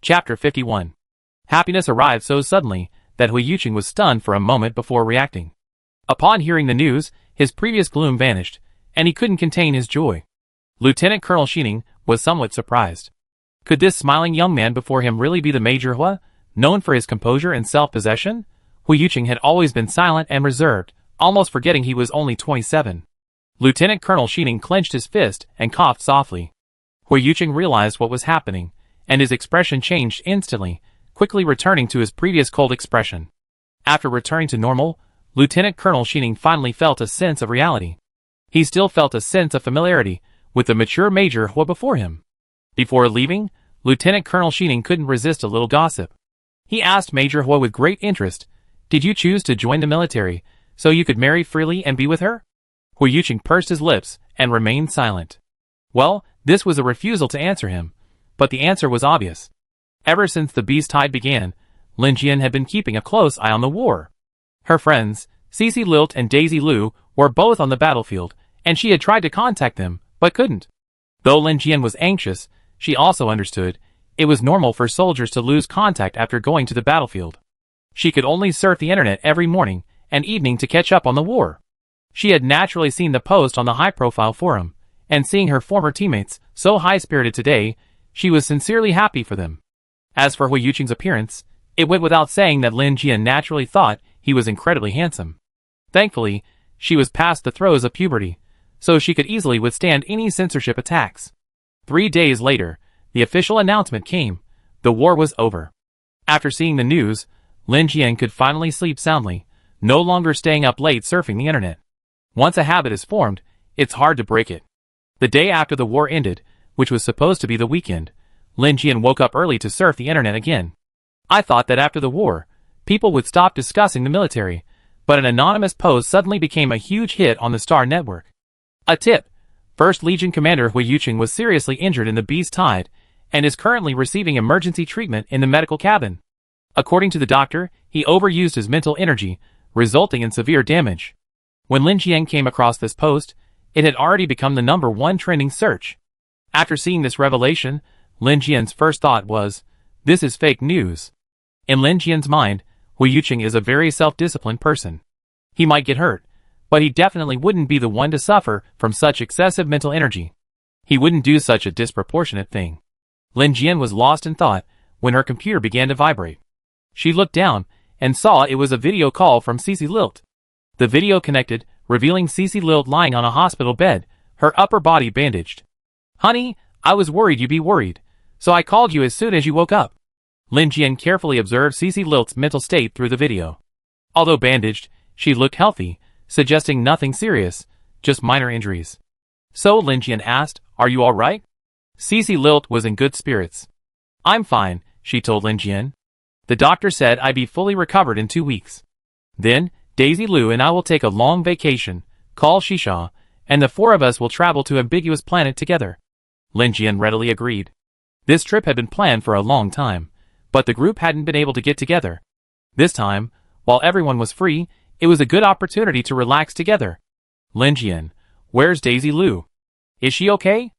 Chapter 51. Happiness arrived so suddenly that Hui Yuqing was stunned for a moment before reacting. Upon hearing the news, his previous gloom vanished, and he couldn't contain his joy. Lieutenant Colonel Xining was somewhat surprised. Could this smiling young man before him really be the Major Hua, known for his composure and self-possession? Hui Yuqing had always been silent and reserved, almost forgetting he was only 27. Lieutenant Colonel Xining clenched his fist and coughed softly. Hui Yuqing realized what was happening, and his expression changed instantly, quickly returning to his previous cold expression. After returning to normal, Lieutenant Colonel Xining finally felt a sense of reality. He still felt a sense of familiarity with the mature Major Hua before him. Before leaving, Lieutenant Colonel Xining couldn't resist a little gossip. He asked Major Hua with great interest, "Did you choose to join the military so you could marry freely and be with her?" Hui Yuqing pursed his lips and remained silent. Well, this was a refusal to answer him, but the answer was obvious. Ever since the Beast Tide began, Lin Jian had been keeping a close eye on the war. Her friends, Cece Lilt and Daisy Liu, were both on the battlefield, and she had tried to contact them, but couldn't. Though Lin Jian was anxious, she also understood it was normal for soldiers to lose contact after going to the battlefield. She could only surf the internet every morning and evening to catch up on the war. She had naturally seen the post on the high-profile forum, and seeing her former teammates so high-spirited today, she was sincerely happy for them. As for Hui Yuqing's appearance, it went without saying that Lin Jian naturally thought he was incredibly handsome. Thankfully, she was past the throes of puberty, so she could easily withstand any censorship attacks. 3 days later, the official announcement came. The war was over. After seeing the news, Lin Jian could finally sleep soundly, no longer staying up late surfing the internet. Once a habit is formed, it's hard to break it. The day after the war ended, which was supposed to be the weekend, Lin Jian woke up early to surf the internet again. I thought that after the war, people would stop discussing the military, but an anonymous post suddenly became a huge hit on the Star Network. A tip: 1st Legion Commander Hui Yuqing was seriously injured in the Beast Tide, and is currently receiving emergency treatment in the medical cabin. According to the doctor, he overused his mental energy, resulting in severe damage. When Lin Jian came across this post, it had already become the #1 trending search. After seeing this revelation, Lin Jian's first thought was, this is fake news. In Lin Jian's mind, Hui Yuqing is a very self-disciplined person. He might get hurt, but he definitely wouldn't be the one to suffer from such excessive mental energy. He wouldn't do such a disproportionate thing. Lin Jian was lost in thought when her computer began to vibrate. She looked down and saw it was a video call from Cece Lilt. The video connected, revealing Cece Lilt lying on a hospital bed, her upper body bandaged. "Honey, I was worried you'd be worried, so I called you as soon as you woke up." Lin Jian carefully observed Cece Lilt's mental state through the video. Although bandaged, she looked healthy, suggesting nothing serious, just minor injuries. So Lin Jian asked, "Are you alright?" Cece Lilt was in good spirits. "I'm fine," she told Lin Jian. "The doctor said I'd be fully recovered in 2 weeks. Then, Daisy Liu and I will take a long vacation, call Shisha, and the 4 of us will travel to Ambiguous Planet together." Lin Jian readily agreed. This trip had been planned for a long time, but the group hadn't been able to get together. This time, while everyone was free, it was a good opportunity to relax together. "Lin Jian, where's Daisy Liu? Is she okay?"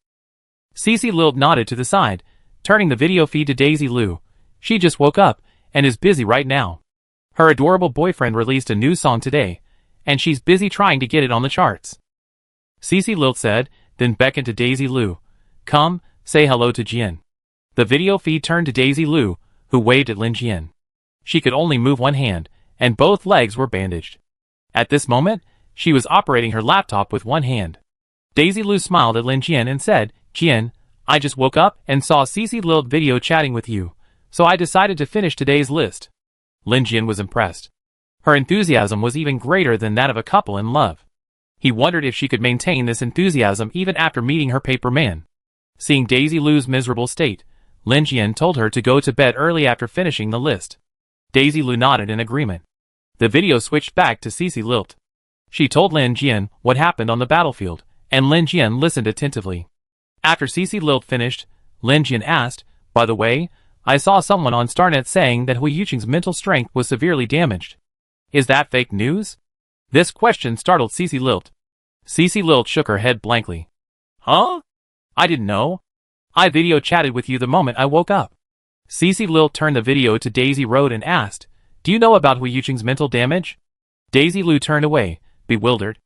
Cece Lilt nodded to the side, turning the video feed to Daisy Liu. "She just woke up, and is busy right now. Her adorable boyfriend released a new song today, and she's busy trying to get it on the charts." Cece Lilt said, then beckoned to Daisy Liu. "Come, say hello to Jian." The video feed turned to Daisy Liu, who waved at Lin Jian. She could only move one hand, and both legs were bandaged. At this moment, she was operating her laptop with one hand. Daisy Liu smiled at Lin Jian and said, "Jian, I just woke up and saw Cece Lilt video chatting with you, so I decided to finish today's list." Lin Jian was impressed. Her enthusiasm was even greater than that of a couple in love. He wondered if she could maintain this enthusiasm even after meeting her paper man. Seeing Daisy Liu's miserable state, Lin Jian told her to go to bed early after finishing the list. Daisy Liu nodded in agreement. The video switched back to Cece Lilt. She told Lin Jian what happened on the battlefield, and Lin Jian listened attentively. After Cece Lilt finished, Lin Jian asked, "By the way, I saw someone on Starnet saying that Hui Yuqing's mental strength was severely damaged. Is that fake news?" This question startled Cece Lilt. Cece Lilt shook her head blankly. "Huh? I didn't know. I video chatted with you the moment I woke up." Cece Lilt turned the video to Daisy Road and asked, "Do you know about Hu Yuqing's mental damage?" Daisy Lu turned away, bewildered.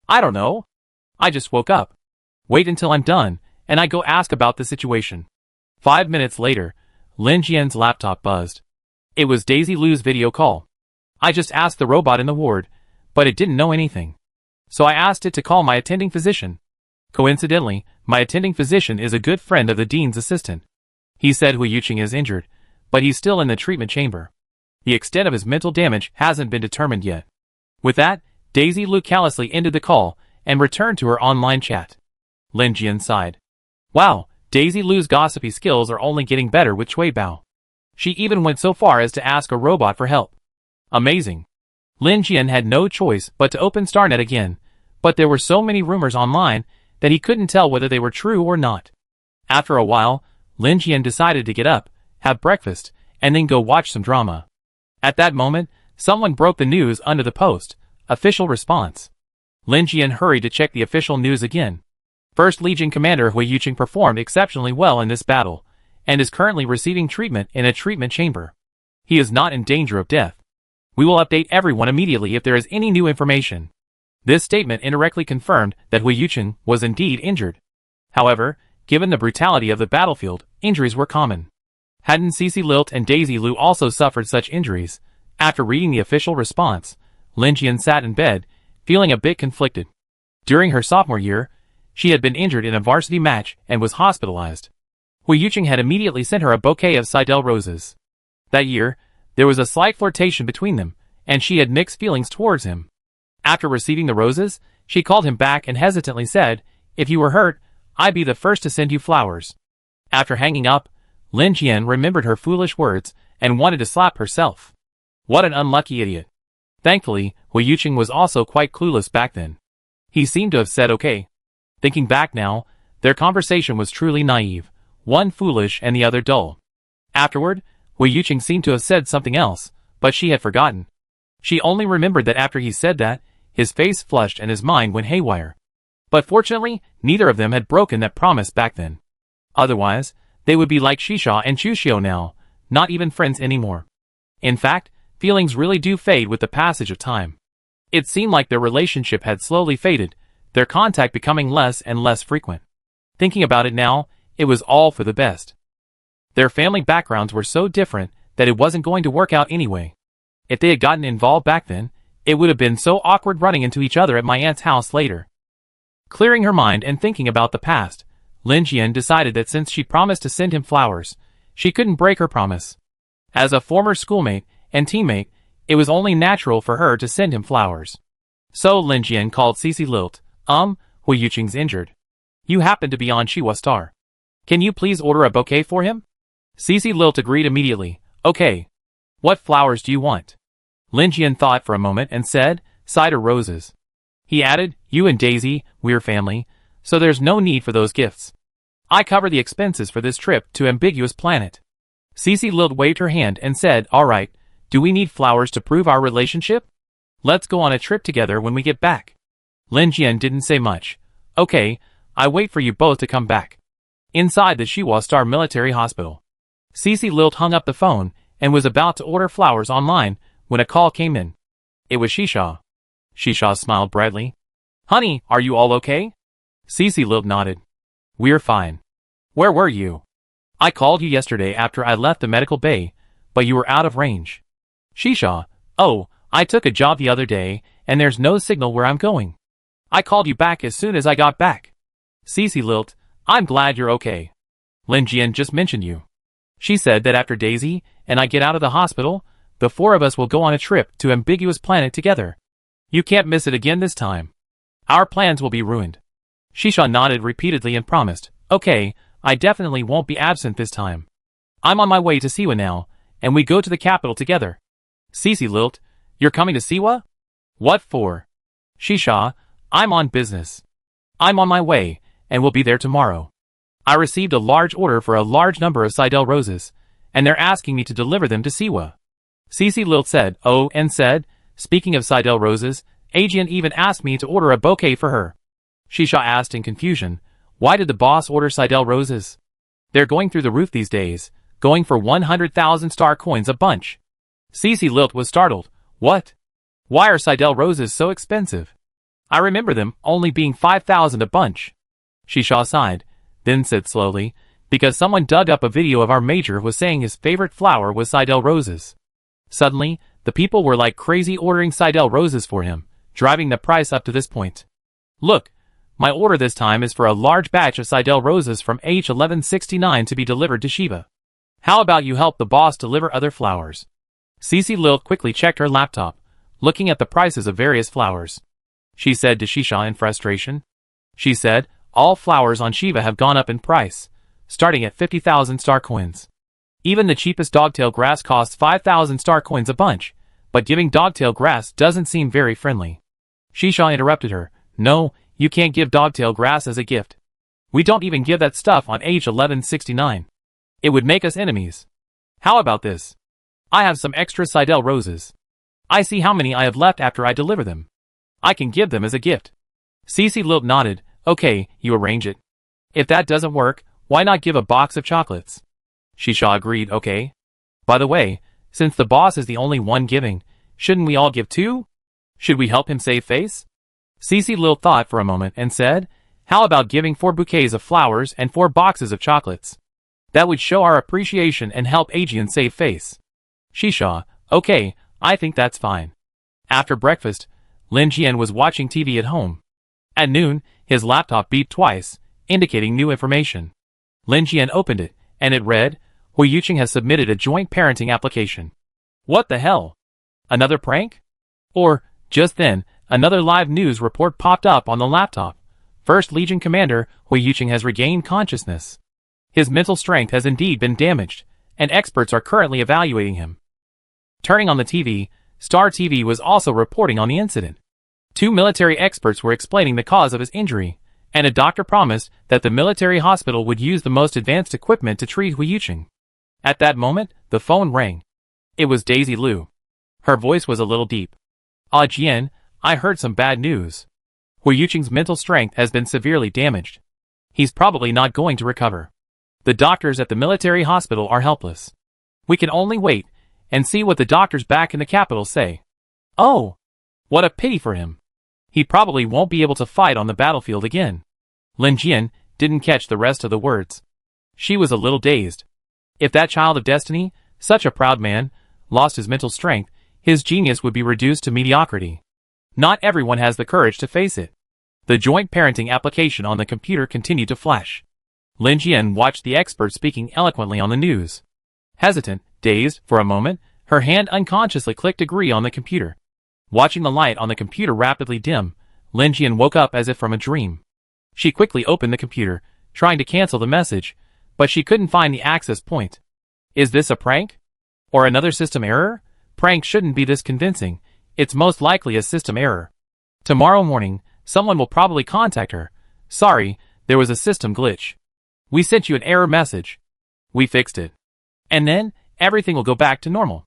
"I don't know. I just woke up. Wait until I'm done, and I go ask about the situation." 5 minutes later, Lin Jian's laptop buzzed. It was Daisy Lu's video call. "I just asked the robot in the ward, but it didn't know anything. So I asked it to call my attending physician. Coincidentally, my attending physician is a good friend of the dean's assistant. He said Hu Yuqing is injured, but he's still in the treatment chamber. The extent of his mental damage hasn't been determined yet." With that, Daisy Lu callously ended the call and returned to her online chat. Lin Jian sighed. Wow, Daisy Lu's gossipy skills are only getting better with Cui Bao. She even went so far as to ask a robot for help. Amazing. Lin Jian had no choice but to open StarNet again, but there were so many rumors online that he couldn't tell whether they were true or not. After a while, Lin Jian decided to get up, have breakfast, and then go watch some drama. At that moment, someone broke the news under the post, "Official response." Lin Jian hurried to check the official news again. First Legion Commander Hu Yuqing performed exceptionally well in this battle, and is currently receiving treatment in a treatment chamber. He is not in danger of death. We will update everyone immediately if there is any new information. This statement indirectly confirmed that Hu Yuqing was indeed injured. However, given the brutality of the battlefield, injuries were common. Hadn't Cece Lilt and Daisy Lu also suffered such injuries? After reading the official response, Lin Jian sat in bed, feeling a bit conflicted. During her sophomore year, she had been injured in a varsity match and was hospitalized. Hu Yuqing had immediately sent her a bouquet of Seidel roses. That year, there was a slight flirtation between them, and she had mixed feelings towards him. After receiving the roses, she called him back and hesitantly said, "If you were hurt, I'd be the first to send you flowers." After hanging up, Lin Jian remembered her foolish words and wanted to slap herself. What an unlucky idiot. Thankfully, Hu Yuqing was also quite clueless back then. He seemed to have said okay. Thinking back now, their conversation was truly naive, one foolish and the other dull. Afterward, Hu Yuqing seemed to have said something else, but she had forgotten. She only remembered that after he said that, his face flushed and his mind went haywire. But fortunately, neither of them had broken that promise back then. Otherwise, they would be like Shisha and Chuxiu now, not even friends anymore. In fact, feelings really do fade with the passage of time. It seemed like their relationship had slowly faded, their contact becoming less and less frequent. Thinking about it now, it was all for the best. Their family backgrounds were so different that it wasn't going to work out anyway. If they had gotten involved back then, it would have been so awkward running into each other at my aunt's house later. Clearing her mind and thinking about the past, Lin Jian decided that since she promised to send him flowers, she couldn't break her promise. As a former schoolmate and teammate, it was only natural for her to send him flowers. So Lin Jian called Cece Lilt. Hu Yuqing's injured. You happen to be on Shiwa Star. Can you please order a bouquet for him? Cece Lilt agreed immediately. Okay. What flowers do you want? Lin Jian thought for a moment and said, cider roses. He added, you and Daisy, we're family, so there's no need for those gifts. I cover the expenses for this trip to Ambiguous Planet. Cece Lilt waved her hand and said, alright, do we need flowers to prove our relationship? Let's go on a trip together when we get back. Lin Jian didn't say much. Okay, I wait for you both to come back. Inside the Shiwa Star Military Hospital. Cece Lilt hung up the phone and was about to order flowers online when a call came in. It was Shisha. Shisha smiled brightly. Honey, are you all okay? Cece Lilt nodded. We're fine. Where were you? I called you yesterday after I left the medical bay, but you were out of range. Shisha, oh, I took a job the other day, and there's no signal where I'm going. I called you back as soon as I got back. Cece Lilt, I'm glad you're okay. Lin Jian just mentioned you. She said that after Daisy and I get out of the hospital, the four of us will go on a trip to Ambiguous Planet together. You can't miss it again this time. Our plans will be ruined. Shisha nodded repeatedly and promised, okay, I definitely won't be absent this time. I'm on my way to Siwa now, and we go to the capital together. Cece Lilt, you're coming to Siwa? What for? Shisha, I'm on business. I'm on my way, and will be there tomorrow. I received a large order for a large number of Seidel roses, and they're asking me to deliver them to Siwa. Cece Lilt said, oh, and said, speaking of Seidel roses, Ajian even asked me to order a bouquet for her. Shisha asked in confusion, why did the boss order Seidel roses? They're going through the roof these days, going for 100,000 star coins a bunch. Cece Lilt was startled. What? Why are Seidel roses so expensive? I remember them only being 5,000 a bunch. Shisha sighed, then said slowly, because someone dug up a video of our major was saying his favorite flower was Seidel roses. Suddenly, the people were like crazy ordering Seidel roses for him, driving the price up to this point. Look, my order this time is for a large batch of Seidel roses from H1169 to be delivered to Shiva. How about you help the boss deliver other flowers? Cece Lilt quickly checked her laptop, looking at the prices of various flowers. She said to Shisha in frustration. She said, all flowers on Shiva have gone up in price, starting at 50,000 star coins. Even the cheapest dogtail grass costs 5,000 star coins a bunch, but giving dogtail grass doesn't seem very friendly. Shisha interrupted her. No, you can't give dogtail grass as a gift. We don't even give that stuff on H1169. It would make us enemies. How about this? I have some extra Seidel roses. I see how many I have left after I deliver them. I can give them as a gift. Cece Lilt nodded. Okay, you arrange it. If that doesn't work, why not give a box of chocolates? Shisha agreed. Okay. By the way, since the boss is the only one giving, shouldn't we all give too? Should we help him save face? Cece Lilt thought for a moment and said, how about giving 4 bouquets of flowers and 4 boxes of chocolates? That would show our appreciation and help Aegean save face. Shisha, okay, I think that's fine. After breakfast, Lin Jian was watching TV at home. At noon, his laptop beeped twice, indicating new information. Lin Jian opened it, and it read, Hui Yuqing has submitted a joint parenting application. What the hell? Another prank? Or, just then, another live news report popped up on the laptop. First Legion Commander Hui Yuqing has regained consciousness. His mental strength has indeed been damaged, and experts are currently evaluating him. Turning on the TV, Star TV was also reporting on the incident. 2 military experts were explaining the cause of his injury, and a doctor promised that the military hospital would use the most advanced equipment to treat Hui Yuqing. At that moment, the phone rang. It was Daisy Liu. Her voice was a little deep. Ah Jian, I heard some bad news. Hui Yuqing's mental strength has been severely damaged. He's probably not going to recover. The doctors at the military hospital are helpless. We can only wait and see what the doctors back in the capital say. Oh, what a pity for him. He probably won't be able to fight on the battlefield again. Lin Jian didn't catch the rest of the words. She was a little dazed. If that child of destiny, such a proud man, lost his mental strength, his genius would be reduced to mediocrity. Not everyone has the courage to face it. The joint parenting application on the computer continued to flash. Lin Jian watched the expert speaking eloquently on the news. Hesitant, dazed, for a moment, her hand unconsciously clicked agree on the computer. Watching the light on the computer rapidly dim, Lin Jian woke up as if from a dream. She quickly opened the computer, trying to cancel the message, but she couldn't find the access point. Is this a prank? Or another system error? Prank shouldn't be this convincing. It's most likely a system error. Tomorrow morning, someone will probably contact her. Sorry, there was a system glitch. We sent you an error message. We fixed it. And then, everything will go back to normal.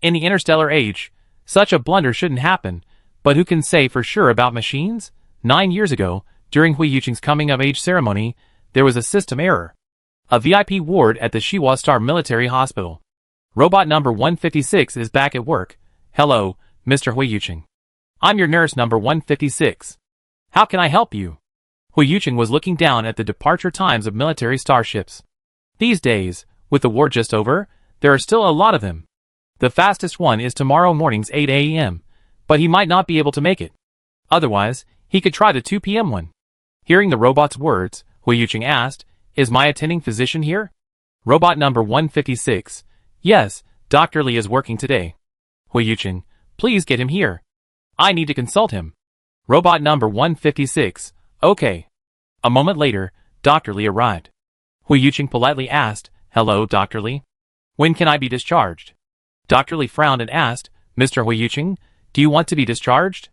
In the interstellar age, such a blunder shouldn't happen, but who can say for sure about machines? 9 years ago, during Hui Yuqing's coming-of-age ceremony, there was a system error. A VIP ward at the Shiwa Star Military Hospital. Robot number 156 is back at work. Hello, Mr. Hui Yuqing. I'm your nurse number 156. How can I help you? Hui Yuqing was looking down at the departure times of military starships. These days, with the war just over, there are still a lot of them. The fastest one is tomorrow morning's 8 a.m., but he might not be able to make it. Otherwise, he could try the 2 p.m. one. Hearing the robot's words, Hui Yuqing asked, Is my attending physician here? Robot number 156. Yes, Dr. Li is working today. Hui Yuqing, please get him here. I need to consult him. Robot number 156. Okay. A moment later, Dr. Li arrived. Hui Yuqing politely asked, Hello, Dr. Li. When can I be discharged? Dr. Li frowned and asked, Mr. Hui Yuqing, do you want to be discharged?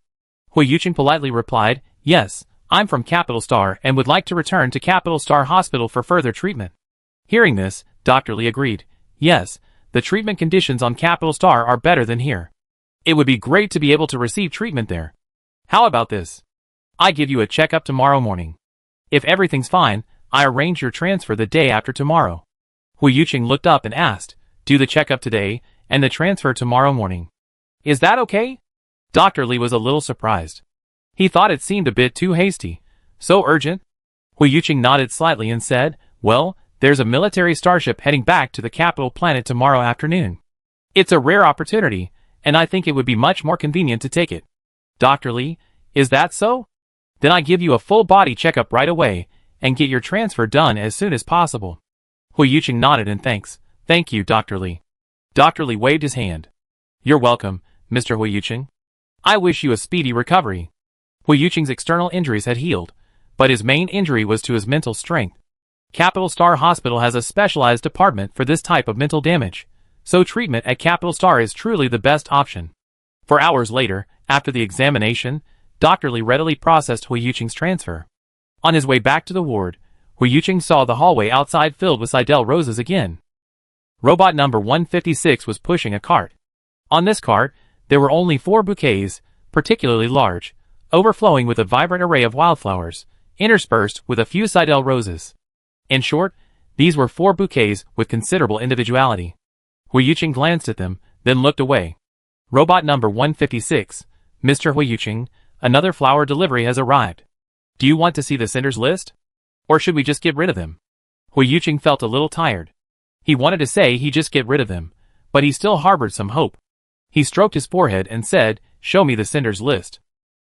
Hui Yuqing politely replied, Yes, I'm from Capital Star and would like to return to Capital Star Hospital for further treatment. Hearing this, Dr. Li agreed. Yes, the treatment conditions on Capital Star are better than here. It would be great to be able to receive treatment there. How about this? I give you a checkup tomorrow morning. If everything's fine, I arrange your transfer the day after tomorrow. Hu Yuqing looked up and asked, do the checkup today, and the transfer tomorrow morning. Is that okay? Dr. Li was a little surprised. He thought it seemed a bit too hasty. So urgent? Hu Yuqing nodded slightly and said, well, there's a military starship heading back to the capital planet tomorrow afternoon. It's a rare opportunity, and I think it would be much more convenient to take it. Dr. Li, is that so? Then I give you a full body checkup right away, and get your transfer done as soon as possible. Hu Yuqing nodded in thanks. Thank you, Dr. Li. Dr. Li waved his hand. You're welcome, Mr. Hu Yuqing. I wish you a speedy recovery. Hu Yuqing's external injuries had healed, but his main injury was to his mental strength. Capital Star Hospital has a specialized department for this type of mental damage, so treatment at Capital Star is truly the best option. 4 hours later, after the examination, Dr. Li readily processed Hu Yuqing's transfer. On his way back to the ward, Hu Yuqing saw the hallway outside filled with Seidel roses again. Robot number 156 was pushing a cart. On this cart, there were only 4 bouquets, particularly large, overflowing with a vibrant array of wildflowers, interspersed with a few Seidel roses. In short, these were 4 bouquets with considerable individuality. Hu Yuqing glanced at them, then looked away. Robot number 156, Mr. Hu Yuqing, another flower delivery has arrived. Do you want to see the senders list? Or should we just get rid of them? Hu Yuqing felt a little tired. He wanted to say he'd just get rid of them, but he still harbored some hope. He stroked his forehead and said, show me the senders list.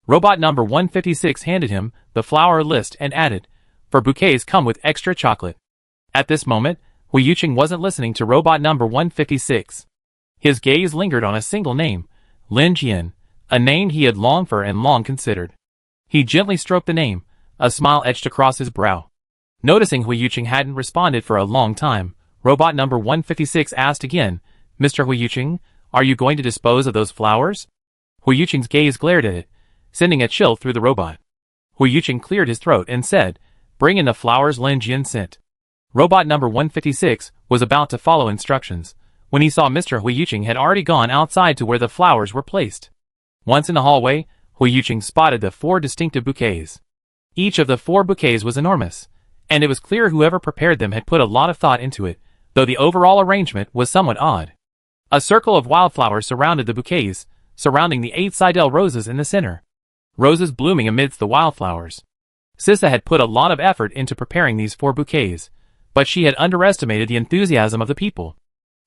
Robot number 156 handed him the flower list and added, for bouquets come with extra chocolate. At this moment, Hu Yuqing wasn't listening to robot number 156. His gaze lingered on a single name, Lin Jian, a name he had longed for and long considered. He gently stroked the name, a smile etched across his brow. Noticing Hu Yuqing hadn't responded for a long time, robot number 156 asked again, Mr. Hu Yuqing, are you going to dispose of those flowers? Hu Yuqing's gaze glared at it, sending a chill through the robot. Hu Yuqing cleared his throat and said, bring in the flowers Lin Jian sent. Robot number 156 was about to follow instructions, when he saw Mr. Hu Yuqing had already gone outside to where the flowers were placed. Once in the hallway, Hu Yuqing spotted the 4 distinctive bouquets. Each of the 4 bouquets was enormous, and it was clear whoever prepared them had put a lot of thought into it, though the overall arrangement was somewhat odd. A circle of wildflowers surrounded the bouquets, surrounding the 8 Seidel roses in the center. Roses blooming amidst the wildflowers. Sissa had put a lot of effort into preparing these 4 bouquets, but she had underestimated the enthusiasm of the people.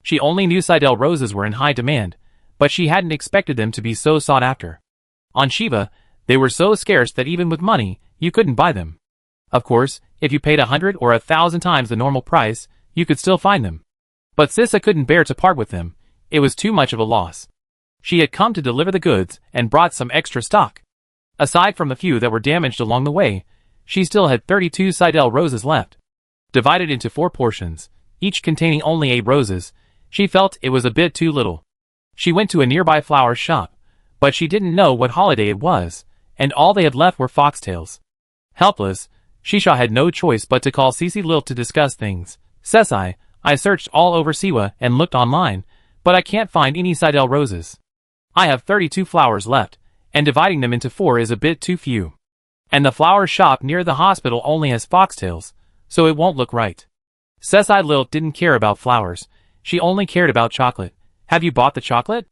She only knew Seidel roses were in high demand, but she hadn't expected them to be so sought after. On Shiva, they were so scarce that even with money, you couldn't buy them. Of course, if you paid 100 or 1,000 times the normal price, you could still find them. But Sissa couldn't bear to part with them. It was too much of a loss. She had come to deliver the goods and brought some extra stock. Aside from the few that were damaged along the way, she still had 32 Seidel roses left. Divided into 4 portions, each containing only 8 roses, she felt it was a bit too little. She went to a nearby flower shop, but she didn't know what holiday it was, and all they had left were foxtails. Helpless, Shisha had no choice but to call Cici Lilt to discuss things. Sesai, I searched all over Siwa and looked online, but I can't find any Seidel roses. I have 32 flowers left, and dividing them into 4 is a bit too few. And the flower shop near the hospital only has foxtails, so it won't look right. Sesai Lilt didn't care about flowers, she only cared about chocolate. Have you bought the chocolate?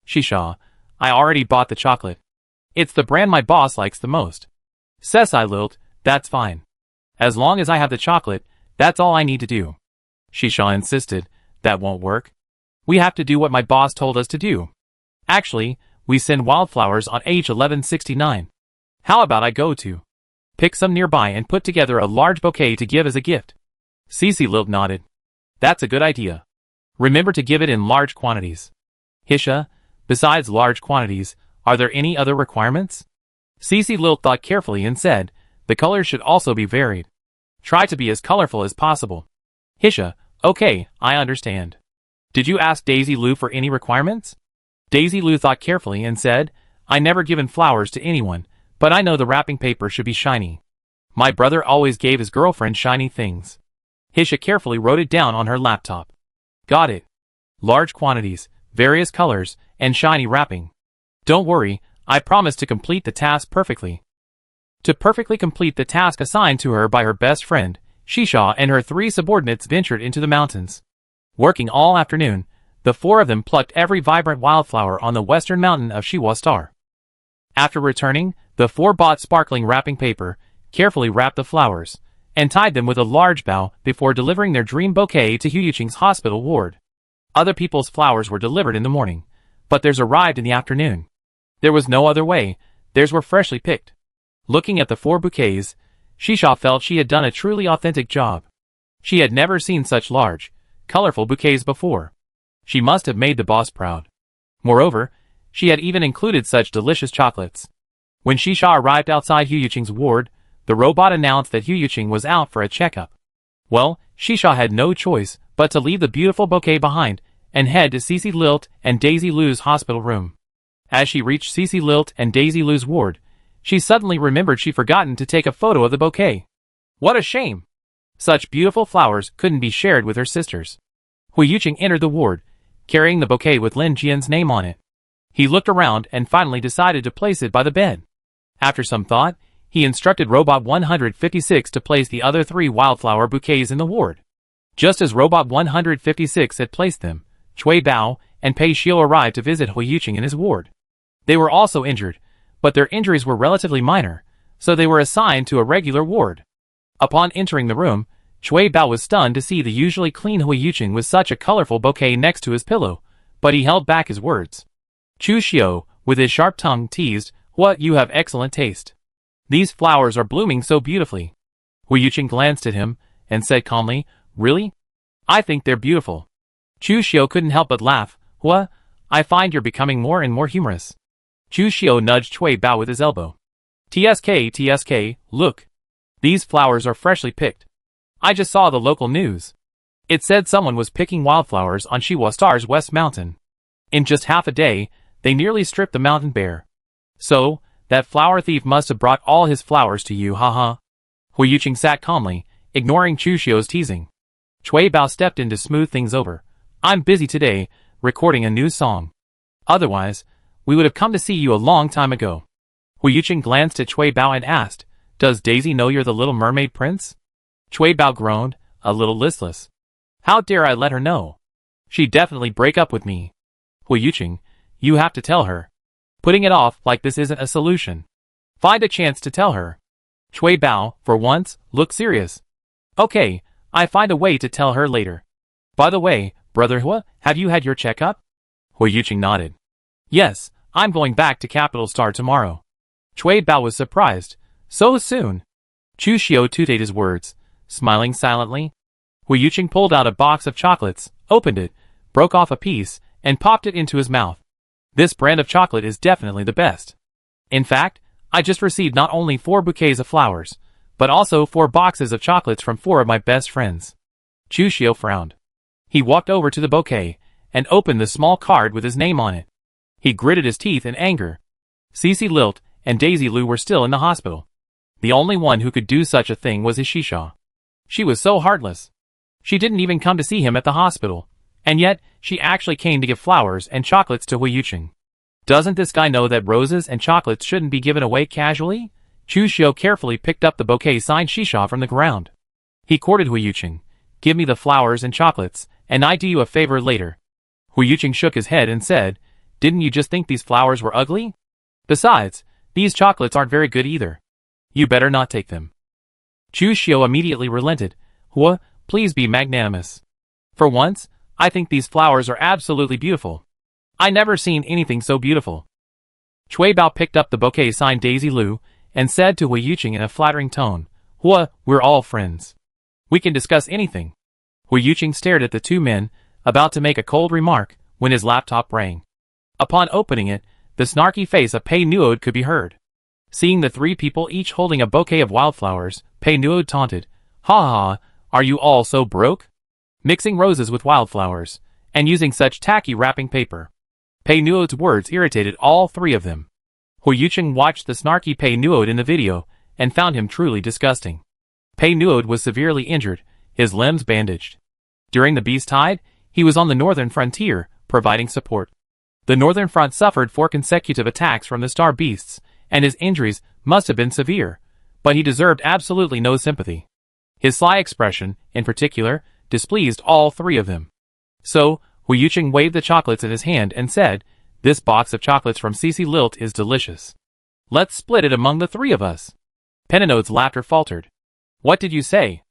Shisha, I already bought the chocolate. It's the brand my boss likes the most. Sesai Lilt, that's fine. As long as I have the chocolate, that's all I need to do. Shisha insisted, that won't work. We have to do what my boss told us to do. Actually, we send wildflowers on H1169. How about I go to pick some nearby and put together a large bouquet to give as a gift? Cici Lilt nodded. That's a good idea. Remember to give it in large quantities. Hisha, besides large quantities, are there any other requirements? Cici Lilt thought carefully and said, the colors should also be varied. Try to be as colorful as possible. Hisha, okay, I understand. Did you ask Daisy Lu for any requirements? Daisy Lu thought carefully and said, I never given flowers to anyone, but I know the wrapping paper should be shiny. My brother always gave his girlfriend shiny things. Hisha carefully wrote it down on her laptop. Got it. Large quantities, various colors, and shiny wrapping. Don't worry, I promise to complete the task perfectly. To perfectly complete the task assigned to her by her best friend, Shisha and her 3 subordinates ventured into the mountains. Working all afternoon, the 4 of them plucked every vibrant wildflower on the western mountain of Shiwastar. After returning, the 4 bought sparkling wrapping paper, carefully wrapped the flowers, and tied them with a large bow before delivering their dream bouquet to Huyuqing's hospital ward. Other people's flowers were delivered in the morning, but theirs arrived in the afternoon. There was no other way, theirs were freshly picked. Looking at the 4 bouquets, Shisha felt she had done a truly authentic job. She had never seen such large, colorful bouquets before. She must have made the boss proud. Moreover, she had even included such delicious chocolates. When Shisha arrived outside Huyuqing's ward, the robot announced that Huyuqing was out for a checkup. Well, Shisha had no choice but to leave the beautiful bouquet behind and head to Cici Lilt and Daisy Lu's hospital room. As she reached Cici Lilt and Daisy Lu's ward, she suddenly remembered she'd forgotten to take a photo of the bouquet. What a shame! Such beautiful flowers couldn't be shared with her sisters. Huyuqing entered the ward, carrying the bouquet with Lin Jian's name on it. He looked around and finally decided to place it by the bed. After some thought, he instructed Robot 156 to place the other 3 wildflower bouquets in the ward. Just as Robot 156 had placed them, Cui Bao and Pei Xiu arrived to visit Huyuqing in his ward. They were also injured, but their injuries were relatively minor, so they were assigned to a regular ward. Upon entering the room, Cui Bao was stunned to see the usually clean Huyuqing with such a colorful bouquet next to his pillow, but he held back his words. Chu Xiu, with his sharp tongue, teased, "What, you have excellent taste. These flowers are blooming so beautifully." Huyuqing glanced at him and said calmly, "Really? I think they're beautiful." Chu Xiu couldn't help but laugh. "What? I find you're becoming more and more humorous." Chu Xiu nudged Cui Bao with his elbow. TSK, look. These flowers are freshly picked. I just saw the local news. It said someone was picking wildflowers on Shiwastar's West Mountain. In just half a day, they nearly stripped the mountain bare. So, that flower thief must have brought all his flowers to you, haha. Huyuqing sat calmly, ignoring Chu Xiu's teasing. Cui Bao stepped in to smooth things over. "I'm busy today, recording a new song. Otherwise, we would have come to see you a long time ago." Huyuqing glanced at Cui Bao and asked, "Does Daisy know you're the little mermaid prince?" Cui Bao groaned, a little listless. "How dare I let her know? She'd definitely break up with me." "Huyuqing, you have to tell her. Putting it off like this isn't a solution. Find a chance to tell her." Cui Bao, for once, looked serious. "Okay, I find a way to tell her later. By the way, Brother Hua, have you had your checkup?" Huyuqing nodded. "Yes, I'm going back to Capital Star tomorrow." Cui Bao was surprised. "So soon?" Chu Xiu tooted his words, smiling silently. Huyuqing pulled out a box of chocolates, opened it, broke off a piece, and popped it into his mouth. "This brand of chocolate is definitely the best. In fact, I just received not only 4 bouquets of flowers, but also 4 boxes of chocolates from 4 of my best friends." Chu Xiu frowned. He walked over to the bouquet and opened the small card with his name on it. He gritted his teeth in anger. Cici Lilt and Daisy Lu were still in the hospital. The only one who could do such a thing was his Shisha. She was so heartless. She didn't even come to see him at the hospital, and yet she actually came to give flowers and chocolates to Huyuqing. Doesn't this guy know that roses and chocolates shouldn't be given away casually? Chu Xiu carefully picked up the bouquet signed Shisha from the ground. He courted Huyuqing. "Give me the flowers and chocolates, and I do you a favor later." Huyuqing shook his head and said, "Didn't you just think these flowers were ugly? Besides, these chocolates aren't very good either. You better not take them." Chu Xiu immediately relented. "Hua, please be magnanimous. For once, I think these flowers are absolutely beautiful. I never seen anything so beautiful." Cui Bao picked up the bouquet signed Daisy Lu and said to Huyuqing in a flattering tone, "Hua, we're all friends. We can discuss anything." Huyuqing stared at the 2 men, about to make a cold remark, when his laptop rang. Upon opening it, the snarky face of Pei Nuode could be heard. Seeing the 3 people each holding a bouquet of wildflowers, Pei Nuode taunted, "Ha ha, are you all so broke? Mixing roses with wildflowers, and using such tacky wrapping paper." Pei Nuode's words irritated all 3 of them. Huyuqing watched the snarky Pei Nuode in the video, and found him truly disgusting. Pei Nuode was severely injured, his limbs bandaged. During the Beast Tide, he was on the northern frontier, providing support. The northern front suffered 4 consecutive attacks from the star beasts, and his injuries must have been severe, but he deserved absolutely no sympathy. His sly expression, in particular, displeased all three of them. So, Hu Yuqing waved the chocolates in his hand and said, "This box of chocolates from Cece Lilt is delicious. Let's split it among the three of us." Peninode's laughter faltered. "What did you say?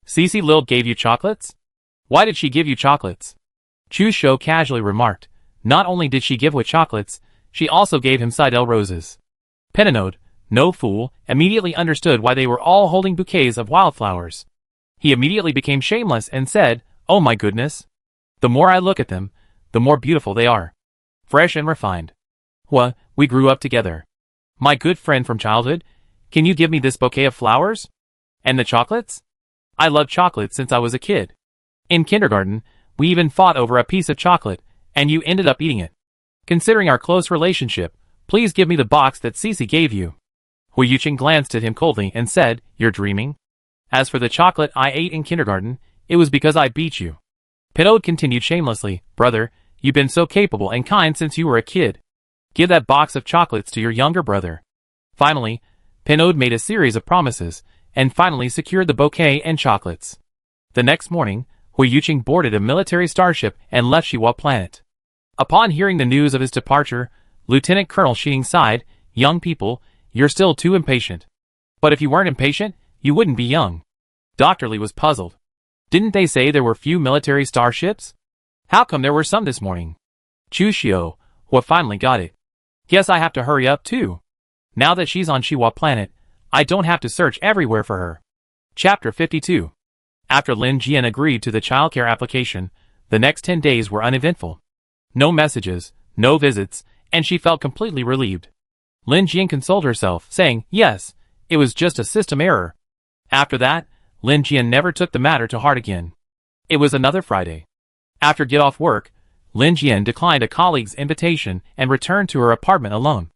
Cece Lilt gave you chocolates? Why did she give you chocolates?" Chu Shou casually remarked. Not only did she give Hu chocolates, she also gave him Seidel roses. Peninode, no fool, immediately understood why they were all holding bouquets of wildflowers. He immediately became shameless and said, "Oh my goodness. The more I look at them, the more beautiful they are. Fresh and refined. We grew up together. My good friend from childhood, can you give me this bouquet of flowers? And the chocolates? I love chocolate since I was a kid. In kindergarten, we even fought over a piece of chocolate, and you ended up eating it. Considering our close relationship, please give me the box that Cece gave you." Hu Yuqing glanced at him coldly and said, "You're dreaming? As for the chocolate I ate in kindergarten, it was because I beat you." Penode continued shamelessly, "Brother, you've been so capable and kind since you were a kid. Give that box of chocolates to your younger brother." Finally, Penode made a series of promises, and finally secured the bouquet and chocolates. The next morning, Hu Yuqing boarded a military starship and left Shiwa planet. Upon hearing the news of his departure, Lieutenant Colonel Xing sighed, "Young people, you're still too impatient. But if you weren't impatient, you wouldn't be young." Dr. Li was puzzled. Didn't they say there were few military starships? How come there were some this morning? Chu Xiu, finally got it. Guess I have to hurry up too. Now that she's on Shiwa planet, I don't have to search everywhere for her. Chapter 52. After Lin Jian agreed to the childcare application, the next 10 days were uneventful. No messages, no visits, and she felt completely relieved. Lin Jian consoled herself, saying, "Yes, it was just a system error." After that, Lin Jian never took the matter to heart again. It was another Friday. After get off work, Lin Jian declined a colleague's invitation and returned to her apartment alone.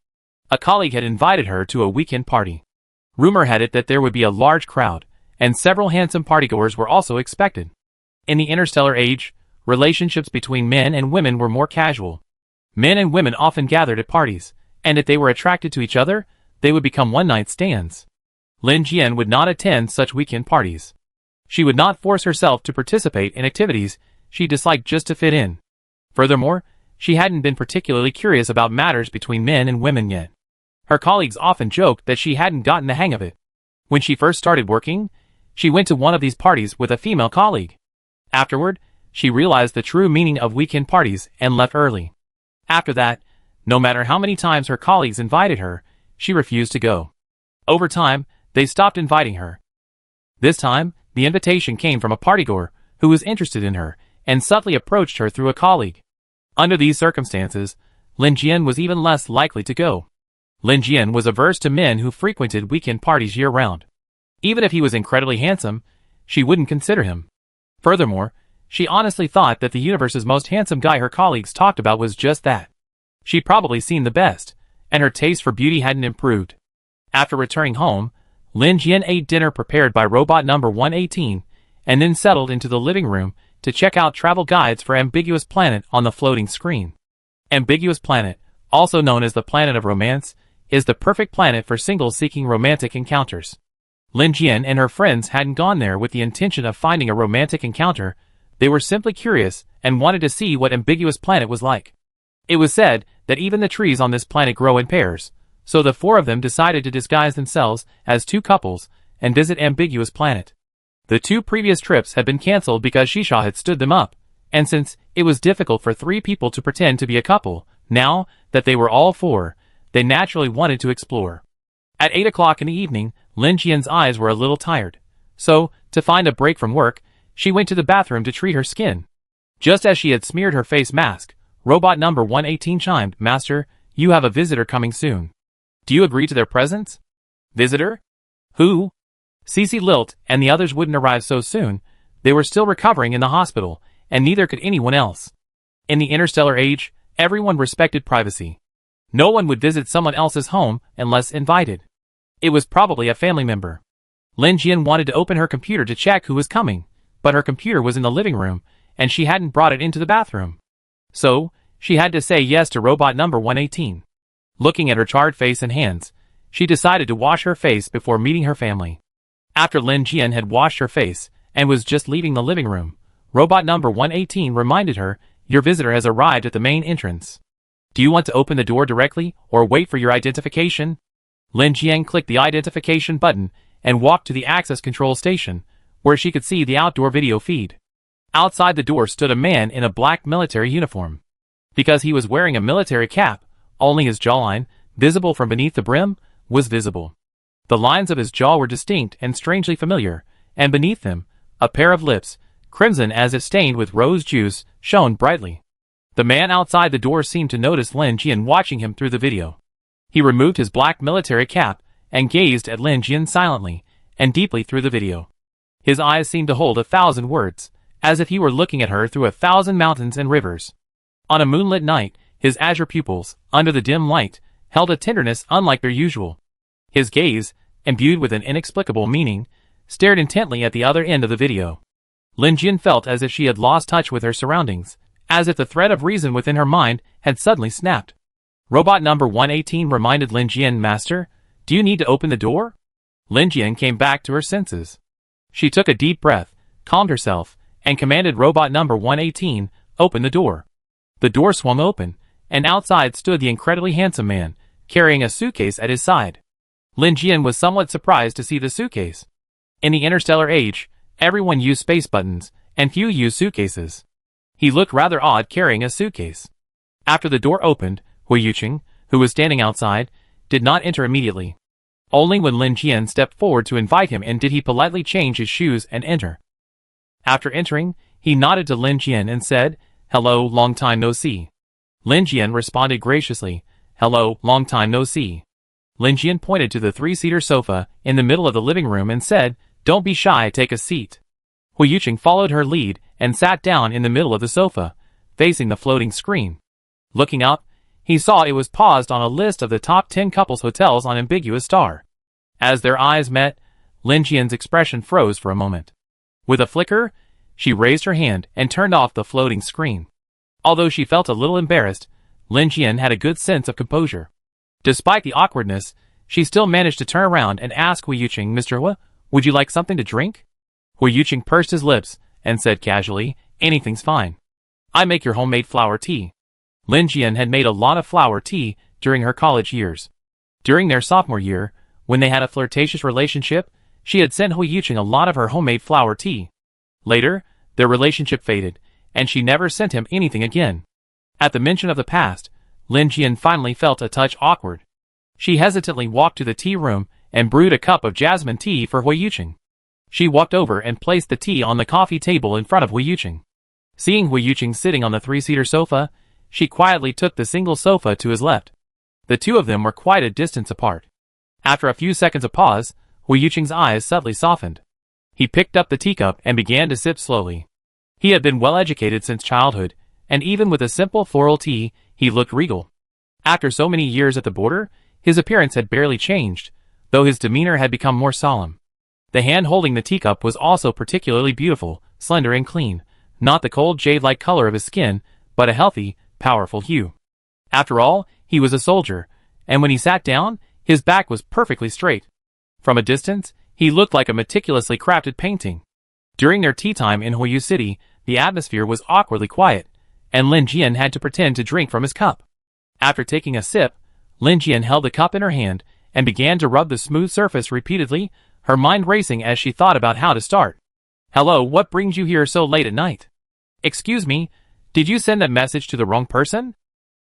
A colleague had invited her to a weekend party. Rumor had it that there would be a large crowd, and several handsome partygoers were also expected. In the interstellar age, relationships between men and women were more casual. Men and women often gathered at parties, and if they were attracted to each other, they would become one-night stands. Lin Jian would not attend such weekend parties. She would not force herself to participate in activities she disliked just to fit in. Furthermore, she hadn't been particularly curious about matters between men and women yet. Her colleagues often joked that she hadn't gotten the hang of it. When she first started working, she went to one of these parties with a female colleague. Afterward, she realized the true meaning of weekend parties and left early. After that, no matter how many times her colleagues invited her, she refused to go. Over time, they stopped inviting her. This time, the invitation came from a partygoer who was interested in her and subtly approached her through a colleague. Under these circumstances, Lin Jian was even less likely to go. Lin Jian was averse to men who frequented weekend parties year-round. Even if he was incredibly handsome, she wouldn't consider him. Furthermore, she honestly thought that the universe's most handsome guy her colleagues talked about was just that. She'd probably seen the best, and her taste for beauty hadn't improved. After returning home, Lin Jian ate dinner prepared by robot number 118, and then settled into the living room to check out travel guides for Ambiguous Planet on the floating screen. Ambiguous Planet, also known as the Planet of Romance, is the perfect planet for singles seeking romantic encounters. Lin Jian and her friends hadn't gone there with the intention of finding a romantic encounter. They were simply curious and wanted to see what Ambiguous Planet was like. It was said that even the trees on this planet grow in pairs, so the four of them decided to disguise themselves as two couples and visit Ambiguous Planet. The two previous trips had been cancelled because Shisha had stood them up, and since it was difficult for three people to pretend to be a couple, now that they were all four, they naturally wanted to explore. At 8 o'clock in the evening, Lin Jian's eyes were a little tired, so, to find a break from work, she went to the bathroom to treat her skin. Just as she had smeared her face mask, robot number 118 chimed, "Master, you have a visitor coming soon. Do you agree to their presence?" "Visitor? Who?" Cece Lilt and the others wouldn't arrive so soon. They were still recovering in the hospital, and neither could anyone else. In the interstellar age, everyone respected privacy. No one would visit someone else's home unless invited. It was probably a family member. Lin Jian wanted to open her computer to check who was coming, but her computer was in the living room, and she hadn't brought it into the bathroom. So, she had to say yes to robot number 118. Looking at her charred face and hands, she decided to wash her face before meeting her family. After Lin Jian had washed her face and was just leaving the living room, robot number 118 reminded her, "Your visitor has arrived at the main entrance. Do you want to open the door directly or wait for your identification?" Lin Jian clicked the identification button and walked to the access control station, where she could see the outdoor video feed. Outside the door stood a man in a black military uniform. Because he was wearing a military cap, only his jawline, visible from beneath the brim, was visible. The lines of his jaw were distinct and strangely familiar, and beneath them, a pair of lips, crimson as if stained with rose juice, shone brightly. The man outside the door seemed to notice Lin Jian watching him through the video. He removed his black military cap and gazed at Lin Jian silently and deeply through the video. His eyes seemed to hold 1,000 words, as if he were looking at her through 1,000 mountains and rivers. On a moonlit night, his azure pupils, under the dim light, held a tenderness unlike their usual. His gaze, imbued with an inexplicable meaning, stared intently at the other end of the video. Lin Jian felt as if she had lost touch with her surroundings, as if the thread of reason within her mind had suddenly snapped. Robot number 118 reminded Lin Jian, "Master, do you need to open the door?" Lin Jian came back to her senses. She took a deep breath, calmed herself, and commanded robot number 118, "Open the door." The door swung open, and outside stood the incredibly handsome man, carrying a suitcase at his side. Lin Jian was somewhat surprised to see the suitcase. In the interstellar age, everyone used space buttons, and few used suitcases. He looked rather odd carrying a suitcase. After the door opened, Hui Yuqing, who was standing outside, did not enter immediately. Only when Lin Jian stepped forward to invite him in did he politely change his shoes and enter. After entering, he nodded to Lin Jian and said, "Hello, long time no see." Lin Jian responded graciously, "Hello, long time no see." Lin Jian pointed to the three-seater sofa in the middle of the living room and said, "Don't be shy, take a seat." Hui Yuqing followed her lead and sat down in the middle of the sofa, facing the floating screen. Looking up, he saw it was paused on a list of the top 10 couples hotels on Ambiguous Star. As their eyes met, Lin Jian's expression froze for a moment. With a flicker, she raised her hand and turned off the floating screen. Although she felt a little embarrassed, Lin Jian had a good sense of composure. Despite the awkwardness, she still managed to turn around and ask Hui Yuqing, "Mr. Hui, would you like something to drink?" Hui Yuqing pursed his lips and said casually, "Anything's fine. I make your homemade flower tea." Lin Jian had made a lot of flower tea during her college years. During their sophomore year, when they had a flirtatious relationship, she had sent Hui Yuqing a lot of her homemade flower tea. Later, their relationship faded, and she never sent him anything again. At the mention of the past, Lin Jian finally felt a touch awkward. She hesitantly walked to the tea room and brewed a cup of jasmine tea for Hui Yuqing. She walked over and placed the tea on the coffee table in front of Hui Yuqing. Seeing Hui Yuqing sitting on the three-seater sofa, she quietly took the single sofa to his left. The two of them were quite a distance apart. After a few seconds of pause, Hui Yuqing's eyes subtly softened. He picked up the teacup and began to sip slowly. He had been well educated since childhood, and even with a simple floral tea, he looked regal. After so many years at the border, his appearance had barely changed, though his demeanor had become more solemn. The hand holding the teacup was also particularly beautiful, slender and clean, not the cold jade-like color of his skin, but a healthy, powerful hue. After all, he was a soldier, and when he sat down, his back was perfectly straight. From a distance, he looked like a meticulously crafted painting. During their tea time in Huiyu City, the atmosphere was awkwardly quiet, and Lin Jian had to pretend to drink from his cup. After taking a sip, Lin Jian held the cup in her hand and began to rub the smooth surface repeatedly, her mind racing as she thought about how to start. "Hello, what brings you here so late at night? Excuse me, did you send that message to the wrong person?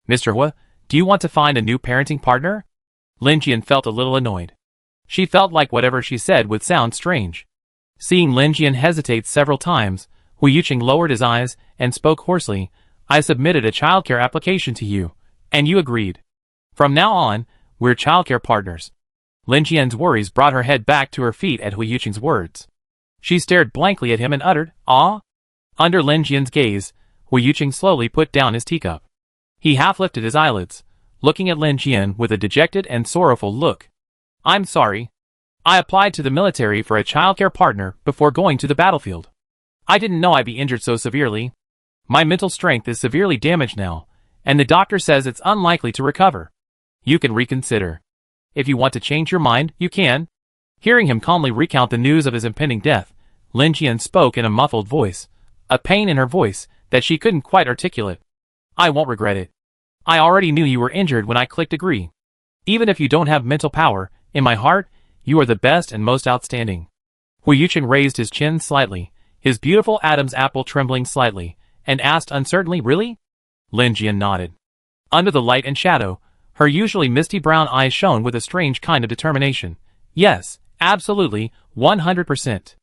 Mr. Hui, do you want to find a new parenting partner?" Lin Jian felt a little annoyed. She felt like whatever she said would sound strange. Seeing Lin Jian hesitate several times, Hui Yuqing lowered his eyes and spoke hoarsely, "I submitted a childcare application to you, and you agreed. From now on, we're childcare partners." Lin Jian's worries brought her head back to her feet at Hui Yuqing's words. She stared blankly at him and uttered, "Ah?" Under Lin Jian's gaze, Hui Yuqing slowly put down his teacup. He half lifted his eyelids, looking at Lin Jian with a dejected and sorrowful look. "I'm sorry. I applied to the military for a childcare partner before going to the battlefield. I didn't know I'd be injured so severely. My mental strength is severely damaged now, and the doctor says it's unlikely to recover. You can reconsider. If you want to change your mind, you can." Hearing him calmly recount the news of his impending death, Lin Jian spoke in a muffled voice, a pain in her voice that she couldn't quite articulate. I won't regret it. I already knew you were injured when I clicked agree. Even if you don't have mental power, in my heart, you are the best and most outstanding. Hu Yuqing raised his chin slightly, his beautiful Adam's apple trembling slightly, and asked uncertainly, really? Lin Jian nodded. Under the light and shadow, her usually misty brown eyes shone with a strange kind of determination. Yes, absolutely, 100%.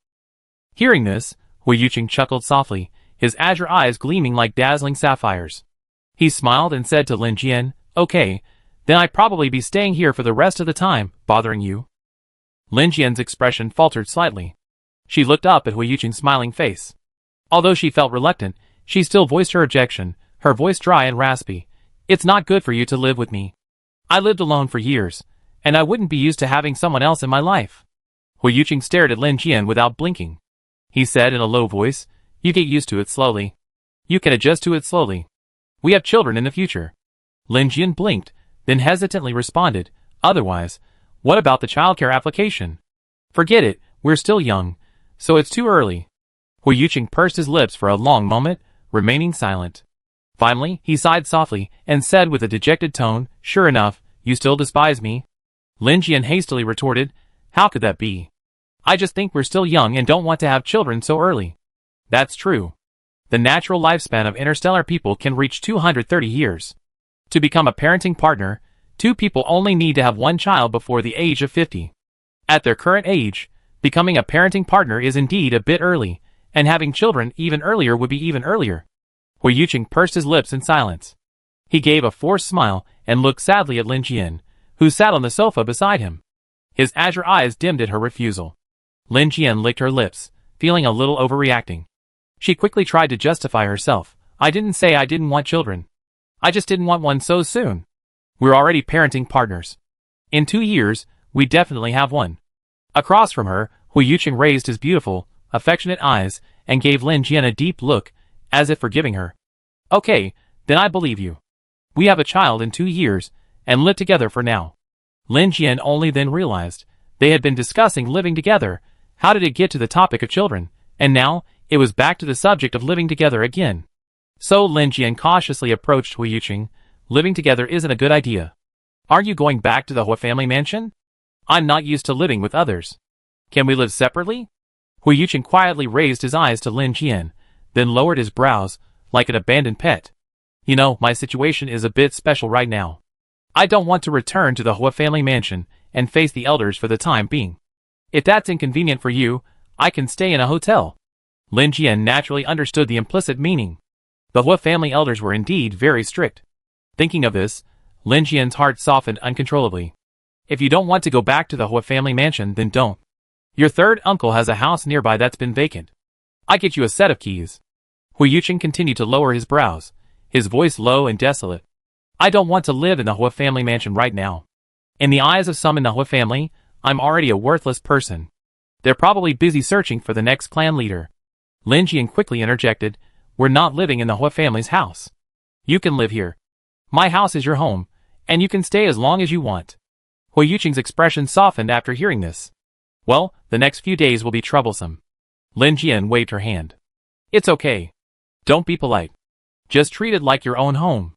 Hearing this, Hu Yuqing chuckled softly, his azure eyes gleaming like dazzling sapphires. He smiled and said to Lin Jian, okay, then I'd probably be staying here for the rest of the time, bothering you. Lin Jian's expression faltered slightly. She looked up at Hu Yuqing's smiling face. Although she felt reluctant, she still voiced her objection, her voice dry and raspy. It's not good for you to live with me. I lived alone for years, and I wouldn't be used to having someone else in my life. Hu Yuqing stared at Lin Jian without blinking. He said in a low voice, you get used to it slowly. You can adjust to it slowly. We have children in the future. Lin Jian blinked, then hesitantly responded, otherwise, what about the childcare application? Forget it, we're still young, so it's too early. Hu Yuqing pursed his lips for a long moment, remaining silent. Finally, he sighed softly and said with a dejected tone, sure enough, you still despise me? Lin Jian hastily retorted, how could that be? I just think we're still young and don't want to have children so early. That's true. The natural lifespan of interstellar people can reach 230 years. To become a parenting partner, two people only need to have one child before the age of 50. At their current age, becoming a parenting partner is indeed a bit early, and having children even earlier would be even earlier. Hu Yuqing pursed his lips in silence. He gave a forced smile and looked sadly at Lin Jian, who sat on the sofa beside him. His azure eyes dimmed at her refusal. Lin Jian licked her lips, feeling a little overreacting. She quickly tried to justify herself. I didn't say I didn't want children. I just didn't want one so soon. We're already parenting partners. In 2 years, we definitely have one. Across from her, Hu Yuqing raised his beautiful, affectionate eyes and gave Lin Jian a deep look, as if forgiving her. Okay, then I believe you. We have a child in 2 years, and live together for now. Lin Jian only then realized they had been discussing living together. How did it get to the topic of children? And now, it was back to the subject of living together again. So Lin Jian cautiously approached Hu Yuqing. Living together isn't a good idea. Are you going back to the Hu family mansion? I'm not used to living with others. Can we live separately? Hu Yuqing quietly raised his eyes to Lin Jian, then lowered his brows, like an abandoned pet. You know, my situation is a bit special right now. I don't want to return to the Hu family mansion and face the elders for the time being. If that's inconvenient for you, I can stay in a hotel. Lin Jian naturally understood the implicit meaning. The Hu family elders were indeed very strict. Thinking of this, Lin Jian's heart softened uncontrollably. If you don't want to go back to the Hu family mansion, then don't. Your third uncle has a house nearby that's been vacant. I get you a set of keys. Hu Yuqing continued to lower his brows, his voice low and desolate. I don't want to live in the Hu family mansion right now. In the eyes of some in the Hu family, I'm already a worthless person. They're probably busy searching for the next clan leader. Lin Jian quickly interjected, we're not living in the Hu family's house. You can live here. My house is your home, and you can stay as long as you want. Hu Yuqing's expression softened after hearing this. Well, the next few days will be troublesome. Lin Jian waved her hand. It's okay. Don't be polite. Just treat it like your own home.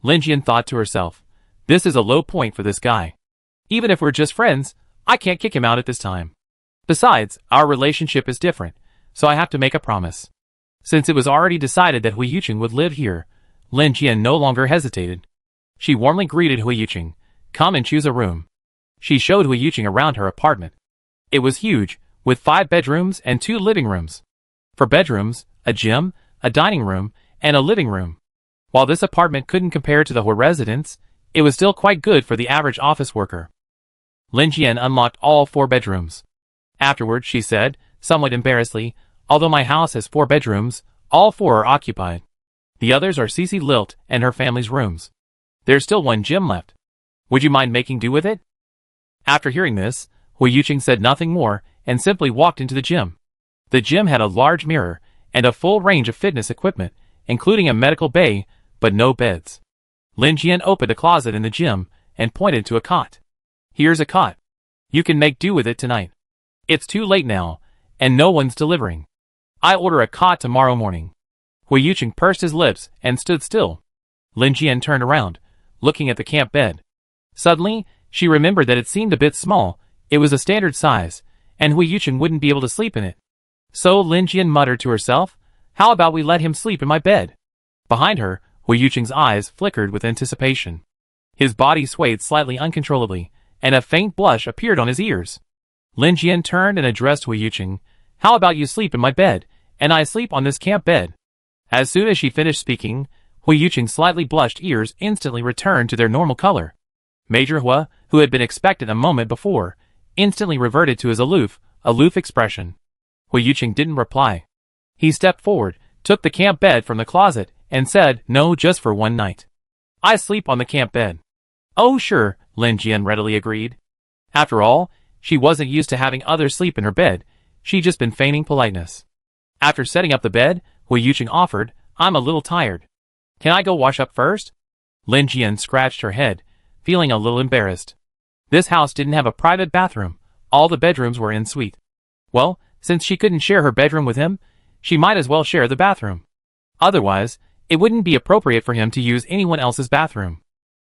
Lin Jian thought to herself, this is a low point for this guy. Even if we're just friends, I can't kick him out at this time. Besides, our relationship is different, so I have to make a promise. Since it was already decided that Hu Yuqing would live here, Lin Jian no longer hesitated. She warmly greeted Hu Yuqing. Come and choose a room. She showed Hu Yuqing around her apartment. It was huge, with 5 bedrooms and 2 living rooms. For bedrooms, a gym, a dining room, and a living room. While this apartment couldn't compare to the Hu residence, it was still quite good for the average office worker. Lin Jian unlocked all 4 bedrooms. Afterward, she said, somewhat embarrassedly, although my house has 4 bedrooms, all 4 are occupied. The others are Cece Lilt and her family's rooms. There's still 1 gym left. Would you mind making do with it? After hearing this, Hu Yuqing said nothing more and simply walked into the gym. The gym had a large mirror and a full range of fitness equipment, including a medical bay, but no beds. Lin Jian opened a closet in the gym and pointed to a cot. Here's a cot. You can make do with it tonight. It's too late now, and no one's delivering. I order a cot tomorrow morning. Hui Yuqing pursed his lips and stood still. Lin Jian turned around, looking at the camp bed. Suddenly, she remembered that it seemed a bit small. It was a standard size, and Hui Yuqing wouldn't be able to sleep in it. So Lin Jian muttered to herself, "How about we let him sleep in my bed?" Behind her, Hui Yuqing's eyes flickered with anticipation. His body swayed slightly uncontrollably, and a faint blush appeared on his ears. Lin Jian turned and addressed Hui Yuqing, "How about you sleep in my bed, and I sleep on this camp bed?" As soon as she finished speaking, Hui Yuqing's slightly blushed ears instantly returned to their normal color. Major Hua, who had been expectant a moment before, instantly reverted to his aloof expression. Hui Yuqing didn't reply. He stepped forward, took the camp bed from the closet, and said, "No, just for one night. I sleep on the camp bed." "Oh sure," Lin Jian readily agreed. After all, she wasn't used to having others sleep in her bed. She'd just been feigning politeness. After setting up the bed, Hui Yuqing offered, "I'm a little tired. Can I go wash up first?" Lin Jian scratched her head, feeling a little embarrassed. This house didn't have a private bathroom. All the bedrooms were en suite. Well, since she couldn't share her bedroom with him, she might as well share the bathroom. Otherwise, it wouldn't be appropriate for him to use anyone else's bathroom.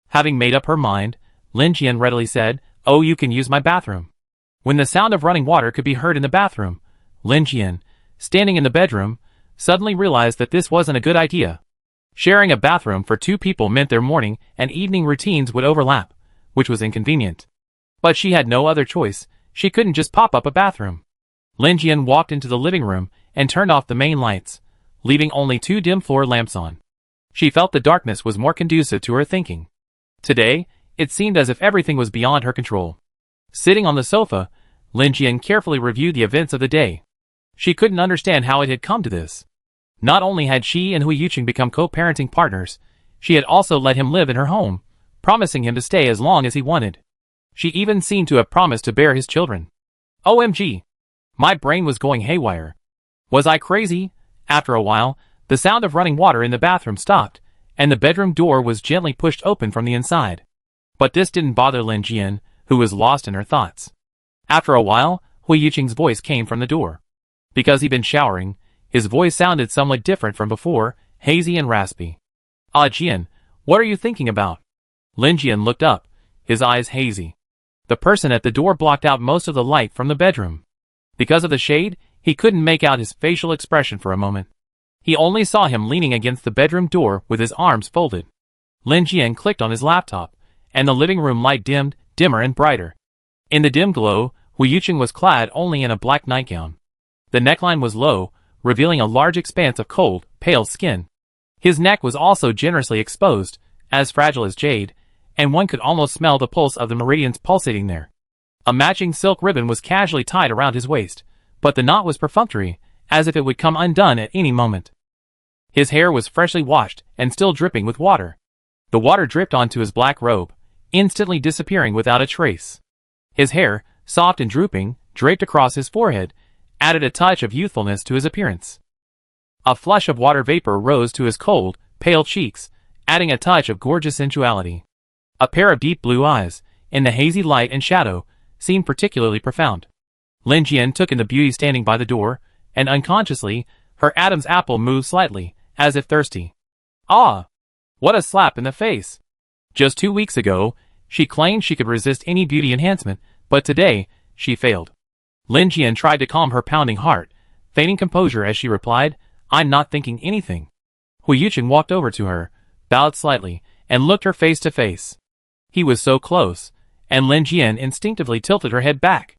Having made up her mind, Lin Jian readily said, "Oh, you can use my bathroom." When the sound of running water could be heard in the bathroom, Lin Jian, standing in the bedroom, suddenly realized that this wasn't a good idea. Sharing a bathroom for two people meant their morning and evening routines would overlap, which was inconvenient. But she had no other choice. She couldn't just pop up a bathroom. Lin Jian walked into the living room and turned off the main lights, leaving only two dim floor lamps on. She felt the darkness was more conducive to her thinking. Today, it seemed as if everything was beyond her control. Sitting on the sofa, Lin Jian carefully reviewed the events of the day. She couldn't understand how it had come to this. Not only had she and Hui Yuqing become co-parenting partners, she had also let him live in her home, promising him to stay as long as he wanted. She even seemed to have promised to bear his children. OMG! My brain was going haywire. Was I crazy? After a while, the sound of running water in the bathroom stopped, and the bedroom door was gently pushed open from the inside. But this didn't bother Lin Jian, who was lost in her thoughts. After a while, Hui Yuqing's voice came from the door. Because he'd been showering, his voice sounded somewhat different from before, hazy and raspy. "Ah, Jian, what are you thinking about?" Lin Jian looked up, his eyes hazy. The person at the door blocked out most of the light from the bedroom. Because of the shade, he couldn't make out his facial expression for a moment. He only saw him leaning against the bedroom door with his arms folded. Lin Jian clicked on his laptop, and the living room light dimmed, dimmer and brighter. In the dim glow, Hui Yuqing was clad only in a black nightgown. The neckline was low, revealing a large expanse of cold, pale skin. His neck was also generously exposed, as fragile as jade, and one could almost smell the pulse of the meridians pulsating there. A matching silk ribbon was casually tied around his waist, but the knot was perfunctory, as if it would come undone at any moment. His hair was freshly washed and still dripping with water. The water dripped onto his black robe, instantly disappearing without a trace. His hair, soft and drooping, draped across his forehead, added a touch of youthfulness to his appearance. A flush of water vapor rose to his cold, pale cheeks, adding a touch of gorgeous sensuality. A pair of deep blue eyes, in the hazy light and shadow, seemed particularly profound. Lin Jian took in the beauty standing by the door, and unconsciously, her Adam's apple moved slightly, as if thirsty. Ah! What a slap in the face! Just 2 weeks ago, she claimed she could resist any beauty enhancement, but today, she failed. Lin Jian tried to calm her pounding heart, feigning composure as she replied, "I'm not thinking anything." Hui Yuqing walked over to her, bowed slightly, and looked her face to face. He was so close, and Lin Jian instinctively tilted her head back.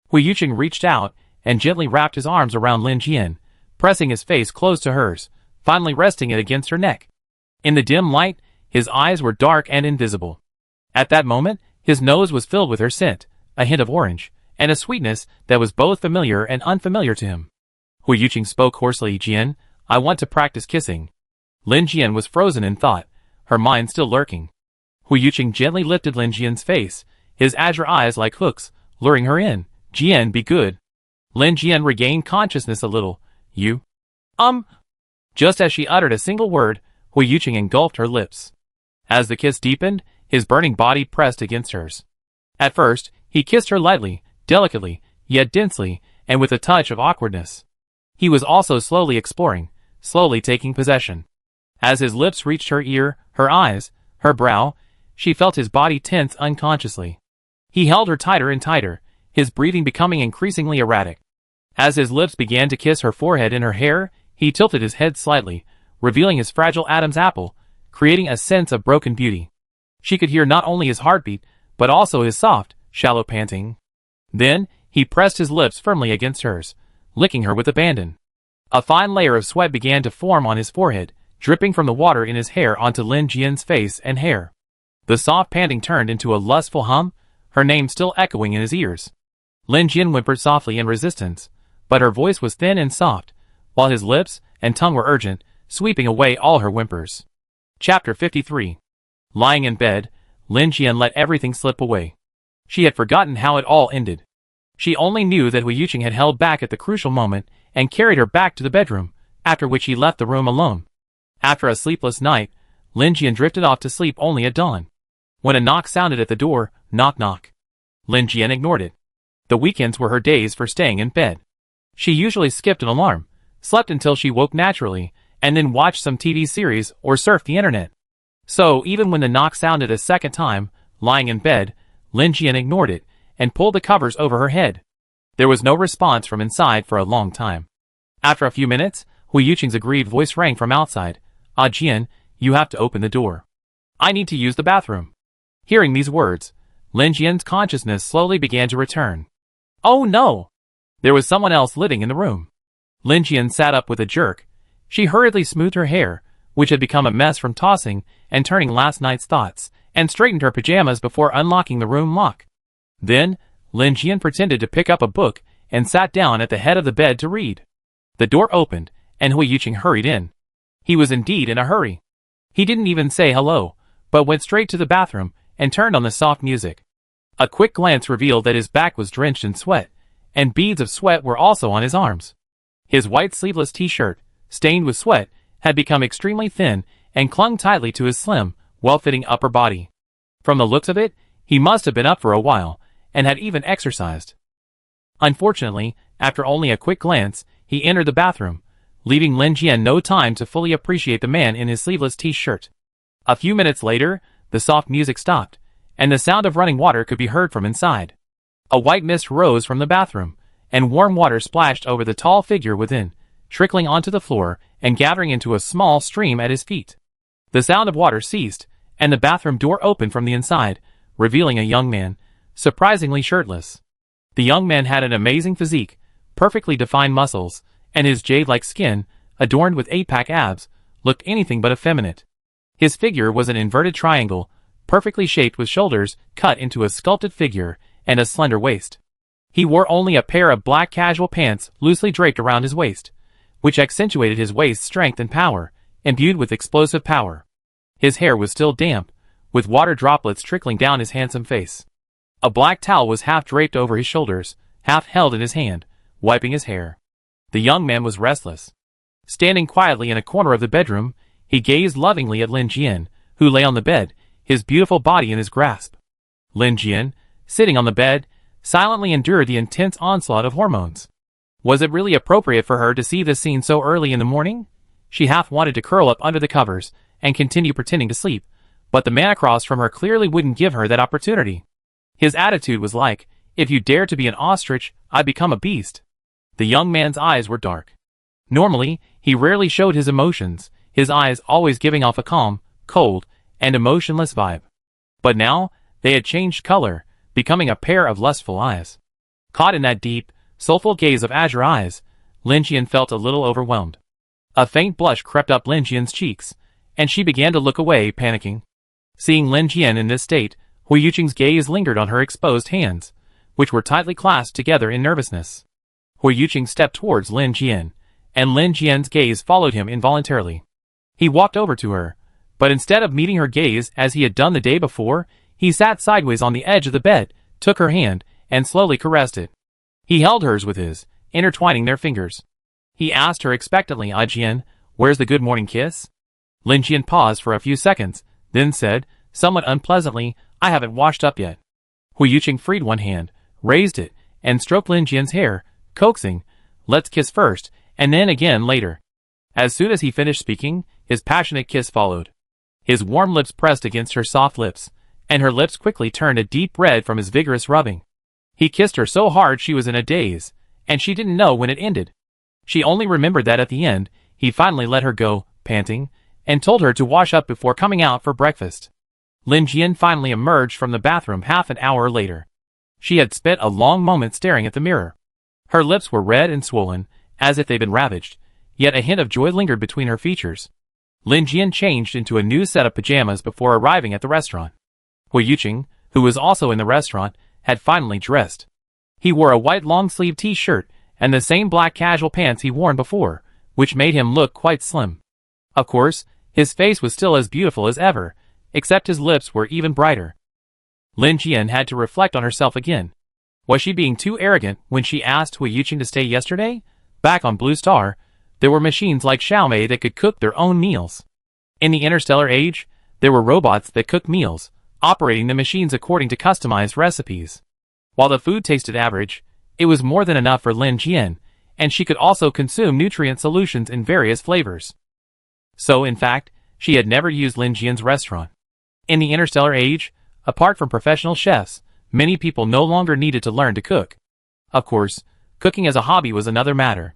Hui Yuqing reached out and gently wrapped his arms around Lin Jian, pressing his face close to hers, finally resting it against her neck. In the dim light, his eyes were dark and invisible. At that moment, his nose was filled with her scent, a hint of orange, and a sweetness that was both familiar and unfamiliar to him. Hui Yuqing spoke hoarsely, "Jian, I want to practice kissing." Lin Jian was frozen in thought, her mind still lurking. Hui Yuqing gently lifted Lin Jian's face, his azure eyes like hooks, luring her in. "Jian, be good." Lin Jian regained consciousness a little. "You?" Just as she uttered a single word, Hui Yuqing engulfed her lips. As the kiss deepened, his burning body pressed against hers. At first, he kissed her lightly, delicately, yet densely, and with a touch of awkwardness. He was also slowly exploring, slowly taking possession. As his lips reached her ear, her eyes, her brow, she felt his body tense unconsciously. He held her tighter and tighter, his breathing becoming increasingly erratic. As his lips began to kiss her forehead and her hair, he tilted his head slightly, revealing his fragile Adam's apple, creating a sense of broken beauty. She could hear not only his heartbeat, but also his soft, shallow panting. Then, he pressed his lips firmly against hers, licking her with abandon. A fine layer of sweat began to form on his forehead, dripping from the water in his hair onto Lin Jian's face and hair. The soft panting turned into a lustful hum, her name still echoing in his ears. Lin Jian whimpered softly in resistance, but her voice was thin and soft, while his lips and tongue were urgent, sweeping away all her whimpers. Chapter 53. Lying in bed, Lin Jian let everything slip away. She had forgotten how it all ended. She only knew that Hu Yuqing had held back at the crucial moment and carried her back to the bedroom, after which he left the room alone. After a sleepless night, Lin Jian drifted off to sleep only at dawn. When a knock sounded at the door, knock knock. Lin Jian ignored it. The weekends were her days for staying in bed. She usually skipped an alarm, slept until she woke naturally, and then watched some TV series or surfed the internet. So even when the knock sounded a second time, lying in bed, Lin Jian ignored it and pulled the covers over her head. There was no response from inside for a long time. After a few minutes, Hu Yuqing's aggrieved voice rang from outside. "Ah Jian, you have to open the door. I need to use the bathroom." Hearing these words, Lin Jian's consciousness slowly began to return. Oh no! There was someone else living in the room. Lin Jian sat up with a jerk. She hurriedly smoothed her hair, which had become a mess from tossing and turning last night's thoughts, and straightened her pajamas before unlocking the room lock. Then, Lin Jian pretended to pick up a book and sat down at the head of the bed to read. The door opened, and Hu Yuqing hurried in. He was indeed in a hurry. He didn't even say hello, but went straight to the bathroom and turned on the soft music. A quick glance revealed that his back was drenched in sweat, and beads of sweat were also on his arms. His white sleeveless t-shirt, stained with sweat, had become extremely thin and clung tightly to his slim, well-fitting upper body. From the looks of it, he must have been up for a while, and had even exercised. Unfortunately, after only a quick glance, he entered the bathroom, leaving Lin Jian no time to fully appreciate the man in his sleeveless t-shirt. A few minutes later, the soft music stopped, and the sound of running water could be heard from inside. A white mist rose from the bathroom, and warm water splashed over the tall figure within, trickling onto the floor and gathering into a small stream at his feet. The sound of water ceased, and the bathroom door opened from the inside, revealing a young man, surprisingly shirtless. The young man had an amazing physique, perfectly defined muscles, and his jade-like skin, adorned with 8-pack abs, looked anything but effeminate. His figure was an inverted triangle, perfectly shaped with shoulders cut into a sculpted figure and a slender waist. He wore only a pair of black casual pants loosely draped around his waist, which accentuated his waist's strength and power, imbued with explosive power. His hair was still damp, with water droplets trickling down his handsome face. A black towel was half draped over his shoulders, half held in his hand, wiping his hair. The young man was restless. Standing quietly in a corner of the bedroom, he gazed lovingly at Lin Jian, who lay on the bed, his beautiful body in his grasp. Lin Jian, sitting on the bed, silently endured the intense onslaught of hormones. Was it really appropriate for her to see this scene so early in the morning? She half wanted to curl up under the covers and continue pretending to sleep, but the man across from her clearly wouldn't give her that opportunity. His attitude was like, "If you dare to be an ostrich, I become a beast." The young man's eyes were dark. Normally, he rarely showed his emotions, his eyes always giving off a calm, cold, and emotionless vibe. But now, they had changed color, becoming a pair of lustful eyes. Caught in that deep, soulful gaze of azure eyes, Lin Jian felt a little overwhelmed. A faint blush crept up Lin Jian's cheeks, and she began to look away, panicking. Seeing Lin Jian in this state, Hu Yuqing's gaze lingered on her exposed hands, which were tightly clasped together in nervousness. Hu Yuqing stepped towards Lin Jian, and Lin Jian's gaze followed him involuntarily. He walked over to her, but instead of meeting her gaze as he had done the day before, he sat sideways on the edge of the bed, took her hand, and slowly caressed it. He held hers with his, intertwining their fingers. He asked her expectantly, "Ah Jian, where's the good morning kiss?" Lin Jian paused for a few seconds, then said, somewhat unpleasantly, "I haven't washed up yet." Hu Yuqing freed one hand, raised it, and stroked Lin Jian's hair, coaxing, "Let's kiss first, and then again later." As soon as he finished speaking, his passionate kiss followed. His warm lips pressed against her soft lips, and her lips quickly turned a deep red from his vigorous rubbing. He kissed her so hard she was in a daze, and she didn't know when it ended. She only remembered that at the end, he finally let her go, panting, and told her to wash up before coming out for breakfast. Lin Jian finally emerged from the bathroom half an hour later. She had spent a long moment staring at the mirror. Her lips were red and swollen, as if they'd been ravaged, yet a hint of joy lingered between her features. Lin Jian changed into a new set of pajamas before arriving at the restaurant. Hui Yuqing, who was also in the restaurant, had finally dressed. He wore a white long-sleeved t-shirt and the same black casual pants he'd worn before, which made him look quite slim. Of course, his face was still as beautiful as ever, except his lips were even brighter. Lin Jian had to reflect on herself again. Was she being too arrogant when she asked Hui Yuqing to stay yesterday? Back on Blue Star, there were machines like Xiaomei that could cook their own meals. In the Interstellar age, there were robots that cooked meals, operating the machines according to customized recipes. While the food tasted average, it was more than enough for Lin Jian, and she could also consume nutrient solutions in various flavors. So, in fact, she had never used Lin Jian's restaurant. In the Interstellar age, apart from professional chefs, many people no longer needed to learn to cook. Of course, cooking as a hobby was another matter.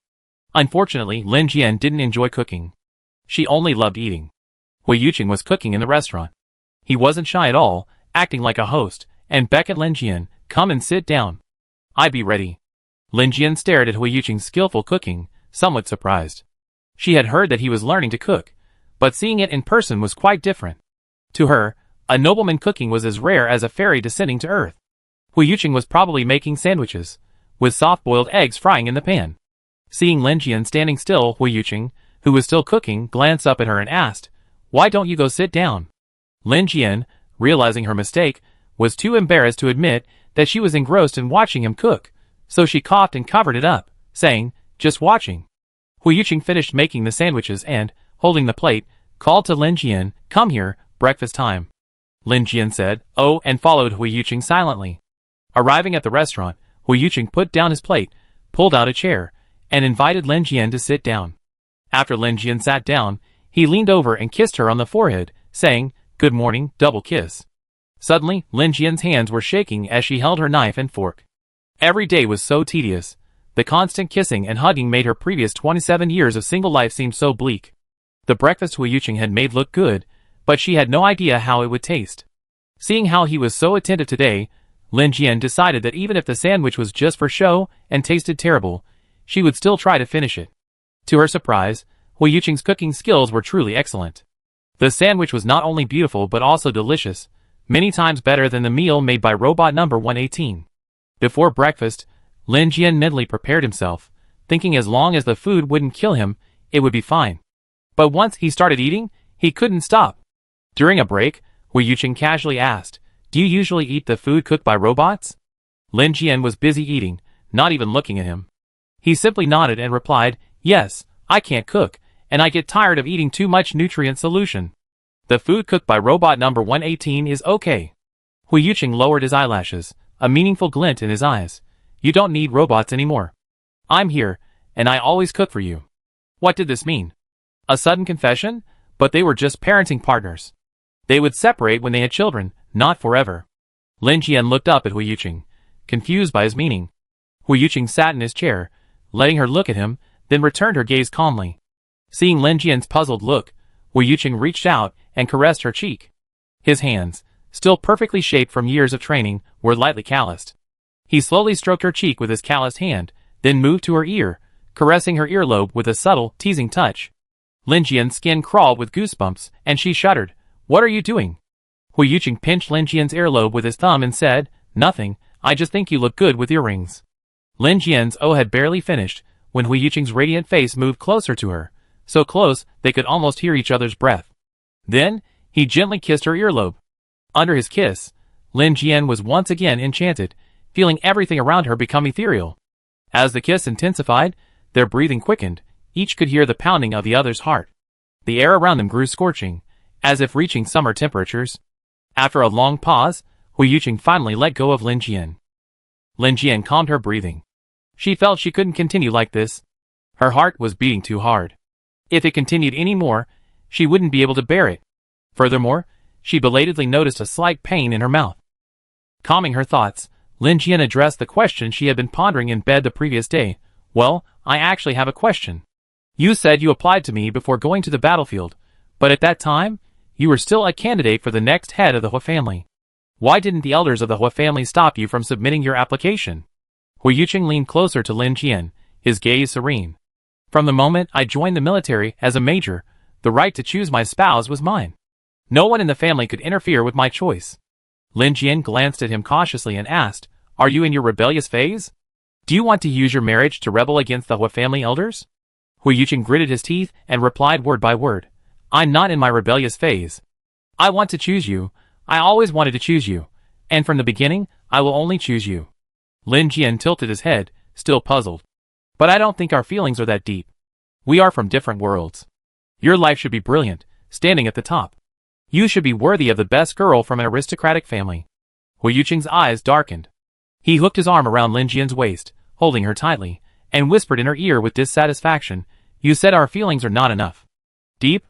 Unfortunately, Lin Jian didn't enjoy cooking. She only loved eating. Hui Yuqing was cooking in the restaurant. He wasn't shy at all, acting like a host, and beckoned Lin Jian, "Come and sit down. I'd be ready." Lin Jian stared at Hui Yuqing's skillful cooking, somewhat surprised. She had heard that he was learning to cook, but seeing it in person was quite different. To her, a nobleman cooking was as rare as a fairy descending to earth. Hui Yuqing was probably making sandwiches, with soft-boiled eggs frying in the pan. Seeing Lin Jian standing still, Hui Yuqing, who was still cooking, glanced up at her and asked, "Why don't you go sit down?" Lin Jian, realizing her mistake, was too embarrassed to admit that she was engrossed in watching him cook, so she coughed and covered it up, saying, "Just watching." Hui Yuqing finished making the sandwiches and, holding the plate, called to Lin Jian, "Come here, breakfast time." Lin Jian said, "Oh," and followed Hui Yuqing silently. Arriving at the restaurant, Hui Yuqing put down his plate, pulled out a chair, and invited Lin Jian to sit down. After Lin Jian sat down, he leaned over and kissed her on the forehead, saying, "Good morning," double kiss. Suddenly, Lin Jian's hands were shaking as she held her knife and fork. Every day was so tedious. The constant kissing and hugging made her previous 27 years of single life seem so bleak. The breakfast Hui Yuqing had made looked good, but she had no idea how it would taste. Seeing how he was so attentive today, Lin Jian decided that even if the sandwich was just for show and tasted terrible, she would still try to finish it. To her surprise, Hui Yuqing's cooking skills were truly excellent. The sandwich was not only beautiful but also delicious, many times better than the meal made by robot number 118. Before breakfast, Lin Jian mentally prepared himself, thinking as long as the food wouldn't kill him, it would be fine. But once he started eating, he couldn't stop. During a break, Hui Yuqing casually asked, "Do you usually eat the food cooked by robots?" Lin Jian was busy eating, not even looking at him. He simply nodded and replied, "Yes, I can't cook, and I get tired of eating too much nutrient solution. The food cooked by robot number 118 is okay." Hui Yuqing lowered his eyelashes, a meaningful glint in his eyes. "You don't need robots anymore. I'm here, and I always cook for you." What did this mean? A sudden confession? But they were just parenting partners. They would separate when they had children, not forever. Lin Jian looked up at Hui Yuqing, confused by his meaning. Hui Yuqing sat in his chair, letting her look at him, then returned her gaze calmly. Seeing Lin Jian's puzzled look, Hui Yuqing reached out and caressed her cheek. His hands, still perfectly shaped from years of training, were lightly calloused. He slowly stroked her cheek with his calloused hand, then moved to her ear, caressing her earlobe with a subtle, teasing touch. Lin Jian's skin crawled with goosebumps, and she shuddered. "What are you doing?" Hui Yuqing pinched Lin Jian's earlobe with his thumb and said, "Nothing, I just think you look good with earrings." Lin Jian's "oh" had barely finished, when Hui Yuqing's radiant face moved closer to her, so close they could almost hear each other's breath. Then, he gently kissed her earlobe. Under his kiss, Lin Jian was once again enchanted, feeling everything around her become ethereal. As the kiss intensified, their breathing quickened, each could hear the pounding of the other's heart. The air around them grew scorching, as if reaching summer temperatures. After a long pause, Hui Yuqing finally let go of Lin Jian. Lin Jian calmed her breathing. She felt she couldn't continue like this. Her heart was beating too hard. If it continued any more, she wouldn't be able to bear it. Furthermore, she belatedly noticed a slight pain in her mouth. Calming her thoughts, Lin Jian addressed the question she had been pondering in bed the previous day. Well, I actually have a question. You said you applied to me before going to the battlefield, but at that time, you were still a candidate for the next head of the Hua family. Why didn't the elders of the Hua family stop you from submitting your application? Hu Yuqing leaned closer to Lin Jian, his gaze serene. From the moment I joined the military as a major, the right to choose my spouse was mine. No one in the family could interfere with my choice. Lin Jian glanced at him cautiously and asked, Are you in your rebellious phase? Do you want to use your marriage to rebel against the Hua family elders? Hu Yuqing gritted his teeth and replied word by word, I'm not in my rebellious phase. I want to choose you. I always wanted to choose you. And from the beginning, I will only choose you. Lin Jian tilted his head, still puzzled. But I don't think our feelings are that deep. We are from different worlds. Your life should be brilliant, standing at the top. You should be worthy of the best girl from an aristocratic family. Hu Yuqing's eyes darkened. He hooked his arm around Lin Jian's waist, holding her tightly, and whispered in her ear with dissatisfaction, You said our feelings are not enough. Deep?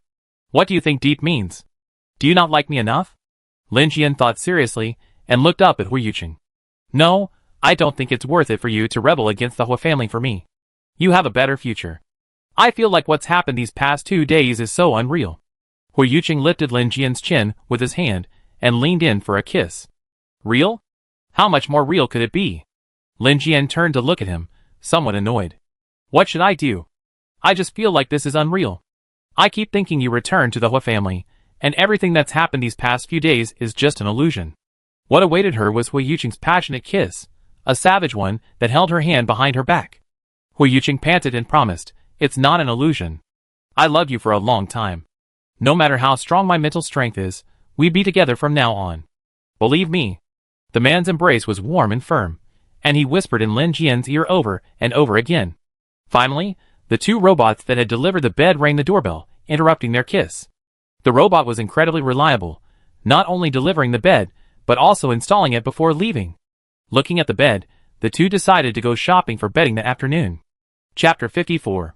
What do you think deep means? Do you not like me enough? Lin Jian thought seriously, and looked up at Hu Yuqing. No, I don't think it's worth it for you to rebel against the Hua family for me. You have a better future. I feel like what's happened these past 2 days is so unreal. Hu Yuqing lifted Lin Jian's chin with his hand and leaned in for a kiss. Real? How much more real could it be? Lin Jian turned to look at him, somewhat annoyed. What should I do? I just feel like this is unreal. I keep thinking you returned to the Hua family, and everything that's happened these past few days is just an illusion. What awaited her was Hu Yuqing's passionate kiss, a savage one that held her hand behind her back. Hu Yuqing panted and promised, It's not an illusion. I loved you for a long time. No matter how strong my mental strength is, we'd be together from now on. Believe me. The man's embrace was warm and firm, and he whispered in Lin Jian's ear over and over again. Finally, the 2 robots that had delivered the bed rang the doorbell, interrupting their kiss. The robot was incredibly reliable, not only delivering the bed, but also installing it before leaving. Looking at the bed, the 2 decided to go shopping for bedding that afternoon. Chapter 54.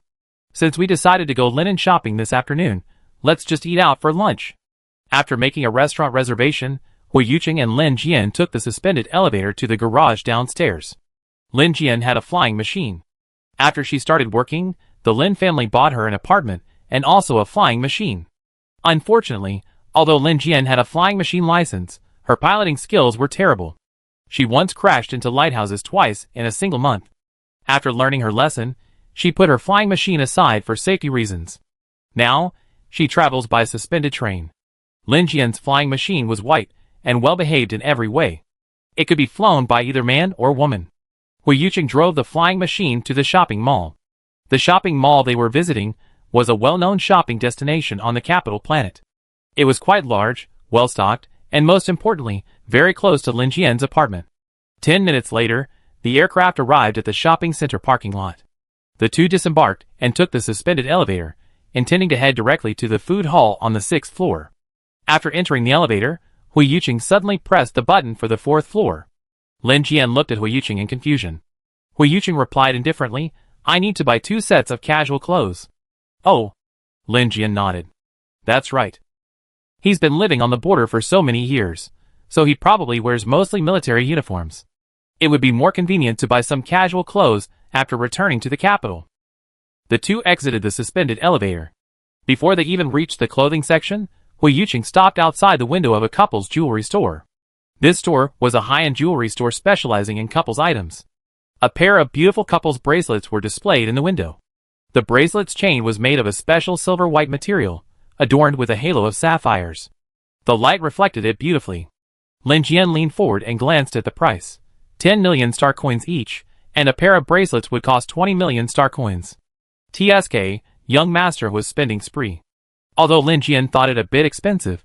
Since we decided to go linen shopping this afternoon, let's just eat out for lunch. After making a restaurant reservation, Hu Yuqing and Lin Jian took the suspended elevator to the garage downstairs. Lin Jian had a flying machine. After she started working, the Lin family bought her an apartment and also a flying machine. Unfortunately, although Lin Jian had a flying machine license, her piloting skills were terrible. She once crashed into lighthouses twice in a single month. After learning her lesson, she put her flying machine aside for safety reasons. Now, she travels by suspended train. Lin Jian's flying machine was white and well-behaved in every way. It could be flown by either man or woman. Hu Yuqing drove the flying machine to the shopping mall. The shopping mall they were visiting was a well-known shopping destination on the capital planet. It was quite large, well-stocked, and most importantly, very close to Lin Jian's apartment. 10 minutes later, the aircraft arrived at the shopping center parking lot. The 2 disembarked and took the suspended elevator, intending to head directly to the food hall on the 6th floor. After entering the elevator, Hu Yuqing suddenly pressed the button for the 4th floor. Lin Jian looked at Hu Yuqing in confusion. Hu Yuqing replied indifferently, I need to buy 2 sets of casual clothes. Oh. Lin Jian nodded. That's right. He's been living on the border for so many years, so he probably wears mostly military uniforms. It would be more convenient to buy some casual clothes after returning to the capital. The 2 exited the suspended elevator. Before they even reached the clothing section, Hu Yuqing stopped outside the window of a couple's jewelry store. This store was a high-end jewelry store specializing in couples items. A pair of beautiful couples bracelets were displayed in the window. The bracelet's chain was made of a special silver-white material, adorned with a halo of sapphires. The light reflected it beautifully. Lin Jian leaned forward and glanced at the price. 10 million star coins each, and a pair of bracelets would cost 20 million star coins. TSK, young master was spending spree. Although Lin Jian thought it a bit expensive,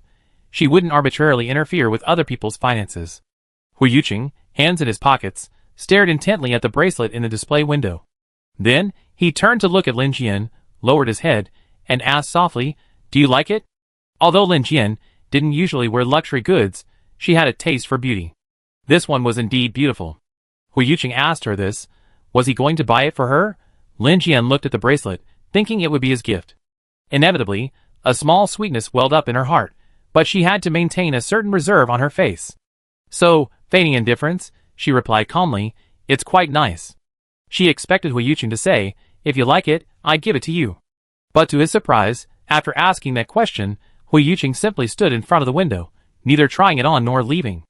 she wouldn't arbitrarily interfere with other people's finances. Hu Yuqing, hands in his pockets, stared intently at the bracelet in the display window. Then, he turned to look at Lin Jian, lowered his head, and asked softly, Do you like it? Although Lin Jian didn't usually wear luxury goods, she had a taste for beauty. This one was indeed beautiful. Hu Yuqing asked her this. Was he going to buy it for her? Lin Jian looked at the bracelet, thinking it would be his gift. Inevitably, a small sweetness welled up in her heart, but she had to maintain a certain reserve on her face. So, feigning indifference, she replied calmly, "It's quite nice." She expected Hu Yuqing to say, "If you like it, I give it to you." But to his surprise, after asking that question, Hu Yuqing simply stood in front of the window, neither trying it on nor leaving.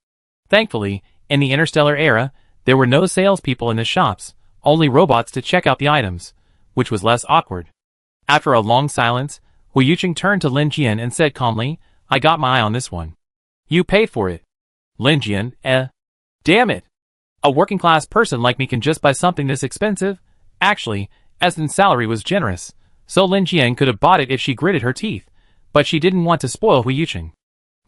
Thankfully, in the Interstellar era, there were no salespeople in the shops, only robots to check out the items, which was less awkward. After a long silence, Hu Yuqing turned to Lin Jian and said calmly, "I got my eye on this one. You paid for it." Lin Jian, damn it. A working-class person like me can just buy something this expensive? Actually, Essen's salary was generous, so Lin Jian could have bought it if she gritted her teeth, but she didn't want to spoil Hu Yuqing.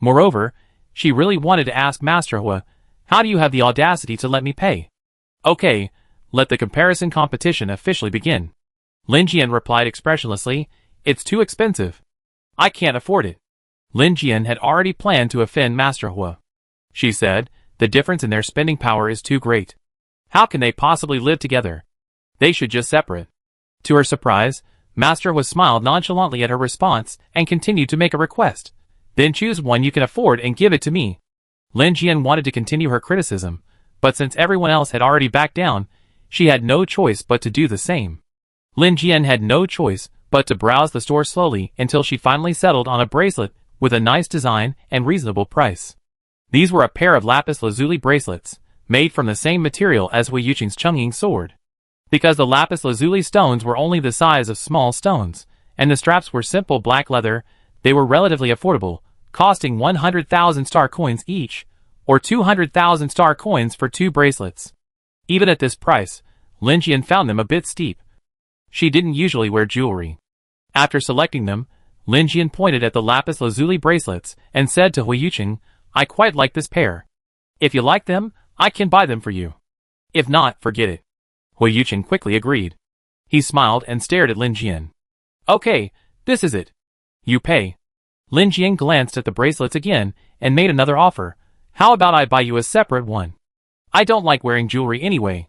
Moreover, she really wanted to ask Master Hu, "How do you have the audacity to let me pay?" "Okay, let the comparison competition officially begin." Lin Jian replied expressionlessly, "It's too expensive. I can't afford it." Lin Jian had already planned to offend Master Hu. She said, "The difference in their spending power is too great. How can they possibly live together? They should just separate." To her surprise, Master Hu smiled nonchalantly at her response and continued to make a request. "Then choose one you can afford and give it to me." Lin Jian wanted to continue her criticism, but since everyone else had already backed down, she had no choice but to do the same. Lin Jian had no choice but to browse the store slowly until she finally settled on a bracelet with a nice design and reasonable price. These were a pair of lapis lazuli bracelets, made from the same material as Hu Yuqing's Chungying sword. Because the lapis lazuli stones were only the size of small stones, and the straps were simple black leather, they were relatively affordable, costing 100,000 star coins each, or 200,000 star coins for 2 bracelets. Even at this price, Lin Jian found them a bit steep. She didn't usually wear jewelry. After selecting them, Lin Jian pointed at the lapis lazuli bracelets and said to Hu Yuqing, "I quite like this pair. If you like them, I can buy them for you. If not, forget it." Hu Yuqing quickly agreed. He smiled and stared at Lin Jian. "Okay, this is it. You pay." Lin Jian glanced at the bracelets again and made another offer. "How about I buy you a separate one? I don't like wearing jewelry anyway."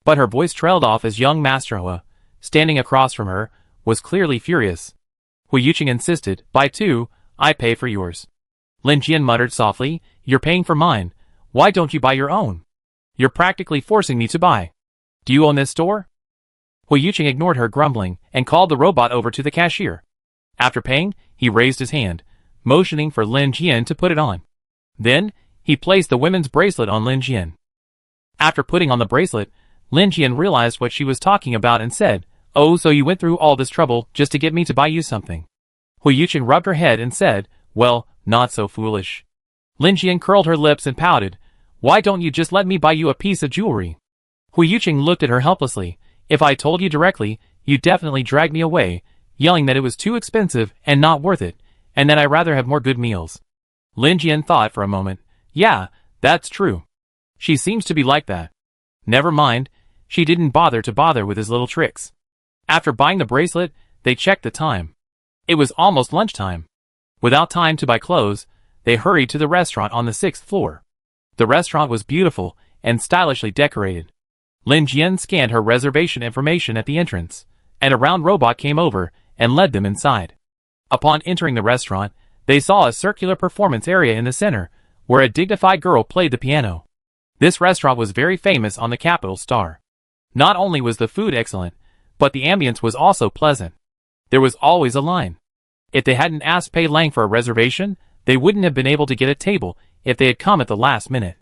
But her voice trailed off as young Master Hu, standing across from her, was clearly furious. Hu Yuqing insisted, "Buy 2, I pay for yours." Lin Jian muttered softly, "You're paying for mine. Why don't you buy your own? You're practically forcing me to buy. Do you own this store?" Hu Yuqing ignored her grumbling and called the robot over to the cashier. After paying, he raised his hand, motioning for Lin Jian to put it on. Then, he placed the women's bracelet on Lin Jian. After putting on the bracelet, Lin Jian realized what she was talking about and said, "Oh, so you went through all this trouble just to get me to buy you something?" Hu Yuqing rubbed her head and said, "Well, not so foolish." Lin Jian curled her lips and pouted, "Why don't you just let me buy you a piece of jewelry?" Hu Yuqing looked at her helplessly. "If I told you directly, you'd definitely drag me away, yelling that it was too expensive and not worth it, and that I'd rather have more good meals." Lin Jian thought for a moment. "Yeah, that's true. She seems to be like that." Never mind, she didn't bother with his little tricks. After buying the bracelet, they checked the time. It was almost lunchtime. Without time to buy clothes, they hurried to the restaurant on the 6th floor. The restaurant was beautiful and stylishly decorated. Lin Jian scanned her reservation information at the entrance, and a round robot came over and led them inside. Upon entering the restaurant, they saw a circular performance area in the center, where a dignified girl played the piano. This restaurant was very famous on the capital star. Not only was the food excellent, but the ambience was also pleasant. There was always a line. If they hadn't asked Pei Lang for a reservation, they wouldn't have been able to get a table if they had come at the last minute.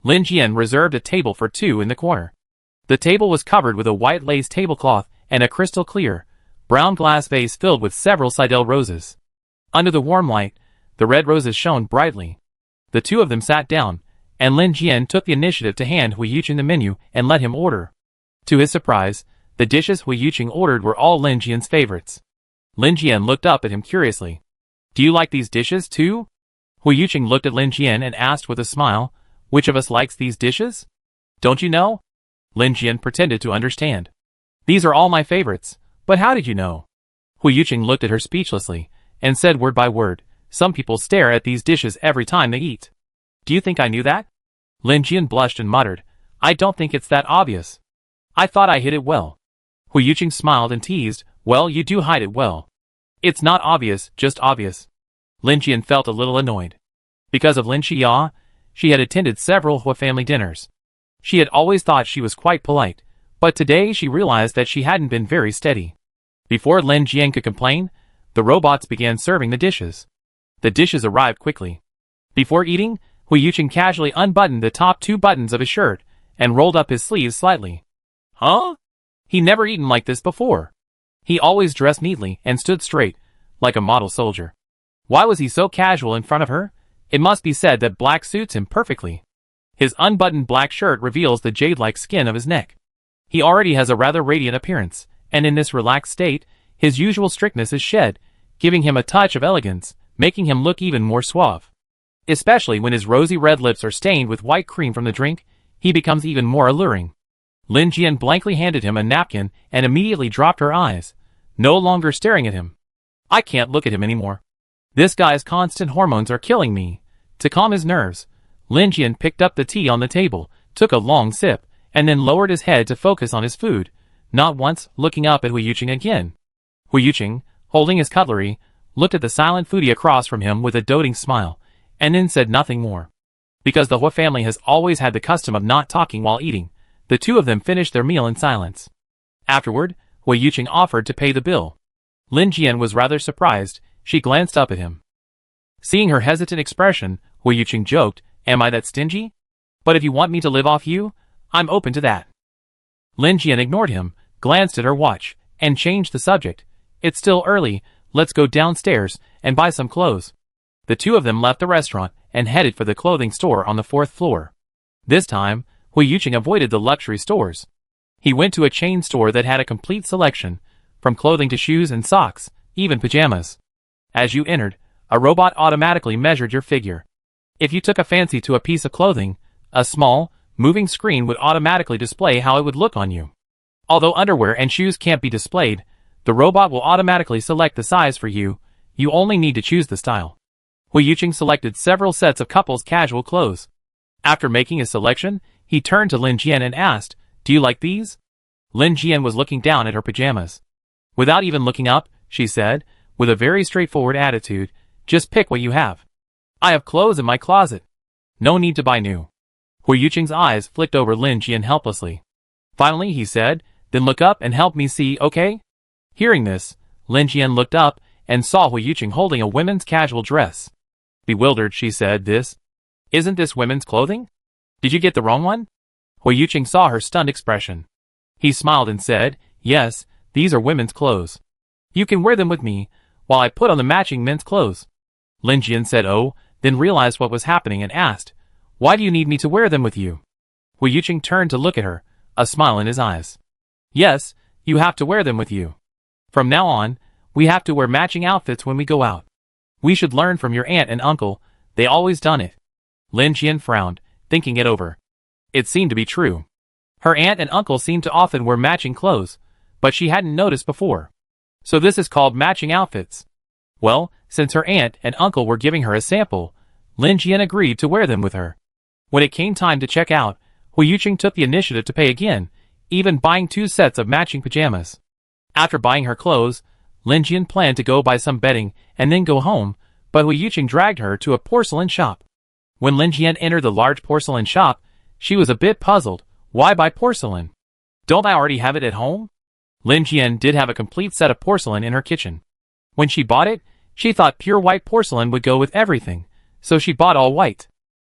Lin Jian reserved a table for 2 in the corner. The table was covered with a white lace tablecloth and a crystal clear, brown glass vase filled with several Seidel roses. Under the warm light, the red roses shone brightly. The 2 of them sat down, and Lin Jian took the initiative to hand Hu Yuqing the menu and let him order. To his surprise, the dishes Hu Yuqing ordered were all Lin Jian's favorites. Lin Jian looked up at him curiously. "Do you like these dishes too?" Hu Yuqing looked at Lin Jian and asked with a smile, "Which of us likes these dishes?" "Don't you know?" Lin Jian pretended to understand. "These are all my favorites, but how did you know?" Hu Yuqing looked at her speechlessly, and said word by word, "Some people stare at these dishes every time they eat. Do you think I knew that?" Lin Jian blushed and muttered, I don't think it's that obvious. I thought I hid it well. Hu Yuqing smiled and teased, well, you do hide it well. It's not obvious, just obvious. Lin Jian felt a little annoyed. Because of Lin Xia, she had attended several Hua family dinners. She had always thought she was quite polite, but today she realized that she hadn't been very steady. Before Lin Jian could complain, the robots began serving the dishes. The dishes arrived quickly. Before eating, Hu Yuqing casually unbuttoned the top 2 buttons of his shirt and rolled up his sleeves slightly. Huh? He'd never eaten like this before. He always dressed neatly and stood straight, like a model soldier. Why was he so casual in front of her? It must be said that black suits him perfectly. His unbuttoned black shirt reveals the jade-like skin of his neck. He already has a rather radiant appearance, and in this relaxed state, his usual strictness is shed, giving him a touch of elegance, making him look even more suave. Especially when his rosy red lips are stained with white cream from the drink, he becomes even more alluring. Lin Jian blankly handed him a napkin and immediately dropped her eyes, no longer staring at him. I can't look at him anymore. This guy's constant hormones are killing me. To calm his nerves, Lin Jian picked up the tea on the table, took a long sip, and then lowered his head to focus on his food, not once looking up at Hu Yuqing again. Hu Yuqing, holding his cutlery, looked at the silent foodie across from him with a doting smile, and then said nothing more. Because the Hua family has always had the custom of not talking while eating, the two of them finished their meal in silence. Afterward, Hu Yuqing offered to pay the bill. Lin Jian was rather surprised. She glanced up at him. Seeing her hesitant expression, Hu Yuqing joked, am I that stingy? But if you want me to live off you, I'm open to that. Lin Jian ignored him, glanced at her watch, and changed the subject. It's still early, let's go downstairs and buy some clothes. The two of them left the restaurant and headed for the clothing store on the 4th floor. This time, Hu Yuqing avoided the luxury stores. He went to a chain store that had a complete selection, from clothing to shoes and socks, even pajamas. As you entered, a robot automatically measured your figure. If you took a fancy to a piece of clothing, a small, moving screen would automatically display how it would look on you. Although underwear and shoes can't be displayed, the robot will automatically select the size for you. You only need to choose the style. Hu Yuqing selected several sets of couples' casual clothes. After making his selection, he turned to Lin Jian and asked, do you like these? Lin Jian was looking down at her pajamas. Without even looking up, she said, with a very straightforward attitude, just pick what you have. I have clothes in my closet. No need to buy new. Hu Yuqing's eyes flicked over Lin Jian helplessly. Finally, he said, then look up and help me see, okay? Hearing this, Lin Jian looked up and saw Hu Yuqing holding a women's casual dress. Bewildered, she said, isn't this women's clothing? Did you get the wrong one? Hu Yuqing saw her stunned expression. He smiled and said, yes, these are women's clothes. You can wear them with me, while I put on the matching men's clothes. Lin Jian said oh, then realized what was happening and asked, why do you need me to wear them with you? Hu Yuqing turned to look at her, a smile in his eyes. Yes, you have to wear them with you. From now on, we have to wear matching outfits when we go out. We should learn from your aunt and uncle, they always done it. Lin Jian frowned, thinking it over. It seemed to be true. Her aunt and uncle seemed to often wear matching clothes, but she hadn't noticed before. So this is called matching outfits. Well, since her aunt and uncle were giving her a sample, Lin Jian agreed to wear them with her. When it came time to check out, Hu Yuqing took the initiative to pay again, even buying 2 sets of matching pajamas. After buying her clothes, Lin Jian planned to go buy some bedding and then go home, but Hu Yuqing dragged her to a porcelain shop. When Lin Jian entered the large porcelain shop, she was a bit puzzled. Why buy porcelain? Don't I already have it at home? Lin Jian did have a complete set of porcelain in her kitchen. When she bought it, she thought pure white porcelain would go with everything, so she bought all white.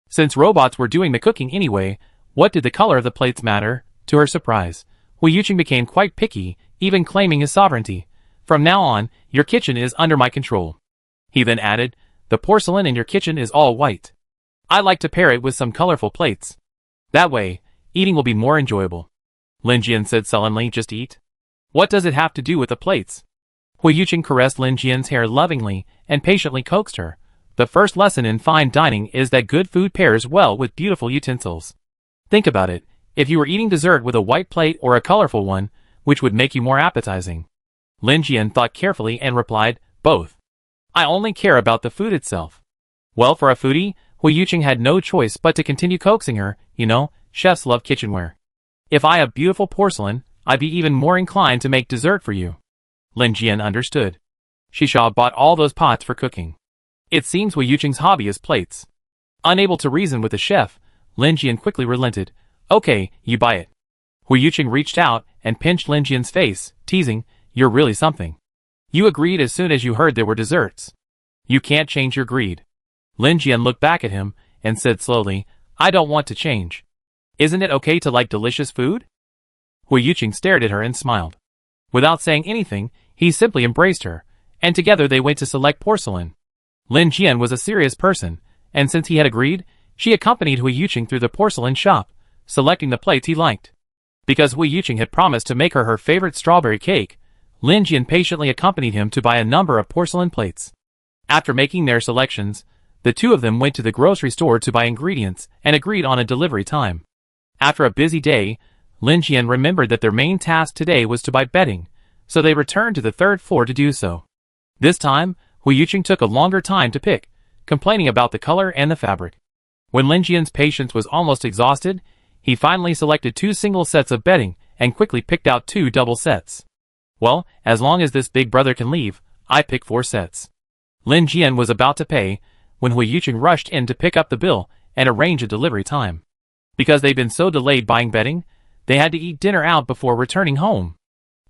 Since robots were doing the cooking anyway, what did the color of the plates matter? To her surprise, Hu Yuqing became quite picky, even claiming his sovereignty. From now on, your kitchen is under my control. He then added, the porcelain in your kitchen is all white. I like to pair it with some colorful plates. That way, eating will be more enjoyable. Lin Jian said sullenly, just eat. What does it have to do with the plates? Hu Yuqing caressed Lin Jian's hair lovingly and patiently coaxed her. The first lesson in fine dining is that good food pairs well with beautiful utensils. Think about it, if you were eating dessert with a white plate or a colorful one, which would make you more appetizing? Lin Jian thought carefully and replied, both. I only care about the food itself. Well, for a foodie, Hu Yuqing had no choice but to continue coaxing her, chefs love kitchenware. If I have beautiful porcelain, I'd be even more inclined to make dessert for you. Lin Jian understood. Shisha bought all those pots for cooking. It seems Hui Yuqing's hobby is plates. Unable to reason with the chef, Lin Jian quickly relented. Okay, you buy it. Hui Yuqing reached out and pinched Lin Jian's face, teasing, you're really something. You agreed as soon as you heard there were desserts. You can't change your greed. Lin Jian looked back at him and said slowly, I don't want to change. Isn't it okay to like delicious food? Hui Yuqing stared at her and smiled. Without saying anything, he simply embraced her, and together they went to select porcelain. Lin Jian was a serious person, and since he had agreed, she accompanied Hui Yuqing through the porcelain shop, selecting the plates he liked. Because Hui Yuqing had promised to make her favorite strawberry cake, Lin Jian patiently accompanied him to buy a number of porcelain plates. After making their selections, the two of them went to the grocery store to buy ingredients and agreed on a delivery time. After a busy day, Lin Jian remembered that their main task today was to buy bedding, so they returned to the third floor to do so. This time, Hui Yuqing took a longer time to pick, complaining about the color and the fabric. When Lin Jian's patience was almost exhausted, he finally selected 2 single sets of bedding and quickly picked out 2 double sets. Well, as long as this big brother can leave, I pick 4 sets. Lin Jian was about to pay, when Hui Yuqing rushed in to pick up the bill and arrange a delivery time. Because they'd been so delayed buying bedding, they had to eat dinner out before returning home.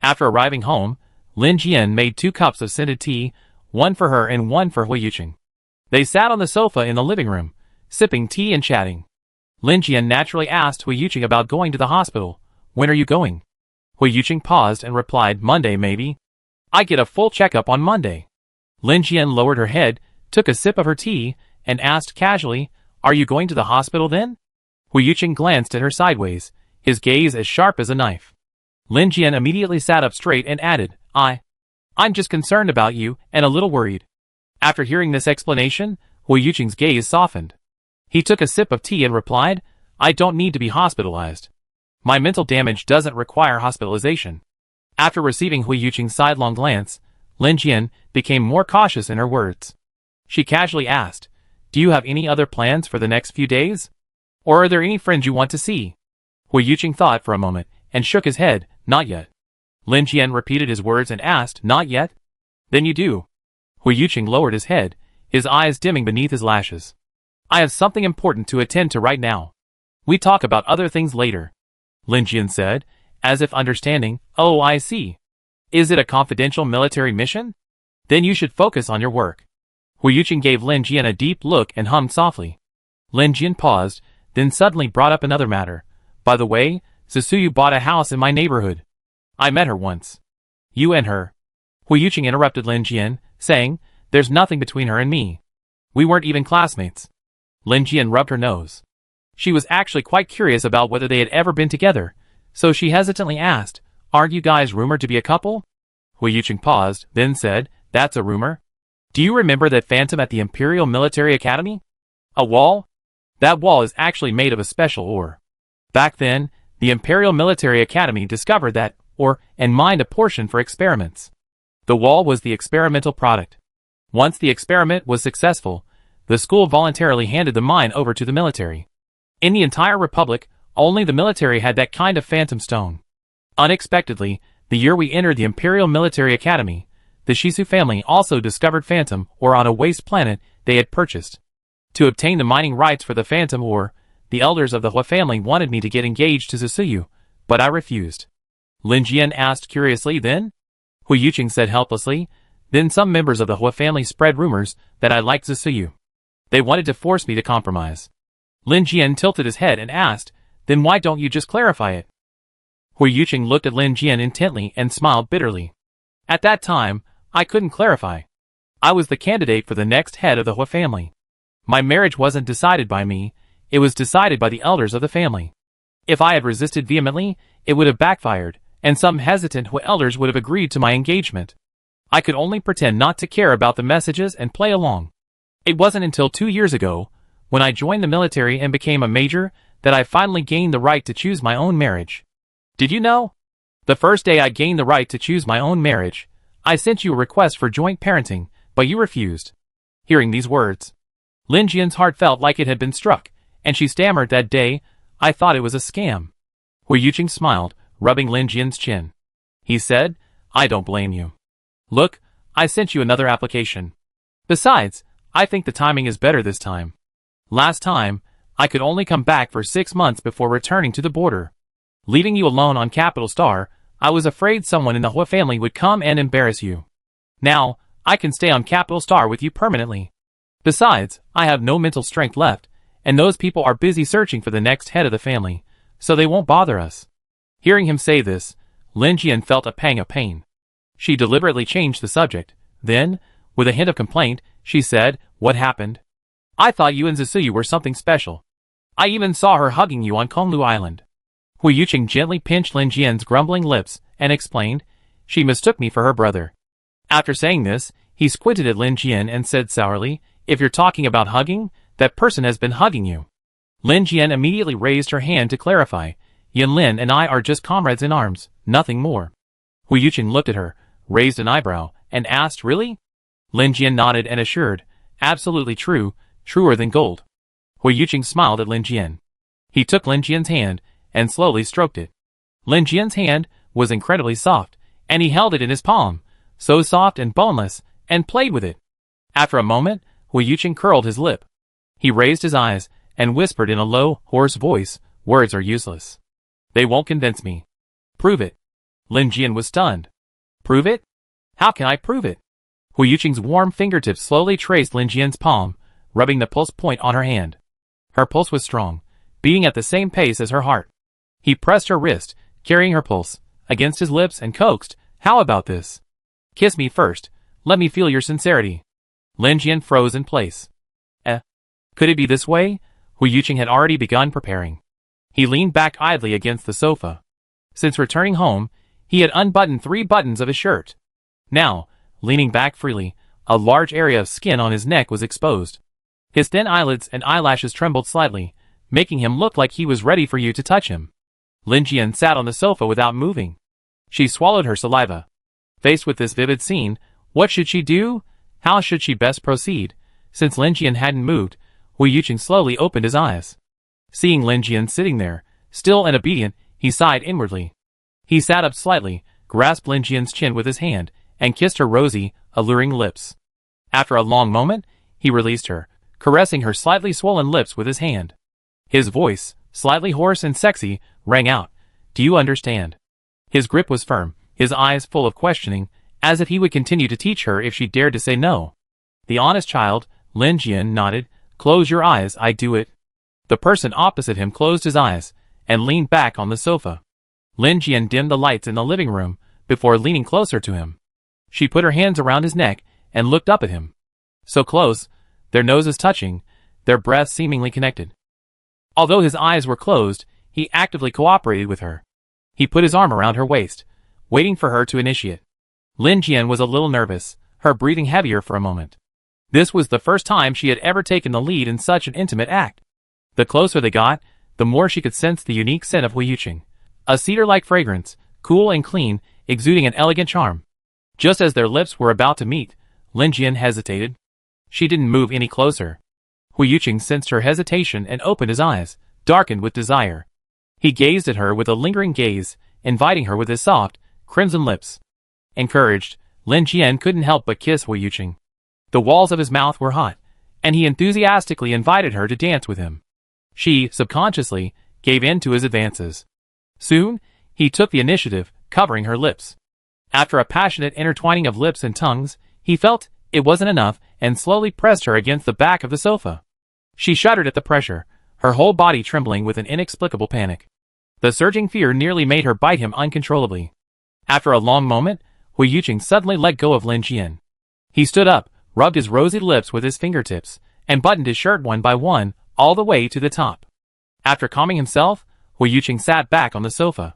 After arriving home, Lin Jian made 2 cups of scented tea, one for her and one for Hui Yuqing. They sat on the sofa in the living room, sipping tea and chatting. Lin Jian naturally asked Hui Yuqing about going to the hospital. When are you going? Hui Yuqing paused and replied, Monday maybe. I get a full checkup on Monday. Lin Jian lowered her head, took a sip of her tea, and asked casually, Are you going to the hospital then? Hui Yuqing glanced at her sideways, his gaze as sharp as a knife. Lin Jian immediately sat up straight and added, I'm just concerned about you and a little worried. After hearing this explanation, Hui Yuqing's gaze softened. He took a sip of tea and replied, I don't need to be hospitalized. My mental damage doesn't require hospitalization. After receiving Hui Yuqing's sidelong glance, Lin Jian became more cautious in her words. She casually asked, Do you have any other plans for the next few days? Or are there any friends you want to see? Hui Yuqing thought for a moment and shook his head, Not yet. Lin Jian repeated his words and asked, Not yet? Then you do. Hui Yuqing lowered his head, his eyes dimming beneath his lashes. I have something important to attend to right now. We talk about other things later. Lin Jian said, as if understanding, Oh, I see. Is it a confidential military mission? Then you should focus on your work. Hui Yuqing gave Lin Jian a deep look and hummed softly. Lin Jian paused, then suddenly brought up another matter. By the way, Susuyu bought a house in my neighborhood. I met her once. You and her. Hui Yuqing interrupted Lin Jian, saying, There's nothing between her and me. We weren't even classmates. Lin Jian rubbed her nose. She was actually quite curious about whether they had ever been together, so she hesitantly asked, Aren't you guys rumored to be a couple? Hui Yuqing paused, then said, That's a rumor. Do you remember that phantom at the Imperial Military Academy? A wall? That wall is actually made of a special ore. Back then, the Imperial Military Academy discovered that ore and mined a portion for experiments. The wall was the experimental product. Once the experiment was successful, the school voluntarily handed the mine over to the military. In the entire Republic, only the military had that kind of phantom stone. Unexpectedly, the year we entered the Imperial Military Academy, the Shisu family also discovered phantom ore on a waste planet they had purchased. To obtain the mining rights for the phantom ore, the elders of the Hua family wanted me to get engaged to Susuyu, but I refused. Lin Jian asked curiously, then? Hui Yuqing said helplessly, Then some members of the Hua family spread rumors that I liked Susuyu. They wanted to force me to compromise. Lin Jian tilted his head and asked, Then why don't you just clarify it? Hui Yuqing looked at Lin Jian intently and smiled bitterly. At that time, I couldn't clarify. I was the candidate for the next head of the Hua family. My marriage wasn't decided by me, it was decided by the elders of the family. If I had resisted vehemently, it would have backfired, and some hesitant Hua elders would have agreed to my engagement. I could only pretend not to care about the messages and play along. It wasn't until 2 years ago, when I joined the military and became a major, that I finally gained the right to choose my own marriage. Did you know? The first day I gained the right to choose my own marriage, I sent you a request for joint parenting, but you refused. Hearing these words, Lin Jian's heart felt like it had been struck, and she stammered that day, I thought it was a scam. Hui Yuqing smiled, rubbing Lin Jian's chin. He said, I don't blame you. Look, I sent you another application. Besides, I think the timing is better this time. Last time, I could only come back for 6 months before returning to the border. Leaving you alone on Capital Star, I was afraid someone in the Hui family would come and embarrass you. Now, I can stay on Capital Star with you permanently. Besides, I have no mental strength left, and those people are busy searching for the next head of the family, so they won't bother us. Hearing him say this, Lin Jian felt a pang of pain. She deliberately changed the subject. Then, with a hint of complaint, she said, What happened? I thought you and Zisuyu were something special. I even saw her hugging you on Konglu Island. Hui Yuqing gently pinched Lin Jian's grumbling lips and explained, She mistook me for her brother. After saying this, he squinted at Lin Jian and said sourly, If you're talking about hugging, that person has been hugging you. Lin Jian immediately raised her hand to clarify, Yin Lin and I are just comrades in arms, nothing more. Hui Yuqing looked at her, raised an eyebrow, and asked, Really? Lin Jian nodded and assured, Absolutely true, truer than gold. Hui Yuqing smiled at Lin Jian. He took Lin Jian's hand and slowly stroked it. Lin Jian's hand was incredibly soft, and he held it in his palm, so soft and boneless, and played with it. After a moment, Hui Yuqing curled his lip. He raised his eyes and whispered in a low, hoarse voice, Words are useless. They won't convince me. Prove it. Lin Jian was stunned. Prove it? How can I prove it? Hui Yuqing's warm fingertips slowly traced Lin Jian's palm, rubbing the pulse point on her hand. Her pulse was strong, beating at the same pace as her heart. He pressed her wrist, carrying her pulse, against his lips and coaxed, How about this? Kiss me first. Let me feel your sincerity. Lin Jian froze in place. Could it be this way? Hui Yuqing had already begun preparing. He leaned back idly against the sofa. Since returning home, he had unbuttoned 3 buttons of his shirt. Now, leaning back freely, a large area of skin on his neck was exposed. His thin eyelids and eyelashes trembled slightly, making him look like he was ready for you to touch him. Lin Jian sat on the sofa without moving. She swallowed her saliva. Faced with this vivid scene, what should she do? How should she best proceed? Since Lin Jian hadn't moved, Hui Yuqing slowly opened his eyes. Seeing Lin Jian sitting there, still and obedient, he sighed inwardly. He sat up slightly, grasped Lin Jian's chin with his hand, and kissed her rosy, alluring lips. After a long moment, he released her, caressing her slightly swollen lips with his hand. His voice, slightly hoarse and sexy, rang out, Do you understand? His grip was firm, his eyes full of questioning, as if he would continue to teach her if she dared to say no. The honest child, Lin Jian, nodded, Close your eyes, I do it. The person opposite him closed his eyes, and leaned back on the sofa. Lin Jian dimmed the lights in the living room, before leaning closer to him. She put her hands around his neck, and looked up at him. So close, their noses touching, their breaths seemingly connected. Although his eyes were closed, he actively cooperated with her. He put his arm around her waist, waiting for her to initiate. Lin Jian was a little nervous, her breathing heavier for a moment. This was the first time she had ever taken the lead in such an intimate act. The closer they got, the more she could sense the unique scent of Hui Yuqing. A cedar-like fragrance, cool and clean, exuding an elegant charm. Just as their lips were about to meet, Lin Jian hesitated. She didn't move any closer. Hui Yuqing sensed her hesitation and opened his eyes, darkened with desire. He gazed at her with a lingering gaze, inviting her with his soft, crimson lips. Encouraged, Lin Jian couldn't help but kiss Hui Yuqing. The walls of his mouth were hot, and he enthusiastically invited her to dance with him. She, subconsciously, gave in to his advances. Soon, he took the initiative, covering her lips. After a passionate intertwining of lips and tongues, he felt it wasn't enough and slowly pressed her against the back of the sofa. She shuddered at the pressure, her whole body trembling with an inexplicable panic. The surging fear nearly made her bite him uncontrollably. After a long moment, Hui Yuqing suddenly let go of Lin Jian. He stood up, rubbed his rosy lips with his fingertips, and buttoned his shirt one by one, all the way to the top. After calming himself, Hui Yuqing sat back on the sofa.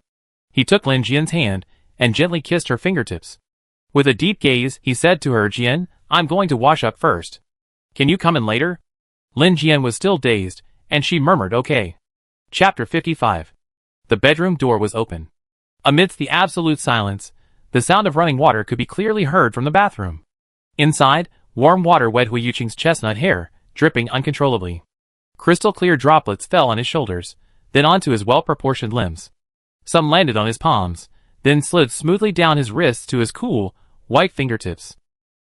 He took Lin Jian's hand, and gently kissed her fingertips. With a deep gaze, he said to her, Jian, I'm going to wash up first. Can you come in later? Lin Jian was still dazed, and she murmured okay. Chapter 55. The bedroom door was open. Amidst the absolute silence, the sound of running water could be clearly heard from the bathroom. Inside, warm water wet Hui Yuqing's chestnut hair, dripping uncontrollably. Crystal clear droplets fell on his shoulders, then onto his well-proportioned limbs. Some landed on his palms, then slid smoothly down his wrists to his cool, white fingertips.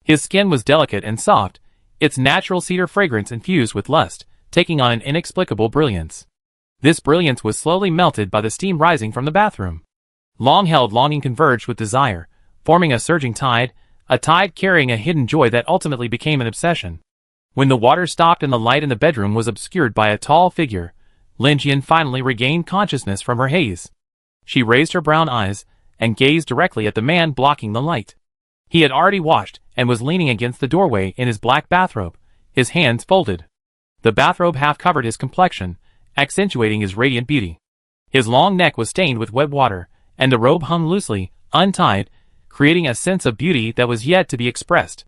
His skin was delicate and soft, its natural cedar fragrance infused with lust, taking on an inexplicable brilliance. This brilliance was slowly melted by the steam rising from the bathroom. Long-held longing converged with desire, forming a surging tide, a tide carrying a hidden joy that ultimately became an obsession. When the water stopped and the light in the bedroom was obscured by a tall figure, Lin Jian finally regained consciousness from her haze. She raised her brown eyes and gazed directly at the man blocking the light. He had already washed and was leaning against the doorway in his black bathrobe, his hands folded. The bathrobe half covered his complexion, accentuating his radiant beauty. His long neck was stained with wet water, and the robe hung loosely, untied, creating a sense of beauty that was yet to be expressed.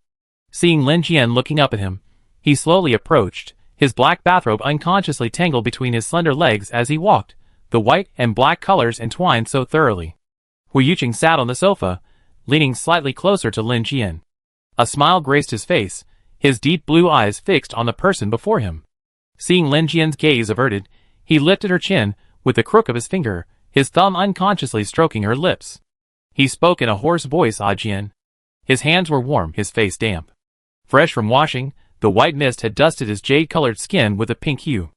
Seeing Lin Jian looking up at him, he slowly approached, his black bathrobe unconsciously tangled between his slender legs as he walked, the white and black colors entwined so thoroughly. Hu Yuqing sat on the sofa, leaning slightly closer to Lin Jian. A smile graced his face, his deep blue eyes fixed on the person before him. Seeing Lin Jian's gaze averted, he lifted her chin with the crook of his finger, his thumb unconsciously stroking her lips. He spoke in a hoarse voice, "Ah Jian." His hands were warm, his face damp. Fresh from washing, the white mist had dusted his jade-colored skin with a pink hue.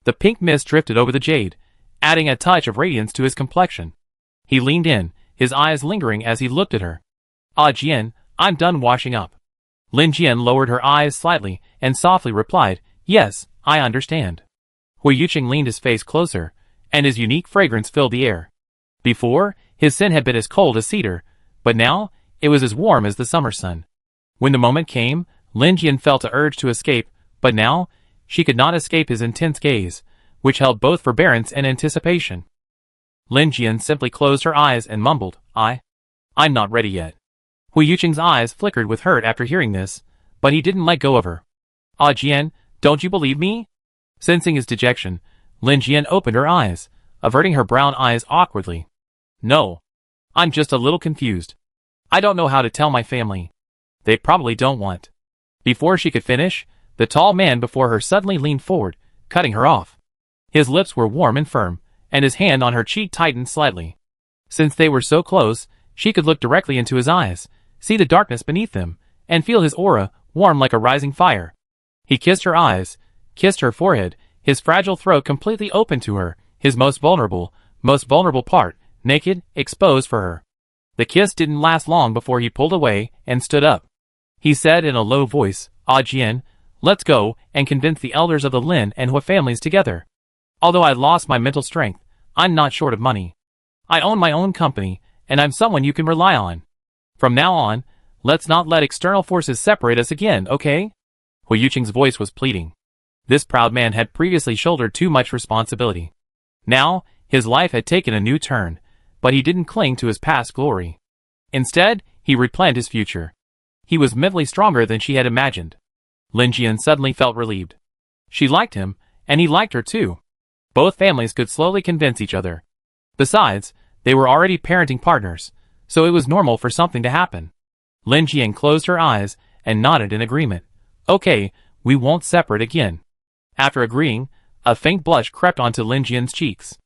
The pink mist drifted over the jade, adding a touch of radiance to his complexion. He leaned in, his eyes lingering as he looked at her. "Ah Jian, I'm done washing up." Lin Jian lowered her eyes slightly and softly replied, "Yes, I understand." Hu Yuqing leaned his face closer, and his unique fragrance filled the air. Before, his scent had been as cold as cedar, but now, it was as warm as the summer sun. When the moment came, Lin Jian felt an urge to escape, but now, she could not escape his intense gaze, which held both forbearance and anticipation. Lin Jian simply closed her eyes and mumbled, I'm not ready yet." Hu Yuqing's eyes flickered with hurt after hearing this, but he didn't let go of her. "Ah Jian, don't you believe me?" Sensing his dejection, Lin Jian opened her eyes, averting her brown eyes awkwardly. "No. I'm just a little confused. I don't know how to tell my family. They probably don't want." Before she could finish, the tall man before her suddenly leaned forward, cutting her off. His lips were warm and firm, and his hand on her cheek tightened slightly. Since they were so close, she could look directly into his eyes, see the darkness beneath them, and feel his aura, warm like a rising fire. He kissed her eyes, kissed her forehead, his fragile throat completely open to her, his most vulnerable part, naked, exposed for her. The kiss didn't last long before he pulled away and stood up. He said in a low voice, "Ah Jian, let's go and convince the elders of the Lin and Hu families together. Although I lost my mental strength, I'm not short of money. I own my own company, and I'm someone you can rely on. From now on, let's not let external forces separate us again, okay?" Hu Yuqing's voice was pleading. This proud man had previously shouldered too much responsibility. Now, his life had taken a new turn, but he didn't cling to his past glory. Instead, he replanned his future. He was mentally stronger than she had imagined. Lin Jian suddenly felt relieved. She liked him, and he liked her too. Both families could slowly convince each other. Besides, they were already parenting partners, so it was normal for something to happen. Lin Jian closed her eyes and nodded in agreement. "Okay, we won't separate again." After agreeing, a faint blush crept onto Lin Jian's cheeks.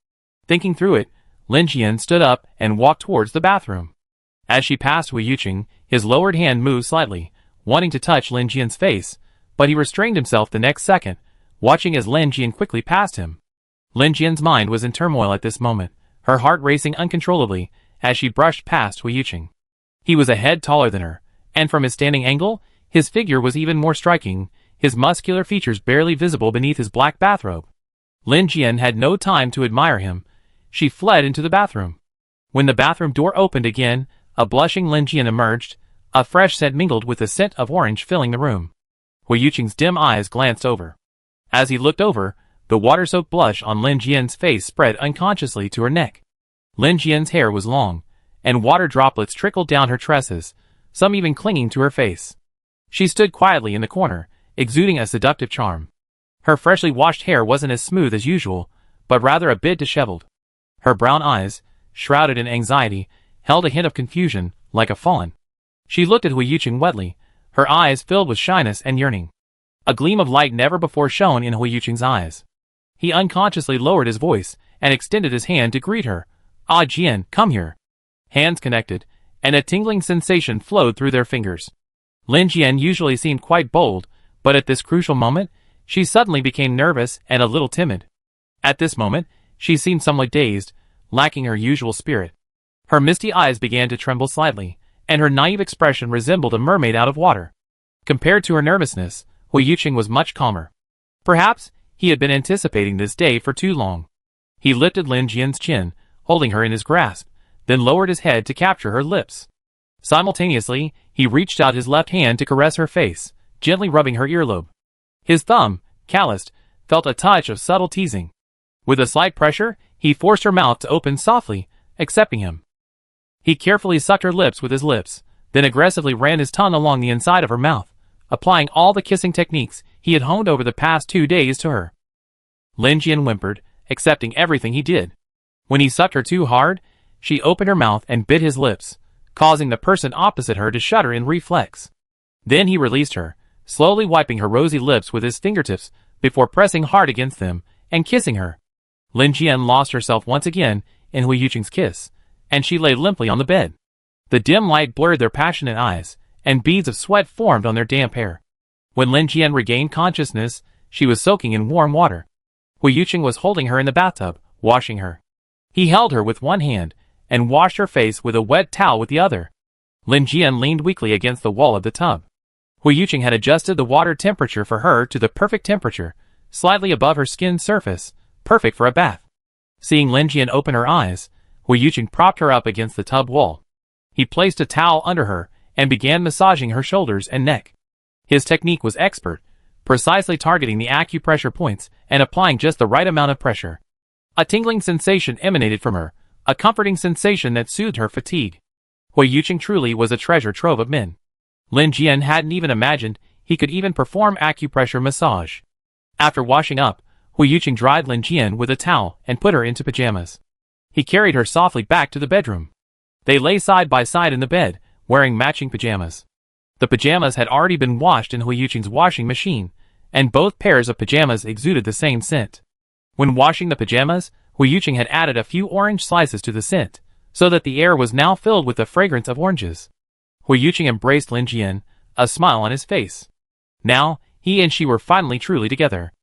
Thinking through it, Lin Jian stood up and walked towards the bathroom. As she passed Hu Yuqing, his lowered hand moved slightly, wanting to touch Lin Jian's face, but he restrained himself the next second, watching as Lin Jian quickly passed him. Lin Jian's mind was in turmoil at this moment, her heart racing uncontrollably as she brushed past Hu Yuqing. He was a head taller than her, and from his standing angle, his figure was even more striking, his muscular features barely visible beneath his black bathrobe. Lin Jian had no time to admire him. She fled into the bathroom. When the bathroom door opened again, a blushing Lin Jian emerged, a fresh scent mingled with the scent of orange filling the room. Hu Yuqing's dim eyes glanced over. As he looked over, the water-soaked blush on Lin Jian's face spread unconsciously to her neck. Lin Jian's hair was long, and water droplets trickled down her tresses, some even clinging to her face. She stood quietly in the corner, exuding a seductive charm. Her freshly washed hair wasn't as smooth as usual, but rather a bit disheveled. Her brown eyes, shrouded in anxiety, held a hint of confusion, like a fawn. She looked at Hu Yuqing wetly, her eyes filled with shyness and yearning. A gleam of light never before shone in Hu Yuqing's eyes. He unconsciously lowered his voice and extended his hand to greet her. "Ah Jian, come here." Hands connected, and a tingling sensation flowed through their fingers. Lin Jian usually seemed quite bold, but at this crucial moment, she suddenly became nervous and a little timid. At this moment, she seemed somewhat dazed, lacking her usual spirit. Her misty eyes began to tremble slightly, and her naive expression resembled a mermaid out of water. Compared to her nervousness, Hui Yuqing was much calmer. Perhaps, he had been anticipating this day for too long. He lifted Lin Jian's chin, holding her in his grasp, then lowered his head to capture her lips. Simultaneously, he reached out his left hand to caress her face, gently rubbing her earlobe. His thumb, calloused, felt a touch of subtle teasing. With a slight pressure, he forced her mouth to open softly, accepting him. He carefully sucked her lips with his lips, then aggressively ran his tongue along the inside of her mouth, applying all the kissing techniques he had honed over the past 2 days to her. Lin Jian whimpered, accepting everything he did. When he sucked her too hard, she opened her mouth and bit his lips, causing the person opposite her to shudder in reflex. Then he released her, slowly wiping her rosy lips with his fingertips before pressing hard against them and kissing her. Lin Jian lost herself once again in Hui Yuqing's kiss, and she lay limply on the bed. The dim light blurred their passionate eyes, and beads of sweat formed on their damp hair. When Lin Jian regained consciousness, she was soaking in warm water. Hui Yuqing was holding her in the bathtub, washing her. He held her with one hand, and washed her face with a wet towel with the other. Lin Jian leaned weakly against the wall of the tub. Hui Yuqing had adjusted the water temperature for her to the perfect temperature, slightly above her skin surface, perfect for a bath. Seeing Lin Jian open her eyes, Hui Yuqing propped her up against the tub wall. He placed a towel under her and began massaging her shoulders and neck. His technique was expert, precisely targeting the acupressure points and applying just the right amount of pressure. A tingling sensation emanated from her, a comforting sensation that soothed her fatigue. Hui Yuqing truly was a treasure trove of men. Lin Jian hadn't even imagined he could even perform acupressure massage. After washing up, Hui Yuqing dried Lin Jian with a towel and put her into pajamas. He carried her softly back to the bedroom. They lay side by side in the bed, wearing matching pajamas. The pajamas had already been washed in Hui Yuqing's washing machine, and both pairs of pajamas exuded the same scent. When washing the pajamas, Hui Yuqing had added a few orange slices to the scent, so that the air was now filled with the fragrance of oranges. Hui Yuqing embraced Lin Jian, a smile on his face. Now, he and she were finally truly together.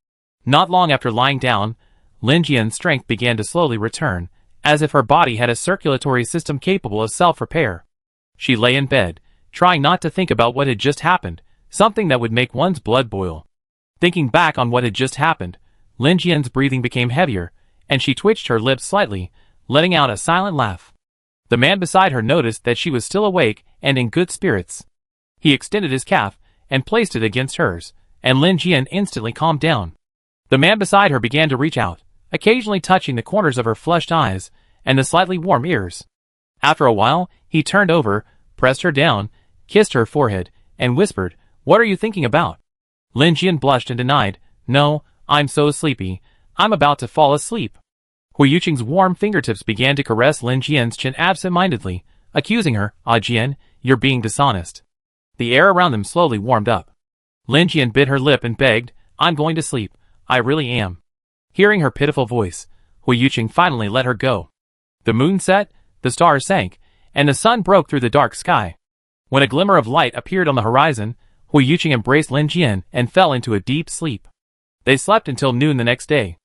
Not long after lying down, Lin Jian's strength began to slowly return, as if her body had a circulatory system capable of self-repair. She lay in bed, trying not to think about what had just happened, something that would make one's blood boil. Thinking back on what had just happened, Lin Jian's breathing became heavier, and she twitched her lips slightly, letting out a silent laugh. The man beside her noticed that she was still awake and in good spirits. He extended his calf and placed it against hers, and Lin Jian instantly calmed down. The man beside her began to reach out, occasionally touching the corners of her flushed eyes and the slightly warm ears. After a while, he turned over, pressed her down, kissed her forehead, and whispered, "What are you thinking about?" Lin Jian blushed and denied, "No, I'm so sleepy. I'm about to fall asleep." Hui Yuqing's warm fingertips began to caress Lin Jian's chin absent-mindedly, accusing her, "Ah Jian, you're being dishonest." The air around them slowly warmed up. Lin Jian bit her lip and begged, "I'm going to sleep. I really am." Hearing her pitiful voice, Hui Yuqing finally let her go. The moon set, the stars sank, and the sun broke through the dark sky. When a glimmer of light appeared on the horizon, Hui Yuqing embraced Lin Jian and fell into a deep sleep. They slept until noon the next day.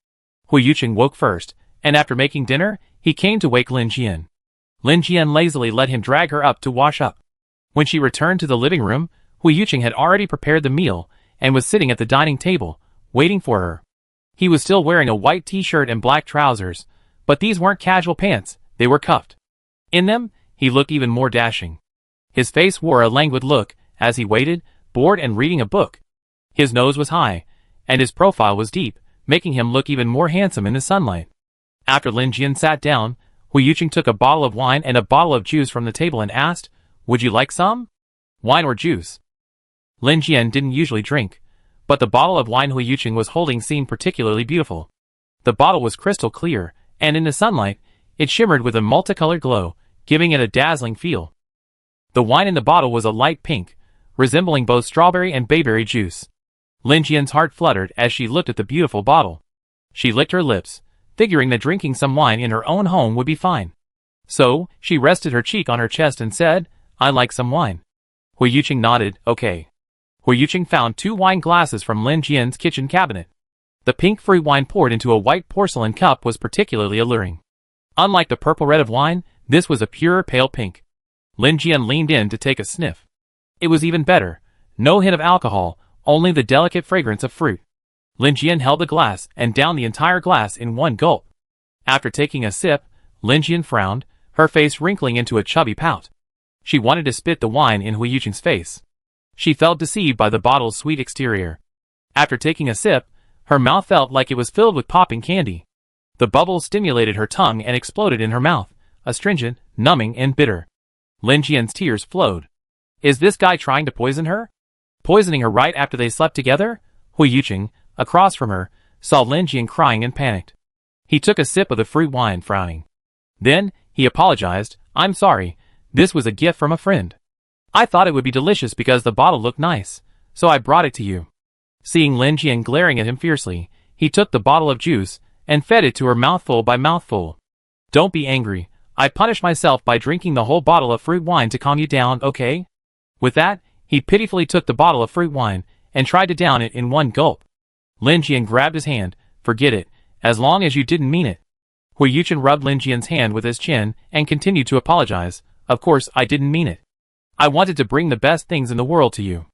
Hui Yuqing woke first, and after making dinner, he came to wake Lin Jian. Lin Jian lazily let him drag her up to wash up. When she returned to the living room, Hui Yuqing had already prepared the meal and was sitting at the dining table, waiting for her. He was still wearing a white t-shirt and black trousers, but these weren't casual pants, they were cuffed. In them, he looked even more dashing. His face wore a languid look as he waited, bored and reading a book. His nose was high, and his profile was deep, making him look even more handsome in the sunlight. After Lin Jian sat down, Hui Yuqing took a bottle of wine and a bottle of juice from the table and asked, "Would you like some? Wine or juice?" Lin Jian didn't usually drink, but the bottle of wine Hui Yuqing was holding seemed particularly beautiful. The bottle was crystal clear, and in the sunlight, it shimmered with a multicolored glow, giving it a dazzling feel. The wine in the bottle was a light pink, resembling both strawberry and bayberry juice. Lin Jian's heart fluttered as she looked at the beautiful bottle. She licked her lips, figuring that drinking some wine in her own home would be fine. So, she rested her cheek on her chest and said, I like some wine. Hui Yuqing nodded, okay. Hui Yuqing found 2 wine glasses from Lin Jian's kitchen cabinet. The pink fruit wine poured into a white porcelain cup was particularly alluring. Unlike the purple red of wine, this was a pure pale pink. Lin Jian leaned in to take a sniff. It was even better. No hint of alcohol, only the delicate fragrance of fruit. Lin Jian held the glass and downed the entire glass in one gulp. After taking a sip, Lin Jian frowned, her face wrinkling into a chubby pout. She wanted to spit the wine in Hui Yuqing's face. She felt deceived by the bottle's sweet exterior. After taking a sip, her mouth felt like it was filled with popping candy. The bubbles stimulated her tongue and exploded in her mouth, astringent, numbing, and bitter. Lin Jian's tears flowed. Is this guy trying to poison her? Poisoning her right after they slept together? Hui Yuqing, across from her, saw Lin Jian crying and panicked. He took a sip of the fruit wine, frowning. Then, he apologized, I'm sorry, this was a gift from a friend. I thought it would be delicious because the bottle looked nice, so I brought it to you. Seeing Lin Jian glaring at him fiercely, he took the bottle of juice and fed it to her mouthful by mouthful. Don't be angry, I punished myself by drinking the whole bottle of fruit wine to calm you down, okay? With that, he pitifully took the bottle of fruit wine and tried to down it in one gulp. Lin Jian grabbed his hand, forget it, as long as you didn't mean it. Hui Yuqing rubbed Lin Jian's hand with his chin and continued to apologize, of course I didn't mean it. I wanted to bring the best things in the world to you.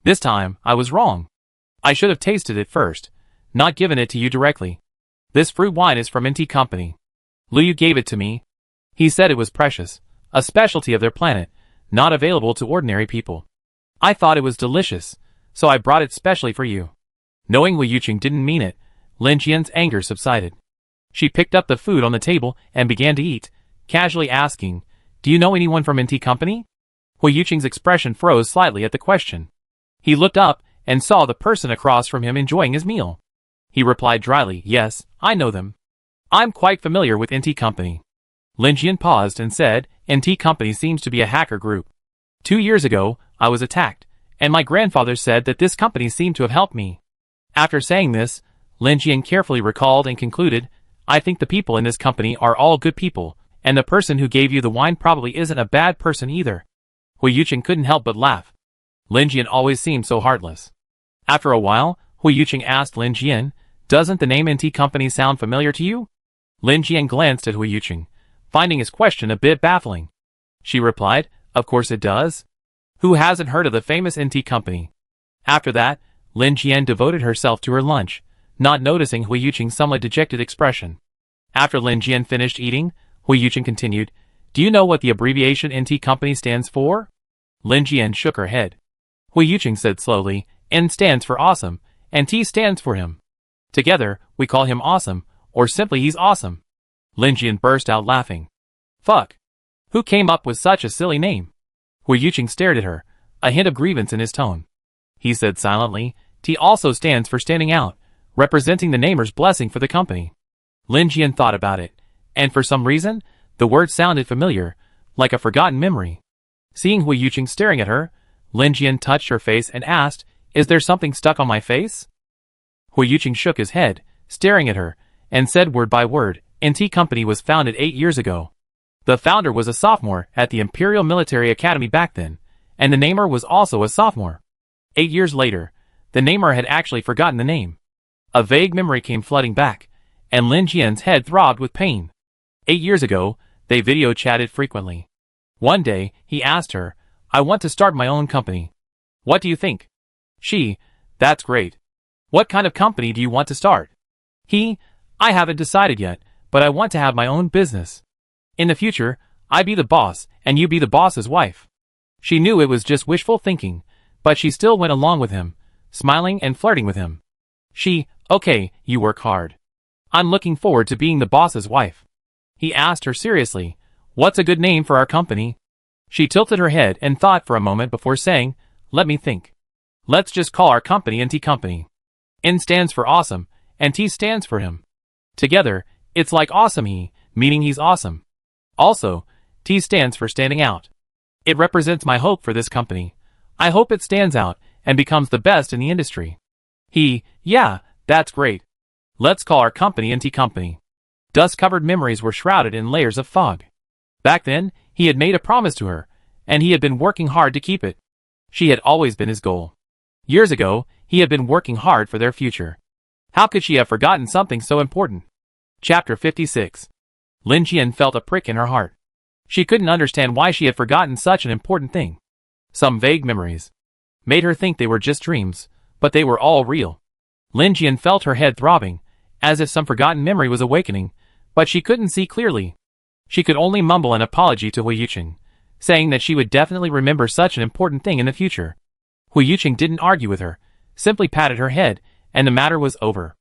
This time, I was wrong. I should have tasted it first, not given it to you directly. This fruit wine is from NT Company. Liu gave it to me. He said it was precious, a specialty of their planet, not available to ordinary people. I thought it was delicious, so I brought it specially for you. Knowing Hui Yuqing didn't mean it, Lin Jian's anger subsided. She picked up the food on the table and began to eat, casually asking, do you know anyone from NT Company? Hui Yuqing's expression froze slightly at the question. He looked up and saw the person across from him enjoying his meal. He replied dryly, yes, I know them. I'm quite familiar with NT Company. Lin Jian paused and said, NT Company seems to be a hacker group. 2 years ago, I was attacked, and my grandfather said that this company seemed to have helped me. After saying this, Lin Jian carefully recalled and concluded, I think the people in this company are all good people, and the person who gave you the wine probably isn't a bad person either. Hui Yuqing couldn't help but laugh. Lin Jian always seemed so heartless. After a while, Hui Yuqing asked Lin Jian, doesn't the name NT Company sound familiar to you? Lin Jian glanced at Hui Yuqing, finding his question a bit baffling. She replied, of course it does. Who hasn't heard of the famous NT Company? After that, Lin Jian devoted herself to her lunch, not noticing Hui Yuqing's somewhat dejected expression. After Lin Jian finished eating, Hui Yuqing continued, do you know what the abbreviation NT Company stands for? Lin Jian shook her head. Hui Yuqing said slowly, N stands for awesome, and T stands for him. Together, we call him awesome, or simply he's awesome. Lin Jian burst out laughing. Fuck. Who came up with such a silly name? Hui Yuqing stared at her, a hint of grievance in his tone. He said silently, T also stands for standing out, representing the namer's blessing for the company. Lin Jian thought about it, and for some reason, the word sounded familiar, like a forgotten memory. Seeing Hui Yuqing staring at her, Lin Jian touched her face and asked, is there something stuck on my face? Hui Yuqing shook his head, staring at her, and said word by word, NT Company was founded 8 years ago. The founder was a sophomore at the Imperial Military Academy back then, and the namer was also a sophomore. 8 years later, the namer had actually forgotten the name. A vague memory came flooding back, and Lin Jian's head throbbed with pain. 8 years ago, they video chatted frequently. One day, he asked her, I want to start my own company. What do you think? She, that's great. What kind of company do you want to start? He, I haven't decided yet, but I want to have my own business. In the future, I be the boss, and you be the boss's wife. She knew it was just wishful thinking, but she still went along with him, smiling and flirting with him. She, okay, you work hard. I'm looking forward to being the boss's wife. He asked her seriously, what's a good name for our company? She tilted her head and thought for a moment before saying, let me think. Let's just call our company NT Company. N stands for awesome, and T stands for him. Together, it's like awesome he, meaning he's awesome. Also, T stands for standing out. It represents my hope for this company. I hope it stands out and becomes the best in the industry. He, yeah, that's great. Let's call our company NT Company. Dust-covered memories were shrouded in layers of fog. Back then, he had made a promise to her, and he had been working hard to keep it. She had always been his goal. Years ago, he had been working hard for their future. How could she have forgotten something so important? Chapter 56. Lin Jian felt a prick in her heart. She couldn't understand why she had forgotten such an important thing. Some vague memories made her think they were just dreams, but they were all real. Lin Jian felt her head throbbing, as if some forgotten memory was awakening, but she couldn't see clearly. She could only mumble an apology to Hu Yuqing, saying that she would definitely remember such an important thing in the future. Hu Yuqing didn't argue with her, simply patted her head, and the matter was over.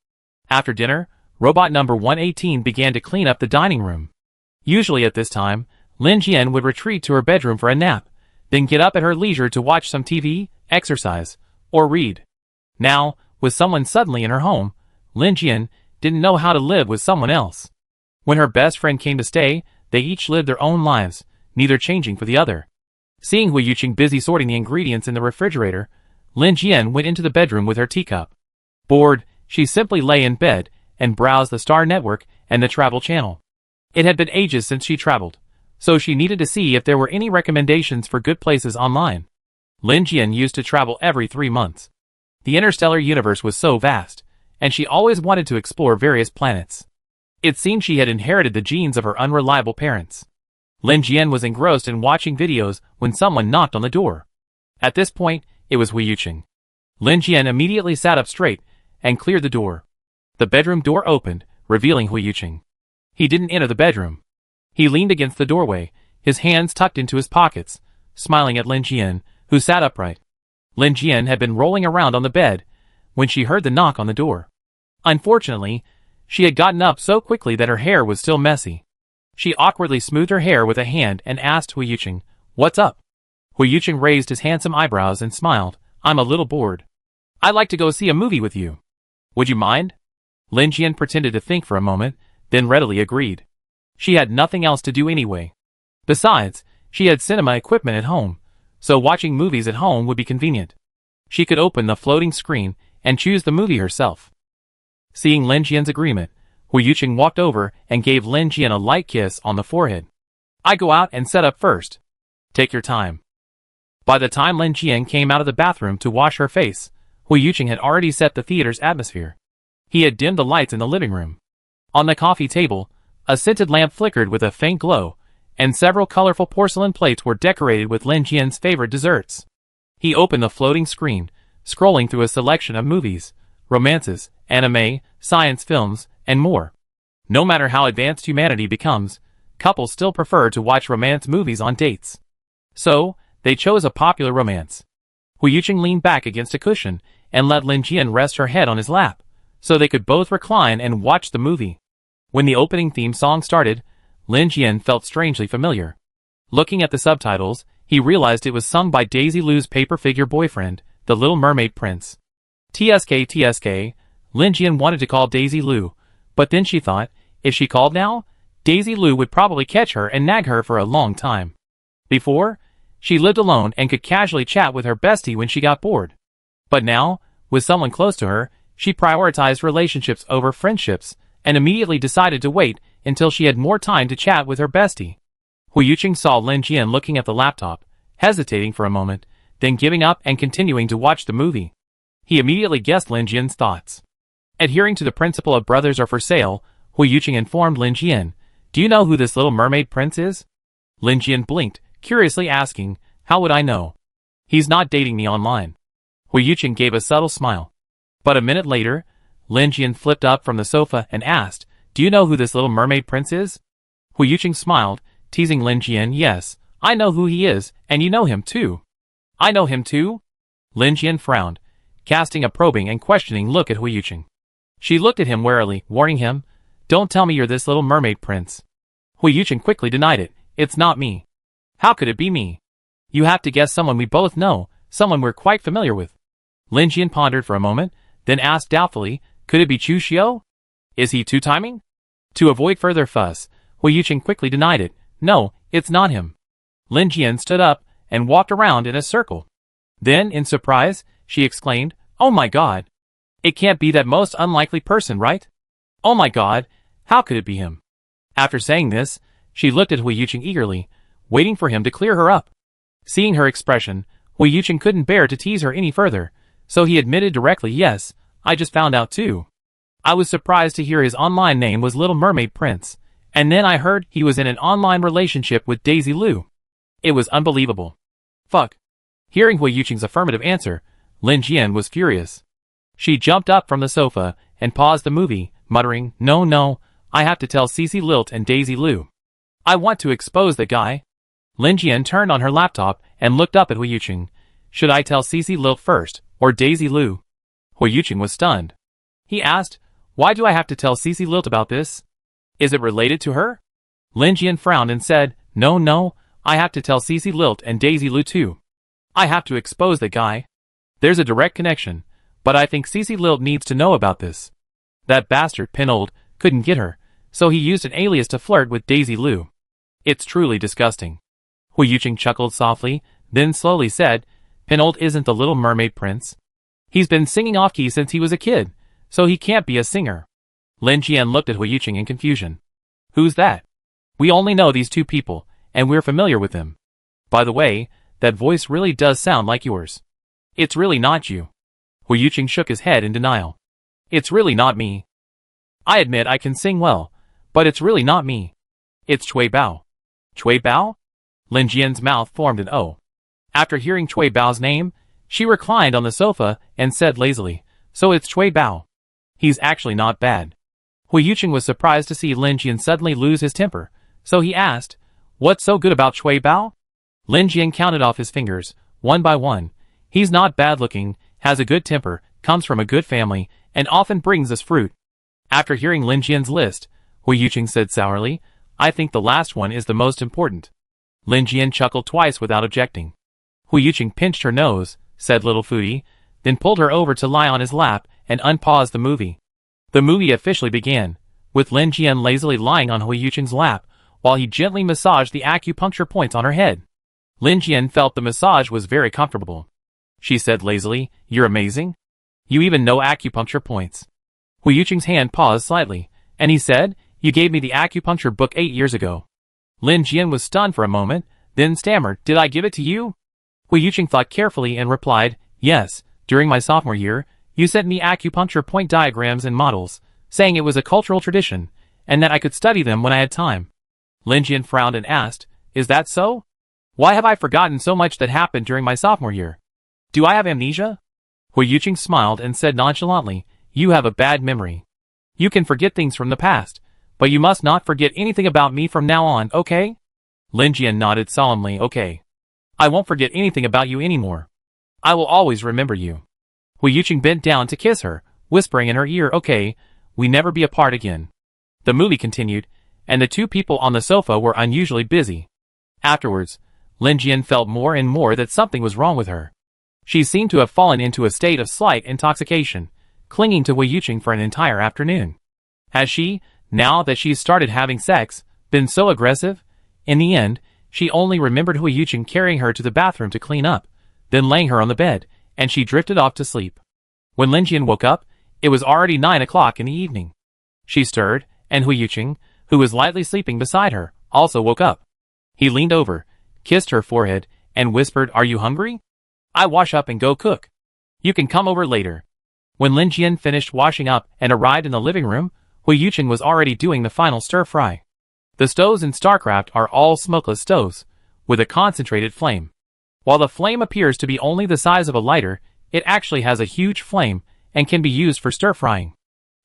After dinner, robot number 118 began to clean up the dining room. Usually at this time, Lin Jian would retreat to her bedroom for a nap, then get up at her leisure to watch some TV, exercise, or read. Now, with someone suddenly in her home, Lin Jian didn't know how to live with someone else. When her best friend came to stay, they each lived their own lives, neither changing for the other. Seeing Hu Yuqing busy sorting the ingredients in the refrigerator, Lin Jian went into the bedroom with her teacup. Bored, she simply lay in bed and browsed the Star Network and the Travel Channel. It had been ages since she traveled, so she needed to see if there were any recommendations for good places online. Lin Jian used to travel every 3 months. The interstellar universe was so vast, and she always wanted to explore various planets. It seemed she had inherited the genes of her unreliable parents. Lin Jian was engrossed in watching videos when someone knocked on the door. At this point, it was Hu Yuqing. Lin Jian immediately sat up straight and cleared the door. The bedroom door opened, revealing Hu Yuqing. He didn't enter the bedroom. He leaned against the doorway, his hands tucked into his pockets, smiling at Lin Jian, who sat upright. Lin Jian had been rolling around on the bed when she heard the knock on the door. Unfortunately, she had gotten up so quickly that her hair was still messy. She awkwardly smoothed her hair with a hand and asked Hu Yuqing, "What's up?" Hu Yuqing raised his handsome eyebrows and smiled, "I'm a little bored. I'd like to go see a movie with you. Would you mind?" Lin Jian pretended to think for a moment, then readily agreed. She had nothing else to do anyway. Besides, she had cinema equipment at home, so watching movies at home would be convenient. She could open the floating screen and choose the movie herself. Seeing Lin Jian's agreement, Hu Yuqing walked over and gave Lin Jian a light kiss on the forehead. "I go out and set up first. Take your time." By the time Lin Jian came out of the bathroom to wash her face, Hu Yuqing had already set the theater's atmosphere. He had dimmed the lights in the living room. On the coffee table, a scented lamp flickered with a faint glow, and several colorful porcelain plates were decorated with Lin Jian's favorite desserts. He opened the floating screen, scrolling through a selection of movies, romances, anime, science films, and more. No matter how advanced humanity becomes, couples still prefer to watch romance movies on dates. So, they chose a popular romance. Hu Yuqing leaned back against a cushion and let Lin Jian rest her head on his lap, so they could both recline and watch the movie. When the opening theme song started, Lin Jian felt strangely familiar. Looking at the subtitles, he realized it was sung by Daisy Lu's paper figure boyfriend, the Little Mermaid Prince. TSK, Lin Jian wanted to call Daisy Lu, but then she thought, if she called now, Daisy Lu would probably catch her and nag her for a long time. Before, she lived alone and could casually chat with her bestie when she got bored. But now, with someone close to her, she prioritized relationships over friendships, and immediately decided to wait until she had more time to chat with her bestie. Hu Yuqing saw Lin Jian looking at the laptop, hesitating for a moment, then giving up and continuing to watch the movie. He immediately guessed Lin Jian's thoughts. Adhering to the principle of brothers are for sale, Hu Yuqing informed Lin Jian, "Do you know who this Little Mermaid Prince is?" Lin Jian blinked, curiously asking, "How would I know? He's not dating me online." Hu Yuqing gave a subtle smile. But a minute later, Lin Jian flipped up from the sofa and asked, "Do you know who this Little Mermaid Prince is?" Hu Yuqing smiled, teasing Lin Jian, "Yes, I know who he is, and you know him too." "I know him too?" Lin Jian frowned, casting a probing and questioning look at Hu Yuqing. She looked at him warily, warning him, "Don't tell me you're this Little Mermaid Prince." Hu Yuqing quickly denied it, "It's not me." "How could it be me?" "You have to guess someone we both know, someone we're quite familiar with." Lin Jian pondered for a moment, then asked doubtfully, "Could it be Chu Xiao? Is he two-timing?" To avoid further fuss, Hu Yuqing quickly denied it, "No, it's not him." Lin Jian stood up and walked around in a circle. Then, in surprise, she exclaimed, "Oh my god! It can't be that most unlikely person, right? Oh my god, how could it be him? After saying this, she looked at Hui Yuqing eagerly, waiting for him to clear her up. Seeing her expression, Hui Yuqing couldn't bear to tease her any further, so he admitted directly, yes, I just found out too. I was surprised to hear his online name was Little Mermaid Prince, and then I heard he was in an online relationship with Daisy Liu. It was unbelievable. Fuck. Hearing Hui Yuqing's affirmative answer, Lin Jian was furious. She jumped up from the sofa and paused the movie, muttering, no, I have to tell Cece Lilt and Daisy Liu. I want to expose the guy. Lin Jian turned on her laptop and looked up at Hui Yuqing. Should I tell Cece Lilt first, or Daisy Liu? Hui Yuqing was stunned. He asked, why do I have to tell Cece Lilt about this? Is it related to her? Lin Jian frowned and said, no, I have to tell Cece Lilt and Daisy Liu too. I have to expose the guy. There's a direct connection, but I think Cece Lilt needs to know about this. That bastard Pinold couldn't get her, so he used an alias to flirt with Daisy Liu. It's truly disgusting. Hui Yuqing chuckled softly, then slowly said, Pinold isn't the Little Mermaid Prince. He's been singing off-key since he was a kid, so he can't be a singer. Lin Jian looked at Hui Yuqing in confusion. Who's that? We only know these two people, and we're familiar with them. By the way, that voice really does sound like yours. It's really not you. Hui Yuqing shook his head in denial. It's really not me. I admit I can sing well, but it's really not me. It's Cui Bao. Cui Bao? Lin Jian's mouth formed an O. After hearing Cui Bao's name, she reclined on the sofa and said lazily, so it's Cui Bao. He's actually not bad. Hui Yuqing was surprised to see Lin Jian suddenly lose his temper, so he asked, what's so good about Cui Bao? Lin Jian counted off his fingers, one by one. He's not bad looking, has a good temper, comes from a good family, and often brings us fruit. After hearing Lin Jian's list, Hui Yuqing said sourly, I think the last one is the most important. Lin Jian chuckled twice without objecting. Hui Yuqing pinched her nose, said little foodie, then pulled her over to lie on his lap and unpaused the movie. The movie officially began, with Lin Jian lazily lying on Hui Yuqing's lap while he gently massaged the acupuncture points on her head. Lin Jian felt the massage was very comfortable. She said lazily, you're amazing. You even know acupuncture points. Hui Yuqing's hand paused slightly, and he said, you gave me the acupuncture book 8 years ago. Lin Jian was stunned for a moment, then stammered, did I give it to you? Hui Yuqing thought carefully and replied, yes, during my sophomore year, you sent me acupuncture point diagrams and models, saying it was a cultural tradition, and that I could study them when I had time. Lin Jian frowned and asked, is that so? Why have I forgotten so much that happened during my sophomore year? Do I have amnesia? Hui Yuqing smiled and said nonchalantly, you have a bad memory. You can forget things from the past, but you must not forget anything about me from now on, okay? Lin Jian nodded solemnly, okay. I won't forget anything about you anymore. I will always remember you. Hui Yuqing bent down to kiss her, whispering in her ear, okay, we never be apart again. The movie continued, and the two people on the sofa were unusually busy. Afterwards, Lin Jian felt more and more that something was wrong with her. She seemed to have fallen into a state of slight intoxication, clinging to Hui Yuqing for an entire afternoon. Has she, now that she's started having sex, been so aggressive? In the end, she only remembered Hui Yuqing carrying her to the bathroom to clean up, then laying her on the bed, and she drifted off to sleep. When Lin Jian woke up, it was already 9 o'clock in the evening. She stirred, and Hui Yuqing, who was lightly sleeping beside her, also woke up. He leaned over, kissed her forehead, and whispered, are you hungry? I wash up and go cook. You can come over later. When Lin Jian finished washing up and arrived in the living room, Hui Yuqing was already doing the final stir-fry. The stoves in StarCraft are all smokeless stoves, with a concentrated flame. While the flame appears to be only the size of a lighter, it actually has a huge flame and can be used for stir-frying.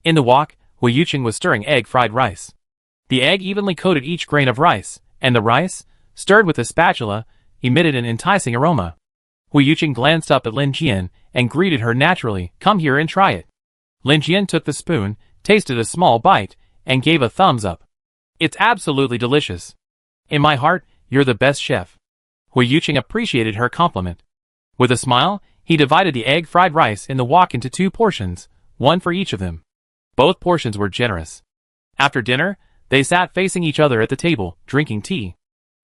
In the wok, Hui Yuqing was stirring egg-fried rice. The egg evenly coated each grain of rice, and the rice, stirred with a spatula, emitted an enticing aroma. Hui Yuqing glanced up at Lin Jian and greeted her naturally, come here and try it. Lin Jian took the spoon, tasted a small bite, and gave a thumbs up. It's absolutely delicious. In my heart, you're the best chef. Hui Yuqing appreciated her compliment. With a smile, he divided the egg-fried rice in the wok into 2 portions, one for each of them. Both portions were generous. After dinner, they sat facing each other at the table, drinking tea.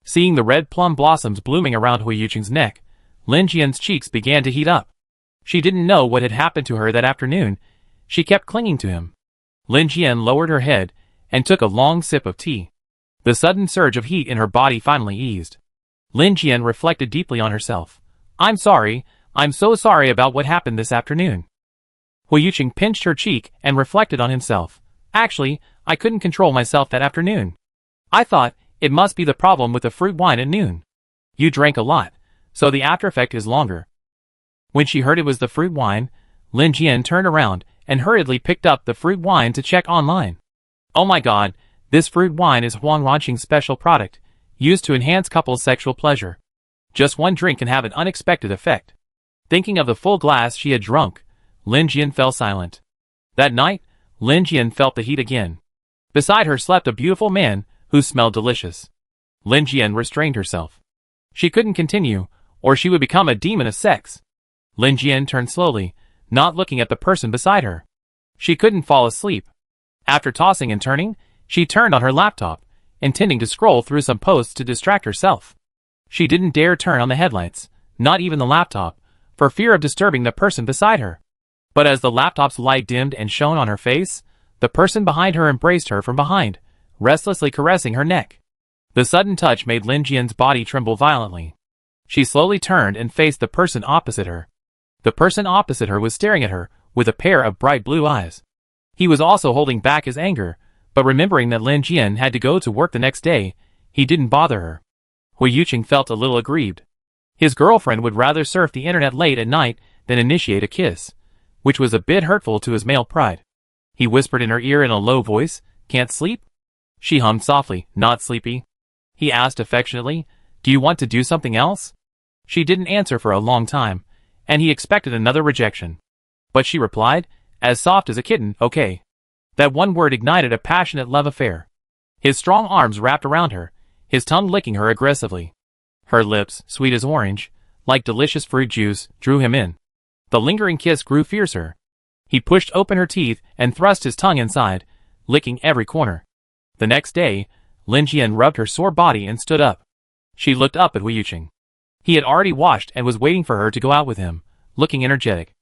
Seeing the red plum blossoms blooming around Hui Yuqing's neck, Lin Jian's cheeks began to heat up. She didn't know what had happened to her that afternoon. She kept clinging to him. Lin Jian lowered her head and took a long sip of tea. The sudden surge of heat in her body finally eased. Lin Jian reflected deeply on herself. I'm sorry, I'm so sorry about what happened this afternoon. Hu Yuqing pinched her cheek and reflected on himself. Actually, I couldn't control myself that afternoon. I thought, it must be the problem with the fruit wine at noon. You drank a lot, so the after effect is longer. When she heard it was the fruit wine, Lin Jian turned around and hurriedly picked up the fruit wine to check online. Oh my god, this fruit wine is Huang Wanqing's special product, used to enhance couples' sexual pleasure. Just one drink can have an unexpected effect. Thinking of the full glass she had drunk, Lin Jian fell silent. That night, Lin Jian felt the heat again. Beside her slept a beautiful man who smelled delicious. Lin Jian restrained herself. She couldn't continue, or she would become a demon of sex. Lin Jian turned slowly, not looking at the person beside her. She couldn't fall asleep. After tossing and turning, she turned on her laptop, intending to scroll through some posts to distract herself. She didn't dare turn on the headlights, not even the laptop, for fear of disturbing the person beside her. But as the laptop's light dimmed and shone on her face, the person behind her embraced her from behind, restlessly caressing her neck. The sudden touch made Lin Jian's body tremble violently. She slowly turned and faced the person opposite her. The person opposite her was staring at her with a pair of bright blue eyes. He was also holding back his anger, but remembering that Lin Jian had to go to work the next day, he didn't bother her. Hu Yuqing felt a little aggrieved. His girlfriend would rather surf the internet late at night than initiate a kiss, which was a bit hurtful to his male pride. He whispered in her ear in a low voice, "Can't sleep?" She hummed softly, "Not sleepy." He asked affectionately, "Do you want to do something else?" She didn't answer for a long time, and he expected another rejection. But she replied, as soft as a kitten, "Okay." That one word ignited a passionate love affair. His strong arms wrapped around her, his tongue licking her aggressively. Her lips, sweet as orange, like delicious fruit juice, drew him in. The lingering kiss grew fiercer. He pushed open her teeth and thrust his tongue inside, licking every corner. The next day, Lin Jian rubbed her sore body and stood up. She looked up at Hu Yuqing. He had already washed and was waiting for her to go out with him, looking energetic.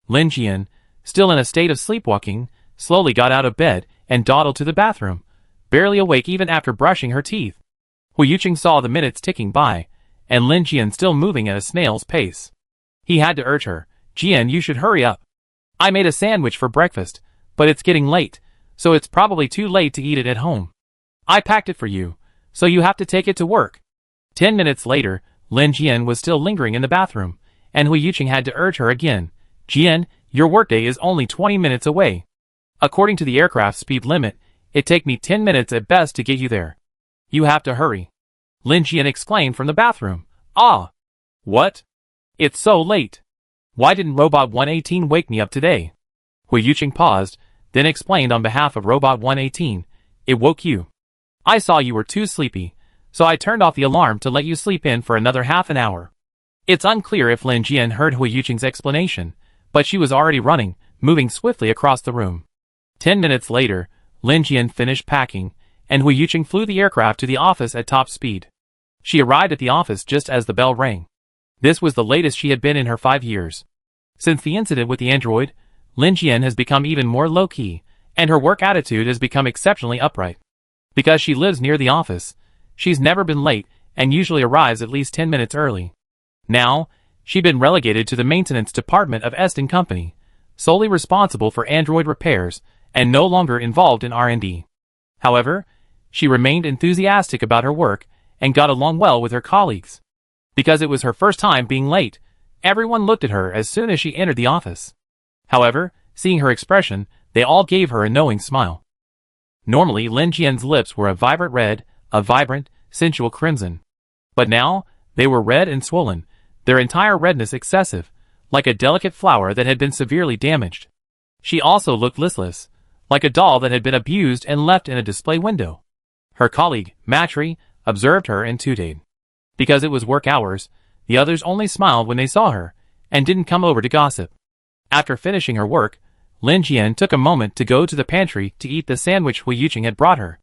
Lin Jian, still in a state of sleepwalking, slowly got out of bed and dawdled to the bathroom, barely awake even after brushing her teeth. Hu Yuqing saw the minutes ticking by, and Lin Jian still moving at a snail's pace. He had to urge her, "Jian, you should hurry up. I made a sandwich for breakfast, but it's getting late, so it's probably too late to eat it at home. I packed it for you, so you have to take it to work." 10 minutes later, Lin Jian was still lingering in the bathroom, and Hu Yuqing had to urge her again, "Jian, your workday is only 20 minutes away. According to the aircraft speed limit, it take me 10 minutes at best to get you there. You have to hurry." Lin Jian exclaimed from the bathroom, "Ah! What? It's so late. Why didn't Robot 118 wake me up today?" Hu Yuqing paused, then explained on behalf of Robot 118, "It woke you. I saw you were too sleepy, so I turned off the alarm to let you sleep in for another half an hour." It's unclear if Lin Jian heard Hu Yuqing's explanation, but she was already running, moving swiftly across the room. 10 minutes later, Lin Jian finished packing, and Hu Yuqing flew the aircraft to the office at top speed. She arrived at the office just as the bell rang. This was the latest she had been in her 5 years. Since the incident with the android, Lin Jian has become even more low-key, and her work attitude has become exceptionally upright. Because she lives near the office, she's never been late and usually arrives at least 10 minutes early. Now, she'd been relegated to the maintenance department of Eston Company, solely responsible for android repairs and no longer involved in R&D. However, she remained enthusiastic about her work and got along well with her colleagues. Because it was her first time being late, everyone looked at her as soon as she entered the office. However, seeing her expression, they all gave her a knowing smile. Normally, Lin Jian's lips were a vibrant red, a vibrant, sensual crimson. But now, they were red and swollen, their entire redness excessive, like a delicate flower that had been severely damaged. She also looked listless, like a doll that had been abused and left in a display window. Her colleague, Matri, observed her and tooted. Because it was work hours, the others only smiled when they saw her, and didn't come over to gossip. After finishing her work, Lin Jian took a moment to go to the pantry to eat the sandwich Hu Yuqing had brought her.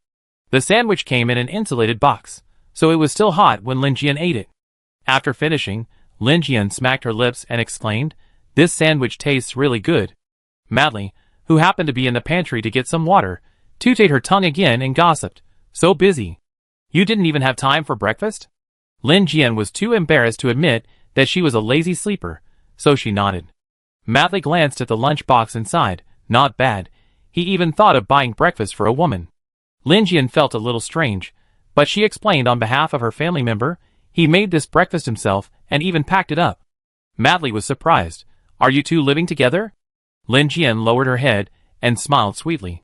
The sandwich came in an insulated box, so it was still hot when Lin Jian ate it. After finishing, Lin Jian smacked her lips and exclaimed, "This sandwich tastes really good." Madly, who happened to be in the pantry to get some water, tooted her tongue again and gossiped, "So busy. You didn't even have time for breakfast?" Lin Jian was too embarrassed to admit that she was a lazy sleeper, so she nodded. Madly glanced at the lunch box inside. Not bad. He even thought of buying breakfast for a woman. Lin Jian felt a little strange, but she explained on behalf of her family member, he made this breakfast himself and even packed it up. Madly was surprised. "Are you two living together?" Lin Jian lowered her head and smiled sweetly.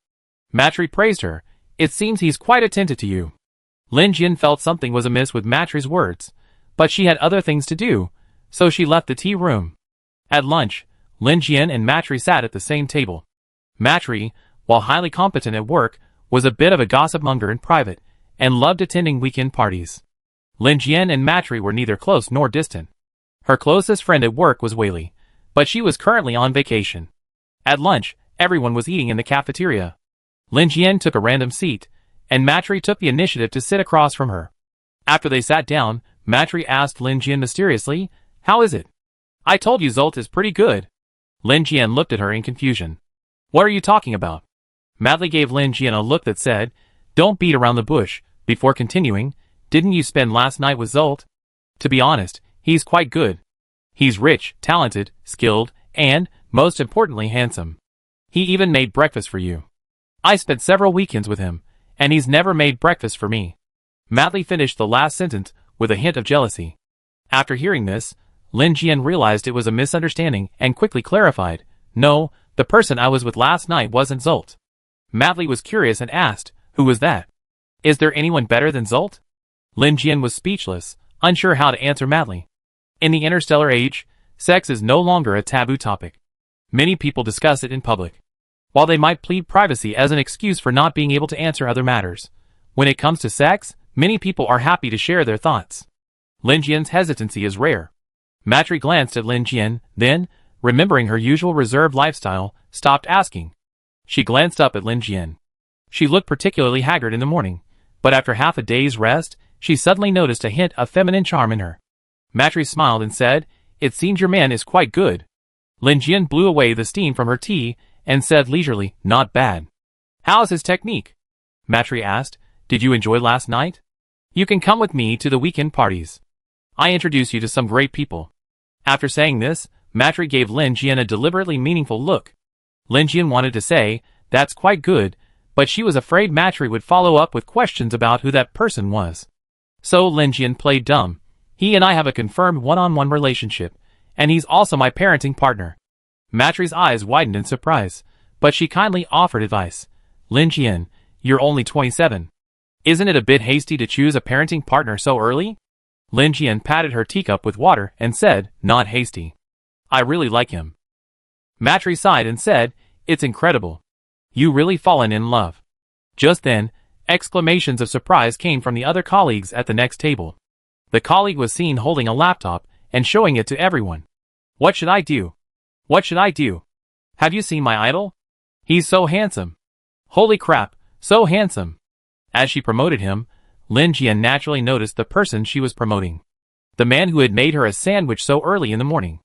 Matri praised her. "It seems he's quite attentive to you." Lin Jian felt something was amiss with Matri's words, but she had other things to do, so she left the tea room. At lunch, Lin Jian and Matri sat at the same table. Matri, while highly competent at work, was a bit of a gossip monger in private, and loved attending weekend parties. Lin Jian and Matri were neither close nor distant. Her closest friend at work was Wei Li, but she was currently on vacation. At lunch, everyone was eating in the cafeteria. Lin Jian took a random seat, and Matri took the initiative to sit across from her. After they sat down, Matri asked Lin Jian mysteriously, "How is it?" "I told you Zolt is pretty good." Lin Jian looked at her in confusion. "What are you talking about?" Madly gave Lin Jian a look that said, "Don't beat around the bush," before continuing, "Didn't you spend last night with Zolt?" "To be honest, he's quite good. He's rich, talented, skilled, and, most importantly, handsome. He even made breakfast for you. I spent several weekends with him, and he's never made breakfast for me." Madly finished the last sentence with a hint of jealousy. After hearing this, Lin Jian realized it was a misunderstanding and quickly clarified, "No, the person I was with last night wasn't Zolt." Madly was curious and asked, "Who was that? Is there anyone better than Zolt?" Lin Jian was speechless, unsure how to answer Madly. In the interstellar age, sex is no longer a taboo topic. Many people discuss it in public. While they might plead privacy as an excuse for not being able to answer other matters, when it comes to sex, many people are happy to share their thoughts. Lin Jian's hesitancy is rare. Matri glanced at Lin Jian, then, remembering her usual reserved lifestyle, stopped asking. She glanced up at Lin Jian. She looked particularly haggard in the morning, but after half a day's rest, she suddenly noticed a hint of feminine charm in her. Matri smiled and said, "It seems your man is quite good." Lin Jian blew away the steam from her tea and said leisurely, "Not bad." "How's his technique?" Matri asked. "Did you enjoy last night? You can come with me to the weekend parties. I introduce you to some great people." After saying this, Matri gave Lin Jian a deliberately meaningful look. Lin Jian wanted to say, "That's quite good," but she was afraid Matri would follow up with questions about who that person was. So Lin Jian played dumb. "He and I have a confirmed one-on-one relationship, and he's also my parenting partner." Matri's eyes widened in surprise, but she kindly offered advice. "Lin Jian, you're only 27. Isn't it a bit hasty to choose a parenting partner so early?" Lin Jian patted her teacup with water and said, "Not hasty. I really like him." Matri sighed and said, "It's incredible. You really fallen in love." Just then, exclamations of surprise came from the other colleagues at the next table. The colleague was seen holding a laptop and showing it to everyone. "What should I do? What should I do? Have you seen my idol? He's so handsome. Holy crap, so handsome." As she promoted him, Lin Jian naturally noticed the person she was promoting. The man who had made her a sandwich so early in the morning.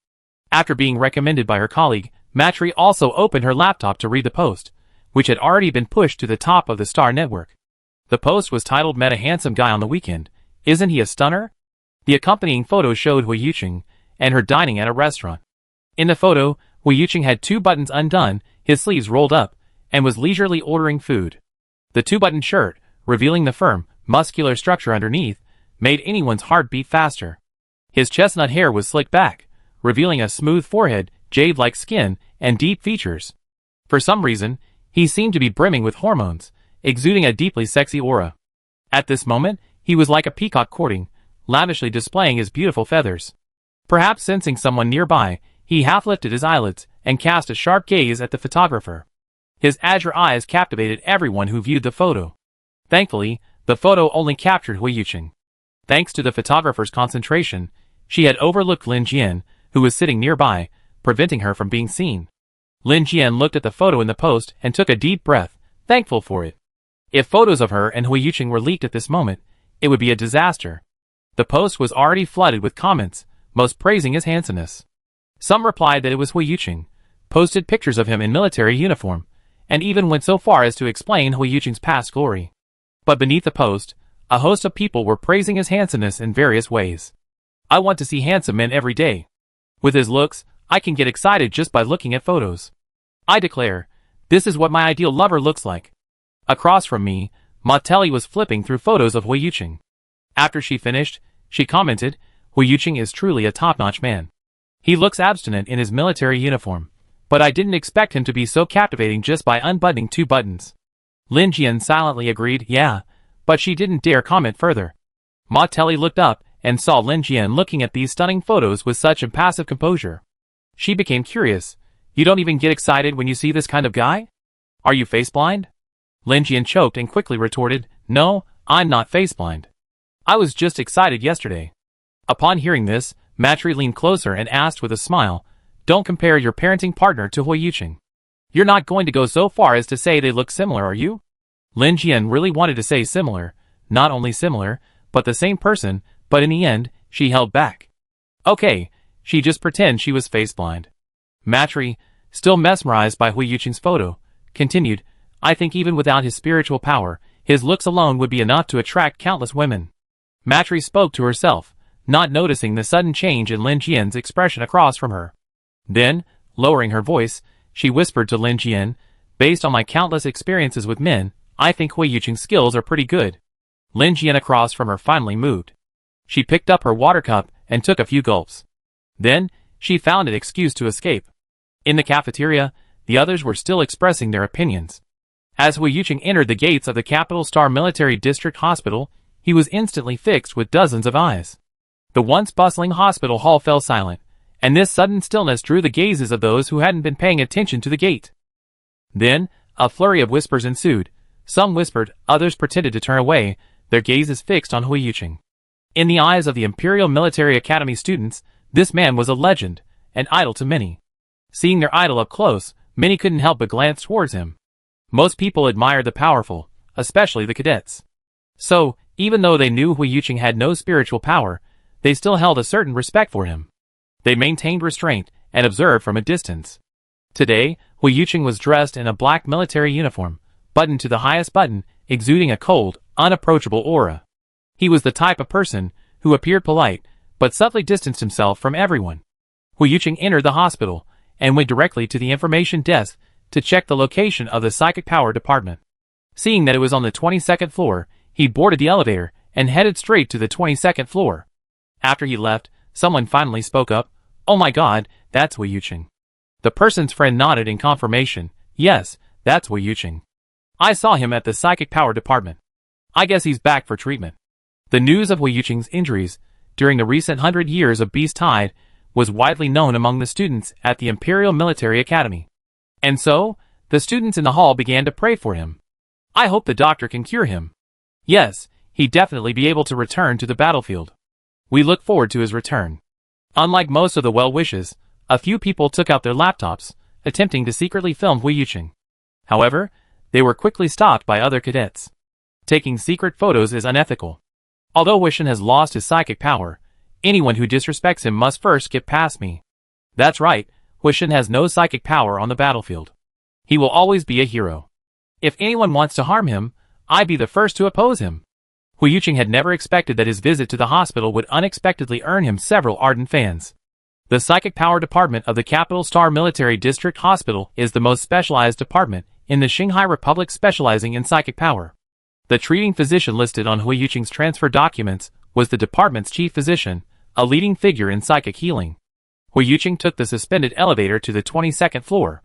After being recommended by her colleague, Matri also opened her laptop to read the post, which had already been pushed to the top of the Star Network. The post was titled "Met a handsome guy on the weekend. Isn't he a stunner?" The accompanying photo showed Hui Yuqing and her dining at a restaurant. In the photo, Hui Yuqing had two buttons undone, his sleeves rolled up, and was leisurely ordering food. The two-button shirt, revealing the firm, muscular structure underneath, made anyone's heart beat faster. His chestnut hair was slicked back, revealing a smooth forehead, jade-like skin, and deep features. For some reason, he seemed to be brimming with hormones, exuding a deeply sexy aura. At this moment, he was like a peacock courting, lavishly displaying his beautiful feathers. Perhaps sensing someone nearby, he half lifted his eyelids and cast a sharp gaze at the photographer. His azure eyes captivated everyone who viewed the photo. Thankfully, the photo only captured Hui Yuqing. Thanks to the photographer's concentration, she had overlooked Lin Jian, who was sitting nearby, preventing her from being seen. Lin Jian looked at the photo in the post and took a deep breath, thankful for it. If photos of her and Hui Yuqing were leaked at this moment, it would be a disaster. The post was already flooded with comments, most praising his handsomeness. Some replied that it was Hui Yuqing, posted pictures of him in military uniform, and even went so far as to explain Hui Yuqing's past glory. But beneath the post, a host of people were praising his handsomeness in various ways. I want to see handsome men every day. With his looks, I can get excited just by looking at photos. I declare, this is what my ideal lover looks like. Across from me, Ma Telly was flipping through photos of Hui Yuqing. After she finished, she commented, Hui Yuqing is truly a top-notch man. He looks abstinent in his military uniform, but I didn't expect him to be so captivating just by unbuttoning 2 buttons. Lin Jian silently agreed, yeah, but she didn't dare comment further. Ma Telly looked up and saw Lin Jian looking at these stunning photos with such impassive composure. She became curious. You don't even get excited when you see this kind of guy? Are you face-blind? Lin Jian choked and quickly retorted, no, I'm not face-blind. I was just excited yesterday. Upon hearing this, Matri leaned closer and asked with a smile, don't compare your parenting partner to Hui Yuqing. You're not going to go so far as to say they look similar, are you? Lin Jian really wanted to say similar, not only similar, but the same person, but in the end, she held back. Okay, she just pretend she was face-blind. Matri, still mesmerized by Hui Yuqing's photo, continued, I think even without his spiritual power, his looks alone would be enough to attract countless women. Matri spoke to herself, not noticing the sudden change in Lin Jian's expression across from her. Then, lowering her voice, she whispered to Lin Jian, based on my countless experiences with men, I think Hui Yuqing's skills are pretty good. Lin Jian across from her finally moved. She picked up her water cup and took a few gulps. Then, she found an excuse to escape. In the cafeteria, the others were still expressing their opinions. As Hui Yuqing entered the gates of the Capital Star Military District Hospital, he was instantly fixed with dozens of eyes. The once bustling hospital hall fell silent, and this sudden stillness drew the gazes of those who hadn't been paying attention to the gate. Then, a flurry of whispers ensued. Some whispered, others pretended to turn away, their gazes fixed on Hui Yuqing. In the eyes of the Imperial Military Academy students, this man was a legend, an idol to many. Seeing their idol up close, many couldn't help but glance towards him. Most people admired the powerful, especially the cadets. So, even though they knew Hui Yuqing had no spiritual power, they still held a certain respect for him. They maintained restraint and observed from a distance. Today, Hui Yuqing was dressed in a black military uniform, buttoned to the highest button, exuding a cold, unapproachable aura. He was the type of person who appeared polite, but subtly distanced himself from everyone. Hui Yuqing entered the hospital and went directly to the information desk to check the location of the psychic power department. Seeing that it was on the 22nd floor, he boarded the elevator and headed straight to the 22nd floor. After he left, someone finally spoke up, oh my god, that's Hui Yuqing. The person's friend nodded in confirmation, yes, that's Hui Yuqing. I saw him at the psychic power department. I guess he's back for treatment. The news of Hui Yuqing's injuries during the recent 100 years of Beast Tide was widely known among the students at the Imperial Military Academy. And so, the students in the hall began to pray for him. I hope the doctor can cure him. Yes, he'd definitely be able to return to the battlefield. We look forward to his return. Unlike most of the well-wishes, a few people took out their laptops, attempting to secretly film Hui Yuqing. However, they were quickly stopped by other cadets. Taking secret photos is unethical. Although Hui Shen has lost his psychic power, anyone who disrespects him must first get past me. That's right, Hui Shen has no psychic power on the battlefield. He will always be a hero. If anyone wants to harm him, I'd be the first to oppose him. Hui Yuqing had never expected that his visit to the hospital would unexpectedly earn him several ardent fans. The Psychic Power Department of the Capital Star Military District Hospital is the most specialized department in the Xinghai Republic specializing in psychic power. The treating physician listed on Hui Yuqing's transfer documents was the department's chief physician, a leading figure in psychic healing. Hui Yuqing took the suspended elevator to the 22nd floor.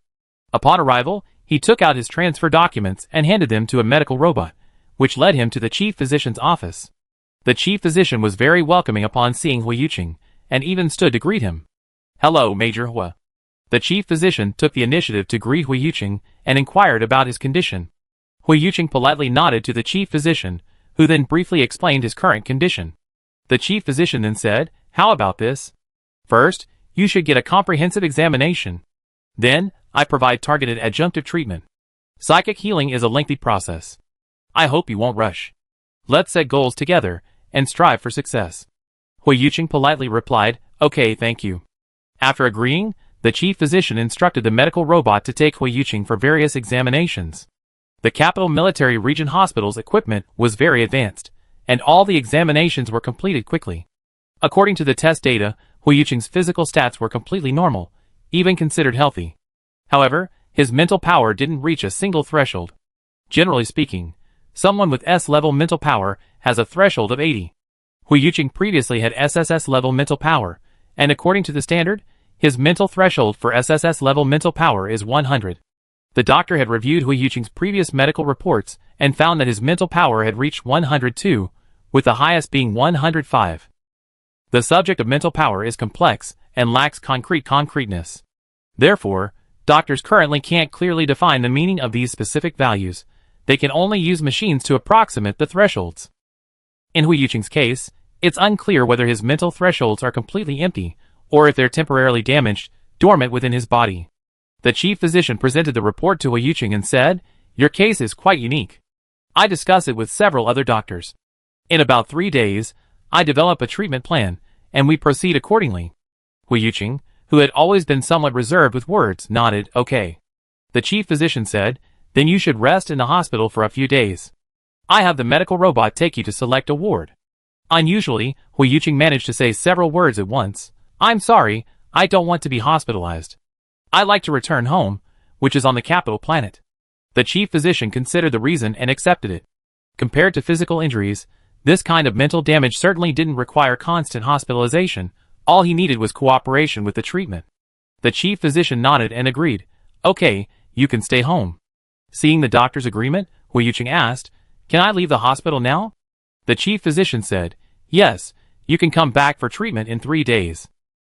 Upon arrival, he took out his transfer documents and handed them to a medical robot, which led him to the chief physician's office. The chief physician was very welcoming upon seeing Hui Yuqing, and even stood to greet him. Hello, Major Hua. The chief physician took the initiative to greet Hui Yuqing and inquired about his condition. Hui Yuqing politely nodded to the chief physician, who then briefly explained his current condition. The chief physician then said, how about this? First, you should get a comprehensive examination. Then, I provide targeted adjunctive treatment. Psychic healing is a lengthy process. I hope you won't rush. Let's set goals together and strive for success. Hui Yuqing politely replied, okay, thank you. After agreeing, The chief physician instructed the medical robot to take Hui Yuqing for various examinations. The Capital Military Region Hospital's equipment was very advanced, and all the examinations were completed quickly. According to the test data, Hui Yuqing's physical stats were completely normal, even considered healthy. However, his mental power didn't reach a single threshold. Generally speaking, someone with S-level mental power has a threshold of 80. Hui Yuqing previously had SSS-level mental power, and according to the standard, his mental threshold for SSS-level mental power is 100. The doctor had reviewed Hui Yuqing's previous medical reports and found that his mental power had reached 102, with the highest being 105. The subject of mental power is complex and lacks concreteness. Therefore, doctors currently can't clearly define the meaning of these specific values. They can only use machines to approximate the thresholds. In Hui Yuqing's case, it's unclear whether his mental thresholds are completely empty, or if they're temporarily damaged, dormant within his body. The chief physician presented the report to Hui Yuqing and said, "Your case is quite unique. I discussed it with several other doctors. In about 3 days, I develop a treatment plan, and we proceed accordingly." Hui Yuqing, who had always been somewhat reserved with words, nodded, "Okay." The chief physician said, "Then you should rest in the hospital for a few days. I have the medical robot take you to select a ward." Unusually, Hui Yuqing managed to say several words at once. "I'm sorry, I don't want to be hospitalized. I like to return home, which is on the capital planet." The chief physician considered the reason and accepted it. Compared to physical injuries, this kind of mental damage certainly didn't require constant hospitalization. All he needed was cooperation with the treatment. The chief physician nodded and agreed. "Okay, you can stay home." Seeing the doctor's agreement, Hui Yuqing asked, "Can I leave the hospital now?" The chief physician said, "Yes, you can come back for treatment in 3 days.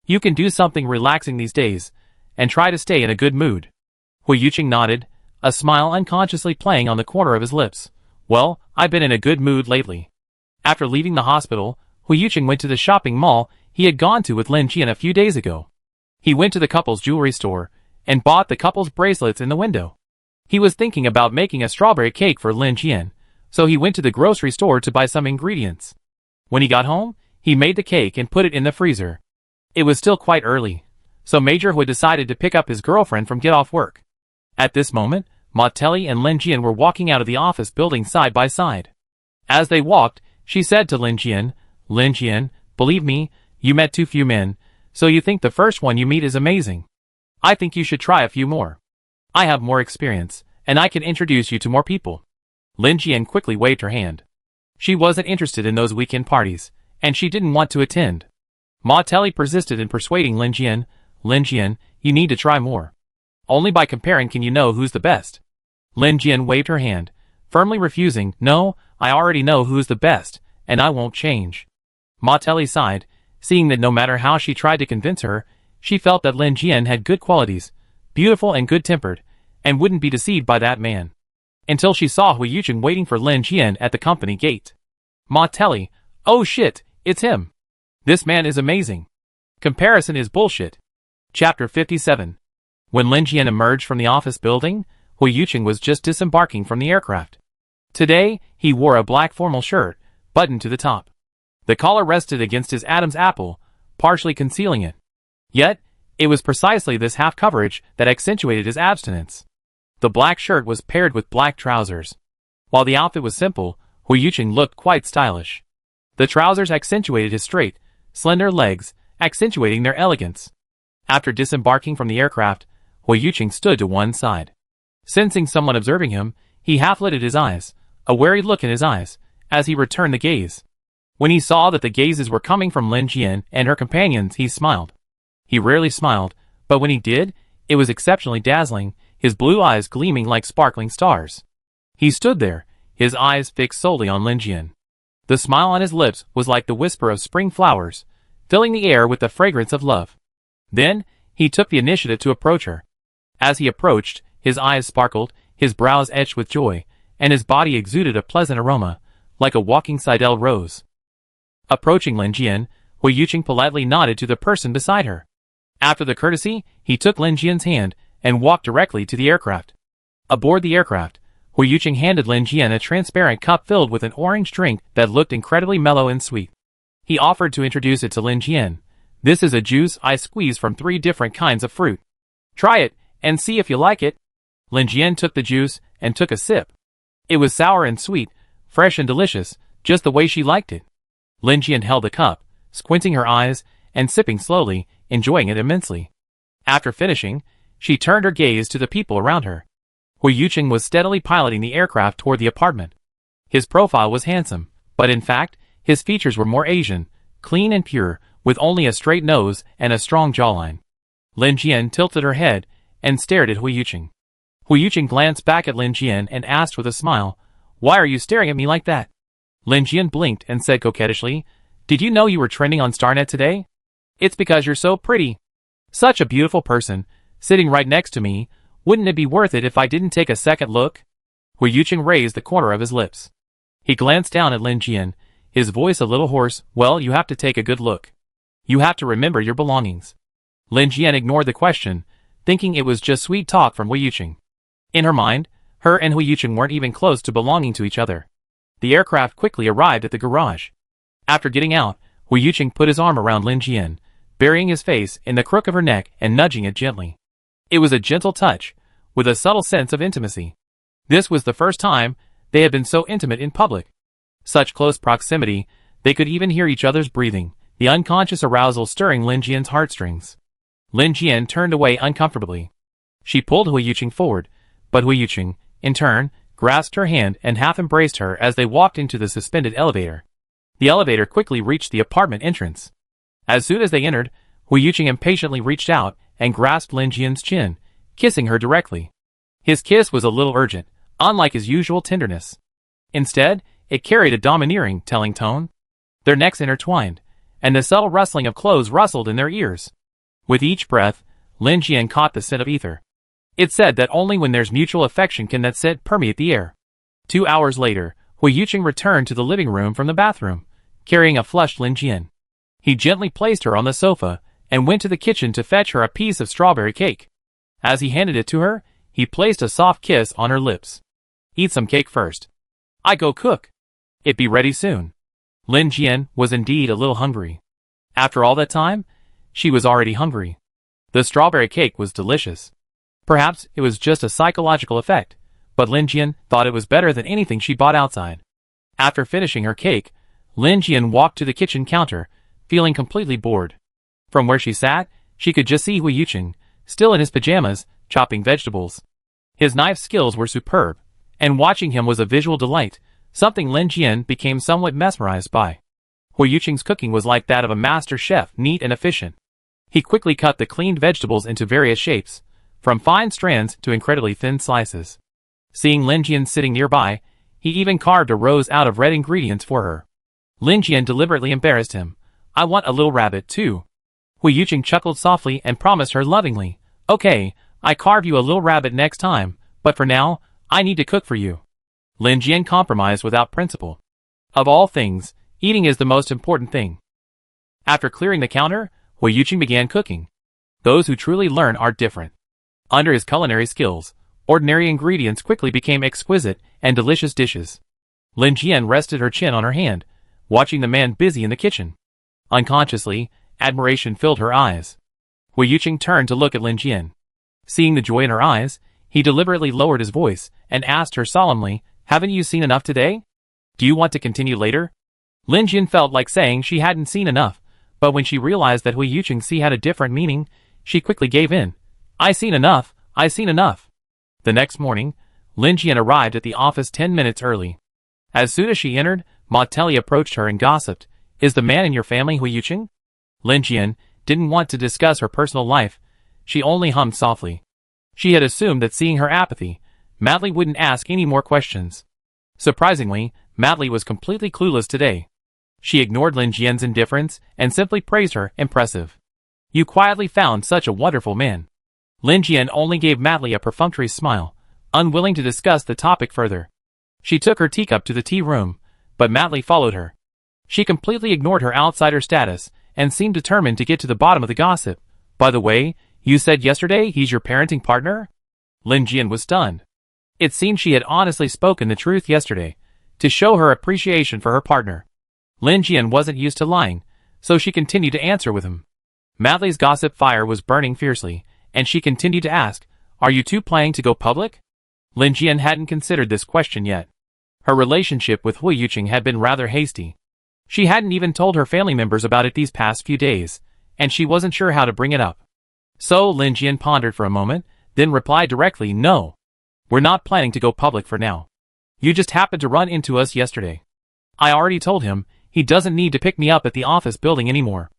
You can do something relaxing these days, and try to stay in a good mood." Hui Yuqing nodded, a smile unconsciously playing on the corner of his lips. "Well, I've been in a good mood lately." After leaving the hospital, Hui Yuqing went to the shopping mall he had gone to with Lin Jian a few days ago. He went to the couple's jewelry store, and bought the couple's bracelets in the window. He was thinking about making a strawberry cake for Lin Jian, so he went to the grocery store to buy some ingredients. When he got home, he made the cake and put it in the freezer. It was still quite early, so Major Hui decided to pick up his girlfriend from get-off work. At this moment, Ma Telly and Lin Jian were walking out of the office building side by side. As they walked, she said to Lin Jian, "Lin Jian, believe me, you met too few men, so you think the first one you meet is amazing. I think you should try a few more. I have more experience, and I can introduce you to more people." Lin Jian quickly waved her hand. She wasn't interested in those weekend parties, and she didn't want to attend. Ma Telly persisted in persuading Lin Jian, "Lin Jian, you need to try more. Only by comparing can you know who's the best." Lin Jian waved her hand, firmly refusing, "No, I already know who's the best, and I won't change." Ma Telly sighed, seeing that no matter how she tried to convince her, she felt that Lin Jian had good qualities, beautiful and good-tempered, and wouldn't be deceived by that man. Until she saw Hui Yuqing waiting for Lin Jian at the company gate. Ma Telly, "Oh shit, it's him. This man is amazing. Comparison is bullshit." Chapter 57. When Lin Jian emerged from the office building, Hui Yuqing was just disembarking from the aircraft. Today, he wore a black formal shirt, buttoned to the top. The collar rested against his Adam's apple, partially concealing it. Yet, it was precisely this half coverage that accentuated his abstinence. The black shirt was paired with black trousers. While the outfit was simple, Hui Yuqing looked quite stylish. The trousers accentuated his straight, slender legs, accentuating their elegance. After disembarking from the aircraft, Hui Yuqing stood to one side. Sensing someone observing him, he half-lifted his eyes, a wary look in his eyes, as he returned the gaze. When he saw that the gazes were coming from Lin Jian and her companions, he smiled. He rarely smiled, but when he did, it was exceptionally dazzling, his blue eyes gleaming like sparkling stars. He stood there, his eyes fixed solely on Lin Jian. The smile on his lips was like the whisper of spring flowers, filling the air with the fragrance of love. Then, he took the initiative to approach her. As he approached, his eyes sparkled, his brows etched with joy, and his body exuded a pleasant aroma, like a walking Seidel rose. Approaching Lin Jian, Hui Yuqing politely nodded to the person beside her. After the courtesy, he took Lin Jian's hand and walked directly to the aircraft. Aboard the aircraft, Hui Yuqing handed Lin Jian a transparent cup filled with an orange drink that looked incredibly mellow and sweet. He offered to introduce it to Lin Jian. This is a juice I squeeze from 3 different kinds of fruit. Try it, and see if you like it. Lin Jian took the juice and took a sip. It was sour and sweet, fresh and delicious, just the way she liked it. Lin Jian held the cup, squinting her eyes, and sipping slowly, enjoying it immensely. After finishing, she turned her gaze to the people around her. Hui Yuqing was steadily piloting the aircraft toward the apartment. His profile was handsome, but in fact, his features were more Asian, clean and pure, with only a straight nose and a strong jawline. Lin Jian tilted her head and stared at Hui Yuqing. Hui Yuqing glanced back at Lin Jian and asked with a smile, "Why are you staring at me like that?" Lin Jian blinked and said coquettishly, "Did you know you were trending on Starnet today? It's because you're so pretty. Such a beautiful person, sitting right next to me. Wouldn't it be worth it if I didn't take a second look?" Hui Yuqing raised the corner of his lips. He glanced down at Lin Jian, his voice a little hoarse. "Well, you have to take a good look. You have to remember your belongings." Lin Jian ignored the question, thinking it was just sweet talk from Hui Yuqing. In her mind, her and Hui Yuqing weren't even close to belonging to each other. The aircraft quickly arrived at the garage. After getting out, Hui Yuqing put his arm around Lin Jian, burying his face in the crook of her neck and nudging it gently. It was a gentle touch, with a subtle sense of intimacy. This was the first time they had been so intimate in public. Such close proximity, they could even hear each other's breathing, the unconscious arousal stirring Lin Jian's heartstrings. Lin Jian turned away uncomfortably. She pulled Hui Yuqing forward, but Hui Yuqing, in turn, grasped her hand and half embraced her as they walked into the suspended elevator. The elevator quickly reached the apartment entrance. As soon as they entered, Hui Yuqing impatiently reached out and grasped Lin Jian's chin, kissing her directly. His kiss was a little urgent, unlike his usual tenderness. Instead, it carried a domineering, telling tone. Their necks intertwined, and the subtle rustling of clothes rustled in their ears. With each breath, Lin Jian caught the scent of ether. It said that only when there's mutual affection can that scent permeate the air. 2 hours later, Hui Yuqing returned to the living room from the bathroom, carrying a flushed Lin Jian. He gently placed her on the sofa and went to the kitchen to fetch her a piece of strawberry cake. As he handed it to her, he placed a soft kiss on her lips. "Eat some cake first. I go cook. It be ready soon." Lin Jian was indeed a little hungry. After all that time, she was already hungry. The strawberry cake was delicious. Perhaps it was just a psychological effect, but Lin Jian thought it was better than anything she bought outside. After finishing her cake, Lin Jian walked to the kitchen counter, feeling completely bored. From where she sat, she could just see Hui Yuqing, still in his pajamas, chopping vegetables. His knife skills were superb, and watching him was a visual delight, something Lin Jian became somewhat mesmerized by. Hui Yuqing's cooking was like that of a master chef, neat and efficient. He quickly cut the cleaned vegetables into various shapes, from fine strands to incredibly thin slices. Seeing Lin Jian sitting nearby, he even carved a rose out of red ingredients for her. Lin Jian deliberately embarrassed him. "I want a little rabbit too." Hui Yuqing chuckled softly and promised her lovingly, "Okay, I carve you a little rabbit next time, but for now, I need to cook for you." Lin Jian compromised without principle. Of all things, eating is the most important thing. After clearing the counter, Hui Yuqing began cooking. Those who truly learn are different. Under his culinary skills, ordinary ingredients quickly became exquisite and delicious dishes. Lin Jian rested her chin on her hand, watching the man busy in the kitchen. Unconsciously, admiration filled her eyes. Hui Yuqing turned to look at Lin Jian. Seeing the joy in her eyes, he deliberately lowered his voice and asked her solemnly, "Haven't you seen enough today? Do you want to continue later?" Lin Jian felt like saying she hadn't seen enough, but when she realized that Hui Yuqing's "see" had a different meaning, she quickly gave in. "I seen enough, I seen enough." The next morning, Lin Jian arrived at the office 10 minutes early. As soon as she entered, Ma Telly approached her and gossiped, "Is the man in your family Hui Yuqing?" Lin Jian didn't want to discuss her personal life. She only hummed softly. She had assumed that seeing her apathy, Madly wouldn't ask any more questions. Surprisingly, Madly was completely clueless today. She ignored Lin Jian's indifference and simply praised her, "Impressive. You quietly found such a wonderful man." Lin Jian only gave Madly a perfunctory smile, unwilling to discuss the topic further. She took her teacup to the tea room, but Madly followed her. She completely ignored her outsider status and seemed determined to get to the bottom of the gossip. "By the way, you said yesterday he's your parenting partner?" Lin Jian was stunned. It seemed she had honestly spoken the truth yesterday, to show her appreciation for her partner. Lin Jian wasn't used to lying, so she continued to answer with him. Madely's gossip fire was burning fiercely, and she continued to ask, "Are you two planning to go public?" Lin Jian hadn't considered this question yet. Her relationship with Hui Yuqing had been rather hasty. She hadn't even told her family members about it these past few days, and she wasn't sure how to bring it up. So Lin Jian pondered for a moment, then replied directly, "No. We're not planning to go public for now. You just happened to run into us yesterday. I already told him he doesn't need to pick me up at the office building anymore."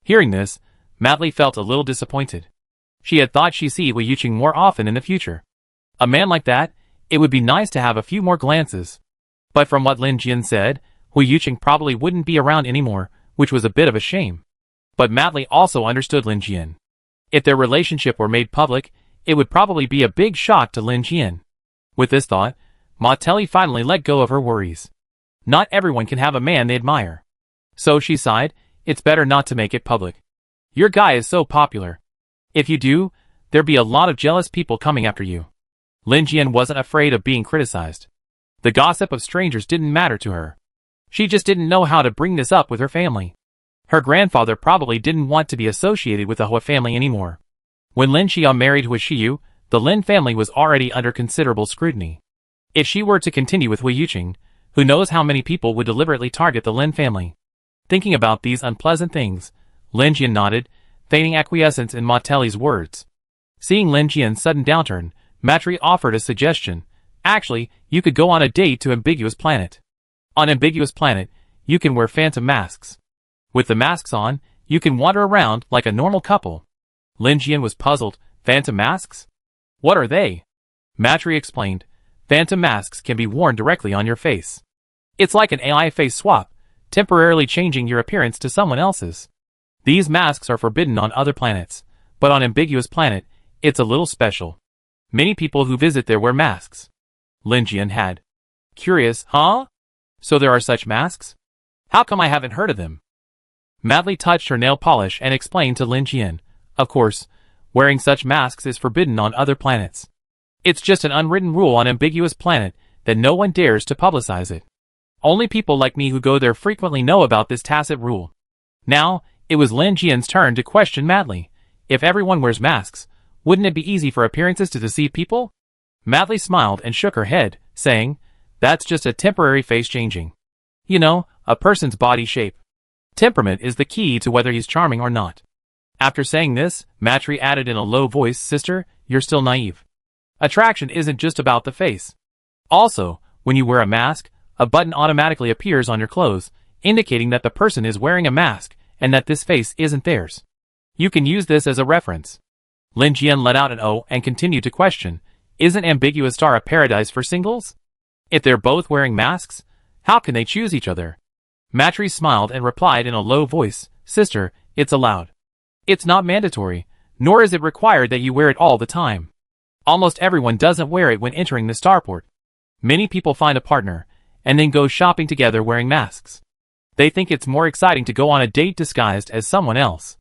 Hearing this, Madely felt a little disappointed. She had thought she'd see Hui Yuqing more often in the future. A man like that, it would be nice to have a few more glances. But from what Lin Jian said, Hui Yuqing probably wouldn't be around anymore, which was a bit of a shame. But Madely also understood Lin Jian. If their relationship were made public, it would probably be a big shock to Lin Jian. With this thought, Madely finally let go of her worries. Not everyone can have a man they admire. So she sighed, "It's better not to make it public. Your guy is so popular. If you do, there'd be a lot of jealous people coming after you." Lin Jian wasn't afraid of being criticized. The gossip of strangers didn't matter to her. She just didn't know how to bring this up with her family. Her grandfather probably didn't want to be associated with the Hui family anymore. When Lin Xiao married Hui Xiu, the Lin family was already under considerable scrutiny. If she were to continue with Hui Yuqing, who knows how many people would deliberately target the Lin family. Thinking about these unpleasant things, Lin Jian nodded, feigning acquiescence in Madely's words. Seeing Lin Jian's sudden downturn, Madely offered a suggestion. "Actually, you could go on a date to Ambiguous Planet. On Ambiguous Planet, you can wear phantom masks. With the masks on, you can wander around like a normal couple." Lin Jian was puzzled. "Phantom masks? What are they?" Madely explained. "Phantom masks can be worn directly on your face. It's like an AI face swap, temporarily changing your appearance to someone else's. These masks are forbidden on other planets, but on Ambiguous Planet, it's a little special. Many people who visit there wear masks." Lin Jian had. "Curious, huh? So there are such masks? How come I haven't heard of them?" Madely touched her nail polish and explained to Lin Jian, "Of course, wearing such masks is forbidden on other planets. It's just an unwritten rule on Ambiguous Planet that no one dares to publicize it. Only people like me who go there frequently know about this tacit rule." Now, it was Lin Jian's turn to question Madely. If everyone wears masks, wouldn't it be easy for appearances to deceive people? Madely smiled and shook her head, saying, "That's just a temporary face changing. You know, a person's body shape. Temperament is the key to whether he's charming or not." After saying this, Madely added in a low voice, "Sister, you're still naive. Attraction isn't just about the face. Also, when you wear a mask, a button automatically appears on your clothes, indicating that the person is wearing a mask and that this face isn't theirs. You can use this as a reference." Lin Jian let out an "oh" and continued to question, "Isn't Ambiguous Star a paradise for singles? If they're both wearing masks, how can they choose each other?" Madely smiled and replied in a low voice, "Sister, it's allowed. It's not mandatory, nor is it required that you wear it all the time. Almost everyone doesn't wear it when entering the starport. Many people find a partner, and then go shopping together wearing masks. They think it's more exciting to go on a date disguised as someone else."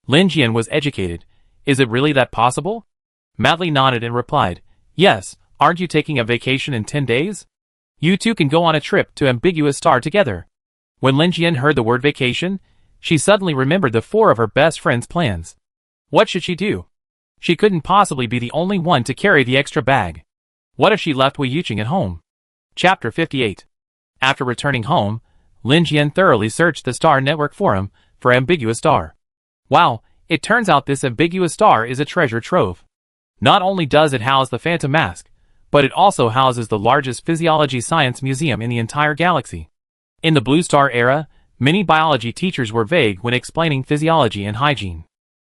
Lin Jian was educated. "Is it really that possible?" Madely nodded and replied, "Yes, aren't you taking a vacation in 10 days? You two can go on a trip to Ambiguous Star together." When Lin Jian heard the word vacation, she suddenly remembered the 4 of her best friends' plans. What should she do? She couldn't possibly be the only one to carry the extra bag. What if she left Hui Yuqing at home? Chapter 58. After returning home, Lin Jian thoroughly searched the Star Network forum for Ambiguous Star. Wow, it turns out this Ambiguous Star is a treasure trove. Not only does it house the Phantom Mask, but it also houses the largest physiology science museum in the entire galaxy. In the Blue Star era, many biology teachers were vague when explaining physiology and hygiene.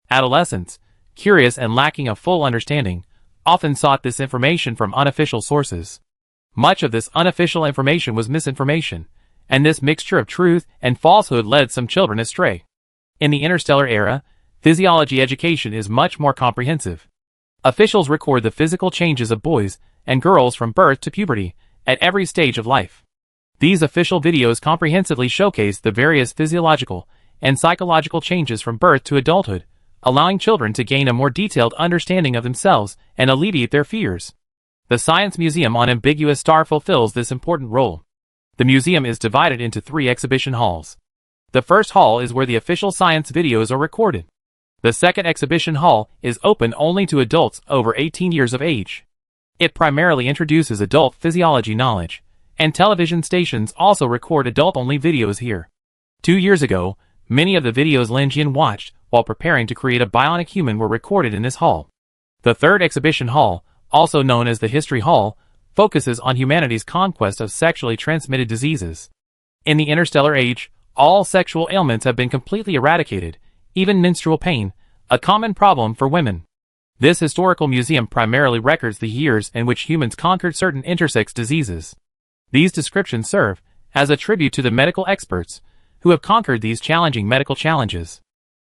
Adolescents, curious and lacking a full understanding, often sought this information from unofficial sources. Much of this unofficial information was misinformation, and this mixture of truth and falsehood led some children astray. In the Interstellar era, physiology education is much more comprehensive. Officials record the physical changes of boys and girls from birth to puberty, at every stage of life. These official videos comprehensively showcase the various physiological and psychological changes from birth to adulthood, allowing children to gain a more detailed understanding of themselves and alleviate their fears. The Science Museum on Ambiguous Star fulfills this important role. The museum is divided into 3 exhibition halls. The first hall is where the official science videos are recorded. The second exhibition hall is open only to adults over 18 years of age. It primarily introduces adult physiology knowledge, and television stations also record adult-only videos here. 2 years ago, many of the videos Lin Jian watched while preparing to create a bionic human were recorded in this hall. The third exhibition hall, also known as the History Hall, focuses on humanity's conquest of sexually transmitted diseases. In the interstellar age, all sexual ailments have been completely eradicated, even menstrual pain, a common problem for women. This historical museum primarily records the years in which humans conquered certain intersex diseases. These descriptions serve as a tribute to the medical experts who have conquered these challenging medical challenges.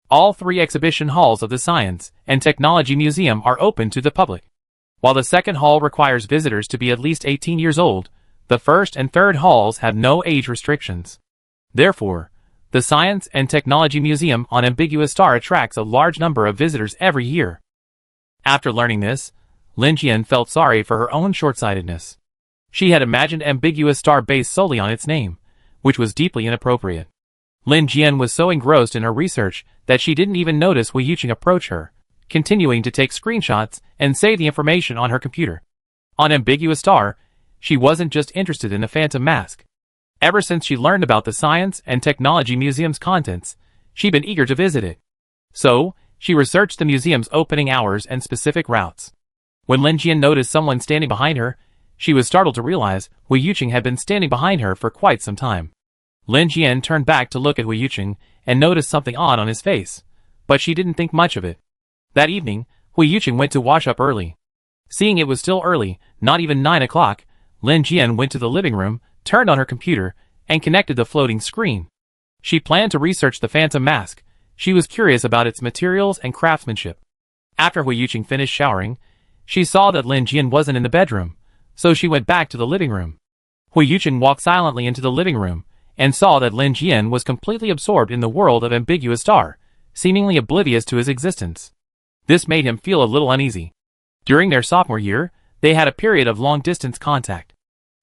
All 3 exhibition halls of the Science and Technology Museum are open to the public. While the second hall requires visitors to be at least 18 years old, the first and third halls have no age restrictions. Therefore, the Science and Technology Museum on Ambiguous Star attracts a large number of visitors every year. After learning this, Lin Jian felt sorry for her own short-sightedness. She had imagined Ambiguous Star based solely on its name, which was deeply inappropriate. Lin Jian was so engrossed in her research that she didn't even notice Hui Yuqing approach her, continuing to take screenshots and save the information on her computer. On Ambiguous Star, she wasn't just interested in the Phantom Mask. Ever since she learned about the Science and Technology Museum's contents, she'd been eager to visit it. So, she researched the museum's opening hours and specific routes. When Lin Jian noticed someone standing behind her, she was startled to realize Hui Yuqing had been standing behind her for quite some time. Lin Jian turned back to look at Hui Yuqing and noticed something odd on his face, but she didn't think much of it. That evening, Hui Yuqing went to wash up early. Seeing it was still early, not even 9 o'clock, Lin Jian went to the living room, turned on her computer, and connected the floating screen. She planned to research the Phantom Mask. She was curious about its materials and craftsmanship. After Hui Yuqing finished showering, she saw that Lin Jian wasn't in the bedroom, so she went back to the living room. Hui Yuqing walked silently into the living room, and saw that Lin Jian was completely absorbed in the world of Ambiguous Star, seemingly oblivious to his existence. This made him feel a little uneasy. During their sophomore year, they had a period of long-distance contact.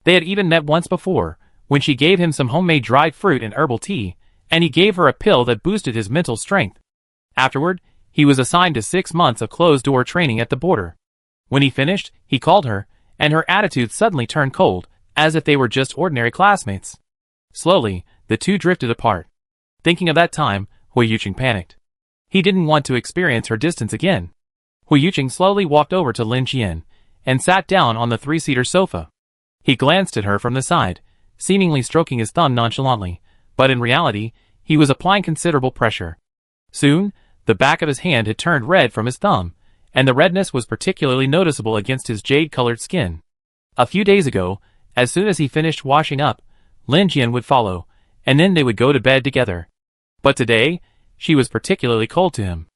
They had even met once before, when she gave him some homemade dried fruit and herbal tea, and he gave her a pill that boosted his mental strength. Afterward, he was assigned to 6 months of closed-door training at the border. When he finished, he called her, and her attitude suddenly turned cold, as if they were just ordinary classmates. Slowly, the two drifted apart. Thinking of that time, Hui Yuqing panicked. He didn't want to experience her distance again. Hui Yuqing slowly walked over to Lin Jian, and sat down on the 3-seater sofa. He glanced at her from the side, seemingly stroking his thumb nonchalantly, but in reality, he was applying considerable pressure. Soon, the back of his hand had turned red from his thumb, and the redness was particularly noticeable against his jade-colored skin. A few days ago, as soon as he finished washing up, Lin Jian would follow, and then they would go to bed together. But today, she was particularly cold to him.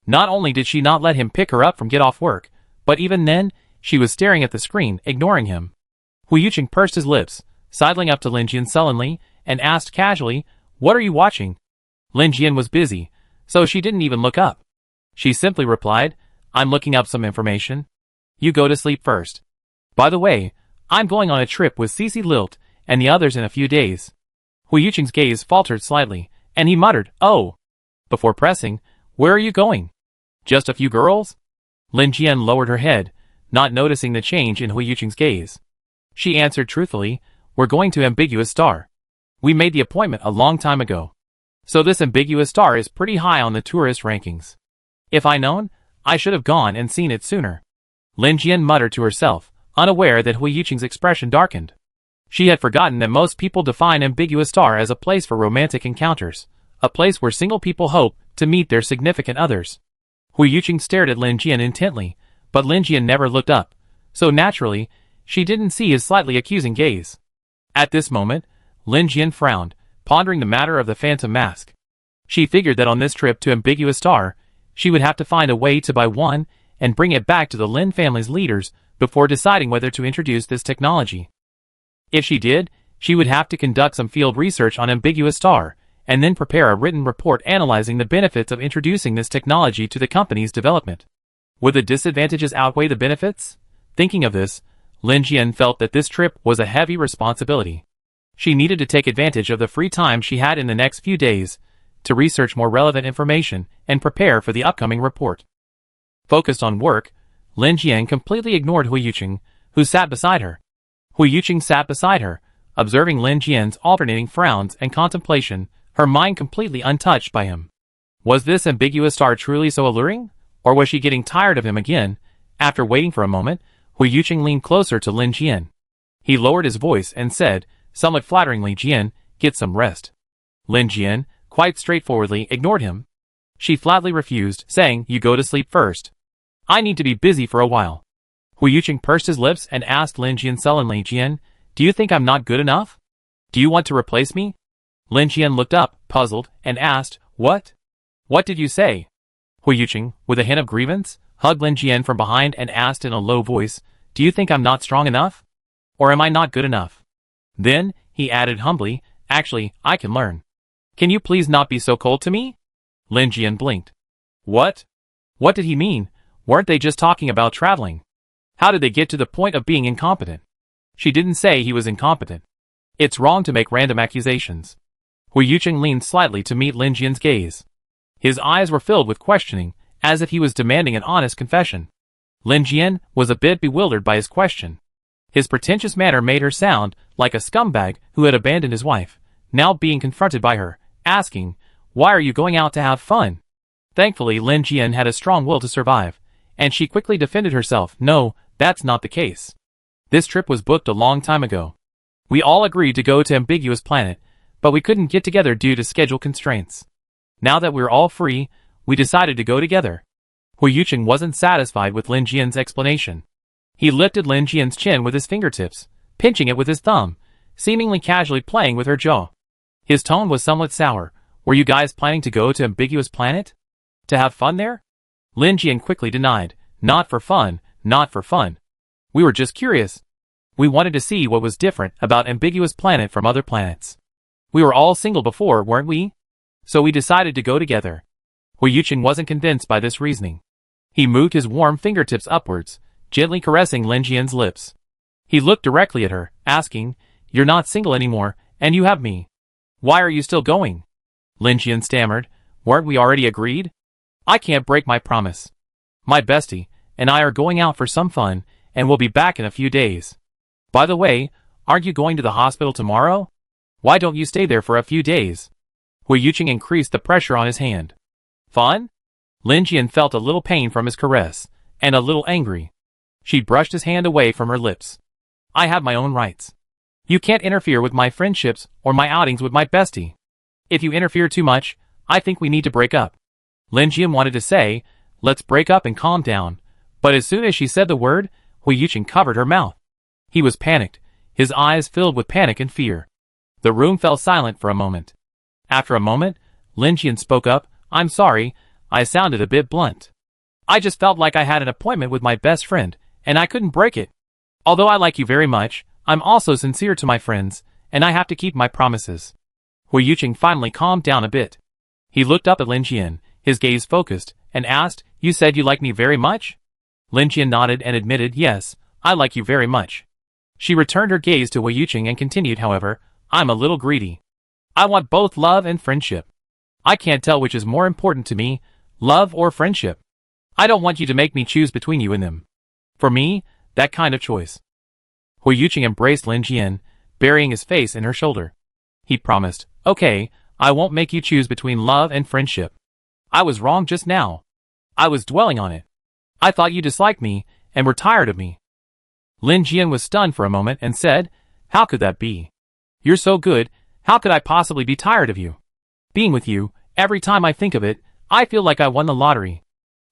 Not only did she not let him pick her up from get off work, but even then, she was staring at the screen, ignoring him. Hui Yuqing pursed his lips, sidling up to Lin Jian sullenly, and asked casually, "What are you watching?" Lin Jian was busy, so she didn't even look up. She simply replied, "I'm looking up some information. You go to sleep first. By the way, I'm going on a trip with Cici Lilt and the others in a few days." Hui Yuqing's gaze faltered slightly, and he muttered, "Oh." Before pressing, "Where are you going? Just a few girls?" Lin Jian lowered her head, not noticing the change in Hui Yuqing's gaze. She answered truthfully, "We're going to Ambiguous Star. We made the appointment a long time ago. So this Ambiguous Star is pretty high on the tourist rankings. If I'd known, I should have gone and seen it sooner." Lin Jian muttered to herself, unaware that Hui Yuqing's expression darkened. She had forgotten that most people define Ambiguous Star as a place for romantic encounters, a place where single people hope to meet their significant others. Hui Yuqing stared at Lin Jian intently, but Lin Jian never looked up, so naturally, she didn't see his slightly accusing gaze. At this moment, Lin Jian frowned, pondering the matter of the Phantom Mask. She figured that on this trip to Ambiguous Star, she would have to find a way to buy one and bring it back to the Lin family's leaders before deciding whether to introduce this technology. If she did, she would have to conduct some field research on Ambiguous Star, and then prepare a written report analyzing the benefits of introducing this technology to the company's development. Would the disadvantages outweigh the benefits? Thinking of this, Lin Jian felt that this trip was a heavy responsibility. She needed to take advantage of the free time she had in the next few days, to research more relevant information and prepare for the upcoming report. Focused on work, Lin Jian completely ignored Hu Yuqing, who sat beside her. Hu Yuqing sat beside her, observing Lin Jian's alternating frowns and contemplation, her mind completely untouched by him. Was this ambiguous star truly so alluring? Or was she getting tired of him again? After waiting for a moment, Hu Yuqing leaned closer to Lin Jian. He lowered his voice and said, somewhat flatteringly, Jian, get some rest. Lin Jian, quite straightforwardly, ignored him. She flatly refused, saying, you go to sleep first. I need to be busy for a while. Hu Yuqing pursed his lips and asked Lin Jian sullenly, Jian, do you think I'm not good enough? Do you want to replace me? Lin Jian looked up, puzzled, and asked, what? What did you say? Hu Yuqing, with a hint of grievance, hugged Lin Jian from behind and asked in a low voice, do you think I'm not strong enough? Or am I not good enough? Then, he added humbly, actually, I can learn. Can you please not be so cold to me? Lin Jian blinked. What? What did he mean? Weren't they just talking about traveling? How did they get to the point of being incompetent? She didn't say he was incompetent. It's wrong to make random accusations. Hu Yuqing leaned slightly to meet Lin Jian's gaze. His eyes were filled with questioning, as if he was demanding an honest confession. Lin Jian was a bit bewildered by his question. His pretentious manner made her sound like a scumbag who had abandoned his wife, now being confronted by her, asking, why are you going out to have fun? Thankfully, Lin Jian had a strong will to survive, and she quickly defended herself, no, that's not the case. This trip was booked a long time ago. We all agreed to go to Ambiguous Planet, but we couldn't get together due to schedule constraints. Now that we're all free, we decided to go together. Hu Yuqing wasn't satisfied with Lin Jian's explanation. He lifted Lin Jian's chin with his fingertips, pinching it with his thumb, seemingly casually playing with her jaw. His tone was somewhat sour. Were you guys planning to go to Ambiguous Planet? To have fun there? Lin Jian quickly denied. Not for fun, not for fun. We were just curious. We wanted to see what was different about Ambiguous Planet from other planets. We were all single before, weren't we? So we decided to go together. Hu Yuqing wasn't convinced by this reasoning. He moved his warm fingertips upwards, gently caressing Lin Jian's lips. He looked directly at her, asking, you're not single anymore, and you have me. Why are you still going? Lin Jian stammered, weren't we already agreed? I can't break my promise. My bestie and I are going out for some fun, and we'll be back in a few days. By the way, aren't you going to the hospital tomorrow? Why don't you stay there for a few days? Hu Yuqing increased the pressure on his hand. Fun? Lin Jian felt a little pain from his caress, and a little angry. She brushed his hand away from her lips. I have my own rights. You can't interfere with my friendships or my outings with my bestie. If you interfere too much, I think we need to break up. Lin Jian wanted to say, let's break up and calm down, but as soon as she said the word, Hu Yuqing covered her mouth. He was panicked, his eyes filled with panic and fear. The room fell silent for a moment. After a moment, Lin Jian spoke up, I'm sorry, I sounded a bit blunt. I just felt like I had an appointment with my best friend, and I couldn't break it. Although I like you very much, I'm also sincere to my friends, and I have to keep my promises. Hu Yuqing finally calmed down a bit. He looked up at Lin Jian, his gaze focused, and asked, you said you like me very much? Lin Jian nodded and admitted, yes, I like you very much. She returned her gaze to Hu Yuqing and continued, however, I'm a little greedy. I want both love and friendship. I can't tell which is more important to me, love or friendship. I don't want you to make me choose between you and them. For me, that kind of choice. Hu Yuqing embraced Lin Jian, burying his face in her shoulder. He promised, okay, I won't make you choose between love and friendship. I was wrong just now. I was dwelling on it. I thought you disliked me and were tired of me. Lin Jian was stunned for a moment and said, how could that be? You're so good, how could I possibly be tired of you? Being with you, every time I think of it, I feel like I won the lottery.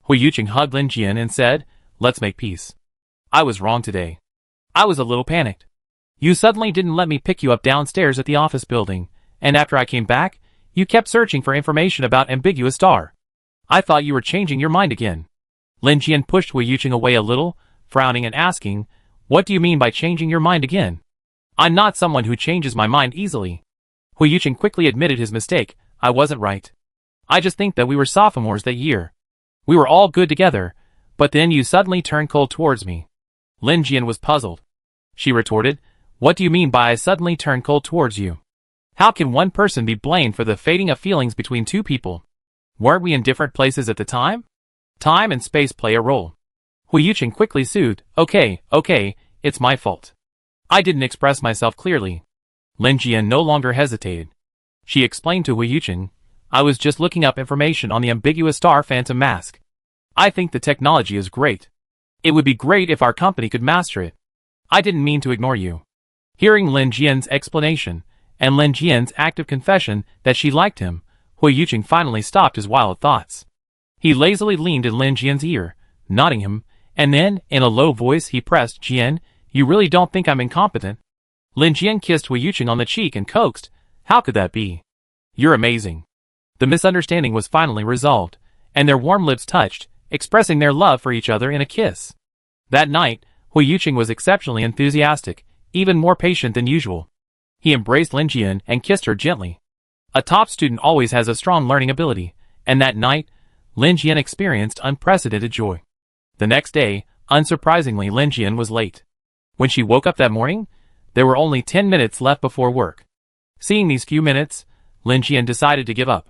Hu Yuqing hugged Lin Jian and said, let's make peace. I was wrong today. I was a little panicked. You suddenly didn't let me pick you up downstairs at the office building, and after I came back, you kept searching for information about Ambiguous Star. I thought you were changing your mind again. Lin Jian pushed Hu Yuqing away a little, frowning and asking, what do you mean by changing your mind again? I'm not someone who changes my mind easily. Hu Yuqing quickly admitted his mistake, I wasn't right. I just think that we were sophomores that year. We were all good together, but then you suddenly turned cold towards me. Lin Jian was puzzled. She retorted, what do you mean by I suddenly turned cold towards you? How can one person be blamed for the fading of feelings between two people? Weren't we in different places at the time? Time and space play a role. Hu Yuqing quickly soothed. Okay, it's my fault. I didn't express myself clearly. Lin Jian no longer hesitated. She explained to Hu Yuqing, I was just looking up information on the ambiguous star phantom mask. I think the technology is great. It would be great if our company could master it. I didn't mean to ignore you. Hearing Lin Jian's explanation, and Lin Jian's active confession that she liked him, Hu Yuqing finally stopped his wild thoughts. He lazily leaned in Lin Jian's ear, nodding him, and then, in a low voice, he pressed, Jian, you really don't think I'm incompetent? Lin Jian kissed Hu Yuqing on the cheek and coaxed, how could that be? You're amazing. The misunderstanding was finally resolved, and their warm lips touched, expressing their love for each other in a kiss. That night, Hu Yuqing was exceptionally enthusiastic, even more patient than usual. He embraced Lin Jian and kissed her gently. A top student always has a strong learning ability, and that night, Lin Jian experienced unprecedented joy. The next day, unsurprisingly, Lin Jian was late. When she woke up that morning, there were only 10 minutes left before work. Seeing these few minutes, Lin Jian decided to give up.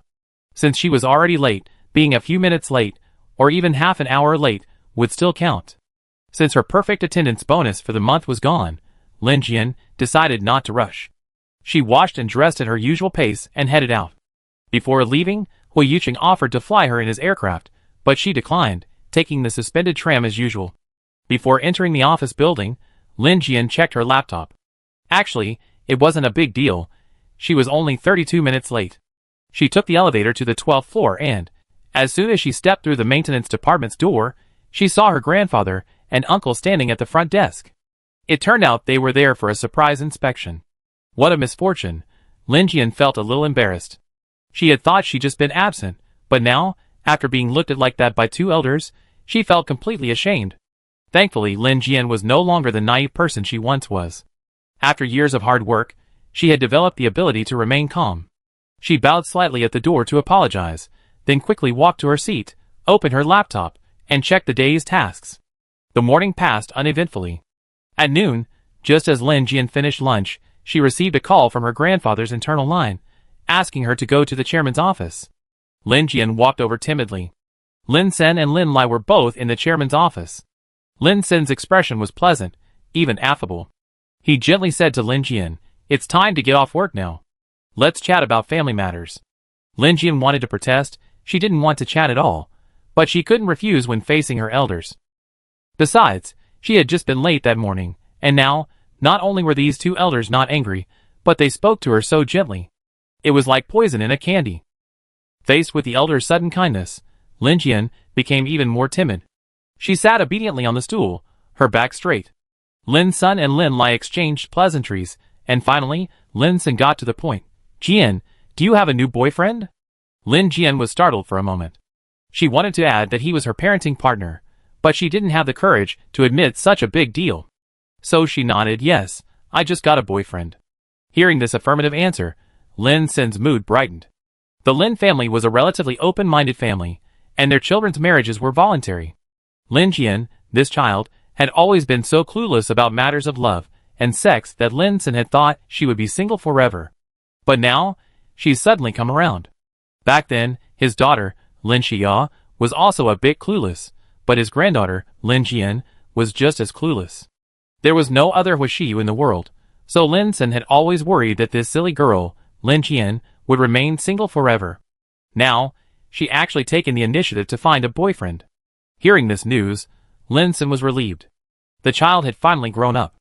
Since she was already late, being a few minutes late, or even half an hour late, would still count. Since her perfect attendance bonus for the month was gone, Lin Jian decided not to rush. She washed and dressed at her usual pace and headed out. Before leaving, Hu Yuqing offered to fly her in his aircraft, but she declined, taking the suspended tram as usual. Before entering the office building, Lin Jian checked her laptop. Actually, it wasn't a big deal. She was only 32 minutes late. She took the elevator to the 12th floor and, as soon as she stepped through the maintenance department's door, she saw her grandfather and uncle standing at the front desk. It turned out they were there for a surprise inspection. What a misfortune. Lin Jian felt a little embarrassed. She had thought she'd just been absent, but now, after being looked at like that by two elders, she felt completely ashamed. Thankfully, Lin Jian was no longer the naive person she once was. After years of hard work, she had developed the ability to remain calm. She bowed slightly at the door to apologize, then quickly walked to her seat, opened her laptop, and checked the day's tasks. The morning passed uneventfully. At noon, just as Lin Jian finished lunch, she received a call from her grandfather's internal line, asking her to go to the chairman's office. Lin Jian walked over timidly. Lin Sen and Lin Lai were both in the chairman's office. Lin Sen's expression was pleasant, even affable. He gently said to Lin Jian, it's time to get off work now. Let's chat about family matters. Lin Jian wanted to protest, she didn't want to chat at all, but she couldn't refuse when facing her elders. Besides, she had just been late that morning, and now, not only were these two elders not angry, but they spoke to her so gently. It was like poison in a candy. Faced with the elders' sudden kindness, Lin Jian became even more timid. She sat obediently on the stool, her back straight. Lin Sun and Lin Lai exchanged pleasantries, and finally, Lin Sun got to the point. Jian, do you have a new boyfriend? Lin Jian was startled for a moment. She wanted to add that he was her parenting partner, but she didn't have the courage to admit such a big deal. So she nodded, yes, I just got a boyfriend. Hearing this affirmative answer, Lin Sun's mood brightened. The Lin family was a relatively open-minded family, and their children's marriages were voluntary. Lin Jian, this child, had always been so clueless about matters of love and sex that Lin Sun had thought she would be single forever. But now, she's suddenly come around. Back then, his daughter, Lin Xia, was also a bit clueless, but his granddaughter, Lin Jian, was just as clueless. There was no other Huixiu in the world, so Lin Sun had always worried that this silly girl, Lin Jian, would remain single forever. Now, she actually taken the initiative to find a boyfriend. Hearing this news, Lin Sun was relieved. The child had finally grown up.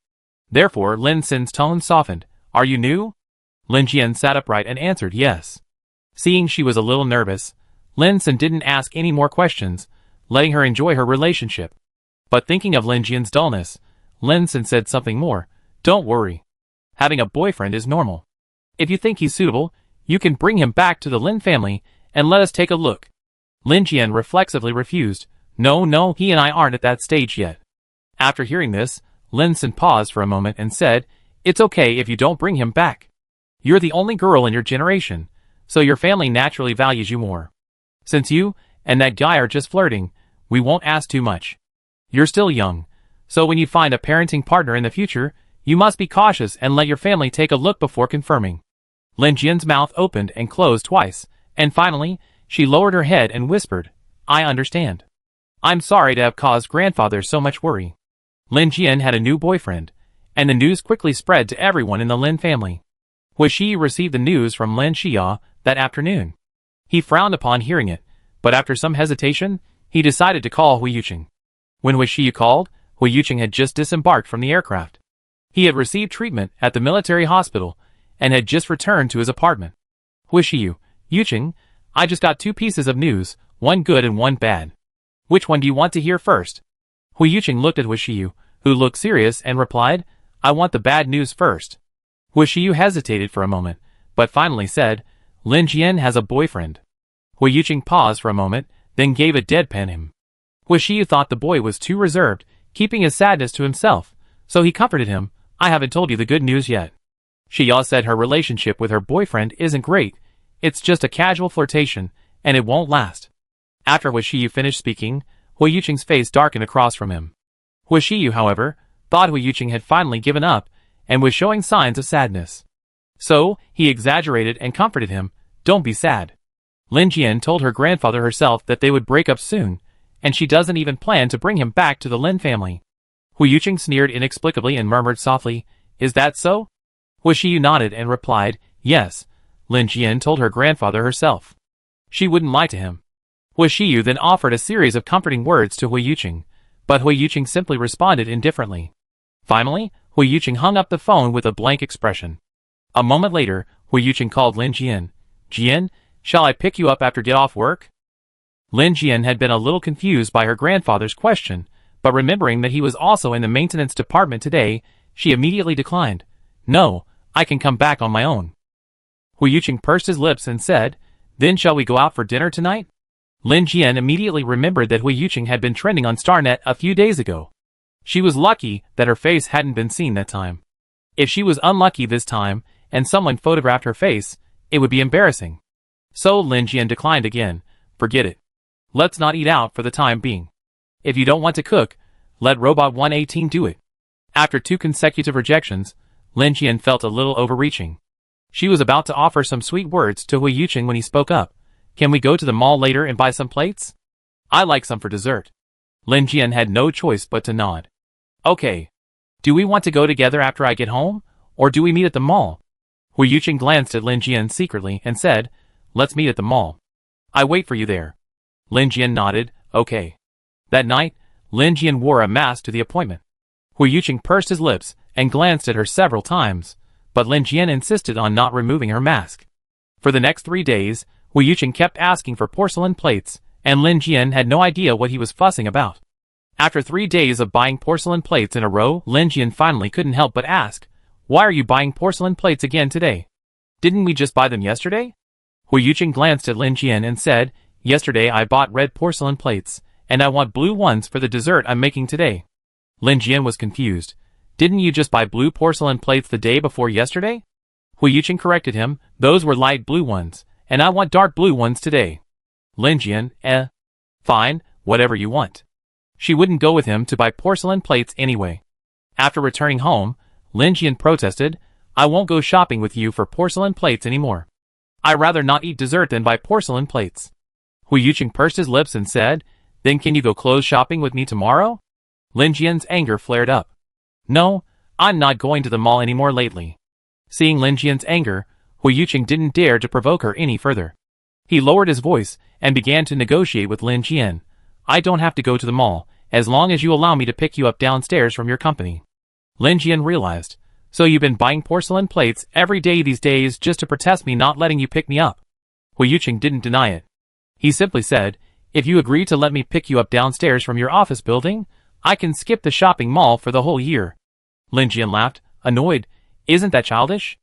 Therefore, Lin Sun's tone softened. Are you new? Lin Jian sat upright and answered yes. Seeing she was a little nervous, Lin Sun didn't ask any more questions, letting her enjoy her relationship. But thinking of Lin Jian's dullness, Lin Sun said something more. Don't worry. Having a boyfriend is normal. If you think he's suitable, you can bring him back to the Lin family and let us take a look. Lin Jian reflexively refused. No, he and I aren't at that stage yet. After hearing this, Lin Sun paused for a moment and said, it's okay if you don't bring him back. You're the only girl in your generation, so your family naturally values you more. Since you and that guy are just flirting, we won't ask too much. You're still young, so when you find a parenting partner in the future, you must be cautious and let your family take a look before confirming. Lin Jian's mouth opened and closed twice, and finally, she lowered her head and whispered, I understand. I'm sorry to have caused grandfather so much worry. Lin Jian had a new boyfriend, and the news quickly spread to everyone in the Lin family. Hui Shiyu received the news from Lin Xia that afternoon. He frowned upon hearing it, but after some hesitation, he decided to call Hui Yuqing. When Hui Shiyu called, Hui Yuqing had just disembarked from the aircraft. He had received treatment at the military hospital and had just returned to his apartment. Hui Shiyu, Yuqing, I just got 2 pieces of news, one good and one bad. Which one do you want to hear first? Hui Yuqing looked at Hui Shiyu, who looked serious, and replied, I want the bad news first. Hui Shiyu hesitated for a moment, but finally said, Lin Jian has a boyfriend. Hui Yuqing paused for a moment, then gave a deadpan him. Hui Shiyu thought the boy was too reserved, keeping his sadness to himself, so he comforted him, I haven't told you the good news yet. Xia said her relationship with her boyfriend isn't great, it's just a casual flirtation, and it won't last. After Hui Shiyu finished speaking, Hui Yuqing's face darkened across from him. Hui Shiyu, however, thought Hui Yuqing had finally given up, and was showing signs of sadness. So, he exaggerated and comforted him, don't be sad. Lin Jian told her grandfather herself that they would break up soon, and she doesn't even plan to bring him back to the Lin family. Hui Yuqing sneered inexplicably and murmured softly, Is that so? Hui Shiyu nodded and replied, Yes, Lin Jian told her grandfather herself. She wouldn't lie to him. Hui Shiyu then offered a series of comforting words to Hui Yuqing, but Hui Yuqing simply responded indifferently. Finally, Hui Yuqing hung up the phone with a blank expression. A moment later, Hui Yuqing called Lin Jian. Jian, shall I pick you up after get off work? Lin Jian had been a little confused by her grandfather's question, but remembering that he was also in the maintenance department today, she immediately declined. No, I can come back on my own. Hui Yuqing pursed his lips and said, Then shall we go out for dinner tonight? Lin Jian immediately remembered that Hui Yuqing had been trending on Starnet a few days ago. She was lucky that her face hadn't been seen that time. If she was unlucky this time, and someone photographed her face, it would be embarrassing. So Lin Jian declined again. Forget it. Let's not eat out for the time being. If you don't want to cook, let Robot 118 do it. After 2 consecutive rejections, Lin Jian felt a little overreaching. She was about to offer some sweet words to Hui Yuqing when he spoke up. Can we go to the mall later and buy some plates? I like some for dessert. Lin Jian had no choice but to nod. Okay. Do we want to go together after I get home, or do we meet at the mall? Hui Yuqing glanced at Lin Jian secretly and said, Let's meet at the mall. I wait for you there. Lin Jian nodded, okay. That night, Lin Jian wore a mask to the appointment. Hui Yuqing pursed his lips and glanced at her several times, but Lin Jian insisted on not removing her mask. For the next 3 days, Hui Yuqing kept asking for porcelain plates, and Lin Jian had no idea what he was fussing about. After 3 days of buying porcelain plates in a row, Lin Jian finally couldn't help but ask, Why are you buying porcelain plates again today? Didn't we just buy them yesterday? Hui Yuqing glanced at Lin Jian and said, Yesterday I bought red porcelain plates, and I want blue ones for the dessert I'm making today. Lin Jian was confused. Didn't you just buy blue porcelain plates the day before yesterday? Hui Yuqing corrected him, Those were light blue ones, and I want dark blue ones today. Lin Jian, Fine, whatever you want. She wouldn't go with him to buy porcelain plates anyway. After returning home, Lin Jian protested, I won't go shopping with you for porcelain plates anymore. I'd rather not eat dessert than buy porcelain plates. Hui Yuqing pursed his lips and said, Then can you go clothes shopping with me tomorrow? Lin Jian's anger flared up. No, I'm not going to the mall anymore lately. Seeing Lin Jian's anger, Hui Yuqing didn't dare to provoke her any further. He lowered his voice and began to negotiate with Lin Jian. I don't have to go to the mall, as long as you allow me to pick you up downstairs from your company. Lin Jian realized, So you've been buying porcelain plates every day these days just to protest me not letting you pick me up. Hui Yuqing didn't deny it. He simply said, If you agree to let me pick you up downstairs from your office building, I can skip the shopping mall for the whole year. Lin Jian laughed, annoyed. Isn't that childish?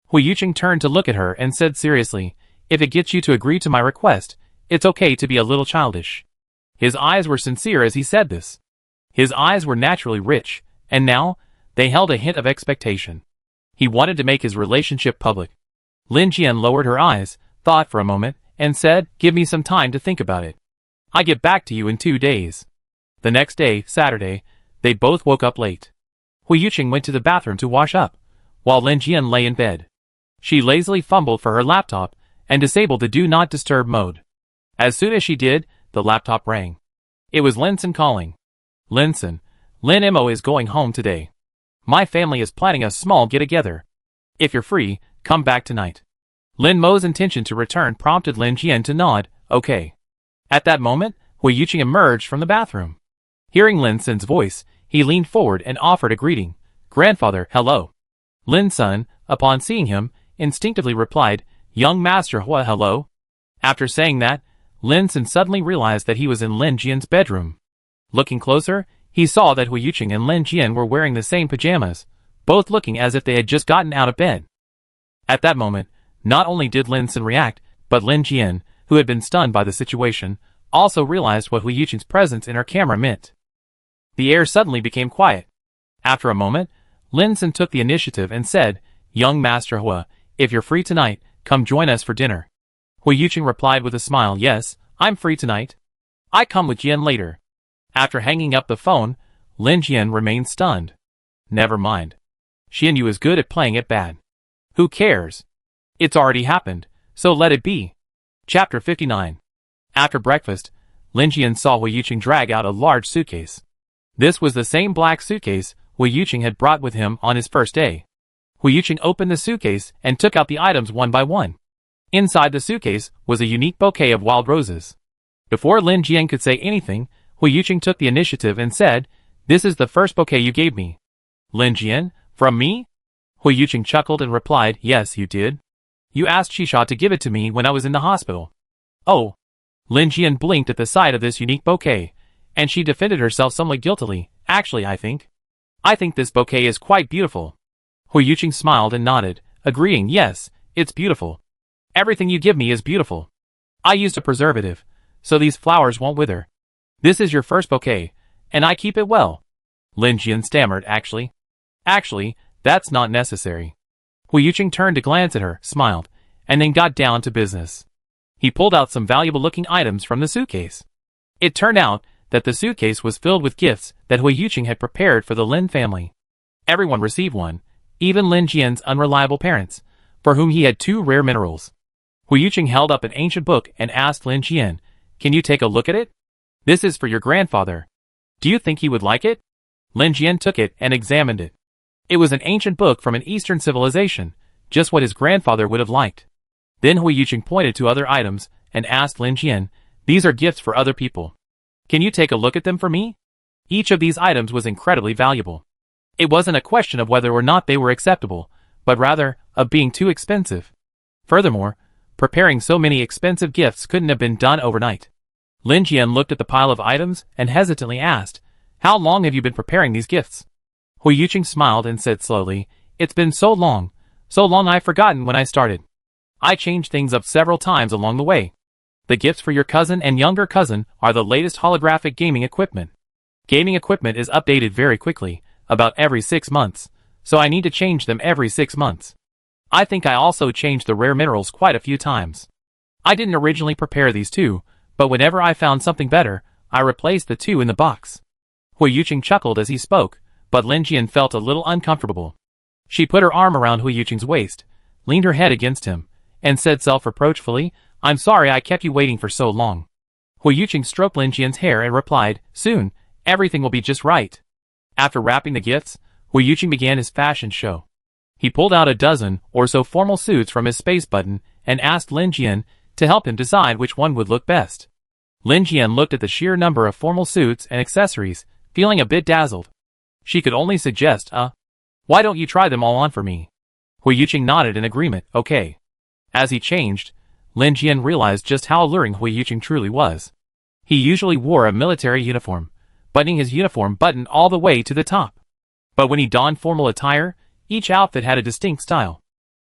Hui Yuqing turned to look at her and said seriously, If it gets you to agree to my request, it's okay to be a little childish. His eyes were sincere as he said this. His eyes were naturally rich, and now, they held a hint of expectation. He wanted to make his relationship public. Lin Jian lowered her eyes, thought for a moment, and said, Give me some time to think about it. I get back to you in 2 days. The next day, Saturday, they both woke up late. Hui Yuqing went to the bathroom to wash up, while Lin Jian lay in bed. She lazily fumbled for her laptop and disabled the Do Not Disturb mode. As soon as she did, the laptop rang. It was Linson calling. Linson, Lin Mo is going home today. My family is planning a small get-together. If you're free, come back tonight. Lin Mo's intention to return prompted Lin Jian to nod, okay. At that moment, Hui Yuqing emerged from the bathroom. Hearing Lin Son's voice, he leaned forward and offered a greeting. Grandfather, hello. Lin Son, upon seeing him, instinctively replied, Young Master Hua, hello. After saying that, Lin Son suddenly realized that he was in Lin Jian's bedroom. Looking closer, he saw that Hui Yuqing and Lin Jian were wearing the same pajamas, both looking as if they had just gotten out of bed. At that moment, not only did Lin Son react, but Lin Jian, who had been stunned by the situation, also realized what Hui Yuqing's presence in her camera meant. The air suddenly became quiet. After a moment, Lin Son took the initiative and said, Young Master Hua, if you're free tonight, come join us for dinner. Hui Yuqing replied with a smile, yes, I'm free tonight. I come with Jian later. After hanging up the phone, Lin Jian remained stunned. Never mind. Xian Yu is good at playing it bad. Who cares? It's already happened, so let it be. Chapter 59. After breakfast, Lin Jian saw Hui Yuqing drag out a large suitcase. This was the same black suitcase Hui Yuqing had brought with him on his first day. Hui Yuqing opened the suitcase and took out the items one by one. Inside the suitcase was a unique bouquet of wild roses. Before Lin Jian could say anything, Hui Yuqing took the initiative and said, This is the first bouquet you gave me. Lin Jian, from me? Hui Yuqing chuckled and replied, Yes, you did. You asked Shisha to give it to me when I was in the hospital. Oh. Lin Jian blinked at the sight of this unique bouquet, and she defended herself somewhat guiltily. Actually, I think this bouquet is quite beautiful. Hui Yuqing smiled and nodded, agreeing, Yes, it's beautiful. Everything you give me is beautiful. I used a preservative, so these flowers won't wither. This is your first bouquet, and I keep it well. Lin Jian stammered, Actually, that's not necessary. Hui Yuqing turned to glance at her, smiled, and then got down to business. He pulled out some valuable-looking items from the suitcase. It turned out that the suitcase was filled with gifts that Hui Yuqing had prepared for the Lin family. Everyone received one, even Lin Jian's unreliable parents, for whom he had 2 rare minerals. Hui Yuqing held up an ancient book and asked Lin Jian, Can you take a look at it? This is for your grandfather. Do you think he would like it? Lin Jian took it and examined it. It was an ancient book from an Eastern civilization, just what his grandfather would have liked. Then Hui Yuqing pointed to other items and asked Lin Jian, These are gifts for other people. Can you take a look at them for me? Each of these items was incredibly valuable. It wasn't a question of whether or not they were acceptable, but rather, of being too expensive. Furthermore, preparing so many expensive gifts couldn't have been done overnight. Lin Jian looked at the pile of items and hesitantly asked, How long have you been preparing these gifts? Hui Yuqing smiled and said slowly, It's been so long I've forgotten when I started. I changed things up several times along the way. The gifts for your cousin and younger cousin are the latest holographic gaming equipment. Gaming equipment is updated very quickly, about every 6 months, so I need to change them every 6 months. I think I also changed the rare minerals quite a few times. I didn't originally prepare these 2, but whenever I found something better, I replaced the 2 in the box. Hui Yuqing chuckled as he spoke, but Lin Jian felt a little uncomfortable. She put her arm around Hui Yuqing's waist, leaned her head against him, and said self-reproachfully, I'm sorry I kept you waiting for so long. Hui Yuqing stroked Lin Jian's hair and replied, Soon, everything will be just right. After wrapping the gifts, Hui Yuqing began his fashion show. He pulled out a dozen or so formal suits from his space button and asked Lin Jian to help him decide which one would look best. Lin Jian looked at the sheer number of formal suits and accessories, feeling a bit dazzled. She could only suggest, Why don't you try them all on for me? Hui Yuqing nodded in agreement, okay. As he changed, Lin Jian realized just how alluring Hui Yuqing truly was. He usually wore a military uniform, buttoning his uniform buttoned all the way to the top. But when he donned formal attire, each outfit had a distinct style.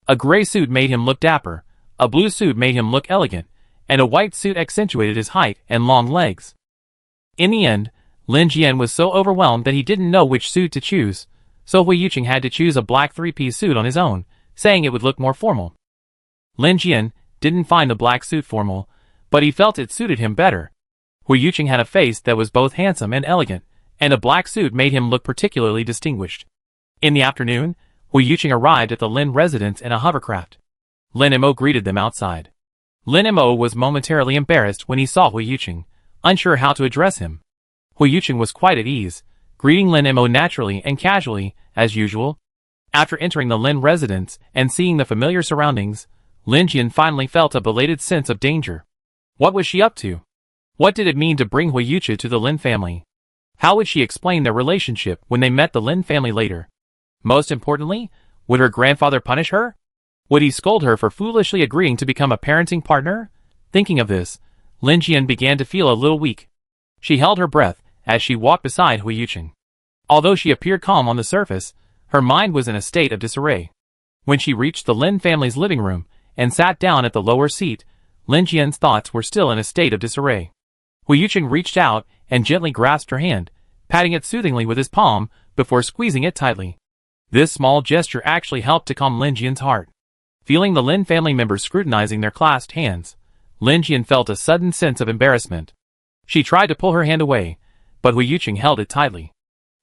A gray suit made him look dapper, a blue suit made him look elegant, and a white suit accentuated his height and long legs. In the end, Lin Jian was so overwhelmed that he didn't know which suit to choose, so Hui Yuqing had to choose a black 3-piece suit on his own, saying it would look more formal. Lin Jian didn't find the black suit formal, but he felt it suited him better. Hui Yuqing had a face that was both handsome and elegant, and a black suit made him look particularly distinguished. In the afternoon, Hui Yuqing arrived at the Lin residence in a hovercraft. Lin Mo greeted them outside. Lin Mo was momentarily embarrassed when he saw Hui Yuqing, unsure how to address him. Hui Yuqing was quite at ease, greeting Lin Mo naturally and casually, as usual. After entering the Lin residence and seeing the familiar surroundings, Lin Jian finally felt a belated sense of danger. What was she up to? What did it mean to bring Hui Yuqing to the Lin family? How would she explain their relationship when they met the Lin family later? Most importantly, would her grandfather punish her? Would he scold her for foolishly agreeing to become a parenting partner? Thinking of this, Lin Jian began to feel a little weak. She held her breath as she walked beside Hui Yuqing. Although she appeared calm on the surface, her mind was in a state of disarray. When she reached the Lin family's living room and sat down at the lower seat, Lin Jian's thoughts were still in a state of disarray. Hui Yuqing reached out and gently grasped her hand, patting it soothingly with his palm before squeezing it tightly. This small gesture actually helped to calm Lin Jian's heart. Feeling the Lin family members scrutinizing their clasped hands, Lin Jian felt a sudden sense of embarrassment. She tried to pull her hand away, but Hui Yuqing held it tightly.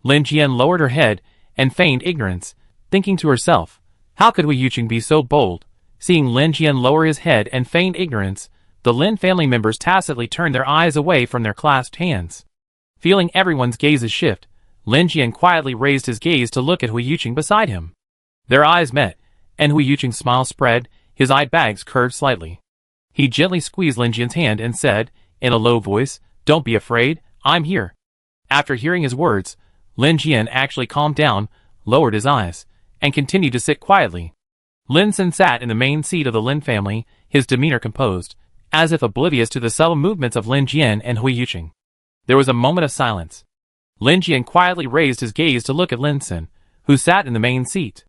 Lin Jian lowered her head and feigned ignorance, thinking to herself, how could Hui Yuqing be so bold? Seeing Lin Jian lower his head and feigned ignorance, the Lin family members tacitly turned their eyes away from their clasped hands. Feeling everyone's gazes shift, Lin Jian quietly raised his gaze to look at Hui Yuqing beside him. Their eyes met, and Hui Yuqing's smile spread, his eye bags curved slightly. He gently squeezed Lin Jian's hand and said, in a low voice, don't be afraid, I'm here. After hearing his words, Lin Jian actually calmed down, lowered his eyes, and continued to sit quietly. Lin Sen sat in the main seat of the Lin family, his demeanor composed, as if oblivious to the subtle movements of Lin Jian and Hui Yuqing. There was a moment of silence. Lin Jian quietly raised his gaze to look at Lin Sen, who sat in the main seat.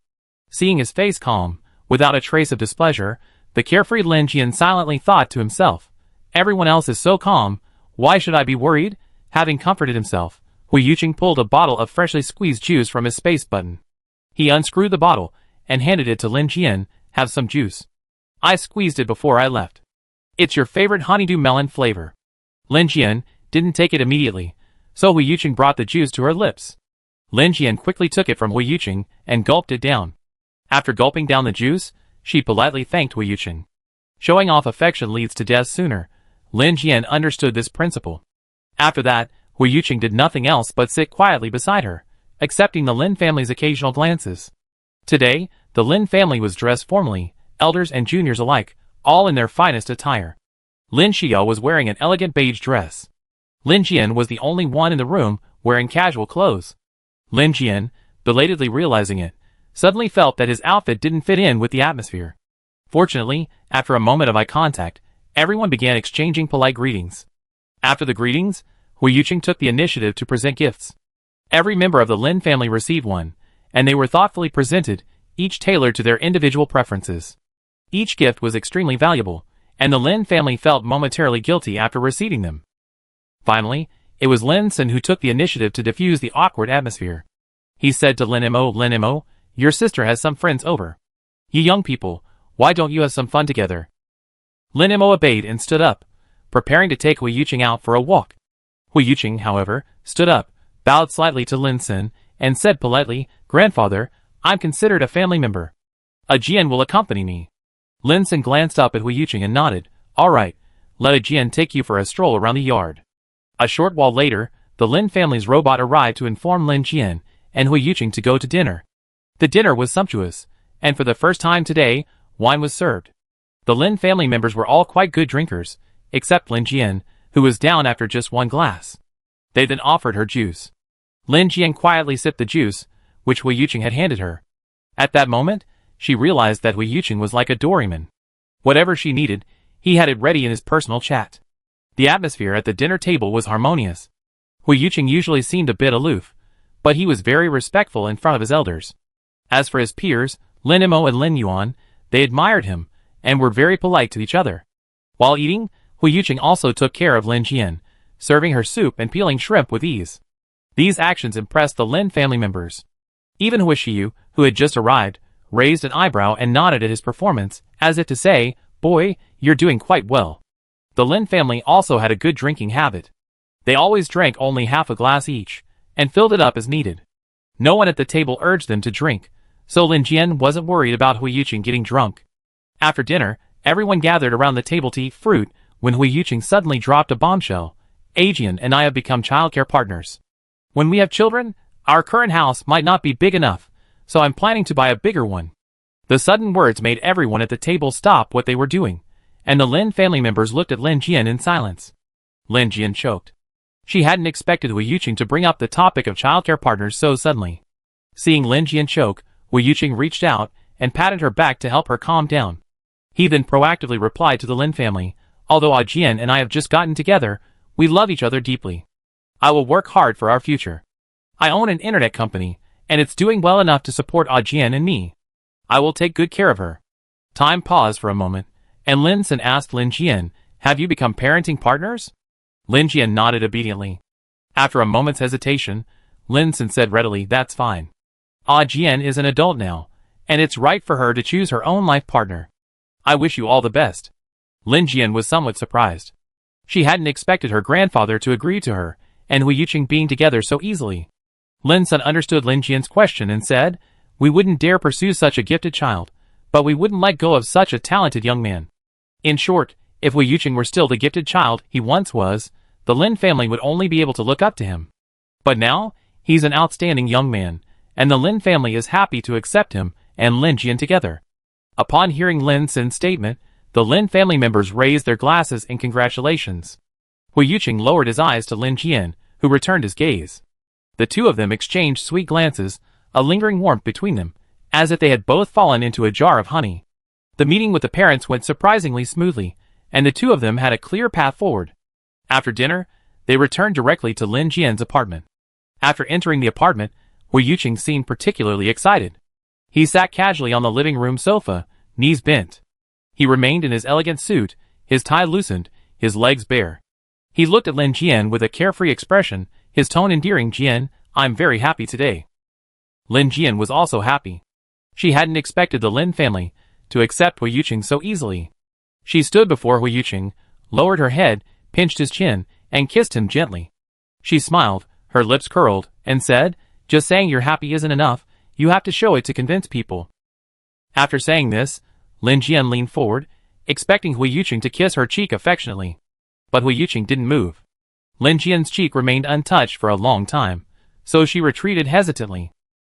Seeing his face calm, without a trace of displeasure, the carefree Lin Jian silently thought to himself, everyone else is so calm, why should I be worried? Having comforted himself, Hui Yuqing pulled a bottle of freshly squeezed juice from his space button. He unscrewed the bottle and handed it to Lin Jian, have some juice. I squeezed it before I left. It's your favorite honeydew melon flavor. Lin Jian didn't take it immediately, so Hui Yuqing brought the juice to her lips. Lin Jian quickly took it from Hui Yuqing and gulped it down. After gulping down the juice, she politely thanked Hui Yuqing. Showing off affection leads to death sooner. Lin Jian understood this principle. After that, Hui Yuqing did nothing else but sit quietly beside her, accepting the Lin family's occasional glances. Today, the Lin family was dressed formally, elders and juniors alike, all in their finest attire. Lin Xiao was wearing an elegant beige dress. Lin Jian was the only one in the room wearing casual clothes. Lin Jian, belatedly realizing it, suddenly felt that his outfit didn't fit in with the atmosphere. Fortunately, after a moment of eye contact, everyone began exchanging polite greetings. After the greetings, Hui Yuqing took the initiative to present gifts. Every member of the Lin family received one, and they were thoughtfully presented, each tailored to their individual preferences. Each gift was extremely valuable, and the Lin family felt momentarily guilty after receiving them. Finally, it was Lin Sen who took the initiative to diffuse the awkward atmosphere. He said to Lin Mo, your sister has some friends over. You young people, why don't you have some fun together? Lin Mo obeyed and stood up, preparing to take Hui Yuqing out for a walk. Hui Yuqing, however, stood up, bowed slightly to Lin Sen, and said politely, Grandfather, I'm considered a family member. A Jian will accompany me. Lin Sen glanced up at Hui Yuqing and nodded, all right, let a Jian take you for a stroll around the yard. A short while later, the Lin family's robot arrived to inform Lin Jian and Hui Yuqing to go to dinner. The dinner was sumptuous, and for the first time today, wine was served. The Lin family members were all quite good drinkers, except Lin Jian, who was down after just one glass. They then offered her juice. Lin Jian quietly sipped the juice, which Hui Yuqing had handed her. At that moment, she realized that Hui Yuqing was like a doorman. Whatever she needed, he had it ready in his personal chat. The atmosphere at the dinner table was harmonious. Hui Yuqing usually seemed a bit aloof, but he was very respectful in front of his elders. As for his peers, Lin Mo and Lin Yuan, they admired him, and were very polite to each other. While eating, Hui Yuqing also took care of Lin Jian, serving her soup and peeling shrimp with ease. These actions impressed the Lin family members. Even Hui Xiu, who had just arrived, raised an eyebrow and nodded at his performance, as if to say, boy, you're doing quite well. The Lin family also had a good drinking habit. They always drank only half a glass each, and filled it up as needed. No one at the table urged them to drink, so Lin Jian wasn't worried about Hui Yuqing getting drunk. After dinner, everyone gathered around the table to eat fruit when Hui Yuqing suddenly dropped a bombshell. Ajian and I have become childcare partners. When we have children, our current house might not be big enough, so I'm planning to buy a bigger one. The sudden words made everyone at the table stop what they were doing, and the Lin family members looked at Lin Jian in silence. Lin Jian choked. She hadn't expected Hui Yuqing to bring up the topic of childcare partners so suddenly. Seeing Lin Jian choke, Hui Yuqing reached out and patted her back to help her calm down. He then proactively replied to the Lin family, "Although Ajian and I have just gotten together, we love each other deeply. I will work hard for our future. I own an internet company, and it's doing well enough to support Ajian and me. I will take good care of her." Time paused for a moment, and Lin San asked Lin Jian, "Have you become parenting partners?" Lin Jian nodded obediently. After a moment's hesitation, Lin San said readily, "That's fine. Ajian is an adult now, and it's right for her to choose her own life partner. I wish you all the best." Lin Jian was somewhat surprised. She hadn't expected her grandfather to agree to her and Hui Yuqing being together so easily. Lin San understood Lin Jian's question and said, "We wouldn't dare pursue such a gifted child, but we wouldn't let go of such a talented young man." In short, if Hui Yuqing were still the gifted child he once was, the Lin family would only be able to look up to him. But now, he's an outstanding young man, and the Lin family is happy to accept him and Lin Jian together. Upon hearing Lin San's statement, the Lin family members raised their glasses in congratulations. Hui Yuqing lowered his eyes to Lin Jian, who returned his gaze. The two of them exchanged sweet glances, a lingering warmth between them, as if they had both fallen into a jar of honey. The meeting with the parents went surprisingly smoothly, and the two of them had a clear path forward. After dinner, they returned directly to Lin Jian's apartment. After entering the apartment, Hui Yuqing seemed particularly excited. He sat casually on the living room sofa, knees bent. He remained in his elegant suit, his tie loosened, his legs bare. He looked at Lin Jian with a carefree expression, his tone endearing. "Jian, I'm very happy today." Lin Jian was also happy. She hadn't expected the Lin family to accept Hui Yuqing so easily. She stood before Hui Yuqing, lowered her head, pinched his chin, and kissed him gently. She smiled, her lips curled, and said, "Just saying you're happy isn't enough, you have to show it to convince people." After saying this, Lin Jian leaned forward, expecting Hui Yuqing to kiss her cheek affectionately. But Hui Yuqing didn't move. Lin Jian's cheek remained untouched for a long time, so she retreated hesitantly.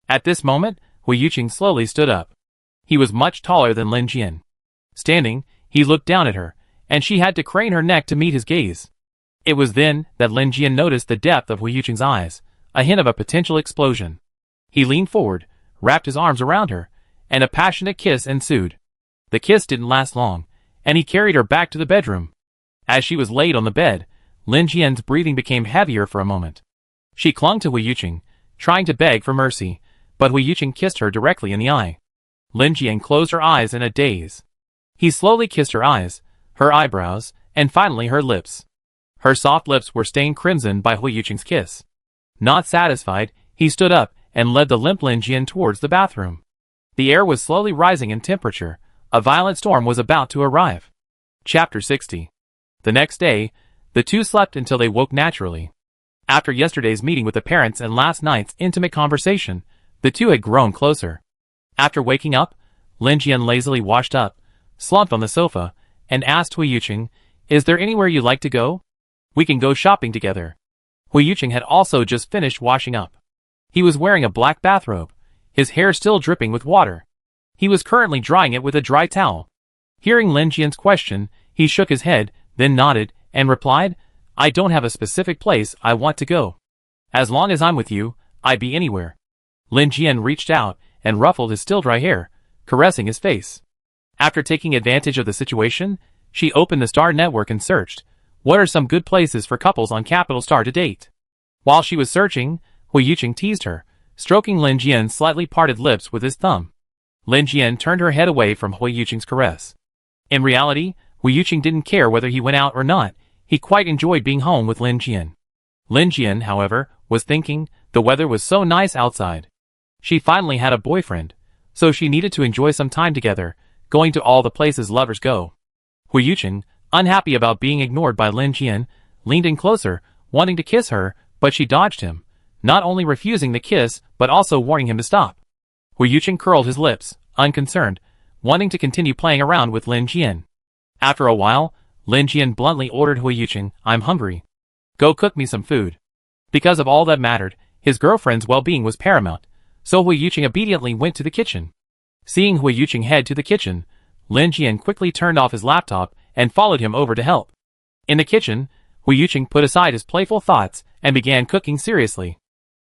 At this moment, Hui Yuqing slowly stood up. He was much taller than Lin Jian. Standing, he looked down at her, and she had to crane her neck to meet his gaze. It was then that Lin Jian noticed the depth of Hui Yuqing's eyes, a hint of a potential explosion. He leaned forward, wrapped his arms around her, and a passionate kiss ensued. The kiss didn't last long, and he carried her back to the bedroom. As she was laid on the bed, Lin Jian's breathing became heavier for a moment. She clung to Hui Yuqing, trying to beg for mercy, but Hui Yuqing kissed her directly in the eye. Lin Jian closed her eyes in a daze. He slowly kissed her eyes, her eyebrows, and finally her lips. Her soft lips were stained crimson by Hui Yuqing's kiss. Not satisfied, he stood up and led the limp Lin Jian towards the bathroom. The air was slowly rising in temperature. A violent storm was about to arrive. Chapter 60. The next day, the two slept until they woke naturally. After yesterday's meeting with the parents and last night's intimate conversation, the two had grown closer. After waking up, Lin Jian lazily washed up, slumped on the sofa, and asked Hui Yuqing, "Is there anywhere you'd like to go? We can go shopping together." Hui Yuqing had also just finished washing up. He was wearing a black bathrobe, his hair still dripping with water. He was currently drying it with a dry towel. Hearing Lin Jian's question, he shook his head, then nodded, and replied, "I don't have a specific place I want to go. As long as I'm with you, I'd be anywhere." Lin Jian reached out and ruffled his still dry hair, caressing his face. After taking advantage of the situation, she opened the Star Network and searched, "What are some good places for couples on Capital Star to date?" While she was searching, Hui Yuqing teased her, stroking Lin Jian's slightly parted lips with his thumb. Lin Jian turned her head away from Hui Yuqing's caress. In reality, Hui Yuqing didn't care whether he went out or not. He quite enjoyed being home with Lin Jian. Lin Jian, however, was thinking, the weather was so nice outside. She finally had a boyfriend, so she needed to enjoy some time together, going to all the places lovers go. Hui Yuqing, unhappy about being ignored by Lin Jian, leaned in closer, wanting to kiss her, but she dodged him, not only refusing the kiss but also warning him to stop. Hui Yuqing curled his lips, unconcerned, wanting to continue playing around with Lin Jian. After a while, Lin Jian bluntly ordered Hui Yuqing, "I'm hungry. Go cook me some food." Because of all that mattered, his girlfriend's well-being was paramount, so Hui Yuqing obediently went to the kitchen. Seeing Hui Yuqing head to the kitchen, Lin Jian quickly turned off his laptop and followed him over to help. In the kitchen, Hui Yuqing put aside his playful thoughts and began cooking seriously.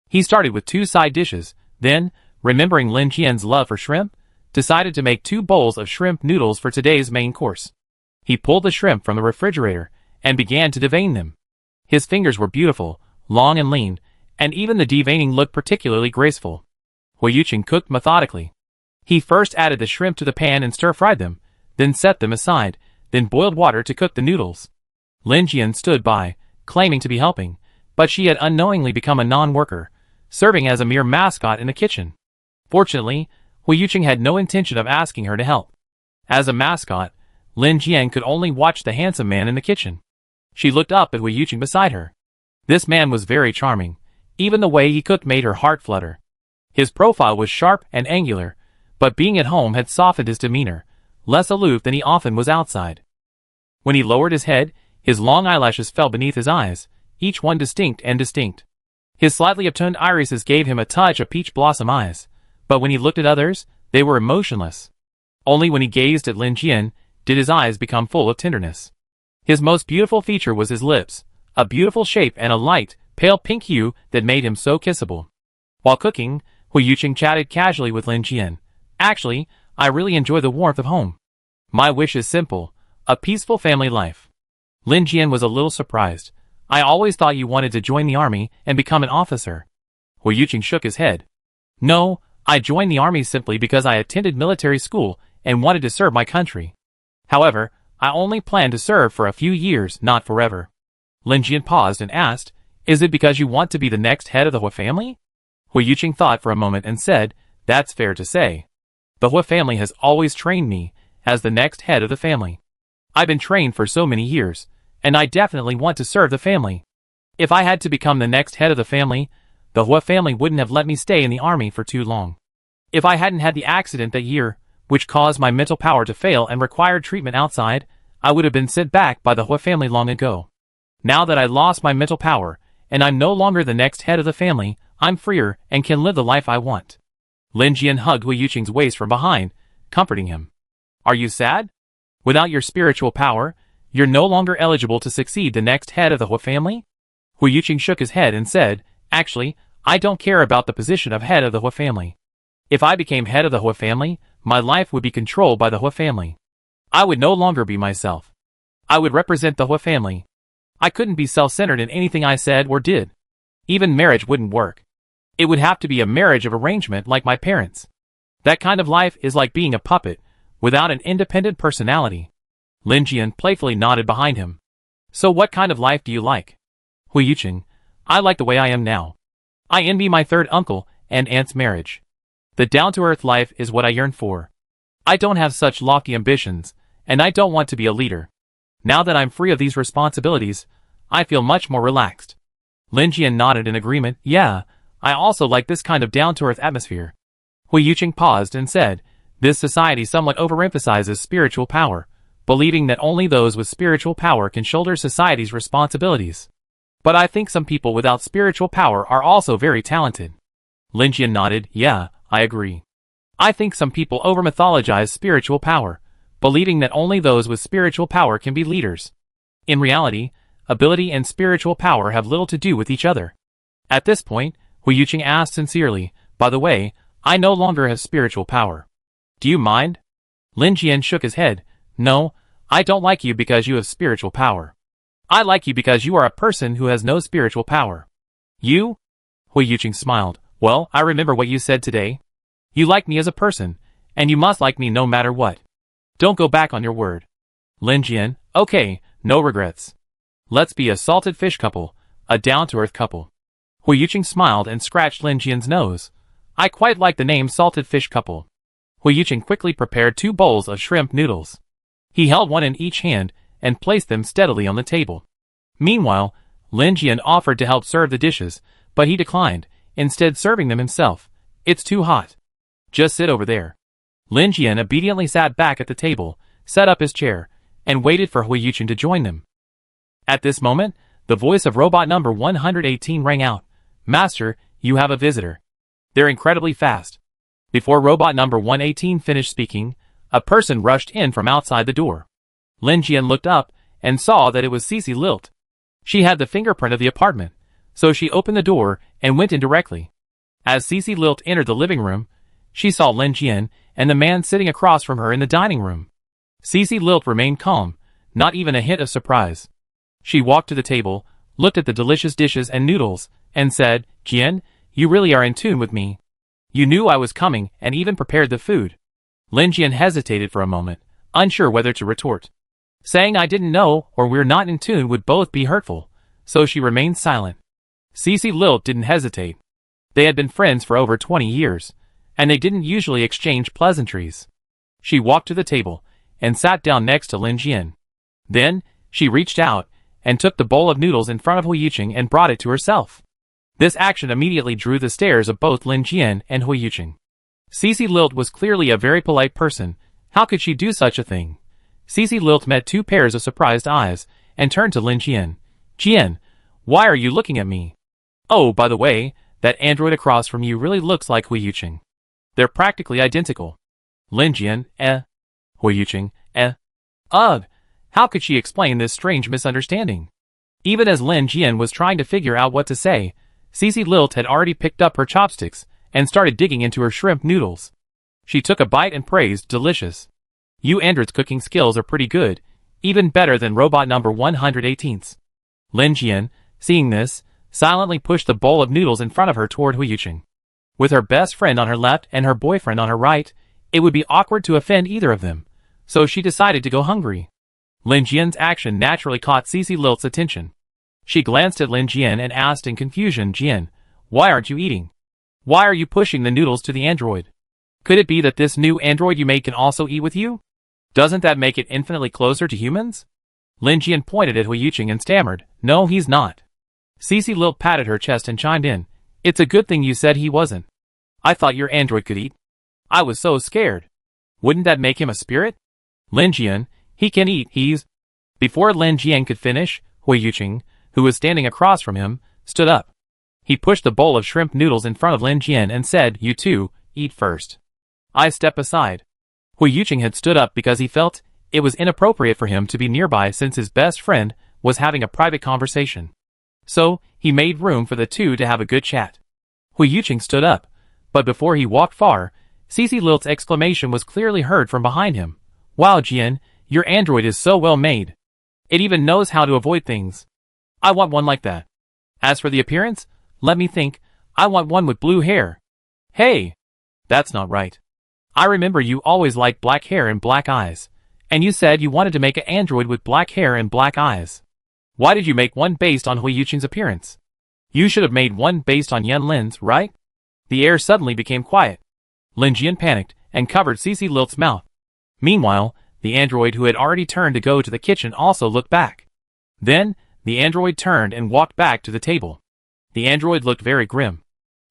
He started with 2 side dishes, then, remembering Lin Jian's love for shrimp, decided to make 2 bowls of shrimp noodles for today's main course. He pulled the shrimp from the refrigerator and began to devein them. His fingers were beautiful, long and lean, and even the deveining looked particularly graceful. Hui Yuqing cooked methodically. He first added the shrimp to the pan and stir-fried them, then set them aside, then boiled water to cook the noodles. Lin Jian stood by, claiming to be helping, but she had unknowingly become a non-worker, serving as a mere mascot in the kitchen. Fortunately, Hui Yuqing had no intention of asking her to help. As a mascot, Lin Jian could only watch the handsome man in the kitchen. She looked up at Hui Yuqing beside her. This man was very charming. Even the way he cooked made her heart flutter. His profile was sharp and angular, but being at home had softened his demeanor, less aloof than he often was outside. When he lowered his head, his long eyelashes fell beneath his eyes, each one distinct and distinct. His slightly upturned irises gave him a touch of peach blossom eyes, but when he looked at others, they were emotionless. Only when he gazed at Lin Jian did his eyes become full of tenderness. His most beautiful feature was his lips, a beautiful shape and a light, pale pink hue that made him so kissable. While cooking, Hui Yuqing chatted casually with Lin Jian. "Actually, I really enjoy the warmth of home. My wish is simple, a peaceful family life." Lin Jian was a little surprised. "I always thought you wanted to join the army and become an officer." Hui Yuqing shook his head. "No, I joined the army simply because I attended military school and wanted to serve my country. However, I only plan to serve for a few years, not forever." Lin Jian paused and asked, "Is it because you want to be the next head of the Hui family?" Hui Yuqing thought for a moment and said, "That's fair to say. The Hui family has always trained me as the next head of the family. I've been trained for so many years, and I definitely want to serve the family. If I had to become the next head of the family, the Hui family wouldn't have let me stay in the army for too long. If I hadn't had the accident that year, which caused my mental power to fail and required treatment outside, I would have been sent back by the Hui family long ago. Now that I lost my mental power, and I'm no longer the next head of the family, I'm freer and can live the life I want." Lin Jian hugged Hui Yuqing's waist from behind, comforting him. "Are you sad? Without your spiritual power, you're no longer eligible to succeed the next head of the Hui family?" Hui Yuqing shook his head and said, "Actually, I don't care about the position of head of the Hui family. If I became head of the Hui family, my life would be controlled by the Hui family. I would no longer be myself. I would represent the Hui family. I couldn't be self-centered in anything I said or did. Even marriage wouldn't work. It would have to be a marriage of arrangement like my parents. That kind of life is like being a puppet, without an independent personality." Lin Jian playfully nodded behind him. "So what kind of life do you like?" "Hui Yuqing, I like the way I am now. I envy my third uncle and aunt's marriage. The down-to-earth life is what I yearn for. I don't have such lofty ambitions, and I don't want to be a leader. Now that I'm free of these responsibilities, I feel much more relaxed." Lin Jian nodded in agreement. "Yeah, I also like this kind of down-to-earth atmosphere." Hui Yuqing paused and said, "This society somewhat overemphasizes spiritual power, believing that only those with spiritual power can shoulder society's responsibilities. But I think some people without spiritual power are also very talented." Lin Jian nodded. "Yeah, I agree. I think some people over-mythologize spiritual power, believing that only those with spiritual power can be leaders. In reality, ability and spiritual power have little to do with each other." At this point, Hui Yuqing asked sincerely, "By the way, I no longer have spiritual power. Do you mind?" Lin Jian shook his head. "No, I don't like you because you have spiritual power. I like you because you are a person who has no spiritual power." "You?" Hui Yuqing smiled. "Well, I remember what you said today. You like me as a person, and you must like me no matter what. Don't go back on your word." Lin Jian, "Okay, no regrets. Let's be a salted fish couple, a down-to-earth couple." Hui Yuqing smiled and scratched Lin Jian's nose. "I quite like the name salted fish couple." Hui Yuqing quickly prepared 2 bowls of shrimp noodles. He held one in each hand and placed them steadily on the table. Meanwhile, Lin Jian offered to help serve the dishes, but he declined, instead serving them himself. "It's too hot. Just sit over there." Lin Jian obediently sat back at the table, set up his chair, and waited for Hui Yuqing to join them. At this moment, the voice of robot number 118 rang out. Master, you have a visitor. They're incredibly fast. Before robot number 118 finished speaking, a person rushed in from outside the door. Lin Jian looked up and saw that it was Cece Lilt. She had the fingerprint of the apartment, so she opened the door and went in directly. As Cece Lilt entered the living room, she saw Lin Jian and the man sitting across from her in the dining room. Cece Lilt remained calm, not even a hint of surprise. She walked to the table, looked at the delicious dishes and noodles, and said, Jian, you really are in tune with me. You knew I was coming and even prepared the food. Lin Jian hesitated for a moment, unsure whether to retort. Saying I didn't know or we're not in tune would both be hurtful, so she remained silent. Cece Lilt didn't hesitate. They had been friends for over 20 years, and they didn't usually exchange pleasantries. She walked to the table and sat down next to Lin Jian. Then, she reached out and took the bowl of noodles in front of Hui Yuqing and brought it to herself. This action immediately drew the stares of both Lin Jian and Hui Yuqing. Cece Lilt was clearly a very polite person. How could she do such a thing? Cece Lilt met two pairs of surprised eyes and turned to Lin Jian. Jian, why are you looking at me? Oh, by the way, that android across from you really looks like Hui Yuqing. They're practically identical. Lin Jian, Hui Yuqing, Ugh, how could she explain this strange misunderstanding? Even as Lin Jian was trying to figure out what to say, Cece Lilt had already picked up her chopsticks and started digging into her shrimp noodles. She took a bite and praised, delicious. You android's cooking skills are pretty good, even better than robot number 118's. Lin Jian, seeing this, silently pushed the bowl of noodles in front of her toward Hui Yuqing. With her best friend on her left and her boyfriend on her right, it would be awkward to offend either of them, so she decided to go hungry. Lin Jian's action naturally caught Cece Lilt's attention. She glanced at Lin Jian and asked in confusion, Jian, why aren't you eating? Why are you pushing the noodles to the android? Could it be that this new android you made can also eat with you? Doesn't that make it infinitely closer to humans? Lin Jian pointed at Hui Yuqing and stammered, no, he's not. Cece Lilt patted her chest and chimed in, it's a good thing you said he wasn't. I thought your android could eat. I was so scared. Wouldn't that make him a spirit? Lin Jian, he can eat, he's... Before Lin Jian could finish, Hui Yuqing, who was standing across from him, stood up. He pushed the bowl of shrimp noodles in front of Lin Jian and said, you two, eat first. I step aside. Hui Yuqing had stood up because he felt it was inappropriate for him to be nearby since his best friend was having a private conversation. So, he made room for the two to have a good chat. Hui Yuqing stood up, but before he walked far, Cece Lilt's exclamation was clearly heard from behind him. Wow, Jian, your android is so well made. It even knows how to avoid things. I want one like that. As for the appearance, let me think, I want one with blue hair. Hey! That's not right. I remember you always liked black hair and black eyes, and you said you wanted to make an android with black hair and black eyes. Why did you make one based on Hui Yuqing's appearance? You should have made one based on Yan Lin's, right? The air suddenly became quiet. Lin Jian panicked and covered Cece Lilt's mouth. Meanwhile, the android who had already turned to go to the kitchen also looked back. Then, the android turned and walked back to the table. The android looked very grim.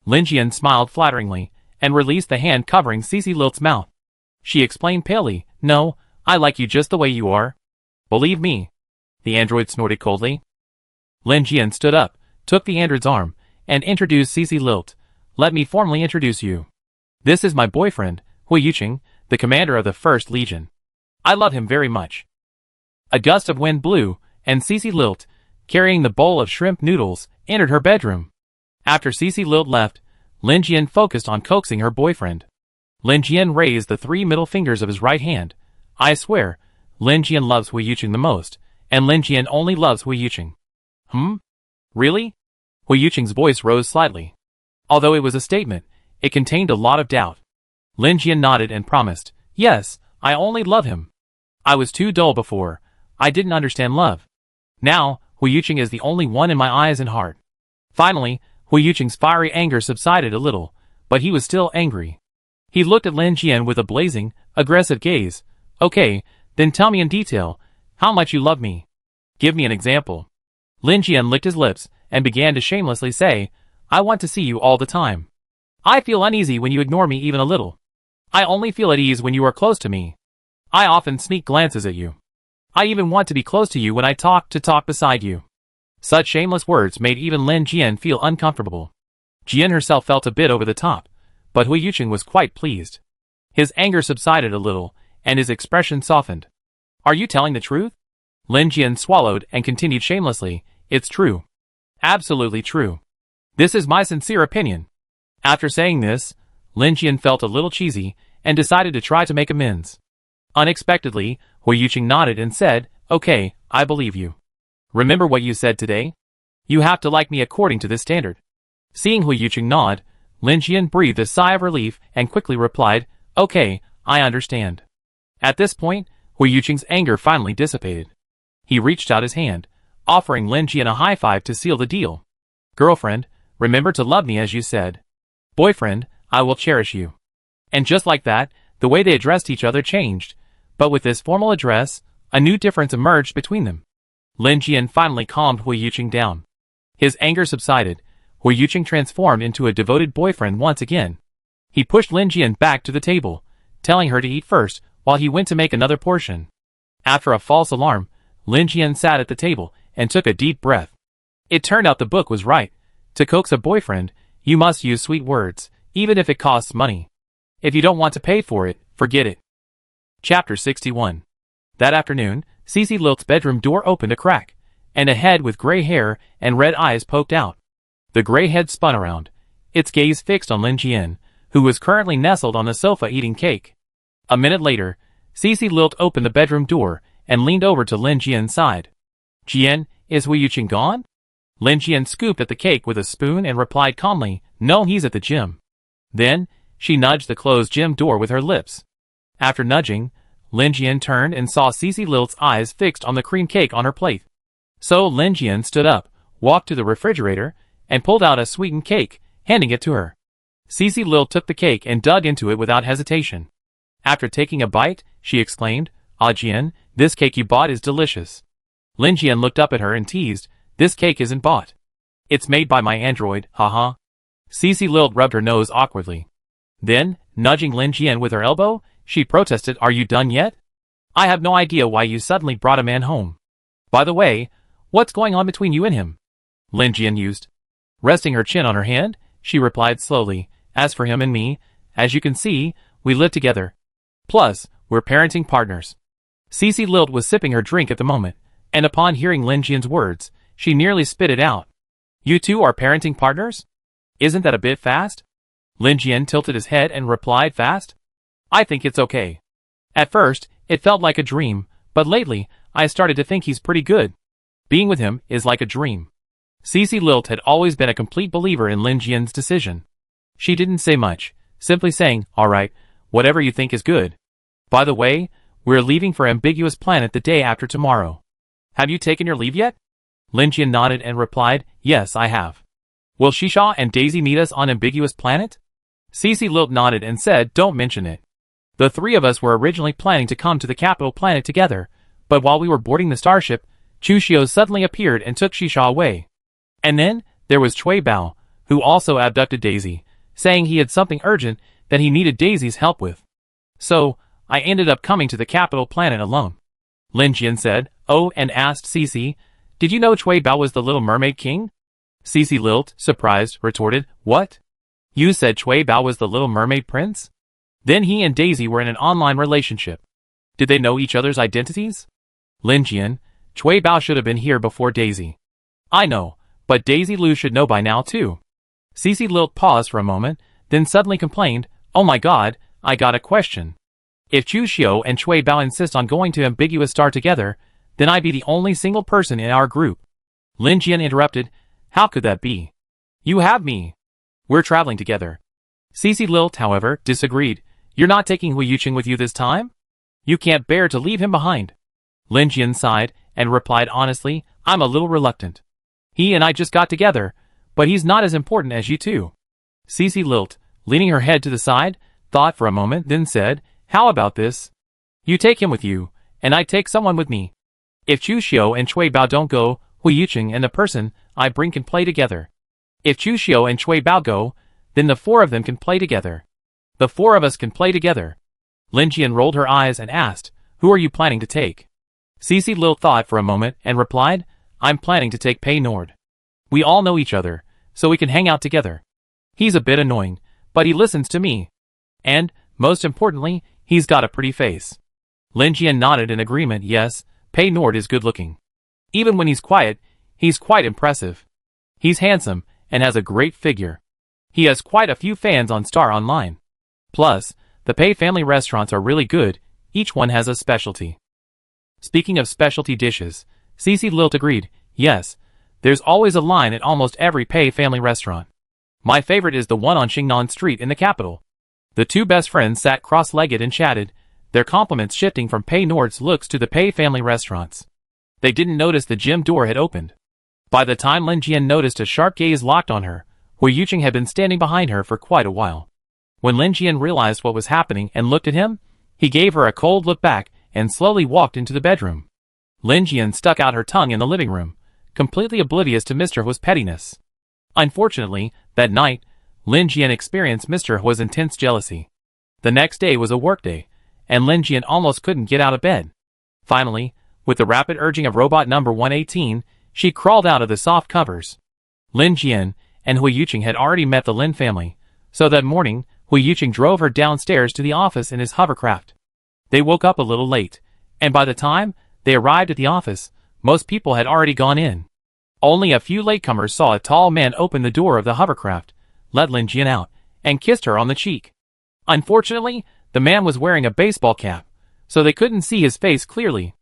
Lin Jian smiled flatteringly and released the hand covering Cece Lilt's mouth. She explained palely, no, I like you just the way you are. Believe me. The android snorted coldly. Lin Jian stood up, took the android's arm, and introduced Cece Lilt. Let me formally introduce you. This is my boyfriend, Hui Yuqing, the commander of the 1st Legion. I love him very much. A gust of wind blew, and Cece Lilt, carrying the bowl of shrimp noodles, entered her bedroom. After Cece Lilt left, Lin Jian focused on coaxing her boyfriend. Lin Jian raised the 3 middle fingers of his right hand. I swear, Lin Jian loves Hui Yuqing the most, and Lin Jian only loves Hui Yuqing. Really? Hui Yuqing's voice rose slightly. Although it was a statement, it contained a lot of doubt. Lin Jian nodded and promised, yes, I only love him. I was too dull before. I didn't understand love. Now, Hui Yuqing is the only one in my eyes and heart. Finally, Hui Yuqing's fiery anger subsided a little, but he was still angry. He looked at Lin Jian with a blazing, aggressive gaze. Okay, then tell me in detail, how much you love me. Give me an example. Lin Jian licked his lips and began to shamelessly say, I want to see you all the time. I feel uneasy when you ignore me even a little. I only feel at ease when you are close to me. I often sneak glances at you. I even want to be close to you when I talk beside you. Such shameless words made even Lin Jian feel uncomfortable. Jian herself felt a bit over the top, but Hui Yuqing was quite pleased. His anger subsided a little, and his expression softened. Are you telling the truth? Lin Jian swallowed and continued shamelessly, it's true. Absolutely true. This is my sincere opinion. After saying this, Lin Jian felt a little cheesy and decided to try to make amends. Unexpectedly, Hui Yuqing nodded and said, okay, I believe you. Remember what you said today? You have to like me according to this standard. Seeing Hui Yuqing nod, Lin Jian breathed a sigh of relief and quickly replied, okay, I understand. At this point, Hui Yuqing's anger finally dissipated. He reached out his hand, offering Lin Jian a high five to seal the deal. Girlfriend, remember to love me as you said. Boyfriend, I will cherish you. And just like that, the way they addressed each other changed, but with this formal address, a new difference emerged between them. Lin Jian finally calmed Hui Yuqing down. His anger subsided. Hui Yuqing transformed into a devoted boyfriend once again. He pushed Lin Jian back to the table, telling her to eat first while he went to make another portion. After a false alarm, Lin Jian sat at the table and took a deep breath. It turned out the book was right. To coax a boyfriend, you must use sweet words, even if it costs money. If you don't want to pay for it, forget it. Chapter 61. That afternoon, Cece Lilt's bedroom door opened a crack, and a head with gray hair and red eyes poked out. The gray head spun around, its gaze fixed on Lin Jian, who was currently nestled on the sofa eating cake. A minute later, Cece Lilt opened the bedroom door and leaned over to Lin Jian's side. Jian, is Hui Yuqing gone? Lin Jian scooped at the cake with a spoon and replied calmly, no, he's at the gym. Then, she nudged the closed gym door with her lips. After nudging, Lin Jian turned and saw Cece Lilt's eyes fixed on the cream cake on her plate. So Lin Jian stood up, walked to the refrigerator, and pulled out a sweetened cake, handing it to her. Cece Lilt took the cake and dug into it without hesitation. After taking a bite, she exclaimed, Ah Jian, this cake you bought is delicious. Lin Jian looked up at her and teased, this cake isn't bought. It's made by my android, haha. Cece Lilt rubbed her nose awkwardly. Then, nudging Lin Jian with her elbow, she protested, are you done yet? I have no idea why you suddenly brought a man home. By the way, what's going on between you and him? Lin Jian used. Resting her chin on her hand, she replied slowly, as for him and me, as you can see, we live together. Plus, we're parenting partners. Cece Lilt was sipping her drink at the moment, and upon hearing Lin Jian's words, she nearly spit it out. You two are parenting partners? Isn't that a bit fast? Lin Jian tilted his head and replied fast. I think it's okay. At first, it felt like a dream, but lately, I started to think he's pretty good. Being with him is like a dream. Cece Lilt had always been a complete believer in Lin Jian's decision. She didn't say much, simply saying, alright, whatever you think is good. By the way, we're leaving for Ambiguous Planet the day after tomorrow. Have you taken your leave yet? Lin Jian nodded and replied, yes, I have. Will Shisha and Daisy meet us on Ambiguous Planet? Cece Lilt nodded and said, don't mention it. The three of us were originally planning to come to the capital planet together, but while we were boarding the starship, Chu Xiu suddenly appeared and took Shisha away. And then, there was Cui Bao, who also abducted Daisy, saying he had something urgent that he needed Daisy's help with. So, I ended up coming to the capital planet alone. Lin Jian said, oh, and asked Cece, did you know Cui Bao was the Little Mermaid King? Cece Lilt, surprised, retorted, what? You said Cui Bao was the Little Mermaid Prince? Then he and Daisy were in an online relationship. Did they know each other's identities? Lin Jian, Cui Bao should have been here before Daisy. I know, but Daisy Lu should know by now too. Cece Lilt paused for a moment, then suddenly complained, oh my god, I got a question. If Chu Xiu and Cui Bao insist on going to Ambiguous Star together, then I'd be the only single person in our group. Lin Jian interrupted, how could that be? You have me. We're traveling together. Cece Lilt, however, disagreed. You're not taking Hui Yuqing with you this time? You can't bear to leave him behind. Lin Jian sighed and replied honestly, I'm a little reluctant. He and I just got together, but he's not as important as you two. Cece Lilt, leaning her head to the side, thought for a moment, then said, how about this? You take him with you, and I take someone with me. If Chu Xiu and Cui Bao don't go, Hui Yuqing and the person I bring can play together. If Chu Xiu and Cui Bao go, then the four of them can play together. The four of us can play together. Lin Jian rolled her eyes and asked, who are you planning to take? Cece Lil thought for a moment and replied, I'm planning to take Pei Nord. We all know each other, so we can hang out together. He's a bit annoying, but he listens to me. And, most importantly, he's got a pretty face. Lin Jian nodded in agreement. Yes, Pei Nord is good looking. Even when he's quiet, he's quite impressive. He's handsome and has a great figure. He has quite a few fans on Star Online. Plus, the Pei family restaurants are really good, each one has a specialty. Speaking of specialty dishes, Cece Lilt agreed, yes, there's always a line at almost every Pei family restaurant. My favorite is the one on Xingnan Street in the capital. The two best friends sat cross-legged and chatted, their compliments shifting from Pei Nord's looks to the Pei family restaurants. They didn't notice the gym door had opened. By the time Lin Jian noticed a sharp gaze locked on her, Hui Yuqing had been standing behind her for quite a while. When Lin Jian realized what was happening and looked at him, he gave her a cold look back and slowly walked into the bedroom. Lin Jian stuck out her tongue in the living room, completely oblivious to Mr. Hu's pettiness. Unfortunately, that night, Lin Jian experienced Mr. Hu's intense jealousy. The next day was a workday, and Lin Jian almost couldn't get out of bed. Finally, with the rapid urging of robot number 118, she crawled out of the soft covers. Lin Jian and Hui Yuqing had already met the Lin family, so that morning, Hui Yuqing drove her downstairs to the office in his hovercraft. They woke up a little late, and by the time they arrived at the office, most people had already gone in. Only a few latecomers saw a tall man open the door of the hovercraft, let Lin Jian out, and kissed her on the cheek. Unfortunately, the man was wearing a baseball cap, so they couldn't see his face clearly.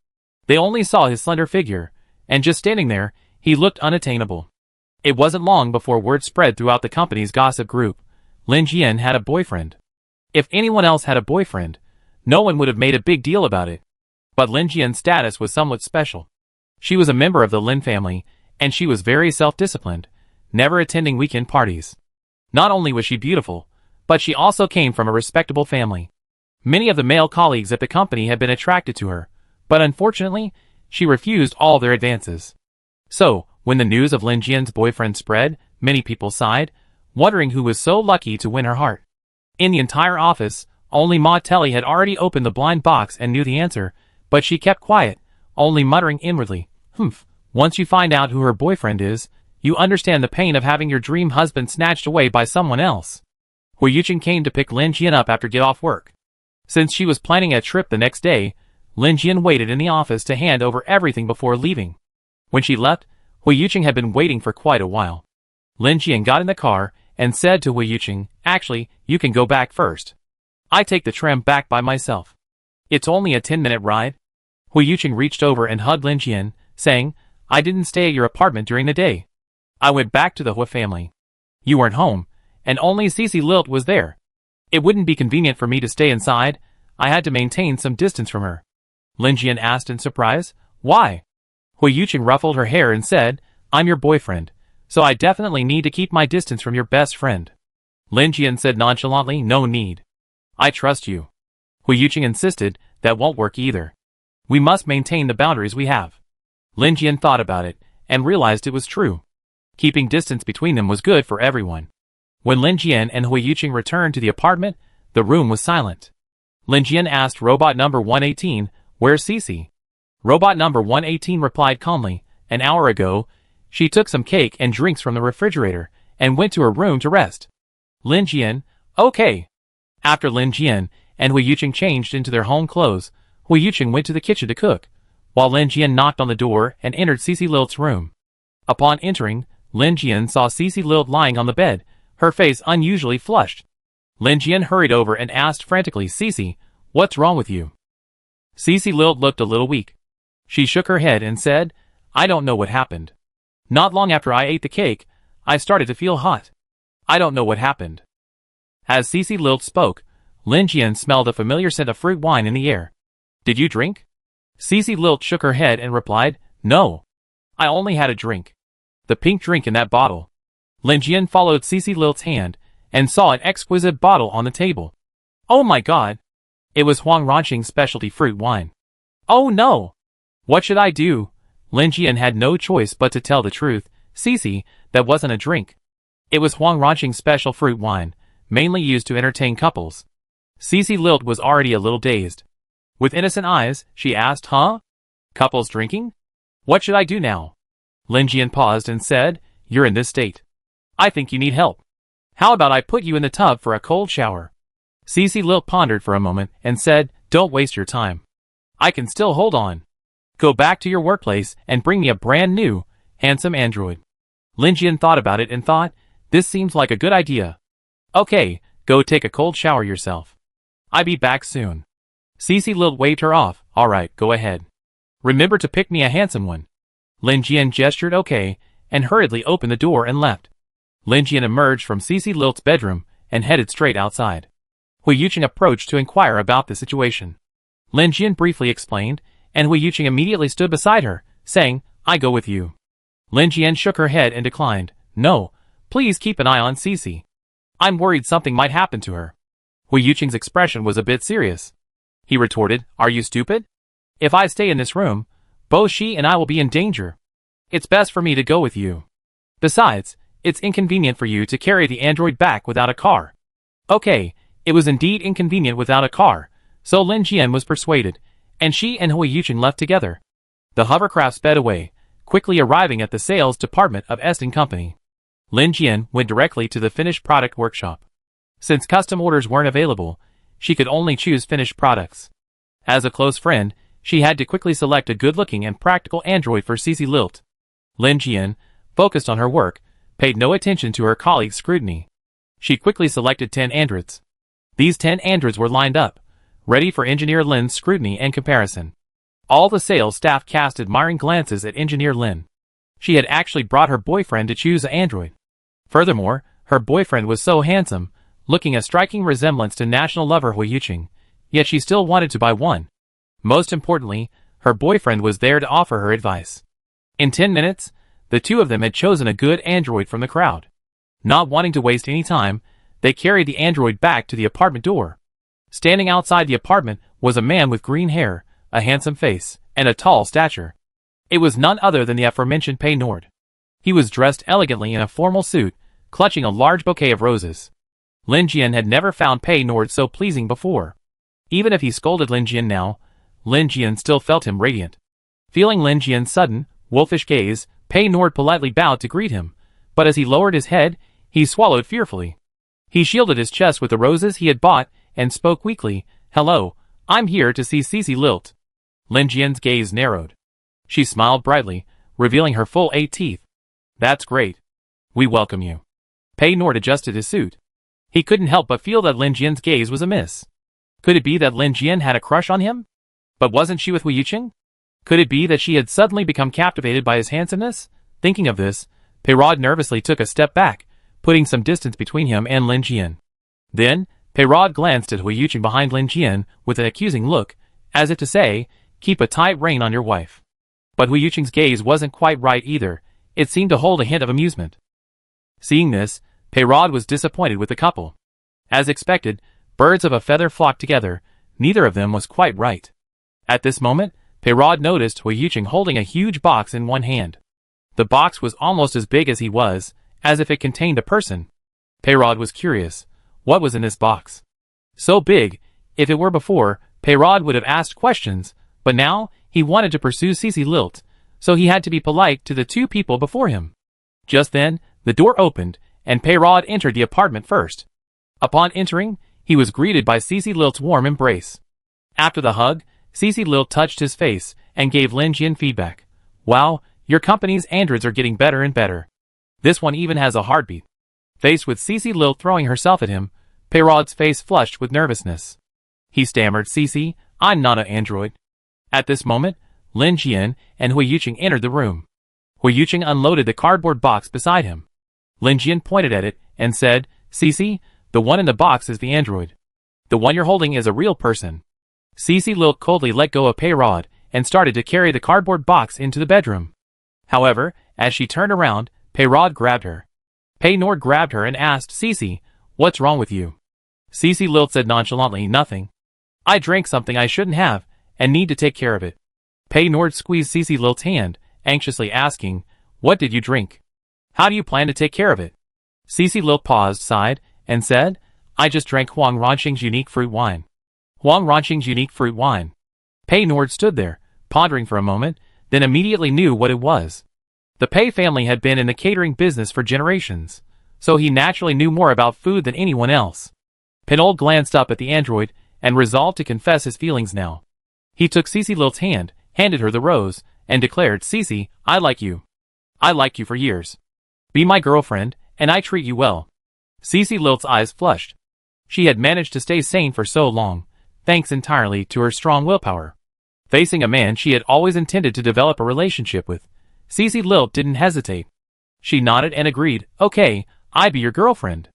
They only saw his slender figure, and just standing there, he looked unattainable. It wasn't long before word spread throughout the company's gossip group. Lin Jian had a boyfriend. If anyone else had a boyfriend, no one would have made a big deal about it. But Lin Jian's status was somewhat special. She was a member of the Lin family, and she was very self-disciplined, never attending weekend parties. Not only was she beautiful, but she also came from a respectable family. Many of the male colleagues at the company had been attracted to her, but unfortunately, she refused all their advances. So, when the news of Lin Jian's boyfriend spread, many people sighed, wondering who was so lucky to win her heart. In the entire office, only Ma Telly had already opened the blind box and knew the answer, but she kept quiet, only muttering inwardly, "Humph, once you find out who her boyfriend is, you understand the pain of having your dream husband snatched away by someone else." Hui Yuqing came to pick Lin Jian up after get off work. Since she was planning a trip the next day, Lin Jian waited in the office to hand over everything before leaving. When she left, Hui Yuqing had been waiting for quite a while. Lin Jian got in the car and said to Hui Yuqing, "Actually, you can go back first. I take the tram back by myself. It's only a 10-minute ride." Hui Yuqing reached over and hugged Lin Jian, saying, "I didn't stay at your apartment during the day. I went back to the Hui family. You weren't home, and only Cece Lilt was there. It wouldn't be convenient for me to stay inside. I had to maintain some distance from her." Lin Jian asked in surprise, "Why?" Hui Yuqing ruffled her hair and said, "I'm your boyfriend, so I definitely need to keep my distance from your best friend." Lin Jian said nonchalantly, "No need. I trust you." Hui Yuqing insisted, "That won't work either. We must maintain the boundaries we have." Lin Jian thought about it, and realized it was true. Keeping distance between them was good for everyone. When Lin Jian and Hui Yuqing returned to the apartment, the room was silent. Lin Jian asked robot number 118, "Where's Cece?" Robot number 118 replied calmly, "An hour ago, she took some cake and drinks from the refrigerator, and went to her room to rest." Lin Jian, "Okay." After Lin Jian and Hui Yuqing changed into their home clothes, Hui Yuqing went to the kitchen to cook, while Lin Jian knocked on the door and entered Cece Lilt's room. Upon entering, Lin Jian saw Cece Lilt lying on the bed, her face unusually flushed. Lin Jian hurried over and asked frantically, "Cece, what's wrong with you?" Cece Lilt looked a little weak. She shook her head and said, "I don't know what happened. Not long after I ate the cake, I started to feel hot. I don't know what happened." As Cece Lilt spoke, Lin Jian smelled a familiar scent of fruit wine in the air. "Did you drink?" Cece Lilt shook her head and replied, "No. I only had a drink. The pink drink in that bottle." Lin Jian followed Cece Lilt's hand, and saw an exquisite bottle on the table. "Oh my god! It was Huang Ranqing's specialty fruit wine. Oh no! What should I do?" Lin Jian had no choice but to tell the truth. "Cece, that wasn't a drink. It was Huang Ranqing's special fruit wine, mainly used to entertain couples. Cece Lilt was already a little dazed. With innocent eyes, she asked, "Huh? Couples drinking? What should I do now?" Lin Jian paused and said, "You're in this state. I think you need help. How about I put you in the tub for a cold shower?" Cece Lilt pondered for a moment and said, "Don't waste your time. I can still hold on. Go back to your workplace and bring me a brand new, handsome android." Lin Jian thought about it and thought, this seems like a good idea. "Okay, go take a cold shower yourself. I'll be back soon." Cece Lilt waved her off. "Alright, go ahead. Remember to pick me a handsome one." Lin Jian gestured okay, and hurriedly opened the door and left. Lin Jian emerged from Cece Lilt's bedroom and headed straight outside. Hui Yuqing approached to inquire about the situation. Lin Jian briefly explained, and Hui Yuqing immediately stood beside her, saying, "I go with you." Lin Jian shook her head and declined. "No, please keep an eye on Cece. I'm worried something might happen to her." Hui Yuqing's expression was a bit serious. He retorted, "Are you stupid? If I stay in this room, both she and I will be in danger. It's best for me to go with you. Besides, it's inconvenient for you to carry the android back without a car." Okay, it was indeed inconvenient without a car, so Lin Jian was persuaded, and she and Hui Yuqing left together. The hovercraft sped away, quickly arriving at the sales department of Esting Company. Lin Jian went directly to the finished product workshop. Since custom orders weren't available, she could only choose finished products. As a close friend, she had to quickly select a good-looking and practical android for Cece Lilt. Lin Jian, focused on her work, paid no attention to her colleagues' scrutiny. She quickly selected 10 androids. These 10 androids were lined up, ready for Engineer Lin's scrutiny and comparison. All the sales staff cast admiring glances at Engineer Lin. She had actually brought her boyfriend to choose an android. Furthermore, her boyfriend was so handsome, looking a striking resemblance to national lover Hui Yuqing, yet she still wanted to buy one. Most importantly, her boyfriend was there to offer her advice. In 10 minutes, the two of them had chosen a good android from the crowd. Not wanting to waste any time, they carried the android back to the apartment door. Standing outside the apartment was a man with green hair, a handsome face, and a tall stature. It was none other than the aforementioned Pei Nord. He was dressed elegantly in a formal suit, clutching a large bouquet of roses. Lin Jian had never found Pei Nord so pleasing before. Even if he scolded Lin Jian now, Lin Jian still felt him radiant. Feeling Lin Jian's sudden, wolfish gaze, Pei Nord politely bowed to greet him, but as he lowered his head, he swallowed fearfully. He shielded his chest with the roses he had bought and spoke weakly, "Hello, I'm here to see Cece Lilt." Lin Jian's gaze narrowed. She smiled brightly, revealing her full 8 teeth. "That's great. We welcome you." Pei Nord adjusted his suit. He couldn't help but feel that Lin Jian's gaze was amiss. Could it be that Lin Jian had a crush on him? But wasn't she with Hui Yuqing? Could it be that she had suddenly become captivated by his handsomeness? Thinking of this, Pei Rod nervously took a step back, putting some distance between him and Lin Jian. Then, Pei Rod glanced at Hui Yuqing behind Lin Jian with an accusing look, as if to say, "Keep a tight rein on your wife." But Hui Yuqing's gaze wasn't quite right either. It seemed to hold a hint of amusement. Seeing this, Pei Rod was disappointed with the couple. As expected, birds of a feather flocked together. Neither of them was quite right. At this moment, Pei Rod noticed Hui Yuqing holding a huge box in one hand. The box was almost as big as he was, as if it contained a person. Pei Rod was curious. What was in this box? So big, if it were before, Pei Rod would have asked questions, but now, he wanted to pursue Cece Lilt, so he had to be polite to the two people before him. Just then, the door opened, and Pei Rod entered the apartment first. Upon entering, he was greeted by Cece Lilt's warm embrace. After the hug, Cece Lilt touched his face and gave Lin Jian feedback. "Wow, your company's androids are getting better and better. This one even has a heartbeat." Faced with Cece Lilt throwing herself at him, Pei Rod's face flushed with nervousness. He stammered, "Cece, I'm not an android." At this moment, Lin Jian and Hui Yuqing entered the room. Hui Yuqing unloaded the cardboard box beside him. Lin Jian pointed at it and said, "Cece, the one in the box is the android. The one you're holding is a real person." Cece Lilt coldly let go of Pei Rod and started to carry the cardboard box into the bedroom. However, as she turned around, Pei Rod grabbed her. Pei Nord grabbed her and asked, "Cece, what's wrong with you?" Cece Lilt said nonchalantly, "Nothing. I drank something I shouldn't have, and need to take care of it." Pei Nord squeezed Cece Lilt's hand, anxiously asking, "What did you drink? How do you plan to take care of it?" Cece Lilt paused, sighed, and said, I just drank Huang Ronxing's unique fruit wine. Huang Ronxing's unique fruit wine. Pei Nord stood there, pondering for a moment, then immediately knew what it was. The Pei family had been in the catering business for generations, so he naturally knew more about food than anyone else. Pinold glanced up at the android and resolved to confess his feelings now. He took Cece Lilt's hand, handed her the rose, and declared, "Cece, I like you. I liked you for years. Be my girlfriend, and I treat you well." Cece Lilt's eyes flushed. She had managed to stay sane for so long, thanks entirely to her strong willpower. Facing a man she had always intended to develop a relationship with, Cece Lilt didn't hesitate. She nodded and agreed, "Okay, I'd be your girlfriend."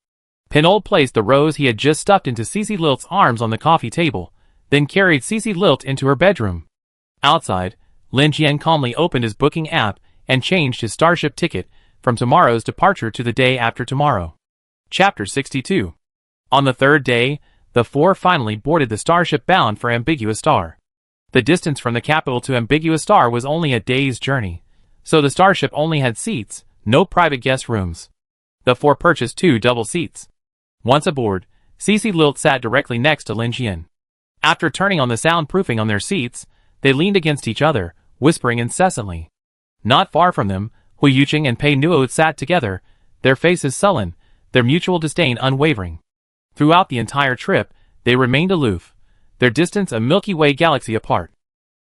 Pinold placed the rose he had just stuffed into Cece Lilt's arms on the coffee table, then carried Cece Lilt into her bedroom. Outside, Lin Jian calmly opened his booking app and changed his starship ticket from tomorrow's departure to the day after tomorrow. Chapter 62. On the third day, the four finally boarded the starship bound for Ambiguous Star. The distance from the capital to Ambiguous Star was only a day's journey, so the starship only had seats, no private guest rooms. The four purchased 2 double seats. Once aboard, Cece Lilt sat directly next to Lin Jian. After turning on the soundproofing on their seats, they leaned against each other, whispering incessantly. Not far from them, Hui Yuqing and Pei Nuo sat together, their faces sullen, their mutual disdain unwavering. Throughout the entire trip, they remained aloof, their distance a Milky Way galaxy apart.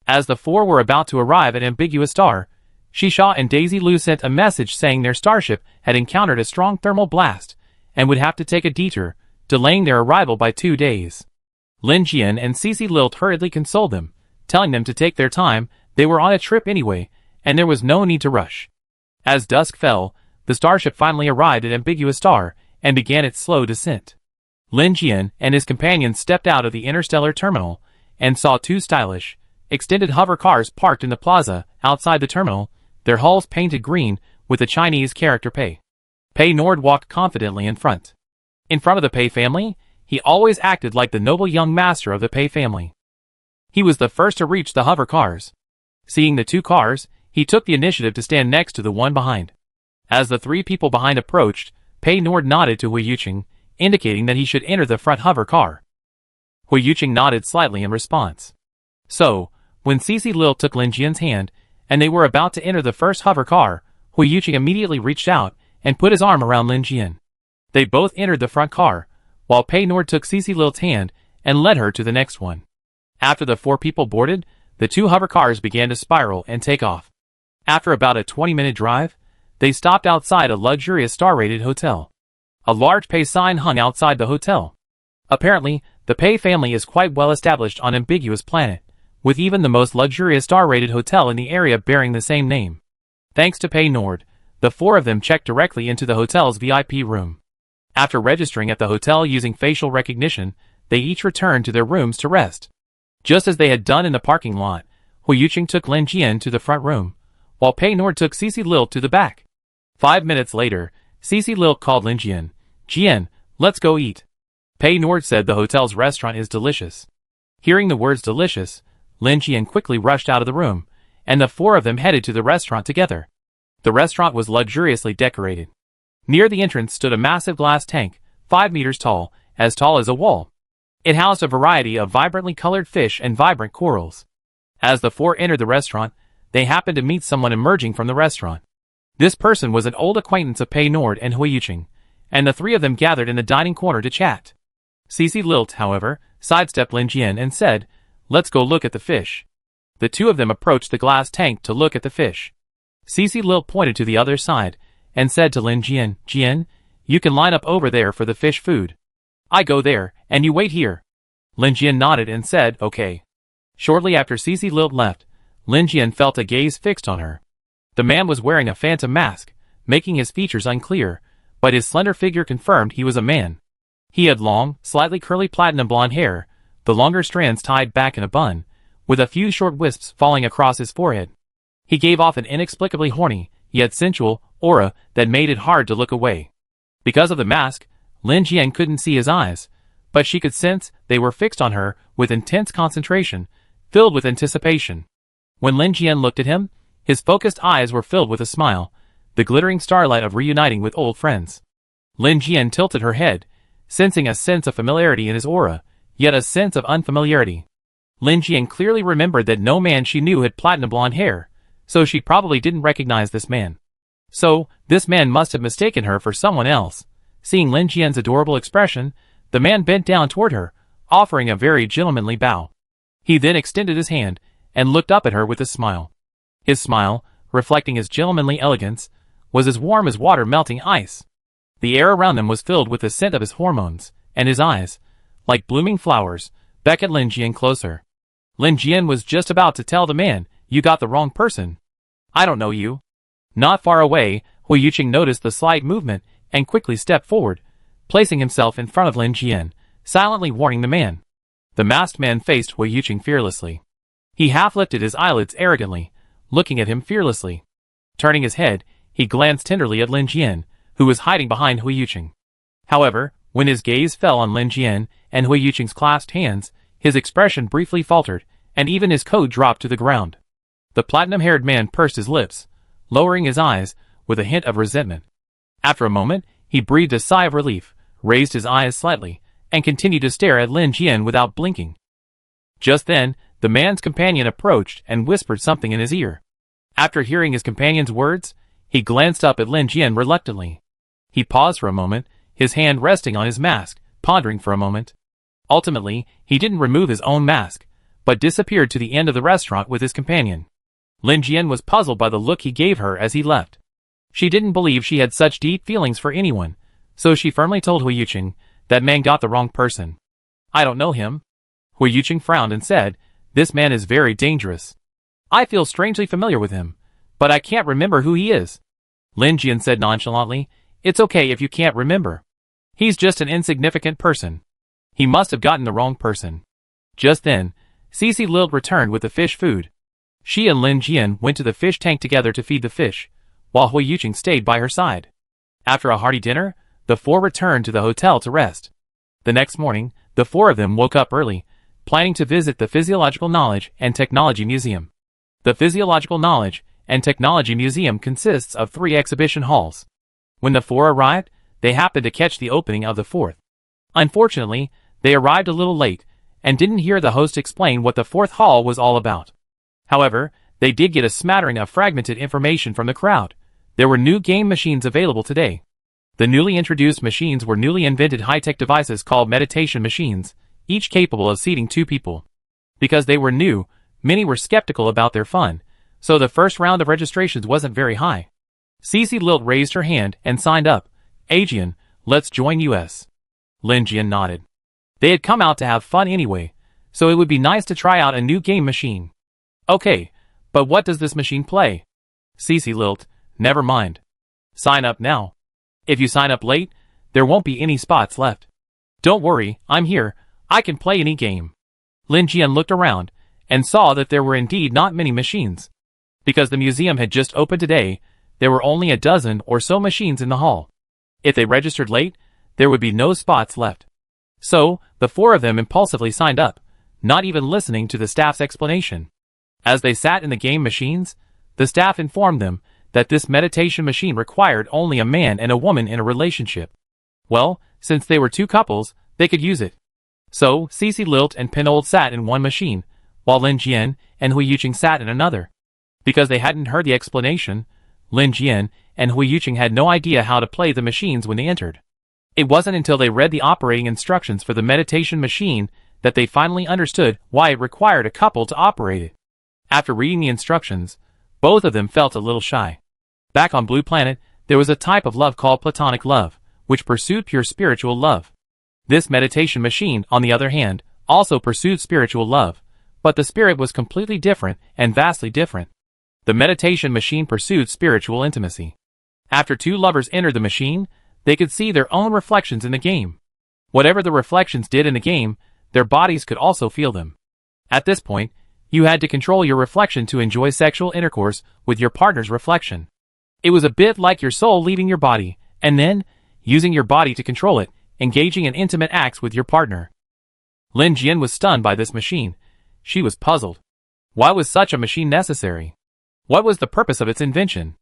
As the four were about to arrive at Ambiguous Star, Shisha and Daisy Lu sent a message saying their starship had encountered a strong thermal blast and would have to take a detour, delaying their arrival by 2 days. Lin Jian and Cece Lilt hurriedly consoled them, telling them to take their time, they were on a trip anyway, and there was no need to rush. As dusk fell, the starship finally arrived at Ambiguous Star and began its slow descent. Lin Jian and his companions stepped out of the Interstellar terminal and saw 2 stylish, extended hover cars parked in the plaza outside the terminal, their hulls painted green with the Chinese character Pei. Pei Nord walked confidently in front. In front of the Pei family, he always acted like the noble young master of the Pei family. He was the first to reach the hover cars. Seeing the 2 cars, he took the initiative to stand next to the one behind. As the 3 people behind approached, Pei Nord nodded to Hui Yuqing, indicating that he should enter the front hover car. Hui Yuqing nodded slightly in response. So, when Cece Lilt took Lin Jian's hand, and they were about to enter the first hover car, Hui Yuqing immediately reached out and put his arm around Lin Jian. They both entered the front car, while Pei Nord took Cece Lilt's hand and led her to the next one. After the 4 people boarded, the 2 hover cars began to spiral and take off. After about a 20-minute drive, they stopped outside a luxurious star-rated hotel. A large Pei sign hung outside the hotel. Apparently, the Pei family is quite well established on Ambiguous Planet, with even the most luxurious star-rated hotel in the area bearing the same name. Thanks to Pei Nord, the 4 of them checked directly into the hotel's VIP room. After registering at the hotel using facial recognition, they each returned to their rooms to rest. Just as they had done in the parking lot, Hui Yuqing took Lin Jian to the front room, while Pei Nord took Cece Lilt to the back. 5 minutes later, Cece Lilt called Lin Jian. "Jian, let's go eat." Pei Nord said the hotel's restaurant is delicious. Hearing the words delicious, Lin Jian quickly rushed out of the room, and the 4 of them headed to the restaurant together. The restaurant was luxuriously decorated. Near the entrance stood a massive glass tank, 5 meters tall as a wall. It housed a variety of vibrantly colored fish and vibrant corals. As the 4 entered the restaurant, they happened to meet someone emerging from the restaurant. This person was an old acquaintance of Pei Nord and Hui Yuqing, and the 3 of them gathered in the dining corner to chat. Cece Lilt, however, sidestepped Lin Jian and said, "Let's go look at the fish." The 2 of them approached the glass tank to look at the fish. Cece Lilt pointed to the other side and said to Lin Jian, "Jian, you can line up over there for the fish food. I go there, and you wait here." Lin Jian nodded and said, "Okay." Shortly after Cece Lilt left, Lin Jian felt a gaze fixed on her. The man was wearing a phantom mask, making his features unclear, but his slender figure confirmed he was a man. He had long, slightly curly platinum blonde hair, the longer strands tied back in a bun, with a few short wisps falling across his forehead. He gave off an inexplicably horny, yet sensual, aura that made it hard to look away. Because of the mask, Lin Jian couldn't see his eyes, but she could sense they were fixed on her with intense concentration, filled with anticipation. When Lin Jian looked at him, his focused eyes were filled with a smile, the glittering starlight of reuniting with old friends. Lin Jian tilted her head, sensing a sense of familiarity in his aura, yet a sense of unfamiliarity. Lin Jian clearly remembered that no man she knew had platinum blonde hair, so she probably didn't recognize this man. So, this man must have mistaken her for someone else. Seeing Lin Jian's adorable expression, the man bent down toward her, offering a very gentlemanly bow. He then extended his hand, and looked up at her with a smile. His smile, reflecting his gentlemanly elegance, was as warm as water melting ice. The air around them was filled with the scent of his hormones, and his eyes, like blooming flowers, beckoned Lin Jian closer. Lin Jian was just about to tell the man, "You got the wrong person. I don't know you." Not far away, Hui Yuqing noticed the slight movement and quickly stepped forward, placing himself in front of Lin Jian, silently warning the man. The masked man faced Hui Yuqing fearlessly. He half lifted his eyelids arrogantly, looking at him fearlessly. Turning his head, he glanced tenderly at Lin Jian, who was hiding behind Hui Yuqing. However, when his gaze fell on Lin Jian and Hui Yuqing's clasped hands, his expression briefly faltered, and even his coat dropped to the ground. The platinum-haired man pursed his lips, lowering his eyes with a hint of resentment. After a moment, he breathed a sigh of relief, raised his eyes slightly, and continued to stare at Lin Jian without blinking. Just then, the man's companion approached and whispered something in his ear. After hearing his companion's words, he glanced up at Lin Jian reluctantly. He paused for a moment, his hand resting on his mask, pondering for a moment. Ultimately, he didn't remove his own mask, but disappeared to the end of the restaurant with his companion. Lin Jian was puzzled by the look he gave her as he left. She didn't believe she had such deep feelings for anyone, so she firmly told Hui Yuqing, "That man got the wrong person. I don't know him." Hui Yuqing frowned and said, "This man is very dangerous. I feel strangely familiar with him, but I can't remember who he is." Lin Jian said nonchalantly, "It's okay if you can't remember. He's just an insignificant person. He must have gotten the wrong person." Just then, Cece Lilt returned with the fish food. She and Lin Jian went to the fish tank together to feed the fish, while Hui Yuqing stayed by her side. After a hearty dinner, the four returned to the hotel to rest. The next morning, the four of them woke up early, planning to visit the Physiological Knowledge and Technology Museum. The Physiological Knowledge and Technology Museum consists of 3 exhibition halls. When the four arrived, they happened to catch the opening of the 4th. Unfortunately, they arrived a little late, and didn't hear the host explain what the 4th hall was all about. However, they did get a smattering of fragmented information from the crowd. There were new game machines available today. The newly introduced machines were newly invented high-tech devices called meditation machines, each capable of seating 2 people. Because they were new, many were skeptical about their fun, so the first round of registrations wasn't very high. Cece Lilt raised her hand and signed up. "Aegean, let's join us." Lin Jian nodded. They had come out to have fun anyway, so it would be nice to try out a new game machine. "Okay, but what does this machine play?" "Cece Lilt, never mind. Sign up now. If you sign up late, there won't be any spots left." "Don't worry, I'm here. I can play any game." Lin Jian looked around, and saw that there were indeed not many machines. Because the museum had just opened today, there were only a dozen or so machines in the hall. If they registered late, there would be no spots left. So, the four of them impulsively signed up, not even listening to the staff's explanation. As they sat in the game machines, the staff informed them that this meditation machine required only a man and a woman in a relationship. Well, since they were 2 couples, they could use it. So, Cece Lilt and Pinold sat in one machine, while Lin Jian and Hui Yuqing sat in another. Because they hadn't heard the explanation, Lin Jian and Hui Yuqing had no idea how to play the machines when they entered. It wasn't until they read the operating instructions for the meditation machine that they finally understood why it required a couple to operate it. After reading the instructions, both of them felt a little shy. Back on Blue Planet, there was a type of love called platonic love, which pursued pure spiritual love. This meditation machine, on the other hand, also pursued spiritual love, but the spirit was completely different and vastly different. The meditation machine pursued spiritual intimacy. After 2 lovers entered the machine, they could see their own reflections in the game. Whatever the reflections did in the game, their bodies could also feel them. At this point, you had to control your reflection to enjoy sexual intercourse with your partner's reflection. It was a bit like your soul leaving your body, and then, using your body to control it, engaging in intimate acts with your partner. Lin Jian was stunned by this machine. She was puzzled. Why was such a machine necessary? What was the purpose of its invention?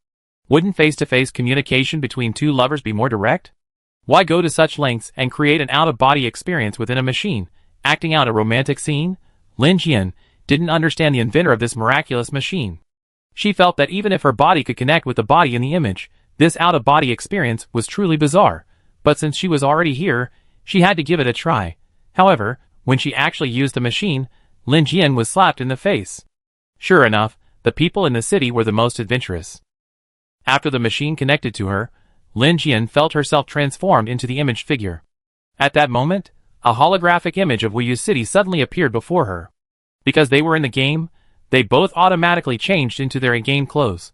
Wouldn't face-to-face communication between 2 lovers be more direct? Why go to such lengths and create an out-of-body experience within a machine, acting out a romantic scene? Lin Jian didn't understand the inventor of this miraculous machine. She felt that even if her body could connect with the body in the image, this out-of-body experience was truly bizarre. But since she was already here, she had to give it a try. However, when she actually used the machine, Lin Jian was slapped in the face. Sure enough, the people in the city were the most adventurous. After the machine connected to her, Lin Jian felt herself transformed into the imaged figure. At that moment, a holographic image of Wuyu City suddenly appeared before her. Because they were in the game, they both automatically changed into their in-game clothes.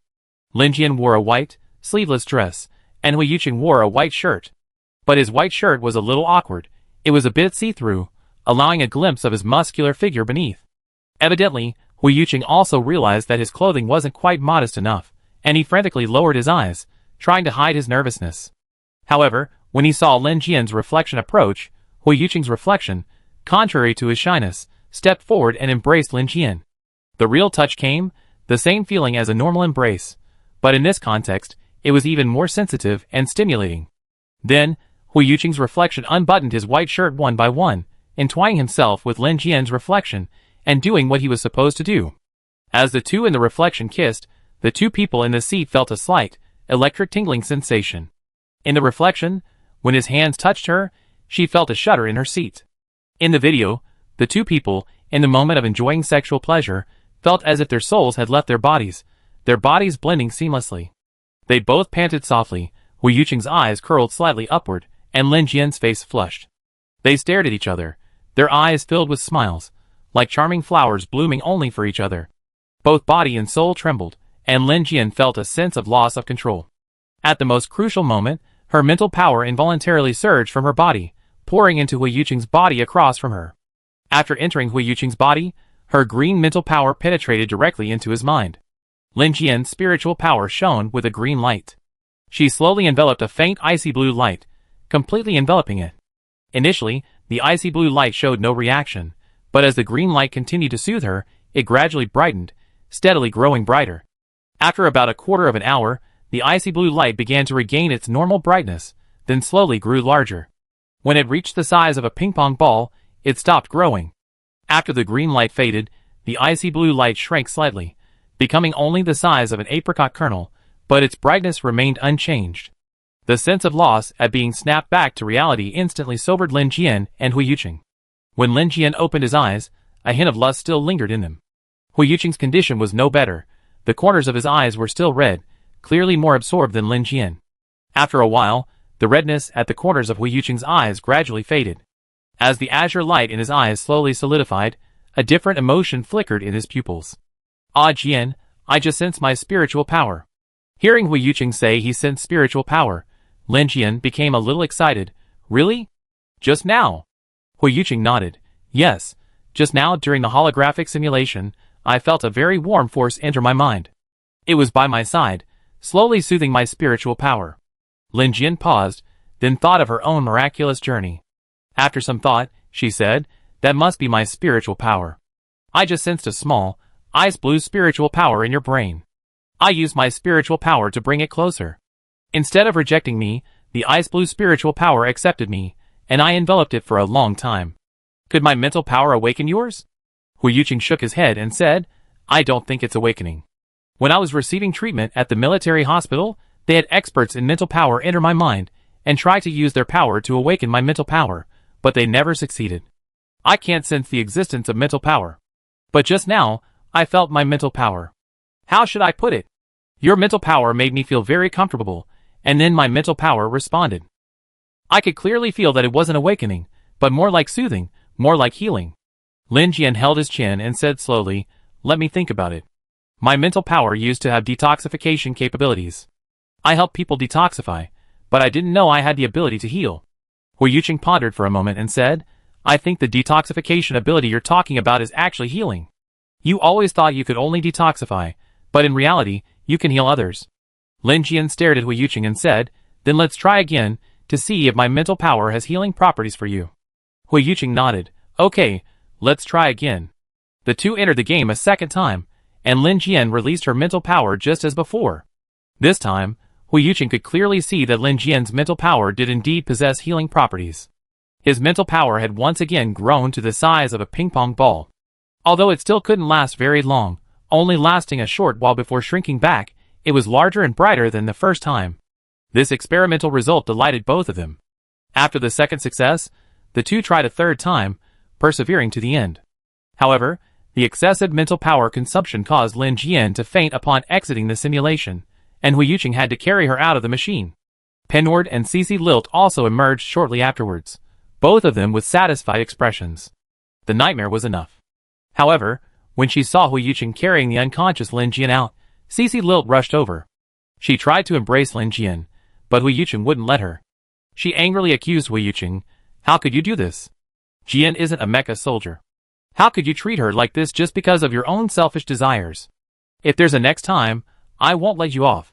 Lin Jian wore a white, sleeveless dress, and Hu Yuqing wore a white shirt. But his white shirt was a little awkward. It was a bit see-through, allowing a glimpse of his muscular figure beneath. Evidently, Hu Yuqing also realized that his clothing wasn't quite modest enough, and he frantically lowered his eyes, trying to hide his nervousness. However, when he saw Lin Jian's reflection approach, Hu Yuqing's reflection, contrary to his shyness, stepped forward and embraced Lin Jian. The real touch came, the same feeling as a normal embrace, but in this context, it was even more sensitive and stimulating. Then, Hu Yuqing's reflection unbuttoned his white shirt one by one, entwining himself with Lin Jian's reflection, and doing what he was supposed to do. As the two in the reflection kissed, the two people in the seat felt a slight, electric tingling sensation. In the reflection, when his hands touched her, she felt a shudder in her seat. In the video, the two people, in the moment of enjoying sexual pleasure, felt as if their souls had left their bodies blending seamlessly. They both panted softly, Hu Yuqing's eyes curled slightly upward, and Lin Jian's face flushed. They stared at each other, their eyes filled with smiles, like charming flowers blooming only for each other. Both body and soul trembled, and Lin Jian felt a sense of loss of control. At the most crucial moment, her mental power involuntarily surged from her body, pouring into Hu Yuqing's body across from her. After entering Hu Yuqing's body, her green mental power penetrated directly into his mind. Lin Jian's spiritual power shone with a green light. She slowly enveloped a faint icy blue light, completely enveloping it. Initially, the icy blue light showed no reaction, but as the green light continued to soothe her, it gradually brightened, steadily growing brighter. After about a quarter of an hour, the icy blue light began to regain its normal brightness, then slowly grew larger. When it reached the size of a ping-pong ball, it stopped growing. After the green light faded, the icy blue light shrank slightly, becoming only the size of an apricot kernel, but its brightness remained unchanged. The sense of loss at being snapped back to reality instantly sobered Lin Jian and Hu Yuqing. When Lin Jian opened his eyes, a hint of lust still lingered in them. Hu Yuqing's condition was no better. The corners of his eyes were still red, clearly more absorbed than Lin Jian. After a while, the redness at the corners of Hu Yuqing's eyes gradually faded. As the azure light in his eyes slowly solidified, a different emotion flickered in his pupils. Ah Jian, I just sense my spiritual power. Hearing Hu Yuqing say he sensed spiritual power, Lin Jian became a little excited. Really? Just now? Hu Yuqing nodded. Yes, just now during the holographic simulation, I felt a very warm force enter my mind. It was by my side, slowly soothing my spiritual power. Lin Jian paused, then thought of her own miraculous journey. After some thought, she said, that must be my spiritual power. I just sensed a small, ice blue spiritual power in your brain. I used my spiritual power to bring it closer. Instead of rejecting me, the ice blue spiritual power accepted me, and I enveloped it for a long time. Could my mental power awaken yours? Hu Yuqing shook his head and said, I don't think it's awakening. When I was receiving treatment at the military hospital, they had experts in mental power enter my mind and try to use their power to awaken my mental power, but they never succeeded. I can't sense the existence of mental power. But just now, I felt my mental power. How should I put it? Your mental power made me feel very comfortable, and then my mental power responded. I could clearly feel that it wasn't awakening, but more like soothing, more like healing. Lin Jian held his chin and said slowly, let me think about it. My mental power used to have detoxification capabilities. I helped people detoxify, but I didn't know I had the ability to heal. Hu Yuqing pondered for a moment and said, I think the detoxification ability you're talking about is actually healing. You always thought you could only detoxify, but in reality, you can heal others. Lin Jian stared at Hu Yuqing and said, then let's try again, to see if my mental power has healing properties for you. Hu Yuqing nodded. Okay, let's try again. The two entered the game a second time, and Lin Jian released her mental power just as before. This time, Hui Yuqing could clearly see that Lin Jian's mental power did indeed possess healing properties. His mental power had once again grown to the size of a ping-pong ball. Although it still couldn't last very long, only lasting a short while before shrinking back, it was larger and brighter than the first time. This experimental result delighted both of them. After the second success, the two tried a third time, persevering to the end. However, the excessive mental power consumption caused Lin Jian to faint upon exiting the simulation, and Hui Yuqing had to carry her out of the machine. Penord and Cici Lilt also emerged shortly afterwards, both of them with satisfied expressions. The nightmare was enough. However, when she saw Hui Yuqing carrying the unconscious Lin Jian out, Cici Lilt rushed over. She tried to embrace Lin Jian, but Hui Yuqing wouldn't let her. She angrily accused Hui Yuqing. How could you do this? Jian isn't a mecha soldier. How could you treat her like this just because of your own selfish desires? If there's a next time, I won't let you off.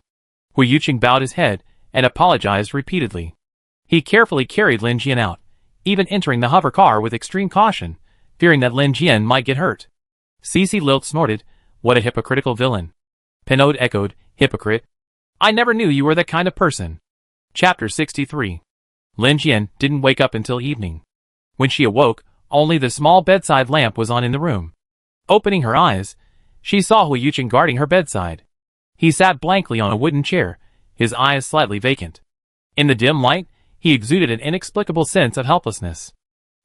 Hui Yuqing bowed his head and apologized repeatedly. He carefully carried Lin Jian out, even entering the hover car with extreme caution, fearing that Lin Jian might get hurt. Cici Lilt snorted, "What a hypocritical villain." Penode echoed, "Hypocrite? I never knew you were that kind of person." Chapter 63. Lin Jian didn't wake up until evening. When she awoke, only the small bedside lamp was on in the room. Opening her eyes, she saw Hui Yuqing guarding her bedside. He sat blankly on a wooden chair, his eyes slightly vacant. In the dim light, he exuded an inexplicable sense of helplessness.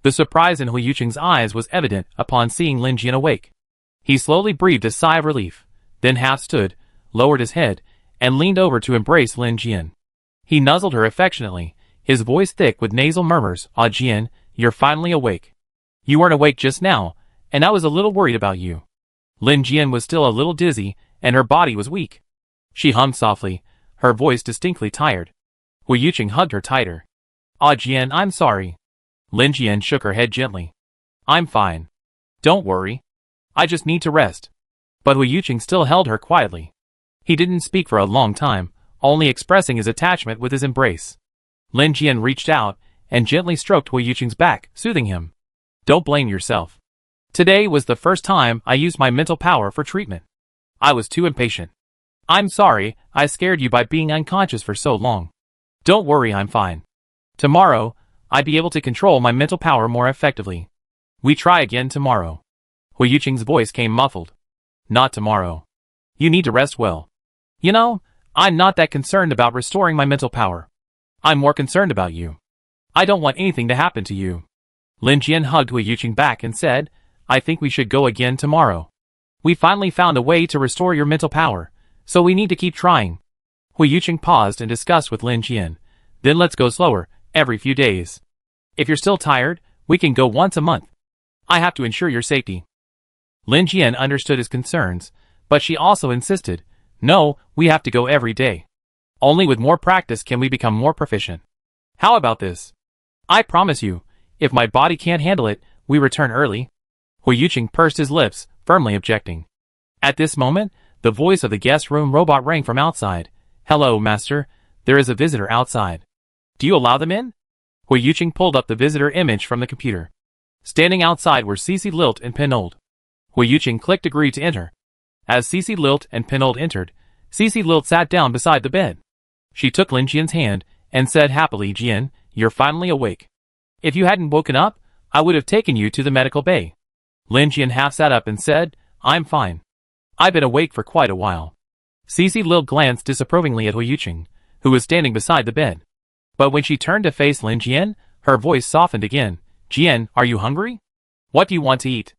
The surprise in Hui Yuqing's eyes was evident upon seeing Lin Jian awake. He slowly breathed a sigh of relief, then half stood, lowered his head, and leaned over to embrace Lin Jian. He nuzzled her affectionately, his voice thick with nasal murmurs. "Ah, Jian, you're finally awake. You weren't awake just now, and I was a little worried about you." Lin Jian was still a little dizzy, and her body was weak. She hummed softly, her voice distinctly tired. Hui Yuqing hugged her tighter. "Ah, Jian, I'm sorry." Lin Jian shook her head gently. "I'm fine. Don't worry. I just need to rest." But Hui Yuqing still held her quietly. He didn't speak for a long time, only expressing his attachment with his embrace. Lin Jian reached out and gently stroked Hui Yuqing's back, soothing him. "Don't blame yourself. Today was the first time I used my mental power for treatment. I was too impatient. I'm sorry I scared you by being unconscious for so long. Don't worry, I'm fine. Tomorrow, I'd be able to control my mental power more effectively. We try again tomorrow." Hui Yuqing's voice came muffled. "Not tomorrow. You need to rest well. You know, I'm not that concerned about restoring my mental power. I'm more concerned about you. I don't want anything to happen to you." Lin Jian hugged Hui Yuqing back and said, "I think we should go again tomorrow. We finally found a way to restore your mental power, so we need to keep trying." Hui Yuqing paused and discussed with Lin Jian. "Then let's go slower, every few days. If you're still tired, we can go once a month. I have to ensure your safety." Lin Jian understood his concerns, but she also insisted, "No, we have to go every day. Only with more practice can we become more proficient. How about this? I promise you, if my body can't handle it, we return early." Hui Yuqing pursed his lips, firmly objecting. At this moment, the voice of the guest room robot rang from outside. "Hello, master. There is a visitor outside. Do you allow them in?" Hui Yuqing pulled up the visitor image from the computer. Standing outside were Cici Lilt and Penhold. Hui Yuqing clicked agree to enter. As Cici Lilt and Penhold entered, Cici Lilt sat down beside the bed. She took Lin Jian's hand and said happily, "Jian, you're finally awake. If you hadn't woken up, I would have taken you to the medical bay." Lin Jian half sat up and said, "I'm fine. I've been awake for quite a while." Cici Lilt glanced disapprovingly at Hui Yuqing, who was standing beside the bed. But when she turned to face Lin Jian, her voice softened again. "Jian, are you hungry? What do you want to eat?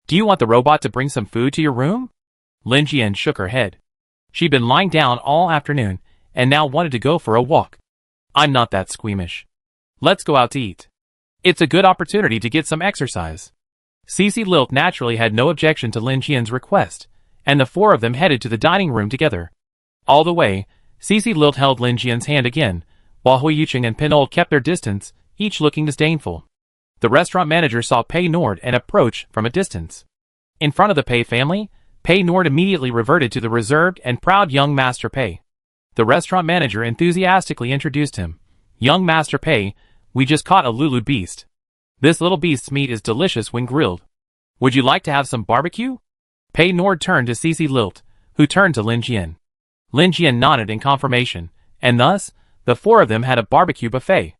Do you want the robot to bring some food to your room?" Lin Jian shook her head. She'd been lying down all afternoon, and now wanted to go for a walk. "I'm not that squeamish. Let's go out to eat. It's a good opportunity to get some exercise." Cici Lilt naturally had no objection to Lin Jian's request, and the four of them headed to the dining room together. All the way, Cici Lilt held Lin Jian's hand again, while Hui Yuqing and Penhold kept their distance, each looking disdainful. The restaurant manager saw Pei Nord and approached from a distance. In front of the Pei family, Pei Nord immediately reverted to the reserved and proud young Master Pei. The restaurant manager enthusiastically introduced him. "Young Master Pei, we just caught a Lulu beast. This little beast's meat is delicious when grilled. Would you like to have some barbecue?" Pei Nord turned to Cici Lilt, who turned to Lin Jian. Lin Jian nodded in confirmation, and thus, the four of them had a barbecue buffet.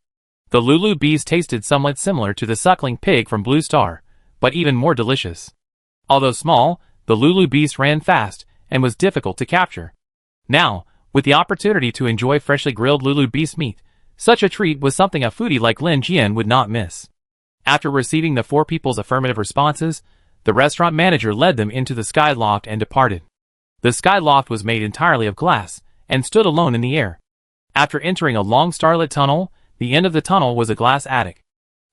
The Lulu Beast tasted somewhat similar to the suckling pig from Blue Star, but even more delicious. Although small, the Lulu Beast ran fast and was difficult to capture. Now, with the opportunity to enjoy freshly grilled Lulu Beast meat, such a treat was something a foodie like Lin Jian would not miss. After receiving the four people's affirmative responses, the restaurant manager led them into the sky loft and departed. The sky loft was made entirely of glass and stood alone in the air. After entering a long starlit tunnel, the end of the tunnel was a glass attic.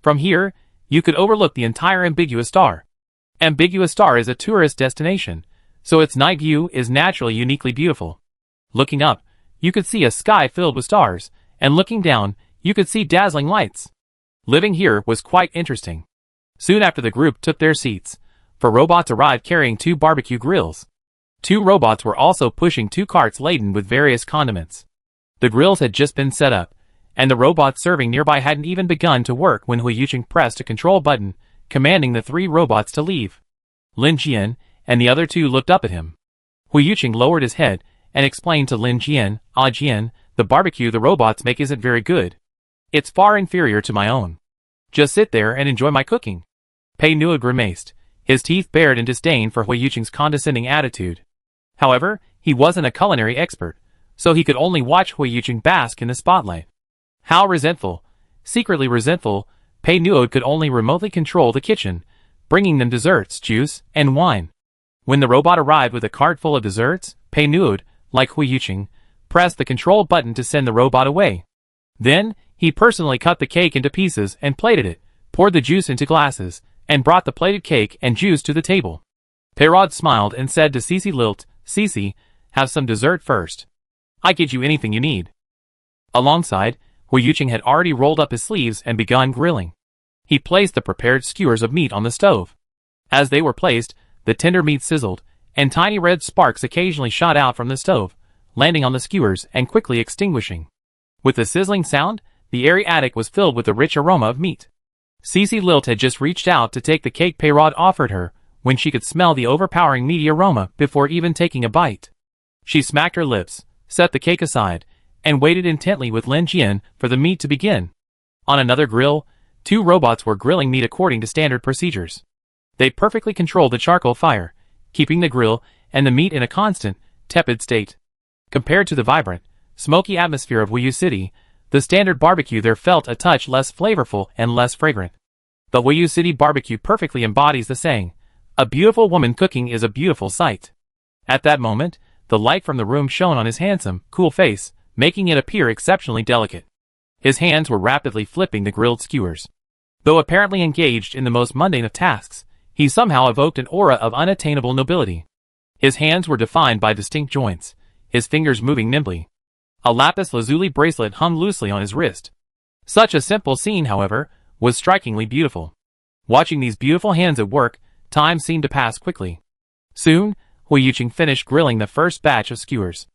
From here, you could overlook the entire Ambiguous Star. Ambiguous Star is a tourist destination, so its night view is naturally uniquely beautiful. Looking up, you could see a sky filled with stars, and looking down, you could see dazzling lights. Living here was quite interesting. Soon after the group took their seats, four robots arrived carrying 2 barbecue grills. 2 robots were also pushing 2 carts laden with various condiments. The grills had just been set up, and the robots serving nearby hadn't even begun to work when Hui Yuqing pressed a control button, commanding the 3 robots to leave. Lin Jian and the other 2 looked up at him. Hui Yuqing lowered his head and explained to Lin Jian, "Ah Jian, the barbecue the robots make isn't very good. It's far inferior to my own. Just sit there and enjoy my cooking." Pei Nuo grimaced, his teeth bared in disdain for Hui Yuqing's condescending attitude. However, he wasn't a culinary expert, so he could only watch Hui Yuqing bask in the spotlight. How resentful, secretly resentful, Pei Nuo could only remotely control the kitchen, bringing them desserts, juice, and wine. When the robot arrived with a cart full of desserts, Pei Nuo, like Hui Yuqing, pressed the control button to send the robot away. Then, he personally cut the cake into pieces and plated it, poured the juice into glasses, and brought the plated cake and juice to the table. Peyrod smiled and said to Cici Lilt, "Cici, have some dessert first. I get you anything you need." Alongside, Hui Yuqing had already rolled up his sleeves and begun grilling. He placed the prepared skewers of meat on the stove. As they were placed, the tender meat sizzled, and tiny red sparks occasionally shot out from the stove, landing on the skewers and quickly extinguishing. With the sizzling sound, the airy attic was filled with the rich aroma of meat. Cici Lilt had just reached out to take the cake Peyrod offered her, when she could smell the overpowering meaty aroma before even taking a bite. She smacked her lips, set the cake aside, and waited intently with Lin Jian for the meat to begin. On another grill, 2 robots were grilling meat according to standard procedures. They perfectly controlled the charcoal fire, keeping the grill and the meat in a constant, tepid state. Compared to the vibrant, smoky atmosphere of Wuyu City, the standard barbecue there felt a touch less flavorful and less fragrant. The Wuyu City barbecue perfectly embodies the saying, "A beautiful woman cooking is a beautiful sight." At that moment, the light from the room shone on his handsome, cool face, making it appear exceptionally delicate. His hands were rapidly flipping the grilled skewers. Though apparently engaged in the most mundane of tasks, he somehow evoked an aura of unattainable nobility. His hands were defined by distinct joints, his fingers moving nimbly. A lapis lazuli bracelet hung loosely on his wrist. Such a simple scene, however, was strikingly beautiful. Watching these beautiful hands at work, time seemed to pass quickly. Soon, Hui Yuqing finished grilling the first batch of skewers.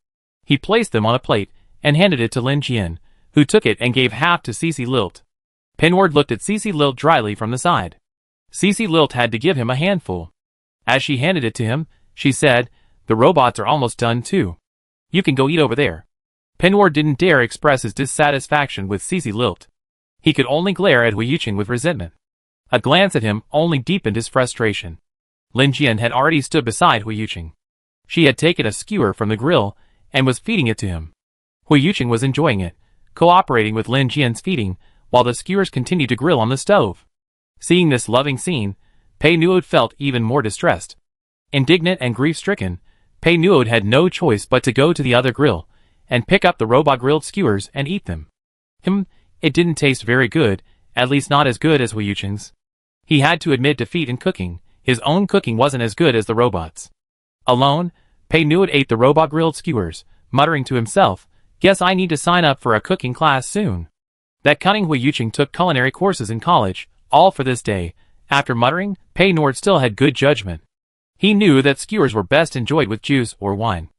He placed them on a plate and handed it to Lin Jian, who took it and gave half to Cici Lilt. Pinward looked at Cici Lilt dryly from the side. Cici Lilt had to give him a handful. As she handed it to him, she said, "The robots are almost done too. You can go eat over there." Pinward didn't dare express his dissatisfaction with Cici Lilt. He could only glare at Hui Yuqing with resentment. A glance at him only deepened his frustration. Lin Jian had already stood beside Hui Yuqing. She had taken a skewer from the grill and was feeding it to him. Hui Yuqing was enjoying it, cooperating with Lin Jian's feeding, while the skewers continued to grill on the stove. Seeing this loving scene, Pei Nuo felt even more distressed. Indignant and grief-stricken, Pei Nuo had no choice but to go to the other grill and pick up the robot-grilled skewers and eat them. It didn't taste very good, at least not as good as Hui Yuqing's. He had to admit defeat in cooking. His own cooking wasn't as good as the robots. Alone, Pei Nuo ate the robot-grilled skewers, muttering to himself, "Guess I need to sign up for a cooking class soon." That cunning Hui Yuqing took culinary courses in college, all for this day. After muttering, Pei Nuo still had good judgment. He knew that skewers were best enjoyed with juice or wine.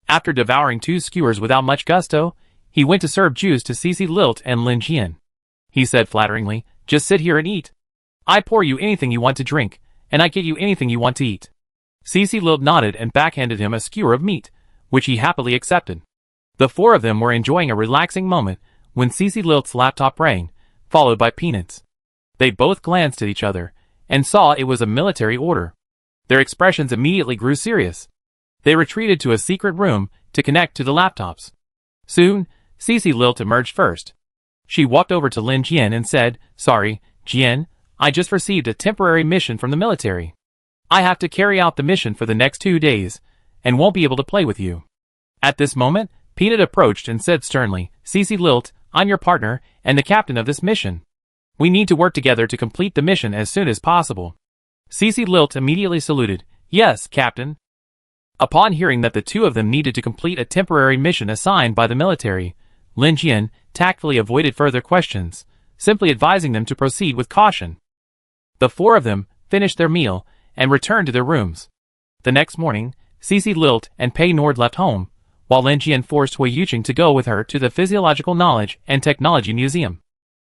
After devouring 2 skewers without much gusto, he went to serve juice to Cici Lilt and Lin Jian. He said flatteringly, "Just sit here and eat. I pour you anything you want to drink, and I get you anything you want to eat." Cici Lilt nodded and backhanded him a skewer of meat, which he happily accepted. The four of them were enjoying a relaxing moment when Cece Lilt's laptop rang, followed by Peanut's. They both glanced at each other and saw it was a military order. Their expressions immediately grew serious. They retreated to a secret room to connect to the laptops. Soon, Cece Lilt emerged first. She walked over to Lin Jian and said, "Sorry, Jian, I just received a temporary mission from the military. I have to carry out the mission for the next 2 days, and won't be able to play with you." At this moment, Peanut approached and said sternly, "Cece Lilt, I'm your partner and the captain of this mission. We need to work together to complete the mission as soon as possible." Cece Lilt immediately saluted, "Yes, Captain." Upon hearing that the two of them needed to complete a temporary mission assigned by the military, Lin Jian tactfully avoided further questions, simply advising them to proceed with caution. The four of them finished their meal and returned to their rooms. The next morning, Cece Lilt and Pei Nord left home, while Lin Jian forced Hui Yuqing to go with her to the Physiological Knowledge and Technology Museum.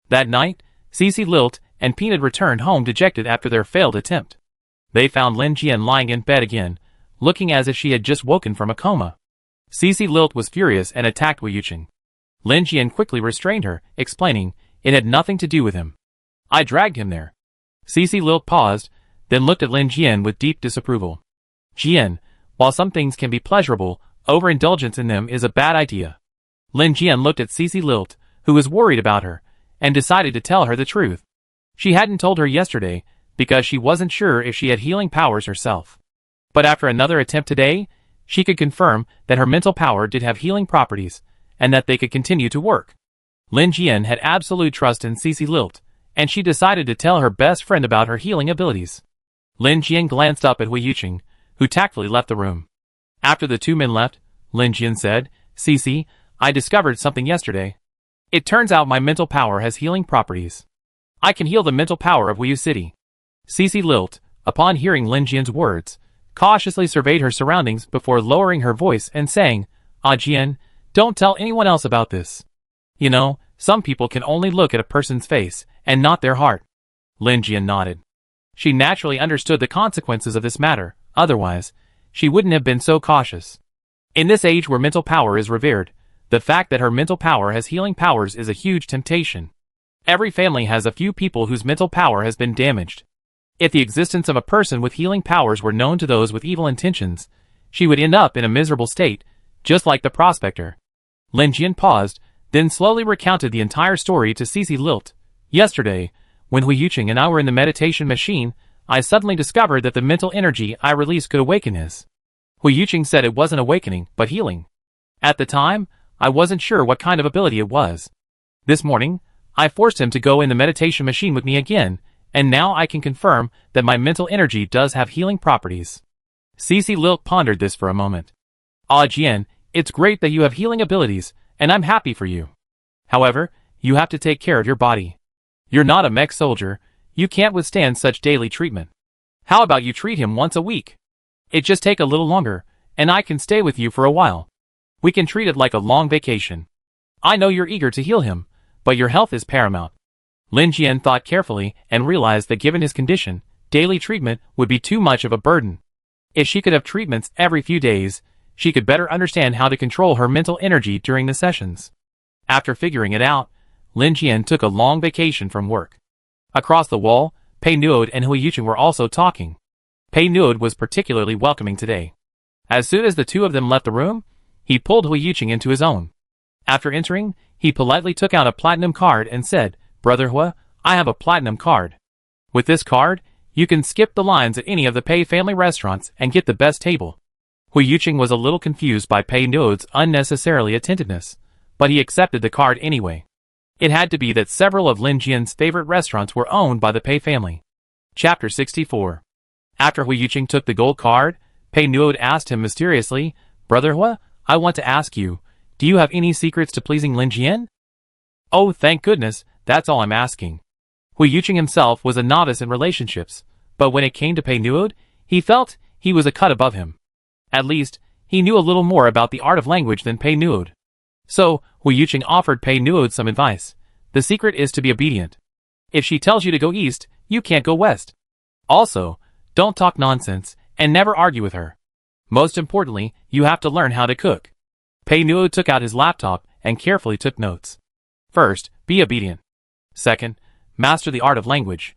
That night, Cece Lilt and Peanut returned home dejected after their failed attempt. They found Lin Jian lying in bed again, looking as if she had just woken from a coma. Cece Lilt was furious and attacked Hui Yuqing. Lin Jian quickly restrained her, explaining, "It had nothing to do with him. I dragged him there." Cece Lilt paused, then looked at Lin Jian with deep disapproval. "Jian, while some things can be pleasurable, overindulgence in them is a bad idea." Lin Jian looked at Cece Lilt, who was worried about her, and decided to tell her the truth. She hadn't told her yesterday, because she wasn't sure if she had healing powers herself. But after another attempt today, she could confirm that her mental power did have healing properties, and that they could continue to work. Lin Jian had absolute trust in Cece Lilt, and she decided to tell her best friend about her healing abilities. Lin Jian glanced up at Hui Yuqing, who tactfully left the room. After the two men left, Lin Jian said, "Cece, I discovered something yesterday. It turns out my mental power has healing properties. I can heal the mental power of Wuyu City." Cece Lilt, upon hearing Lin Jian's words, cautiously surveyed her surroundings before lowering her voice and saying, "Ah Jian, don't tell anyone else about this. You know, some people can only look at a person's face, and not their heart." Lin Jian nodded. She naturally understood the consequences of this matter, otherwise, she wouldn't have been so cautious. In this age where mental power is revered, the fact that her mental power has healing powers is a huge temptation. Every family has a few people whose mental power has been damaged. If the existence of a person with healing powers were known to those with evil intentions, she would end up in a miserable state, just like the prospector. Lin Jian paused, then slowly recounted the entire story to Cece Lilt. "Yesterday, when Hui Yuqing and I were in the meditation machine, I suddenly discovered that the mental energy I released could awaken his." Hui Yuqing said it wasn't awakening, but healing. "At the time, I wasn't sure what kind of ability it was. This morning, I forced him to go in the meditation machine with me again, and now I can confirm that my mental energy does have healing properties." Cece Lilt pondered this for a moment. "Ah Jian, it's great that you have healing abilities, and I'm happy for you. However, you have to take care of your body. You're not a mech soldier, you can't withstand such daily treatment. How about you treat him once a week? It just take a little longer, and I can stay with you for a while. We can treat it like a long vacation. I know you're eager to heal him, but your health is paramount." Lin Jian thought carefully and realized that given his condition, daily treatment would be too much of a burden. If she could have treatments every few days, she could better understand how to control her mental energy during the sessions. After figuring it out, Lin Jian took a long vacation from work. Across the wall, Pei Nuod and Hui Yuqing were also talking. Pei Nuod was particularly welcoming today. As soon as the two of them left the room, he pulled Hui Yuqing into his own. After entering, he politely took out a platinum card and said, "Brother Hua, I have a platinum card. With this card, you can skip the lines at any of the Pei family restaurants and get the best table." Hui Yuqing was a little confused by Pei Nuod's unnecessarily attentiveness, but he accepted the card anyway. It had to be that several of Lin Jian's favorite restaurants were owned by the Pei family. Chapter 64. After Hui Yuqing took the gold card, Pei Nuod asked him mysteriously, "Brother Hua, I want to ask you, do you have any secrets to pleasing Lin Jian?" "Oh, thank goodness, that's all I'm asking." Hui Yuqing himself was a novice in relationships, but when it came to Pei Nuod, he felt he was a cut above him. At least, he knew a little more about the art of language than Pei Nuod. So, Hui Yuqing offered Pei Nuod some advice. The secret is to be obedient. If she tells you to go east, you can't go west. Also, don't talk nonsense, and never argue with her. Most importantly, you have to learn how to cook. Pei Nuo took out his laptop and carefully took notes. First, be obedient. Second, master the art of language.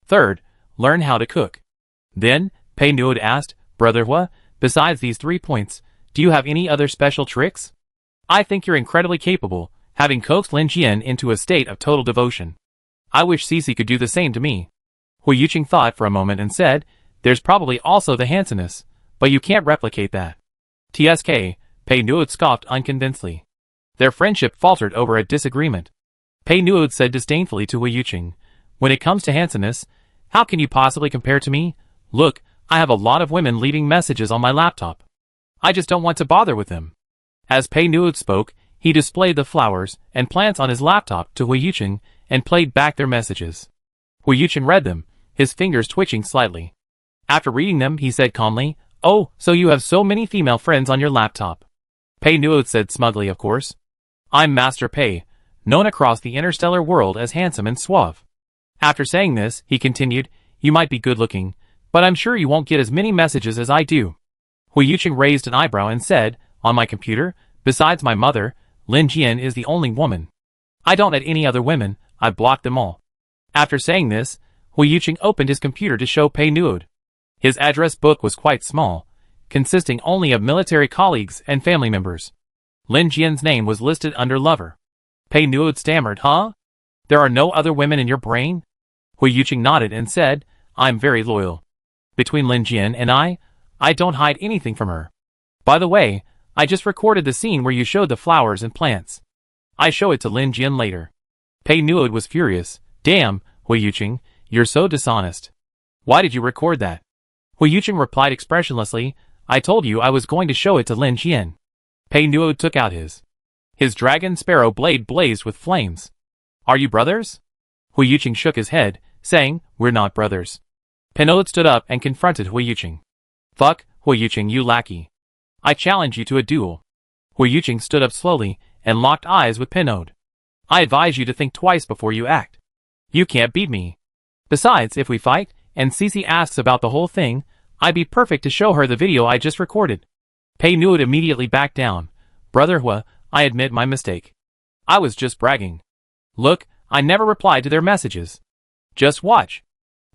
Third, learn how to cook. Then, Pei Nuo asked, Brother Hua, besides these 3 points, do you have any other special tricks? I think you're incredibly capable, having coaxed Lin Jian into a state of total devotion. I wish Cece could do the same to me. Hui Yuqing thought for a moment and said, there's probably also the handsomeness, but you can't replicate that. TSK, Pei Nuo scoffed unconvincedly. Their friendship faltered over a disagreement. Pei Nuo said disdainfully to Hui Yuqing, when it comes to handsomeness, how can you possibly compare to me? Look, I have a lot of women leaving messages on my laptop. I just don't want to bother with them. As Pei Nuo spoke, he displayed the flowers and plants on his laptop to Hui Yuqing and played back their messages. Hui Yuqing read them, his fingers twitching slightly. After reading them, he said calmly, oh, so you have so many female friends on your laptop. Pei Nuo said smugly, of course. I'm Master Pei, known across the interstellar world as handsome and suave. After saying this, he continued, you might be good-looking, but I'm sure you won't get as many messages as I do. Hui Yuqing raised an eyebrow and said, on my computer, besides my mother, Lin Jian is the only woman. I don't add any other women, I blocked them all. After saying this, Hui Yuqing opened his computer to show Pei Nuo. His address book was quite small, consisting only of military colleagues and family members. Lin Jian's name was listed under lover. Pei Nuo stammered, huh? There are no other women in your brain? Hui Yuqing nodded and said, I'm very loyal. Between Lin Jian and I don't hide anything from her. By the way, I just recorded the scene where you showed the flowers and plants. I show it to Lin Jian later. Pei Nuo was furious. Damn, Hui Yuqing, you're so dishonest. Why did you record that? Hui Yuqing replied expressionlessly, I told you I was going to show it to Lin Jian. Pei Nuo took out his dragon sparrow blade blazed with flames. Are you brothers? Hui Yuqing shook his head, saying, we're not brothers. Pinot stood up and confronted Hui Yuqing. Fuck, Hui Yuqing, you lackey. I challenge you to a duel. Hui Yuqing stood up slowly and locked eyes with Pinot. I advise you to think twice before you act. You can't beat me. Besides, if we fight, and Cece asks about the whole thing, I'd be perfect to show her the video I just recorded. Pei Nuo immediately backed down. Brother Hua, I admit my mistake. I was just bragging. Look, I never replied to their messages. Just watch.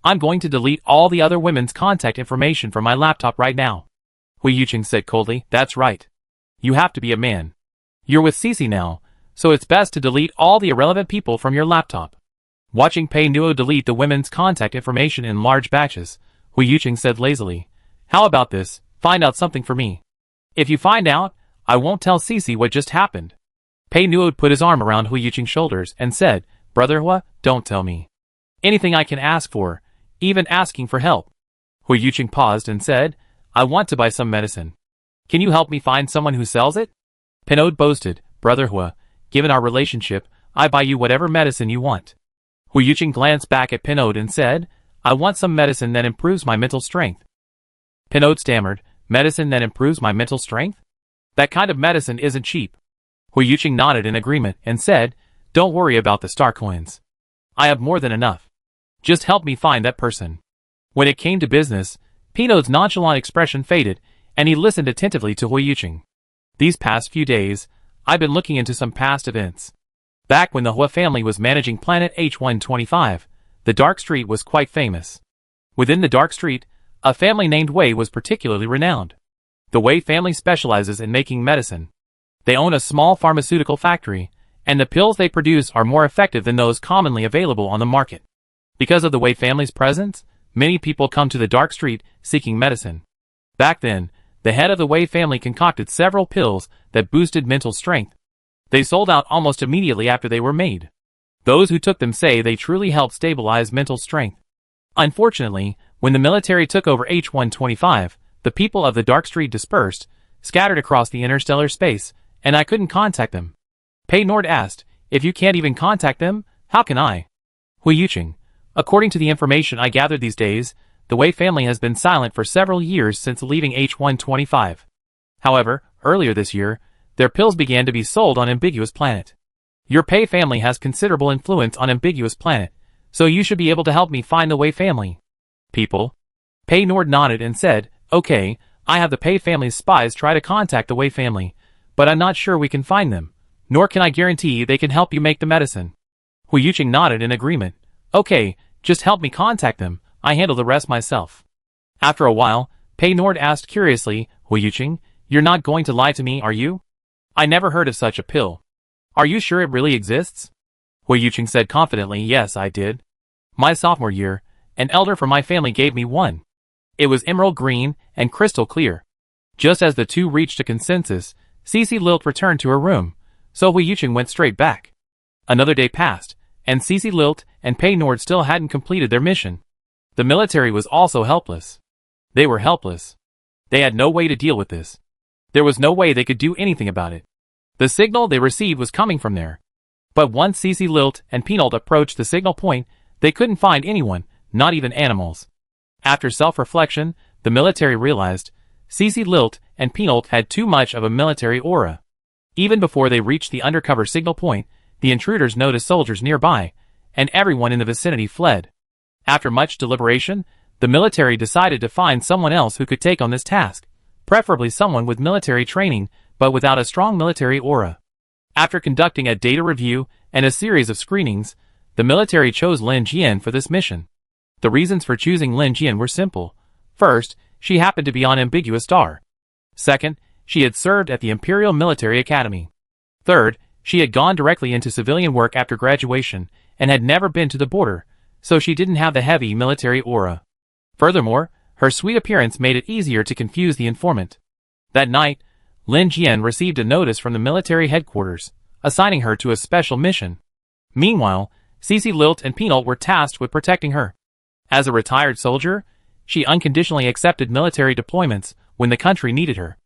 I'm going to delete all the other women's contact information from my laptop right now. Hui Yuqing said coldly, that's right. You have to be a man. You're with Cece now, so it's best to delete all the irrelevant people from your laptop. Watching Pei Nuo delete the women's contact information in large batches, Hui Yuqing said lazily, how about this, find out something for me. If you find out, I won't tell Cece what just happened. Pei Nuo put his arm around Hui Yuqing's shoulders and said, Brother Hua, don't tell me. Anything I can ask for, even asking for help. Hui Yuqing paused and said, I want to buy some medicine. Can you help me find someone who sells it? Pinot boasted, Brother Hua, given our relationship, I buy you whatever medicine you want. Hui Yuqing glanced back at Pinot and said, I want some medicine that improves my mental strength. Pinot stammered, medicine that improves my mental strength? That kind of medicine isn't cheap. Hui Yuqing nodded in agreement and said, don't worry about the star coins. I have more than enough. Just help me find that person. When it came to business, Pinot's nonchalant expression faded, and he listened attentively to Hui Yuqing. These past few days, I've been looking into some past events. Back when the Hua family was managing planet H125, the Dark Street was quite famous. Within the Dark Street, a family named Wei was particularly renowned. The Wei family specializes in making medicine. They own a small pharmaceutical factory, and the pills they produce are more effective than those commonly available on the market. Because of the Wei family's presence, many people come to the Dark Street seeking medicine. Back then, the head of the Wei family concocted several pills that boosted mental strength. They sold out almost immediately after they were made. Those who took them say they truly helped stabilize mental strength. Unfortunately, when the military took over H125, the people of the Dark Street dispersed, scattered across the interstellar space, and I couldn't contact them. Pei Nord asked, if you can't even contact them, how can I? Hui Yuqing, according to the information I gathered these days, the Wei family has been silent for several years since leaving H125. However, earlier this year, their pills began to be sold on Ambiguous Planet. Your Pei family has considerable influence on Ambiguous Planet, so you should be able to help me find the Wei family. People? Pei Nord nodded and said, okay, I have the Pei family's spies try to contact the Wei family, but I'm not sure we can find them, nor can I guarantee they can help you make the medicine. Hu Yuqing nodded in agreement. Okay, just help me contact them, I handle the rest myself. After a while, Pei Nord asked curiously, Hu Yuqing, you're not going to lie to me, are you? I never heard of such a pill. Are you sure it really exists? Hu Yuqing said confidently, yes, I did. My sophomore year, an elder from my family gave me one. It was emerald green and crystal clear. Just as the two reached a consensus, Cece Lilt returned to her room, so Hu Yuqing went straight back. Another day passed, and Cece Lilt and Pei Nord still hadn't completed their mission. The military was also helpless. They were helpless. They had no way to deal with this. There was no way they could do anything about it. The signal they received was coming from there. But once Cece Lilt and Peanut approached the signal point, they couldn't find anyone, not even animals. After self-reflection, the military realized Cece Lilt and Peanut had too much of a military aura. Even before they reached the undercover signal point, the intruders noticed soldiers nearby, and everyone in the vicinity fled. After much deliberation, the military decided to find someone else who could take on this task, preferably someone with military training but without a strong military aura. After conducting a data review and a series of screenings, the military chose Lin Jian for this mission. The reasons for choosing Lin Jian were simple. First, she happened to be on Ambiguous Star. Second, she had served at the Imperial Military Academy. Third, she had gone directly into civilian work after graduation and had never been to the border, so she didn't have the heavy military aura. Furthermore, her sweet appearance made it easier to confuse the informant. That night, Lin Jian received a notice from the military headquarters, assigning her to a special mission. Meanwhile, Cece Lilt and Peanut were tasked with protecting her. As a retired soldier, she unconditionally accepted military deployments when the country needed her.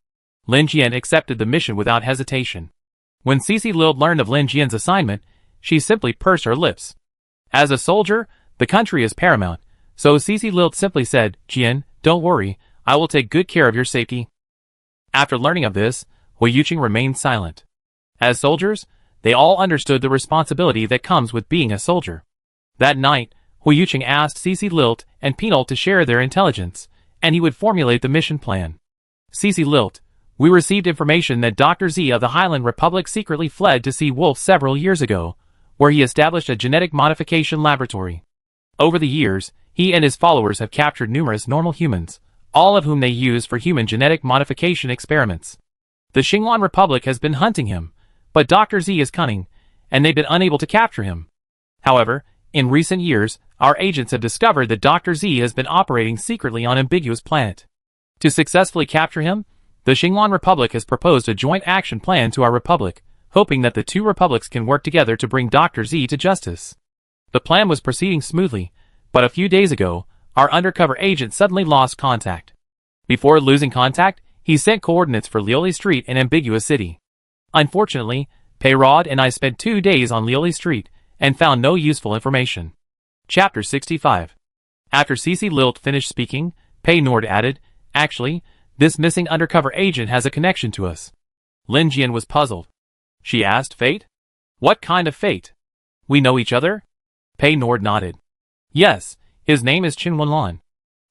Lin Jian accepted the mission without hesitation. When Cece Lilt learned of Lin Jian's assignment, she simply pursed her lips. As a soldier, the country is paramount, so Cece Lilt simply said, Jian, don't worry, I will take good care of your safety. After learning of this, Hu Yuqing remained silent. As soldiers, they all understood the responsibility that comes with being a soldier. That night, Hu Yuqing asked Cece Lilt and Peanut to share their intelligence, and he would formulate the mission plan. Cece Lilt, we received information that Dr. Z of the Highland Republic secretly fled to see Wolf several years ago, where he established a genetic modification laboratory. Over the years, he and his followers have captured numerous normal humans, all of whom they use for human genetic modification experiments. The Xinglan Republic has been hunting him, but Dr. Z is cunning, and they've been unable to capture him. However, in recent years, our agents have discovered that Dr. Z has been operating secretly on Ambiguous Planet. To successfully capture him, the Xinglan Republic has proposed a joint action plan to our republic, hoping that the two republics can work together to bring Dr. Z to justice. The plan was proceeding smoothly, but a few days ago, our undercover agent suddenly lost contact. Before losing contact, he sent coordinates for Lioli Street in Ambiguous City. Unfortunately, Peyrod and I spent 2 days on Lioli Street and found no useful information. Chapter 65. After Cece Lilt finished speaking, Pei Nord added, actually, this missing undercover agent has a connection to us. Lin Jian was puzzled. She asked, fate? What kind of fate? We know each other? Pei Nord nodded. Yes, his name is Qin Wenlan.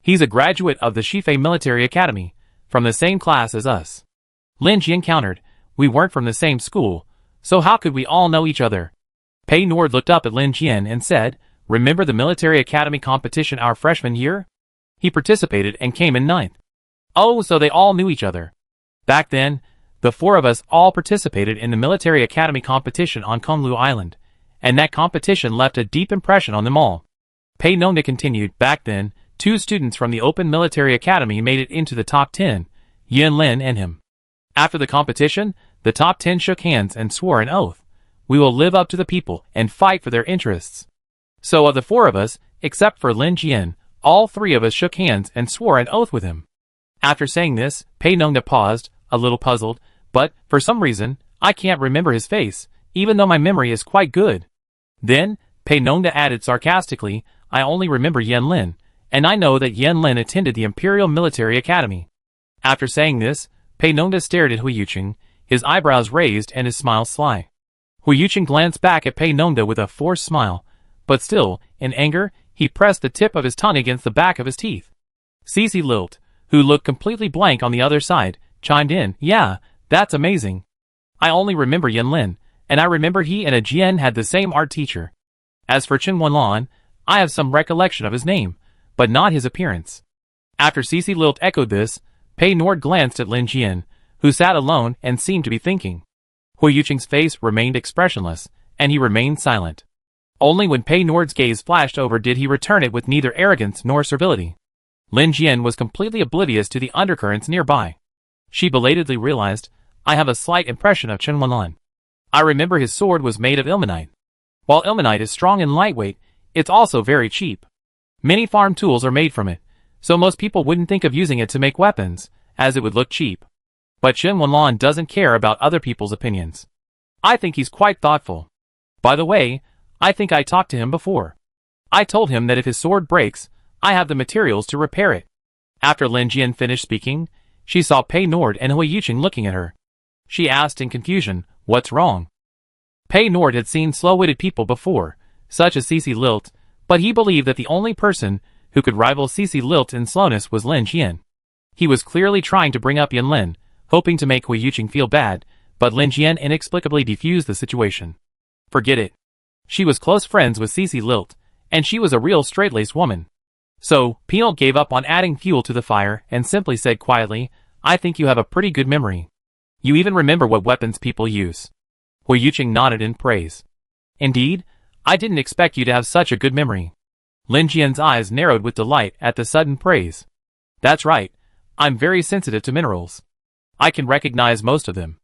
He's a graduate of the Shifei Military Academy, from the same class as us. Lin Jian countered, we weren't from the same school, so how could we all know each other? Pei Nord looked up at Lin Jian and said, remember the military academy competition our freshman year? He participated and came in 9th. Oh, so they all knew each other. Back then, the 4 of us all participated in the military academy competition on Konglu Island, and that competition left a deep impression on them all. Pei Nongda continued, back then, 2 students from the Open Military Academy made it into the top 10, Yin Lin and him. After the competition, the top 10 shook hands and swore an oath. We will live up to the people and fight for their interests. So of the 4 of us, except for Lin Jian, all 3 of us shook hands and swore an oath with him. After saying this, Pei Nongda paused, a little puzzled, but, for some reason, I can't remember his face, even though my memory is quite good. Then, Pei Nongda added sarcastically, I only remember Yen Lin, and I know that Yen Lin attended the Imperial Military Academy. After saying this, Pei Nongda stared at Hu Yuqing, his eyebrows raised and his smile sly. Hu Yuqing glanced back at Pei Nongda with a forced smile, but still, in anger, he pressed the tip of his tongue against the back of his teeth. Cece Lilt, who looked completely blank on the other side, chimed in, yeah, that's amazing. I only remember Yanlin, and I remember he and a Jian had the same art teacher. As for Chen Wenlan, I have some recollection of his name, but not his appearance. After Cici Lilt echoed this, Pei Nord glanced at Lin Jian, who sat alone and seemed to be thinking. Hui Yuqing's face remained expressionless, and he remained silent. Only when Pei Nord's gaze flashed over did he return it with neither arrogance nor servility. Lin Jian was completely oblivious to the undercurrents nearby. She belatedly realized, I have a slight impression of Chen Wenlan. I remember his sword was made of ilmenite. While ilmenite is strong and lightweight, it's also very cheap. Many farm tools are made from it, so most people wouldn't think of using it to make weapons, as it would look cheap. But Chen Wenlan doesn't care about other people's opinions. I think he's quite thoughtful. By the way, I think I talked to him before. I told him that if his sword breaks, I have the materials to repair it. After Lin Jian finished speaking, she saw Pei Nord and Hui Yuqing looking at her. She asked in confusion, what's wrong? Pei Nord had seen slow-witted people before, such as Cici Lilt, but he believed that the only person who could rival Cici Lilt in slowness was Lin Jian. He was clearly trying to bring up Yanlin, hoping to make Hui Yuqing feel bad, but Lin Jian inexplicably defused the situation. Forget it. She was close friends with Cici Lilt, and she was a real straight-laced woman. So, Peanut gave up on adding fuel to the fire and simply said quietly, I think you have a pretty good memory. You even remember what weapons people use. Hui Yuqing nodded in praise. Indeed, I didn't expect you to have such a good memory. Lin Jian's eyes narrowed with delight at the sudden praise. That's right, I'm very sensitive to minerals. I can recognize most of them.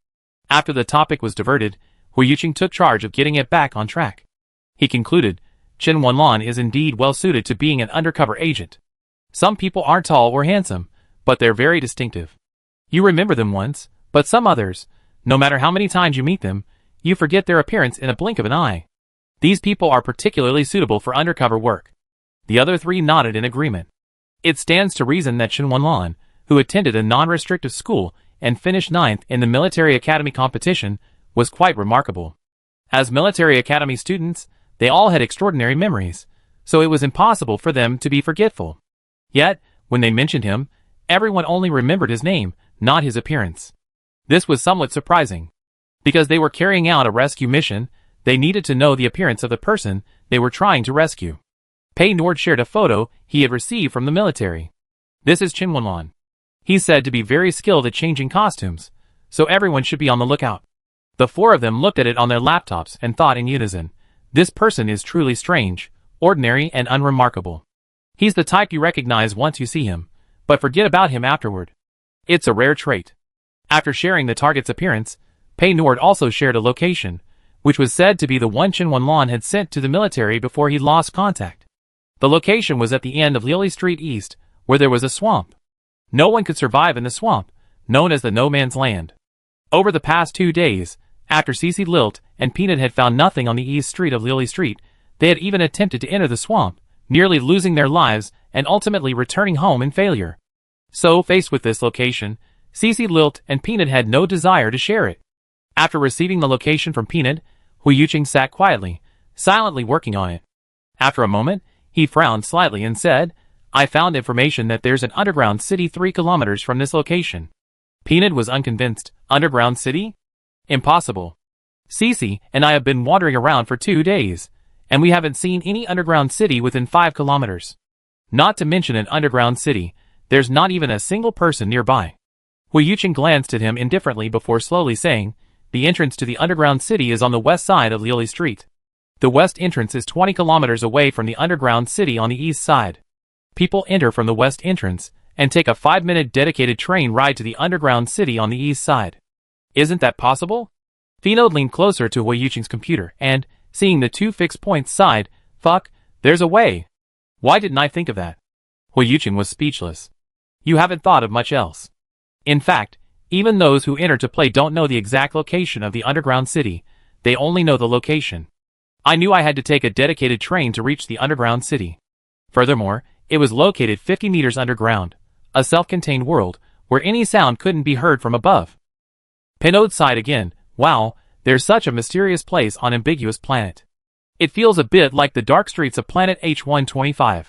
After the topic was diverted, Hui Yuqing took charge of getting it back on track. He concluded, Chen Wenlan is indeed well suited to being an undercover agent. Some people aren't tall or handsome, but they're very distinctive. You remember them once, but some others, no matter how many times you meet them, you forget their appearance in a blink of an eye. These people are particularly suitable for undercover work. The other three nodded in agreement. It stands to reason that Chen Wenlan, who attended a non-restrictive school and finished 9th in the military academy competition, was quite remarkable. As military academy students, they all had extraordinary memories, so it was impossible for them to be forgetful. Yet, when they mentioned him, everyone only remembered his name, not his appearance. This was somewhat surprising. Because they were carrying out a rescue mission, they needed to know the appearance of the person they were trying to rescue. Pei Nord shared a photo he had received from the military. This is Chen Wenlan. He's said to be very skilled at changing costumes, so everyone should be on the lookout. The four of them looked at it on their laptops and thought in unison, this person is truly strange, ordinary and unremarkable. He's the type you recognize once you see him, but forget about him afterward. It's a rare trait. After sharing the target's appearance, Pei Nord also shared a location, which was said to be the one Chen Wenlan had sent to the military before he lost contact. The location was at the end of Lily Street East, where there was a swamp. No one could survive in the swamp, known as the No Man's Land. Over the past 2 days, after Cici Lilt and Peanut had found nothing on the east street of Lily Street, they had even attempted to enter the swamp, nearly losing their lives and ultimately returning home in failure. So, faced with this location, Cici Lilt and Peanut had no desire to share it. After receiving the location from Peanut, Hui Yuqing sat quietly, silently working on it. After a moment, he frowned slightly and said, I found information that there's an underground city 3 kilometers from this location. Peanut was unconvinced. Underground city? Impossible. Cici and I have been wandering around for 2 days, and we haven't seen any underground city within 5 kilometers. Not to mention an underground city, there's not even a single person nearby. Hui Yuqing glanced at him indifferently before slowly saying, the entrance to the underground city is on the west side of Lily Street. The west entrance is 20 kilometers away from the underground city on the east side. People enter from the west entrance and take a 5-minute dedicated train ride to the underground city on the east side. Isn't that possible? Finod leaned closer to Hui Yuqing's computer and, seeing the 2 fixed points, sighed, fuck, there's a way. Why didn't I think of that? Hui Yuqing was speechless. You haven't thought of much else. In fact, even those who enter to play don't know the exact location of the underground city, they only know the location. I knew I had to take a dedicated train to reach the underground city. Furthermore, it was located 50 meters underground, a self-contained world, where any sound couldn't be heard from above. Pinot sighed again, wow, there's such a mysterious place on ambiguous planet. It feels a bit like the dark streets of planet H125.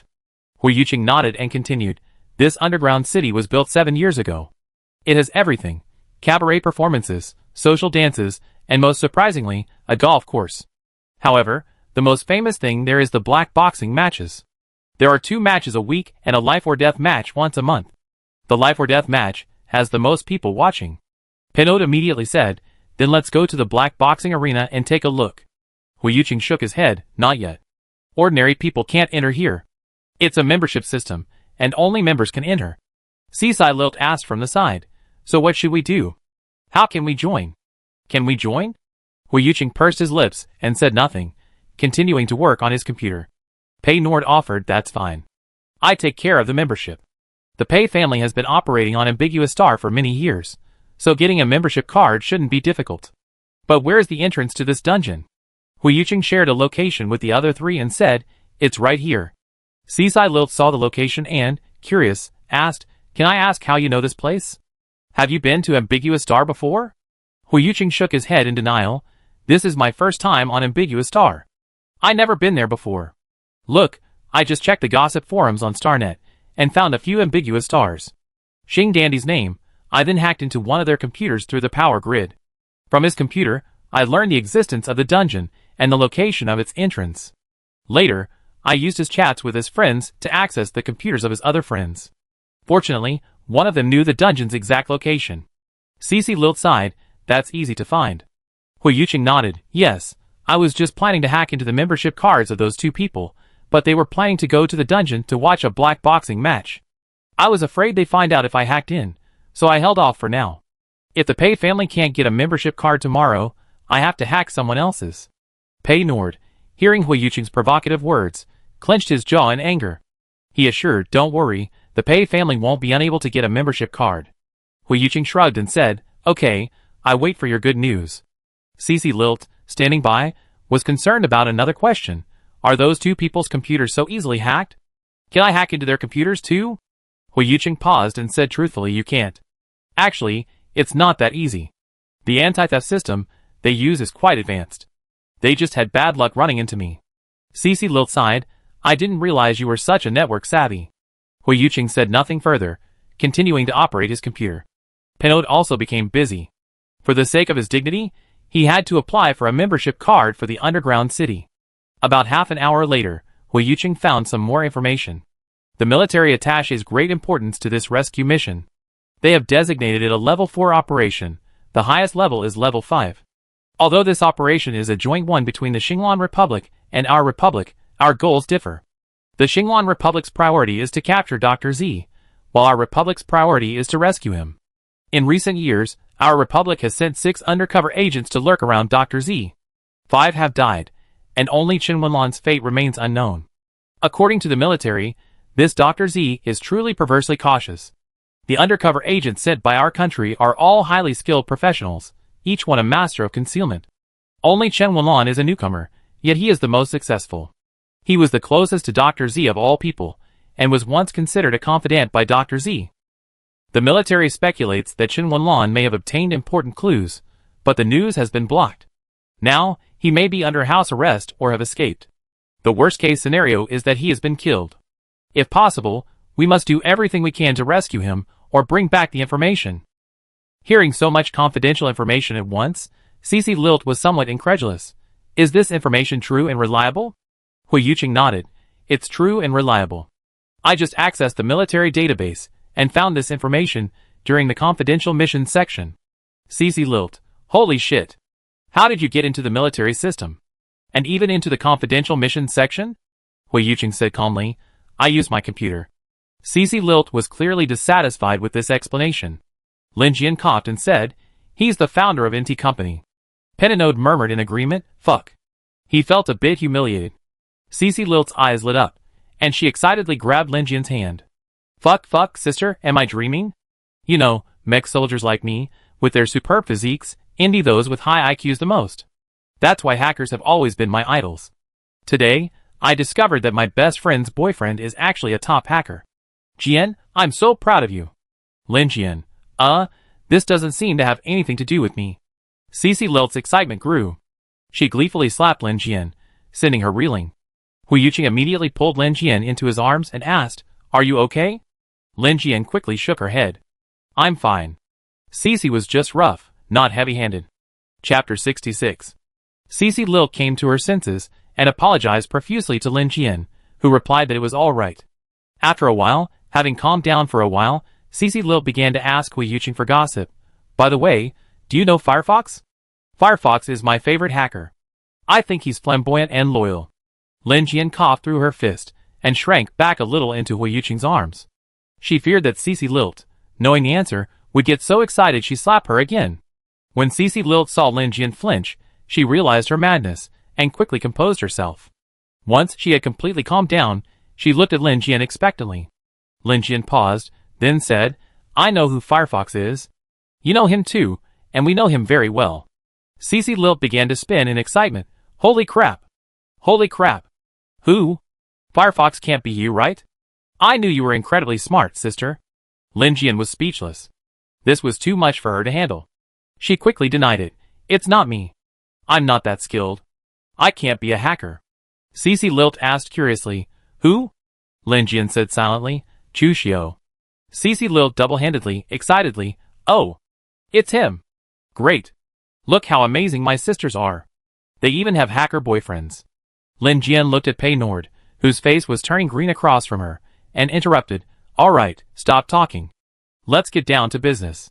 Hui Yuqing nodded and continued, this underground city was built 7 years ago. It has everything, cabaret performances, social dances, and most surprisingly, a golf course. However, the most famous thing there is the black boxing matches. There are 2 matches a week and a life or death match once a month. The life or death match has the most people watching. Pinot immediately said, then let's go to the black boxing arena and take a look. Hu Yuqing shook his head, not yet. Ordinary people can't enter here. It's a membership system, and only members can enter. Seaside Lilt asked from the side, so what should we do? How can we join? Can we join? Hu Yuqing pursed his lips and said nothing, continuing to work on his computer. Pei Nord offered, that's fine. I take care of the membership. The Pei family has been operating on Ambiguous Star for many years, so getting a membership card shouldn't be difficult. But where's the entrance to this dungeon? Hu Yuqing shared a location with the other 3 and said, it's right here. Seaside Lilt saw the location and, curious, asked, can I ask how you know this place? Have you been to Ambiguous Star before? Hu Yuqing shook his head in denial. This is my first time on Ambiguous Star. I never been there before. Look, I just checked the gossip forums on StarNet, and found a few ambiguous stars. Xing Dandy's name, I then hacked into one of their computers through the power grid. From his computer, I learned the existence of the dungeon and the location of its entrance. Later, I used his chats with his friends to access the computers of his other friends. Fortunately, one of them knew the dungeon's exact location. Cece Lilt sighed, that's easy to find. Hu Yuqing nodded, yes, I was just planning to hack into the membership cards of those 2 people, but they were planning to go to the dungeon to watch a black boxing match. I was afraid they'd find out if I hacked in, so I held off for now. If the Pei family can't get a membership card tomorrow, I have to hack someone else's. Pei Nord, hearing Hu Yuqing's provocative words, clenched his jaw in anger. He assured, don't worry, the Pei family won't be unable to get a membership card. Hu Yuqing shrugged and said, okay, I wait for your good news. Cece Lilt, standing by, was concerned about another question. Are those 2 people's computers so easily hacked? Can I hack into their computers too? Hu Yuqing paused and said truthfully, you can't. Actually, it's not that easy. The anti-theft system they use is quite advanced. They just had bad luck running into me. Cece Lilt sighed, I didn't realize you were such a network savvy. Hu Yuqing said nothing further, continuing to operate his computer. Pinot also became busy. For the sake of his dignity, he had to apply for a membership card for the underground city. About half an hour later, Hu Yuqing found some more information. The military attaches great importance to this rescue mission. They have designated it a level 4 operation. The highest level is level 5. Although this operation is a joint one between the Xinglan Republic and our Republic, our goals differ. The Xinglan Republic's priority is to capture Dr. Z, while our Republic's priority is to rescue him. In recent years, our Republic has sent 6 undercover agents to lurk around Dr. Z. 5 have died, and only Chen Wenlan's fate remains unknown. According to the military, this Dr. Z is truly perversely cautious. The undercover agents sent by our country are all highly skilled professionals, each one a master of concealment. Only Chen Wenlan is a newcomer, yet he is the most successful. He was the closest to Dr. Z of all people, and was once considered a confidant by Dr. Z. The military speculates that Chen Wenlan may have obtained important clues, but the news has been blocked. Now, he may be under house arrest or have escaped. The worst-case scenario is that he has been killed. If possible, we must do everything we can to rescue him or bring back the information. Hearing so much confidential information at once, Cece Lilt was somewhat incredulous. Is this information true and reliable? Hu Yuqing nodded. It's true and reliable. I just accessed the military database and found this information during the confidential mission section. Cece Lilt. Holy shit. How did you get into the military system? And even into the confidential mission section? Hu Yuqing said calmly. I use my computer. Cece Lilt was clearly dissatisfied with this explanation. Lin Jian coughed and said, he's the founder of NT Company. Penanode murmured in agreement, fuck. He felt a bit humiliated. Cece Lilt's eyes lit up, and she excitedly grabbed Lin Jian's hand. Fuck, sister, am I dreaming? You know, mech soldiers like me, with their superb physiques, envy those with high IQs the most. That's why hackers have always been my idols. Today, I discovered that my best friend's boyfriend is actually a top hacker. Jian, I'm so proud of you. Lin Jian. This doesn't seem to have anything to do with me. Cece Lilt's excitement grew. She gleefully slapped Lin Jian, sending her reeling. Hu Yuqing immediately pulled Lin Jian into his arms and asked, Are you okay? Lin Jian quickly shook her head. I'm fine. Cece was just rough, not heavy-handed. Chapter 66. Cece Lilt came to her senses and apologized profusely to Lin Jian, who replied that it was all right. After a while, having calmed down for a while, Cece Lilt began to ask Hui Yuqing for gossip. By the way, do you know Firefox? Firefox is my favorite hacker. I think he's flamboyant and loyal. Lin Jian coughed through her fist and shrank back a little into Hui Yuqing's arms. She feared that Cece Lilt, knowing the answer, would get so excited she'd slap her again. When Cece Lilt saw Lin Jian flinch, she realized her madness and quickly composed herself. Once she had completely calmed down, she looked at Lin Jian expectantly. Lin Jian paused, then said, I know who Firefox is. You know him too, and we know him very well. Cece Lilt began to spin in excitement. Holy crap! Holy crap! Who? Firefox can't be you, right? I knew you were incredibly smart, sister. Lin Jian was speechless. This was too much for her to handle. She quickly denied it. It's not me. I'm not that skilled. I can't be a hacker. Cece Lilt asked curiously. Who? Lin Jian said silently. Chu Xiao. Cece Lilt double-handedly, excitedly. Oh! It's him! Great! Look how amazing my sisters are. They even have hacker boyfriends. Lin Jian looked at Pei Nord, whose face was turning green across from her, and interrupted. All right, stop talking. Let's get down to business.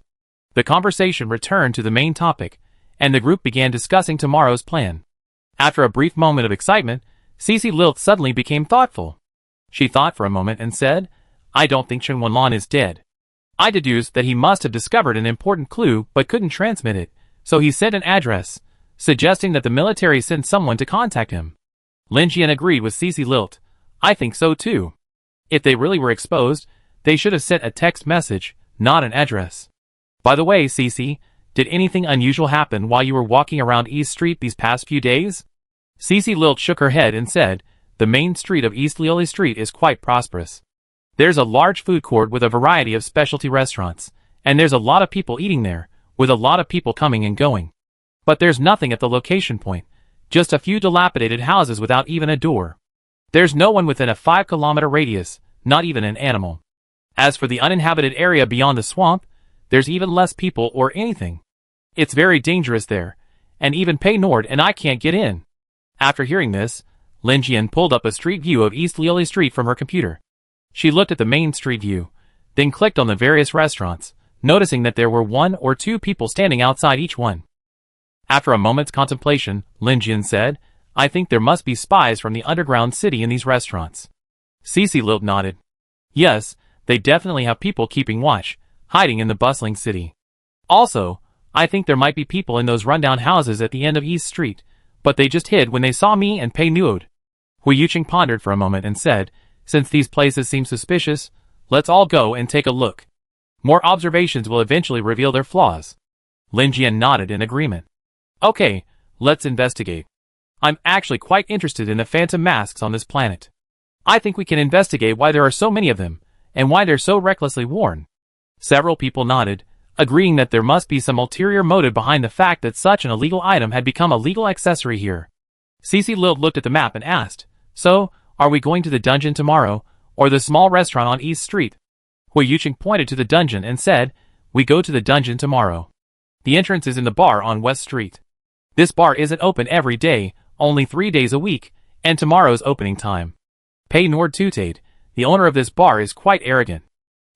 The conversation returned to the main topic, and the group began discussing tomorrow's plan. After a brief moment of excitement, Cece Lilt suddenly became thoughtful. She thought for a moment and said, I don't think Chen Wenlan is dead. I deduced that he must have discovered an important clue but couldn't transmit it, so he sent an address, suggesting that the military send someone to contact him. Lin Jian agreed with Cece Lilt. I think so too. If they really were exposed, they should have sent a text message, not an address. By the way, Cece, did anything unusual happen while you were walking around East Street these past few days? Cece Lilt shook her head and said, the main street of East Lioli Street is quite prosperous. There's a large food court with a variety of specialty restaurants, and there's a lot of people eating there, with a lot of people coming and going. But there's nothing at the location point, just a few dilapidated houses without even a door. There's no one within a 5-kilometer radius, not even an animal. As for the uninhabited area beyond the swamp, there's even less people or anything. It's very dangerous there, and even Pei Nord and I can't get in. After hearing this, Lin Jian pulled up a street view of East Lioli Street from her computer. She looked at the main street view, then clicked on the various restaurants, noticing that there were 1 or 2 people standing outside each one. After a moment's contemplation, Lin Jian said, I think there must be spies from the underground city in these restaurants. Cece Lilt nodded. Yes, they definitely have people keeping watch, hiding in the bustling city. Also, I think there might be people in those rundown houses at the end of East Street, but they just hid when they saw me and Pei Nord. Hui Yuqing pondered for a moment and said, since these places seem suspicious, let's all go and take a look. More observations will eventually reveal their flaws. Lin Jian nodded in agreement. Okay, let's investigate. I'm actually quite interested in the phantom masks on this planet. I think we can investigate why there are so many of them, and why they're so recklessly worn. Several people nodded, agreeing that there must be some ulterior motive behind the fact that such an illegal item had become a legal accessory here. Cece Lilt looked at the map and asked, so, are we going to the dungeon tomorrow, or the small restaurant on East Street? Hui Yuqing pointed to the dungeon and said, we go to the dungeon tomorrow. The entrance is in the bar on West Street. This bar isn't open every day, only 3 days a week, and tomorrow's opening time. Pei Nord tooted, the owner of this bar is quite arrogant.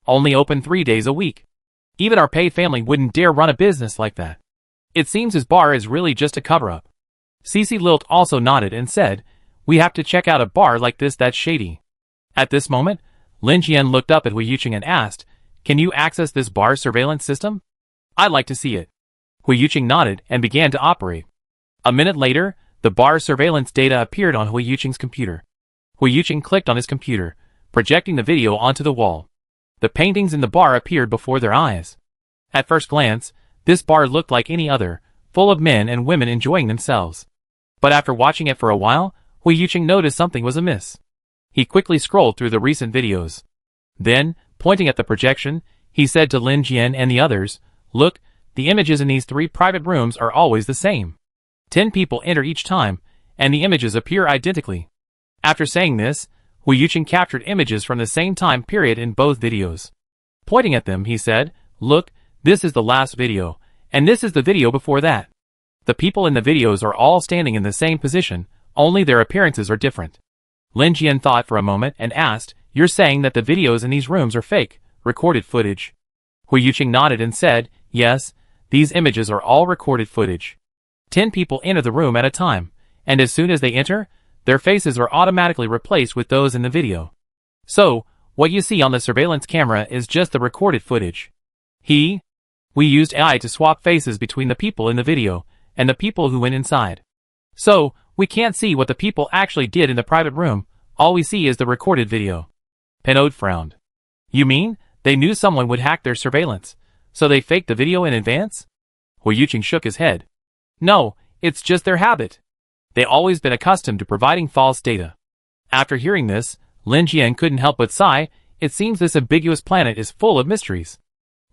Only open 3 days a week. Even our Pei family wouldn't dare run a business like that. It seems his bar is really just a cover-up. Cece Lilt also nodded and said, we have to check out a bar like this that's shady. At this moment, Lin Jian looked up at Hui Yuqing and asked, can you access this bar's surveillance system? I'd like to see it. Hui Yuqing nodded and began to operate. A minute later, the bar's surveillance data appeared on Hui Yuqing's computer. Hui Yuqing clicked on his computer, projecting the video onto the wall. The paintings in the bar appeared before their eyes. At first glance, this bar looked like any other, full of men and women enjoying themselves. But after watching it for a while, Hui Yuqing noticed something was amiss. He quickly scrolled through the recent videos. Then, pointing at the projection, he said to Lin Jian and the others, look, the images in these 3 private rooms are always the same. 10 people enter each time, and the images appear identically. After saying this, Hui Yuqing captured images from the same time period in both videos. Pointing at them, he said, look, this is the last video, And this is the video before that. The people in the videos are all standing in the same position, only their appearances are different. Lin Jian thought for a moment and asked, "You're saying that the videos in these rooms are fake, recorded footage?" Hu Yuqing nodded and said, "Yes, these images are all recorded footage. 10 people enter the room at a time, and as soon as they enter, their faces are automatically replaced with those in the video. So, what you see on the surveillance camera is just the recorded footage. We used AI to swap faces between the people in the video and the people who went inside. So, we can't see what the people actually did in the private room, all we see is the recorded video." Pinot frowned. "You mean, they knew someone would hack their surveillance, so they faked the video in advance?" Hu Yuqing shook his head. "No, it's just their habit. They've always been accustomed to providing false data." After hearing this, Lin Jian couldn't help but sigh. It seems this ambiguous planet is full of mysteries.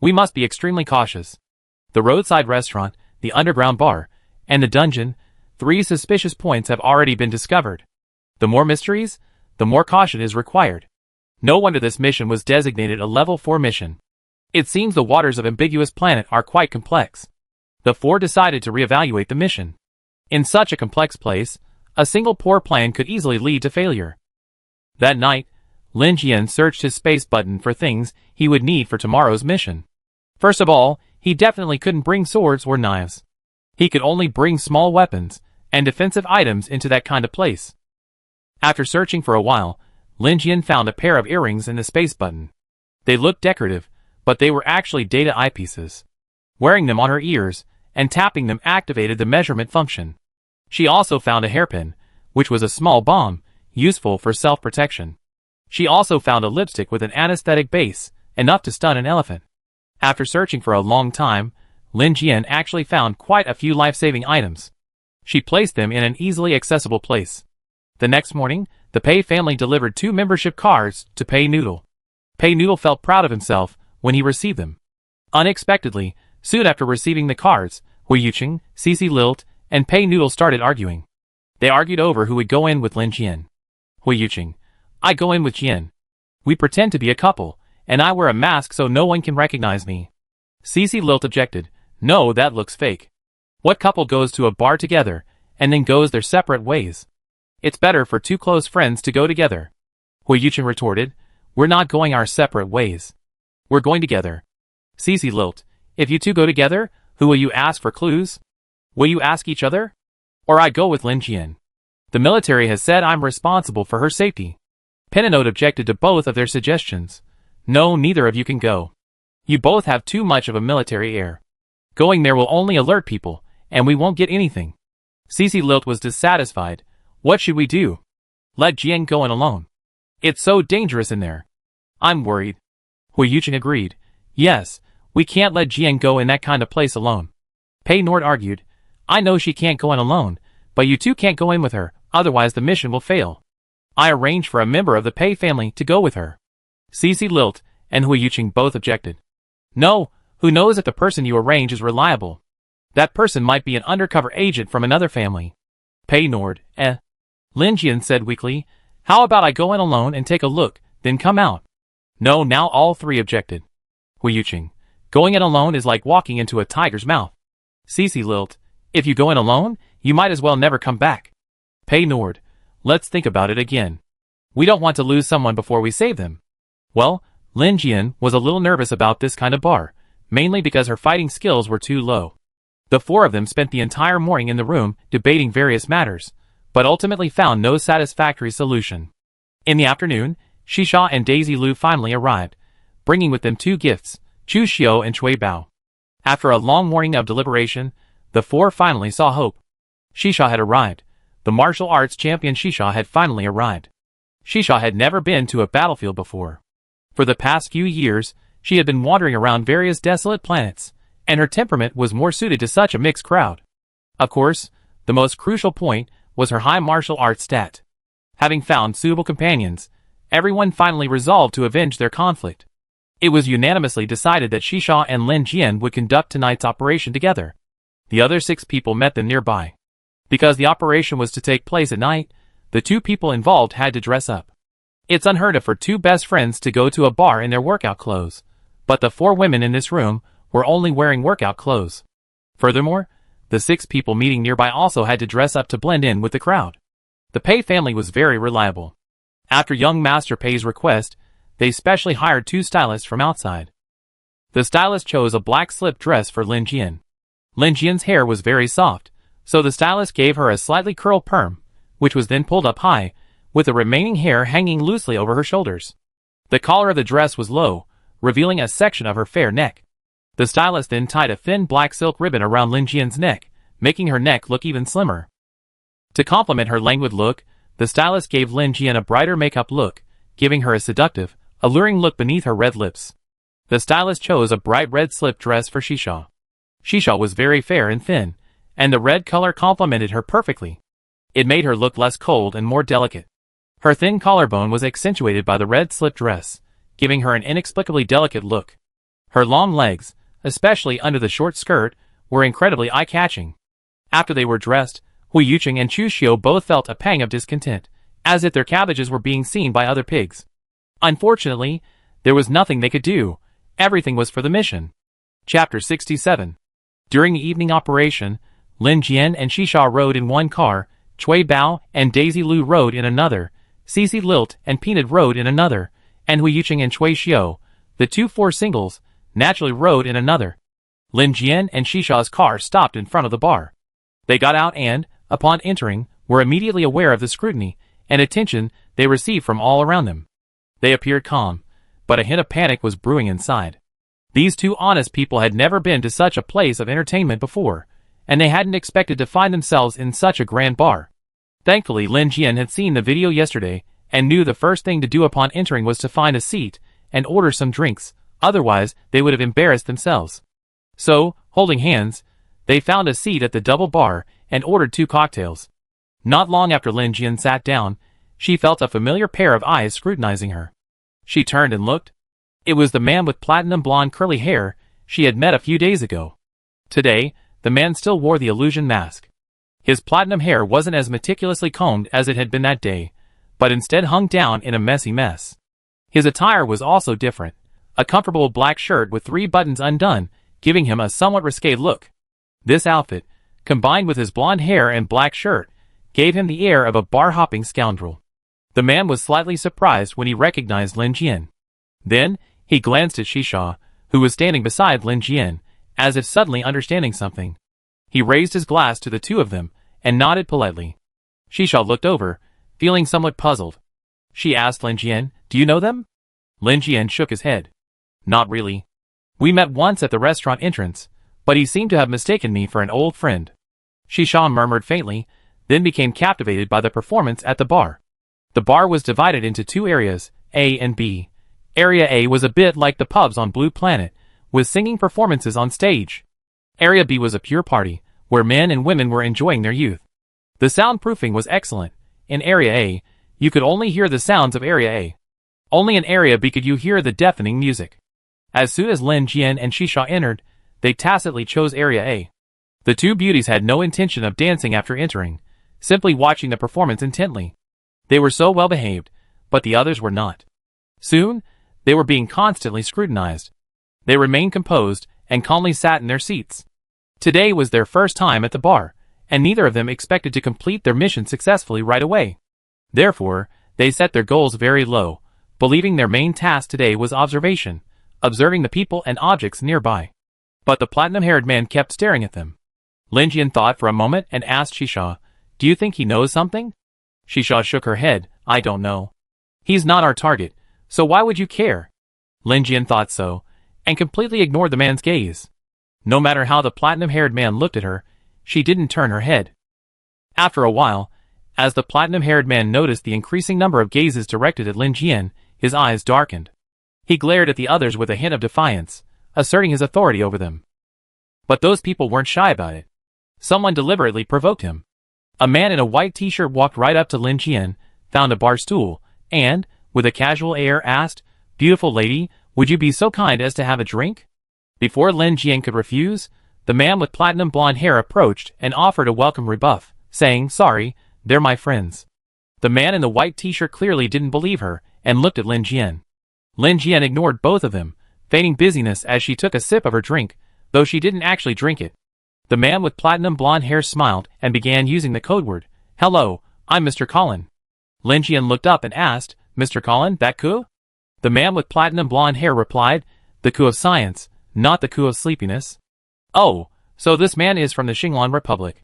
We must be extremely cautious. The roadside restaurant, the underground bar, and the dungeon, 3 suspicious points have already been discovered. The more mysteries, the more caution is required. No wonder this mission was designated a level 4 mission. It seems the waters of ambiguous planet are quite complex. The 4 decided to reevaluate the mission. In such a complex place, a single poor plan could easily lead to failure. That night, Lin Jian searched his space button for things he would need for tomorrow's mission. First of all, he definitely couldn't bring swords or knives. He could only bring small weapons and defensive items into that kind of place. After searching for a while, Lin Jian found a pair of earrings in the space button. They looked decorative, but they were actually data eyepieces. Wearing them on her ears and tapping them activated the measurement function. She also found a hairpin, which was a small bomb, useful for self-protection. She also found a lipstick with an anesthetic base, enough to stun an elephant. After searching for a long time, Lin Jian actually found quite a few life-saving items. She placed them in an easily accessible place. The next morning, the Pei family delivered 2 membership cards to Pei Noodle. Pei Noodle felt proud of himself when he received them. Unexpectedly, soon after receiving the cards, Hu Yuqing, Cici Lilt, and Pei Noodle started arguing. They argued over who would go in with Lin Jian. Hu Yuqing: "I go in with Jian. We pretend to be a couple, and I wear a mask so no one can recognize me." Cici Lilt objected. "No, that looks fake. What couple goes to a bar together, and then goes their separate ways? It's better for 2 close friends to go together." Hu Yuqing retorted, "We're not going our separate ways. We're going together." Cici Lilt: "If you 2 go together, who will you ask for clues? Will you ask each other? Or I go with Lin Jian. The military has said I'm responsible for her safety." Pinot objected to both of their suggestions. "No, neither of you can go. You both have too much of a military air. Going there will only alert people, and we won't get anything." Cici Lilt was dissatisfied. "What should we do? Let Jian go in alone. It's so dangerous in there. I'm worried." Hu Yuqing agreed. "Yes, we can't let Jian go in that kind of place alone." Pei Nord argued. "I know she can't go in alone, but you 2 can't go in with her, otherwise the mission will fail. I arranged for a member of the Pei family to go with her." Cici Lilt and Hu Yuqing both objected. "No, who knows if the person you arrange is reliable? That person might be an undercover agent from another family." Pei Nord: Lin Jian said weakly, "How about I go in alone and take a look, then come out?" "No, now all 3 objected." Hu Yuqing: "Going in alone is like walking into a tiger's mouth." Cici Lilt: "If you go in alone, you might as well never come back." Pei Nord: "Let's think about it again. We don't want to lose someone before we save them." Well, Lin Jian was a little nervous about this kind of bar, mainly because her fighting skills were too low. The 4 of them spent the entire morning in the room debating various matters, but ultimately found no satisfactory solution. In the afternoon, Shisha and Daisy Lu finally arrived, bringing with them 2 gifts, Chu Xiao and Cui Bao. After a long morning of deliberation, the 4 finally saw hope. Shisha had arrived. The martial arts champion Shisha had finally arrived. Shisha had never been to a battlefield before. For the past few years, she had been wandering around various desolate planets, and her temperament was more suited to such a mixed crowd. Of course, the most crucial point was her high martial arts stat. Having found suitable companions, everyone finally resolved to avenge their conflict. It was unanimously decided that Shisha and Lin Jian would conduct tonight's operation together. The other 6 people met them nearby. Because the operation was to take place at night, the 2 people involved had to dress up. It's unheard of for 2 best friends to go to a bar in their workout clothes, but the 4 women in this room were only wearing workout clothes. Furthermore, the 6 people meeting nearby also had to dress up to blend in with the crowd. The Pei family was very reliable. After young Master Pei's request, they specially hired 2 stylists from outside. The stylist chose a black slip dress for Lin Jian. Lin Jian's hair was very soft, so the stylist gave her a slightly curled perm, which was then pulled up high, with the remaining hair hanging loosely over her shoulders. The collar of the dress was low, revealing a section of her fair neck. The stylist then tied a thin black silk ribbon around Lin Jian's neck, making her neck look even slimmer. To complement her languid look, the stylist gave Lin Jian a brighter makeup look, giving her a seductive, alluring look beneath her red lips. The stylist chose a bright red slip dress for Xisha. Xisha was very fair and thin, and the red color complemented her perfectly. It made her look less cold and more delicate. Her thin collarbone was accentuated by the red slip dress, giving her an inexplicably delicate look. Her long legs, especially under the short skirt, were incredibly eye-catching. After they were dressed, Hu Yuqing and Chu Xiu both felt a pang of discontent, as if their cabbages were being seen by other pigs. Unfortunately, there was nothing they could do. Everything was for the mission. Chapter 67. During the evening operation, Lin Jian and Xisha rode in one car, Cui Bao and Daisy Lu rode in another, Cici Lilt and Peanut rode in another, and Hu Yuqing and Cui Xiu, the 2 four singles, naturally rode in another. Lin Jian and Xisha's car stopped in front of the bar. They got out and, upon entering, were immediately aware of the scrutiny and attention they received from all around them. They appeared calm, but a hint of panic was brewing inside. These 2 honest people had never been to such a place of entertainment before, and they hadn't expected to find themselves in such a grand bar. Thankfully, Lin Jian had seen the video yesterday and knew the first thing to do upon entering was to find a seat and order some drinks, otherwise they would have embarrassed themselves. So, holding hands, they found a seat at the double bar and ordered 2 cocktails. Not long after Lin Jian sat down, she felt a familiar pair of eyes scrutinizing her. She turned and looked. It was the man with platinum blonde curly hair she had met a few days ago. Today, the man still wore the illusion mask. His platinum hair wasn't as meticulously combed as it had been that day, but instead hung down in a messy mess. His attire was also different, a comfortable black shirt with 3 buttons undone, giving him a somewhat risque look. This outfit, combined with his blonde hair and black shirt, gave him the air of a bar-hopping scoundrel. The man was slightly surprised when he recognized Lin Jian. Then, he glanced at Xisha, who was standing beside Lin Jian, as if suddenly understanding something. He raised his glass to the 2 of them, and nodded politely. Xisha looked over, feeling somewhat puzzled. She asked Lin Jian, "Do you know them?" Lin Jian shook his head. "Not really. We met once at the restaurant entrance, but he seemed to have mistaken me for an old friend." Xisha murmured faintly, then became captivated by the performance at the bar. The bar was divided into 2 areas, A and B. Area A was a bit like the pubs on Blue Planet, with singing performances on stage. Area B was a pure party, where men and women were enjoying their youth. The soundproofing was excellent. In Area A, you could only hear the sounds of Area A. Only in Area B could you hear the deafening music. As soon as Lin Jian and Xisha entered, they tacitly chose Area A. The 2 beauties had no intention of dancing after entering, simply watching the performance intently. They were so well behaved, but the others were not. Soon, they were being constantly scrutinized. They remained composed and calmly sat in their seats. Today was their first time at the bar, and neither of them expected to complete their mission successfully right away. Therefore, they set their goals very low, believing their main task today was observation, observing the people and objects nearby. But the platinum-haired man kept staring at them. Lin Jian thought for a moment and asked Xisha, "Do you think he knows something?" Xisha shook her head, "I don't know. He's not our target, so why would you care?" Lin Jian thought so, and completely ignored the man's gaze. No matter how the platinum-haired man looked at her, she didn't turn her head. After a while, as the platinum-haired man noticed the increasing number of gazes directed at Lin Jian, his eyes darkened. He glared at the others with a hint of defiance, asserting his authority over them. But those people weren't shy about it. Someone deliberately provoked him. A man in a white t-shirt walked right up to Lin Jian, found a bar stool, and, with a casual air asked, "Beautiful lady, would you be so kind as to have a drink?" Before Lin Jian could refuse, the man with platinum blonde hair approached and offered a welcome rebuff, saying, "Sorry, they're my friends." The man in the white t-shirt clearly didn't believe her, and looked at Lin Jian. Lin Jian ignored both of them, feigning busyness as she took a sip of her drink, though she didn't actually drink it. The man with platinum blonde hair smiled and began using the code word. Hello, I'm Mr. Colin. Lin Jian looked up and asked, Mr. Colin, that coup? The man with platinum blonde hair replied, the coup of science, not the coup of sleepiness. Oh, so this man is from the Xinglan Republic.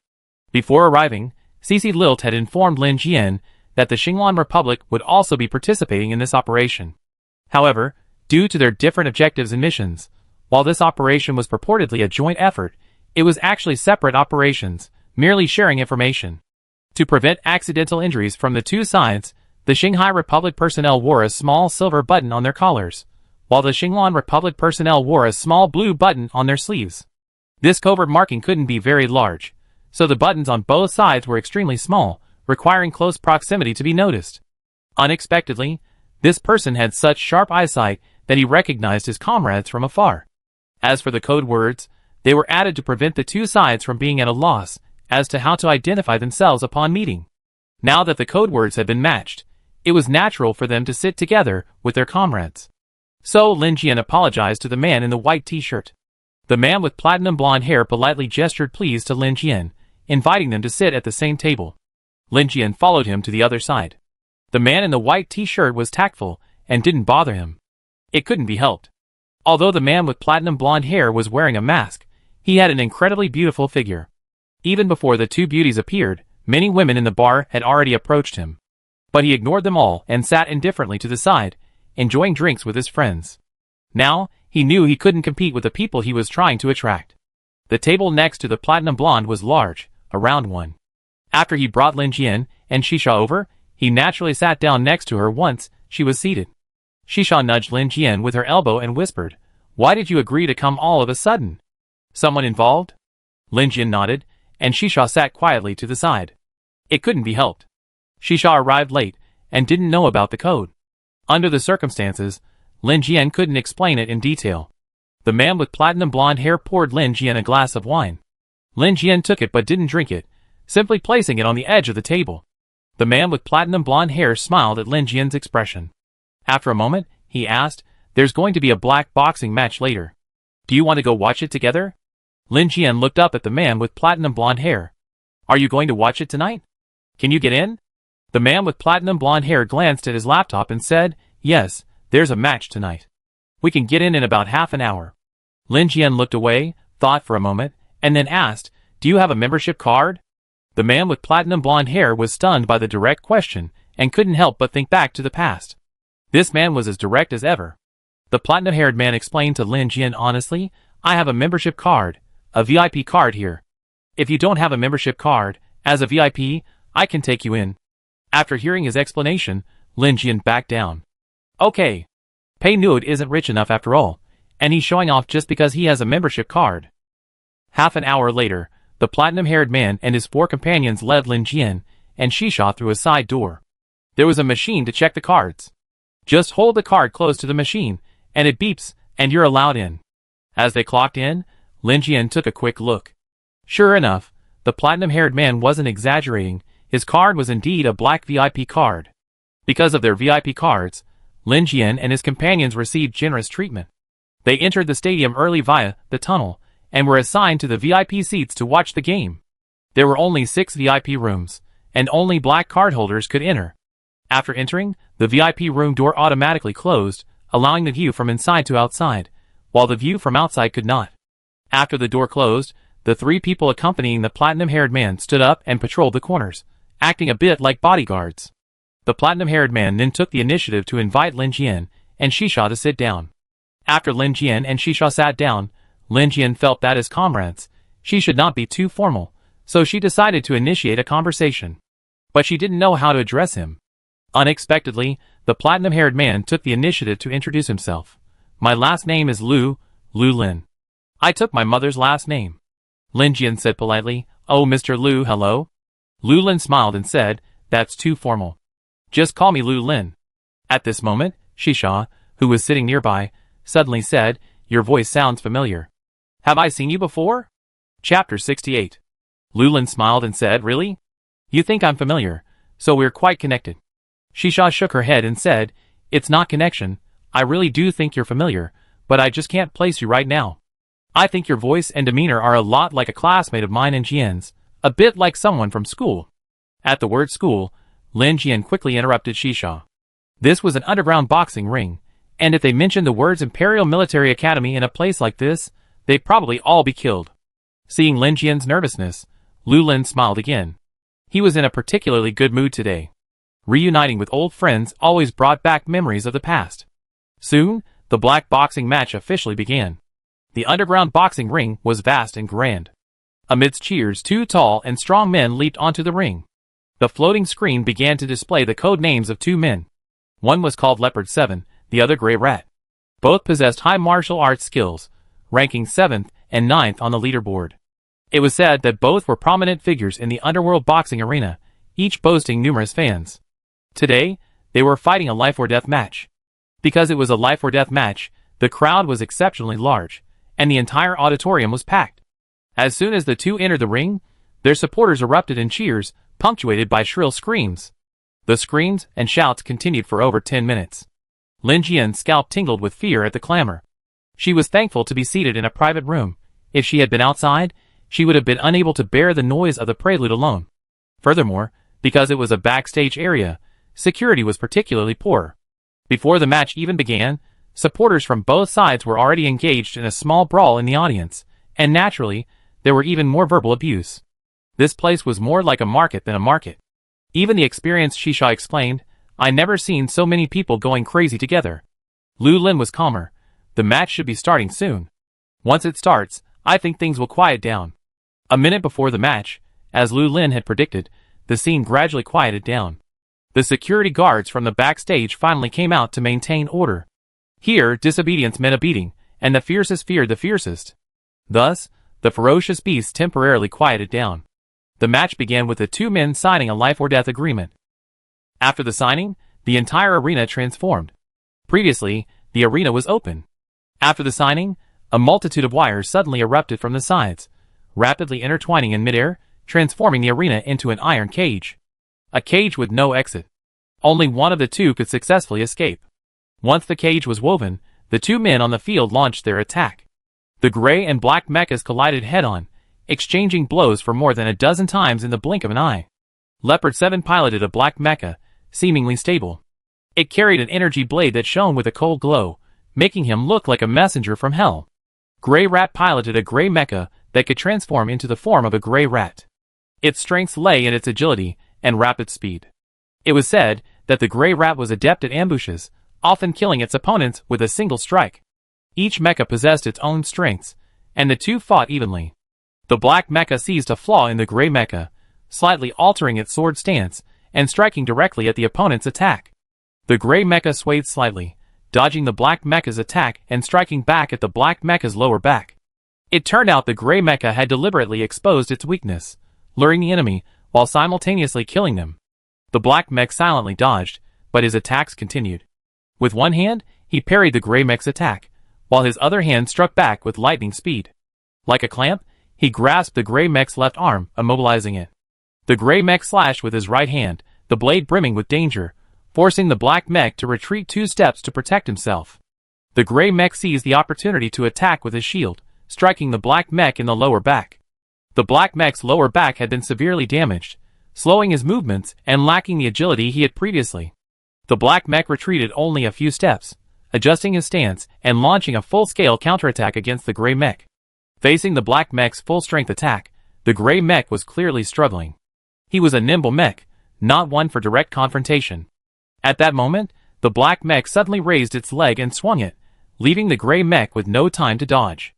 Before arriving, Cici Lilt had informed Lin Jian that the Xinglan Republic would also be participating in this operation. However, due to their different objectives and missions, while this operation was purportedly a joint effort, it was actually separate operations, merely sharing information. To prevent accidental injuries from the two sides, the Shanghai Republic personnel wore a small silver button on their collars, while the Xinglan Republic personnel wore a small blue button on their sleeves. This covert marking couldn't be very large, so the buttons on both sides were extremely small, requiring close proximity to be noticed. Unexpectedly, this person had such sharp eyesight that he recognized his comrades from afar. As for the code words, they were added to prevent the two sides from being at a loss as to how to identify themselves upon meeting. Now that the code words had been matched, it was natural for them to sit together with their comrades. So Lin Jian apologized to the man in the white t-shirt. The man with platinum blonde hair politely gestured please to Lin Jian, inviting them to sit at the same table. Lin Jian followed him to the other side. The man in the white t-shirt was tactful and didn't bother him. It couldn't be helped. Although the man with platinum blonde hair was wearing a mask, he had an incredibly beautiful figure. Even before the two beauties appeared, many women in the bar had already approached him. But he ignored them all and sat indifferently to the side, enjoying drinks with his friends. Now, he knew he couldn't compete with the people he was trying to attract. The table next to the platinum blonde was large, a round one. After he brought Lin Jian and Shisha over, he naturally sat down next to her once she was seated. Shisha nudged Lin Jian with her elbow and whispered, "Why did you agree to come all of a sudden? Someone involved?" Lin Jian nodded, and Shisha sat quietly to the side. It couldn't be helped. Shisha arrived late and didn't know about the code. Under the circumstances, Lin Jian couldn't explain it in detail. The man with platinum blonde hair poured Lin Jian a glass of wine. Lin Jian took it but didn't drink it, simply placing it on the edge of the table. The man with platinum blonde hair smiled at Lin Jian's expression. After a moment, he asked, "There's going to be a black boxing match later. Do you want to go watch it together?" Lin Jian looked up at the man with platinum blonde hair. "Are you going to watch it tonight? Can you get in?" The man with platinum blonde hair glanced at his laptop and said, "Yes, there's a match tonight. We can get in about half an hour." Lin Jian looked away, thought for a moment, and then asked, "Do you have a membership card?" The man with platinum blonde hair was stunned by the direct question and couldn't help but think back to the past. This man was as direct as ever. The platinum-haired man explained to Lin Jian honestly, "I have a membership card, a VIP card here. If you don't have a membership card, as a VIP, I can take you in." After hearing his explanation, Lin Jian backed down. Okay. Pei Nude isn't rich enough after all, and he's showing off just because he has a membership card. Half an hour later, the platinum-haired man and his four companions led Lin Jian and Shisha through a side door. There was a machine to check the cards. Just hold the card close to the machine, and it beeps, and you're allowed in. As they clocked in, Lin Jian took a quick look. Sure enough, the platinum-haired man wasn't exaggerating. His card was indeed a black VIP card. Because of their VIP cards, Lin Jian and his companions received generous treatment. They entered the stadium early via the tunnel and were assigned to the VIP seats to watch the game. There were only 6 VIP rooms, and only black cardholders could enter. After entering, the VIP room door automatically closed, allowing the view from inside to outside, while the view from outside could not. After the door closed, the 3 people accompanying the platinum-haired man stood up and patrolled the corners, acting a bit like bodyguards. The platinum-haired man then took the initiative to invite Lin Jian and Shisha to sit down. After Lin Jian and Shisha sat down, Lin Jian felt that as comrades, she should not be too formal, so she decided to initiate a conversation. But she didn't know how to address him. Unexpectedly, the platinum-haired man took the initiative to introduce himself. "My last name is Lu Lin. I took my mother's last name." Lin Jian said politely, "Oh, Mr. Lu, hello." Lu Lin smiled and said, "That's too formal. Just call me Lu Lin." At this moment, Shisha, who was sitting nearby, suddenly said, "Your voice sounds familiar. Have I seen you before?" Chapter 68. Lu Lin smiled and said, "Really? You think I'm familiar, so we're quite connected." Shisha shook her head and said, "It's not connection. I really do think you're familiar, but I just can't place you right now." I think your voice and demeanor are a lot like a classmate of mine in Jian's, a bit like someone from school. At the word school, Lin Jian quickly interrupted Shisha. This was an underground boxing ring, and if they mentioned the words Imperial Military Academy in a place like this, they'd probably all be killed. Seeing Lin Jian's nervousness, Lu Lin smiled again. He was in a particularly good mood today. Reuniting with old friends always brought back memories of the past. Soon, the black boxing match officially began. The underground boxing ring was vast and grand. Amidst cheers, 2 tall and strong men leaped onto the ring. The floating screen began to display the code names of 2 men. One was called Leopard 7, the other Grey Rat. Both possessed high martial arts skills, ranking 7th and 9th on the leaderboard. It was said that both were prominent figures in the underworld boxing arena, each boasting numerous fans. Today, they were fighting a life-or-death match. Because it was a life-or-death match, the crowd was exceptionally large, and the entire auditorium was packed. As soon as the 2 entered the ring, their supporters erupted in cheers, punctuated by shrill screams. The screams and shouts continued for over 10 minutes. Lin Jian's scalp tingled with fear at the clamor. She was thankful to be seated in a private room. If she had been outside, she would have been unable to bear the noise of the prelude alone. Furthermore, because it was a backstage area, security was particularly poor. Before the match even began, supporters from both sides were already engaged in a small brawl in the audience, and naturally, there were even more verbal abuse. This place was more like a market than a market. Even the experienced Shisha explained, "I never seen so many people going crazy together." Lu Lin was calmer. The match should be starting soon. Once it starts, I think things will quiet down. A minute before the match, as Lu Lin had predicted, the scene gradually quieted down. The security guards from the backstage finally came out to maintain order. Here, disobedience meant a beating, and the fiercest feared the fiercest. Thus, the ferocious beast temporarily quieted down. The match began with the 2 men signing a life-or-death agreement. After the signing, the entire arena transformed. Previously, the arena was open. After the signing, a multitude of wires suddenly erupted from the sides, rapidly intertwining in midair, transforming the arena into an iron cage. A cage with no exit. Only one of the 2 could successfully escape. Once the cage was woven, the 2 men on the field launched their attack. The gray and black mechas collided head-on, exchanging blows for more than a dozen times in the blink of an eye. Leopard 7 piloted a black mecha, seemingly stable. It carried an energy blade that shone with a cold glow, making him look like a messenger from hell. Grey Rat piloted a gray mecha that could transform into the form of a gray rat. Its strengths lay in its agility and rapid speed. It was said that the gray rat was adept at ambushes, often killing its opponents with a single strike. Each mecha possessed its own strengths, and the 2 fought evenly. The black mecha seized a flaw in the gray mecha, slightly altering its sword stance, and striking directly at the opponent's attack. The gray mecha swayed slightly, dodging the black mecha's attack and striking back at the black mecha's lower back. It turned out the gray mecha had deliberately exposed its weakness, luring the enemy, while simultaneously killing them. The black mech silently dodged, but his attacks continued. With one hand, he parried the gray mech's attack, while his other hand struck back with lightning speed. Like a clamp, he grasped the gray mech's left arm, immobilizing it. The gray mech slashed with his right hand, the blade brimming with danger, forcing the black mech to retreat 2 steps to protect himself. The gray mech seized the opportunity to attack with his shield, striking the black mech in the lower back. The black mech's lower back had been severely damaged, slowing his movements and lacking the agility he had previously. The black mech retreated only a few steps, adjusting his stance and launching a full-scale counterattack against the gray mech. Facing the black mech's full-strength attack, the gray mech was clearly struggling. He was a nimble mech, not one for direct confrontation. At that moment, the black mech suddenly raised its leg and swung it, leaving the gray mech with no time to dodge.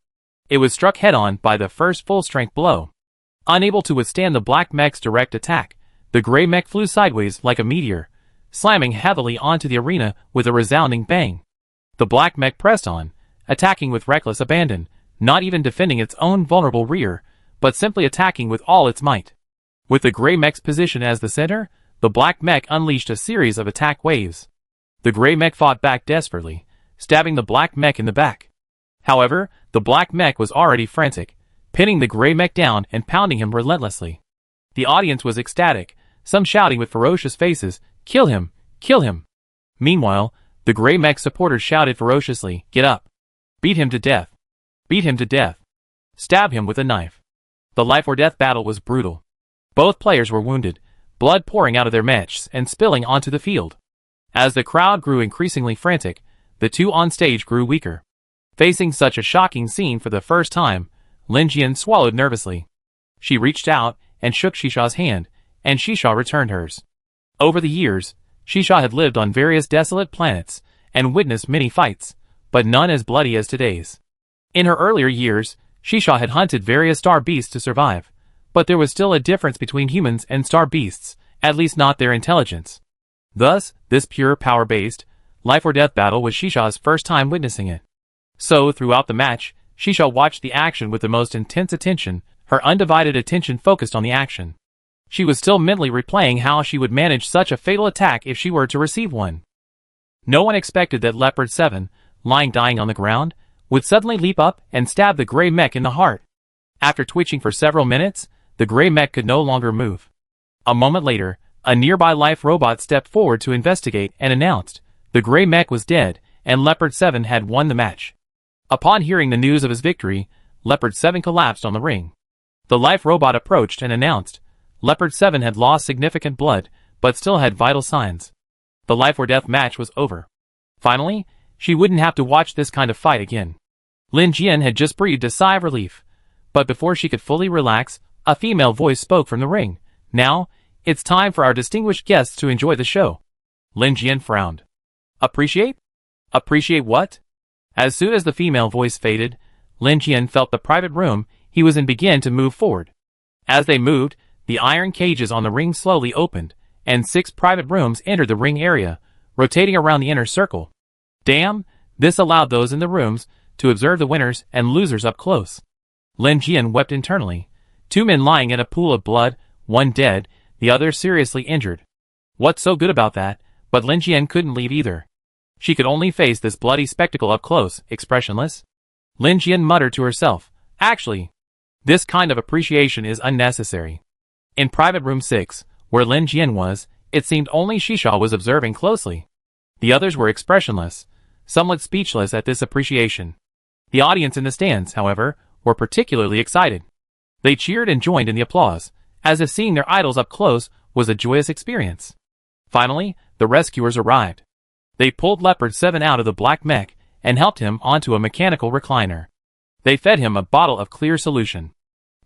It was struck head-on by the first full-strength blow. Unable to withstand the black mech's direct attack, the gray mech flew sideways like a meteor, slamming heavily onto the arena with a resounding bang. The black mech pressed on, attacking with reckless abandon, not even defending its own vulnerable rear, but simply attacking with all its might. With the gray mech's position as the center, the black mech unleashed a series of attack waves. The gray mech fought back desperately, stabbing the black mech in the back. However, the black mech was already frantic, pinning the gray mech down and pounding him relentlessly. The audience was ecstatic, some shouting with ferocious faces, "Kill him! Kill him!" Meanwhile, the gray mech supporters shouted ferociously, "Get up! Beat him to death! Beat him to death!" Stab him with a knife. The life or death battle was brutal. Both players were wounded, blood pouring out of their mechs and spilling onto the field. As the crowd grew increasingly frantic, the two on stage grew weaker. Facing such a shocking scene for the first time, Lin Jian swallowed nervously. She reached out and shook Shisha's hand, and Shisha returned hers. Over the years, Shisha had lived on various desolate planets and witnessed many fights, but none as bloody as today's. In her earlier years, Shisha had hunted various star beasts to survive, but there was still a difference between humans and star beasts, at least not their intelligence. Thus, this pure power-based, life-or-death battle was Shisha's first time witnessing it. So, throughout the match, Shisha watched the action with the most intense attention, her undivided attention focused on the action. She was still mentally replaying how she would manage such a fatal attack if she were to receive one. No one expected that Leopard 7, lying dying on the ground, would suddenly leap up and stab the gray mech in the heart. After twitching for several minutes, the gray mech could no longer move. A moment later, a nearby life robot stepped forward to investigate and announced the gray mech was dead and Leopard 7 had won the match. Upon hearing the news of his victory, Leopard 7 collapsed on the ring. The life robot approached and announced Leopard 7 had lost significant blood, but still had vital signs. The life or death match was over. Finally, she wouldn't have to watch this kind of fight again. Lin Jian had just breathed a sigh of relief. But before she could fully relax, a female voice spoke from the ring. Now, it's time for our distinguished guests to enjoy the show. Lin Jian frowned. Appreciate? Appreciate what? As soon as the female voice faded, Lin Jian felt the private room he was in begin to move forward. As they moved, the iron cages on the ring slowly opened, and 6 private rooms entered the ring area, rotating around the inner circle. Damn, this allowed those in the rooms to observe the winners and losers up close. Lin Jian wept internally. 2 men lying in a pool of blood, one dead, the other seriously injured. What's so good about that? But Lin Jian couldn't leave either. She could only face this bloody spectacle up close, expressionless. Lin Jian muttered to herself, actually, this kind of appreciation is unnecessary. In private room 6, where Lin Jian was, it seemed only Shisha was observing closely. The others were expressionless, somewhat speechless at this appreciation. The audience in the stands, however, were particularly excited. They cheered and joined in the applause, as if seeing their idols up close was a joyous experience. Finally, the rescuers arrived. They pulled Leopard 7 out of the black mech and helped him onto a mechanical recliner. They fed him a bottle of clear solution.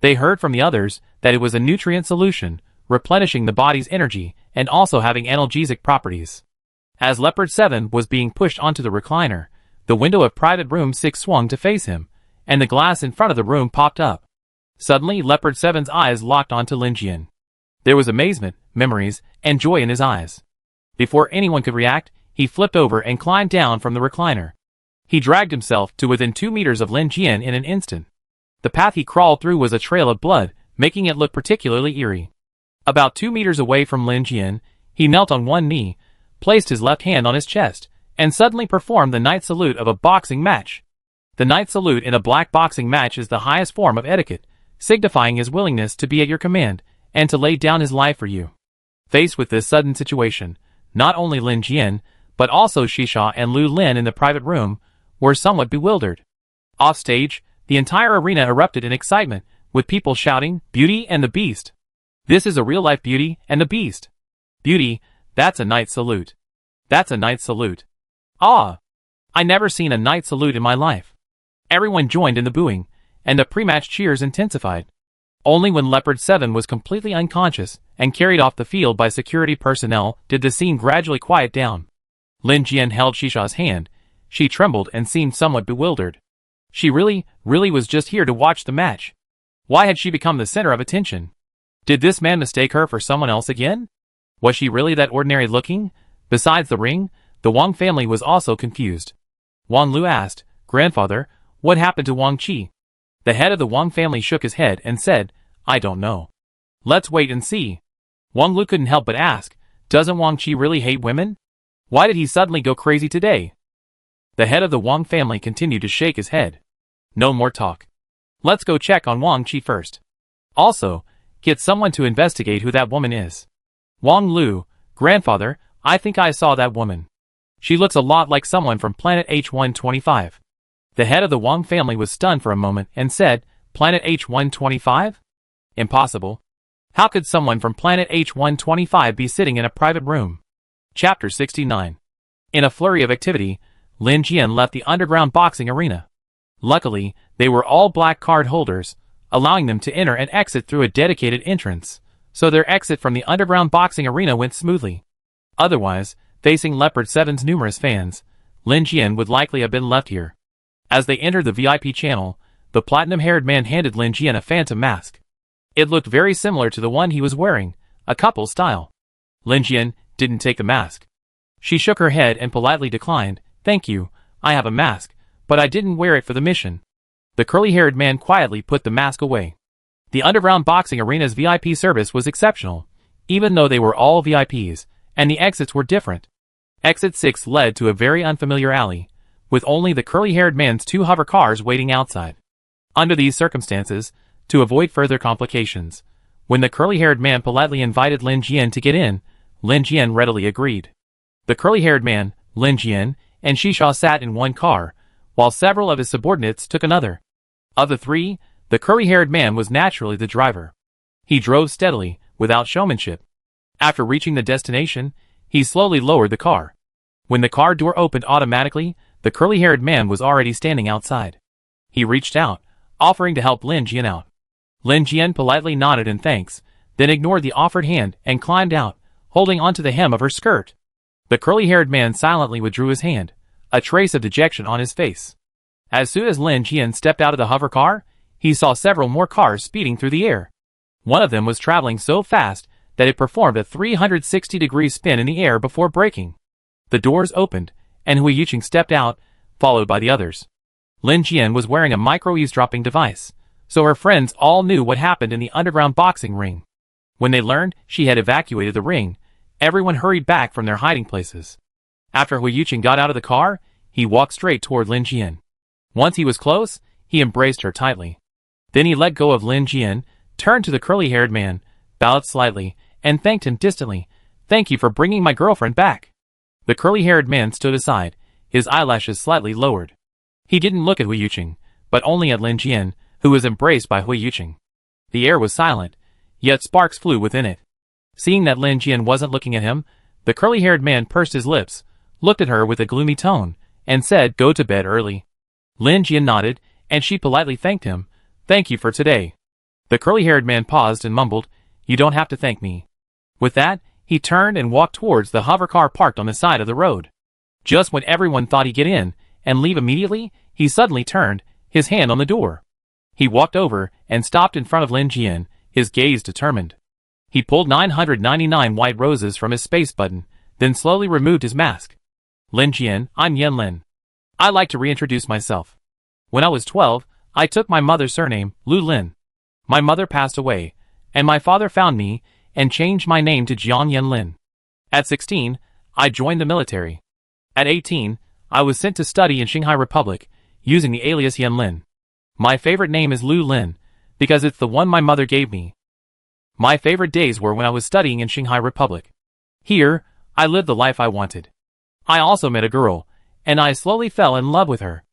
They heard from the others that it was a nutrient solution, replenishing the body's energy and also having analgesic properties. As Leopard 7 was being pushed onto the recliner, the window of private room 6 swung to face him, and the glass in front of the room popped up. Suddenly, Leopard 7's eyes locked onto Lin Jian. There was amazement, memories, and joy in his eyes. Before anyone could react, he flipped over and climbed down from the recliner. He dragged himself to within 2 meters of Lin Jian in an instant. The path he crawled through was a trail of blood, making it look particularly eerie. About 2 meters away from Lin Jian, he knelt on one knee, placed his left hand on his chest, and suddenly performed the knight salute of a boxing match. The knight salute in a black boxing match is the highest form of etiquette, signifying his willingness to be at your command, and to lay down his life for you. Faced with this sudden situation, not only Lin Jian, but also Shisha and Lu Lin in the private room, were somewhat bewildered. Off stage, the entire arena erupted in excitement, with people shouting, "Beauty and the Beast! This is a real-life Beauty and the Beast! Beauty, that's a knight salute! That's a knight salute! Ah! I never seen a knight salute in my life!" Everyone joined in the booing, and the pre-match cheers intensified. Only when Leopard 7 was completely unconscious and carried off the field by security personnel did the scene gradually quiet down. Lin Jian held Shisha's hand. She trembled and seemed somewhat bewildered. She really was just here to watch the match. Why had she become the center of attention? Did this man mistake her for someone else again? Was she really that ordinary looking? Besides the ring, the Wang family was also confused. Wang Lu asked, "Grandfather, what happened to Wang Qi?" The head of the Wang family shook his head and said, "I don't know. Let's wait and see." Wang Lu couldn't help but ask, "Doesn't Wang Qi really hate women? Why did he suddenly go crazy today?" The head of the Wang family continued to shake his head. "No more talk. Let's go check on Wang Qi first. Also, get someone to investigate who that woman is." Wang Lu, "Grandfather, I think I saw that woman. She looks a lot like someone from planet H125. The head of the Wang family was stunned for a moment and said, Planet H125? Impossible. How could someone from Planet H125 be sitting in a private room? Chapter 69. In a flurry of activity, Lin Jian left the underground boxing arena. Luckily, they were all black card holders, allowing them to enter and exit through a dedicated entrance, so their exit from the underground boxing arena went smoothly. Otherwise, facing Leopard 7's numerous fans, Lin Jian would likely have been left here. As they entered the VIP channel, the platinum-haired man handed Lin Jian a phantom mask. It looked very similar to the one he was wearing, a couple style. Lin Jian didn't take the mask. She shook her head and politely declined. "Thank you, I have a mask, but I didn't wear it for the mission." The curly-haired man quietly put the mask away. The underground boxing arena's VIP service was exceptional, even though they were all VIPs, and the exits were different. Exit 6 led to a very unfamiliar alley, with only the curly-haired man's 2 hover cars waiting outside. Under these circumstances, to avoid further complications, when the curly-haired man politely invited Lin Jian to get in, Lin Jian readily agreed. The curly-haired man, Lin Jian, and Shisha sat in one car, while several of his subordinates took another. Of the 3, the curly-haired man was naturally the driver. He drove steadily, without showmanship. After reaching the destination, he slowly lowered the car. When the car door opened automatically, the curly-haired man was already standing outside. He reached out, offering to help Lin Jian out. Lin Jian politely nodded in thanks, then ignored the offered hand and climbed out, holding onto the hem of her skirt. The curly-haired man silently withdrew his hand, a trace of dejection on his face. As soon as Lin Jian stepped out of the hover car, he saw several more cars speeding through the air. One of them was traveling so fast that it performed a 360-degree spin in the air before braking. The doors opened, and Hui Yuqing stepped out, followed by the others. Lin Jian was wearing a micro-eavesdropping device, so her friends all knew what happened in the underground boxing ring. When they learned she had evacuated the ring, everyone hurried back from their hiding places. After Hui Yuqing got out of the car, he walked straight toward Lin Jian. Once he was close, he embraced her tightly. Then he let go of Lin Jian, turned to the curly-haired man, bowed slightly, and thanked him distantly. "Thank you for bringing my girlfriend back." The curly-haired man stood aside, his eyelashes slightly lowered. He didn't look at Hui Yuqing, but only at Lin Jian, who was embraced by Hui Yuqing. The air was silent, yet sparks flew within it. Seeing that Lin Jian wasn't looking at him, the curly-haired man pursed his lips, looked at her with a gloomy tone, and said, "Go to bed early." Lin Jian nodded, and she politely thanked him. "Thank you for today." The curly-haired man paused and mumbled, "You don't have to thank me." With that, he turned and walked towards the hover car parked on the side of the road. Just when everyone thought he'd get in and leave immediately, he suddenly turned, his hand on the door. He walked over and stopped in front of Lin Jian, his gaze determined. He pulled 999 white roses from his space button, then slowly removed his mask. "Lin Jian, I'm Yan Lin. I like to reintroduce myself. When I was 12, I took my mother's surname, Lu Lin. My mother passed away, and my father found me and changed my name to Jiang Yan Lin. At 16, I joined the military. At 18, I was sent to study in Shanghai Republic, using the alias Yan Lin. My favorite name is Lu Lin, because it's the one my mother gave me. My favorite days were when I was studying in Shanghai Republic. Here, I lived the life I wanted. I also met a girl, and I slowly fell in love with her.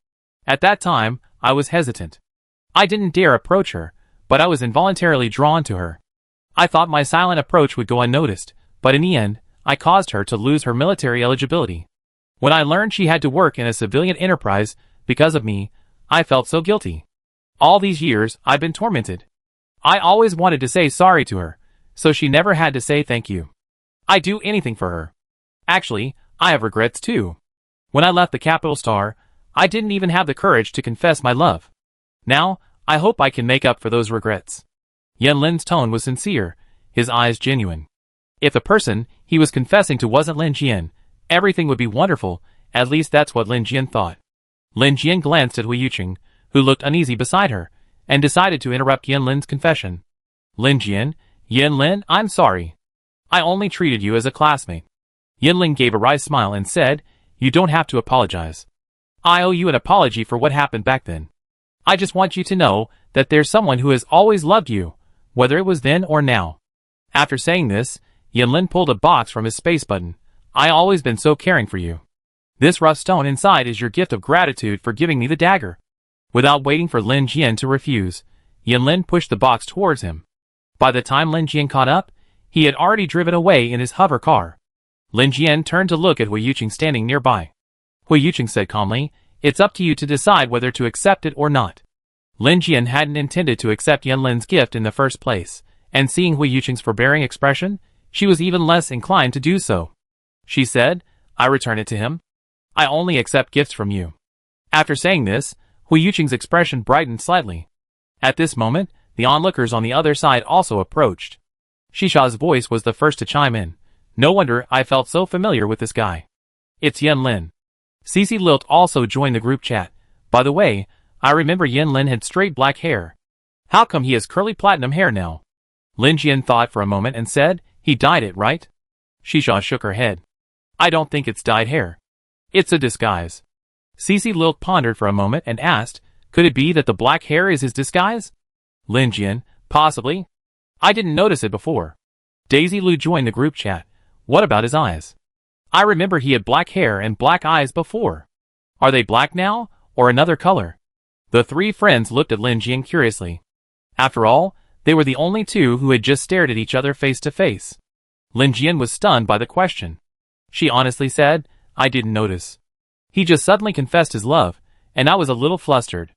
At that time, I was hesitant. I didn't dare approach her, but I was involuntarily drawn to her. I thought my silent approach would go unnoticed, but in the end, I caused her to lose her military eligibility. When I learned she had to work in a civilian enterprise because of me, I felt so guilty. All these years, I've been tormented. I always wanted to say sorry to her, so she never had to say thank you. I'd do anything for her. Actually, I have regrets too. When I left the capital star, I didn't even have the courage to confess my love. Now, I hope I can make up for those regrets." Yan Lin's tone was sincere, his eyes genuine. If the person he was confessing to wasn't Lin Jian, everything would be wonderful, at least that's what Lin Jian thought. Lin Jian glanced at Hui Yuqing, who looked uneasy beside her, and decided to interrupt Yan Lin's confession. "Lin Jian, Yan Lin, I'm sorry. I only treated you as a classmate." Yan Lin gave a wry smile and said, "You don't have to apologize. I owe you an apology for what happened back then. I just want you to know that there's someone who has always loved you, whether it was then or now." After saying this, Yan Lin pulled a box from his space button. "I always been so caring for you. This rough stone inside is your gift of gratitude for giving me the dagger." Without waiting for Lin Jian to refuse, Yanlin pushed the box towards him. By the time Lin Jian caught up, he had already driven away in his hover car. Lin Jian turned to look at Hui Yuqing standing nearby. Hui Yuqing said calmly, "It's up to you to decide whether to accept it or not." Lin Jian hadn't intended to accept Yanlin's gift in the first place, and seeing Hui Yuqing's forbearing expression, she was even less inclined to do so. She said, "I return it to him. I only accept gifts from you." After saying this, Hui Yuqing's expression brightened slightly. At this moment, the onlookers on the other side also approached. Shisha's voice was the first to chime in. "No wonder I felt so familiar with this guy. It's Yanlin." Cici Lilt also joined the group chat. "By the way, I remember Yanlin had straight black hair. How come he has curly platinum hair now?" Lin Jian thought for a moment and said, "He dyed it, right?" Shisha shook her head. "I don't think it's dyed hair. It's a disguise." Cici Lilt pondered for a moment and asked, "Could it be that the black hair is his disguise?" Lin Jian, "Possibly. I didn't notice it before." Daisy Lu joined the group chat. "What about his eyes? I remember he had black hair and black eyes before. Are they black now, or another color?" The three friends looked at Lin Jian curiously. After all, they were the only two who had just stared at each other face to face. Lin Jian was stunned by the question. She honestly said, "I didn't notice. He just suddenly confessed his love, and I was a little flustered.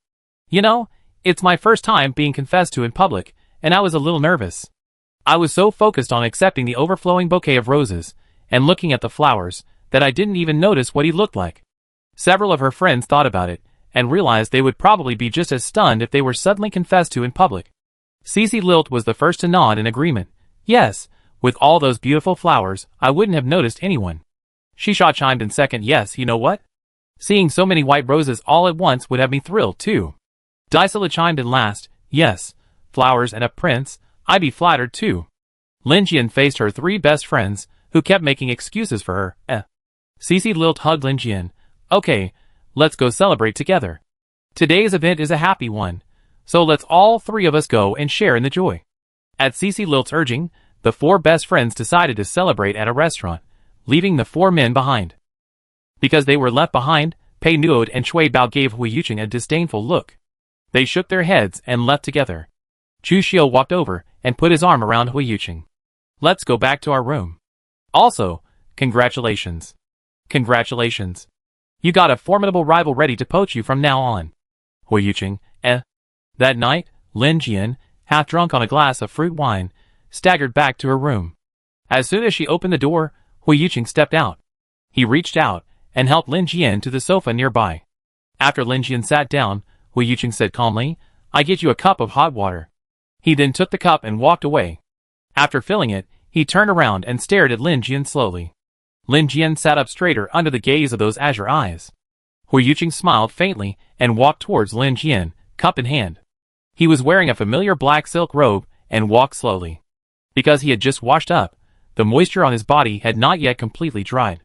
You know, it's my first time being confessed to in public, and I was a little nervous. I was so focused on accepting the overflowing bouquet of roses, and looking at the flowers, that I didn't even notice what he looked like." Several of her friends thought about it, and realized they would probably be just as stunned if they were suddenly confessed to in public. Cici Lilt was the first to nod in agreement. "Yes, with all those beautiful flowers, I wouldn't have noticed anyone." Shisha chimed in second. "Yes, you know what? Seeing so many white roses all at once would have me thrilled too." Daisela chimed in last. "Yes, flowers and a prince, I'd be flattered too." Lin Jian faced her three best friends, who kept making excuses for her. Cici Lilt hugged Lin Jian. "Okay, let's go celebrate together. Today's event is a happy one, so let's all three of us go and share in the joy." At Cici Lilt's urging, the four best friends decided to celebrate at a restaurant, leaving the four men behind. Because they were left behind, Pei Nuod and Cui Bao gave Hui Yuqing a disdainful look. They shook their heads and left together. Chu Xiu walked over and put his arm around Hui Yuqing. "Let's go back to our room. Also, congratulations. Congratulations. You got a formidable rival ready to poach you from now on." Hui Yuqing, That night, Lin Jian, half drunk on a glass of fruit wine, staggered back to her room. As soon as she opened the door, Hui Yuqing stepped out. He reached out and helped Lin Jian to the sofa nearby. After Lin Jian sat down, Hui Yuqing said calmly, "I get you a cup of hot water." He then took the cup and walked away. After filling it, he turned around and stared at Lin Jian slowly. Lin Jian sat up straighter under the gaze of those azure eyes. Hui Yuqing smiled faintly and walked towards Lin Jian, cup in hand. He was wearing a familiar black silk robe and walked slowly. Because he had just washed up, the moisture on his body had not yet completely dried.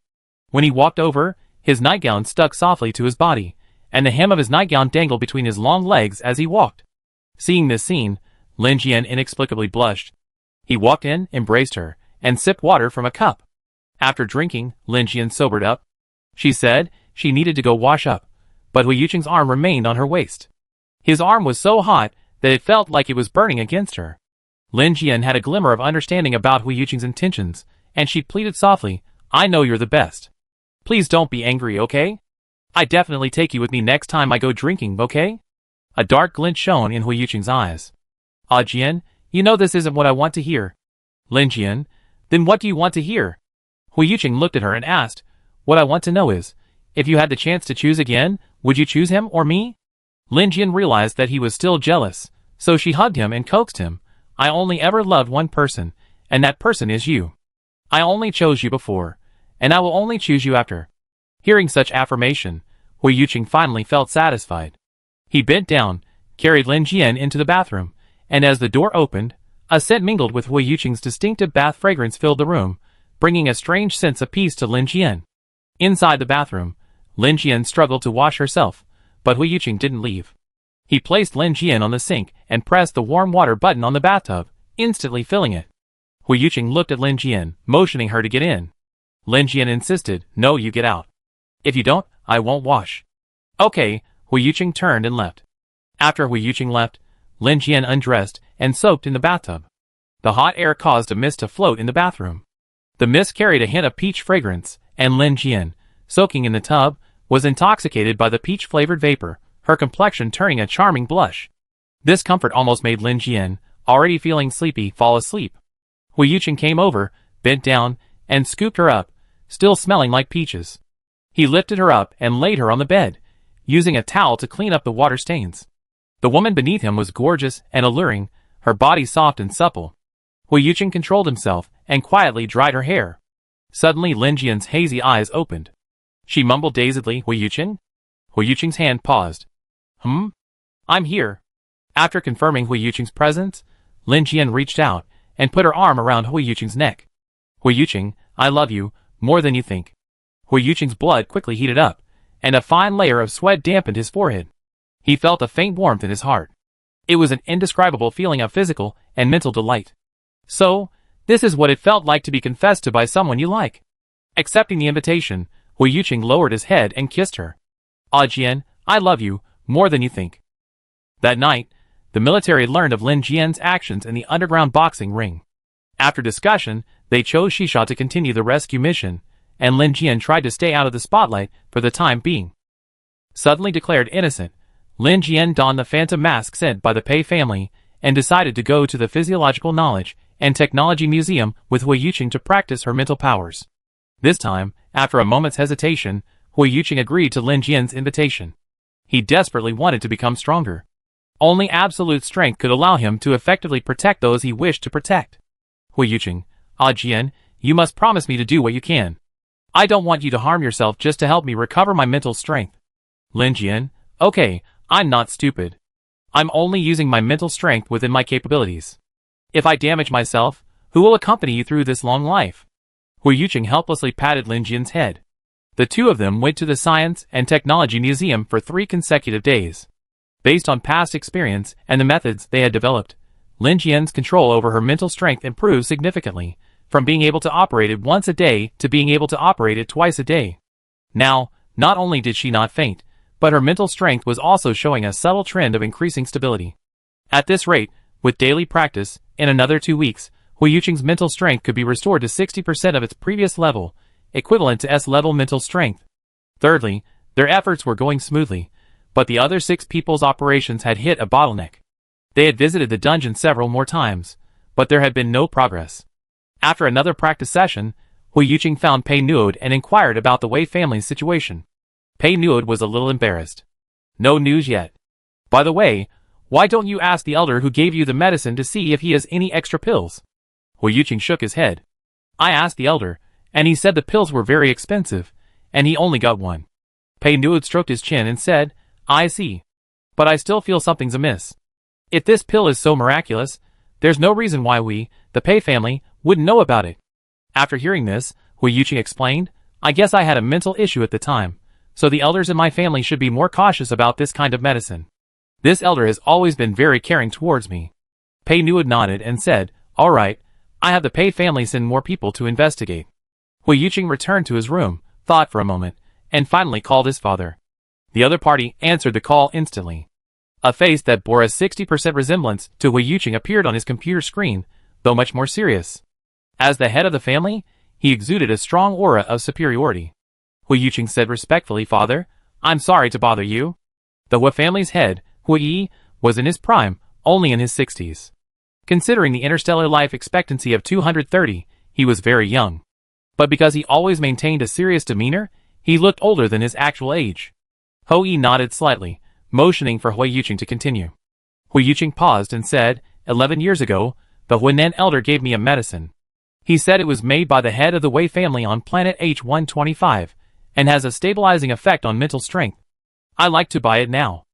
When he walked over, his nightgown stuck softly to his body, and the hem of his nightgown dangled between his long legs as he walked. Seeing this scene, Lin Jian inexplicably blushed. He walked in, embraced her, and sipped water from a cup. After drinking, Lin Jian sobered up. She said she needed to go wash up, but Hui Yuqing's arm remained on her waist. His arm was so hot that it felt like it was burning against her. Lin Jian had a glimmer of understanding about Hui Yuqing's intentions, and she pleaded softly, "I know you're the best. Please don't be angry, okay? I definitely take you with me next time I go drinking, okay?" A dark glint shone in Hui Yuqing's eyes. "Ah Jian, you know this isn't what I want to hear." Lin Jian, "Then what do you want to hear?" Hui Yuqing looked at her and asked, "What I want to know is, if you had the chance to choose again, would you choose him or me?" Lin Jian realized that he was still jealous, so she hugged him and coaxed him. "I only ever loved one person, and that person is you. I only chose you before, and I will only choose you after." Hearing such affirmation, Hui Yuqing finally felt satisfied. He bent down, carried Lin Jian into the bathroom, and as the door opened, a scent mingled with Hui Yuqing's distinctive bath fragrance filled the room, bringing a strange sense of peace to Lin Jian. Inside the bathroom, Lin Jian struggled to wash herself, but Hui Yuqing didn't leave. He placed Lin Jian on the sink and pressed the warm water button on the bathtub, instantly filling it. Hui Yuqing looked at Lin Jian, motioning her to get in. Lin Jian insisted, "No, you get out. If you don't, I won't wash." "Okay," Hui Yuqing turned and left. After Hui Yuqing left, Lin Jian undressed and soaked in the bathtub. The hot air caused a mist to float in the bathroom. The mist carried a hint of peach fragrance, and Lin Jian, soaking in the tub, was intoxicated by the peach-flavored vapor, her complexion turning a charming blush. This comfort almost made Lin Jian, already feeling sleepy, fall asleep. Hui Yuqing came over, bent down, and scooped her up, still smelling like peaches. He lifted her up and laid her on the bed, using a towel to clean up the water stains. The woman beneath him was gorgeous and alluring, her body soft and supple. Hui Yuqing controlled himself and quietly dried her hair. Suddenly Lin Jian's hazy eyes opened. She mumbled dazedly, Hui Yuqing? Hui Yuqing's hand paused. I'm here. After confirming Hui Yuqing's presence, Lin Jian reached out and put her arm around Hui Yuqing's neck. Hui Yuqing, I love you, more than you think. Hui Yuqing's blood quickly heated up, and a fine layer of sweat dampened his forehead. He felt a faint warmth in his heart. It was an indescribable feeling of physical and mental delight. So, this is what it felt like to be confessed to by someone you like. Accepting the invitation, Hui Yuqing lowered his head and kissed her. Ah Jian, I love you, more than you think. That night, the military learned of Lin Jian's actions in the underground boxing ring. After discussion, they chose Shisha to continue the rescue mission, and Lin Jian tried to stay out of the spotlight for the time being. Suddenly declared innocent, Lin Jian donned the phantom mask sent by the Pei family and decided to go to the Physiological Knowledge and Technology Museum with Hui Yuqing to practice her mental powers. This time, after a moment's hesitation, Hui Yuqing agreed to Lin Jian's invitation. He desperately wanted to become stronger. Only absolute strength could allow him to effectively protect those he wished to protect. Hui Yuqing, Ah Jian, you must promise me to do what you can. I don't want you to harm yourself just to help me recover my mental strength. Lin Jian, okay, I'm not stupid. I'm only using my mental strength within my capabilities. If I damage myself, who will accompany you through this long life? Hui Yuqing helplessly patted Lin Jian's head. The two of them went to the Science and Technology Museum for 3 consecutive days. Based on past experience and the methods they had developed, Lin Jian's control over her mental strength improved significantly, from being able to operate it once a day to being able to operate it twice a day. Now, not only did she not faint, but her mental strength was also showing a subtle trend of increasing stability. At this rate, with daily practice, in another 2 weeks, Hui Yuqing's mental strength could be restored to 60% of its previous level, equivalent to S-level mental strength. Thirdly, their efforts were going smoothly, but the other 6 people's operations had hit a bottleneck. They had visited the dungeon several more times, but there had been no progress. After another practice session, Hui Yuqing found Pei Nuod and inquired about the Wei family's situation. Pei Nuod was a little embarrassed. No news yet. By the way, why don't you ask the elder who gave you the medicine to see if he has any extra pills? Hui Yuqing shook his head. I asked the elder, and he said the pills were very expensive, and he only got one. Pei Nuod stroked his chin and said, I see. But I still feel something's amiss. If this pill is so miraculous, there's no reason why we, the Pei family, wouldn't know about it. After hearing this, Hui Yuqing explained, I guess I had a mental issue at the time, so the elders in my family should be more cautious about this kind of medicine. This elder has always been very caring towards me. Pei Nuod nodded and said, all right, I have the Pei family send more people to investigate. Hui Yuqing returned to his room, thought for a moment, and finally called his father. The other party answered the call instantly. A face that bore a 60% resemblance to Hui Yuqing appeared on his computer screen, though much more serious. As the head of the family, he exuded a strong aura of superiority. Hui Yuqing said respectfully, Father, I'm sorry to bother you. The Hui family's head, Hui Yi, was in his prime, only in his 60s. Considering the interstellar life expectancy of 230, he was very young. But because he always maintained a serious demeanor, he looked older than his actual age. Ho Yi nodded slightly, motioning for Hui Yuqing to continue. Hui Yuqing paused and said, 11 years ago, the Huinan elder gave me a medicine. He said it was made by the head of the Wei family on planet H125, and has a stabilizing effect on mental strength. I like to buy it now.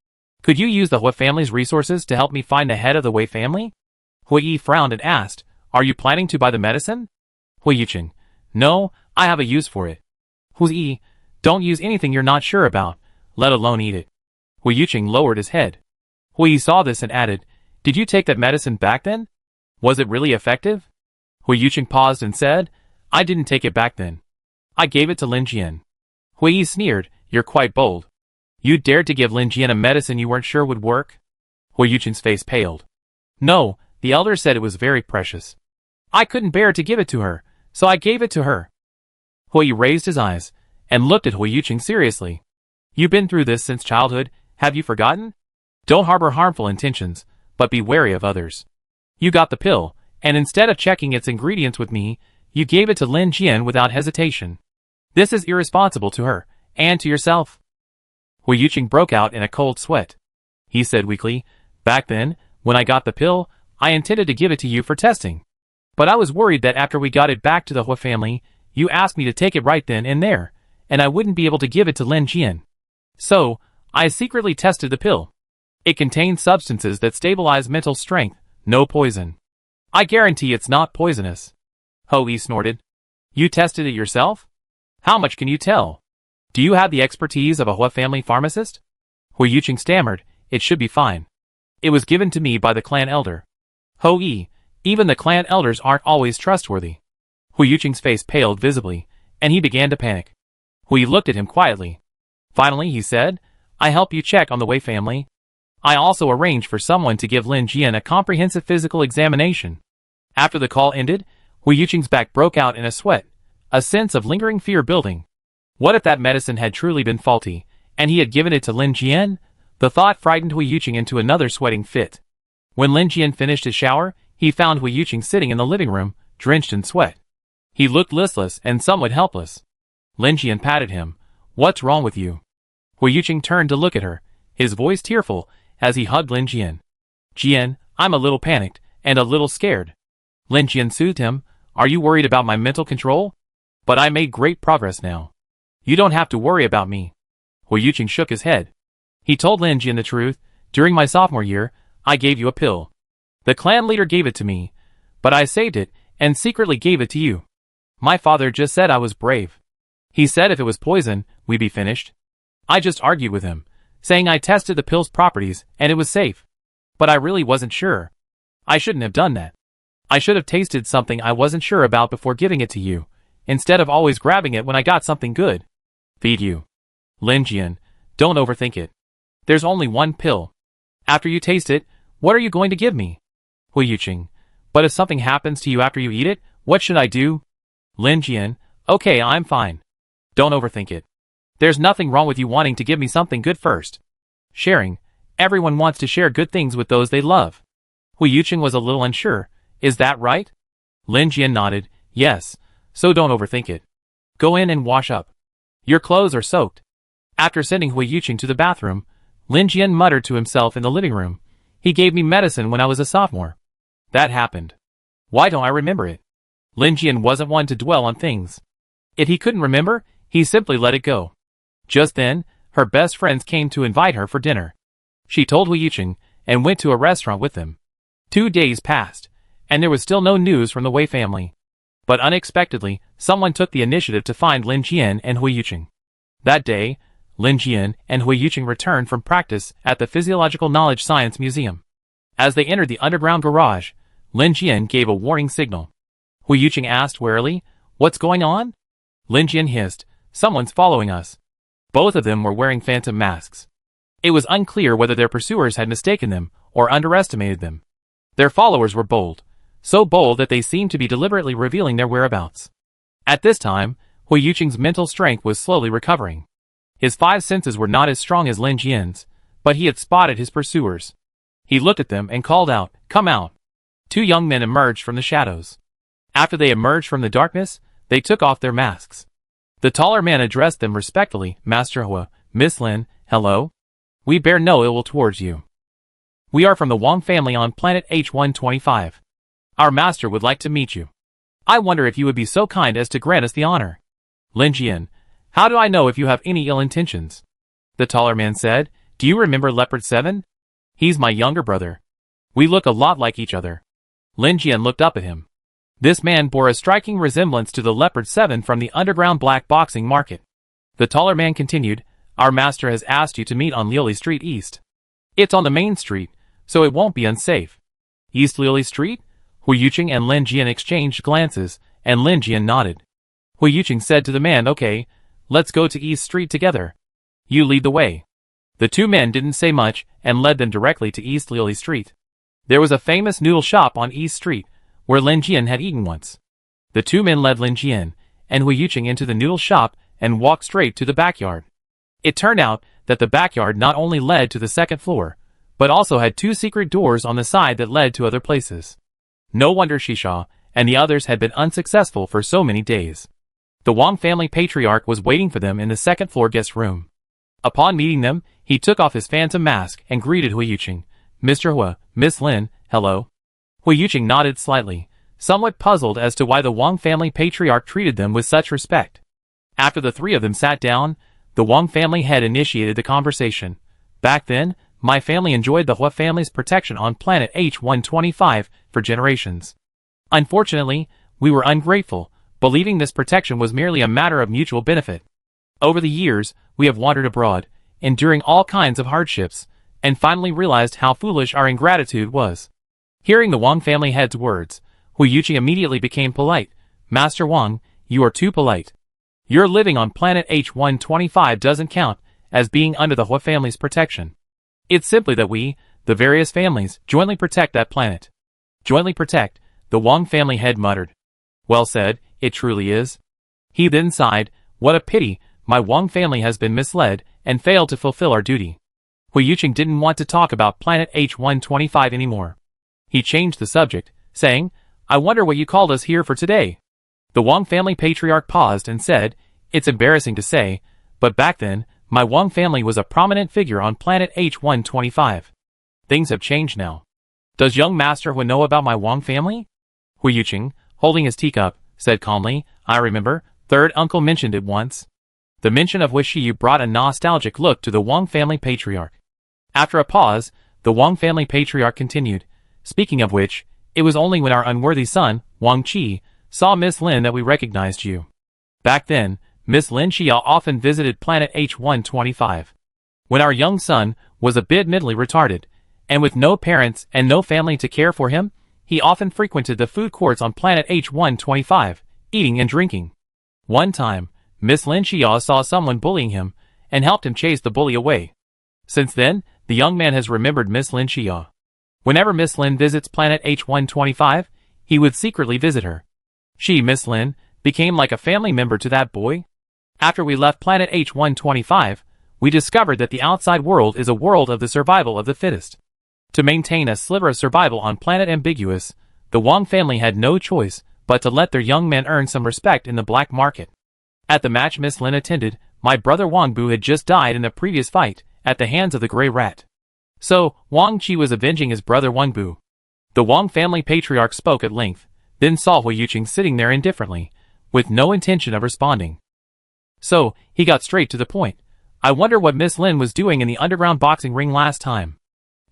Could you use the Hui family's resources to help me find the head of the Wei family? Hui Yi frowned and asked, Are you planning to buy the medicine? Hui Yuqing, no, I have a use for it. Hui Yi, don't use anything you're not sure about, let alone eat it. Hui Yuqing lowered his head. Hui Yi saw this and added, Did you take that medicine back then? Was it really effective? Hui Yuqing paused and said, I didn't take it back then. I gave it to Lin Jian. Hui Yi sneered, You're quite bold. You dared to give Lin Jian a medicine you weren't sure would work? Hui Yuqing's face paled. No, the elder said it was very precious. I couldn't bear to give it to her, so I gave it to her. Hui raised his eyes and looked at Hui Yuqing seriously. You've been through this since childhood, have you forgotten? Don't harbor harmful intentions, but be wary of others. You got the pill, and instead of checking its ingredients with me, you gave it to Lin Jian without hesitation. This is irresponsible to her, and to yourself. Hui Yuqing broke out in a cold sweat. He said weakly, back then, when I got the pill, I intended to give it to you for testing. But I was worried that after we got it back to the Hui family, you asked me to take it right then and there, and I wouldn't be able to give it to Lin Jian. So, I secretly tested the pill. It contains substances that stabilize mental strength, no poison. I guarantee it's not poisonous. Hui snorted. You tested it yourself? How much can you tell? Do you have the expertise of a Hui family pharmacist? Hui Yuqing stammered, it should be fine. It was given to me by the clan elder. Hui, even the clan elders aren't always trustworthy. Hui Yuqing's face paled visibly, and he began to panic. Hui looked at him quietly. Finally, he said, I help you check on the Wei family. I also arranged for someone to give Lin Jian a comprehensive physical examination. After the call ended, Hui Yuqing's back broke out in a sweat, a sense of lingering fear building. What if that medicine had truly been faulty, and he had given it to Lin Jian? The thought frightened Hui Yuqing into another sweating fit. When Lin Jian finished his shower, he found Hui Yuqing sitting in the living room, drenched in sweat. He looked listless and somewhat helpless. Lin Jian patted him. What's wrong with you? Hui Yuqing turned to look at her, his voice tearful, as he hugged Lin Jian. Jian, I'm a little panicked, and a little scared. Lin Jian soothed him. Are you worried about my mental control? But I made great progress now. You don't have to worry about me. Hui Yuqing shook his head. He told Lin Jian the truth. During my sophomore year, I gave you a pill. The clan leader gave it to me, but I saved it, and secretly gave it to you. My father just said I was brave. He said if it was poison, we'd be finished. I just argued with him, saying I tested the pill's properties, and it was safe. But I really wasn't sure. I shouldn't have done that. I should have tasted something I wasn't sure about before giving it to you, instead of always grabbing it when I got something good. Feed you. Lin Jian, don't overthink it. There's only one pill. After you taste it, what are you going to give me? Hui Yuqing, but if something happens to you after you eat it, what should I do? Lin Jian, okay, I'm fine. Don't overthink it. There's nothing wrong with you wanting to give me something good first. Sharing. Everyone wants to share good things with those they love. Hui Yuqing was a little unsure. Is that right? Lin Jian nodded. Yes, so don't overthink it. Go in and wash up. Your clothes are soaked. After sending Hui Yuqing to the bathroom, Lin Jian muttered to himself in the living room. He gave me medicine when I was a sophomore. That happened. Why don't I remember it? Lin Jian wasn't one to dwell on things. If he couldn't remember, he simply let it go. Just then, her best friends came to invite her for dinner. She told Hui Yuqing and went to a restaurant with them. 2 days passed, and there was still no news from the Wei family. But unexpectedly, someone took the initiative to find Lin Jian and Hui Yuqing. That day, Lin Jian and Hui Yuqing returned from practice at the Physiological Knowledge Science Museum. As they entered the underground garage, Lin Jian gave a warning signal. Hui Yuqing asked warily, What's going on? Lin Jian hissed, Someone's following us. Both of them were wearing phantom masks. It was unclear whether their pursuers had mistaken them or underestimated them. Their followers were bold, so bold that they seemed to be deliberately revealing their whereabouts. At this time, Hui Yuqing's mental strength was slowly recovering. His 5 senses were not as strong as Lin Jian's, but he had spotted his pursuers. He looked at them and called out, Come out. 2 young men emerged from the shadows. After they emerged from the darkness, they took off their masks. The taller man addressed them respectfully, Master Hui, Miss Lin, hello? We bear no ill will towards you. We are from the Wang family on planet H125. Our master would like to meet you. I wonder if you would be so kind as to grant us the honor. Lin Jian, how do I know if you have any ill intentions? The taller man said, Do you remember Leopard 7? He's my younger brother. We look a lot like each other. Lin Jian looked up at him. This man bore a striking resemblance to the Leopard 7 from the underground black boxing market. The taller man continued, Our master has asked you to meet on Liuli Street East. It's on the main street, so it won't be unsafe. East Liuli Street? Hui Yuqing and Lin Jian exchanged glances, and Lin Jian nodded. Hui Yuqing said to the man, Okay, let's go to East Street together. You lead the way. The two men didn't say much and led them directly to East Lily Street. There was a famous noodle shop on East Street where Lin Jian had eaten once. The two men led Lin Jian and Hui Yuqing into the noodle shop and walked straight to the backyard. It turned out that the backyard not only led to the second floor, but also had two secret doors on the side that led to other places. No wonder Shisha and the others had been unsuccessful for so many days. The Wang family patriarch was waiting for them in the second floor guest room. Upon meeting them, he took off his phantom mask and greeted Hui Yuqing. Mr. Hua, Miss Lin, hello. Hui Yuqing nodded slightly, somewhat puzzled as to why the Wang family patriarch treated them with such respect. After the three of them sat down, the Wang family head initiated the conversation. Back then, my family enjoyed the Hua family's protection on planet H125 for generations. Unfortunately, we were ungrateful, believing this protection was merely a matter of mutual benefit. Over the years, we have wandered abroad, enduring all kinds of hardships, and finally realized how foolish our ingratitude was. Hearing the Wang family head's words, Hui Yuqing immediately became polite. Master Wang, you are too polite. Your living on planet H125 doesn't count as being under the Hua family's protection. It's simply that we, the various families, jointly protect that planet. Jointly protect, the Wang family head muttered. Well said, it truly is. He then sighed, what a pity, my Wang family has been misled and failed to fulfill our duty. Hui Yuqing didn't want to talk about planet H125 anymore. He changed the subject, saying, I wonder what you called us here for today. The Wang family patriarch paused and said, it's embarrassing to say, but back then, my Wang family was a prominent figure on planet H125. Things have changed now. Does young Master Hua know about my Wang family? Hui Yuqing, holding his teacup, said calmly, I remember, third uncle mentioned it once. The mention of Hui Shiyu brought a nostalgic look to the Wang family patriarch. After a pause, the Wang family patriarch continued, speaking of which, it was only when our unworthy son, Wang Qi, saw Miss Lin that we recognized you. Back then, Miss Lin Xia often visited planet H125. When our young son was a bit mentally retarded, and with no parents and no family to care for him, he often frequented the food courts on planet H125, eating and drinking. One time, Miss Lin Xia saw someone bullying him, and helped him chase the bully away. Since then, the young man has remembered Miss Lin Xia. Whenever Miss Lin visits planet H125, he would secretly visit her. She, Miss Lin, became like a family member to that boy. After we left planet H125, we discovered that the outside world is a world of the survival of the fittest. To maintain a sliver of survival on planet Ambiguous, the Wang family had no choice but to let their young men earn some respect in the black market. At the match Miss Lin attended, my brother Wang Bu had just died in the previous fight, at the hands of the Grey Rat. So, Wang Qi was avenging his brother Wang Bu. The Wang family patriarch spoke at length, then saw Hui Yuqing sitting there indifferently, with no intention of responding. So, he got straight to the point. I wonder what Miss Lin was doing in the underground boxing ring last time.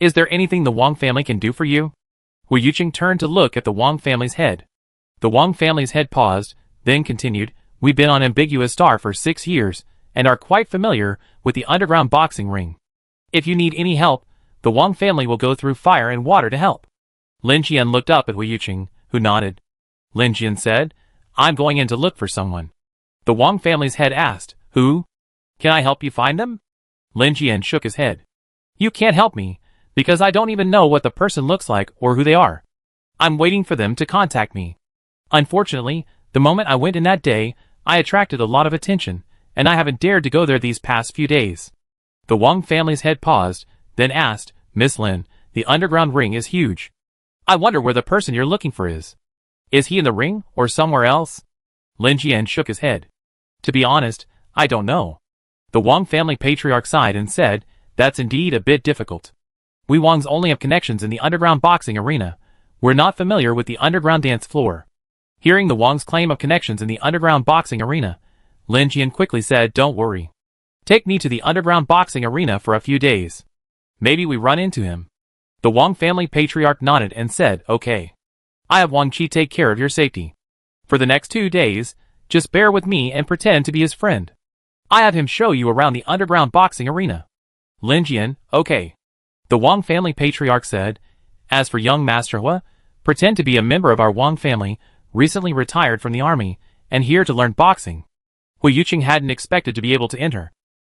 Is there anything the Wang family can do for you? Hui Yuqing turned to look at the Wang family's head. The Wang family's head paused, then continued, we've been on Ambiguous Star for 6 years, and are quite familiar with the underground boxing ring. If you need any help, the Wang family will go through fire and water to help. Lin Jian looked up at Hui Yuqing, who nodded. Lin Jian said, I'm going in to look for someone. The Wang family's head asked, who? Can I help you find them? Lin Jian shook his head. You can't help me, because I don't even know what the person looks like or who they are. I'm waiting for them to contact me. Unfortunately, the moment I went in that day, I attracted a lot of attention, and I haven't dared to go there these past few days. The Wang family's head paused, then asked, Miss Lin, the underground ring is huge. I wonder where the person you're looking for is. Is he in the ring or somewhere else? Lin Jian shook his head. To be honest, I don't know. The Wang family patriarch sighed and said, that's indeed a bit difficult. We Wangs only have connections in the underground boxing arena. We're not familiar with the underground dance floor. Hearing the Wangs' claim of connections in the underground boxing arena, Lin Jian quickly said, don't worry. Take me to the underground boxing arena for a few days. Maybe we run into him. The Wang family patriarch nodded and said, okay. I have Wang Qi take care of your safety. For the next 2 days, just bear with me and pretend to be his friend. I have him show you around the underground boxing arena. Lin Jian, okay. The Wang family patriarch said, as for young Master Hua, pretend to be a member of our Wang family, recently retired from the army, and here to learn boxing. Hui Yuqing hadn't expected to be able to enter.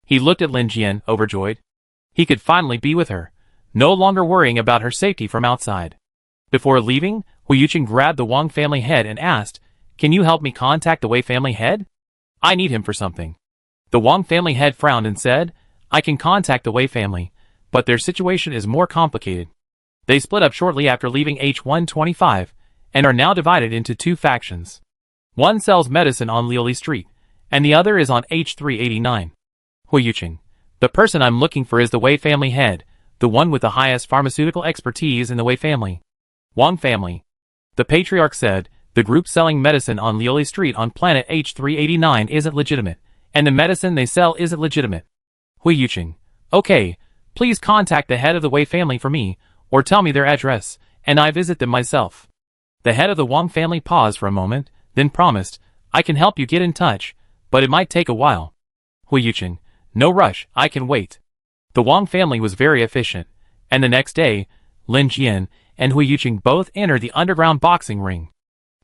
He looked at Lin Jian, overjoyed. He could finally be with her, no longer worrying about her safety from outside. Before leaving, Hu Yuqing grabbed the Wang family head and asked, "Can you help me contact the Wei family head? I need him for something." The Wang family head frowned and said, "I can contact the Wei family, but their situation is more complicated. They split up shortly after leaving H125, and are now divided into two factions. One sells medicine on Liuli Street, and the other is on H389. Hu Yuqing, the person I'm looking for is the Wei family head, the one with the highest pharmaceutical expertise in the Wei family." Wang family. The patriarch said, "The group selling medicine on Liuli Street on planet H389 isn't legitimate, and the medicine they sell isn't legitimate." Hu Yuqing, "Okay, please contact the head of the Wei family for me, or tell me their address, and I visit them myself." The head of the Wang family paused for a moment, then promised, "I can help you get in touch, but it might take a while." Hu Yuqing, "No rush, I can wait." The Wang family was very efficient, and the next day, Lin Jian and Hu Yuqing both entered the underground boxing ring.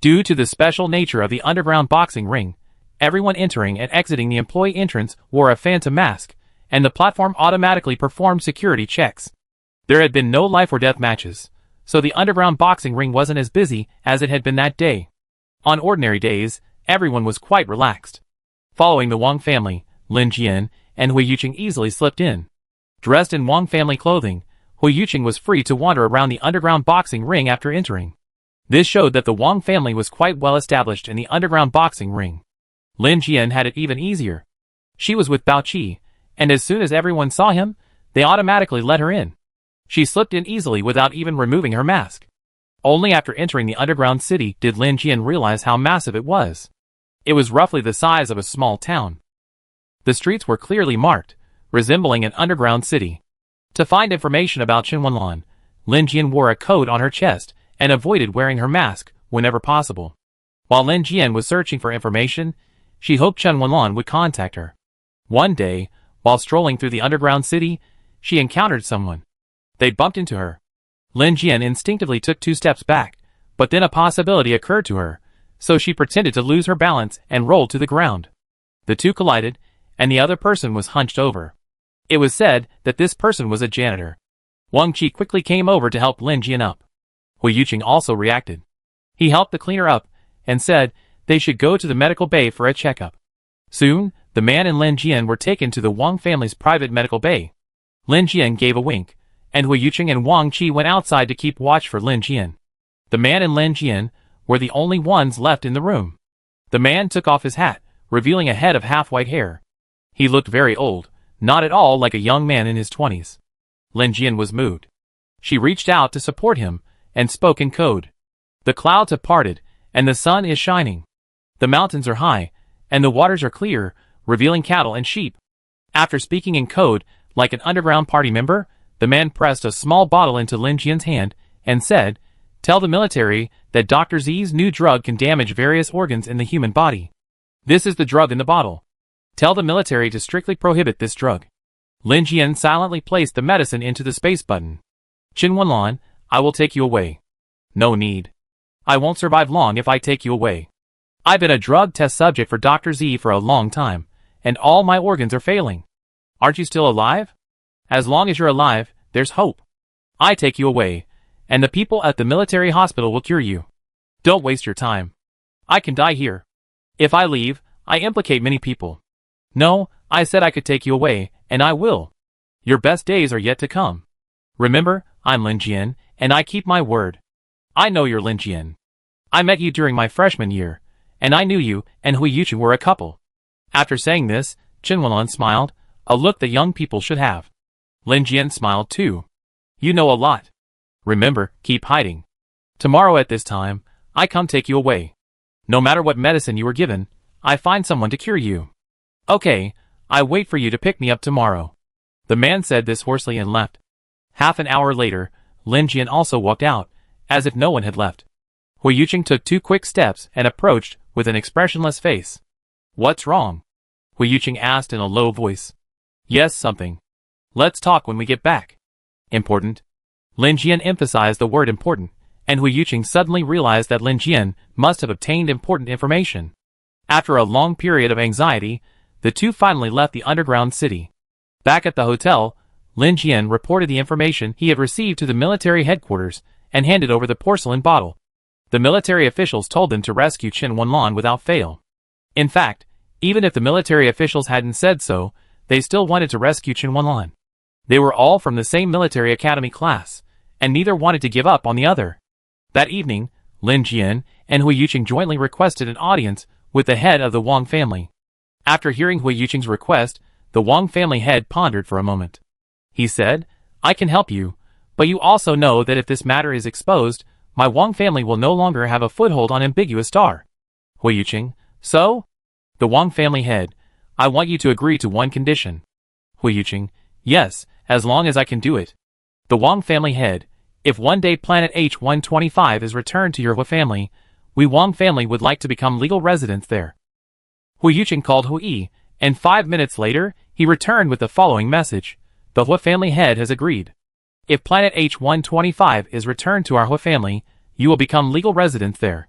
Due to the special nature of the underground boxing ring, everyone entering and exiting the employee entrance wore a phantom mask, and the platform automatically performed security checks. There had been no life or death matches, so the underground boxing ring wasn't as busy as it had been that day. On ordinary days, everyone was quite relaxed. Following the Wang family, Lin Jian and Hu Yuqing easily slipped in. Dressed in Wang family clothing, Hu Yuqing was free to wander around the underground boxing ring after entering. This showed that the Wang family was quite well established in the underground boxing ring. Lin Jian had it even easier. She was with Bao Qi, and as soon as everyone saw him, they automatically let her in. She slipped in easily without even removing her mask. Only after entering the underground city did Lin Jian realize how massive it was. It was roughly the size of a small town. The streets were clearly marked, resembling an underground city. To find information about Qinwenlan, Lin Jian wore a coat on her chest and avoided wearing her mask whenever possible. While Lin Jian was searching for information, she hoped Qinwenlan would contact her. One day, while strolling through the underground city, she encountered someone. They bumped into her. Lin Jian instinctively took 2 steps back, but then a possibility occurred to her, so she pretended to lose her balance and rolled to the ground. The two collided, and the other person was hunched over. It was said that this person was a janitor. Wang Qi quickly came over to help Lin Jian up. Hu Yuqing also reacted. He helped the cleaner up, and said they should go to the medical bay for a checkup. Soon, the man and Lin Jian were taken to the Wang family's private medical bay. Lin Jian gave a wink, and Hu Yuqing and Wang Qi went outside to keep watch for Lin Jian. The man and Lin Jian were the only ones left in the room. The man took off his hat, revealing a head of half-white hair. He looked very old, not at all like a young man in his 20s. Lin Jian was moved. She reached out to support him, and spoke in code. "The clouds have parted, and the sun is shining. The mountains are high, and the waters are clear, revealing cattle and sheep." After speaking in code, like an underground party member, the man pressed a small bottle into Lin Jian's hand, and said, "Tell the military that Dr. Z's new drug can damage various organs in the human body. This is the drug in the bottle. Tell the military to strictly prohibit this drug." Lin Jian silently placed the medicine into the space button. "Qinwenlan, I will take you away." "No need. I won't survive long if I take you away. I've been a drug test subject for Dr. Z for a long time, and all my organs are failing. Aren't you still alive? As long as you're alive, there's hope. I take you away, and the people at the military hospital will cure you. Don't waste your time. I can die here. If I leave, I implicate many people. No, I said I could take you away, and I will. Your best days are yet to come. Remember, I'm Lin Jian, and I keep my word. I know you're Lin Jian. I met you during my freshman year, and I knew you and Hu Yuqing were a couple." After saying this, Qinwenlan smiled, a look that young people should have. Lin Jian smiled too. "You know a lot. Remember, keep hiding. Tomorrow at this time, I come take you away. No matter what medicine you were given, I find someone to cure you. Okay, I wait for you to pick me up tomorrow." The man said this hoarsely and left. Half an hour later, Lin Jian also walked out, as if no one had left. Hu Yuqing took 2 quick steps and approached with an expressionless face. "What's wrong?" Hu Yuqing asked in a low voice. "Yes, something. Let's talk when we get back." "Important?" Lin Jian emphasized the word important, and Hu Yuqing suddenly realized that Lin Jian must have obtained important information. After a long period of anxiety, the two finally left the underground city. Back at the hotel, Lin Jian reported the information he had received to the military headquarters and handed over the porcelain bottle. The military officials told them to rescue Chen Wenlan without fail. In fact, even if the military officials hadn't said so, they still wanted to rescue Chen Wenlan. They were all from the same military academy class, and neither wanted to give up on the other. That evening, Lin Jian and Hui Yuqing jointly requested an audience with the head of the Wang family. After hearing Hui Yuqing's request, the Wang family head pondered for a moment. He said, "I can help you, but you also know that if this matter is exposed, my Wang family will no longer have a foothold on ambiguous star." Hui Yuqing, "So?" The Wang family head, "I want you to agree to one condition." Hui Yuqing, "Yes, as long as I can do it." The Wang family head, "If one day planet H125 is returned to your Hui family, we Wang family would like to become legal residents there." Hui Yuqing called Hui, and 5 minutes later, he returned with the following message. The Hui family head has agreed. If planet H125 is returned to our Hui family, you will become legal residents there.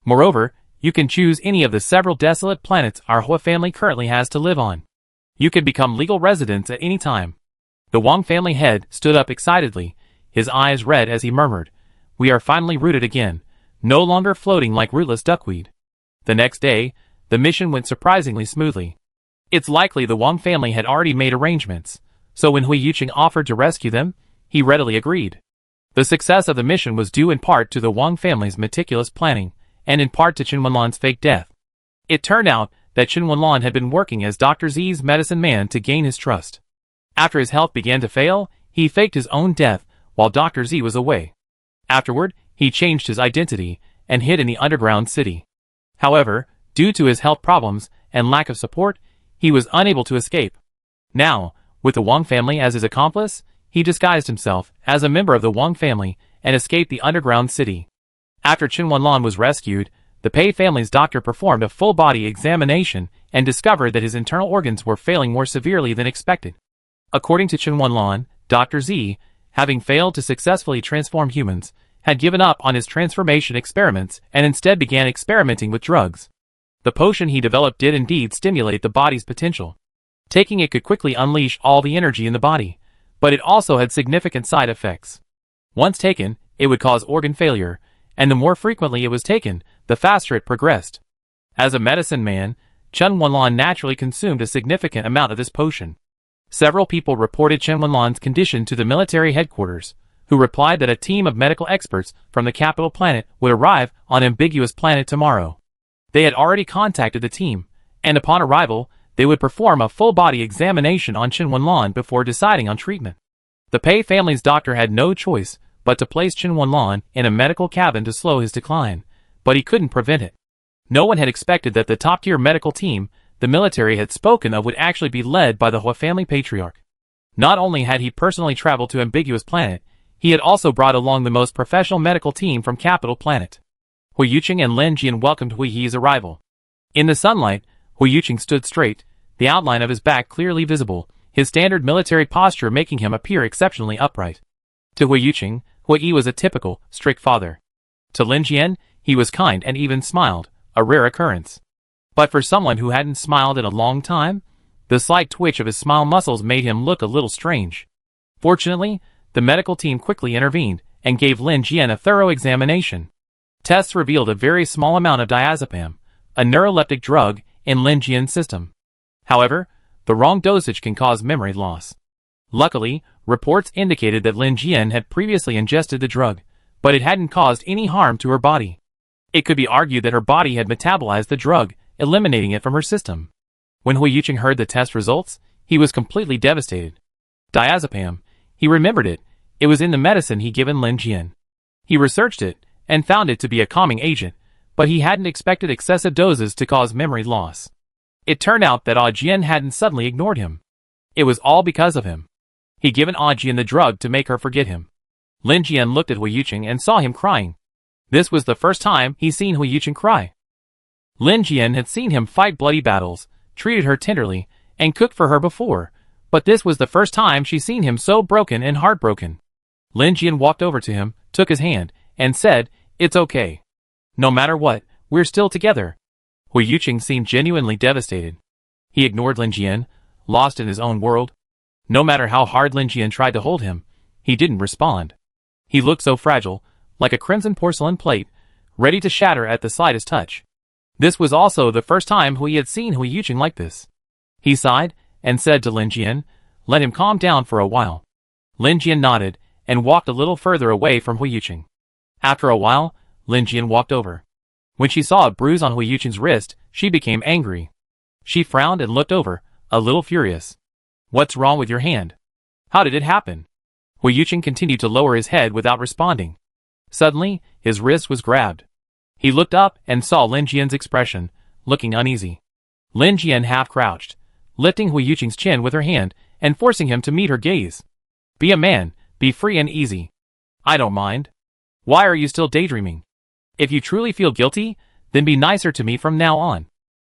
Moreover, you can choose any of the several desolate planets our Hui family currently has to live on. You can become legal residents at any time. The Wang family head stood up excitedly, his eyes red as he murmured, "We are finally rooted again, no longer floating like rootless duckweed." The next day, the mission went surprisingly smoothly. It's likely the Wang family had already made arrangements, so when Hui Yuqing offered to rescue them, he readily agreed. The success of the mission was due in part to the Wang family's meticulous planning, and in part to Chen Wenlan's fake death. It turned out that Chen Wenlan had been working as Dr. Z's medicine man to gain his trust. After his health began to fail, he faked his own death while Dr. Z was away. Afterward, he changed his identity and hid in the underground city. However, due to his health problems and lack of support, he was unable to escape. Now, with the Wang family as his accomplice, he disguised himself as a member of the Wang family and escaped the underground city. After Chen Wenlan was rescued, the Pei family's doctor performed a full-body examination and discovered that his internal organs were failing more severely than expected. According to Chen Wenlan, Dr. Z, having failed to successfully transform humans, had given up on his transformation experiments and instead began experimenting with drugs. The potion he developed did indeed stimulate the body's potential. Taking it could quickly unleash all the energy in the body, but it also had significant side effects. Once taken, it would cause organ failure, and the more frequently it was taken, the faster it progressed. As a medicine man, Chen Wenlan naturally consumed a significant amount of this potion. Several people reported Chen Wenlan's condition to the military headquarters, who replied that a team of medical experts from the capital planet would arrive on ambiguous planet tomorrow. They had already contacted the team, and upon arrival, they would perform a full-body examination on Chen Wenlan before deciding on treatment. The Pei family's doctor had no choice but to place Chen Wenlan in a medical cabin to slow his decline, but he couldn't prevent it. No one had expected that the top-tier medical team the military had spoken of would actually be led by the Hui family patriarch. Not only had he personally traveled to Ambiguous Planet, he had also brought along the most professional medical team from Capital Planet. Hui Yuqing and Lin Jian welcomed Hui Yi's arrival. In the sunlight, Hui Yuqing stood straight, the outline of his back clearly visible, his standard military posture making him appear exceptionally upright. To Hui Yuqing, Hui Yi was a typical, strict father. To Lin Jian, he was kind and even smiled, a rare occurrence. But for someone who hadn't smiled in a long time, the slight twitch of his smile muscles made him look a little strange. Fortunately, the medical team quickly intervened and gave Lin Jian a thorough examination. Tests revealed a very small amount of diazepam, a neuroleptic drug, in Lin Jian's system. However, the wrong dosage can cause memory loss. Luckily, reports indicated that Lin Jian had previously ingested the drug, but it hadn't caused any harm to her body. It could be argued that her body had metabolized the drug, eliminating it from her system. When Hui Yuqing heard the test results, he was completely devastated. Diazepam, he remembered it, it was in the medicine he'd given Lin Jian. He researched it, and found it to be a calming agent, but he hadn't expected excessive doses to cause memory loss. It turned out that Ah Jian hadn't suddenly ignored him. It was all because of him. He'd given Ah Jian the drug to make her forget him. Lin Jian looked at Hui Yuqing and saw him crying. This was the first time he'd seen Hui Yuqing cry. Lin Jian had seen him fight bloody battles, treated her tenderly, and cooked for her before, but this was the first time she'd seen him so broken and heartbroken. Lin Jian walked over to him, took his hand, and said, "It's okay. No matter what, we're still together." Hui Yuqing seemed genuinely devastated. He ignored Lin Jian, lost in his own world. No matter how hard Lin Jian tried to hold him, he didn't respond. He looked so fragile, like a crimson porcelain plate, ready to shatter at the slightest touch. This was also the first time he had seen Hu Yuqing like this. He sighed, and said to Lin Jian, "Let him calm down for a while." Lin Jian nodded, and walked a little further away from Hu Yuqing. After a while, Lin Jian walked over. When she saw a bruise on Hu Yuqing's wrist, she became angry. She frowned and looked over, a little furious. "What's wrong with your hand? How did it happen?" Hu Yuqing continued to lower his head without responding. Suddenly, his wrist was grabbed. He looked up and saw Lin Jian's expression, looking uneasy. Lin Jian half-crouched, lifting Hu Yuqing's chin with her hand and forcing him to meet her gaze. "Be a man, be free and easy. I don't mind. Why are you still daydreaming? If you truly feel guilty, then be nicer to me from now on.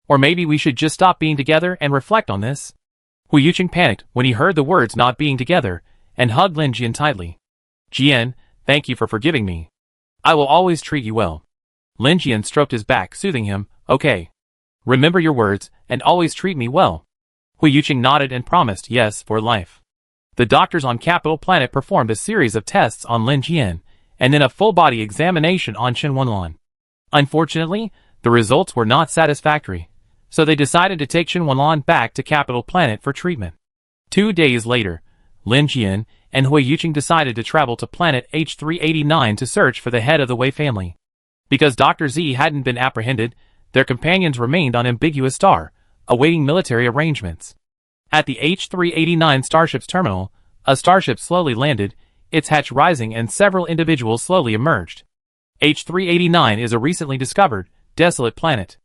Or maybe we should just stop being together and reflect on this." Hu Yuqing panicked when he heard the words "not being together" and hugged Lin Jian tightly. "Jian, thank you for forgiving me. I will always treat you well." Lin Jian stroked his back, soothing him. "Okay. Remember your words, and always treat me well." Hu Yuqing nodded and promised yes for life. The doctors on Capital Planet performed a series of tests on Lin Jian, and then a full-body examination on Chen Wenlan. Unfortunately, the results were not satisfactory, so they decided to take Chen Wenlan back to Capital Planet for treatment. 2 days later, Lin Jian and Hu Yuqing decided to travel to planet H389 to search for the head of the Wei family. Because Dr. Z hadn't been apprehended, their companions remained on Ambiguous Star, awaiting military arrangements. At the H389 starship's terminal, a starship slowly landed, its hatch rising, and several individuals slowly emerged. H389 is a recently discovered, desolate planet.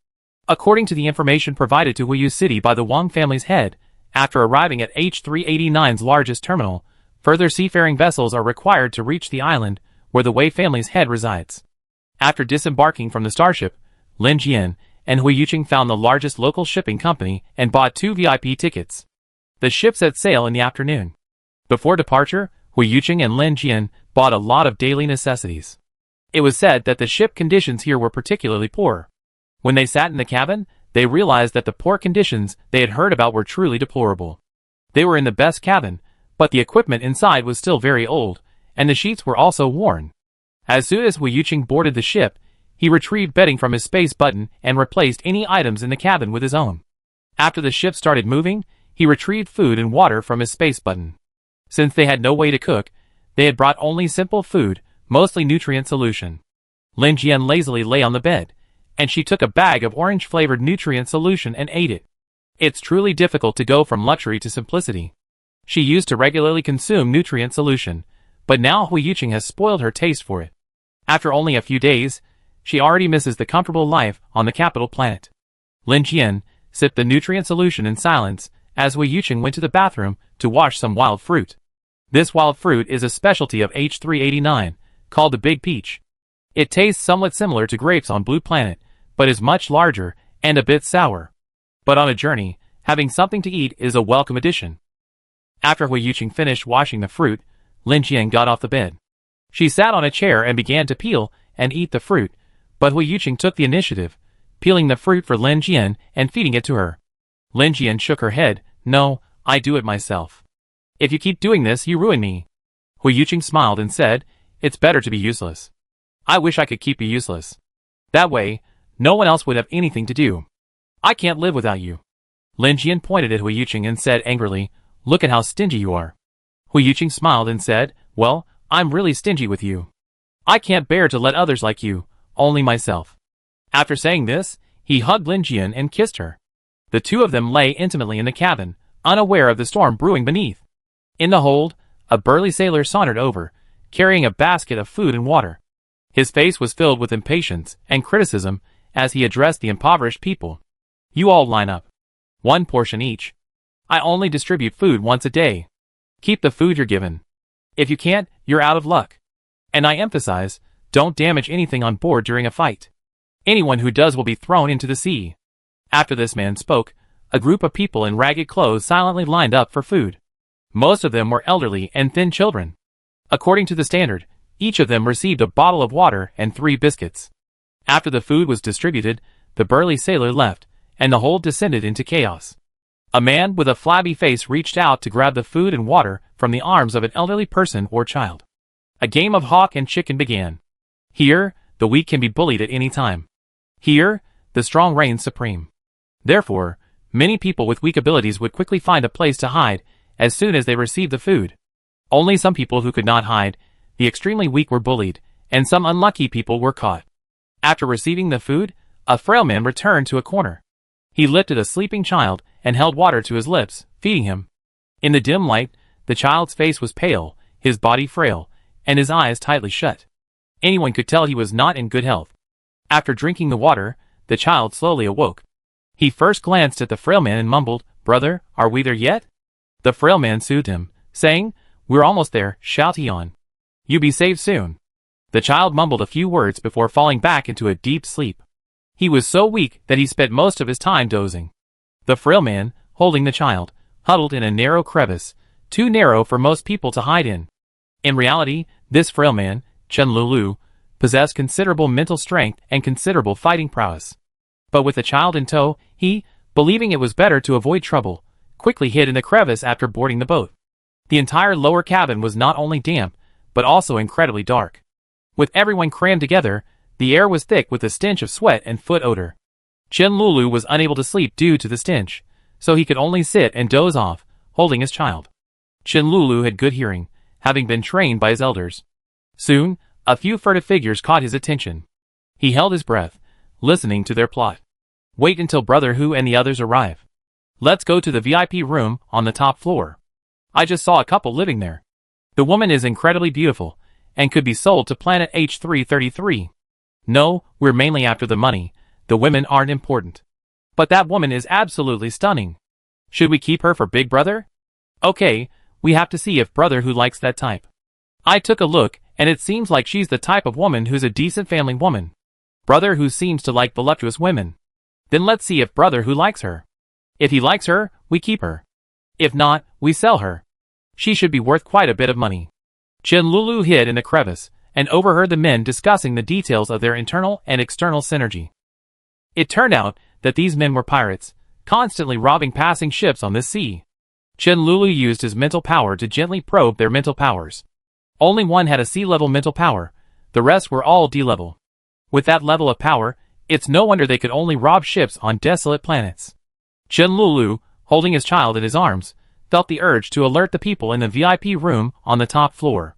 According to the information provided to Huyu City by the Wang family's head, after arriving at H389's largest terminal, further seafaring vessels are required to reach the island where the Wei family's head resides. After disembarking from the starship, Lin Jian and Hu Yuqing found the largest local shipping company and bought 2 VIP tickets. The ship set sail in the afternoon. Before departure, Hu Yuqing and Lin Jian bought a lot of daily necessities. It was said that the ship conditions here were particularly poor. When they sat in the cabin, they realized that the poor conditions they had heard about were truly deplorable. They were in the best cabin, but the equipment inside was still very old, and the sheets were also worn. As soon as Hu Yuqing boarded the ship, he retrieved bedding from his space button and replaced any items in the cabin with his own. After the ship started moving, he retrieved food and water from his space button. Since they had no way to cook, they had brought only simple food, mostly nutrient solution. Lin Jian lazily lay on the bed, and she took a bag of orange-flavored nutrient solution and ate it. It's truly difficult to go from luxury to simplicity. She used to regularly consume nutrient solution, but now Hu Yuqing has spoiled her taste for it. After only a few days, she already misses the comfortable life on the Capital Planet. Lin Jian sipped the nutrient solution in silence as Hu Yuqing went to the bathroom to wash some wild fruit. This wild fruit is a specialty of H389, called the Big Peach. It tastes somewhat similar to grapes on Blue Planet, but is much larger and a bit sour. But on a journey, having something to eat is a welcome addition. After Hu Yuqing finished washing the fruit, Lin Jian got off the bed. She sat on a chair and began to peel and eat the fruit, but Hu Yuqing took the initiative, peeling the fruit for Lin Jian and feeding it to her. Lin Jian shook her head. "No, I do it myself. If you keep doing this, you ruin me." Hu Yuqing smiled and said, "It's better to be useless. I wish I could keep you useless. That way, no one else would have anything to do. I can't live without you." Lin Jian pointed at Hu Yuqing and said angrily, "Look at how stingy you are." Hu Yuqing smiled and said, "Well, I'm really stingy with you. I can't bear to let others like you, only myself." After saying this, he hugged Lin Jian and kissed her. The two of them lay intimately in the cabin, unaware of the storm brewing beneath. In the hold, a burly sailor sauntered over, carrying a basket of food and water. His face was filled with impatience and criticism as he addressed the impoverished people. "You all line up. 1 portion each. I only distribute food once a day. Keep the food you're given. If you can't, you're out of luck. And I emphasize, don't damage anything on board during a fight. Anyone who does will be thrown into the sea." After this man spoke, a group of people in ragged clothes silently lined up for food. Most of them were elderly and thin children. According to the standard, each of them received a bottle of water and 3 biscuits. After the food was distributed, the burly sailor left, and the hold descended into chaos. A man with a flabby face reached out to grab the food and water from the arms of an elderly person or child. A game of hawk and chicken began. Here, the weak can be bullied at any time. Here, the strong reigns supreme. Therefore, many people with weak abilities would quickly find a place to hide as soon as they received the food. Only some people who could not hide, the extremely weak, were bullied, and some unlucky people were caught. After receiving the food, a frail man returned to a corner. He lifted a sleeping child and held water to his lips, feeding him. In the dim light, the child's face was pale, his body frail, and his eyes tightly shut. Anyone could tell he was not in good health. After drinking the water, the child slowly awoke. He first glanced at the frail man and mumbled, "Brother, are we there yet?" The frail man soothed him, saying, "We're almost there, shout he on. You be saved soon." The child mumbled a few words before falling back into a deep sleep. He was so weak that he spent most of his time dozing. The frail man, holding the child, huddled in a narrow crevice, too narrow for most people to hide in. In reality, this frail man, Chen Lulu, possessed considerable mental strength and considerable fighting prowess. But with the child in tow, he, believing it was better to avoid trouble, quickly hid in the crevice after boarding the boat. The entire lower cabin was not only damp, but also incredibly dark. With everyone crammed together, the air was thick with the stench of sweat and foot odor. Chen Lulu was unable to sleep due to the stench, so he could only sit and doze off, holding his child. Chen Lulu had good hearing, having been trained by his elders. Soon, a few furtive figures caught his attention. He held his breath, listening to their plot. Wait until Brother Hu and the others arrive. Let's go to the VIP room on the top floor. I just saw a couple living there. The woman is incredibly beautiful, and could be sold to planet H333. No, we're mainly after the money. The women aren't important. But that woman is absolutely stunning. Should we keep her for Big Brother? Okay, we have to see if Brother Hu likes that type. I took a look, and it seems like she's the type of woman who's a decent family woman. Brother Hu seems to like voluptuous women. Then let's see if Brother Hu likes her. If he likes her, we keep her. If not, we sell her. She should be worth quite a bit of money. Chen Lulu hid in the crevice, and overheard the men discussing the details of their internal and external synergy. It turned out that these men were pirates, constantly robbing passing ships on this sea. Chen Lulu used his mental power to gently probe their mental powers. Only one had a sea-level mental power, the rest were all D-level. With that level of power, it's no wonder they could only rob ships on desolate planets. Chen Lulu, holding his child in his arms, felt the urge to alert the people in the VIP room on the top floor.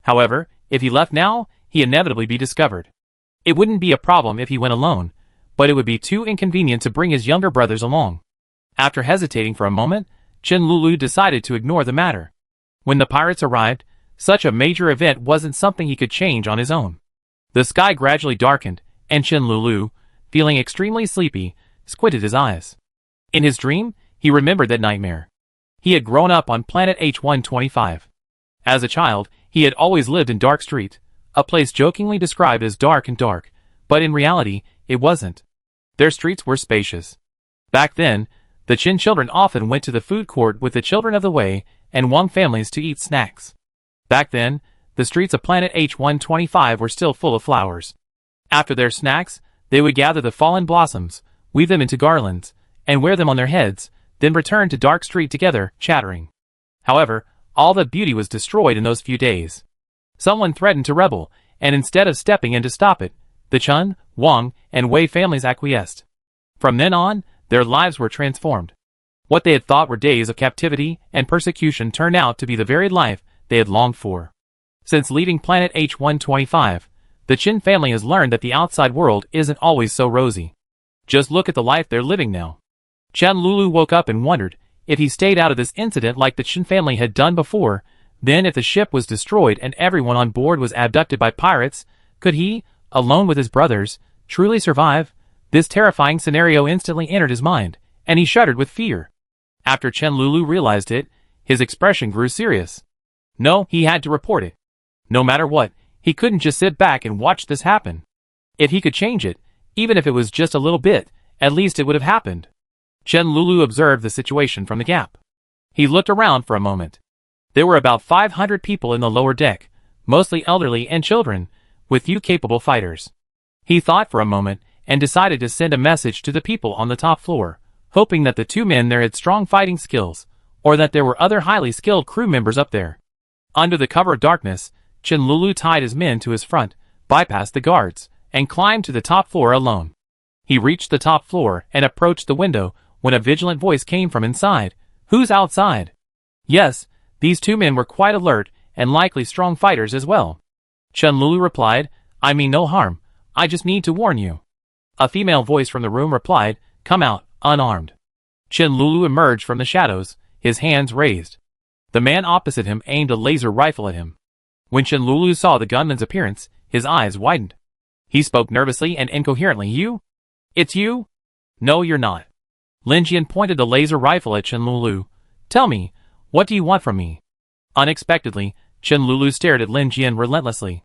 However, if he left now, he'd inevitably be discovered. It wouldn't be a problem if he went alone, but it would be too inconvenient to bring his younger brothers along. After hesitating for a moment, Chen Lulu decided to ignore the matter. When the pirates arrived, such a major event wasn't something he could change on his own. The sky gradually darkened, and Chen Lulu, feeling extremely sleepy, squinted his eyes. In his dream, he remembered that nightmare. He had grown up on planet H125. As a child, he had always lived in Dark Street, a place jokingly described as dark and dark, but in reality, it wasn't. Their streets were spacious. Back then, the Chin children often went to the food court with the children of the Wei and Wang families to eat snacks. Back then, the streets of planet H125 were still full of flowers. After their snacks, they would gather the fallen blossoms, weave them into garlands, and wear them on their heads, then return to Dark Street together, chattering. However, all the beauty was destroyed in those few days. Someone threatened to rebel, and instead of stepping in to stop it, the Chun, Wang, and Wei families acquiesced. From then on, their lives were transformed. What they had thought were days of captivity and persecution turned out to be the very life they had longed for. Since leaving planet H125, the Chin family has learned that the outside world isn't always so rosy. Just look at the life they're living now. Chen Lulu woke up and wondered if he stayed out of this incident like the Chin family had done before, then if the ship was destroyed and everyone on board was abducted by pirates, could he, alone with his brothers, truly survive? This terrifying scenario instantly entered his mind, and he shuddered with fear. After Chen Lulu realized it, his expression grew serious. No, he had to report it. No matter what, he couldn't just sit back and watch this happen. If he could change it, even if it was just a little bit, at least it would have happened. Chen Lulu observed the situation from the gap. He looked around for a moment. There were about 500 people in the lower deck, mostly elderly and children, with few capable fighters. He thought for a moment and decided to send a message to the people on the top floor, hoping that the two men there had strong fighting skills, or that there were other highly skilled crew members up there. Under the cover of darkness, Chen Lulu tied his men to his front, bypassed the guards, and climbed to the top floor alone. He reached the top floor and approached the window when a vigilant voice came from inside. "Who's outside?" Yes, these two men were quite alert and likely strong fighters as well. Chen Lulu replied, "I mean no harm, I just need to warn you." A female voice from the room replied, "Come out, unarmed." Chen Lulu emerged from the shadows, his hands raised. The man opposite him aimed a laser rifle at him. When Chen Lulu saw the gunman's appearance, his eyes widened. He spoke nervously and incoherently. "You? It's you?" "No, you're not." Lin Jian pointed the laser rifle at Chen Lulu. "Tell me, what do you want from me?" Unexpectedly, Chen Lulu stared at Lin Jian relentlessly.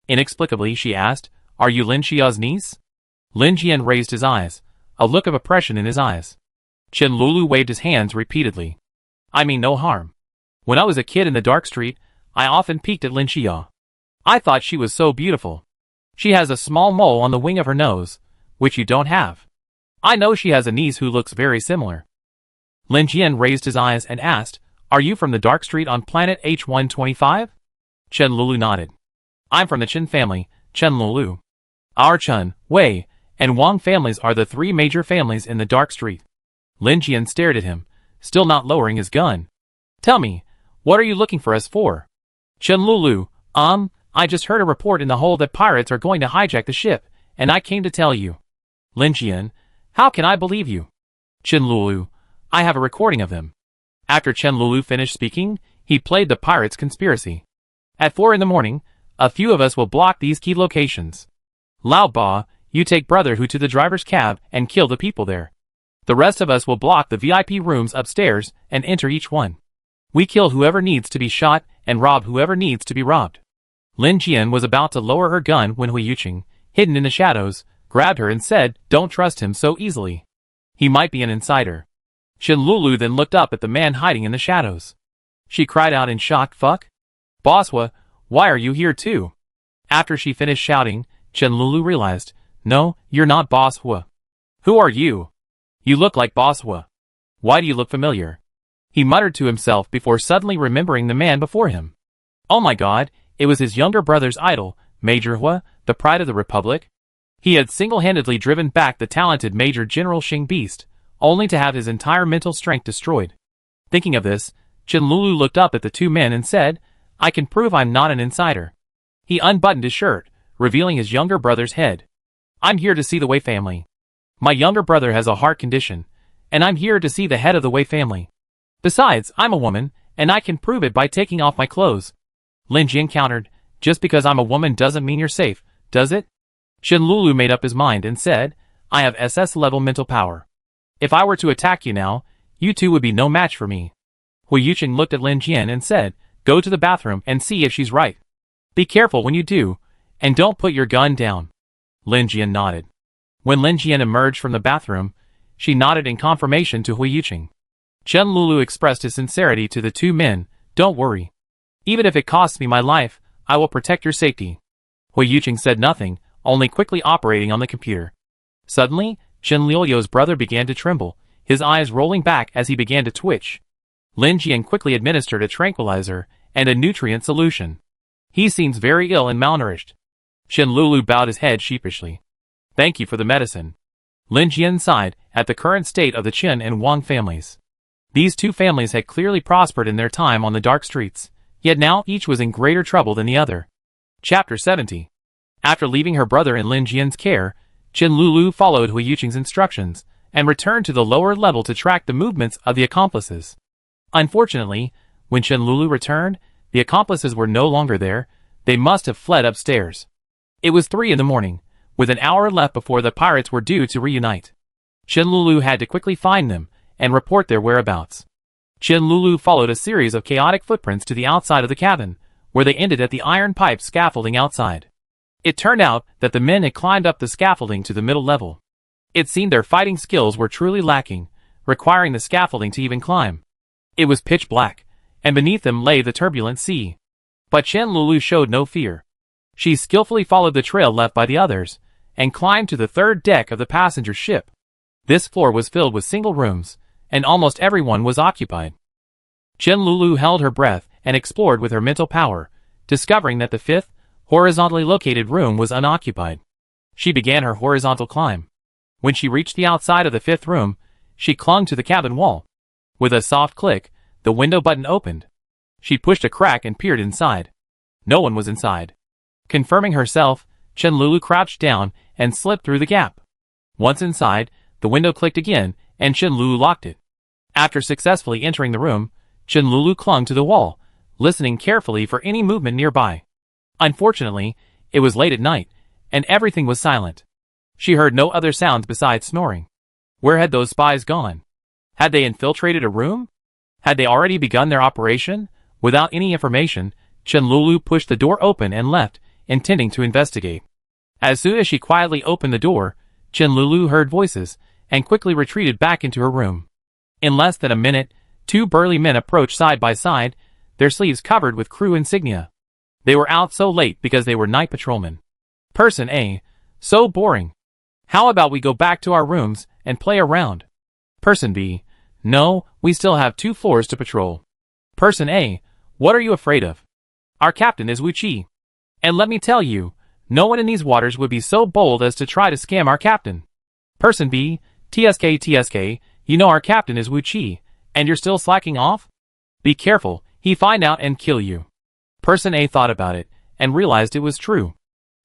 Inexplicably, she asked, "Are you Lin Xiao's niece?" Lin Jian raised his eyes, a look of oppression in his eyes. Chen Lulu waved his hands repeatedly. "I mean no harm. When I was a kid in the dark street, I often peeked at Lin Xiao. I thought she was so beautiful. She has a small mole on the wing of her nose, which you don't have. I know she has a niece who looks very similar." Lin Jian raised his eyes and asked, "Are you from the dark street on planet H125? Chen Lulu nodded. "I'm from the Chen family, Chen Lulu. Our Chen, Wei, and Wang families are the three major families in the dark street." Lin Jian stared at him, still not lowering his gun. "Tell me, what are you looking for us for?" Chen Lulu, I just heard a report in the hold that pirates are going to hijack the ship, and I came to tell you." Lin Jian, "How can I believe you?" Chen Lulu, "I have a recording of them." After Chen Lulu finished speaking, he played the pirates' conspiracy. "At 4 in the morning, a few of us will block these key locations. Lao Ba, you take Brother Hu to the driver's cab and kill the people there. The rest of us will block the VIP rooms upstairs and enter each one. We kill whoever needs to be shot and rob whoever needs to be robbed." Lin Jian was about to lower her gun when Hui Yuqing, hidden in the shadows, grabbed her and said, "Don't trust him so easily. He might be an insider." Chen Lulu then looked up at the man hiding in the shadows. She cried out in shock, "Fuck? Boss Hui, why are you here too?" After she finished shouting, Chen Lulu realized, "No, you're not Boss Hui. Who are you? You look like Boss Hui. Why do you look familiar?" He muttered to himself before suddenly remembering the man before him. Oh my god, it was his younger brother's idol, Major Hui, the pride of the Republic. He had single-handedly driven back the talented Major General Xing Beast, only to have his entire mental strength destroyed. Thinking of this, Chen Lulu looked up at the two men and said, "I can prove I'm not an insider." He unbuttoned his shirt, revealing his younger brother's head. "I'm here to see the Wei family. My younger brother has a heart condition, and I'm here to see the head of the Wei family. Besides, I'm a woman, and I can prove it by taking off my clothes." Lin Jian countered, "Just because I'm a woman doesn't mean you're safe, does it?" Chen Lulu made up his mind and said, "I have SS-level mental power. If I were to attack you now, you two would be no match for me." Hui Yuqing looked at Lin Jian and said, "Go to the bathroom and see if she's right. Be careful when you do, and don't put your gun down." Lin Jian nodded. When Lin Jian emerged from the bathroom, she nodded in confirmation to Hui Yuqing. Chen Lulu expressed his sincerity to the two men, "Don't worry. Even if it costs me my life, I will protect your safety." Hui Yuqing said nothing, only quickly operating on the computer. Suddenly, Chen Liu's brother began to tremble, his eyes rolling back as he began to twitch. Lin Jian quickly administered a tranquilizer and a nutrient solution. "He seems very ill and malnourished." Chen Lulu bowed his head sheepishly. "Thank you for the medicine." Lin Jian sighed at the current state of the Chen and Wang families. These two families had clearly prospered in their time on the dark streets, yet now each was in greater trouble than the other. Chapter 70. After leaving her brother in Lin Jian's care, Chen Lulu followed Hui Yuqing's instructions and returned to the lower level to track the movements of the accomplices. Unfortunately, when Chen Lulu returned, the accomplices were no longer there. They must have fled upstairs. It was 3 in the morning, with an hour left before the pirates were due to reunite. Chen Lulu had to quickly find them and report their whereabouts. Chen Lulu followed a series of chaotic footprints to the outside of the cabin, where they ended at the iron pipe scaffolding outside. It turned out that the men had climbed up the scaffolding to the middle level. It seemed their fighting skills were truly lacking, requiring the scaffolding to even climb. It was pitch black, and beneath them lay the turbulent sea. But Chen Lulu showed no fear. She skillfully followed the trail left by the others, and climbed to the third deck of the passenger ship. This floor was filled with single rooms, and almost everyone was occupied. Chen Lulu held her breath and explored with her mental power, discovering that the fifth, horizontally located room was unoccupied. She began her horizontal climb. When she reached the outside of the fifth room, she clung to the cabin wall. With a soft click, the window button opened. She pushed a crack and peered inside. No one was inside. Confirming herself, Chen Lulu crouched down and slipped through the gap. Once inside, the window clicked again, and Chen Lulu locked it. After successfully entering the room, Chen Lulu clung to the wall, listening carefully for any movement nearby. Unfortunately, it was late at night, and everything was silent. She heard no other sounds besides snoring. Where had those spies gone? Had they infiltrated a room? Had they already begun their operation? Without any information, Chen Lulu pushed the door open and left, intending to investigate. As soon as she quietly opened the door, Chen Lulu heard voices, and quickly retreated back into her room. In less than a minute, two burly men approached side by side, their sleeves covered with crew insignia. They were out so late because they were night patrolmen. Person A: so boring. How about we go back to our rooms and play around? Person B: no, we still have 2 floors to patrol. Person A: what are you afraid of? Our captain is Wu Qi. And let me tell you, no one in these waters would be so bold as to try to scam our captain. Person B: TSK, you know our captain is Wu Qi, and you're still slacking off? Be careful, he find out and kill you. Person A thought about it, and realized it was true.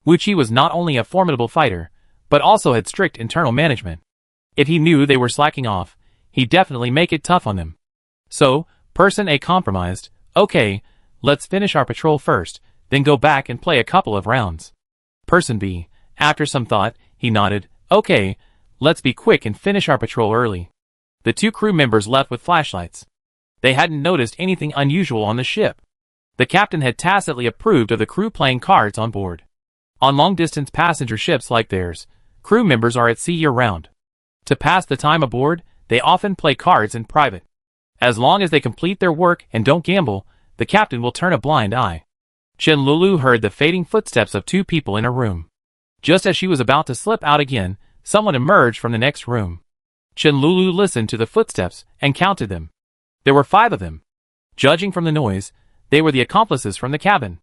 Wu Qi was not only a formidable fighter, but also had strict internal management. If he knew they were slacking off, he'd definitely make it tough on them. So, Person A compromised, okay, let's finish our patrol first, then go back and play a couple of rounds. Person B: after some thought, he nodded, okay, let's be quick and finish our patrol early. The 2 crew members left with flashlights. They hadn't noticed anything unusual on the ship. The captain had tacitly approved of the crew playing cards on board. On long-distance passenger ships like theirs, crew members are at sea year-round. To pass the time aboard, they often play cards in private. As long as they complete their work and don't gamble, the captain will turn a blind eye. Chen Lulu heard the fading footsteps of 2 people in her room. Just as she was about to slip out again, someone emerged from the next room. Chen Lulu listened to the footsteps and counted them. There were 5 of them. Judging from the noise, they were the accomplices from the cabin.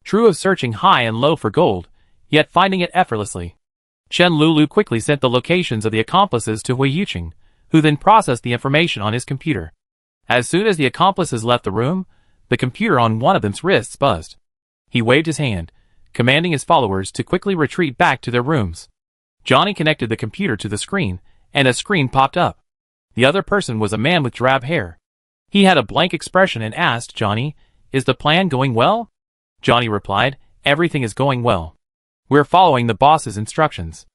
True of searching high and low for gold, yet finding it effortlessly. Chen Lulu quickly sent the locations of the accomplices to Hui Yuqing, who then processed the information on his computer. As soon as the accomplices left the room, the computer on one of them's wrists buzzed. He waved his hand, commanding his followers to quickly retreat back to their rooms. Johnny connected the computer to the screen, and a screen popped up. The other person was a man with drab hair. He had a blank expression and asked Johnny, "Is the plan going well?" Johnny replied, "Everything is going well. We're following the boss's instructions."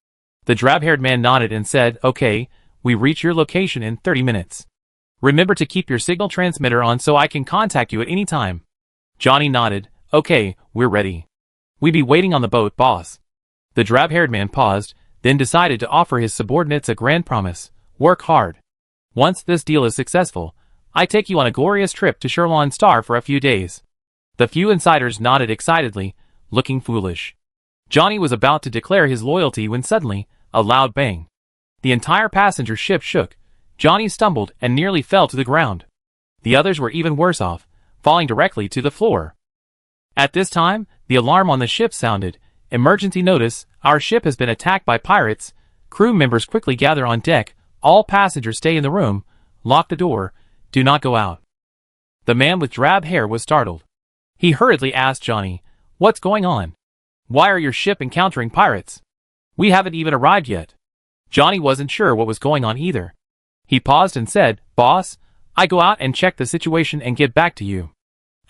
The drab-haired man nodded and said, "Okay, we reach your location in 30 minutes. Remember to keep your signal transmitter on so I can contact you at any time." Johnny nodded, "Okay, we're ready. We be waiting on the boat, boss." The drab-haired man paused, then decided to offer his subordinates a grand promise: work hard. Once this deal is successful, I take you on a glorious trip to Sherlon Star for a few days. The few insiders nodded excitedly, looking foolish. Johnny was about to declare his loyalty when suddenly, a loud bang. The entire passenger ship shook. Johnny stumbled and nearly fell to the ground. The others were even worse off, falling directly to the floor. At this time, the alarm on the ship sounded. "Emergency notice, our ship has been attacked by pirates. Crew members quickly gather on deck, all passengers stay in the room, lock the door, do not go out." The man with drab hair was startled. He hurriedly asked Johnny, "What's going on? Why are your ship encountering pirates? We haven't even arrived yet." Johnny wasn't sure what was going on either. He paused and said, "Boss, I go out and check the situation and get back to you."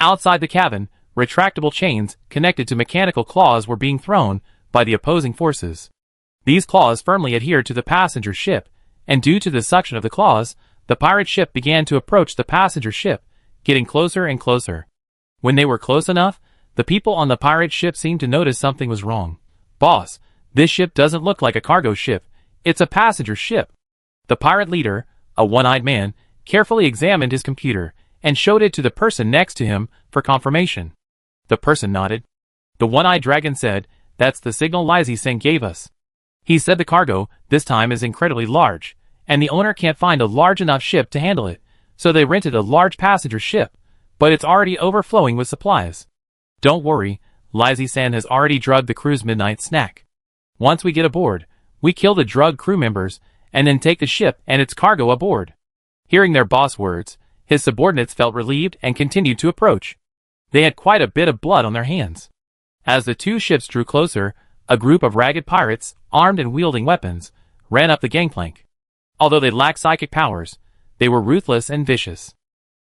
Outside the cabin, retractable chains connected to mechanical claws were being thrown by the opposing forces. These claws firmly adhered to the passenger ship, and due to the suction of the claws, the pirate ship began to approach the passenger ship, getting closer and closer. When they were close enough, the people on the pirate ship seemed to notice something was wrong. "Boss, this ship doesn't look like a cargo ship, it's a passenger ship." The pirate leader, a one-eyed man, carefully examined his computer, and showed it to the person next to him for confirmation. The person nodded. The one-eyed dragon said, "That's the signal Lizzie Singh gave us. He said the cargo, this time, is incredibly large, and the owner can't find a large enough ship to handle it, so they rented a large passenger ship, but it's already overflowing with supplies. Don't worry, Lizzie-san has already drugged the crew's midnight snack. Once we get aboard, we kill the drugged crew members, and then take the ship and its cargo aboard. Hearing their boss words, his subordinates felt relieved and continued to approach. They had quite a bit of blood on their hands. As the two ships drew closer, a group of ragged pirates, armed and wielding weapons, ran up the gangplank. Although they lacked psychic powers, they were ruthless and vicious.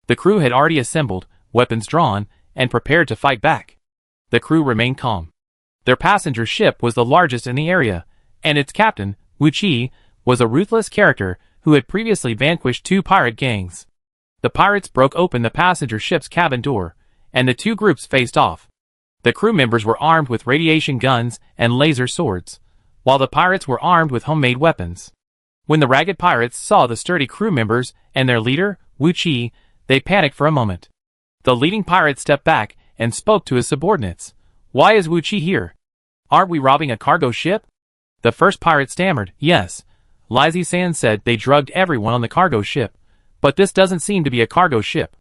The crew had already assembled, weapons drawn, and prepared to fight back. The crew remained calm. Their passenger ship was the largest in the area, and its captain, Wu-Chi, was a ruthless character who had previously vanquished two pirate gangs. The pirates broke open the passenger ship's cabin door, and the two groups faced off. The crew members were armed with radiation guns and laser swords, while the pirates were armed with homemade weapons. When the ragged pirates saw the sturdy crew members and their leader, Wu-Chi, they panicked for a moment. The leading pirate stepped back and spoke to his subordinates. "Why is Wu-Chi here? Aren't we robbing a cargo ship?" The first pirate stammered, "Yes. Lizzie-san said they drugged everyone on the cargo ship, but this doesn't seem to be a cargo ship."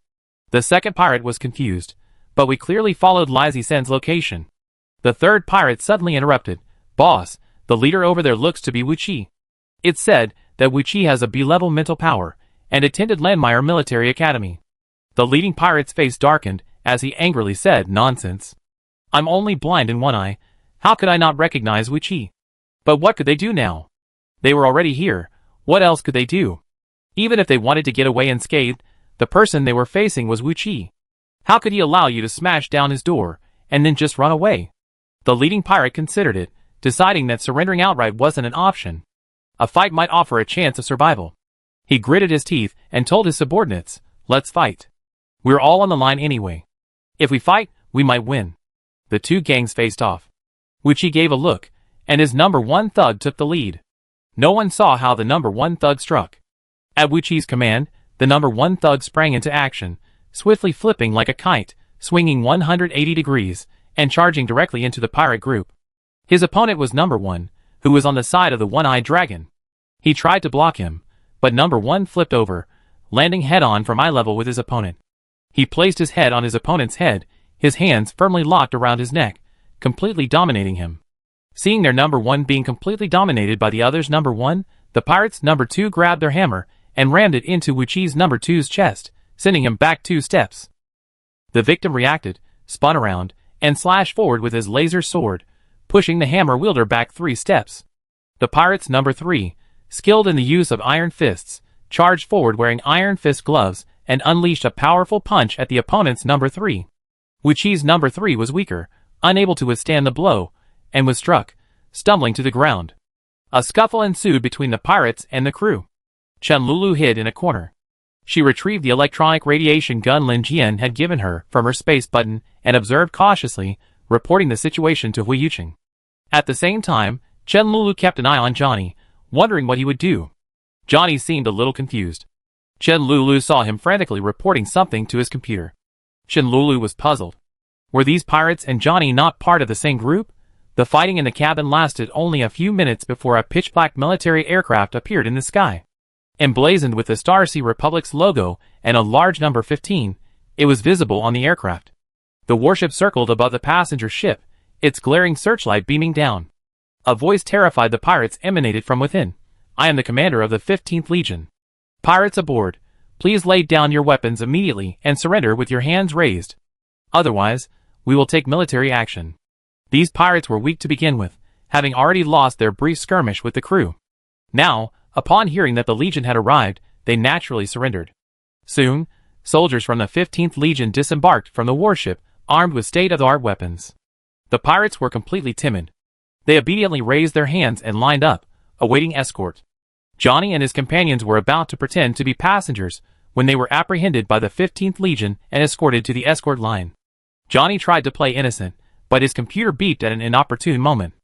The second pirate was confused, "But we clearly followed Lizzie-san's location." The third pirate suddenly interrupted, "Boss, the leader over there looks to be Wu-Chi. It's said that Wu-Chi has a B-level mental power and attended Landmeyer Military Academy." The leading pirate's face darkened as he angrily said, "Nonsense. I'm only blind in one eye. How could I not recognize Wu-Chi?" But what could they do now? They were already here. What else could they do? Even if they wanted to get away unscathed, the person they were facing was Wu-Chi. How could he allow you to smash down his door and then just run away? The leading pirate considered it, deciding that surrendering outright wasn't an option. A fight might offer a chance of survival. He gritted his teeth and told his subordinates, "Let's fight. We're all on the line anyway. If we fight, we might win." The two gangs faced off. Wu-Chi gave a look, and his number one thug took the lead. No one saw how the number one thug struck. At Wu-Chi's command, the number one thug sprang into action, swiftly flipping like a kite, swinging 180 degrees, and charging directly into the pirate group. His opponent was number one, who was on the side of the one-eyed dragon. He tried to block him, but number one flipped over, landing head-on from eye level with his opponent. He placed his head on his opponent's head, his hands firmly locked around his neck, completely dominating him. Seeing their number one being completely dominated by the other's number one, the pirates' number two grabbed their hammer and rammed it into Wu-Chi's number two's chest, sending him back 2 steps. The victim reacted, spun around, and slashed forward with his laser sword, pushing the hammer wielder back 3 steps. The pirate's number 3, skilled in the use of iron fists, charged forward wearing iron fist gloves and unleashed a powerful punch at the opponent's number 3. Wu-Chi's number 3 was weaker, unable to withstand the blow, and was struck, stumbling to the ground. A scuffle ensued between the pirates and the crew. Chen Lulu hid in a corner. She retrieved the electronic radiation gun Lin Jian had given her from her space button and observed cautiously, reporting the situation to Hui Yuqing. At the same time, Chen Lulu kept an eye on Johnny, wondering what he would do. Johnny seemed a little confused. Chen Lulu saw him frantically reporting something to his computer. Chen Lulu was puzzled. Were these pirates and Johnny not part of the same group? The fighting in the cabin lasted only a few minutes before a pitch-black military aircraft appeared in the sky. Emblazoned with the Star Sea Republic's logo and a large number 15, it was visible on the aircraft. The warship circled above the passenger ship, its glaring searchlight beaming down. A voice terrified the pirates emanated from within. "I am the commander of the 15th Legion. Pirates aboard, please lay down your weapons immediately and surrender with your hands raised. Otherwise, we will take military action." These pirates were weak to begin with, having already lost their brief skirmish with the crew. Now, upon hearing that the Legion had arrived, they naturally surrendered. Soon, soldiers from the 15th Legion disembarked from the warship, armed with state-of-the-art weapons. The pirates were completely timid. They obediently raised their hands and lined up, awaiting escort. Johnny and his companions were about to pretend to be passengers when they were apprehended by the 15th Legion and escorted to the escort line. Johnny tried to play innocent, but his computer beeped at an inopportune moment.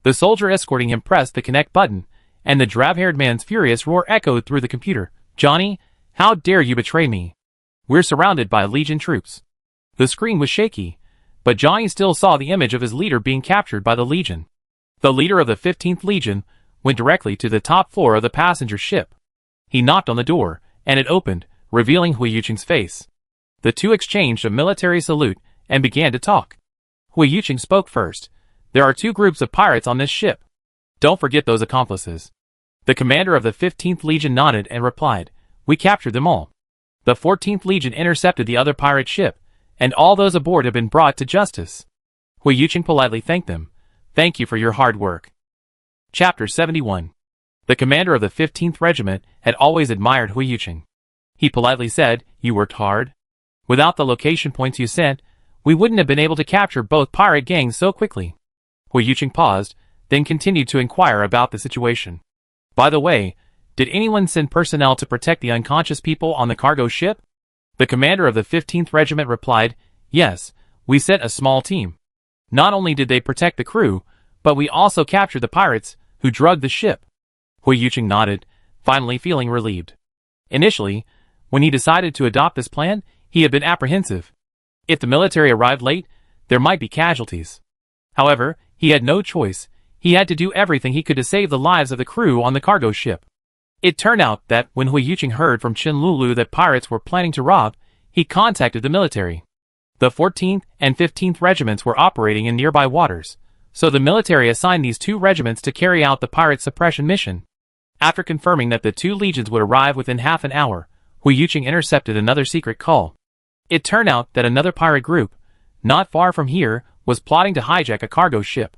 The soldier escorting him pressed the connect button, and the drab-haired man's furious roar echoed through the computer. "Johnny, how dare you betray me? We're surrounded by Legion troops." The screen was shaky, but Johnny still saw the image of his leader being captured by the Legion. The leader of the 15th Legion went directly to the top floor of the passenger ship. He knocked on the door, and it opened, revealing Hui Yuqing's face. The two exchanged a military salute and began to talk. Hui Yuqing spoke first. There are two groups of pirates on this ship. Don't forget those accomplices. The commander of the 15th Legion nodded and replied, we captured them all. The 14th Legion intercepted the other pirate ship, and all those aboard have been brought to justice. Hui Yuqing politely thanked them. Thank you for your hard work. Chapter 71. The commander of the 15th Regiment had always admired Hui Yuqing. He politely said, you worked hard. Without the location points you sent, we wouldn't have been able to capture both pirate gangs so quickly. Hui Yuqing paused, then continued to inquire about the situation. By the way, did anyone send personnel to protect the unconscious people on the cargo ship? The commander of the 15th Regiment replied, yes, we sent a small team. Not only did they protect the crew, but we also captured the pirates who drugged the ship. Hui Yuqing nodded, finally feeling relieved. Initially, when he decided to adopt this plan, he had been apprehensive. If the military arrived late, there might be casualties. However, he had no choice. He had to do everything he could to save the lives of the crew on the cargo ship. It turned out that when Hui Yuqing heard from Chen Lulu that pirates were planning to rob, he contacted the military. The 14th and 15th regiments were operating in nearby waters, so the military assigned these two regiments to carry out the pirate suppression mission. After confirming that the two legions would arrive within half an hour, Hui Yuqing intercepted another secret call. It turned out that another pirate group, not far from here, was plotting to hijack a cargo ship.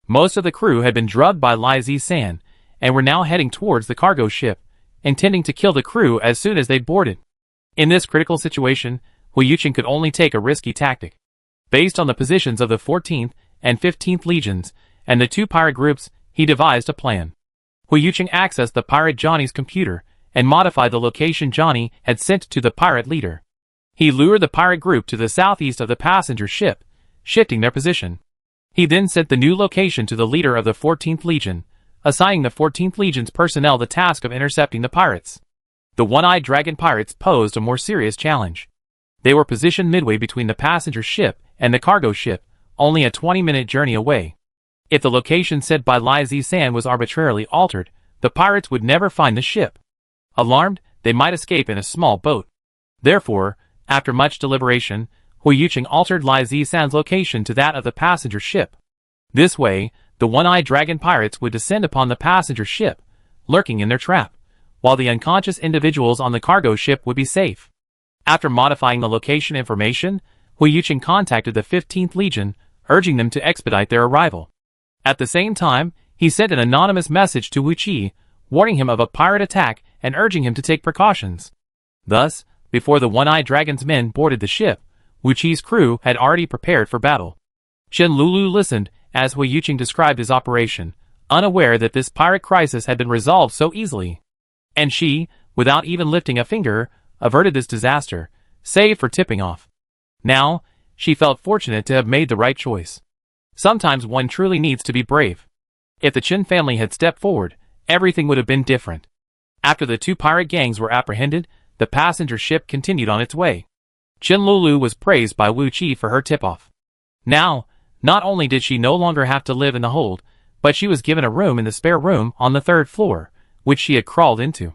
Most of the crew had been drugged by Lai Zisan, and were now heading towards the cargo ship, intending to kill the crew as soon as they boarded. In this critical situation, Hui Yuqing could only take a risky tactic. Based on the positions of the 14th and 15th legions, and the two pirate groups, he devised a plan. Hui Yuqing accessed the pirate Johnny's computer, and modified the location Johnny had sent to the pirate leader. He lured the pirate group to the southeast of the passenger ship, shifting their position. He then sent the new location to the leader of the 14th Legion, assigning the 14th Legion's personnel the task of intercepting the pirates. The One-Eyed Dragon pirates posed a more serious challenge. They were positioned midway between the passenger ship and the cargo ship, only a 20-minute journey away. If the location set by Lai Zisan was arbitrarily altered, the pirates would never find the ship. Alarmed, they might escape in a small boat. Therefore, after much deliberation, Hui Yuqing altered Lai Zisan's location to that of the passenger ship. This way, the One-Eyed Dragon pirates would descend upon the passenger ship, lurking in their trap, while the unconscious individuals on the cargo ship would be safe. After modifying the location information, Hui Yuqing contacted the 15th Legion, urging them to expedite their arrival. At the same time, he sent an anonymous message to Wu Qi, warning him of a pirate attack and urging him to take precautions. Thus, before the One-Eyed Dragon's men boarded the ship, Wu Qi's crew had already prepared for battle. Chen Lulu listened as Hui Yuqing described his operation, unaware that this pirate crisis had been resolved so easily. And she, without even lifting a finger, averted this disaster, save for tipping off. Now, she felt fortunate to have made the right choice. Sometimes one truly needs to be brave. If the Chen family had stepped forward, everything would have been different. After the two pirate gangs were apprehended, the passenger ship continued on its way. Chen Lulu was praised by Wu Qi for her tip-off. Now, not only did she no longer have to live in the hold, but she was given a room in the spare room on the 3rd floor, which she had crawled into.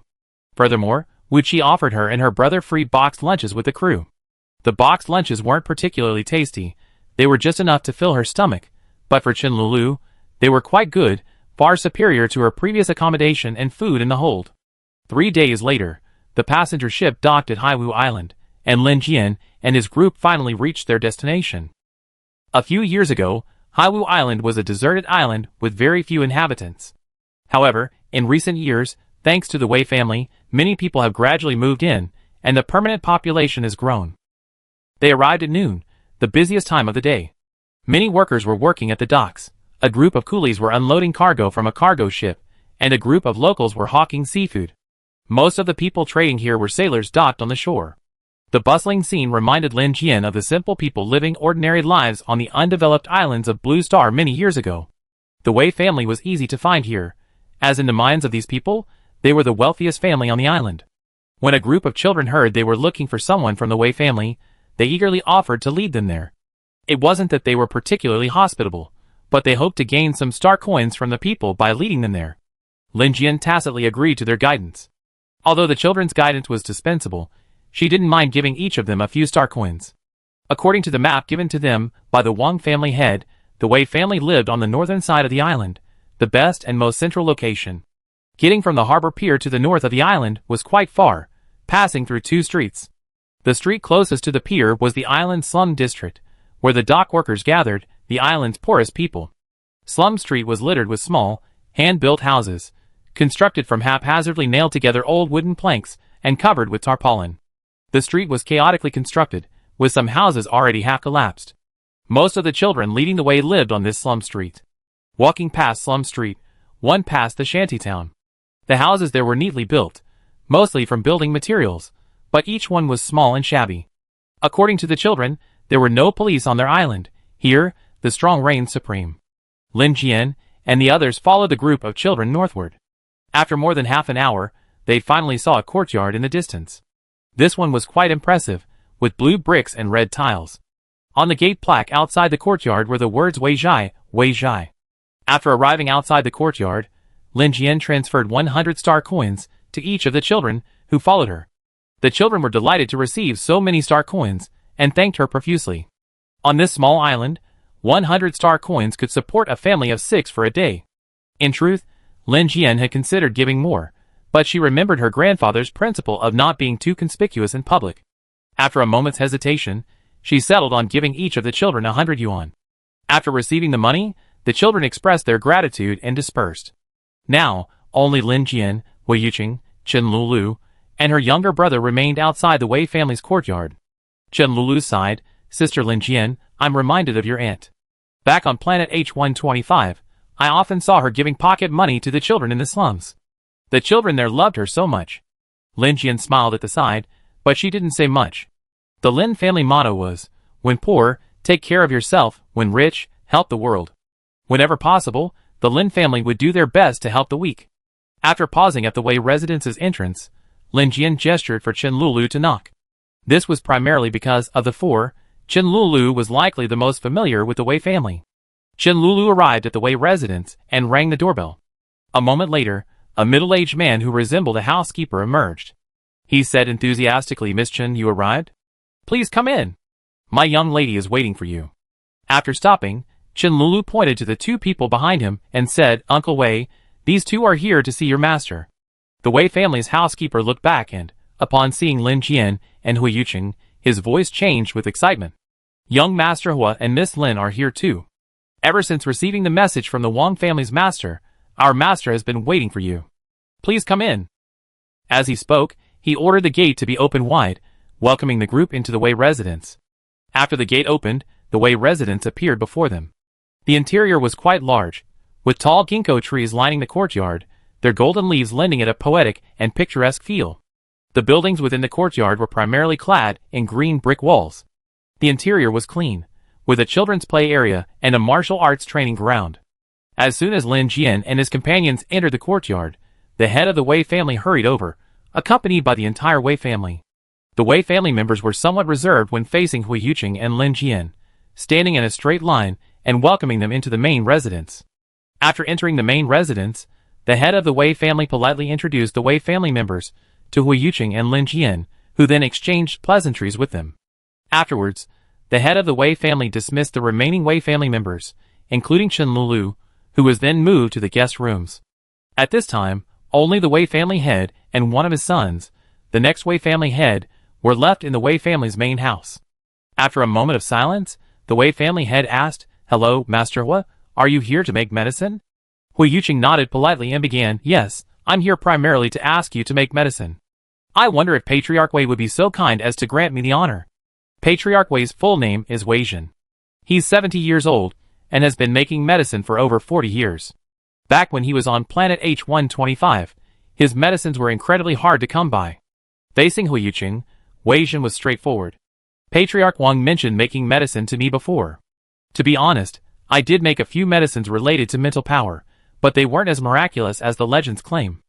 Furthermore, Wu Qi offered her and her brother free boxed lunches with the crew. The boxed lunches weren't particularly tasty, they were just enough to fill her stomach, but for Chen Lulu, they were quite good, far superior to her previous accommodation and food in the hold. 3 days later, the passenger ship docked at Haiwu Island, and Lin Jian and his group finally reached their destination. A few years ago, Haiwu Island was a deserted island with very few inhabitants. However, in recent years, thanks to the Wei family, many people have gradually moved in, and the permanent population has grown. They arrived at noon, the busiest time of the day. Many workers were working at the docks, a group of coolies were unloading cargo from a cargo ship, and a group of locals were hawking seafood. Most of the people trading here were sailors docked on the shore. The bustling scene reminded Lin Jian of the simple people living ordinary lives on the undeveloped islands of Blue Star many years ago. The Wei family was easy to find here, as in the minds of these people, they were the wealthiest family on the island. When a group of children heard they were looking for someone from the Wei family, they eagerly offered to lead them there. It wasn't that they were particularly hospitable, but they hoped to gain some star coins from the people by leading them there. Lin Jian tacitly agreed to their guidance. Although the children's guidance was dispensable, she didn't mind giving each of them a few star coins. According to the map given to them by the Wang family head, the Wei family lived on the northern side of the island, the best and most central location. Getting from the harbor pier to the north of the island was quite far, passing through 2 streets. The street closest to the pier was the island slum district, where the dock workers gathered, the island's poorest people. Slum Street was littered with small, hand-built houses, constructed from haphazardly nailed together old wooden planks and covered with tarpaulin. The street was chaotically constructed, with some houses already half collapsed. Most of the children leading the way lived on this slum street. Walking past Slum Street, one passed the shantytown. The houses there were neatly built, mostly from building materials, but each one was small and shabby. According to the children, there were no police on their island. Here, the strong reigned supreme. Lin Jian and the others followed the group of children northward. After more than half an hour, they finally saw a courtyard in the distance. This one was quite impressive, with blue bricks and red tiles. On the gate plaque outside the courtyard were the words Wei Zhai, Wei Zhai. After arriving outside the courtyard, Lin Jian transferred 100 star coins to each of the children who followed her. The children were delighted to receive so many star coins and thanked her profusely. On this small island, 100 star coins could support a family of 6 for a day. In truth, Lin Jian had considered giving more, but she remembered her grandfather's principle of not being too conspicuous in public. After a moment's hesitation, she settled on giving each of the children 100 yuan. After receiving the money, the children expressed their gratitude and dispersed. Now, only Lin Jian, Wei Yuqing, Chen Lulu, and her younger brother remained outside the Wei family's courtyard. Chen Lulu sighed, "Sister Lin Jian, I'm reminded of your aunt. Back on planet H125, I often saw her giving pocket money to the children in the slums. The children there loved her so much." Lin Jian smiled at the side, but she didn't say much. The Lin family motto was, "When poor, take care of yourself, when rich, help the world." Whenever possible, the Lin family would do their best to help the weak. After pausing at the Wei residence's entrance, Lin Jian gestured for Chen Lulu to knock. This was primarily because of the 4, Chen Lulu was likely the most familiar with the Wei family. Chen Lulu arrived at the Wei residence and rang the doorbell. A moment later, a middle-aged man who resembled a housekeeper emerged. He said enthusiastically, "Miss Chen, you arrived? Please come in. My young lady is waiting for you." After stopping, Chen Lulu pointed to the 2 people behind him and said, "Uncle Wei, these 2 are here to see your master." The Wei family's housekeeper looked back and, upon seeing Lin Jian and Hui Yuqing, his voice changed with excitement. "Young Master Hua and Miss Lin are here too. Ever since receiving the message from the Wang family's master, our master has been waiting for you. Please come in." As he spoke, he ordered the gate to be opened wide, welcoming the group into the Wei residence. After the gate opened, the Wei residence appeared before them. The interior was quite large, with tall ginkgo trees lining the courtyard, their golden leaves lending it a poetic and picturesque feel. The buildings within the courtyard were primarily clad in green brick walls. The interior was clean, with a children's play area and a martial arts training ground. As soon as Lin Jian and his companions entered the courtyard, the head of the Wei family hurried over, accompanied by the entire Wei family. The Wei family members were somewhat reserved when facing Hui Yuqing and Lin Jian, standing in a straight line and welcoming them into the main residence. After entering the main residence, the head of the Wei family politely introduced the Wei family members to Hui Yuqing and Lin Jian, who then exchanged pleasantries with them. Afterwards, the head of the Wei family dismissed the remaining Wei family members, including Chen Lulu, who was then moved to the guest rooms. At this time, only the Wei family head and one of his sons, the next Wei family head, were left in the Wei family's main house. After a moment of silence, the Wei family head asked, "Hello, Master Hua, are you here to make medicine?" Hui Yuqing nodded politely and began, "Yes, I'm here primarily to ask you to make medicine. I wonder if Patriarch Wei would be so kind as to grant me the honor." Patriarch Wei's full name is Wei Zhen. He's 70 years old and has been making medicine for over 40 years. Back when he was on planet H125, his medicines were incredibly hard to come by. Facing Hui Yuqing, Wei Zhen was straightforward. "Patriarch Wang mentioned making medicine to me before. To be honest, I did make a few medicines related to mental power, but they weren't as miraculous as the legends claim.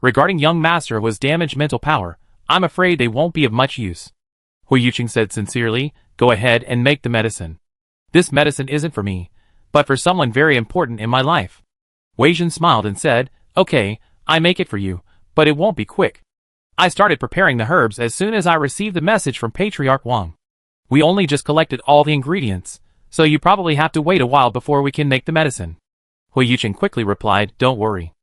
Regarding young Master Hua's damaged mental power, I'm afraid they won't be of much use." Hui Yuqing said sincerely, "Go ahead and make the medicine. This medicine isn't for me, but for someone very important in my life." Wei Zhen smiled and said, "Okay, I make it for you, but it won't be quick. I started preparing the herbs as soon as I received the message from Patriarch Wang. We only just collected all the ingredients, so you probably have to wait a while before we can make the medicine. Hui Yuqing quickly replied, don't worry.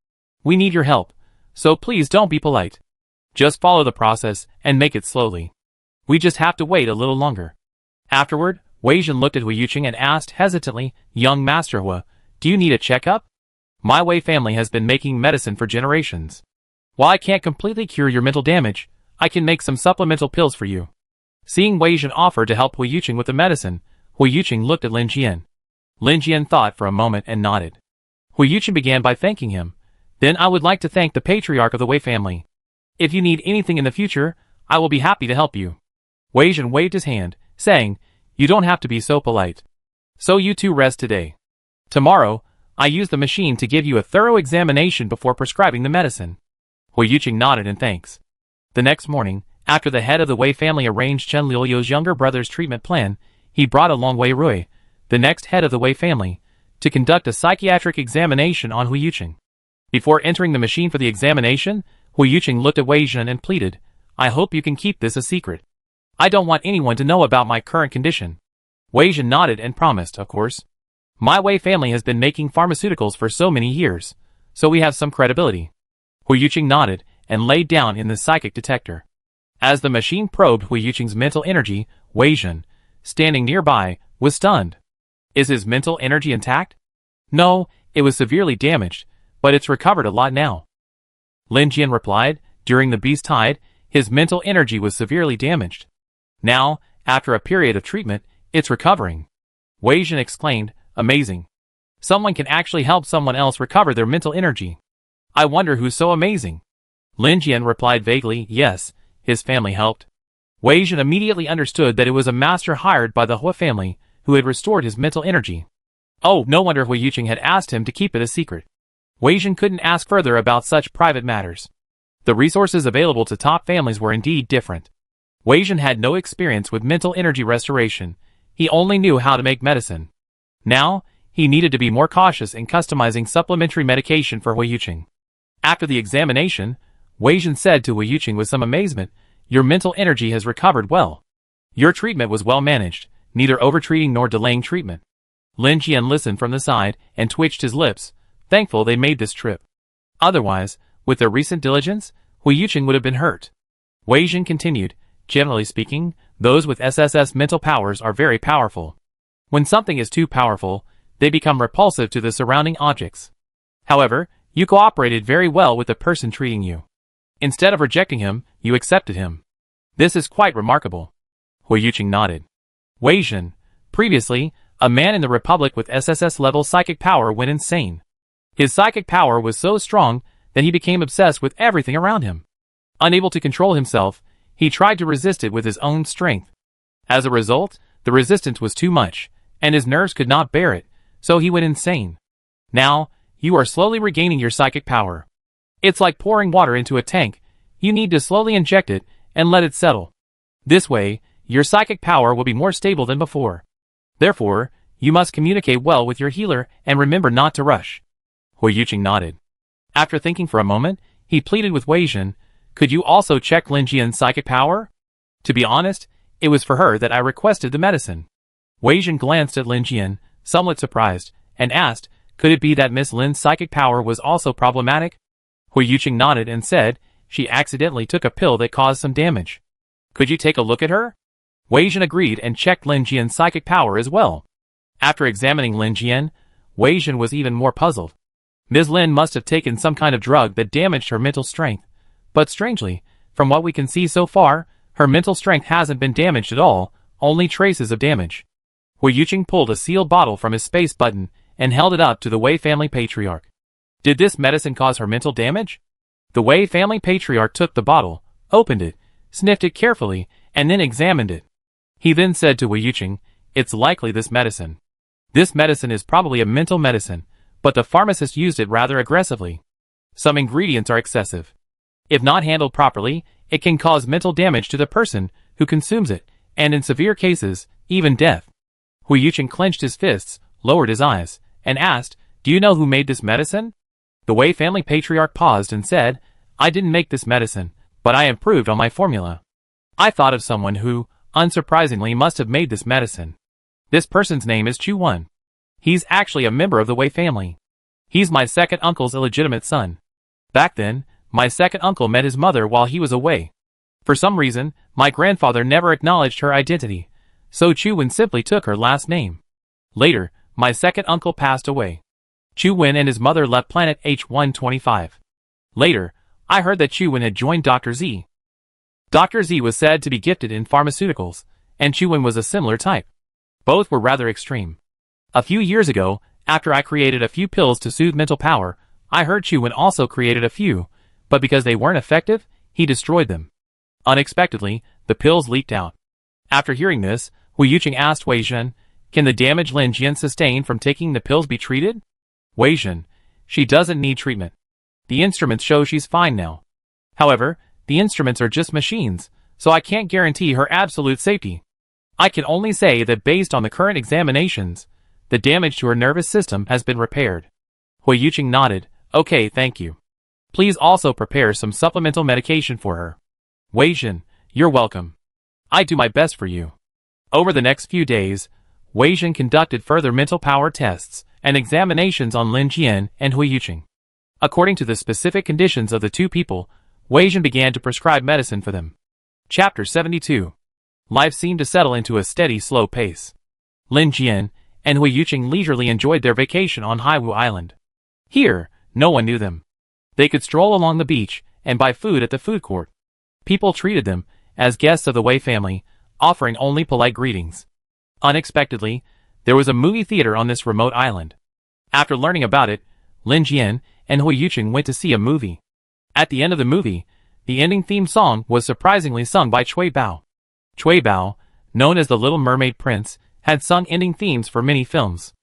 We need your help, so please don't be polite. Just follow the process and make it slowly. We just have to wait a little longer. Afterward, Wei Zhen looked at Hui Yuqing and asked hesitantly, young Master Hua, do you need a checkup? My Wei family has been making medicine for generations. While I can't completely cure your mental damage, I can make some supplemental pills for you. Seeing Wei Zhen offer to help Hui Yuqing with the medicine, Hui Yuqing looked at Lin Jian. Lin Jian thought for a moment and nodded. Hui Yuqing began by thanking him. Then I would like to thank the patriarch of the Wei family. If you need anything in the future, I will be happy to help you. Wei Zhen waved his hand, saying, you don't have to be so polite. So you two rest today. Tomorrow, I use the machine to give you a thorough examination before prescribing the medicine. Hui Yuqing nodded in thanks. The next morning, after the head of the Wei family arranged Chen Liu's younger brother's treatment plan, he brought along Wei Rui, the next head of the Wei family, to conduct a psychiatric examination on Hui Yuqing. Before entering the machine for the examination, Hui Yuqing looked at Wei Zhen and pleaded, I hope you can keep this a secret. I don't want anyone to know about my current condition. Wei Zhen nodded and promised, of course. My Wei family has been making pharmaceuticals for so many years, so we have some credibility. Hui Yuqing nodded and laid down in the psychic detector. As the machine probed Hui Yuqing's mental energy, Wei Zhen, standing nearby, was stunned. Is his mental energy intact? No, it was severely damaged, but it's recovered a lot now. Lin Jian replied, during the beast tide, his mental energy was severely damaged. Now, after a period of treatment, it's recovering. Wei Zhen exclaimed, amazing. Someone can actually help someone else recover their mental energy. I wonder who's so amazing. Lin Jian replied vaguely, yes, his family helped. Wei Zhen immediately understood that it was a master hired by the Hua family who had restored his mental energy. Oh, no wonder Hui Yuqing had asked him to keep it a secret. Wei Zhen couldn't ask further about such private matters. The resources available to top families were indeed different. Wei Zhen had no experience with mental energy restoration. He only knew how to make medicine. Now, he needed to be more cautious in customizing supplementary medication for Hui Yuqing. After the examination, Wei Zhen said to Hui Yuqing with some amazement, your mental energy has recovered well. Your treatment was well managed, neither overtreating nor delaying treatment. Lin Jian listened from the side and twitched his lips, thankful they made this trip. Otherwise, with their recent diligence, Hui Yuqing would have been hurt. Wei Zhen continued, generally speaking, those with SSS mental powers are very powerful. When something is too powerful, they become repulsive to the surrounding objects. However, you cooperated very well with the person treating you. Instead of rejecting him, you accepted him. This is quite remarkable. Hui Yuqing nodded. Wei Zhen, previously, a man in the Republic with SSS-level psychic power went insane. His psychic power was so strong that he became obsessed with everything around him. Unable to control himself, he tried to resist it with his own strength. As a result, the resistance was too much, and his nerves could not bear it, so he went insane. Now, you are slowly regaining your psychic power. It's like pouring water into a tank. You need to slowly inject it and let it settle. This way, your psychic power will be more stable than before. Therefore, you must communicate well with your healer and remember not to rush. Hui Yuqing nodded. After thinking for a moment, he pleaded with Wei Zhen, could you also check Lin Jian's psychic power? To be honest, it was for her that I requested the medicine. Wei Zhen glanced at Lin Jian, somewhat surprised, and asked, could it be that Miss Lin's psychic power was also problematic? Hui Yuqing nodded and said, she accidentally took a pill that caused some damage. Could you take a look at her? Wei Zhen agreed and checked Lin Jian's psychic power as well. After examining Lin Jian, Wei Zhen was even more puzzled. Ms. Lin must have taken some kind of drug that damaged her mental strength. But strangely, from what we can see so far, her mental strength hasn't been damaged at all, only traces of damage. Hui Yuqing pulled a sealed bottle from his space button and held it up to the Wei family patriarch. Did this medicine cause her mental damage? The Wei family patriarch took the bottle, opened it, sniffed it carefully, and then examined it. He then said to Hui Yuqing, it's likely this medicine. This medicine is probably a mental medicine, but the pharmacist used it rather aggressively. Some ingredients are excessive. If not handled properly, it can cause mental damage to the person who consumes it, and in severe cases, even death. Hui Yuqing clenched his fists, lowered his eyes, and asked, do you know who made this medicine? The Wei family patriarch paused and said, I didn't make this medicine, but I improved on my formula. I thought of someone who, unsurprisingly, must have made this medicine. This person's name is Chu-Won. He's actually a member of the Wei family. He's my second uncle's illegitimate son. Back then, my second uncle met his mother while he was away. For some reason, my grandfather never acknowledged her identity, so Chu-Won simply took her last name. Later, my second uncle passed away. Chu-Won and his mother left planet H125. Later, I heard that Chu-Won had joined Dr. Z. Dr. Z was said to be gifted in pharmaceuticals, and Chu-Won was a similar type. Both were rather extreme. A few years ago, after I created a few pills to soothe mental power, I heard Chu-Won also created a few, but because they weren't effective, he destroyed them. Unexpectedly, the pills leaked out. After hearing this, Hu Yuqing asked Wei Zhen, "Can the damage Lin Jian sustained from taking the pills be treated?" Wei Zhen, "She doesn't need treatment. The instruments show she's fine now. However, the instruments are just machines, so I can't guarantee her absolute safety. I can only say that based on the current examinations, the damage to her nervous system has been repaired." Hu Yuqing nodded, "Okay, thank you. Please also prepare some supplemental medication for her." Wei Zhen, "You're welcome. I do my best for you." Over the next few days, Wei Zhen conducted further mental power tests and examinations on Lin Jian and Hu Yuqing. According to the specific conditions of the two people, Wei Zhen began to prescribe medicine for them. Chapter 72. Life seemed to settle into a steady, slow pace. Lin Jian and Hu Yuqing leisurely enjoyed their vacation on Haiwu Island. Here, no one knew them. They could stroll along the beach and buy food at the food court. People treated them as guests of the Wei family, offering only polite greetings. Unexpectedly, there was a movie theater on this remote island. After learning about it, Lin Jian and Hu Yuqing went to see a movie. At the end of the movie, the ending theme song was surprisingly sung by Cui Bao. Cui Bao, known as the Little Mermaid Prince, had sung ending themes for many films.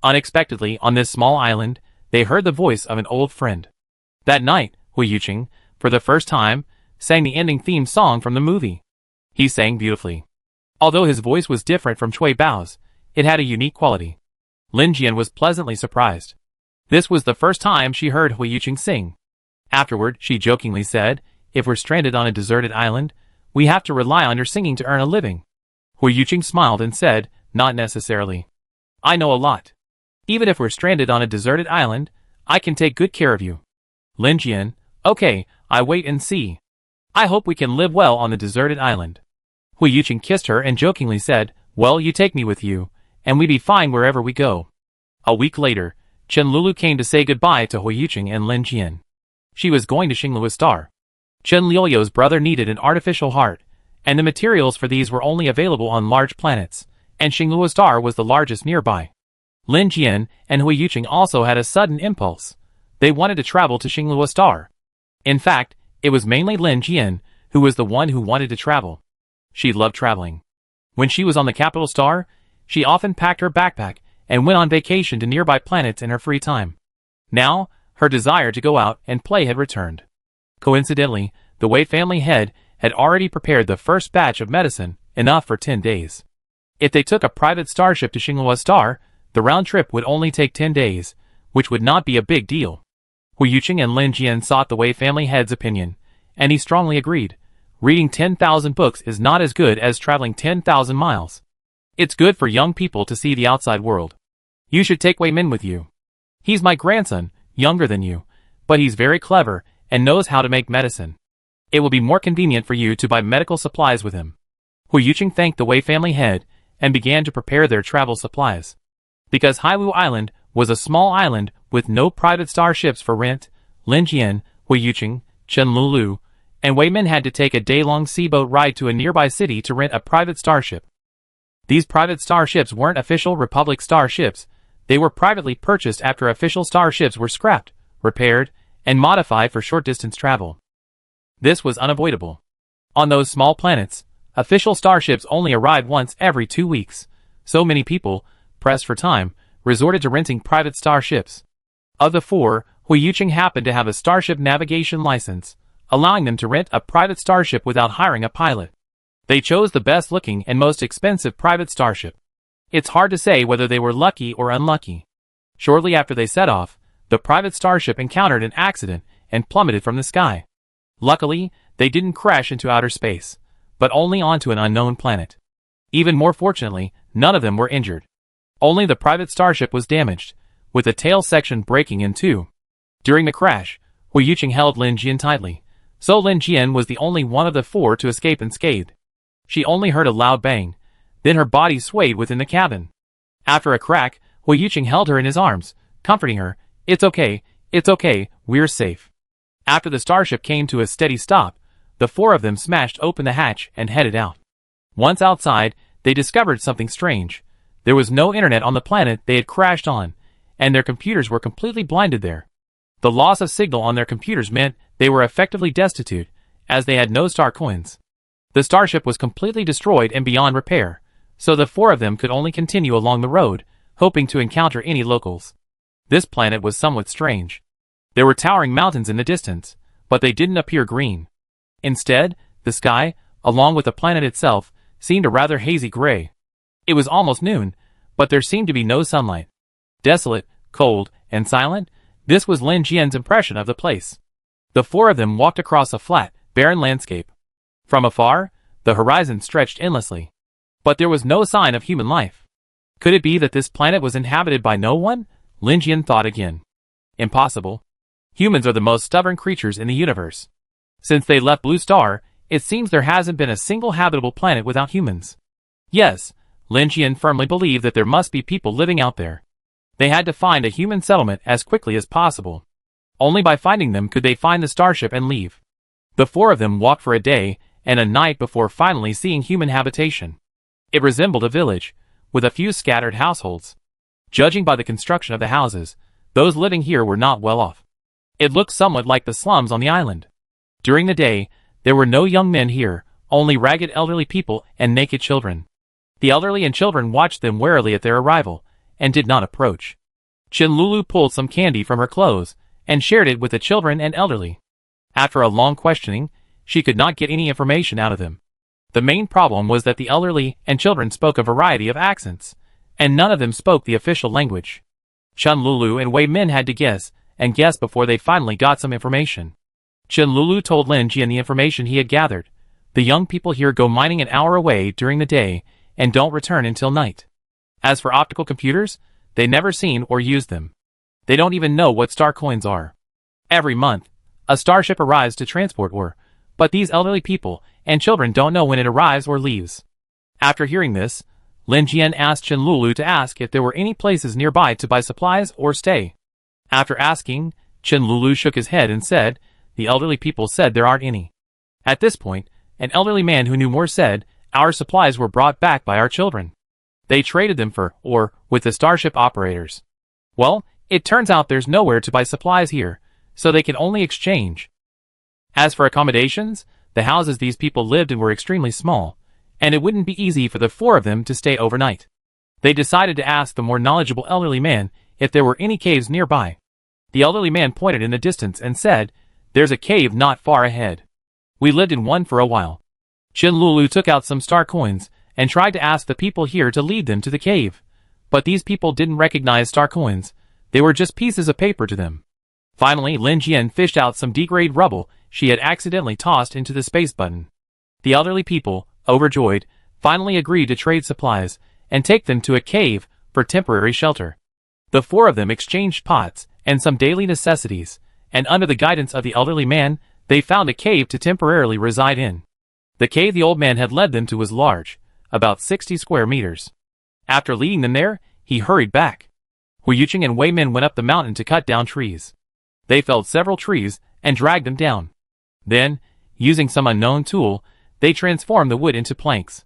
Unexpectedly, on this small island, they heard the voice of an old friend. That night, Hu Yuqing, for the first time, sang the ending theme song from the movie. He sang beautifully. Although his voice was different from Cui Bao's, it had a unique quality. Lin Jian was pleasantly surprised. This was the first time she heard Hu Yuqing sing. Afterward, she jokingly said, "If we're stranded on a deserted island, we have to rely on your singing to earn a living." Hu Yuqing smiled and said, "Not necessarily. I know a lot. Even if we're stranded on a deserted island, I can take good care of you." Lin Jian, "Okay, I wait and see. I hope we can live well on the deserted island." Hu Yuqing kissed her and jokingly said, "Well, you take me with you, and we be fine wherever we go." A week later, Chen Lulu came to say goodbye to Hu Yuqing and Lin Jian. She was going to Xinglua Star. Chen Liu's brother needed an artificial heart, and the materials for these were only available on large planets, and Xinglua Star was the largest nearby. Lin Jian and Hu Yuqing also had a sudden impulse. They wanted to travel to Xinglua Star. In fact, it was mainly Lin Jian who was the one who wanted to travel. She loved traveling. When she was on the capital star, she often packed her backpack and went on vacation to nearby planets in her free time. Now, her desire to go out and play had returned. Coincidentally, the Wei family head had already prepared the first batch of medicine, enough for 10 days. If they took a private starship to Xinglua Star, the round trip would only take 10 days, which would not be a big deal. Hu Yuqing and Lin Jian sought the Wei family head's opinion, and he strongly agreed. Reading 10,000 books is not as good as traveling 10,000 miles. It's good for young people to see the outside world. You should take Wei Min with you. He's my grandson, younger than you, but he's very clever and knows how to make medicine. It will be more convenient for you to buy medical supplies with him." Hu Yuqing thanked the Wei family head and began to prepare their travel supplies. Because Haiwu Island was a small island with no private starships for rent, Lin Jian, Hu Yuqing, Chen Lulu, and Wei Min had to take a day-long seaboat ride to a nearby city to rent a private starship. These private starships weren't official Republic starships. They were privately purchased after official starships were scrapped, repaired, and modified for short-distance travel. This was unavoidable. On those small planets, official starships only arrived once every 2 weeks, so many people, pressed for time, resorted to renting private starships. Of the four, Hu Yuqing happened to have a starship navigation license, allowing them to rent a private starship without hiring a pilot. They chose the best-looking and most expensive private starship. It's hard to say whether they were lucky or unlucky. Shortly after they set off, the private starship encountered an accident and plummeted from the sky. Luckily, They didn't crash into outer space, but only onto an unknown planet. Even more fortunately, none of them were injured. Only the private starship was damaged, with the tail section breaking in two. During the crash, Hu Yuqing held Lin Jian tightly, so Lin Jian was the only one of the four to escape unscathed. She only heard a loud bang, then her body swayed within the cabin. After a crack, Hu Yuqing held her in his arms, comforting her. It's okay, we're safe. After the starship came to a steady stop, the four of them smashed open the hatch and headed out. Once outside, they discovered something strange. There was no internet on the planet they had crashed on, and their computers were completely blinded there. The loss of signal on their computers meant they were effectively destitute, as they had no star coins. The starship was completely destroyed and beyond repair, so the four of them could only continue along the road, hoping to encounter any locals. This planet was somewhat strange. There were towering mountains in the distance, but they didn't appear green. Instead, the sky, along with the planet itself, seemed a rather hazy gray. It was almost noon, but there seemed to be no sunlight. Desolate, cold, and silent, this was Lin Jian's impression of the place. The four of them walked across a flat, barren landscape. From afar, the horizon stretched endlessly. But there was no sign of human life. Could it be that this planet was inhabited by no one? Lin Jian thought again. Impossible. Humans are the most stubborn creatures in the universe. Since they left Blue Star, it seems there hasn't been a single habitable planet without humans. Yes, Lin Jian firmly believed that there must be people living out there. They had to find a human settlement as quickly as possible. Only by finding them could they find the starship and leave. The four of them walked for a day and a night before finally seeing human habitation. It resembled a village, with a few scattered households. Judging by the construction of the houses, those living here were not well off. It looked somewhat like the slums on the island. During the day, there were no young men here, only ragged elderly people and naked children. The elderly and children watched them warily at their arrival, and did not approach. Chen Lulu pulled some candy from her clothes, and shared it with the children and elderly. After a long questioning, she could not get any information out of them. The main problem was that the elderly and children spoke a variety of accents, and none of them spoke the official language. Chen Lulu and Wei Min had to guess, and guess before they finally got some information. Chen Lulu told Lin Jian the information he had gathered. The young people here go mining an hour away during the day, and don't return until night. As for optical computers, they never seen or used them. They don't even know what star coins are. Every month, a starship arrives to transport ore, but these elderly people and children don't know when it arrives or leaves. After hearing this, Lin Jian asked Chen Lulu to ask if there were any places nearby to buy supplies or stay. After asking, Chen Lulu shook his head and said, "The elderly people said there aren't any." At this point, an elderly man who knew more said, "Our supplies were brought back by our children. They traded them for ore with the starship operators. Well, it turns out there's nowhere to buy supplies here, so they can only exchange." As for accommodations, the houses these people lived in were extremely small, and it wouldn't be easy for the four of them to stay overnight. They decided to ask the more knowledgeable elderly man if there were any caves nearby. The elderly man pointed in the distance and said, "There's a cave not far ahead. We lived in one for a while." Chen Lulu took out some star coins and tried to ask the people here to lead them to the cave, but these people didn't recognize star coins. They were just pieces of paper to them. Finally, Lin Jian fished out some D-grade rubble she had accidentally tossed into the space button. The elderly people, overjoyed, finally agreed to trade supplies and take them to a cave for temporary shelter. The four of them exchanged pots and some daily necessities, and under the guidance of the elderly man, they found a cave to temporarily reside in. The cave the old man had led them to was large, about 60 square meters. After leading them there, he hurried back. Hu Yuqing and Wei Min went up the mountain to cut down trees. They felled several trees and dragged them down. Then, using some unknown tool, they transformed the wood into planks.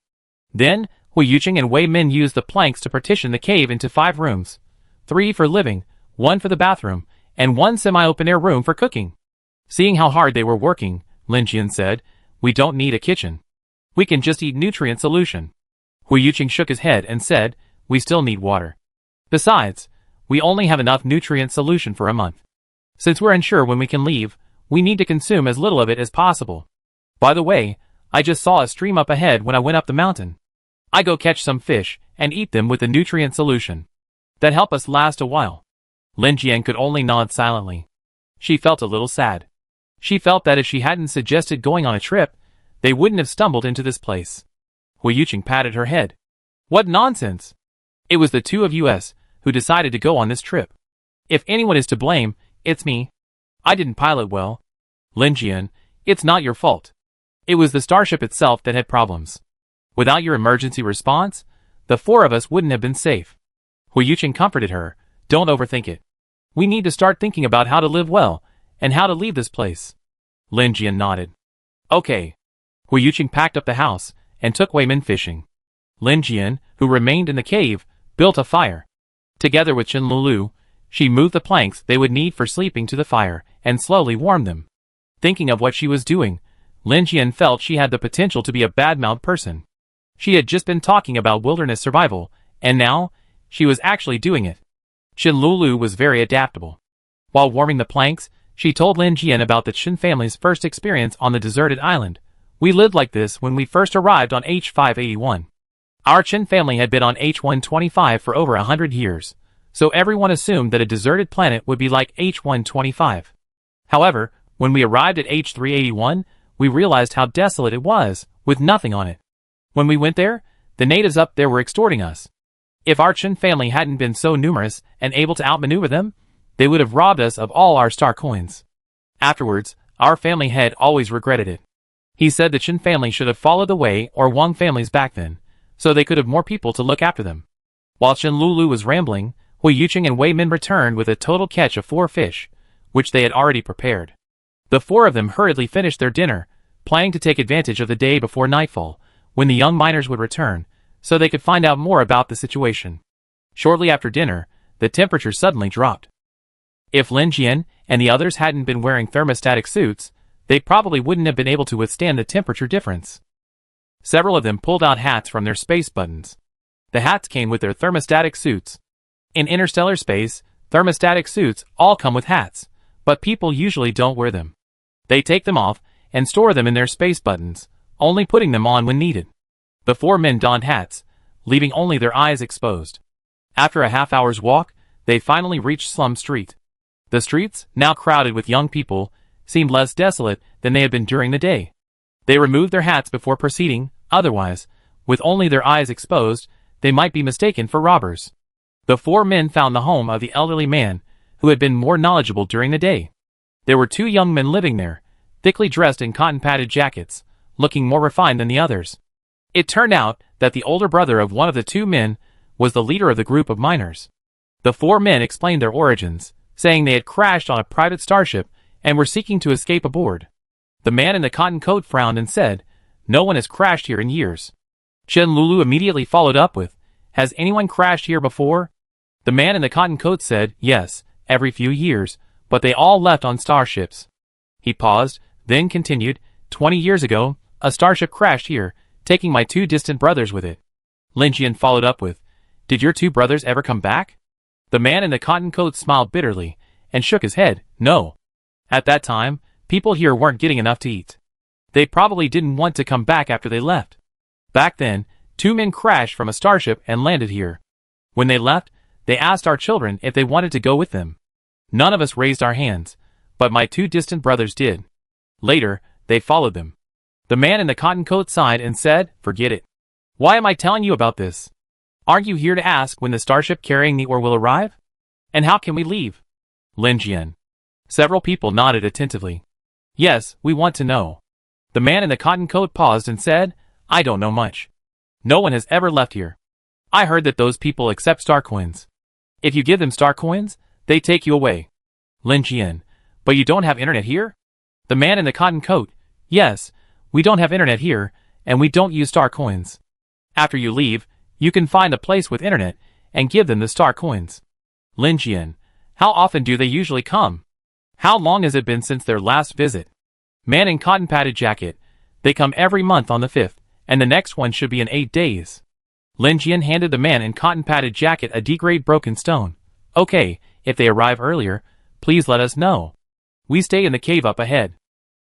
Then, Hu Yuqing and Wei Min used the planks to partition the cave into 5 rooms, 3 for living, 1 for the bathroom, and 1 semi-open-air room for cooking. Seeing how hard they were working, Lin Jian said, "We don't need a kitchen. We can just eat nutrient solution." Hu Yuqing shook his head and said, "We still need water. Besides, we only have enough nutrient solution for a month. Since we're unsure when we can leave, we need to consume as little of it as possible. By the way, I just saw a stream up ahead when I went up the mountain. I go catch some fish and eat them with the nutrient solution. That help us last a while." Lin Jian could only nod silently. She felt a little sad. She felt that if she hadn't suggested going on a trip, they wouldn't have stumbled into this place. Hui Yuqing patted her head. What nonsense! It was the two of us who decided to go on this trip. If anyone is to blame, it's me. I didn't pilot well. Lin Jian, it's not your fault. It was the starship itself that had problems. Without your emergency response, the four of us wouldn't have been safe. Hui Yuqing comforted her. Don't overthink it. We need to start thinking about how to live well, and how to leave this place. Lin Jian nodded. Okay. Hui Yuqing packed up the house, and took Wei Min fishing. Lin Jian, who remained in the cave, built a fire. Together with Chen Lulu, she moved the planks they would need for sleeping to the fire, and slowly warmed them. Thinking of what she was doing, Lin Jian felt she had the potential to be a bad-mouthed person. She had just been talking about wilderness survival, and now, she was actually doing it. Chen Lulu was very adaptable. While warming the planks, she told Lin Jian about the Chen family's first experience on the deserted island. We lived like this when we first arrived on H581. Our Chen family had been on H125 for over 100 years, so everyone assumed that a deserted planet would be like H125. However, when we arrived at H381, we realized how desolate it was, with nothing on it. When we went there, the natives up there were extorting us. If our Chen family hadn't been so numerous and able to outmaneuver them, they would have robbed us of all our star coins. Afterwards, our family head always regretted it. He said the Chen family should have followed the Wei or Wang families back then, so they could have more people to look after them. While Chen Lulu was rambling, Hui Yuqing and Wei Min returned with a total catch of 4 fish, which they had already prepared. The four of them hurriedly finished their dinner, planning to take advantage of the day before nightfall, when the young miners would return, so they could find out more about the situation. Shortly after dinner, the temperature suddenly dropped. If Lin Jian and the others hadn't been wearing thermostatic suits, they probably wouldn't have been able to withstand the temperature difference. Several of them pulled out hats from their space buttons. The hats came with their thermostatic suits. In interstellar space, thermostatic suits all come with hats, but people usually don't wear them. They take them off and store them in their space buttons, only putting them on when needed. The 4 men donned hats, leaving only their eyes exposed. After a half-hour's walk, they finally reached Slum Street. The streets, now crowded with young people, seemed less desolate than they had been during the day. They removed their hats before proceeding, otherwise, with only their eyes exposed, they might be mistaken for robbers. The 4 men found the home of the elderly man, who had been more knowledgeable during the day. There were 2 young men living there, thickly dressed in cotton-padded jackets, looking more refined than the others. It turned out that the older brother of one of the 2 men was the leader of the group of miners. The 4 men explained their origins, saying they had crashed on a private starship and were seeking to escape aboard. The man in the cotton coat frowned and said, "No one has crashed here in years." Chen Lulu immediately followed up with, "Has anyone crashed here before?" The man in the cotton coat said, "Yes, every few years, but they all left on starships." He paused, then continued, 20 years ago, a starship crashed here, taking my 2 distant brothers with it." Lin Jian followed up with, "Did your 2 brothers ever come back?" The man in the cotton coat smiled bitterly, and shook his head, "No. At that time, people here weren't getting enough to eat. They probably didn't want to come back after they left. Back then, 2 men crashed from a starship and landed here. When they left, they asked our children if they wanted to go with them. None of us raised our hands, but my 2 distant brothers did. Later, they followed them." The man in the cotton coat sighed and said, "Forget it. Why am I telling you about this? Aren't you here to ask when the starship carrying the ore will arrive? And how can we leave?" Lin Jian. Several people nodded attentively. "Yes, we want to know." The man in the cotton coat paused and said, "I don't know much. No one has ever left here. I heard that those people accept star coins. If you give them star coins, they take you away." Lin Jian. "But you don't have internet here?" The man in the cotton coat. "Yes, we don't have internet here, and we don't use star coins. After you leave, you can find a place with internet and give them the star coins." Lin Jian. "How often do they usually come? How long has it been since their last visit?" Man in cotton padded jacket. "They come every month on the 5th, and the next one should be in 8 days." Lin Jian handed the man in cotton padded jacket a D-grade broken stone. "Okay, if they arrive earlier, please let us know. We stay in the cave up ahead."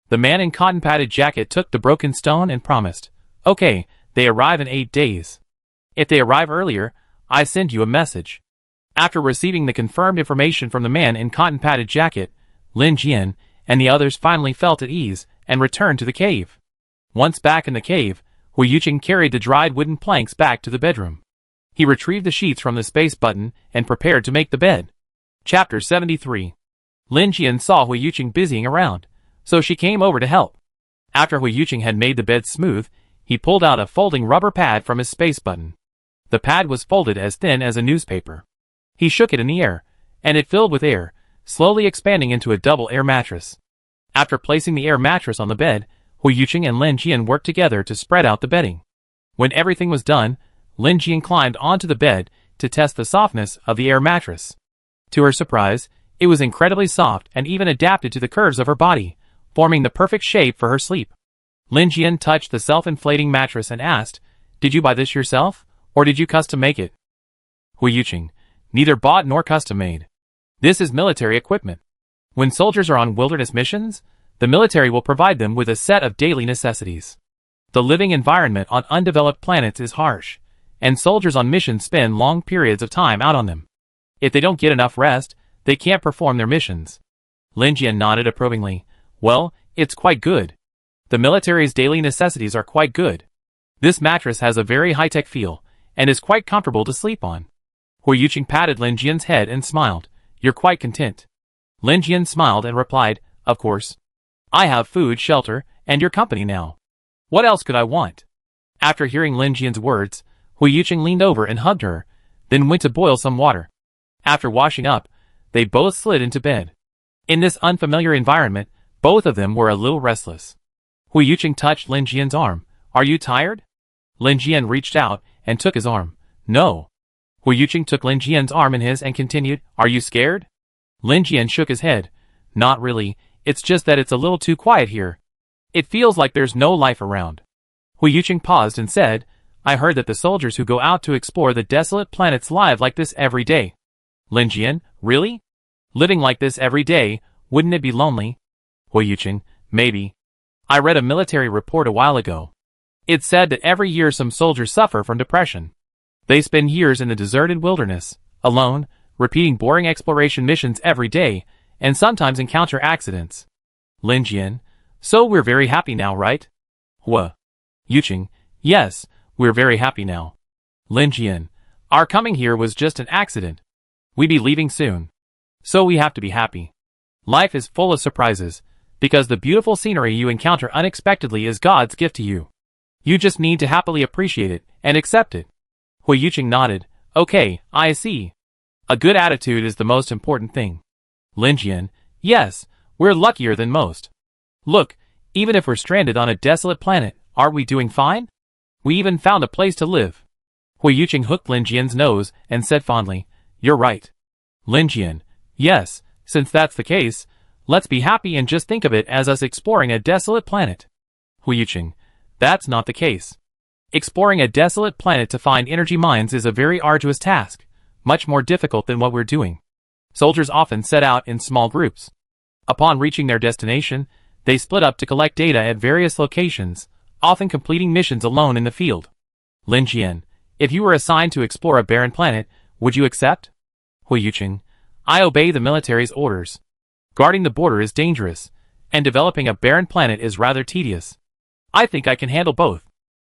The man in cotton padded jacket took the broken stone and promised, "Okay, they arrive in 8 days. If they arrive earlier, I send you a message." After receiving the confirmed information from the man in cotton padded jacket, Lin Jian and the others finally felt at ease and returned to the cave. Once back in the cave, Hu Yuqing carried the dried wooden planks back to the bedroom. He retrieved the sheets from the space button and prepared to make the bed. Chapter 73. Lin Jian saw Hu Yuqing busying around, so she came over to help. After Hu Yuqing had made the bed smooth, he pulled out a folding rubber pad from his space button. The pad was folded as thin as a newspaper. He shook it in the air, and it filled with air, slowly expanding into a double air mattress. After placing the air mattress on the bed, Hu Yuqing and Lin Jian worked together to spread out the bedding. When everything was done, Lin Jian climbed onto the bed to test the softness of the air mattress. To her surprise, it was incredibly soft and even adapted to the curves of her body, forming the perfect shape for her sleep. Lin Jian touched the self-inflating mattress and asked, "Did you buy this yourself, or did you custom make it?" Hu Yuqing, "Neither bought nor custom made. This is military equipment. When soldiers are on wilderness missions, the military will provide them with a set of daily necessities. The living environment on undeveloped planets is harsh, and soldiers on missions spend long periods of time out on them. If they don't get enough rest, they can't perform their missions." Lin Jian nodded approvingly. "Well, it's quite good. The military's daily necessities are quite good. This mattress has a very high-tech feel, and is quite comfortable to sleep on." Hu Yuqing patted Lin Jian's head and smiled. "You're quite content." Lin Jian smiled and replied, "Of course. I have food, shelter, and your company now. What else could I want?" After hearing Lin Jian's words, Hu Yuqing leaned over and hugged her, then went to boil some water. After washing up, they both slid into bed. In this unfamiliar environment, both of them were a little restless. Hu Yuqing touched Lin Jian's arm. "Are you tired?" Lin Jian reached out and took his arm. "No." Hu Yuqing took Lin Jian's arm in his and continued, "Are you scared?" Lin Jian shook his head. "Not really, it's just that it's a little too quiet here. It feels like there's no life around." Hu Yuqing paused and said, "I heard that the soldiers who go out to explore the desolate planets live like this every day." Lin Jian, "Really? Living like this every day, wouldn't it be lonely?" Hu Yuqing, "Maybe. I read a military report a while ago. It said that every year some soldiers suffer from depression. They spend years in the deserted wilderness, alone, repeating boring exploration missions every day, and sometimes encounter accidents." Lin Jian, "So we're very happy now, right?" Hu Yuqing, "Yes, we're very happy now." Lin Jian, "Our coming here was just an accident. We be leaving soon. So we have to be happy. Life is full of surprises, because the beautiful scenery you encounter unexpectedly is God's gift to you. You just need to happily appreciate it and accept it." Hu Yuqing nodded. "Okay, I see. A good attitude is the most important thing." Lin Jian, "Yes, we're luckier than most. Look, even if we're stranded on a desolate planet, aren't we doing fine? We even found a place to live." Hu Yuqing hooked Lin Jian's nose and said fondly, "You're right." Lin Jian, "Yes, since that's the case, let's be happy and just think of it as us exploring a desolate planet." Hu Yuqing, "That's not the case. Exploring a desolate planet to find energy mines is a very arduous task, much more difficult than what we're doing. Soldiers often set out in small groups. Upon reaching their destination, they split up to collect data at various locations, often completing missions alone in the field." Lin Jian, "If you were assigned to explore a barren planet, would you accept?" Hu Yuqing, "I obey the military's orders. Guarding the border is dangerous, and developing a barren planet is rather tedious. I think I can handle both.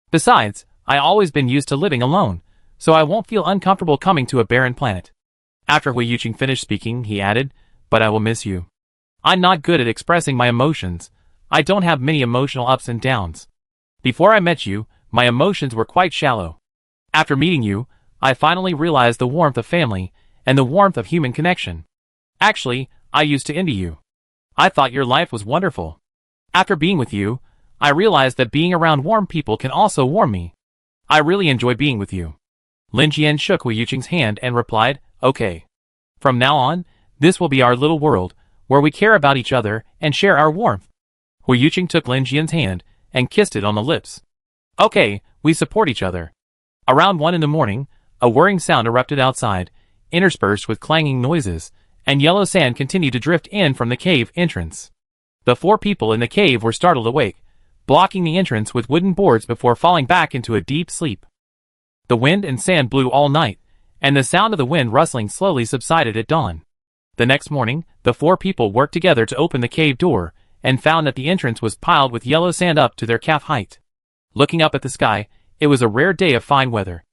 Besides, I always been used to living alone, so I won't feel uncomfortable coming to a barren planet." After Hu Yuqing finished speaking, he added, "But I will miss you. I'm not good at expressing my emotions. I don't have many emotional ups and downs. Before I met you, my emotions were quite shallow. After meeting you, I finally realized the warmth of family and the warmth of human connection. Actually, I used to envy you. I thought your life was wonderful. After being with you, I realized that being around warm people can also warm me. I really enjoy being with you." Lin Jian shook Hu Yuqing's hand and replied, "Okay. From now on, this will be our little world, where we care about each other and share our warmth." Hu Yuqing took Lin Jian's hand and kissed it on the lips. "Okay, we support each other." Around 1 in the morning, a whirring sound erupted outside, interspersed with clanging noises, and yellow sand continued to drift in from the cave entrance. The 4 people in the cave were startled awake, blocking the entrance with wooden boards before falling back into a deep sleep. The wind and sand blew all night, and the sound of the wind rustling slowly subsided at dawn. The next morning, The four people worked together to open the cave door, and found that the entrance was piled with yellow sand up to their calf height. Looking up at the sky, it was a rare day of fine weather.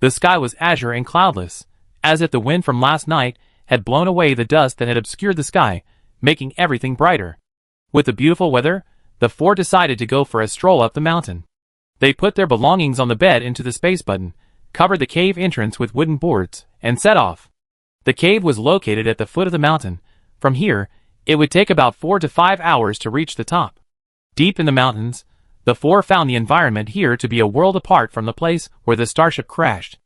The sky was azure and cloudless, as if the wind from last night had blown away the dust that had obscured the sky, making everything brighter. With the beautiful weather, the four decided to go for a stroll up the mountain. They put their belongings on the bed into the space button, covered the cave entrance with wooden boards, and set off. The cave was located at the foot of the mountain. From here, it would take about 4 to 5 hours to reach the top. Deep in the mountains, the four found the environment here to be a world apart from the place where the starship crashed.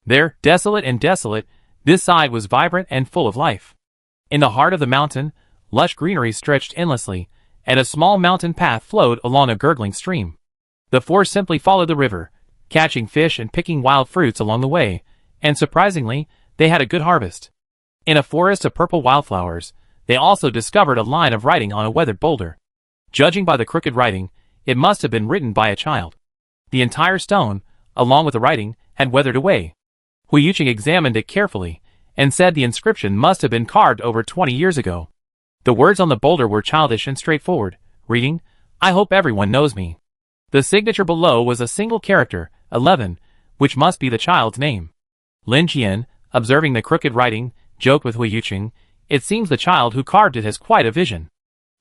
There, desolate, this side was vibrant and full of life. In the heart of the mountain, lush greenery stretched endlessly, and a small mountain path flowed along a gurgling stream. The four simply followed the river, catching fish and picking wild fruits along the way, and surprisingly, they had a good harvest. In a forest of purple wildflowers, they also discovered a line of writing on a weathered boulder. Judging by the crooked writing, it must have been written by a child. The entire stone, along with the writing, had weathered away. Huiyuqing examined it carefully, and said the inscription must have been carved over 20 years ago. The words on the boulder were childish and straightforward, reading, "I hope everyone knows me." The signature below was a single character, 11, which must be the child's name. Lin Jian, observing the crooked writing, joked with Huiyuqing, "It seems the child who carved it has quite a vision.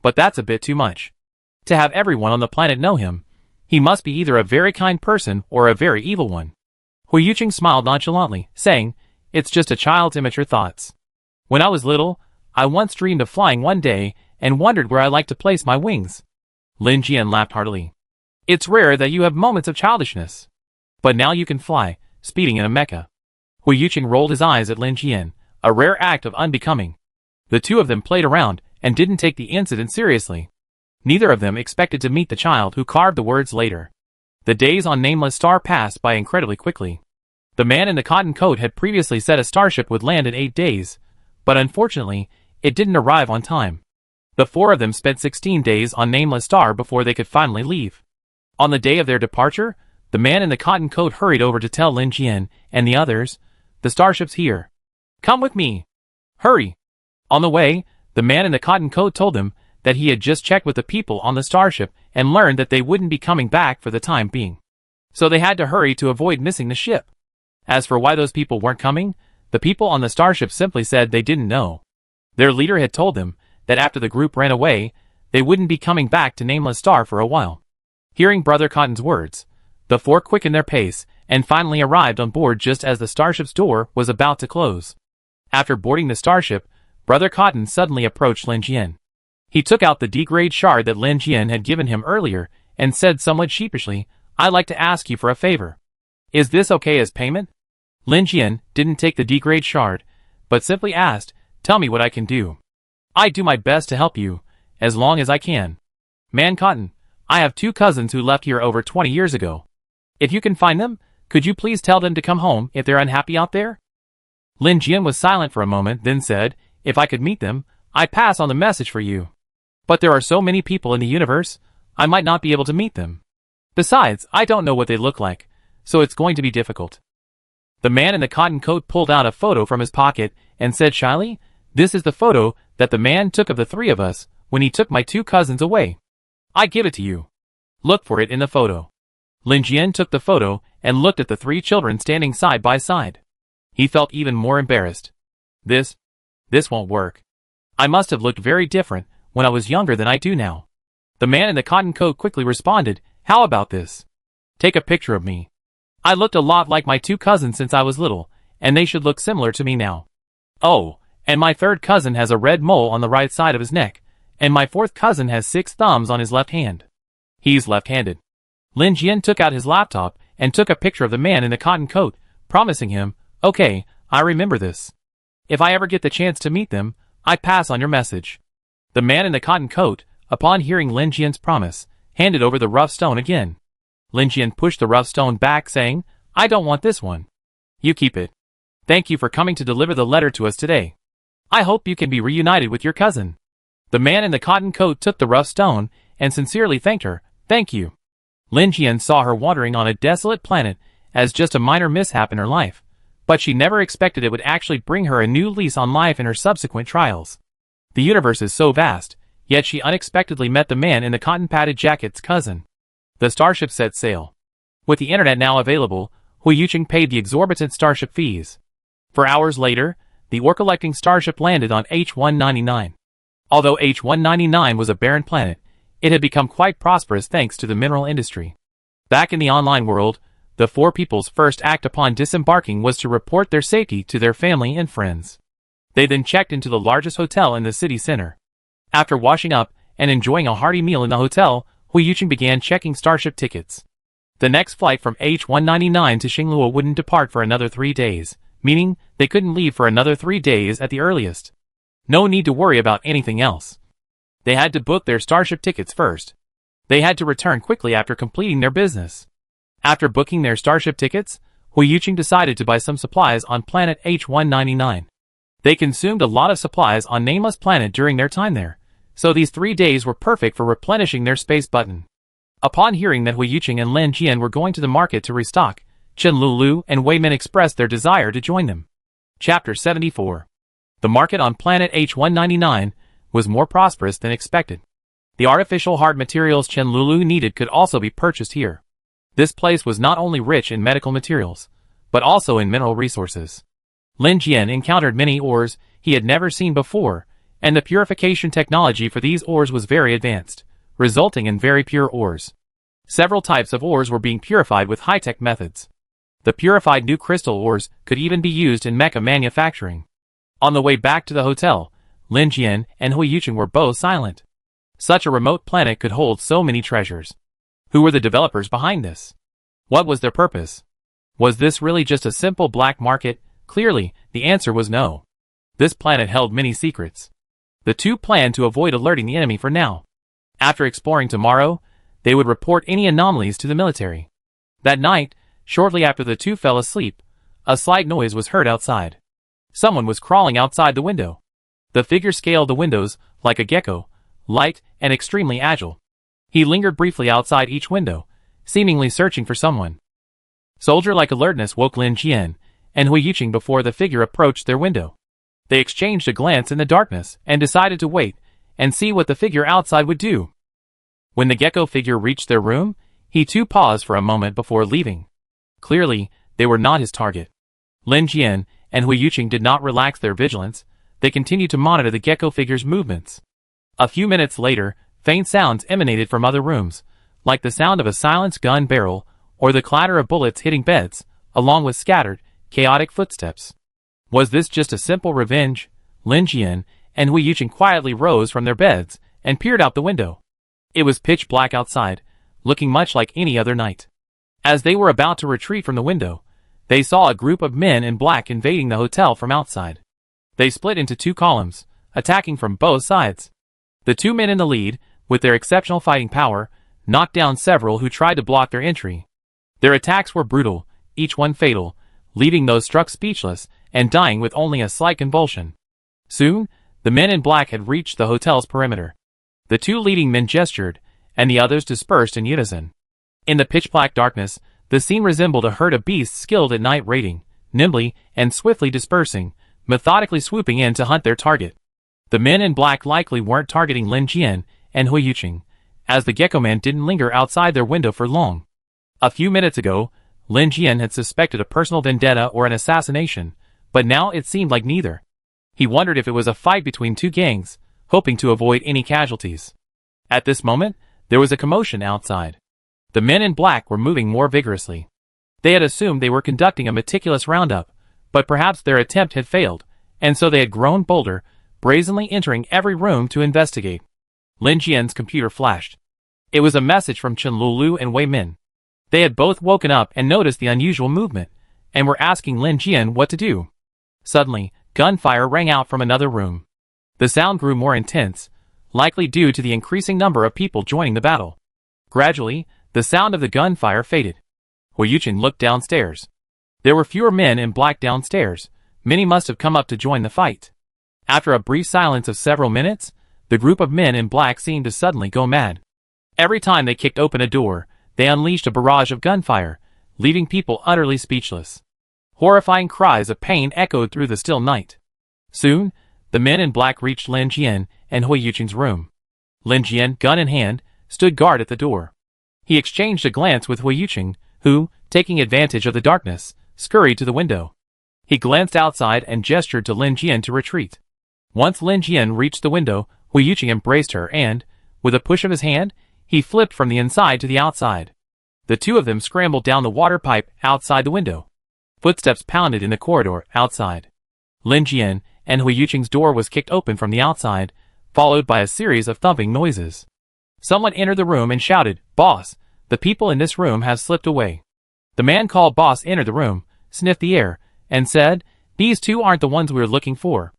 But that's a bit too much. To have everyone on the planet know him, he must be either a very kind person or a very evil one." Huiyuqing smiled nonchalantly, saying, "It's just a child's immature thoughts. When I was little, I once dreamed of flying one day and wondered where I liked to place my wings." Lin Jian laughed heartily. "It's rare that you have moments of childishness. But now you can fly, speeding in a mecha." Huiyuqing rolled his eyes at Lin Jian, a rare act of unbecoming. The two of them played around and didn't take the incident seriously. Neither of them expected to meet the child who carved the words later. The days on Nameless Star passed by incredibly quickly. The man in the cotton coat had previously said a starship would land in 8 days, but unfortunately, it didn't arrive on time. The four of them spent 16 days on Nameless Star before they could finally leave. On the day of their departure, the man in the cotton coat hurried over to tell Lin Jian and the others, "The starship's here. Come with me. Hurry." On the way, the man in the cotton coat told them that he had just checked with the people on the starship and learned that they wouldn't be coming back for the time being. So they had to hurry to avoid missing the ship. As for why those people weren't coming, the people on the starship simply said they didn't know. Their leader had told them that after the group ran away, they wouldn't be coming back to Nameless Star for a while. Hearing Brother Cotton's words, the four quickened their pace and finally arrived on board just as the starship's door was about to close. After boarding the starship, Brother Cotton suddenly approached Lin Jian. He took out the D-grade shard that Lin Jian had given him earlier and said somewhat sheepishly, "I'd like to ask you for a favor. Is this okay as payment?" Lin Jian didn't take the D-grade shard, but simply asked, "Tell me what I can do. I do my best to help you, as long as I can. Man Cotton, I have 2 cousins who left here over 20 years ago. If you can find them, could you please tell them to come home if they're unhappy out there?" Lin Jian was silent for a moment, then said, "If I could meet them, I'd pass on the message for you. But there are so many people in the universe, I might not be able to meet them. Besides, I don't know what they look like, so it's going to be difficult." The man in the cotton coat pulled out a photo from his pocket and said shyly, "This is the photo that the man took of the 3 of us when he took my 2 cousins away. I give it to you. Look for it in the photo." Lin Jian took the photo and looked at the 3 children standing side by side. He felt even more embarrassed. This won't work. I must have looked very different when I was younger than I do now." The man in the cotton coat quickly responded, "How about this? Take a picture of me. I looked a lot like my 2 cousins since I was little, and they should look similar to me now. Oh, and my 3rd cousin has a red mole on the right side of his neck, and my 4th cousin has 6 thumbs on his left hand. He's left-handed." Lin Jian took out his laptop and took a picture of the man in the cotton coat, promising him, "Okay, I remember this. If I ever get the chance to meet them, I pass on your message." The man in the cotton coat, upon hearing Lin Jian's promise, handed over the rough stone again. Lin Jian pushed the rough stone back, saying, "I don't want this one. You keep it. Thank you for coming to deliver the letter to us today. I hope you can be reunited with your cousin." The man in the cotton coat took the rough stone and sincerely thanked her. "Thank you." Lin Jian saw her wandering on a desolate planet as just a minor mishap in her life, but she never expected it would actually bring her a new lease on life in her subsequent trials. The universe is so vast, yet she unexpectedly met the man in the cotton-padded jacket's cousin. The starship set sail. With the internet now available, Hui Yuqing paid the exorbitant starship fees. For hours later, the ore-collecting starship landed on H199. Although H199 was a barren planet, it had become quite prosperous thanks to the mineral industry. Back in the online world, the four people's first act upon disembarking was to report their safety to their family and friends. They then checked into the largest hotel in the city center. After washing up and enjoying a hearty meal in the hotel, Hui Yuqing began checking starship tickets. The next flight from H199 to Xinglua wouldn't depart for another 3 days, meaning they couldn't leave for another 3 days at the earliest. No need to worry about anything else. They had to book their starship tickets first. They had to return quickly after completing their business. After booking their starship tickets, Hui Yuqing decided to buy some supplies on planet H199. They consumed a lot of supplies on Nameless Planet during their time there, so these 3 days were perfect for replenishing their space button. Upon hearing that Hui Yuqing and Lin Jian were going to the market to restock, Chen Lulu and Wei Min expressed their desire to join them. Chapter 74. The market on planet H199 was more prosperous than expected. The artificial hard materials Chen Lulu needed could also be purchased here. This place was not only rich in medical materials, but also in mineral resources. Lin Jian encountered many ores he had never seen before, and the purification technology for these ores was very advanced, resulting in very pure ores. Several types of ores were being purified with high-tech methods. The purified new crystal ores could even be used in mecha manufacturing. On the way back to the hotel, Lin Jian and Hui Yuqing were both silent. Such a remote planet could hold so many treasures. Who were the developers behind this? What was their purpose? Was this really just a simple black market? Clearly, the answer was no. This planet held many secrets. The two planned to avoid alerting the enemy for now. After exploring tomorrow, they would report any anomalies to the military. That night, shortly after the two fell asleep, a slight noise was heard outside. Someone was crawling outside the window. The figure scaled the windows like a gecko, light and extremely agile. He lingered briefly outside each window, seemingly searching for someone. Soldier-like alertness woke Lin Jian and Hui Yuqing before the figure approached their window. They exchanged a glance in the darkness and decided to wait and see what the figure outside would do. When the gecko figure reached their room, he too paused for a moment before leaving. Clearly, they were not his target. Lin Jian and Hui Yuqing did not relax their vigilance. They continued to monitor the gecko figure's movements. A few minutes later, faint sounds emanated from other rooms, like the sound of a silenced gun barrel or the clatter of bullets hitting beds, along with scattered, chaotic footsteps. Was this just a simple revenge? Lin Jian and Hui Yuqing quietly rose from their beds and peered out the window. It was pitch black outside, looking much like any other night. As they were about to retreat from the window, they saw a group of men in black invading the hotel from outside. They split into two columns, attacking from both sides. The two men in the lead, with their exceptional fighting power, knocked down several who tried to block their entry. Their attacks were brutal, each one fatal, leaving those struck speechless and dying with only a slight convulsion. Soon, the men in black had reached the hotel's perimeter. The two leading men gestured, and the others dispersed in unison. In the pitch-black darkness, the scene resembled a herd of beasts skilled at night raiding, nimbly and swiftly dispersing, methodically swooping in to hunt their target. The men in black likely weren't targeting Lin Jian and Hui Yuqing, as the gecko man didn't linger outside their window for long. A few minutes ago, Lin Jian had suspected a personal vendetta or an assassination, but now it seemed like neither. He wondered if it was a fight between two gangs, hoping to avoid any casualties. At this moment, there was a commotion outside. The men in black were moving more vigorously. They had assumed they were conducting a meticulous roundup, but perhaps their attempt had failed, and so they had grown bolder, brazenly entering every room to investigate. Lin Jian's computer flashed. It was a message from Chen Lulu and Wei Min. They had both woken up and noticed the unusual movement, and were asking Lin Jian what to do. Suddenly, gunfire rang out from another room. The sound grew more intense, likely due to the increasing number of people joining the battle. Gradually, the sound of the gunfire faded. Hui Yuqing looked downstairs. There were fewer men in black downstairs. Many must have come up to join the fight. After a brief silence of several minutes, the group of men in black seemed to suddenly go mad. Every time they kicked open a door, they unleashed a barrage of gunfire, leaving people utterly speechless. Horrifying cries of pain echoed through the still night. Soon, The men in black reached Lin Jian and Hui Yuqing's room. Lin Jian, gun in hand, stood guard at the door. He exchanged a glance with Hui Yuqing, who, taking advantage of the darkness, scurried to the window. He glanced outside and gestured to Lin Jian to retreat. Once Lin Jian reached the window, Hui Yuqing embraced her and, with a push of his hand, he flipped from the inside to the outside. The two of them scrambled down the water pipe outside the window. Footsteps pounded in the corridor outside. Lin Jian and Hui Yuqing's door was kicked open from the outside, followed by a series of thumping noises. Someone entered the room and shouted, "Boss, the people in this room have slipped away." The man called Boss entered the room, sniffed the air, and said, "These two aren't the ones we're looking for.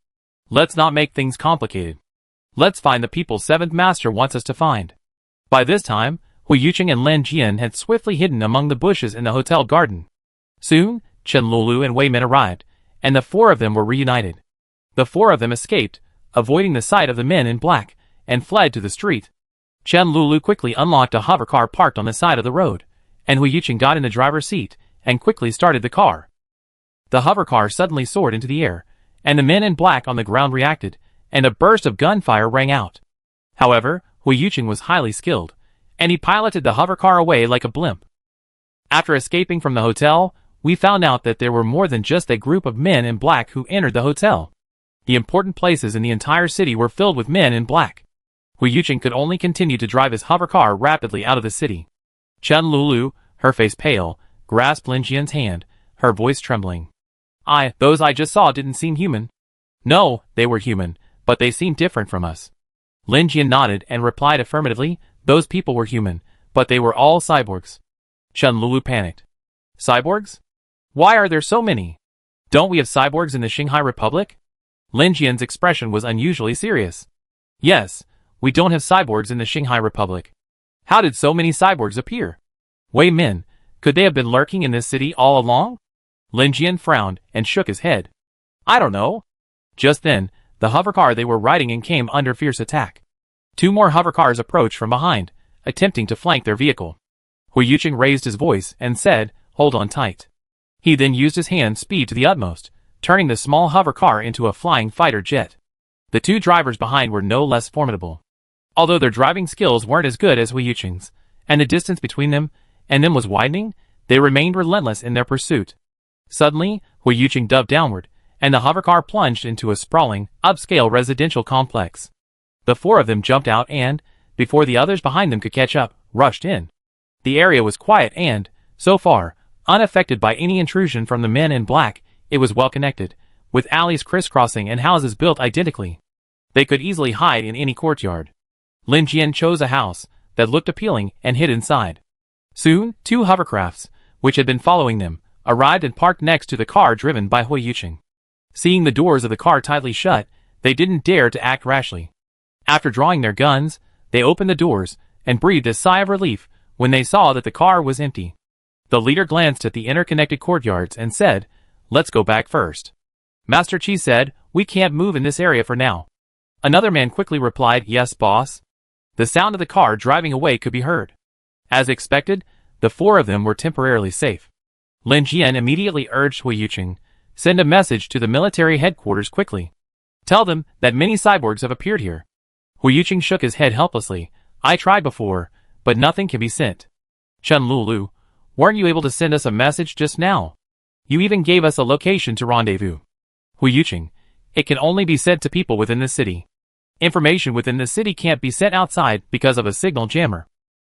Let's not make things complicated. Let's find the people Seventh Master wants us to find." By this time, Hui Yuqing and Lin Jian had swiftly hidden among the bushes in the hotel garden. Soon, Chen Lulu and Wei Min arrived, and the four of them were reunited. The four of them escaped, avoiding the sight of the men in black, and fled to the street. Chen Lulu quickly unlocked a hovercar parked on the side of the road, and Hui Yuqing got in the driver's seat and quickly started the car. The hovercar suddenly soared into the air, and the men in black on the ground reacted, and a burst of gunfire rang out. However, Hui Yuqing was highly skilled, and he piloted the hovercar away like a blimp. After escaping from the hotel, we found out that there were more than just a group of men in black who entered the hotel. The important places in the entire city were filled with men in black. Hui Yuqing could only continue to drive his hovercar rapidly out of the city. Chen Lulu, her face pale, grasped Lin Jian's hand, her voice trembling. Those I just saw didn't seem human." "No, they were human, but they seemed different from us." Lin Jian nodded and replied affirmatively, "Those people were human, but they were all cyborgs." Chen Lulu panicked. "Cyborgs? Why are there so many? Don't we have cyborgs in the Qinghai Republic?" Lin Jian's expression was unusually serious. "Yes, we don't have cyborgs in the Qinghai Republic. How did so many cyborgs appear? Wei Min, could they have been lurking in this city all along?" Lin Jian frowned and shook his head. "I don't know." Just then, the hovercar they were riding in came under fierce attack. Two more hovercars approached from behind, attempting to flank their vehicle. Hui Yuqing raised his voice and said, "Hold on tight." He then used his hand speed to the utmost, turning the small hovercar into a flying fighter jet. The two drivers behind were no less formidable. Although their driving skills weren't as good as Hui Yuqing's, and the distance between them and them was widening, they remained relentless in their pursuit. Suddenly, Hui Yuqing dove downward, and the hovercar plunged into a sprawling, upscale residential complex. The four of them jumped out and, before the others behind them could catch up, rushed in. The area was quiet and, so far, unaffected by any intrusion from the men in black. It was well connected, with alleys crisscrossing and houses built identically. They could easily hide in any courtyard. Lin Jian chose a house that looked appealing and hid inside. Soon, two hovercrafts, which had been following them, arrived and parked next to the car driven by Hui Yuqing. Seeing the doors of the car tightly shut, they didn't dare to act rashly. After drawing their guns, they opened the doors and breathed a sigh of relief when they saw that the car was empty. The leader glanced at the interconnected courtyards and said, "Let's go back first." Master Qi said, "We can't move in this area for now." Another man quickly replied, "Yes, boss." The sound of the car driving away could be heard. As expected, the four of them were temporarily safe. Lin Jian immediately urged Hui Yuqing, "Send a message to the military headquarters quickly. Tell them that many cyborgs have appeared here." Hui Yuqing shook his head helplessly. "I tried before, but nothing can be sent." "Chen Lulu, weren't you able to send us a message just now? You even gave us a location to rendezvous." Hui Yuqing, "It can only be sent to people within the city. Information within the city can't be sent outside because of a signal jammer."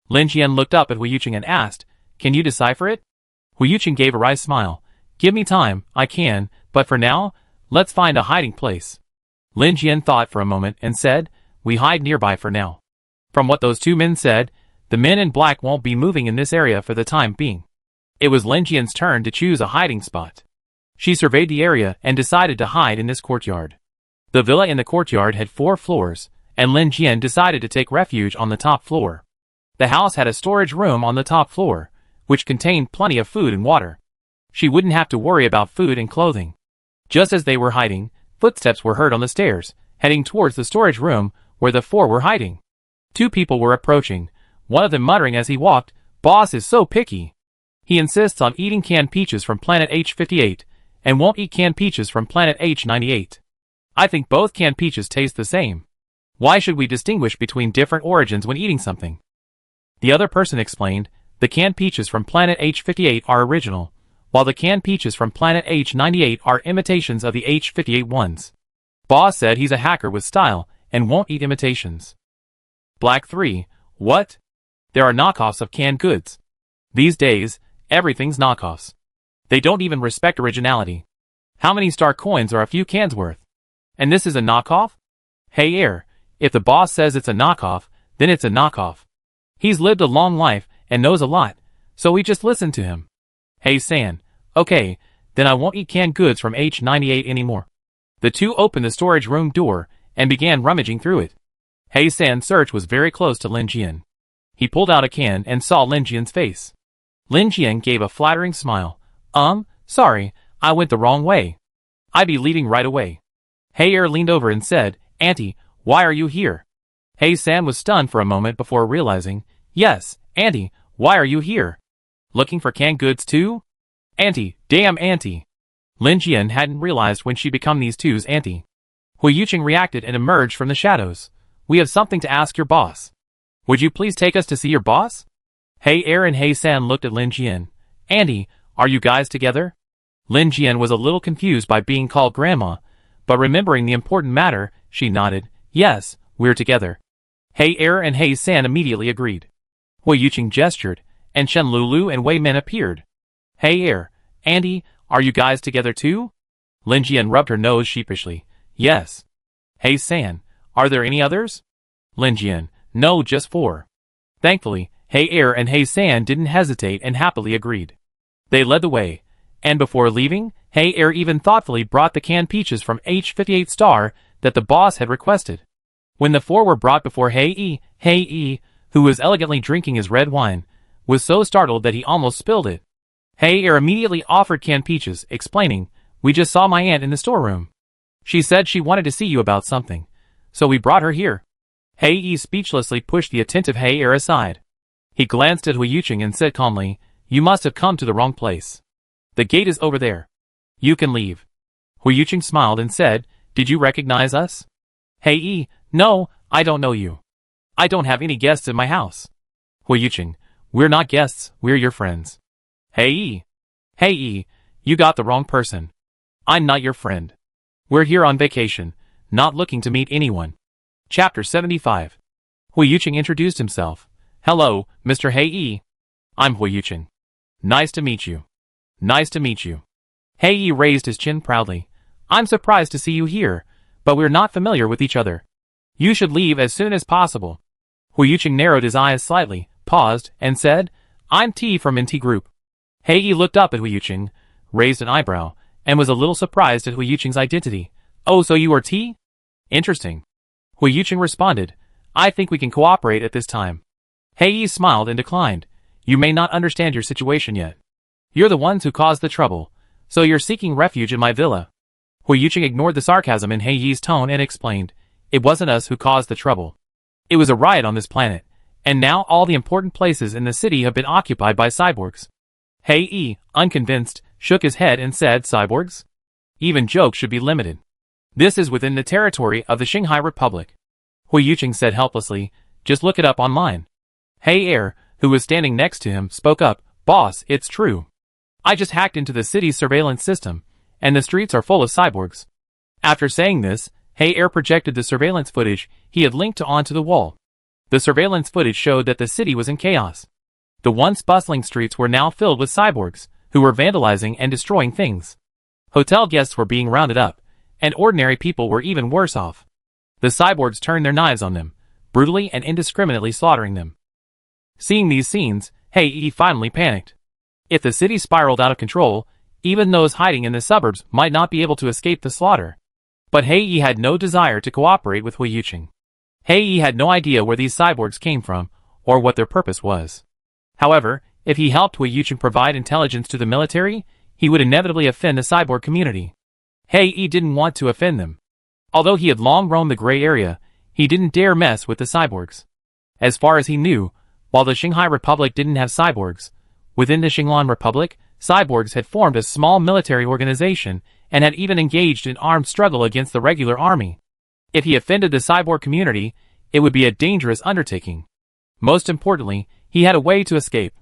Lin Jian looked up at Hui Yuqing and asked, "Can you decipher it?" Hui Yuqing gave a wry smile. "Give me time, I can, but for now, let's find a hiding place." Lin Jian thought for a moment and said, "We hide nearby for now." From what those two men said, the men in black won't be moving in this area for the time being. It was Lin Jian's turn to choose a hiding spot. She surveyed the area and decided to hide in this courtyard. The villa in the courtyard had 4 floors, and Lin Jian decided to take refuge on the top floor. The house had a storage room on the top floor, which contained plenty of food and water. She wouldn't have to worry about food and clothing. Just as they were hiding, footsteps were heard on the stairs, heading towards the storage room where the 4 were hiding. 2 people were approaching, one of them muttering as he walked, "Boss is so picky. He insists on eating canned peaches from planet H58, and won't eat canned peaches from planet H98. I think both canned peaches taste the same. Why should we distinguish between different origins when eating something? The other person explained, the canned peaches from Planet H58 are original, while the canned peaches from Planet H98 are imitations of the H58 ones. Boss said he's a hacker with style and won't eat imitations. Black 3. What? There are knockoffs of canned goods. These days, everything's knockoffs. They don't even respect originality. How many star coins are a few cans worth? And this is a knockoff? Hey Air, if the boss says it's a knockoff, then it's a knockoff. He's lived a long life and knows a lot, so we just listen to him. Hey San, okay, then I won't eat canned goods from H98 anymore. The two opened the storage room door and began rummaging through it. Hey San's search was very close to Lin Jian. He pulled out a can and saw Lin Jian's face. Lin Jian gave a flattering smile. Sorry, I went the wrong way. I'd be leaving right away. Hey Air leaned over and said, Auntie, why are you here? Hey San was stunned for a moment before realizing, yes, Auntie, why are you here? Looking for canned goods too? Auntie, damn Auntie. Lin Jian hadn't realized when she'd become these two's auntie. Hui Yuqing reacted and emerged from the shadows. We have something to ask your boss. Would you please take us to see your boss? Hey Air and Hey San looked at Lin Jian. Auntie, are you guys together? Lin Jian was a little confused by being called grandma, but remembering the important matter, she nodded. Yes, we're together. Hey Air and Hey San immediately agreed. Hui Yuqing gestured, and Shen Lulu and Wei Min appeared. Hey Air, Auntie, are you guys together too? Lin Jian rubbed her nose sheepishly. Yes. Hey San, are there any others? Lin Jian, no, just 4. Thankfully, Hey Air and Hey San didn't hesitate and happily agreed. They led the way, and before leaving, Hey Air even thoughtfully brought the canned peaches from H58 Star that the boss had requested. When the 4 were brought before Hey E, who was elegantly drinking his red wine, was so startled that he almost spilled it. Hey Air immediately offered canned peaches, explaining, we just saw my aunt in the storeroom. She said she wanted to see you about something, so we brought her here. Hey E speechlessly pushed the attentive Hey Air aside. He glanced at Hui Yuqing and said calmly, you must have come to the wrong place. The gate is over there. You can leave. Hui Yuqing smiled and said, did you recognize us? Hey E, no, I don't know you. I don't have any guests in my house. Hui Yuqing, we're not guests, we're your friends. Hey E, you got the wrong person. I'm not your friend. We're here on vacation, not looking to meet anyone. Chapter 75. Hui Yuqing introduced himself. Hello, Mr. Hey E. I'm Hui Yuqing. Nice to meet you. Nice to meet you. Hey E raised his chin proudly. I'm surprised to see you here, but we're not familiar with each other. You should leave as soon as possible. Hui Yuqing narrowed his eyes slightly, paused, and said, I'm T from NT Group. Hey E looked up at Hui Yuqing, raised an eyebrow, and was a little surprised at Hui Yuqing's identity. Oh, so you are T? Interesting. Hui Yuqing responded, I think we can cooperate at this time. Hey E smiled and declined. You may not understand your situation yet. You're the ones who caused the trouble, so you're seeking refuge in my villa. Hui Yuqing ignored the sarcasm in Hey Yi's tone and explained, it wasn't us who caused the trouble. It was a riot on this planet, and now all the important places in the city have been occupied by cyborgs. Hey E, unconvinced, shook his head and said, cyborgs? Even jokes should be limited. This is within the territory of the Shanghai Republic. Hui Yuqing said helplessly, just look it up online. Hey Air, who was standing next to him, spoke up, boss, it's true. I just hacked into the city's surveillance system, and the streets are full of cyborgs. After saying this, Hey Air projected the surveillance footage he had linked to onto the wall. The surveillance footage showed that the city was in chaos. The once bustling streets were now filled with cyborgs, who were vandalizing and destroying things. Hotel guests were being rounded up, and ordinary people were even worse off. The cyborgs turned their knives on them, brutally and indiscriminately slaughtering them. Seeing these scenes, Hey E finally panicked. If the city spiraled out of control, even those hiding in the suburbs might not be able to escape the slaughter. But Hey E had no desire to cooperate with Hui Yuqing. Hey E had no idea where these cyborgs came from, or what their purpose was. However, if he helped Hui Yuqing provide intelligence to the military, he would inevitably offend the cyborg community. Hey E didn't want to offend them. Although he had long roamed the gray area, he didn't dare mess with the cyborgs. As far as he knew, while the Shanghai Republic didn't have cyborgs, within the Xinglan Republic, cyborgs had formed a small military organization and had even engaged in armed struggle against the regular army. If he offended the cyborg community, it would be a dangerous undertaking. Most importantly, he had a way to escape.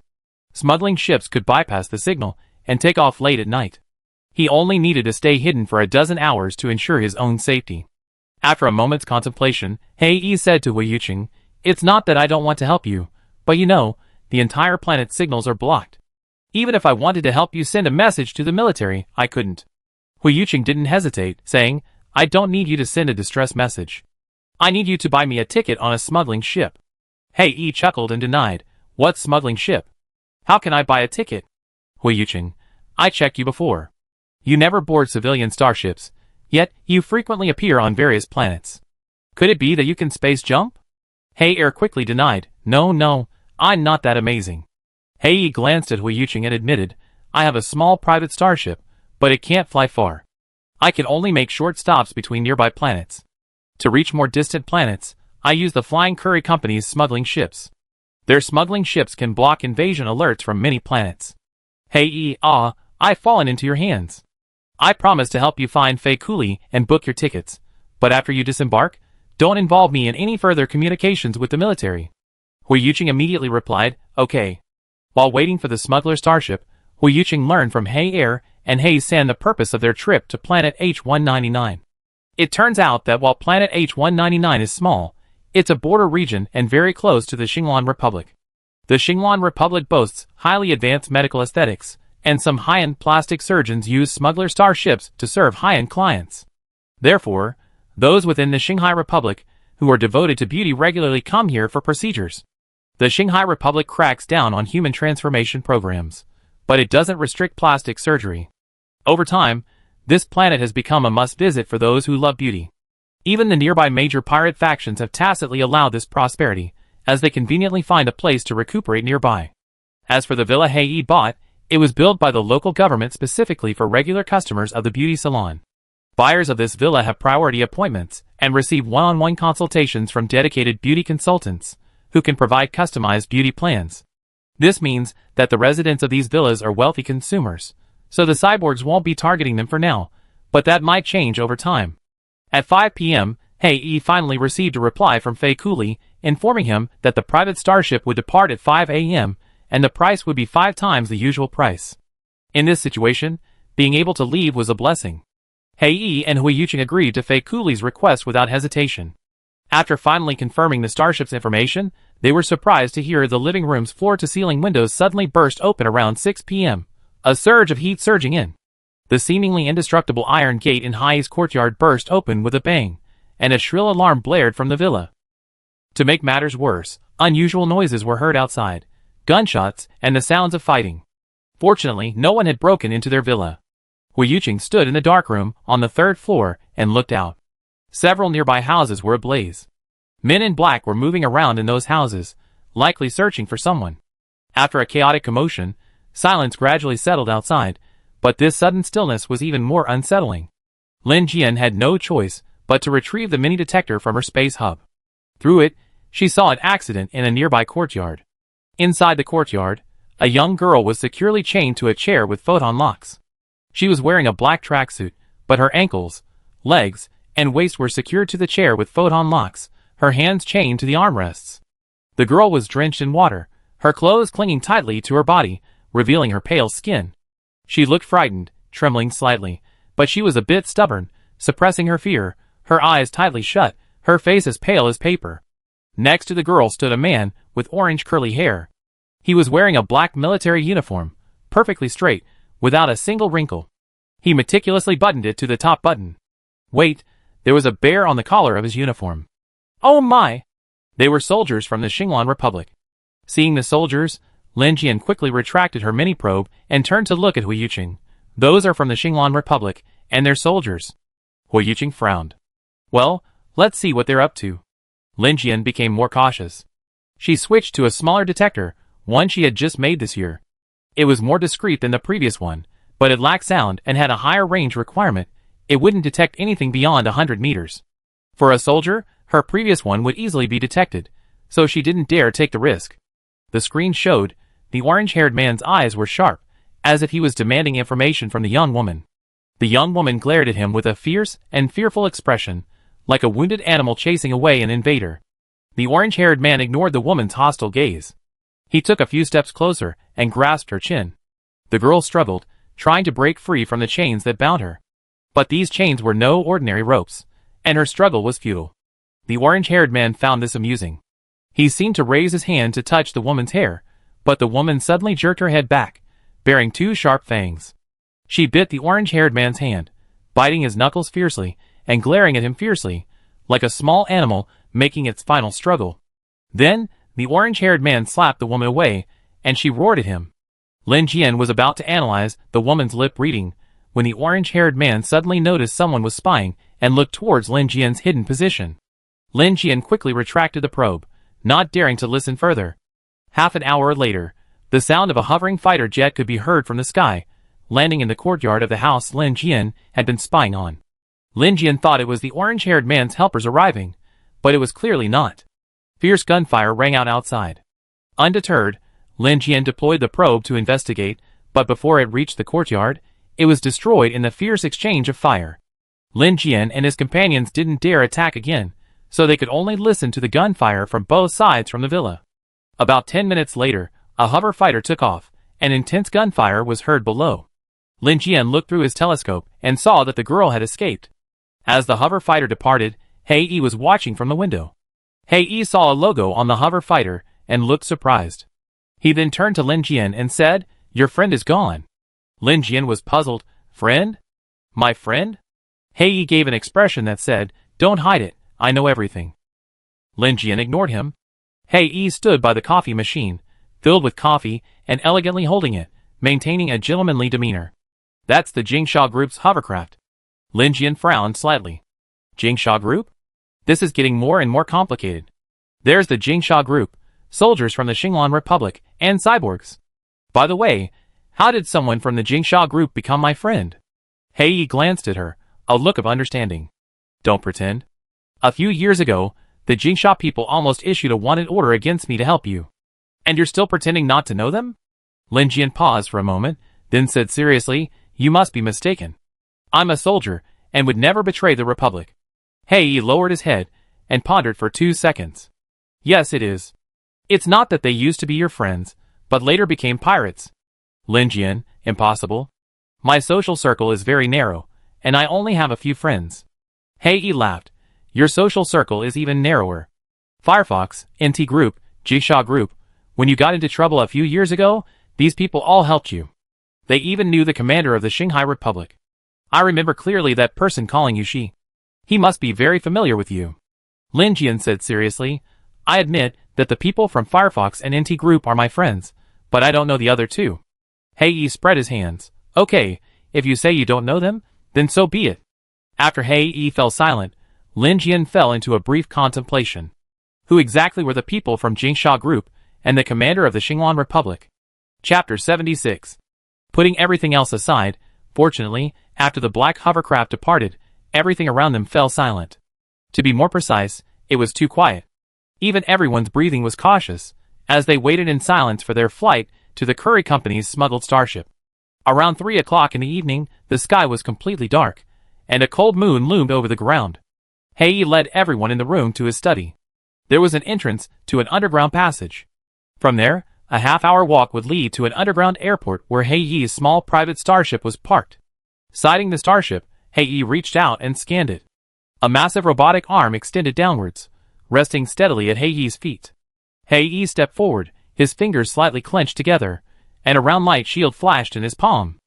Smuggling ships could bypass the signal and take off late at night. He only needed to stay hidden for a dozen hours to ensure his own safety. After a moment's contemplation, Hei said to Hui Yuqing, "It's not that I don't want to help you, but you know, the entire planet's signals are blocked. Even if I wanted to help you send a message to the military, I couldn't." Hui Yuqing didn't hesitate, saying, "I don't need you to send a distress message. I need you to buy me a ticket on a smuggling ship." Hei chuckled and denied, "What smuggling ship? How can I buy a ticket?" Hui Yuqing, "I checked you before. You never board civilian starships, yet you frequently appear on various planets. Could it be that you can space jump?" Hei quickly denied, No, I'm not that amazing." Hei glanced at Hui Yuqing and admitted, "I have a small private starship, but it can't fly far. I can only make short stops between nearby planets. To reach more distant planets, I use the Flying Curry Company's smuggling ships. Their smuggling ships can block invasion alerts from many planets." Hei, I've fallen into your hands. I promise to help you find Fei Kuli and book your tickets, but after you disembark, don't involve me in any further communications with the military." Hui Yuqing immediately replied, "Okay." While waiting for the smuggler starship, Hui Yuqing learned from Hei and Hei San the purpose of their trip to planet H199. It turns out that while planet H199 is small, it's a border region and very close to the Xinglan Republic. The Xinglan Republic boasts highly advanced medical aesthetics, and some high-end plastic surgeons use smuggler starships to serve high-end clients. Therefore, those within the Xinghai Republic who are devoted to beauty regularly come here for procedures. The Xinghai Republic cracks down on human transformation programs, but it doesn't restrict plastic surgery. Over time, this planet has become a must-visit for those who love beauty. Even the nearby major pirate factions have tacitly allowed this prosperity, as they conveniently find a place to recuperate nearby. As for the villa Hei bought, it was built by the local government specifically for regular customers of the beauty salon. Buyers of this villa have priority appointments and receive one-on-one consultations from dedicated beauty consultants, who can provide customized beauty plans. This means that the residents of these villas are wealthy consumers, so the cyborgs won't be targeting them for now, but that might change over time. At 5 p.m., Hei finally received a reply from Fei Kuli, informing him that the private starship would depart at 5 a.m., and the price would be 5 times the usual price. In this situation, being able to leave was a blessing. Hei and Hui Yuqing agreed to Fei Kuli's request without hesitation. After finally confirming the starship's information, they were surprised to hear the living room's floor-to-ceiling windows suddenly burst open around 6 p.m., a surge of heat surging in. The seemingly indestructible iron gate in Hei's courtyard burst open with a bang, and a shrill alarm blared from the villa. To make matters worse, unusual noises were heard outside, gunshots, and the sounds of fighting. Fortunately, no one had broken into their villa. Hui Yuqing stood in the dark room on the 3rd floor and looked out. Several nearby houses were ablaze. Men in black were moving around in those houses, likely searching for someone. After a chaotic commotion, silence gradually settled outside, but this sudden stillness was even more unsettling. Lin Jian had no choice but to retrieve the mini-detector from her space hub. Through it, she saw an accident in a nearby courtyard. Inside the courtyard, a young girl was securely chained to a chair with photon locks. She was wearing a black tracksuit, but her ankles, legs, and waist were secured to the chair with photon locks, her hands chained to the armrests. The girl was drenched in water, her clothes clinging tightly to her body, revealing her pale skin. She looked frightened, trembling slightly, but she was a bit stubborn, suppressing her fear, her eyes tightly shut, her face as pale as paper. Next to the girl stood a man with orange curly hair. He was wearing a black military uniform, perfectly straight, without a single wrinkle. He meticulously buttoned it to the top button. Wait, there was a bear on the collar of his uniform. Oh my! They were soldiers from the Xinglan Republic. Seeing the soldiers, Lin Jian quickly retracted her mini-probe and turned to look at Hui Yuqing. Those are from the Xinglan Republic, and they're soldiers. Hui Yuqing frowned. Well, let's see what they're up to. Lin Jian became more cautious. She switched to a smaller detector, one she had just made this year. It was more discreet than the previous one, but it lacked sound and had a higher range requirement. It wouldn't detect anything beyond 100 meters. For a soldier, her previous one would easily be detected, so she didn't dare take the risk. The screen showed, the orange-haired man's eyes were sharp, as if he was demanding information from the young woman. The young woman glared at him with a fierce and fearful expression, like a wounded animal chasing away an invader. The orange-haired man ignored the woman's hostile gaze. He took a few steps closer and grasped her chin. The girl struggled, trying to break free from the chains that bound her. But these chains were no ordinary ropes, and her struggle was futile. The orange-haired man found this amusing. He seemed to raise his hand to touch the woman's hair, but the woman suddenly jerked her head back, bearing two sharp fangs. She bit the orange-haired man's hand, biting his knuckles fiercely and glaring at him fiercely, like a small animal making its final struggle. Then, the orange-haired man slapped the woman away, and she roared at him. Lin Jian was about to analyze the woman's lip reading, when the orange-haired man suddenly noticed someone was spying and looked towards Lin Jian's hidden position. Lin Jian quickly retracted the probe, not daring to listen further. Half an hour later, the sound of a hovering fighter jet could be heard from the sky, landing in the courtyard of the house Lin Jian had been spying on. Lin Jian thought it was the orange-haired man's helpers arriving, but it was clearly not. Fierce gunfire rang out outside. Undeterred, Lin Jian deployed the probe to investigate, but before it reached the courtyard, it was destroyed in the fierce exchange of fire. Lin Jian and his companions didn't dare attack again, so they could only listen to the gunfire from both sides from the villa. About 10 minutes later, a hover fighter took off, and intense gunfire was heard below. Lin Jian looked through his telescope and saw that the girl had escaped. As the hover fighter departed, Hei Yi was watching from the window. Hei Yi saw a logo on the hover fighter and looked surprised. He then turned to Lin Jian and said, "Your friend is gone." Lin Jian was puzzled. "Friend? My friend?" Hei Yi gave an expression that said, "Don't hide it, I know everything." Lin Jian ignored him. Hei Yi stood by the coffee machine, filled with coffee and elegantly holding it, maintaining a gentlemanly demeanor. "That's the Jingsha Group's hovercraft." Lin Jian frowned slightly. "Jingsha Group? This is getting more and more complicated. There's the Jingsha Group, soldiers from the Xinglan Republic, and cyborgs. By the way, how did someone from the Jingsha Group become my friend?" Hei Yi glanced at her, a look of understanding. "Don't pretend. A few years ago, the Jingsha people almost issued a wanted order against me to help you. And you're still pretending not to know them?" Lin Jian paused for a moment, then said seriously, "You must be mistaken. I'm a soldier, and would never betray the Republic." Hei Yi lowered his head, and pondered for 2 seconds. "Yes, it is. It's not that they used to be your friends, but later became pirates." Lin Jian, "Impossible. My social circle is very narrow, and I only have a few friends." Hei Yi laughed. "Your social circle is even narrower. Firefox, NT Group, Jingsha Group, when you got into trouble a few years ago, these people all helped you. They even knew the commander of the Shanghai Republic. I remember clearly that person calling you she. He must be very familiar with you." Lin Jian said seriously, "I admit that the people from Firefox and NT Group are my friends, but I don't know the other two." Hei Yi spread his hands. "Okay, if you say you don't know them, then so be it." After Hei Yi fell silent, Lin Jian fell into a brief contemplation. Who exactly were the people from Jingsha Group and the commander of the Xinglan Republic? Chapter 76. Putting everything else aside, fortunately, after the black hovercraft departed, everything around them fell silent. To be more precise, it was too quiet. Even everyone's breathing was cautious, as they waited in silence for their flight to the Curry Company's smuggled starship. Around 3 o'clock in the evening, the sky was completely dark, and a cold moon loomed over the ground. Hei Yi led everyone in the room to his study. There was an entrance to an underground passage. From there, a half-hour walk would lead to an underground airport where Hei Yi's small private starship was parked. Sighting the starship, Hei Yi reached out and scanned it. A massive robotic arm extended downwards, resting steadily at Hei Yi's feet. Hei Yi stepped forward, his fingers slightly clenched together, and a round light shield flashed in his palm.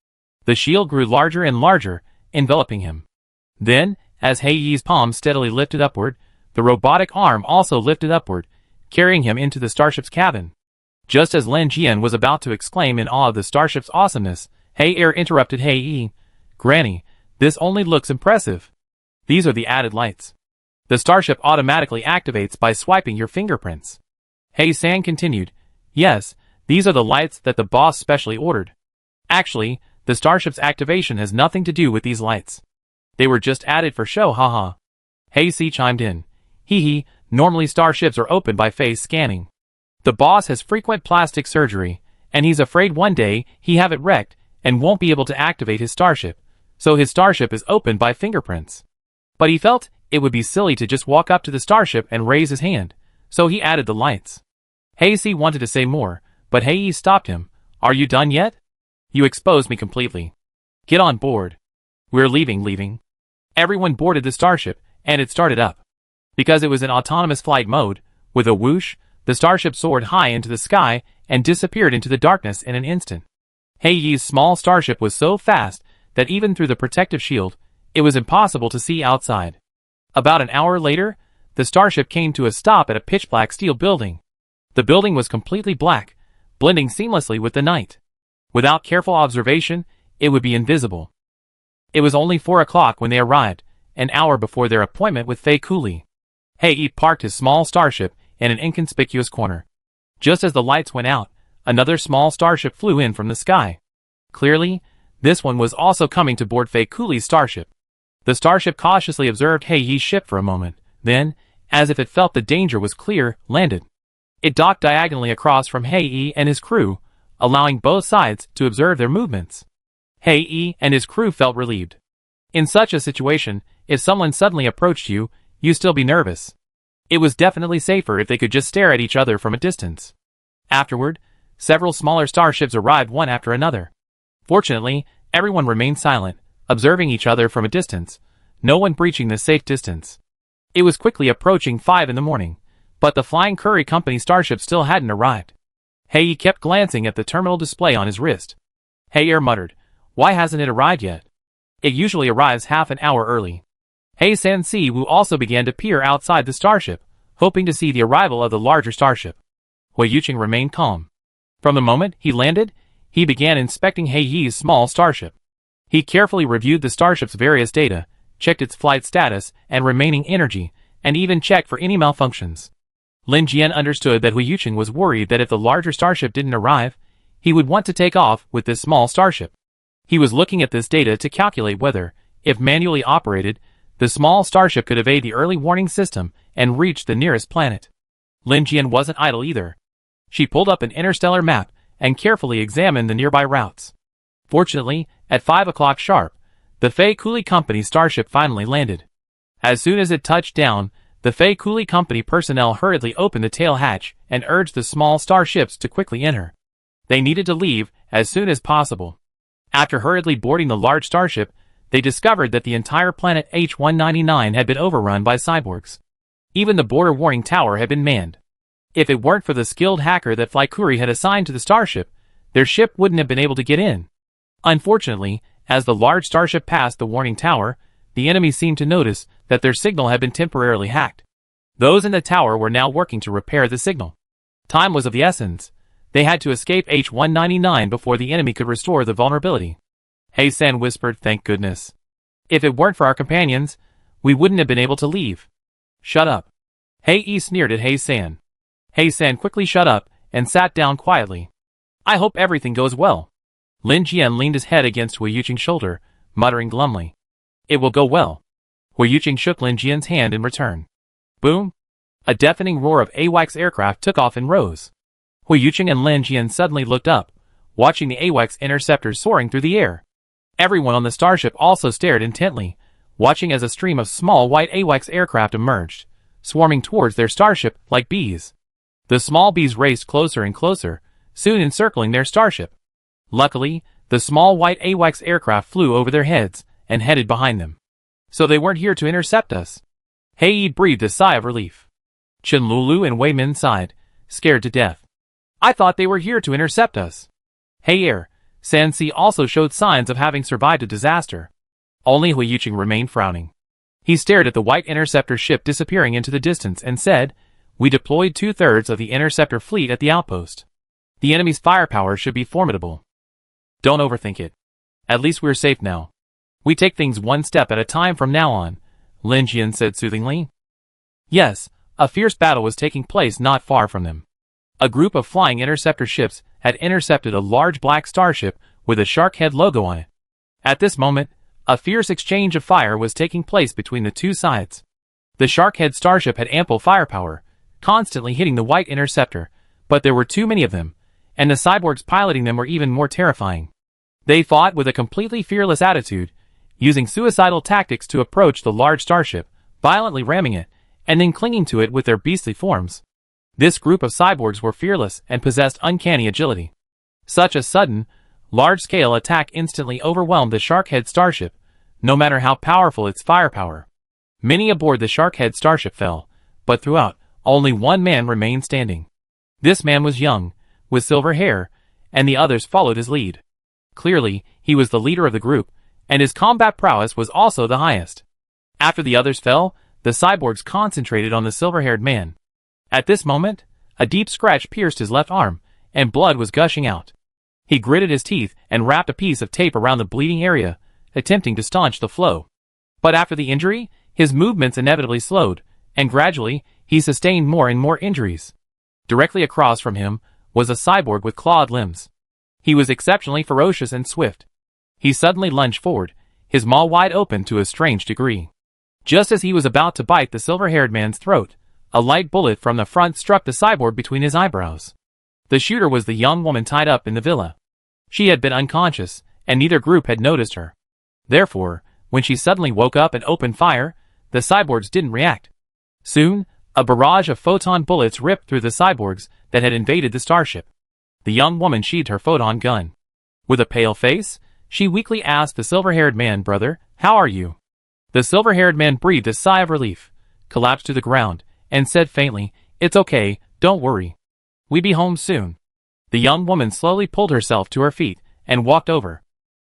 The shield grew larger and larger, enveloping him. Then, as Hei Yi's palm steadily lifted upward, the robotic arm also lifted upward, carrying him into the starship's cabin. Just as Lin Jian was about to exclaim in awe of the starship's awesomeness, Hei Yi interrupted Hei Yi. "Granny, this only looks impressive. These are the added lights. The starship automatically activates by swiping your fingerprints." Hei San continued, "Yes, these are the lights that the boss specially ordered. Actually, the starship's activation has nothing to do with these lights. They were just added for show, haha." Hei Si chimed in. "Hee, normally starships are opened by face scanning. The boss has frequent plastic surgery, and he's afraid one day he have it wrecked and won't be able to activate his starship, so his starship is opened by fingerprints. But he felt it would be silly to just walk up to the starship and raise his hand, so he added the lights. Hazy wanted to say more, but Hayi stopped him. Are you done yet? You exposed me completely. Get on board. We're leaving. Everyone boarded the starship, and it started up. Because it was in autonomous flight mode, with a whoosh, the starship soared high into the sky and disappeared into the darkness in an instant. Hayi's small starship was so fast that even through the protective shield, it was impossible to see outside. About an hour later, the starship came to a stop at a pitch-black steel building. The building was completely black, blending seamlessly with the night. Without careful observation, it would be invisible. It was only 4 o'clock when they arrived, an hour before their appointment with Fei Cooley. Hei parked his small starship in an inconspicuous corner. Just as the lights went out, another small starship flew in from the sky. Clearly, this one was also coming to board Fei Cooley's starship. The starship cautiously observed Hei's ship for a moment, then, as if it felt the danger was clear, landed. It docked diagonally across from Hei and his crew, allowing both sides to observe their movements. Hei and his crew felt relieved. In such a situation, if someone suddenly approached you, you'd still be nervous. It was definitely safer if they could just stare at each other from a distance. Afterward, several smaller starships arrived one after another. Fortunately, everyone remained silent, observing each other from a distance, no one breaching the safe distance. It was quickly approaching 5 in the morning, but the Flying Curry Company starship still hadn't arrived. Hei kept glancing at the terminal display on his wrist. Hei muttered, "Why hasn't it arrived yet? It usually arrives half an hour early." Hei San-Si-Wu also began to peer outside the starship, hoping to see the arrival of the larger starship. Hui Yuqing remained calm. From the moment he landed, he began inspecting Hei's small starship. He carefully reviewed the starship's various data, checked its flight status and remaining energy, and even checked for any malfunctions. Lin Jian understood that Hui Yuqing was worried that if the larger starship didn't arrive, he would want to take off with this small starship. He was looking at this data to calculate whether, if manually operated, the small starship could evade the early warning system and reach the nearest planet. Lin Jian wasn't idle either. She pulled up an interstellar map and carefully examined the nearby routes. Fortunately, at 5 o'clock sharp, the Fei Cooley Company starship finally landed. As soon as it touched down, the Fei Cooley Company personnel hurriedly opened the tail hatch and urged the small starships to quickly enter. They needed to leave as soon as possible. After hurriedly boarding the large starship, they discovered that the entire planet H-199 had been overrun by cyborgs. Even the border warning tower had been manned. If it weren't for the skilled hacker that Fly Curry had assigned to the starship, their ship wouldn't have been able to get in. Unfortunately, as the large starship passed the warning tower, the enemy seemed to notice that their signal had been temporarily hacked. Those in the tower were now working to repair the signal. Time was of the essence. They had to escape H-199 before the enemy could restore the vulnerability. Hei-san whispered, "Thank goodness. If it weren't for our companions, we wouldn't have been able to leave." "Shut up." Hei sneered at Hei-san. Hei-san quickly shut up and sat down quietly. "I hope everything goes well." Lin Jian leaned his head against Hui Yuqing's shoulder, muttering glumly. "It will go well." Hui Yuqing shook Lin Jian's hand in return. Boom! A deafening roar of AWACS aircraft took off and rose. Hui Yuqing and Lin Jian suddenly looked up, watching the AWACS interceptors soaring through the air. Everyone on the starship also stared intently, watching as a stream of small white AWACS aircraft emerged, swarming towards their starship like bees. The small bees raced closer and closer, soon encircling their starship. Luckily, the small white AWACS aircraft flew over their heads and headed behind them. So they weren't here to intercept us. Hei breathed a sigh of relief. Chen Lulu and Wei Min sighed, scared to death. "I thought they were here to intercept us." Hei San-Si also showed signs of having survived a disaster. Only Hui Yuqing remained frowning. He stared at the white interceptor ship disappearing into the distance and said, "We deployed 2/3 of the interceptor fleet at the outpost. The enemy's firepower should be formidable. Don't overthink it. At least we're safe now. We take things one step at a time from now on," Lin Jian said soothingly. Yes, a fierce battle was taking place not far from them. A group of flying interceptor ships had intercepted a large black starship with a shark head logo on it. At this moment, a fierce exchange of fire was taking place between the two sides. The shark head starship had ample firepower, constantly hitting the white interceptor, but there were too many of them, and the cyborgs piloting them were even more terrifying. They fought with a completely fearless attitude, using suicidal tactics to approach the large starship, violently ramming it, and then clinging to it with their beastly forms. This group of cyborgs were fearless and possessed uncanny agility. Such a sudden, large-scale attack instantly overwhelmed the Sharkhead starship, no matter how powerful its firepower. Many aboard the Sharkhead starship fell, but throughout, only one man remained standing. This man was young, with silver hair, and the others followed his lead. Clearly, he was the leader of the group, and his combat prowess was also the highest. After the others fell, the cyborgs concentrated on the silver-haired man. At this moment, a deep scratch pierced his left arm, and blood was gushing out. He gritted his teeth and wrapped a piece of tape around the bleeding area, attempting to staunch the flow. But after the injury, his movements inevitably slowed, and gradually, he sustained more and more injuries. Directly across from him was a cyborg with clawed limbs. He was exceptionally ferocious and swift. He suddenly lunged forward, his maw wide open to a strange degree. Just as he was about to bite the silver-haired man's throat, a light bullet from the front struck the cyborg between his eyebrows. The shooter was the young woman tied up in the villa. She had been unconscious, and neither group had noticed her. Therefore, when she suddenly woke up and opened fire, the cyborgs didn't react. Soon, a barrage of photon bullets ripped through the cyborgs that had invaded the starship. The young woman sheathed her photon gun. With a pale face, she weakly asked the silver-haired man, "Brother, how are you?" The silver-haired man breathed a sigh of relief, collapsed to the ground, and said faintly, "It's okay, don't worry. We be home soon." The young woman slowly pulled herself to her feet and walked over.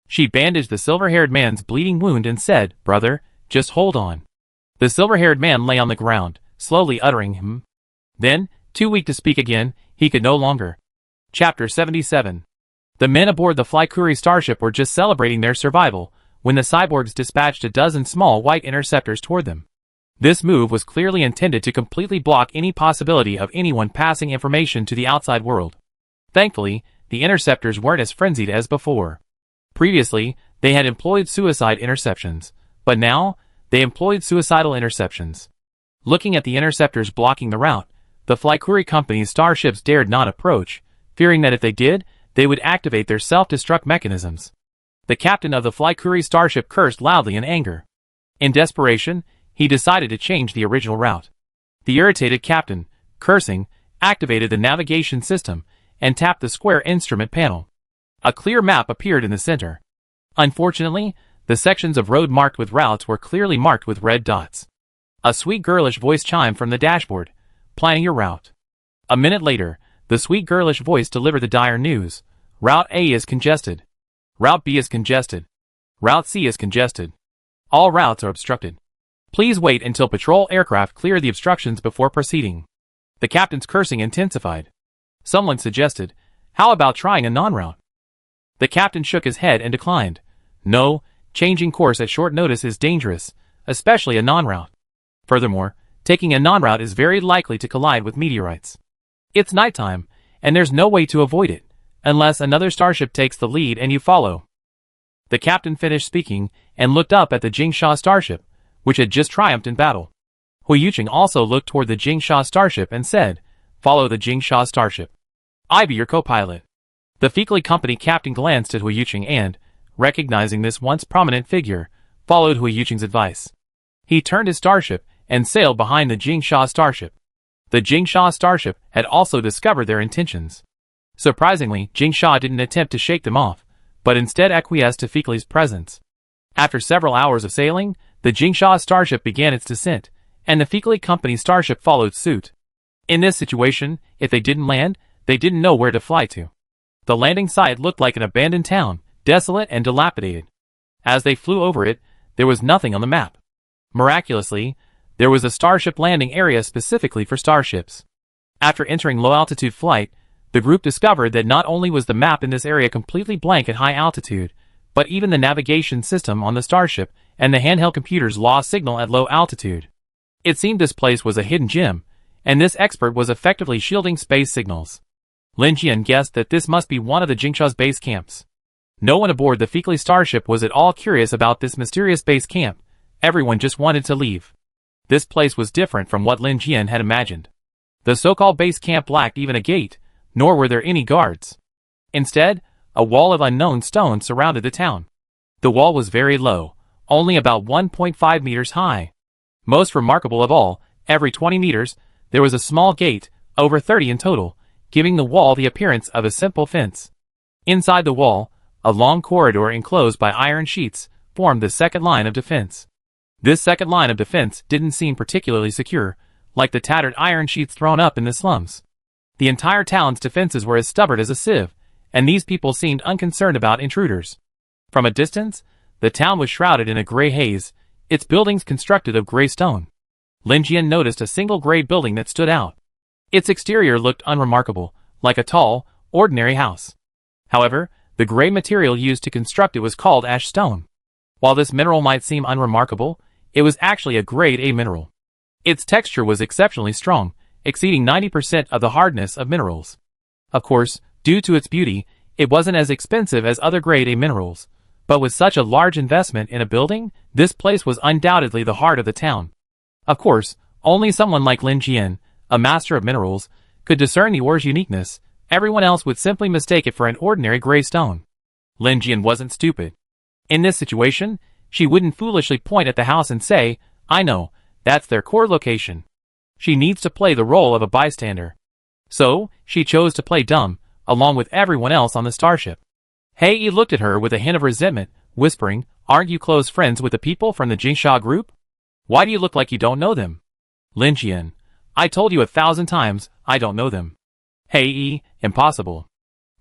She bandaged the silver-haired man's bleeding wound and said, "Brother, just hold on." The silver-haired man lay on the ground, slowly uttering "hmm." Then, too weak to speak again, he could no longer. Chapter 77. The men aboard the Flycuri starship were just celebrating their survival when the cyborgs dispatched a dozen small white interceptors toward them. This move was clearly intended to completely block any possibility of anyone passing information to the outside world. Thankfully, the interceptors weren't as frenzied as before. Previously, they had employed suicide interceptions, but now, they employed suicidal interceptions. Looking at the interceptors blocking the route, the Flycuri Company's starships dared not approach, fearing that if they did, they would activate their self-destruct mechanisms. The captain of the Flycuri starship cursed loudly in anger. In desperation, he decided to change the original route. The irritated captain, cursing, activated the navigation system and tapped the square instrument panel. A clear map appeared in the center. Unfortunately, the sections of road marked with routes were clearly marked with red dots. A sweet girlish voice chimed from the dashboard, "Planning your route." A minute later, the sweet girlish voice delivered the dire news. "Route A is congested. Route B is congested. Route C is congested. All routes are obstructed. Please wait until patrol aircraft clear the obstructions before proceeding." The captain's cursing intensified. Someone suggested, "How about trying a non-route?" The captain shook his head and declined. "No, changing course at short notice is dangerous, especially a non-route. Furthermore, taking a non-route is very likely to collide with meteorites. It's nighttime, and there's no way to avoid it, unless another starship takes the lead and you follow." The captain finished speaking and looked up at the Jingsha starship, which had just triumphed in battle. Hui Yuqing also looked toward the Jingsha starship and said, "Follow the Jingsha starship. I be your co-pilot." The Fleetly Company captain glanced at Hui Yuqing and, recognizing this once prominent figure, followed Hui Yuqing's advice. He turned his starship and sailed behind the Jingsha starship. The Jingsha starship had also discovered their intentions. Surprisingly, Jingsha didn't attempt to shake them off, but instead acquiesced to Fleetly's presence. After several hours of sailing, the Jingsha starship began its descent, and the Fleetly Company starship followed suit. In this situation, if they didn't land, they didn't know where to fly to. The landing site looked like an abandoned town, desolate and dilapidated. As they flew over it, there was nothing on the map. Miraculously, there was a starship landing area specifically for starships. After entering low-altitude flight, the group discovered that not only was the map in this area completely blank at high altitude, but even the navigation system on the starship and the handheld computers lost signal at low altitude. It seemed this place was a hidden gem, and this expert was effectively shielding space signals. Lin Jian guessed that this must be one of the Jingsha's base camps. No one aboard the Fleetly starship was at all curious about this mysterious base camp. Everyone just wanted to leave. This place was different from what Lin Jian had imagined. The so-called base camp lacked even a gate, nor were there any guards. Instead, a wall of unknown stone surrounded the town. The wall was very low, only about 1.5 meters high. Most remarkable of all, every 20 meters, there was a small gate, over 30 in total, giving the wall the appearance of a simple fence. Inside the wall, a long corridor enclosed by iron sheets formed the second line of defense. This second line of defense didn't seem particularly secure, like the tattered iron sheets thrown up in the slums. The entire town's defenses were as stubborn as a sieve, and these people seemed unconcerned about intruders. From a distance, the town was shrouded in a gray haze, its buildings constructed of gray stone. Lin Jian noticed a single gray building that stood out. Its exterior looked unremarkable, like a tall, ordinary house. However, the gray material used to construct it was called ash stone. While this mineral might seem unremarkable, it was actually a grade A mineral. Its texture was exceptionally strong, exceeding 90% of the hardness of minerals. Of course, due to its beauty, it wasn't as expensive as other grade A minerals, but with such a large investment in a building, this place was undoubtedly the heart of the town. Of course, only someone like Lin Jian, a master of minerals, could discern the ore's uniqueness. Everyone else would simply mistake it for an ordinary gray stone. Lin Jian wasn't stupid. In this situation, she wouldn't foolishly point at the house and say, "I know, that's their core location." She needs to play the role of a bystander. So, she chose to play dumb, along with everyone else on the starship. Hei looked at her with a hint of resentment, whispering, "Aren't you close friends with the people from the Jingsha group? Why do you look like you don't know them?" Lin Jian, "I told you 1,000 times, I don't know them." Hei, "Impossible.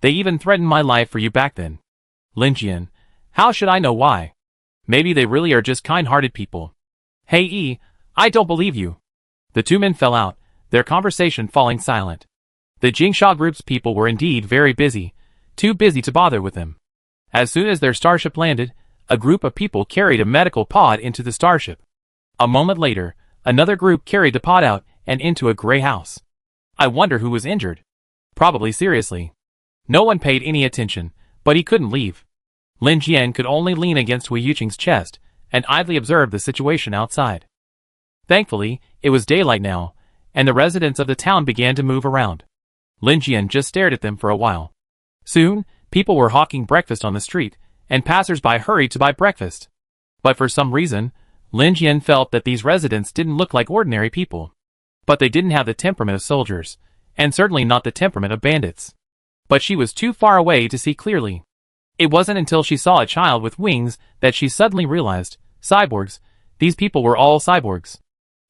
They even threatened my life for you back then." Lin Jian, "How should I know why? Maybe they really are just kind-hearted people." Hei, "I don't believe you." The two men fell out, their conversation falling silent. The Jingsha group's people were indeed very busy, too busy to bother with them. As soon as their starship landed, a group of people carried a medical pod into the starship. A moment later, another group carried the pod out and into a gray house. I wonder who was injured. Probably seriously. No one paid any attention, but he couldn't leave. Lin Jian could only lean against Hui Yuqing's chest and idly observe the situation outside. Thankfully, it was daylight now, and the residents of the town began to move around. Lin Jian just stared at them for a while. Soon, people were hawking breakfast on the street, and passers-by hurried to buy breakfast. But for some reason, Lin Jian felt that these residents didn't look like ordinary people. But they didn't have the temperament of soldiers, and certainly not the temperament of bandits. But she was too far away to see clearly. It wasn't until she saw a child with wings that she suddenly realized, cyborgs, these people were all cyborgs.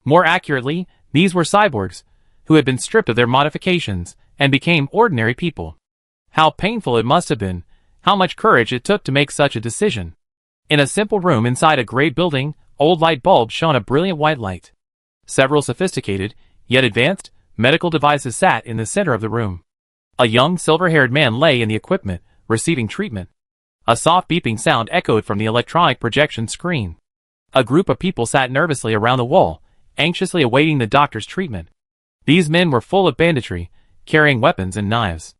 More accurately, these were cyborgs, who had been stripped of their modifications, and became ordinary people. How painful it must have been, how much courage it took to make such a decision. In a simple room inside a gray building, old light bulbs shone a brilliant white light. Several sophisticated, yet advanced, medical devices sat in the center of the room. A young silver-haired man lay in the equipment, receiving treatment. A soft beeping sound echoed from the electronic projection screen. A group of people sat nervously around the wall, anxiously awaiting the doctor's treatment. These men were full of banditry, carrying weapons and knives.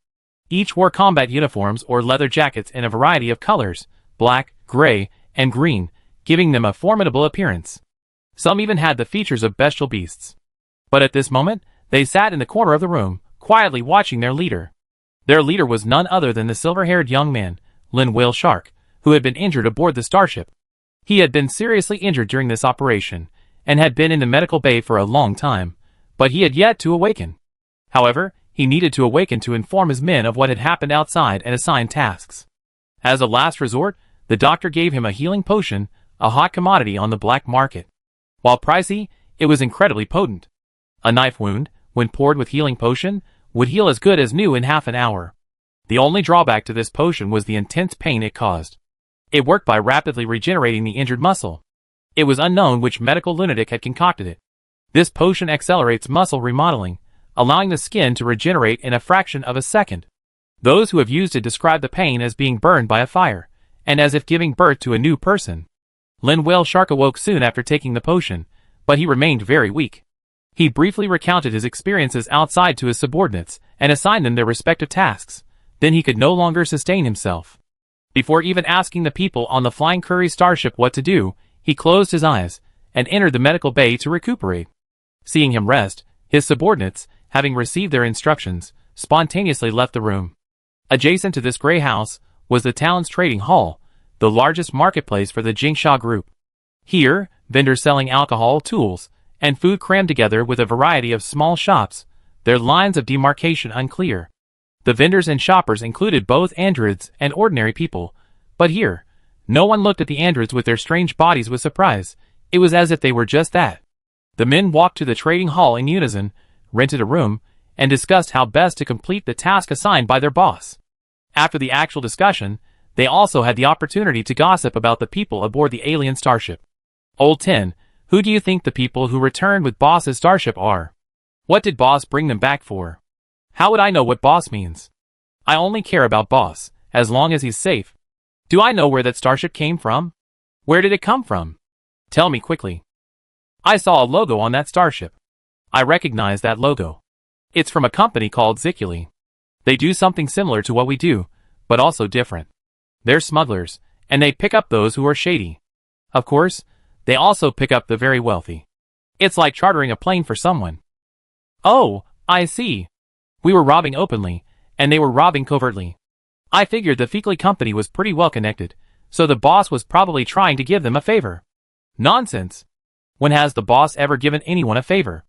Each wore combat uniforms or leather jackets in a variety of colors, black, gray, and green, giving them a formidable appearance. Some even had the features of bestial beasts. But at this moment, they sat in the corner of the room, quietly watching their leader. Their leader was none other than the silver-haired young man, Lin Whale Shark, who had been injured aboard the starship. He had been seriously injured during this operation, and had been in the medical bay for a long time, but he had yet to awaken. However, he needed to awaken to inform his men of what had happened outside and assign tasks. As a last resort, the doctor gave him a healing potion, a hot commodity on the black market. While pricey, it was incredibly potent. A knife wound, when poured with healing potion, would heal as good as new in half an hour. The only drawback to this potion was the intense pain it caused. It worked by rapidly regenerating the injured muscle. It was unknown which medical lunatic had concocted it. This potion accelerates muscle remodeling, allowing the skin to regenerate in a fraction of a second. Those who have used it describe the pain as being burned by a fire, and as if giving birth to a new person. Lin Whale Shark awoke soon after taking the potion, but he remained very weak. He briefly recounted his experiences outside to his subordinates, and assigned them their respective tasks. Then he could no longer sustain himself. Before even asking the people on the Flying Curry starship what to do, he closed his eyes, and entered the medical bay to recuperate. Seeing him rest, his subordinates, having received their instructions, spontaneously left the room. Adjacent to this gray house was the town's trading hall, the largest marketplace for the Jingsha group. Here, vendors selling alcohol, tools, and food crammed together with a variety of small shops, their lines of demarcation unclear. The vendors and shoppers included both androids and ordinary people, but here, no one looked at the androids with their strange bodies with surprise. It was as if they were just that. The men walked to the trading hall in unison, rented a room, and discussed how best to complete the task assigned by their boss. After the actual discussion, they also had the opportunity to gossip about the people aboard the alien starship. Old 10, who do you think the people who returned with Boss's starship are? What did Boss bring them back for? How would I know what Boss means? I only care about Boss, as long as he's safe. Do I know where that starship came from? Where did it come from? Tell me quickly. I saw a logo on that starship. I recognize that logo. It's from a company called Zikuli. They do something similar to what we do, but also different. They're smugglers, and they pick up those who are shady. Of course, they also pick up the very wealthy. It's like chartering a plane for someone. Oh, I see. We were robbing openly, and they were robbing covertly. I figured the Zikuli company was pretty well connected, so the boss was probably trying to give them a favor. Nonsense. When has the boss ever given anyone a favor?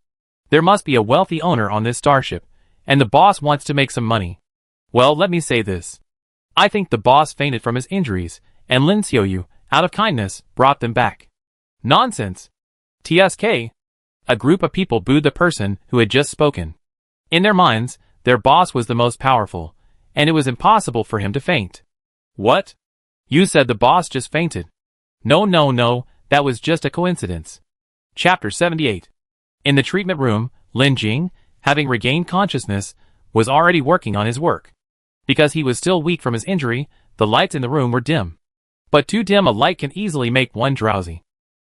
There must be a wealthy owner on this starship, and the boss wants to make some money. Well, let me say this. I think the boss fainted from his injuries, and Lin Xiaoyu, out of kindness, brought them back. Nonsense. TSK. A group of people booed the person who had just spoken. In their minds, their boss was the most powerful, and it was impossible for him to faint. What? You said the boss just fainted. No, that was just a coincidence. Chapter 78. In the treatment room, Lin Jing, having regained consciousness, was already working on his work. Because he was still weak from his injury, the lights in the room were dim. But too dim a light can easily make one drowsy.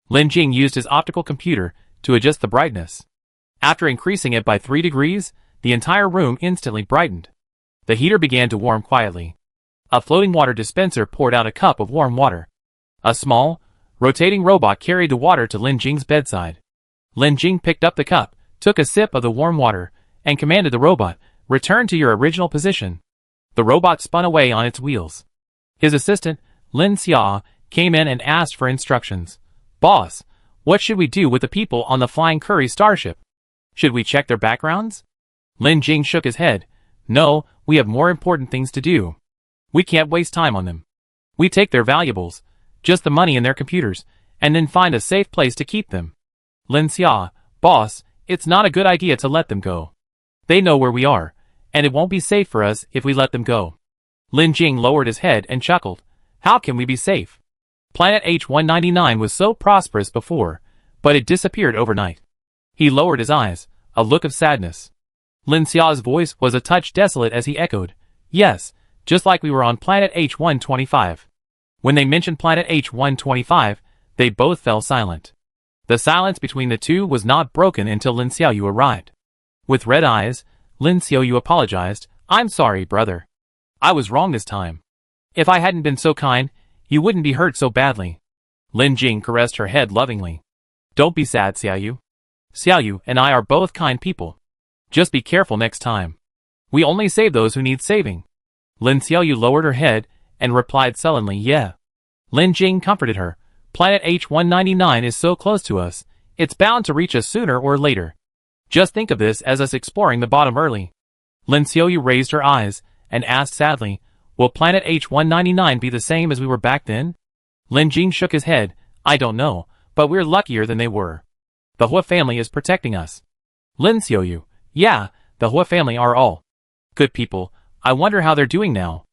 Lin Jing used his optical computer to adjust the brightness. After increasing it by 3 degrees, the entire room instantly brightened. The heater began to warm quietly. A floating water dispenser poured out a cup of warm water. A small, rotating robot carried the water to Lin Jing's bedside. Lin Jing picked up the cup, took a sip of the warm water, and commanded the robot, "Return to your original position." The robot spun away on its wheels. His assistant, Lin Xia, came in and asked for instructions. "Boss, what should we do with the people on the Flying Curry starship? Should we check their backgrounds?" Lin Jing shook his head. "No, we have more important things to do. We can't waste time on them. We take their valuables, just the money in their computers, and then find a safe place to keep them." Lin Xia, "Boss, it's not a good idea to let them go. They know where we are, and it won't be safe for us if we let them go." Lin Jing lowered his head and chuckled. "How can we be safe? Planet H199 was so prosperous before, but it disappeared overnight." He lowered his eyes, a look of sadness. Lin Xia's voice was a touch desolate as he echoed, "Yes, just like we were on planet H125. When they mentioned planet H125, they both fell silent. The silence between the two was not broken until Lin Xiaoyu arrived. With red eyes, Lin Xiaoyu apologized. "I'm sorry, brother. I was wrong this time. If I hadn't been so kind, you wouldn't be hurt so badly." Lin Jing caressed her head lovingly. "Don't be sad, Xiaoyu. Xiaoyu and I are both kind people. Just be careful next time. We only save those who need saving." Lin Xiaoyu lowered her head and replied sullenly, "Yeah." Lin Jing comforted her. "Planet H199 is so close to us, it's bound to reach us sooner or later. Just think of this as us exploring the bottom early." Lin Xiaoyu raised her eyes and asked sadly, "Will planet H199 be the same as we were back then?" Lin Jing shook his head. "I don't know, but we're luckier than they were. The Hua family is protecting us." Lin Xiaoyu, "Yeah, the Hua family are all good people. I wonder how they're doing now.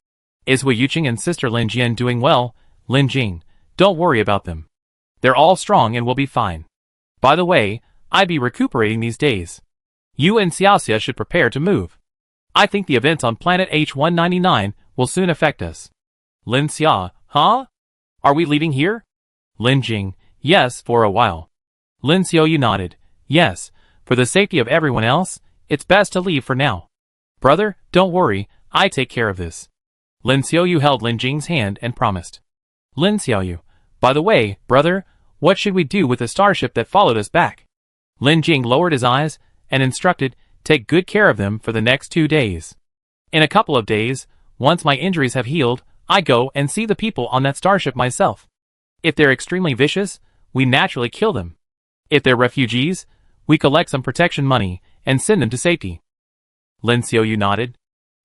Is Hui Yuqing and sister Lin Jian doing well?" Lin Jing, "Don't worry about them. They're all strong and will be fine. By the way, I'd be recuperating these days. You and Xiaoxia should prepare to move. I think the events on planet H199 will soon affect us." Lin Xia, "Huh? Are we leaving here?" Lin Jing, "Yes, for a while." Lin Xiaoyu nodded. "Yes, for the safety of everyone else, it's best to leave for now. Brother, don't worry, I take care of this." Lin Xiaoyu held Lin Jing's hand and promised. Lin Xiaoyu, "By the way, brother, what should we do with the starship that followed us back?" Lin Jing lowered his eyes and instructed, "Take good care of them for the next 2 days. In a couple of days, once my injuries have healed, I go and see the people on that starship myself. If they're extremely vicious, we naturally kill them. If they're refugees, we collect some protection money and send them to safety. Lin Xiaoyu nodded.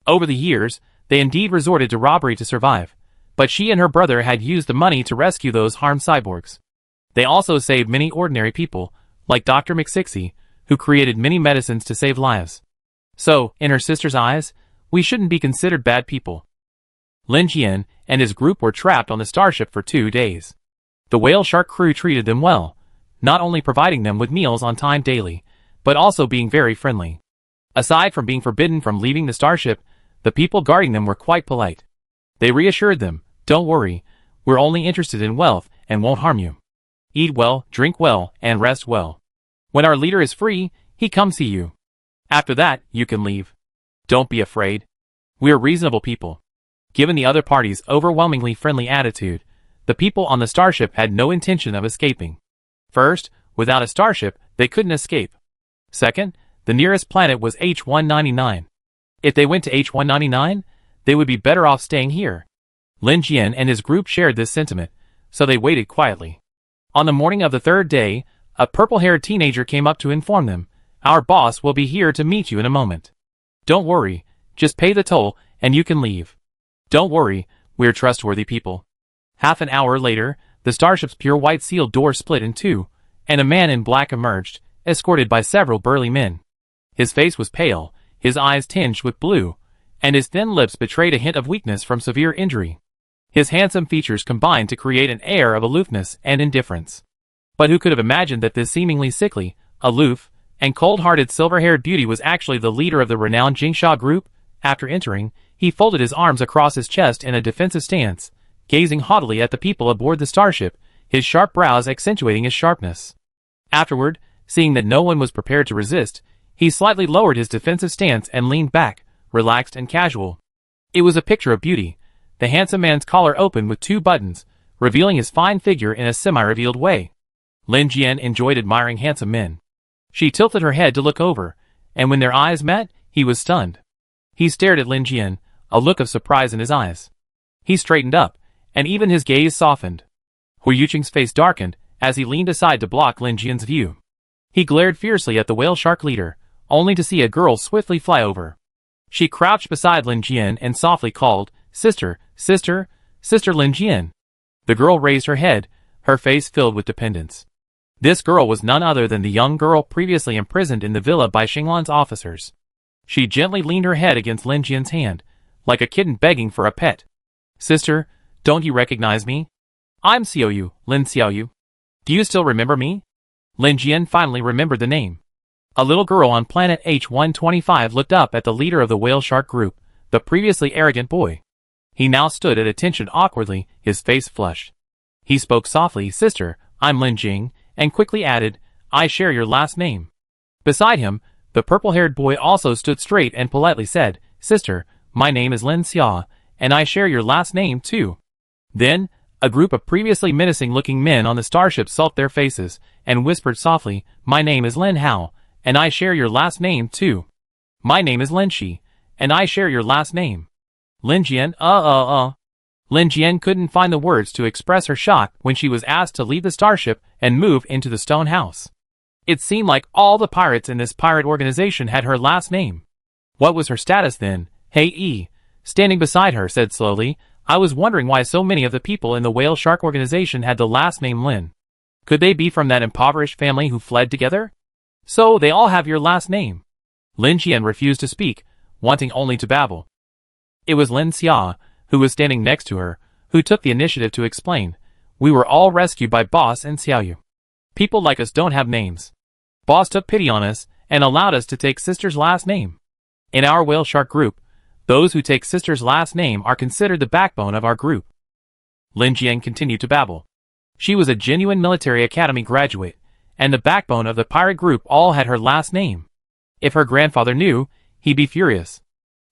Over the years, they indeed resorted to robbery to survive, but she and her brother had used the money to rescue those harmed cyborgs. They also saved many ordinary people, like Dr. McSixy, who created many medicines to save lives. So, in her sister's eyes, we shouldn't be considered bad people. Lin Jian and his group were trapped on the starship for 2 days. The whale shark crew treated them well, not only providing them with meals on time daily, but also being very friendly. Aside from being forbidden from leaving the starship, the people guarding them were quite polite. They reassured them, "Don't worry, we're only interested in wealth and won't harm you. Eat well, drink well, and rest well. When our leader is free, he comes see you. After that, you can leave. Don't be afraid. We're reasonable people." Given the other party's overwhelmingly friendly attitude, the people on the starship had no intention of escaping. First, without a starship, they couldn't escape. Second, the nearest planet was H199. If they went to H199, they would be better off staying here. Lin Jian and his group shared this sentiment, so they waited quietly. On the morning of the 3rd day, a purple-haired teenager came up to inform them, "Our boss will be here to meet you in a moment. Don't worry, just pay the toll and you can leave. Don't worry, we're trustworthy people." Half an hour later, the starship's pure white sealed door split in two, and a man in black emerged, escorted by several burly men. His face was pale, his eyes tinged with blue, and his thin lips betrayed a hint of weakness from severe injury. His handsome features combined to create an air of aloofness and indifference. But who could have imagined that this seemingly sickly, aloof, and cold-hearted silver-haired beauty was actually the leader of the renowned Jingsha group? After entering, he folded his arms across his chest in a defensive stance, gazing haughtily at the people aboard the starship, his sharp brows accentuating his sharpness. Afterward, seeing that no one was prepared to resist, he slightly lowered his defensive stance and leaned back, relaxed and casual. It was a picture of beauty. The handsome man's collar opened with 2 buttons, revealing his fine figure in a semi-revealed way. Lin Jian enjoyed admiring handsome men. She tilted her head to look over, and when their eyes met, he was stunned. He stared at Lin Jian, a look of surprise in his eyes. He straightened up, and even his gaze softened. Hu Yuqing's face darkened as he leaned aside to block Lin Jian's view. He glared fiercely at the whale shark leader, only to see a girl swiftly fly over. She crouched beside Lin Jian and softly called, "Sister, sister, sister Lin Jian." The girl raised her head, her face filled with dependence. This girl was none other than the young girl previously imprisoned in the villa by Xinglan's officers. She gently leaned her head against Lin Jian's hand, like a kitten begging for a pet. "Sister, don't you recognize me? I'm Xiaoyu, Lin Xiaoyu. Do you still remember me?" Lin Jian finally remembered the name. A little girl on planet H125 looked up at the leader of the whale shark group, the previously arrogant boy. He now stood at attention awkwardly, his face flushed. He spoke softly, "Sister, I'm Lin Jing," and quickly added, "I share your last name." Beside him, the purple-haired boy also stood straight and politely said, "Sister, my name is Lin Xia, and I share your last name too." Then, a group of previously menacing-looking men on the starship sulked their faces and whispered softly, "My name is Lin Hao, and I share your last name too. My name is Lin Shi, and I share your last name." Lin Jian, Lin Jian couldn't find the words to express her shock when she was asked to leave the starship and move into the stone house. It seemed like all the pirates in this pirate organization had her last name. What was her status then? Hey E, standing beside her, said slowly, "I was wondering why so many of the people in the whale shark organization had the last name Lin. Could they be from that impoverished family who fled together? So they all have your last name." Lin Jian refused to speak, wanting only to babble. It was Lin Xia, who was standing next to her, who took the initiative to explain, "We were all rescued by Boss and Xiaoyu. People like us don't have names. Boss took pity on us and allowed us to take Sister's last name. In our whale shark group, those who take Sister's last name are considered the backbone of our group." Lin Jian continued to babble. She was a genuine military academy graduate, and the backbone of the pirate group all had her last name. If her grandfather knew, he'd be furious.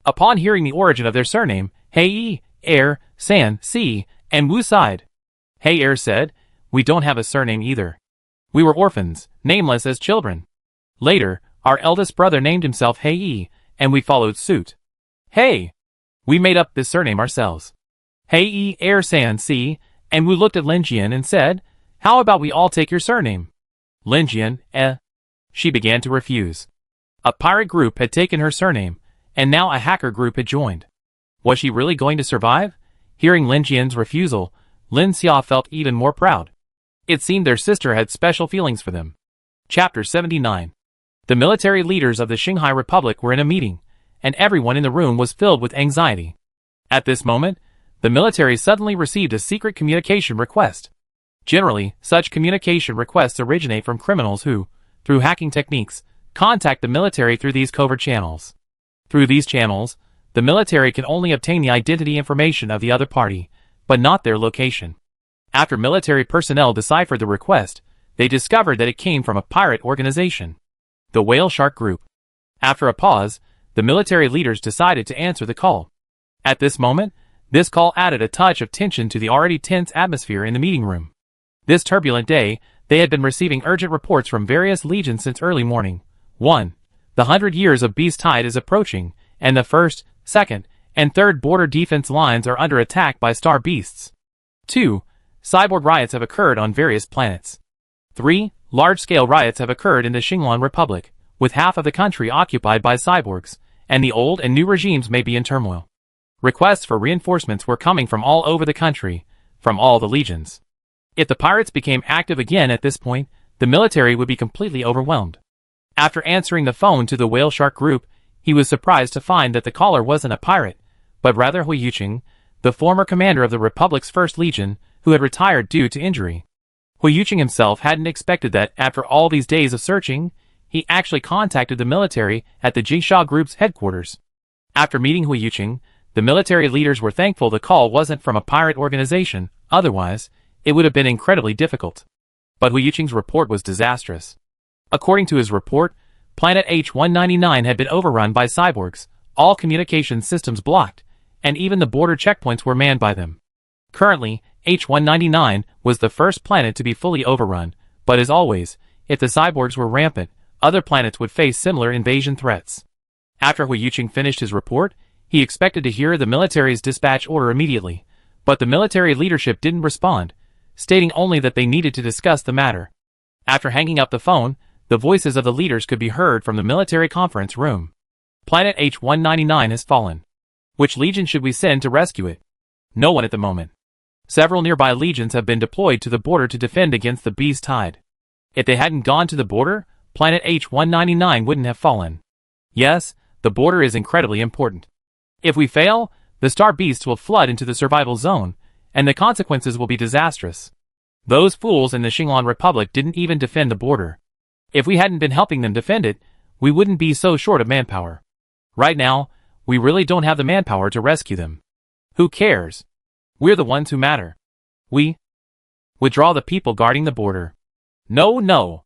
Upon hearing the origin of their surname, Hei, Air, San, Si, and Wu sighed. Hei Air said, "We don't have a surname either. We were orphans, nameless as children. Later, our eldest brother named himself Hei, and we followed suit. Hey! We made up this surname ourselves." Hei, Air, San, Si, and Wu looked at Lin Jian and said, How about we all take your surname? Lin Jian, She began to refuse. A pirate group had taken her surname, and now a hacker group had joined. Was she really going to survive? Hearing Lin Jian's refusal, Lin Xia felt even more proud. It seemed their sister had special feelings for them. Chapter 79. The military leaders of the Qinghai Republic were in a meeting, and everyone in the room was filled with anxiety. At this moment, the military suddenly received a secret communication request. Generally, such communication requests originate from criminals who, through hacking techniques, contact the military through these covert channels. Through these channels, the military can only obtain the identity information of the other party, but not their location. After military personnel deciphered the request, they discovered that it came from a pirate organization, the Whale Shark Group. After a pause, the military leaders decided to answer the call. At this moment, this call added a touch of tension to the already tense atmosphere in the meeting room. This turbulent day, they had been receiving urgent reports from various legions since early morning. 1. The 100 years of Beast Tide is approaching, and the 1st, 2nd, and 3rd border defense lines are under attack by star beasts. 2. Cyborg riots have occurred on various planets. 3. Large-scale riots have occurred in the Xinjiang Republic, with half of the country occupied by cyborgs, and the old and new regimes may be in turmoil. Requests for reinforcements were coming from all over the country, from all the legions. If the pirates became active again at this point, the military would be completely overwhelmed. After answering the phone to the Whale Shark Group, he was surprised to find that the caller wasn't a pirate, but rather Hui Yuqing, the former commander of the Republic's 1st Legion, who had retired due to injury. Hui Yuqing himself hadn't expected that, after all these days of searching, he actually contacted the military at the Jisha Group's headquarters. After meeting Hui Yuqing, the military leaders were thankful the call wasn't from a pirate organization, otherwise, it would have been incredibly difficult. But Hui Yuqing's report was disastrous. According to his report, Planet H-199 had been overrun by cyborgs, all communication systems blocked, and even the border checkpoints were manned by them. Currently, H-199 was the first planet to be fully overrun, but as always, if the cyborgs were rampant, other planets would face similar invasion threats. After Hui Yuqing finished his report, he expected to hear the military's dispatch order immediately, but the military leadership didn't respond, stating only that they needed to discuss the matter. After hanging up the phone, the voices of the leaders could be heard from the military conference room. Planet H-199 has fallen. Which legion should we send to rescue it? No one at the moment. Several nearby legions have been deployed to the border to defend against the Beast Tide. If they hadn't gone to the border, Planet H-199 wouldn't have fallen. Yes, the border is incredibly important. If we fail, the star beasts will flood into the survival zone, and the consequences will be disastrous. Those fools in the Xinjiang Republic didn't even defend the border. If we hadn't been helping them defend it, we wouldn't be so short of manpower. Right now, we really don't have the manpower to rescue them. Who cares? We're the ones who matter. We withdraw the people guarding the border. No.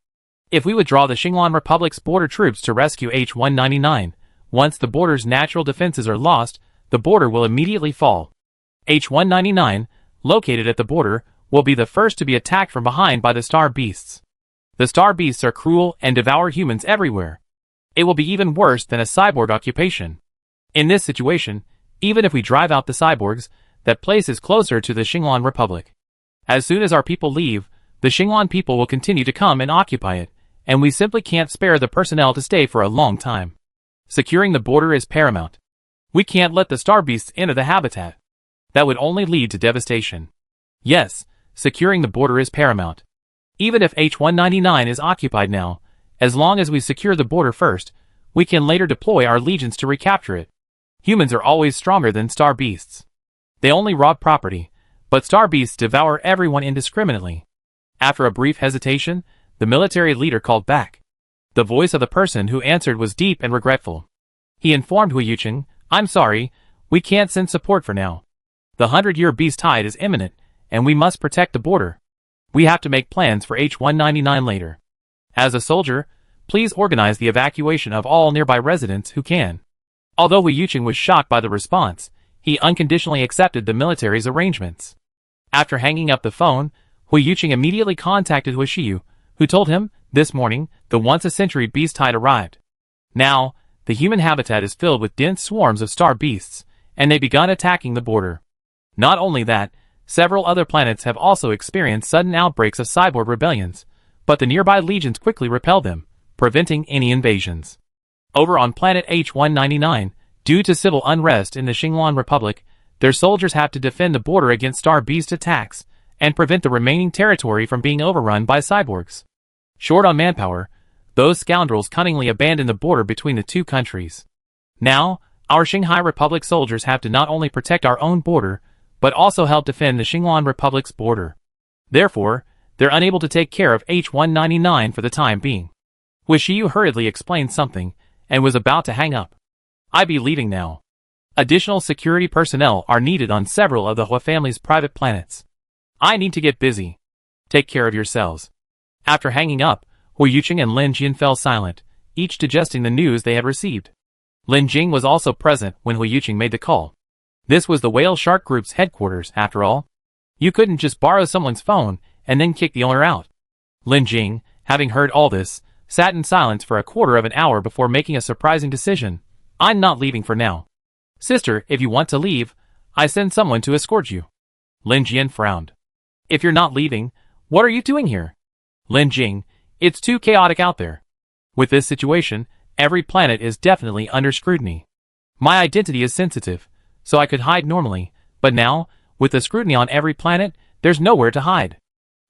If we withdraw the Xinjiang Republic's border troops to rescue H-199, once the border's natural defenses are lost, the border will immediately fall. H-199, located at the border, will be the first to be attacked from behind by the star beasts. The star beasts are cruel and devour humans everywhere. It will be even worse than a cyborg occupation. In this situation, even if we drive out the cyborgs, that place is closer to the Xinjiang Republic. As soon as our people leave, the Xinjiang people will continue to come and occupy it, and we simply can't spare the personnel to stay for a long time. Securing the border is paramount. We can't let the star beasts enter the habitat. That would only lead to devastation. Yes, securing the border is paramount. Even if H-199 is occupied now, as long as we secure the border first, we can later deploy our legions to recapture it. Humans are always stronger than star beasts. They only rob property, but star beasts devour everyone indiscriminately. After a brief hesitation, the military leader called back. The voice of the person who answered was deep and regretful. He informed Hui Yuqing, "I'm sorry, we can't send support for now. The 100-year Beast Tide is imminent, and we must protect the border. We have to make plans for H-199 later. As a soldier, please organize the evacuation of all nearby residents who can." Although Hui Yuqing was shocked by the response, he unconditionally accepted the military's arrangements. After hanging up the phone, Hui Yuqing immediately contacted Hui Shiyu, who told him, this morning, the once-a-century Beast Tide arrived. Now, the human habitat is filled with dense swarms of star beasts, and they've begun attacking the border. Not only that, several other planets have also experienced sudden outbreaks of cyborg rebellions, but the nearby legions quickly repelled them, preventing any invasions. Over on planet H199, due to civil unrest in the Xinglan Republic, their soldiers have to defend the border against Star Beast attacks and prevent the remaining territory from being overrun by cyborgs. Short on manpower, those scoundrels cunningly abandoned the border between the two countries. Now, our Shanghai Republic soldiers have to not only protect our own border, but also help defend the Xinglan Republic's border. Therefore, they're unable to take care of H199 for the time being. Wu Shiyu hurriedly explained something, and was about to hang up. "I be leaving now. Additional security personnel are needed on several of the Hua family's private planets. I need to get busy. Take care of yourselves." After hanging up, Hu Yuqing and Lin Jian fell silent, each digesting the news they had received. Lin Jing was also present when Hu Yuqing made the call. This was the Whale Shark Group's headquarters, after all. You couldn't just borrow someone's phone and then kick the owner out. Lin Jing, having heard all this, sat in silence for a quarter of an hour before making a surprising decision. "I'm not leaving for now. Sister, if you want to leave, I send someone to escort you." Lin Jian frowned. "If you're not leaving, what are you doing here?" "Lin Jing, it's too chaotic out there. With this situation, every planet is definitely under scrutiny. My identity is sensitive, so I could hide normally, but now, with the scrutiny on every planet, there's nowhere to hide.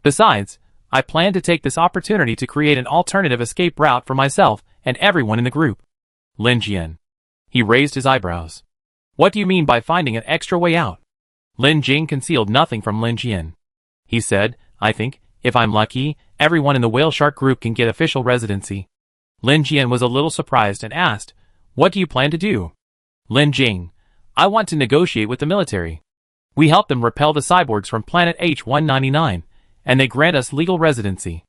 Besides, I plan to take this opportunity to create an alternative escape route for myself and everyone in the group." Lin Jian. He raised his eyebrows. "What do you mean by finding an extra way out?" Lin Jing concealed nothing from Lin Jian. He said, "I think, if I'm lucky, everyone in the Whale Shark Group can get official residency." Lin Jian was a little surprised and asked, "What do you plan to do?" Lin Jing. "I want to negotiate with the military. We help them repel the cyborgs from planet H199, and they grant us legal residency."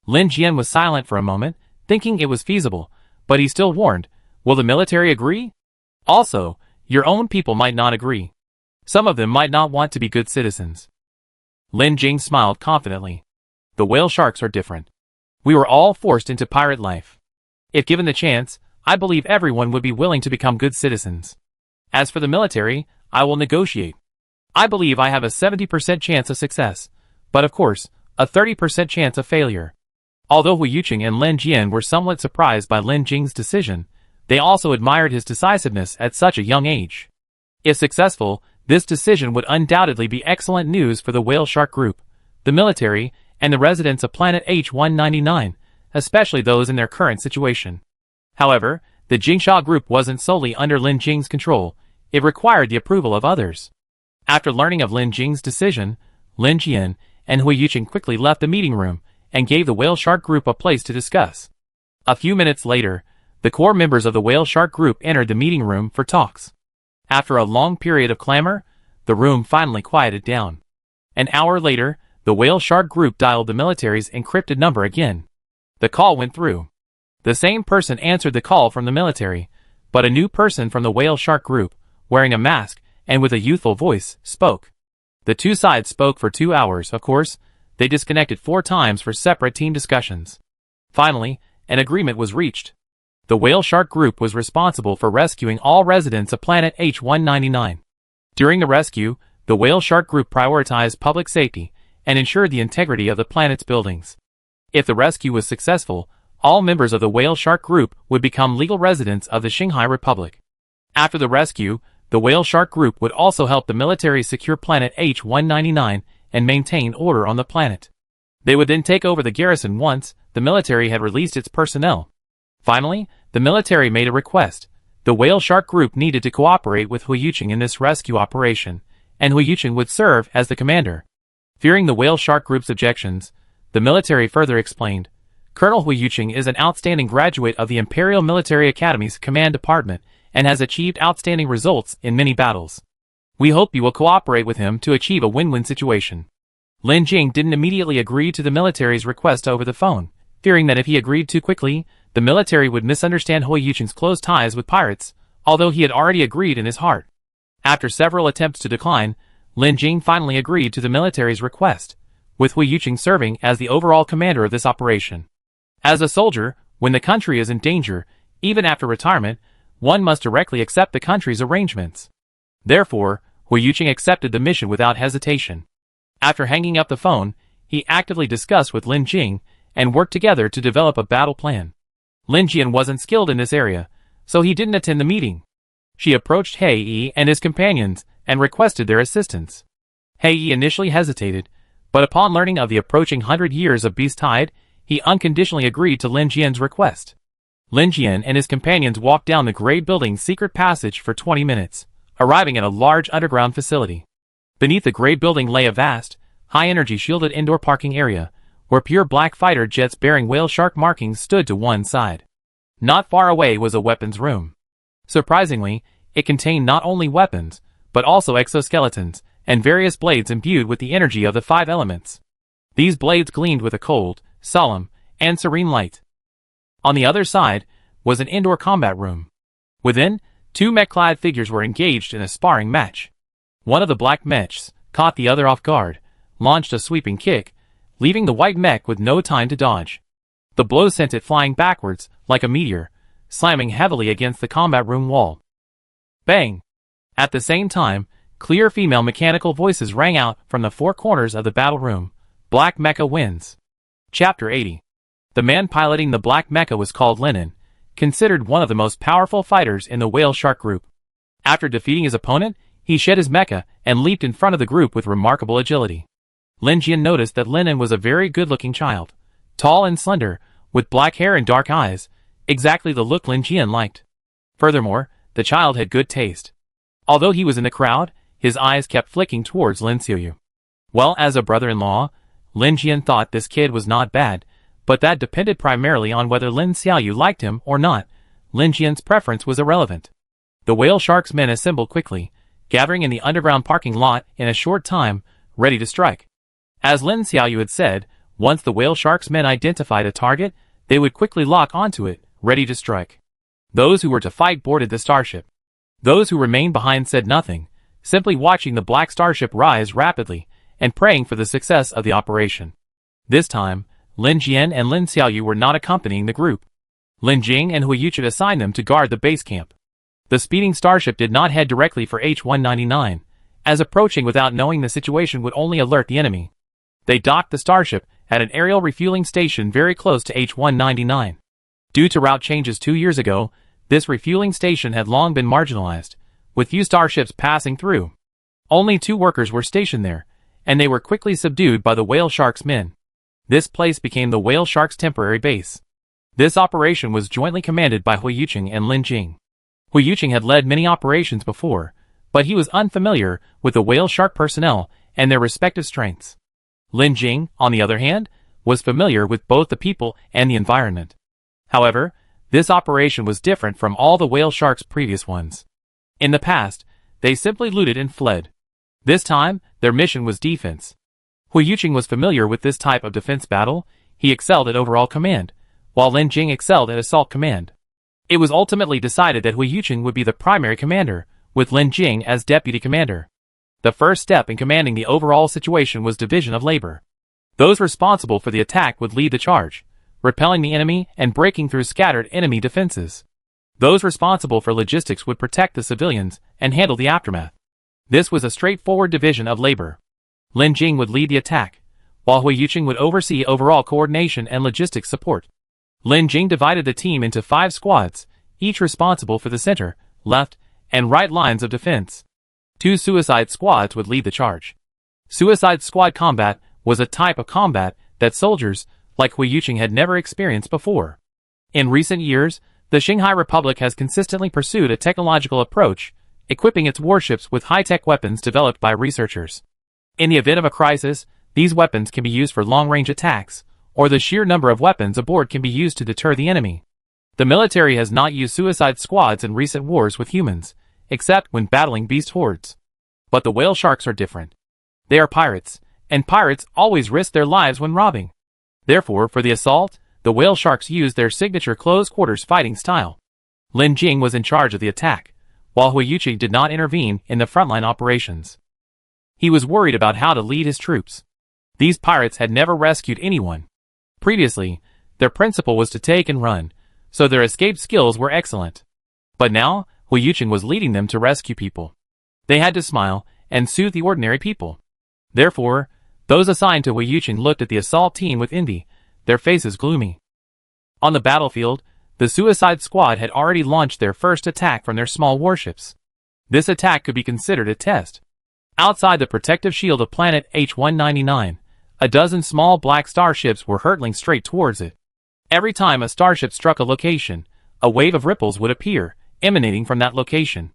Lin Jian was silent for a moment, thinking it was feasible, but he still warned, "Will the military agree? Also, your own people might not agree. Some of them might not want to be good citizens." Lin Jing smiled confidently. "The whale sharks are different. We were all forced into pirate life. If given the chance, I believe everyone would be willing to become good citizens. As for the military, I will negotiate. I believe I have a 70% chance of success, but of course, a 30% chance of failure." Although Hu Yuqing and Lin Jian were somewhat surprised by Lin Jing's decision, they also admired his decisiveness at such a young age. If successful, this decision would undoubtedly be excellent news for the Whale Shark Group, the military, and the residents of planet H199, especially those in their current situation. However, the Jingsha Group wasn't solely under Lin Jing's control, it required the approval of others. After learning of Lin Jing's decision, Lin Jian and Hu Yuqing quickly left the meeting room and gave the Whale Shark Group a place to discuss. A few minutes later, the core members of the Whale Shark Group entered the meeting room for talks. After a long period of clamor, the room finally quieted down. An hour later, the Whale Shark Group dialed the military's encrypted number again. The call went through. The same person answered the call from the military, but a new person from the Whale Shark Group, wearing a mask and with a youthful voice, spoke. The two sides spoke for 2 hours, of course. They disconnected 4 times for separate team discussions. Finally, an agreement was reached. The Whale Shark Group was responsible for rescuing all residents of planet H199. During the rescue, the Whale Shark Group prioritized public safety and ensured the integrity of the planet's buildings. If the rescue was successful, all members of the Whale Shark Group would become legal residents of the Shanghai Republic. After the rescue, the Whale Shark Group would also help the military secure planet H199 and maintain order on the planet. They would then take over the garrison once the military had released its personnel. Finally, the military made a request. The Whale Shark Group needed to cooperate with Hu Yuqing in this rescue operation, and Hu Yuqing would serve as the commander. Fearing the Whale Shark Group's objections, the military further explained, "Colonel Hu Yuqing is an outstanding graduate of the Imperial Military Academy's Command Department and has achieved outstanding results in many battles. We hope you will cooperate with him to achieve a win-win situation." Lin Jing didn't immediately agree to the military's request over the phone, fearing that if he agreed too quickly, the military would misunderstand Hu Yuqing's close ties with pirates, although he had already agreed in his heart. After several attempts to decline, Lin Jing finally agreed to the military's request, with Hu Yuqing serving as the overall commander of this operation. As a soldier, when the country is in danger, even after retirement, one must directly accept the country's arrangements. Therefore, Hu Yuqing accepted the mission without hesitation. After hanging up the phone, he actively discussed with Lin Jing and worked together to develop a battle plan. Lin Jian wasn't skilled in this area, so he didn't attend the meeting. She approached He Yi and his companions and requested their assistance. He Yi initially hesitated, but upon learning of the approaching 100 years of Beast Tide, he unconditionally agreed to Lin Jian's request. Lin Jian and his companions walked down the gray building's secret passage for 20 minutes, arriving at a large underground facility. Beneath the gray building lay a vast, high-energy shielded indoor parking area, where pure black fighter jets bearing whale shark markings stood to one side. Not far away was a weapons room. Surprisingly, it contained not only weapons, but also exoskeletons, and various blades imbued with the energy of the 5 elements. These blades gleamed with a cold, solemn, and serene light. On the other side was an indoor combat room. Within, 2 mech-clad figures were engaged in a sparring match. One of the black mechs caught the other off guard, launched a sweeping kick, leaving the white mech with no time to dodge. The blow sent it flying backwards like a meteor, slamming heavily against the combat room wall. Bang! At the same time, clear female mechanical voices rang out from the 4 corners of the battle room. Black Mecha wins. Chapter 80. The man piloting the Black Mecha was called Linen, considered one of the most powerful fighters in the whale shark group. After defeating his opponent, he shed his mecha and leaped in front of the group with remarkable agility. Lin Jian noticed that Linen was a very good-looking child, tall and slender, with black hair and dark eyes, exactly the look Lin Jian liked. Furthermore, the child had good taste. Although he was in the crowd, his eyes kept flicking towards Lin Xiaoyu. Well, as a brother-in-law, Lin Jian thought this kid was not bad, but that depended primarily on whether Lin Xiaoyu liked him or not. Lin Jian's preference was irrelevant. The whale shark's men assembled quickly, gathering in the underground parking lot in a short time, ready to strike. As Lin Xiaoyu had said, once the whale shark's men identified a target, they would quickly lock onto it, ready to strike. Those who were to fight boarded the starship. Those who remained behind said nothing, simply watching the black starship rise rapidly and praying for the success of the operation. This time, Lin Jian and Lin Xiaoyu were not accompanying the group. Lin Jing and Hu Yuqing assigned them to guard the base camp. The speeding starship did not head directly for H-199, as approaching without knowing the situation would only alert the enemy. They docked the starship at an aerial refueling station very close to H-199. Due to route changes 2 years ago, this refueling station had long been marginalized, with few starships passing through. Only 2 workers were stationed there, and they were quickly subdued by the whale shark's men. This place became the whale shark's temporary base. This operation was jointly commanded by Hu Yuqing and Lin Jing. Hu Yuqing had led many operations before, but he was unfamiliar with the whale shark personnel and their respective strengths. Lin Jing, on the other hand, was familiar with both the people and the environment. However, this operation was different from all the whale shark's previous ones. In the past, they simply looted and fled. This time, their mission was defense. Hu Yuqing was familiar with this type of defense battle. He excelled at overall command, while Lin Jing excelled at assault command. It was ultimately decided that Hu Yuqing would be the primary commander, with Lin Jing as deputy commander. The first step in commanding the overall situation was division of labor. Those responsible for the attack would lead the charge, repelling the enemy and breaking through scattered enemy defenses. Those responsible for logistics would protect the civilians and handle the aftermath. This was a straightforward division of labor. Lin Jing would lead the attack, while Hu Yuqing would oversee overall coordination and logistics support. Lin Jing divided the team into 5 squads, each responsible for the center, left, and right lines of defense. 2 suicide squads would lead the charge. Suicide squad combat was a type of combat that soldiers, like Hu Yuqing, had never experienced before. In recent years, the Qinghai Republic has consistently pursued a technological approach, equipping its warships with high-tech weapons developed by researchers. In the event of a crisis, these weapons can be used for long-range attacks, or the sheer number of weapons aboard can be used to deter the enemy. The military has not used suicide squads in recent wars with humans, except when battling beast hordes. But the whale sharks are different. They are pirates, and pirates always risk their lives when robbing. Therefore, for the assault, the whale sharks used their signature close-quarters fighting style. Lin Jing was in charge of the attack, while Hu Yuqing did not intervene in the frontline operations. He was worried about how to lead his troops. These pirates had never rescued anyone. Previously, their principle was to take and run, so their escape skills were excellent. But now, Hu Yuqing was leading them to rescue people. They had to smile and soothe the ordinary people. Therefore, those assigned to Wei Yuqing looked at the assault team with envy, their faces gloomy. On the battlefield, the Suicide Squad had already launched their first attack from their small warships. This attack could be considered a test. Outside the protective shield of planet H-199, a dozen small black starships were hurtling straight towards it. Every time a starship struck a location, a wave of ripples would appear, emanating from that location.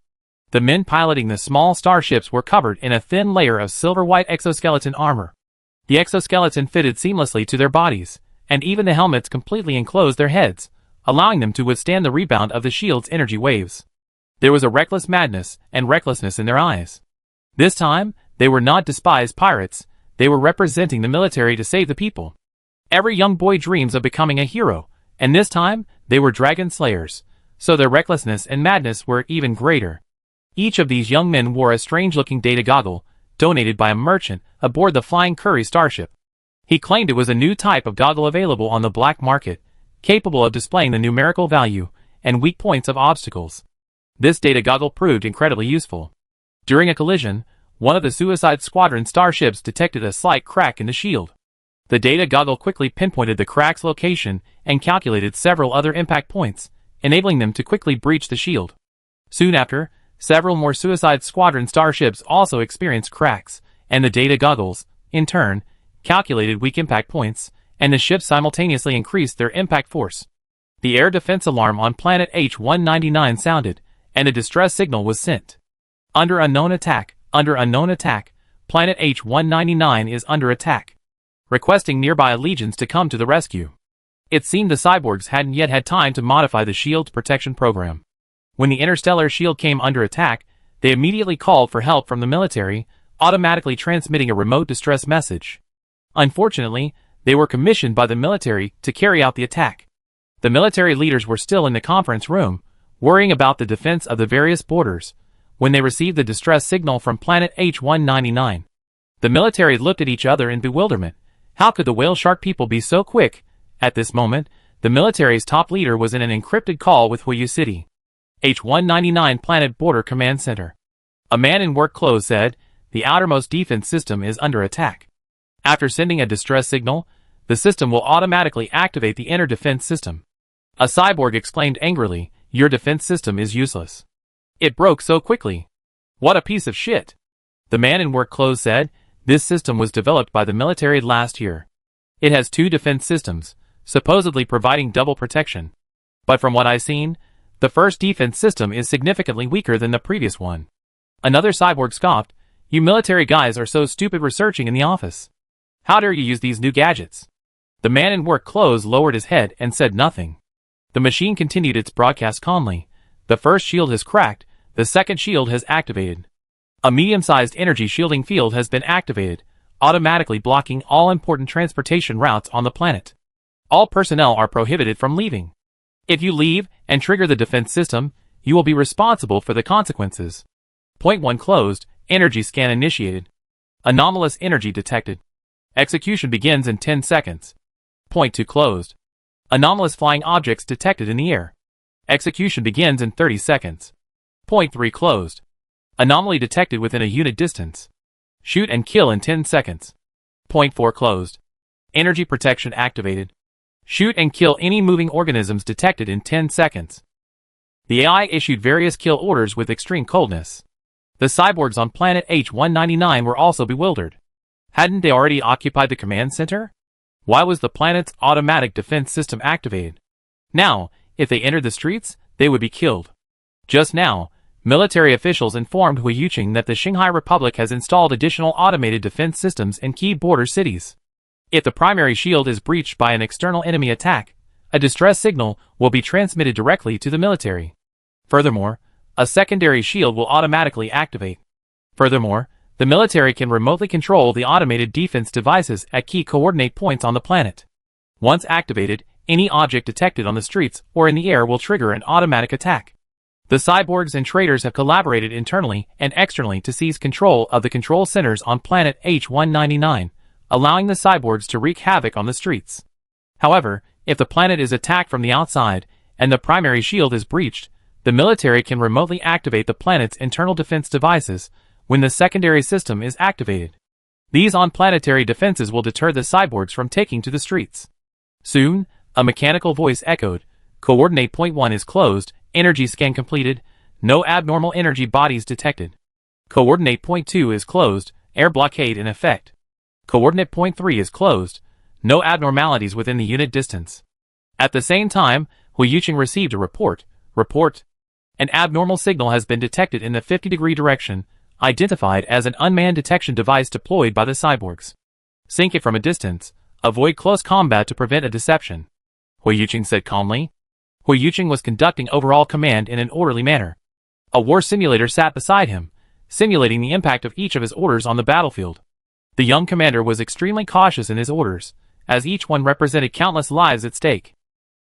The men piloting the small starships were covered in a thin layer of silver-white exoskeleton armor. The exoskeleton fitted seamlessly to their bodies, and even the helmets completely enclosed their heads, allowing them to withstand the rebound of the shield's energy waves. There was a reckless madness and recklessness in their eyes. This time, they were not despised pirates, they were representing the military to save the people. Every young boy dreams of becoming a hero, and this time, they were dragon slayers, so their recklessness and madness were even greater. Each of these young men wore a strange-looking data goggle, donated by a merchant aboard the Flying Curry starship. He claimed it was a new type of goggle available on the black market, capable of displaying the numerical value and weak points of obstacles. This data goggle proved incredibly useful. During a collision, one of the Suicide Squadron starships detected a slight crack in the shield. The data goggle quickly pinpointed the crack's location and calculated several other impact points, enabling them to quickly breach the shield. Soon after, several more Suicide Squadron starships also experienced cracks, and the data goggles, in turn, calculated weak impact points, and the ships simultaneously increased their impact force. The air defense alarm on planet H-199 sounded, and a distress signal was sent. Under unknown attack, planet H-199 is under attack. Requesting nearby legions to come to the rescue. It seemed the cyborgs hadn't yet had time to modify the shield's protection program. When the interstellar shield came under attack, they immediately called for help from the military, automatically transmitting a remote distress message. Unfortunately, they were commissioned by the military to carry out the attack. The military leaders were still in the conference room, worrying about the defense of the various borders, when they received the distress signal from planet H-199. The military looked at each other in bewilderment. How could the whale shark people be so quick? At this moment, the military's top leader was in an encrypted call with Huiyu City. H-199 Planet Border Command Center. A man in work clothes said, "The outermost defense system is under attack. After sending a distress signal, the system will automatically activate the inner defense system." A cyborg exclaimed angrily, "Your defense system is useless. It broke so quickly. What a piece of shit." The man in work clothes said, "This system was developed by the military last year. It has 2 defense systems, supposedly providing double protection. But from what I've seen, the first defense system is significantly weaker than the previous one." Another cyborg scoffed, "You military guys are so stupid researching in the office. How dare you use these new gadgets?" The man in work clothes lowered his head and said nothing. The machine continued its broadcast calmly. "The first shield has cracked, the second shield has activated. A medium-sized energy shielding field has been activated, automatically blocking all important transportation routes on the planet. All personnel are prohibited from leaving. If you leave and trigger the defense system, you will be responsible for the consequences. Point 1 closed, energy scan initiated. Anomalous energy detected. Execution begins in 10 seconds. Point 2 closed. Anomalous flying objects detected in the air. Execution begins in 30 seconds. Point 3 closed. Anomaly detected within a unit distance. Shoot and kill in 10 seconds. Point 4 closed. Energy protection activated. Shoot and kill any moving organisms detected in 10 seconds. The AI issued various kill orders with extreme coldness. The cyborgs on planet H-199 were also bewildered. Hadn't they already occupied the command center? Why was the planet's automatic defense system activated? Now, if they entered the streets, they would be killed. Just now, military officials informed Wei Yuqing that the Shanghai Republic has installed additional automated defense systems in key border cities. If the primary shield is breached by an external enemy attack, a distress signal will be transmitted directly to the military. Furthermore, a secondary shield will automatically activate. Furthermore, the military can remotely control the automated defense devices at key coordinate points on the planet. Once activated, any object detected on the streets or in the air will trigger an automatic attack. The cyborgs and traders have collaborated internally and externally to seize control of the control centers on planet H-199, allowing the cyborgs to wreak havoc on the streets. However, if the planet is attacked from the outside and the primary shield is breached, the military can remotely activate the planet's internal defense devices, when the secondary system is activated. These on-planetary defenses will deter the cyborgs from taking to the streets. Soon, a mechanical voice echoed, "Coordinate point 1 is closed, energy scan completed, no abnormal energy bodies detected. Coordinate point 2 is closed, air blockade in effect. Coordinate point 3 is closed, no abnormalities within the unit distance." At the same time, Hui Yuqing received a report. An abnormal signal has been detected in the 50-degree direction, identified as an unmanned detection device deployed by the cyborgs. Sync it from a distance. Avoid close combat to prevent a deception, Hui Yuqing said calmly. Hui Yuqing was conducting overall command in an orderly manner. A war simulator sat beside him, simulating the impact of each of his orders on the battlefield. The young commander was extremely cautious in his orders, as each one represented countless lives at stake.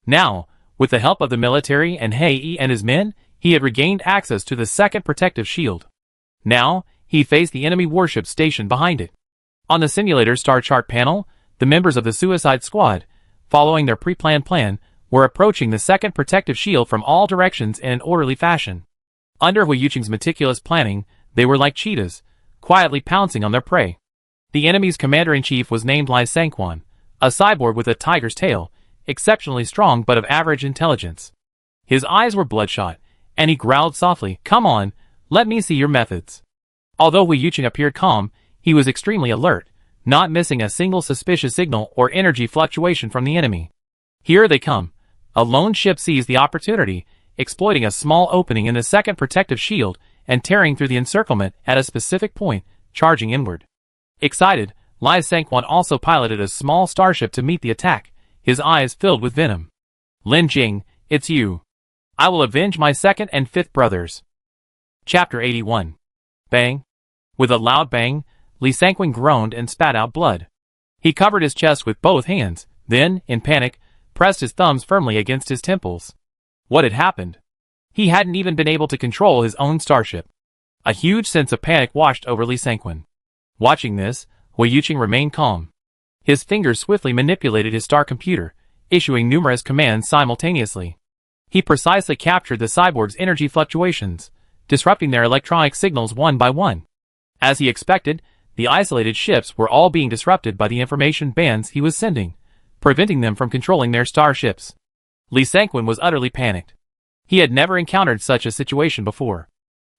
Now, with the help of the military and Hei and his men, he had regained access to the second protective shield. Now, he faced the enemy warship stationed behind it. On the simulator's star chart panel, the members of the Suicide Squad, following their pre-planned plan, were approaching the second protective shield from all directions in an orderly fashion. Under Hui Yuqing's meticulous planning, they were like cheetahs, quietly pouncing on their prey. The enemy's commander-in-chief was named Lai Sanquan, a cyborg with a tiger's tail, exceptionally strong but of average intelligence. His eyes were bloodshot, and he growled softly, "Come on, let me see your methods." Although Hui Yuqing appeared calm, he was extremely alert, not missing a single suspicious signal or energy fluctuation from the enemy. Here they come. A lone ship seized the opportunity, exploiting a small opening in the second protective shield and tearing through the encirclement at a specific point, charging inward. Excited, Lai Sanquan also piloted a small starship to meet the attack, his eyes filled with venom. "Lin Jing, it's you. I will avenge my second and fifth brothers." Chapter 81. Bang. With a loud bang, Li Sanquan groaned and spat out blood. He covered his chest with both hands, then, in panic, pressed his thumbs firmly against his temples. What had happened? He hadn't even been able to control his own starship. A huge sense of panic washed over Li Sanquan. Watching this, Hui Yuqing remained calm. His fingers swiftly manipulated his star computer, issuing numerous commands simultaneously. He precisely captured the cyborg's energy fluctuations, disrupting their electronic signals one by one. As he expected, the isolated ships were all being disrupted by the information bands he was sending, preventing them from controlling their starships. Li Sanquan was utterly panicked. He had never encountered such a situation before.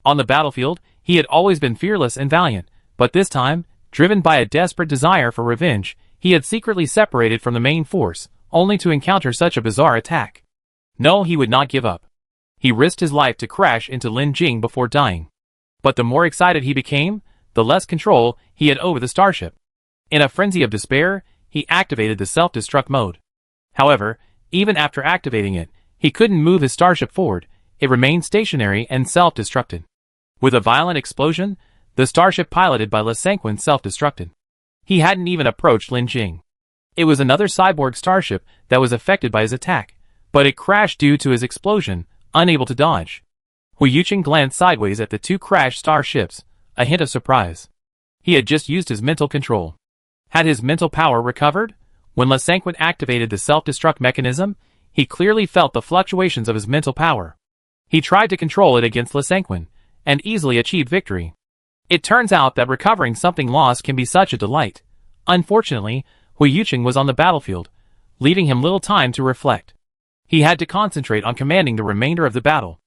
On the battlefield, he had always been fearless and valiant, but this time, driven by a desperate desire for revenge, he had secretly separated from the main force, only to encounter such a bizarre attack. No, he would not give up. He risked his life to crash into Lin Jing before dying. But the more excited he became, the less control he had over the starship. In a frenzy of despair, he activated the self-destruct mode. However, even after activating it, he couldn't move his starship forward. It remained stationary and self-destructed. With a violent explosion, the starship piloted by Li Sanquan self-destructed. He hadn't even approached Lin Jing. It was another cyborg starship that was affected by his attack, but it crashed due to his explosion, unable to dodge. Hui Yuqing glanced sideways at the two crashed starships, a hint of surprise. He had just used his mental control. Had his mental power recovered? When Li Sanquan activated the self-destruct mechanism, he clearly felt the fluctuations of his mental power. He tried to control it against Li Sanquan, and easily achieved victory. It turns out that recovering something lost can be such a delight. Unfortunately, Hui Yuqing was on the battlefield, leaving him little time to reflect. He had to concentrate on commanding the remainder of the battle.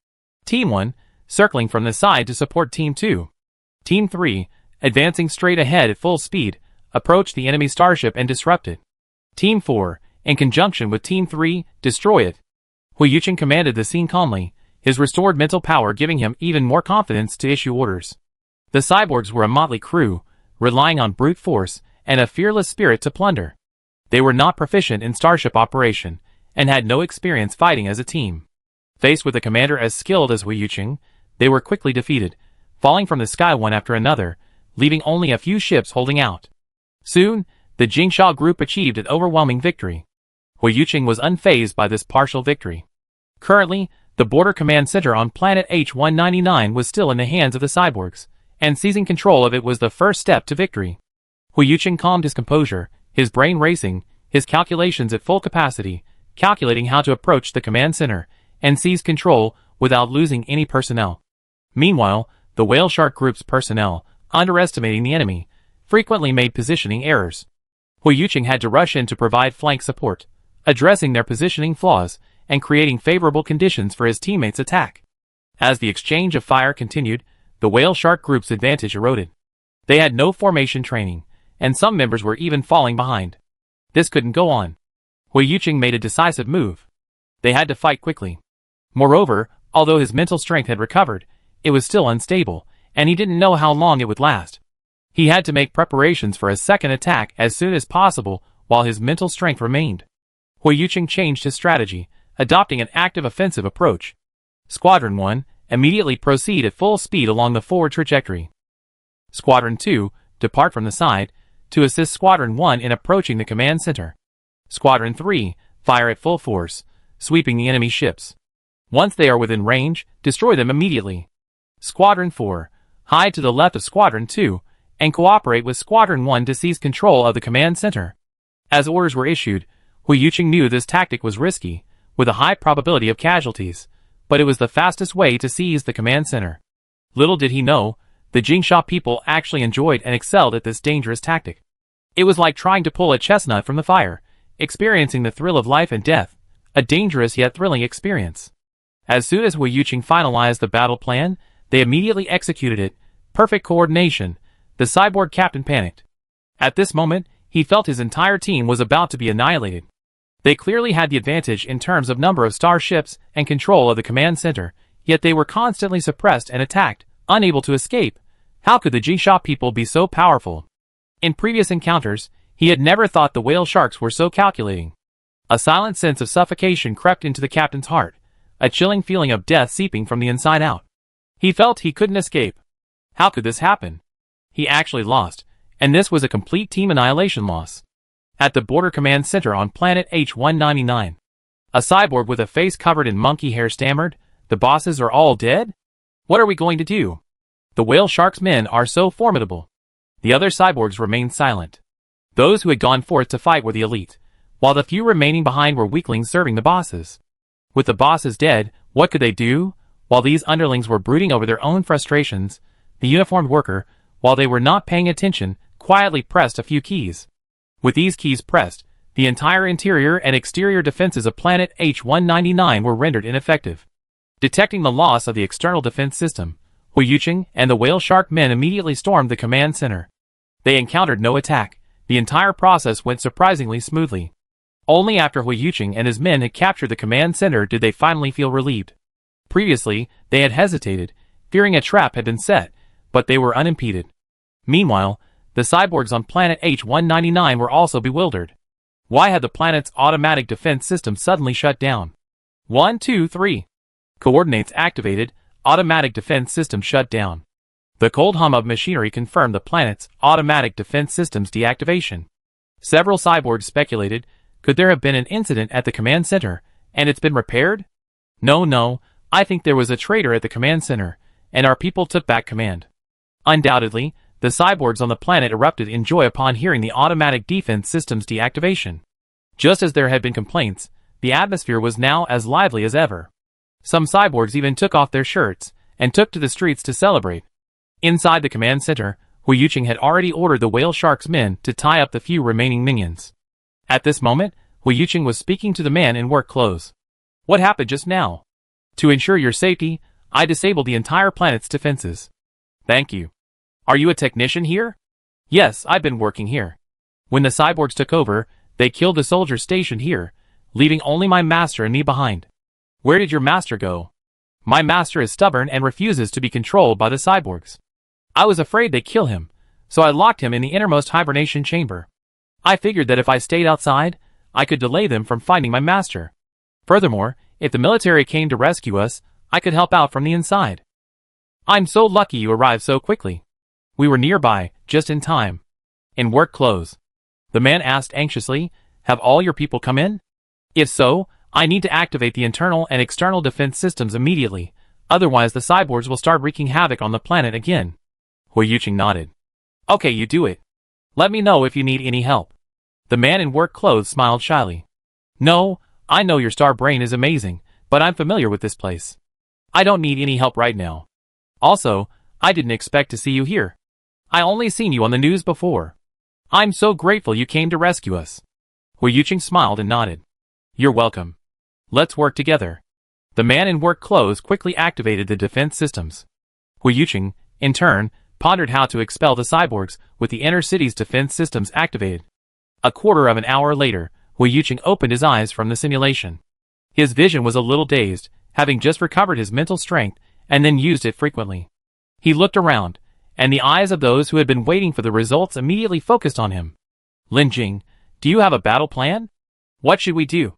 Team 1, circling from the side to support Team 2. Team 3, advancing straight ahead at full speed, approached the enemy starship and disrupt it. Team 4, in conjunction with Team 3, destroy it. Hui Yuqing commanded the scene calmly, his restored mental power giving him even more confidence to issue orders. The cyborgs were a motley crew, relying on brute force and a fearless spirit to plunder. They were not proficient in starship operation, and had no experience fighting as a team. Faced with a commander as skilled as Hui Yuqing, they were quickly defeated, falling from the sky one after another, leaving only a few ships holding out. Soon, the Jingsha group achieved an overwhelming victory. Hui Yuqing was unfazed by this partial victory. Currently, the border command center on planet H-199 was still in the hands of the cyborgs, and seizing control of it was the first step to victory. Hui Yuqing calmed his composure, his brain racing, his calculations at full capacity, calculating how to approach the command center, and seize control without losing any personnel. Meanwhile, The whale shark group's personnel, underestimating the enemy, frequently made positioning errors. Hui Yuqing had to rush in to provide flank support, addressing their positioning flaws and creating favorable conditions for his teammates' attack. As the exchange of fire continued, the whale shark group's advantage eroded. They had no formation training, and some members were even falling behind. This couldn't go on. Hui Yuqing made a decisive move. They had to fight quickly. Moreover, although his mental strength had recovered, it was still unstable, and he didn't know how long it would last. He had to make preparations for a second attack as soon as possible while his mental strength remained. Hui Yuqing changed his strategy, adopting an active offensive approach. Squadron 1, immediately proceed at full speed along the forward trajectory. Squadron 2, depart from the side, to assist Squadron 1 in approaching the command center. Squadron 3, fire at full force, sweeping the enemy ships. Once they are within range, destroy them immediately. Squadron 4, hide to the left of Squadron 2, and cooperate with Squadron 1 to seize control of the command center. As orders were issued, Hui Yuqing knew this tactic was risky, with a high probability of casualties, but it was the fastest way to seize the command center. Little did he know, the Jingsha people actually enjoyed and excelled at this dangerous tactic. It was like trying to pull a chestnut from the fire, experiencing the thrill of life and death, a dangerous yet thrilling experience. As soon as Hui Yuqing finalized the battle plan, they immediately executed it. Perfect coordination. The cyborg captain panicked. At this moment, he felt his entire team was about to be annihilated. They clearly had the advantage in terms of number of starships and control of the command center, yet they were constantly suppressed and attacked, unable to escape. How could the Jingsha people be so powerful? In previous encounters, he had never thought the whale sharks were so calculating. A silent sense of suffocation crept into the captain's heart, a chilling feeling of death seeping from the inside out. He felt he couldn't escape. How could this happen? He actually lost, and this was a complete team annihilation loss. At the border command center on planet H199, a cyborg with a face covered in monkey hair stammered, "The bosses are all dead? What are we going to do? The whale shark's men are so formidable." The other cyborgs remained silent. Those who had gone forth to fight were the elite, while the few remaining behind were weaklings serving the bosses. With the bosses dead, what could they do? While these underlings were brooding over their own frustrations, the uniformed worker, while they were not paying attention, quietly pressed a few keys. With these keys pressed, the entire interior and exterior defenses of planet H199 were rendered ineffective. Detecting the loss of the external defense system, Hui Yuqing and the whale shark men immediately stormed the command center. They encountered no attack. The entire process went surprisingly smoothly. Only after Hui Yuqing and his men had captured the command center did they finally feel relieved. Previously, they had hesitated, fearing a trap had been set, but they were unimpeded. Meanwhile, the cyborgs on planet H199 were also bewildered. Why had the planet's automatic defense system suddenly shut down? 1, 2, 3. Coordinates activated, automatic defense system shut down. The cold hum of machinery confirmed the planet's automatic defense system's deactivation. Several cyborgs speculated, could there have been an incident at the command center, and it's been repaired? No, I think there was a traitor at the command center, and our people took back command. Undoubtedly, the cyborgs on the planet erupted in joy upon hearing the automatic defense system's deactivation. Just as there had been complaints, the atmosphere was now as lively as ever. Some cyborgs even took off their shirts and took to the streets to celebrate. Inside the command center, Hui Yuqing had already ordered the whale shark's men to tie up the few remaining minions. At this moment, Hui Yuqing was speaking to the man in work clothes. What happened just now? To ensure your safety, I disabled the entire planet's defenses. Thank you. Are you a technician here? Yes, I've been working here. When the cyborgs took over, they killed the soldiers stationed here, leaving only my master and me behind. Where did your master go? My master is stubborn and refuses to be controlled by the cyborgs. I was afraid they'd kill him, so I locked him in the innermost hibernation chamber. I figured that if I stayed outside, I could delay them from finding my master. Furthermore, if the military came to rescue us, I could help out from the inside. I'm so lucky you arrived so quickly. We were nearby, just in time. In work clothes. The man asked anxiously, have all your people come in? If so, I need to activate the internal and external defense systems immediately, otherwise the cyborgs will start wreaking havoc on the planet again. Hui Yuqing nodded. Okay, you do it. Let me know if you need any help. The man in work clothes smiled shyly. No, I know your star brain is amazing, but I'm familiar with this place. I don't need any help right now. Also, I didn't expect to see you here. I only seen you on the news before. I'm so grateful you came to rescue us. Hu Yuqing smiled and nodded. You're welcome. Let's work together. The man in work clothes quickly activated the defense systems. Hu Yuqing, in turn, pondered how to expel the cyborgs with the inner city's defense systems activated. A quarter of an hour later, Hu Yuqing opened his eyes from the simulation. His vision was a little dazed, having just recovered his mental strength and then used it frequently. He looked around, and the eyes of those who had been waiting for the results immediately focused on him. Lin Jing, do you have a battle plan? What should we do?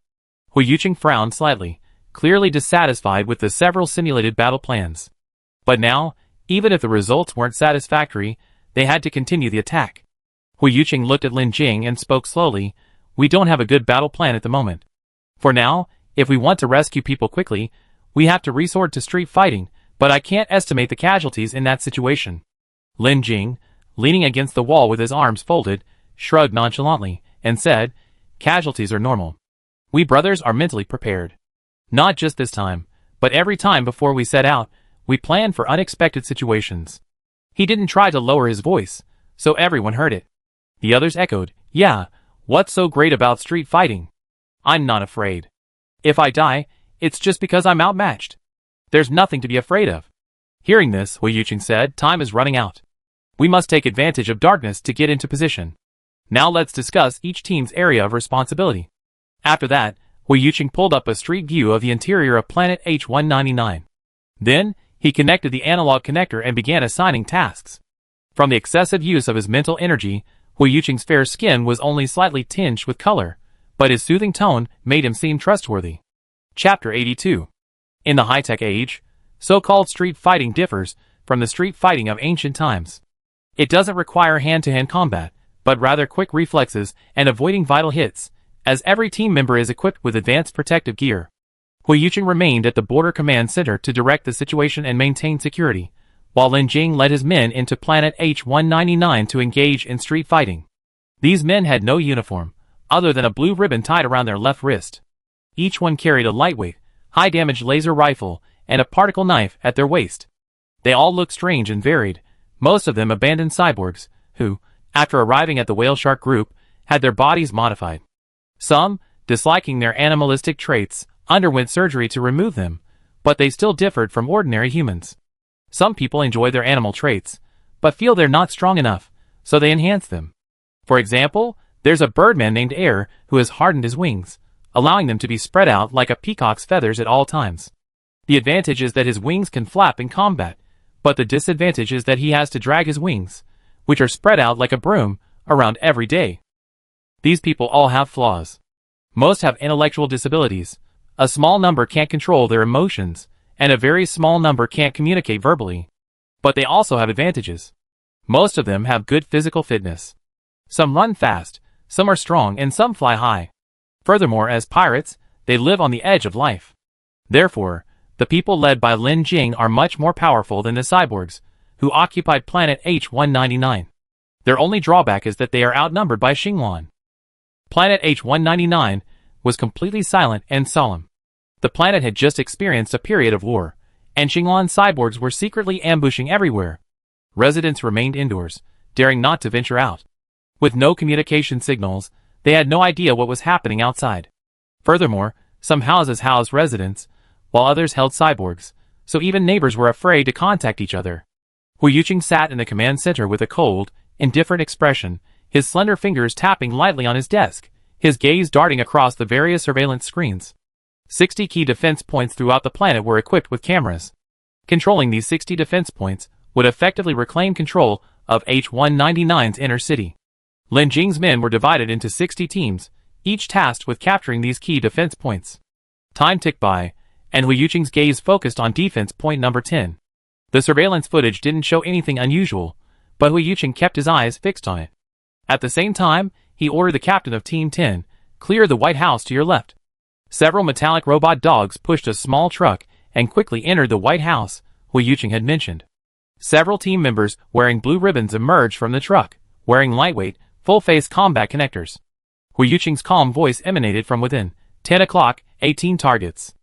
Hu Yuqing frowned slightly, clearly dissatisfied with the several simulated battle plans. But now, even if the results weren't satisfactory, they had to continue the attack. Hu Yuqing looked at Lin Jing and spoke slowly. We don't have a good battle plan at the moment. For now, if we want to rescue people quickly, we have to resort to street fighting, but I can't estimate the casualties in that situation. Lin Jing, leaning against the wall with his arms folded, shrugged nonchalantly, and said, Casualties are normal. We brothers are mentally prepared. Not just this time, but every time before we set out, we plan for unexpected situations. He didn't try to lower his voice, so everyone heard it. The others echoed, Yeah, what's so great about street fighting? I'm not afraid. If I die, it's just because I'm outmatched. There's nothing to be afraid of. Hearing this, Hu Yuqing said, Time is running out. We must take advantage of darkness to get into position. Now let's discuss each team's area of responsibility. After that, Hu Yuqing pulled up a street view of the interior of planet H199. Then, he connected the analog connector and began assigning tasks. From the excessive use of his mental energy, Hu Yuqing's fair skin was only slightly tinged with color, but his soothing tone made him seem trustworthy. Chapter 82. In the high-tech age, so-called street fighting differs from the street fighting of ancient times. It doesn't require hand-to-hand combat, but rather quick reflexes and avoiding vital hits, as every team member is equipped with advanced protective gear. Hu Yuqing remained at the border command center to direct the situation and maintain security, while Lin Jing led his men into planet H199 to engage in street fighting. These men had no uniform, other than a blue ribbon tied around their left wrist. Each one carried a lightweight, high-damage laser rifle and a particle knife at their waist. They all looked strange and varied, most of them abandoned cyborgs, who, after arriving at the whale shark group, had their bodies modified. Some, disliking their animalistic traits, underwent surgery to remove them, but they still differed from ordinary humans. Some people enjoy their animal traits, but feel they're not strong enough, so they enhance them. For example, there's a birdman named Air who has hardened his wings, allowing them to be spread out like a peacock's feathers at all times. The advantage is that his wings can flap in combat, but the disadvantage is that he has to drag his wings, which are spread out like a broom, around every day. These people all have flaws. Most have intellectual disabilities, a small number can't control their emotions, and a very small number can't communicate verbally. But they also have advantages. Most of them have good physical fitness. Some run fast, some are strong, and some fly high. Furthermore, as pirates, they live on the edge of life. Therefore, the people led by Lin Jing are much more powerful than the cyborgs, who occupied planet H199. Their only drawback is that they are outnumbered by Xinglan. Planet H199 was completely silent and solemn. The planet had just experienced a period of war, and Xinglan cyborgs were secretly ambushing everywhere. Residents remained indoors, daring not to venture out. With no communication signals, they had no idea what was happening outside. Furthermore, some houses housed residents, while others held cyborgs, so even neighbors were afraid to contact each other. Hu Yuqing sat in the command center with a cold, indifferent expression, his slender fingers tapping lightly on his desk, his gaze darting across the various surveillance screens. 60 key defense points throughout the planet were equipped with cameras. Controlling these 60 defense points would effectively reclaim control of H199's inner city. Lin Jing's men were divided into 60 teams, each tasked with capturing these key defense points. Time ticked by, and Hu Yuqing's gaze focused on defense point number 10. The surveillance footage didn't show anything unusual, but Hu Yuqing kept his eyes fixed on it. At the same time, he ordered the captain of Team 10, clear the White House to your left. Several metallic robot dogs pushed a small truck and quickly entered the White House Hu Yuqing had mentioned. Several team members wearing blue ribbons emerged from the truck, wearing lightweight, full-face combat connectors. Hu Yuqing's calm voice emanated from within. 10 o'clock, 18 targets.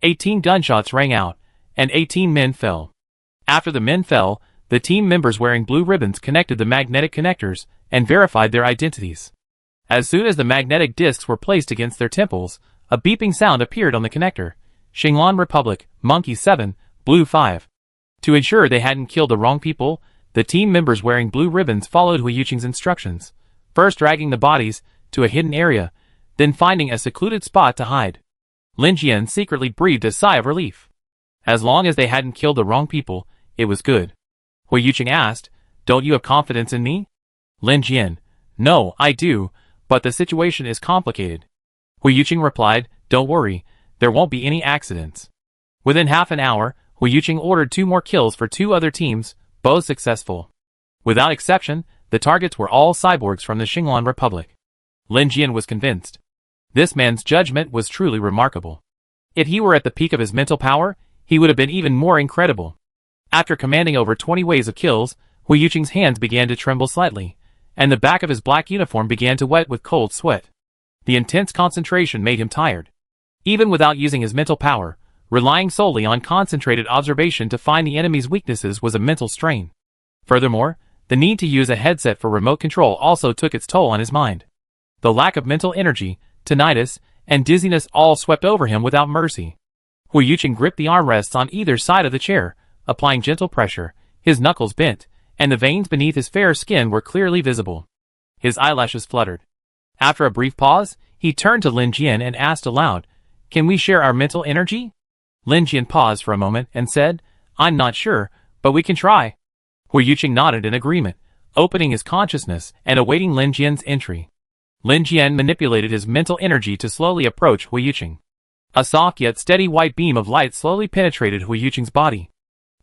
18 gunshots rang out, and 18 men fell. After the men fell, The team members wearing blue ribbons connected the magnetic connectors and verified their identities. As soon as the magnetic discs were placed against their temples, a beeping sound appeared on the connector. Xinglan Republic, Monkey 7, Blue 5. To ensure they hadn't killed the wrong people, the team members wearing blue ribbons followed Hu Yuqing's instructions, first dragging the bodies to a hidden area, then finding a secluded spot to hide. Lin Jian secretly breathed a sigh of relief. As long as they hadn't killed the wrong people, it was good. Hu Yuqing asked, "Don't you have confidence in me?" Lin Jian, "No, I do, but the situation is complicated." Hu Yuqing replied, "Don't worry, there won't be any accidents." Within half an hour, Hu Yuqing ordered 2 more kills for 2 other teams, both successful. Without exception, the targets were all cyborgs from the Xinglan Republic. Lin Jian was convinced. This man's judgment was truly remarkable. If he were at the peak of his mental power, he would have been even more incredible. After commanding over 20 waves of kills, Hu Yuqing's hands began to tremble slightly, and the back of his black uniform began to wet with cold sweat. The intense concentration made him tired. Even without using his mental power, relying solely on concentrated observation to find the enemy's weaknesses was a mental strain. Furthermore, the need to use a headset for remote control also took its toll on his mind. The lack of mental energy, tinnitus, and dizziness all swept over him without mercy. Hu Yuqing gripped the armrests on either side of the chair, applying gentle pressure. His knuckles bent, and the veins beneath his fair skin were clearly visible. His eyelashes fluttered. After a brief pause, he turned to Lin Jian and asked aloud, "Can we share our mental energy?" Lin Jian paused for a moment and said, "I'm not sure, but we can try." Hu Yuqing nodded in agreement, opening his consciousness and awaiting Lin Jian's entry. Lin Jian manipulated his mental energy to slowly approach Hu Yuqing. A soft yet steady white beam of light slowly penetrated Hu Yuqing's body.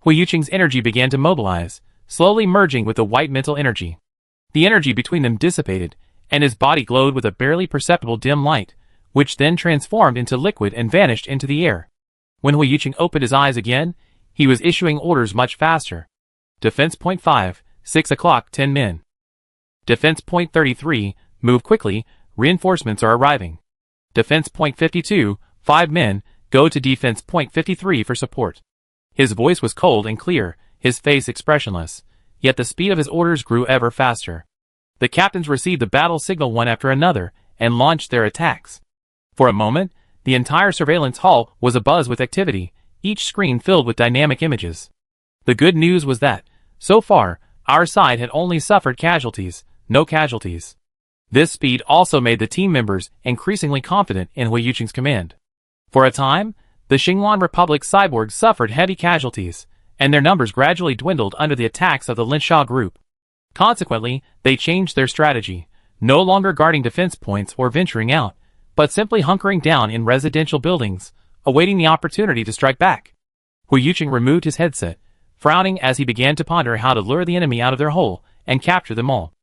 Hu Yuqing's energy began to mobilize, slowly merging with the white mental energy. The energy between them dissipated, and his body glowed with a barely perceptible dim light, which then transformed into liquid and vanished into the air. When Hu Yuqing opened his eyes again, he was issuing orders much faster. Defense Point 5, 6 o'clock, 10 min. Defense Point 33, move quickly, reinforcements are arriving. Defense Point 52, 5 men, go to Defense Point 53 for support. His voice was cold and clear, his face expressionless, yet the speed of his orders grew ever faster. The captains received the battle signal one after another, and launched their attacks. For a moment, the entire surveillance hall was abuzz with activity, each screen filled with dynamic images. The good news was that, so far, our side had only suffered casualties, no casualties. This speed also made the team members increasingly confident in Hu Yuqing's command. For a time, the Xinglan Republic cyborgs suffered heavy casualties, and their numbers gradually dwindled under the attacks of the Linsha group. Consequently, they changed their strategy, no longer guarding defense points or venturing out, but simply hunkering down in residential buildings, awaiting the opportunity to strike back. Hu Yuqing removed his headset, frowning as he began to ponder how to lure the enemy out of their hole and capture them all.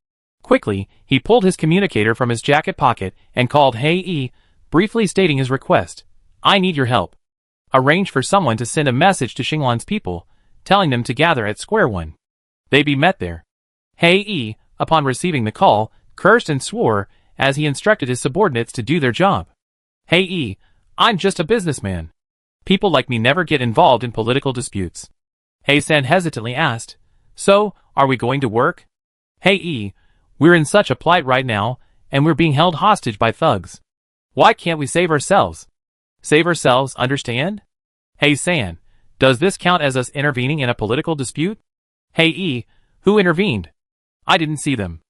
Quickly, he pulled his communicator from his jacket pocket and called Hey E, briefly stating his request. "I need your help. Arrange for someone to send a message to Xinglan's people, telling them to gather at Square One. They be met there." Hey E, upon receiving the call, cursed and swore as he instructed his subordinates to do their job. "Hey E, I'm just a businessman. People like me never get involved in political disputes." Hey San hesitantly asked, "So, are we going to work?" "Hey E, we're in such a plight right now, and we're being held hostage by thugs. Why can't we save ourselves?" "Save ourselves, understand?" "Hey San, does this count as us intervening in a political dispute?" "Hey E, who intervened? I didn't see them.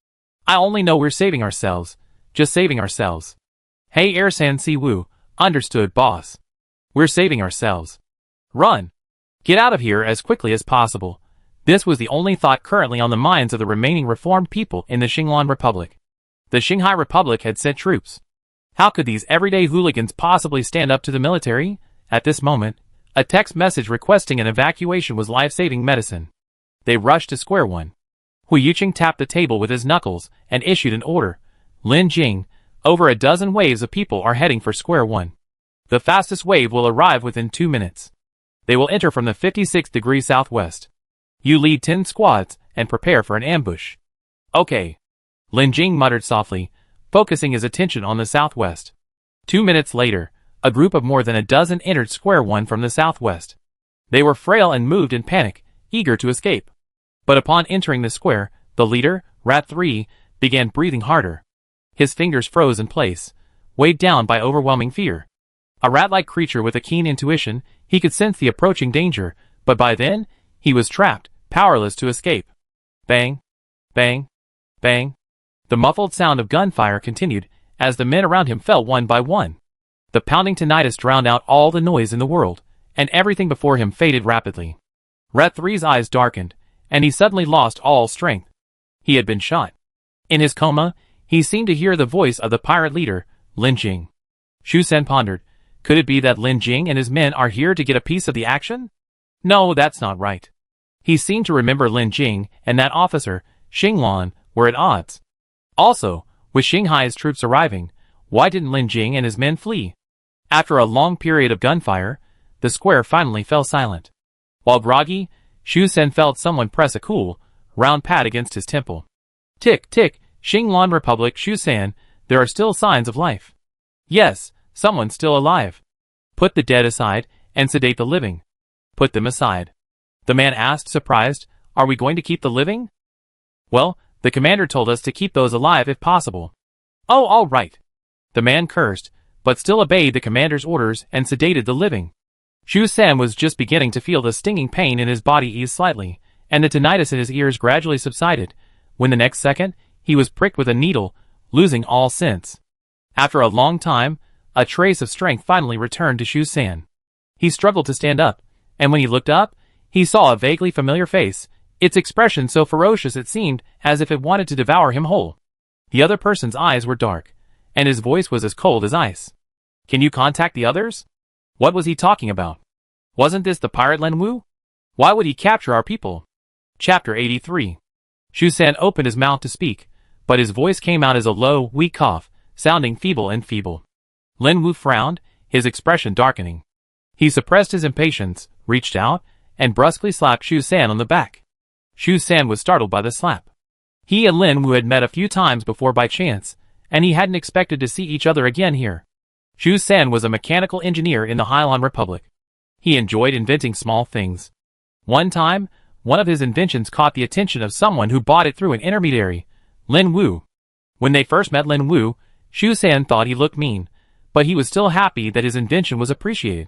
I only know we're saving ourselves, just saving ourselves." "Hey Air San Si Wu, understood boss. We're saving ourselves. Run. Get out of here as quickly as possible." This was the only thought currently on the minds of the remaining reformed people in the Xinglan Republic. The Xinghai Republic had sent troops. How could these everyday hooligans possibly stand up to the military? At this moment, a text message requesting an evacuation was life-saving medicine. They rushed to Square One. Hu Yuqing tapped the table with his knuckles and issued an order. "Lin Jing, over a dozen waves of people are heading for Square One. The fastest wave will arrive within 2 minutes. They will enter from the 56 degrees southwest. You lead 10 squads and prepare for an ambush." "Okay." Lin Jing muttered softly, focusing his attention on the southwest. 2 minutes later, a group of more than a dozen entered Square One from the southwest. They were frail and moved in panic, eager to escape. But upon entering the square, the leader, Rat 3, began breathing harder. His fingers froze in place, weighed down by overwhelming fear. A rat-like creature with a keen intuition, he could sense the approaching danger, but by then, he was trapped, powerless to escape. Bang, bang, bang. The muffled sound of gunfire continued, as the men around him fell one by one. The pounding tinnitus drowned out all the noise in the world, and everything before him faded rapidly. Rat 3's eyes darkened, and he suddenly lost all strength. He had been shot. In his coma, he seemed to hear the voice of the pirate leader, Lin Jing. Shu Sen pondered, could it be that Lin Jing and his men are here to get a piece of the action? No, that's not right. He seemed to remember Lin Jing and that officer, Xing Lan, were at odds. Also, with Xinghai's troops arriving, why didn't Lin Jing and his men flee? After a long period of gunfire, the square finally fell silent. While groggy, Shu Sen felt someone press a cool, round pad against his temple. Tick, tick, Xinglan Republic Shu Sen, there are still signs of life. Yes, someone's still alive. Put the dead aside, and sedate the living. Put them aside. The man asked, surprised, are we going to keep the living? Well, the commander told us to keep those alive if possible. Oh, all right. The man cursed, but still obeyed the commander's orders and sedated the living. Shu Sen was just beginning to feel the stinging pain in his body ease slightly, and the tinnitus in his ears gradually subsided, when the next second, he was pricked with a needle, losing all sense. After a long time, a trace of strength finally returned to Shu Sen. He struggled to stand up, and when he looked up, he saw a vaguely familiar face, its expression so ferocious it seemed as if it wanted to devour him whole. The other person's eyes were dark, and his voice was as cold as ice. Can you contact the others? What was he talking about? Wasn't this the pirate Len Wu? Why would he capture our people? Chapter 83. Shu Sen opened his mouth to speak, but his voice came out as a low, weak cough, sounding feeble and feeble. Len Wu frowned, his expression darkening. He suppressed his impatience, reached out, and brusquely slapped Shu Sen on the back. Shu Sen was startled by the slap. He and Lin Wu had met a few times before by chance, and he hadn't expected to see each other again here. Shu Sen was a mechanical engineer in the Hylon Republic. He enjoyed inventing small things. One time, one of his inventions caught the attention of someone who bought it through an intermediary, Lin Wu. When they first met Lin Wu, Shu Sen thought he looked mean, but he was still happy that his invention was appreciated.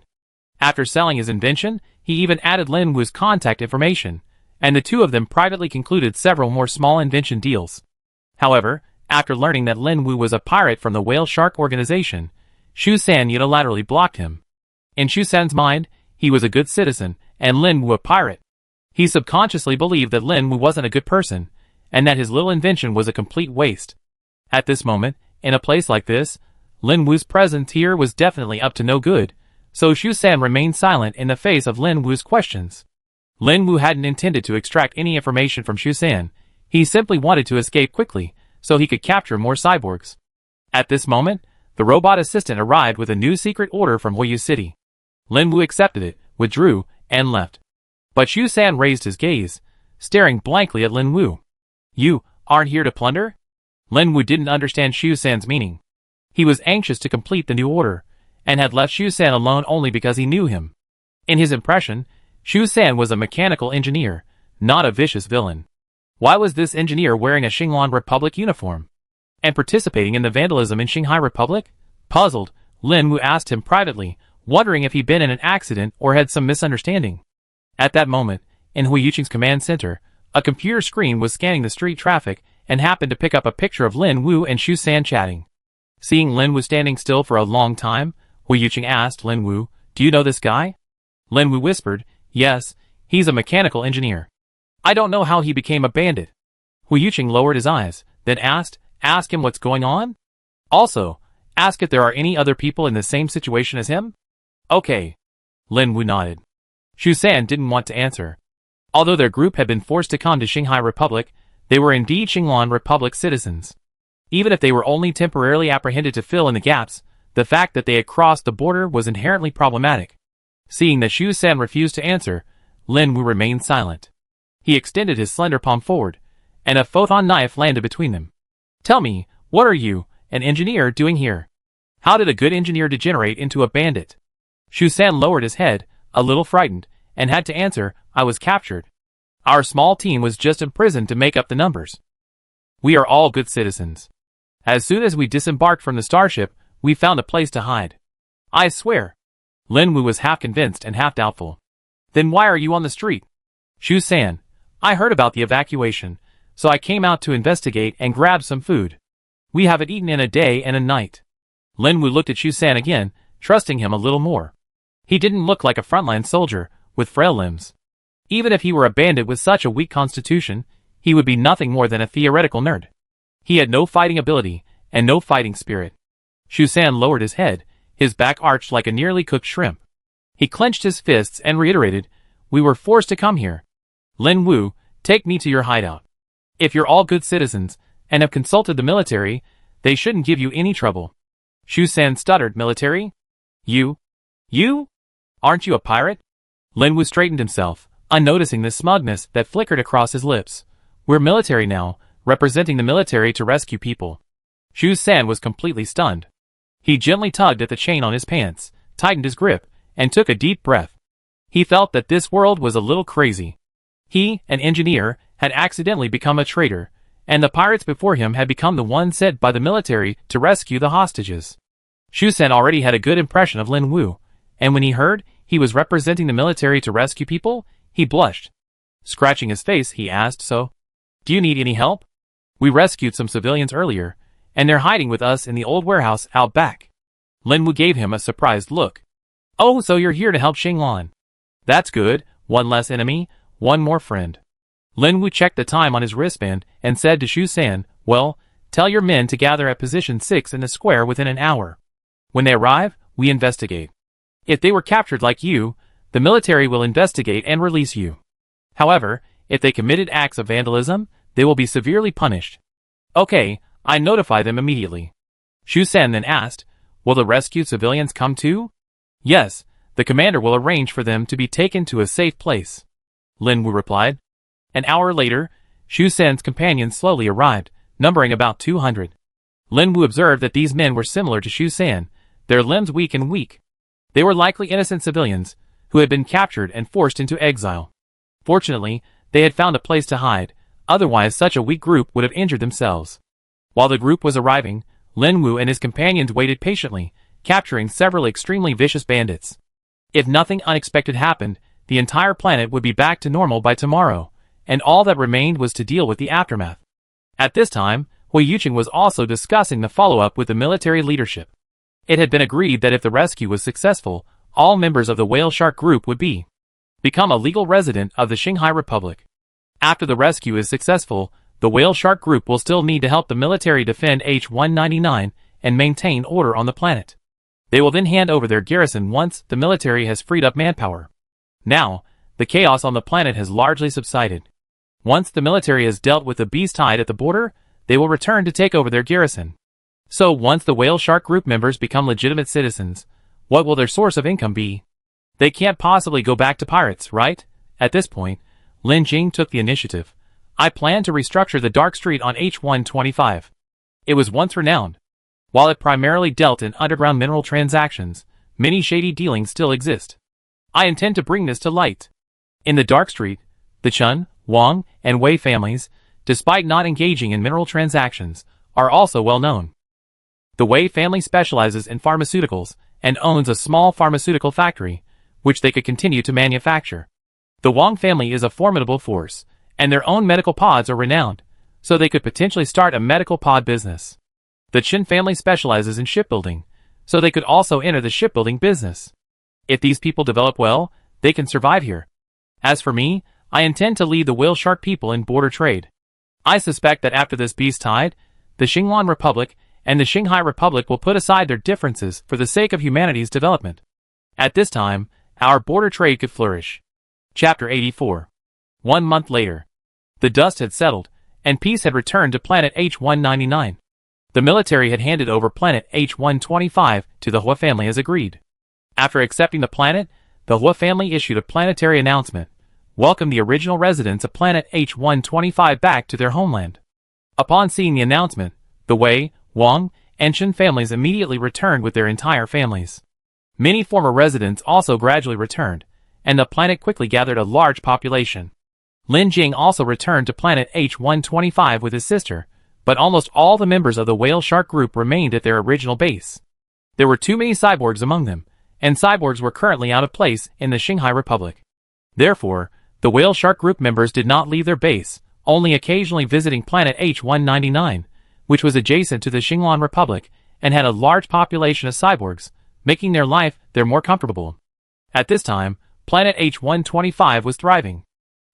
After selling his invention, he even added Lin Wu's contact information, and the two of them privately concluded several more small invention deals. However, after learning that Lin Wu was a pirate from the Whale Shark organization, Shu Sen unilaterally blocked him. In Shu Sen's mind, he was a good citizen, and Lin Wu a pirate. He subconsciously believed that Lin Wu wasn't a good person, and that his little invention was a complete waste. At this moment, in a place like this, Lin Wu's presence here was definitely up to no good, so Shu Sen remained silent in the face of Lin Wu's questions. Lin Wu hadn't intended to extract any information from Shu Sen. He simply wanted to escape quickly, so he could capture more cyborgs. At this moment, the robot assistant arrived with a new secret order from Huiyu City. Lin Wu accepted it, withdrew, and left. But Shu Sen raised his gaze, staring blankly at Lin Wu. You aren't here to plunder? Lin Wu didn't understand Shu Sen's meaning. He was anxious to complete the new order, and had left Shu Sen alone only because he knew him. In his impression, Shu Sen was a mechanical engineer, not a vicious villain. Why was this engineer wearing a Xinglan Republic uniform? And participating in the vandalism in Shanghai Republic? Puzzled, Lin Wu asked him privately, wondering if he'd been in an accident or had some misunderstanding. At that moment, in Hui Yuqing's command center, a computer screen was scanning the street traffic and happened to pick up a picture of Lin Wu and Shu Sen chatting. Seeing Lin Wu standing still for a long time, Hui Yuqing asked Lin Wu, do you know this guy? Lin Wu whispered, yes, he's a mechanical engineer. I don't know how he became a bandit. Hui Yuqing lowered his eyes, then asked, ask him what's going on? Also, ask if there are any other people in the same situation as him? Okay. Lin Wu nodded. Shu Sen didn't want to answer. Although their group had been forced to come to Shanghai Republic, they were indeed Xinglan Republic citizens. Even if they were only temporarily apprehended to fill in the gaps, the fact that they had crossed the border was inherently problematic. Seeing that Shu Sen refused to answer, Lin Wu remained silent. He extended his slender palm forward, and a photon knife landed between them. Tell me, what are you, an engineer, doing here? How did a good engineer degenerate into a bandit? Shu Sen lowered his head, a little frightened, and had to answer, I was captured. Our small team was just imprisoned to make up the numbers. We are all good citizens. As soon as we disembarked from the starship, we found a place to hide. I swear. Lin Wu was half convinced and half doubtful. Then why are you on the street? Shu San, I heard about the evacuation, so I came out to investigate and grab some food. We haven't eaten in a day and a night. Lin Wu looked at Shu San again, trusting him a little more. He didn't look like a frontline soldier, with frail limbs. Even if he were a bandit with such a weak constitution, he would be nothing more than a theoretical nerd. He had no fighting ability, and no fighting spirit. Shu San lowered his head, his back arched like a nearly cooked shrimp. He clenched his fists and reiterated, "We were forced to come here. Lin Wu, take me to your hideout. If you're all good citizens, and have consulted the military, they shouldn't give you any trouble." Shu San stuttered, "Military? You? Aren't you a pirate?" Lin Wu straightened himself, unnoticing the smugness that flickered across his lips. "We're military now, representing the military to rescue people." Shu San was completely stunned. He gently tugged at the chain on his pants, tightened his grip, and took a deep breath. He felt that this world was a little crazy. He, an engineer, had accidentally become a traitor, and the pirates before him had become the ones sent by the military to rescue the hostages. Shu San already had a good impression of Lin Wu, and when he heard he was representing the military to rescue people, he blushed. Scratching his face, he asked, "So, do you need any help? We rescued some civilians earlier, and they're hiding with us in the old warehouse out back." Lin Wu gave him a surprised look. "Oh, so you're here to help Xinglan. That's good, one less enemy, one more friend." Lin Wu checked the time on his wristband and said to Shu San, "Well, tell your men to gather at position 6 in the square within an hour. When they arrive, we investigate. If they were captured like you, the military will investigate and release you. However, if they committed acts of vandalism, they will be severely punished." "Okay, I notify them immediately." Shu San then asked, "Will the rescued civilians come too?" "Yes, the commander will arrange for them to be taken to a safe place," Lin Wu replied. An hour later, Shu San's companions slowly arrived, numbering about 200. Lin Wu observed that these men were similar to Shu San, their limbs weak and weak. They were likely innocent civilians, who had been captured and forced into exile. Fortunately, they had found a place to hide, otherwise such a weak group would have injured themselves. While the group was arriving, Lin Wu and his companions waited patiently, capturing several extremely vicious bandits. If nothing unexpected happened, the entire planet would be back to normal by tomorrow, and all that remained was to deal with the aftermath. At this time, Hui Yuqing was also discussing the follow-up with the military leadership. It had been agreed that if the rescue was successful, all members of the Whale Shark Group would become a legal resident of the Xinghai Republic. After the rescue is successful, the Whale Shark Group will still need to help the military defend H-199 and maintain order on the planet. They will then hand over their garrison once the military has freed up manpower. Now, the chaos on the planet has largely subsided. Once the military has dealt with the beast tide at the border, they will return to take over their garrison. So once the Whale Shark Group members become legitimate citizens, what will their source of income be? They can't possibly go back to pirates, right? At this point, Lin Jing took the initiative. "I plan to restructure the dark street on H125. It was once renowned. While it primarily dealt in underground mineral transactions, many shady dealings still exist. I intend to bring this to light. In the dark street, the Chun, Wang, and Wei families, despite not engaging in mineral transactions, are also well known. The Wei family specializes in pharmaceuticals and owns a small pharmaceutical factory, which they could continue to manufacture. The Wang family is a formidable force, and their own medical pods are renowned, so they could potentially start a medical pod business. The Chen family specializes in shipbuilding, so they could also enter the shipbuilding business. If these people develop well, they can survive here. As for me, I intend to lead the Whale Shark people in border trade. I suspect that after this beast tide, the Xinglan Republic and the Xinghai Republic will put aside their differences for the sake of humanity's development. At this time, our border trade could flourish." Chapter 84. 1 month later. The dust had settled, and peace had returned to planet H-199. The military had handed over planet H-125 to the Hua family as agreed. After accepting the planet, the Hua family issued a planetary announcement, welcomed the original residents of planet H-125 back to their homeland. Upon seeing the announcement, the Wei, Wang, and Chen families immediately returned with their entire families. Many former residents also gradually returned, and the planet quickly gathered a large population. Lin Jing also returned to planet H125 with his sister, but almost all the members of the whale shark group remained at their original base. There were too many cyborgs among them, and cyborgs were currently out of place in the Xinghai Republic. Therefore, the whale shark group members did not leave their base, only occasionally visiting planet H199, which was adjacent to the Xinglan Republic and had a large population of cyborgs, making their life there more comfortable. At this time, planet H125 was thriving.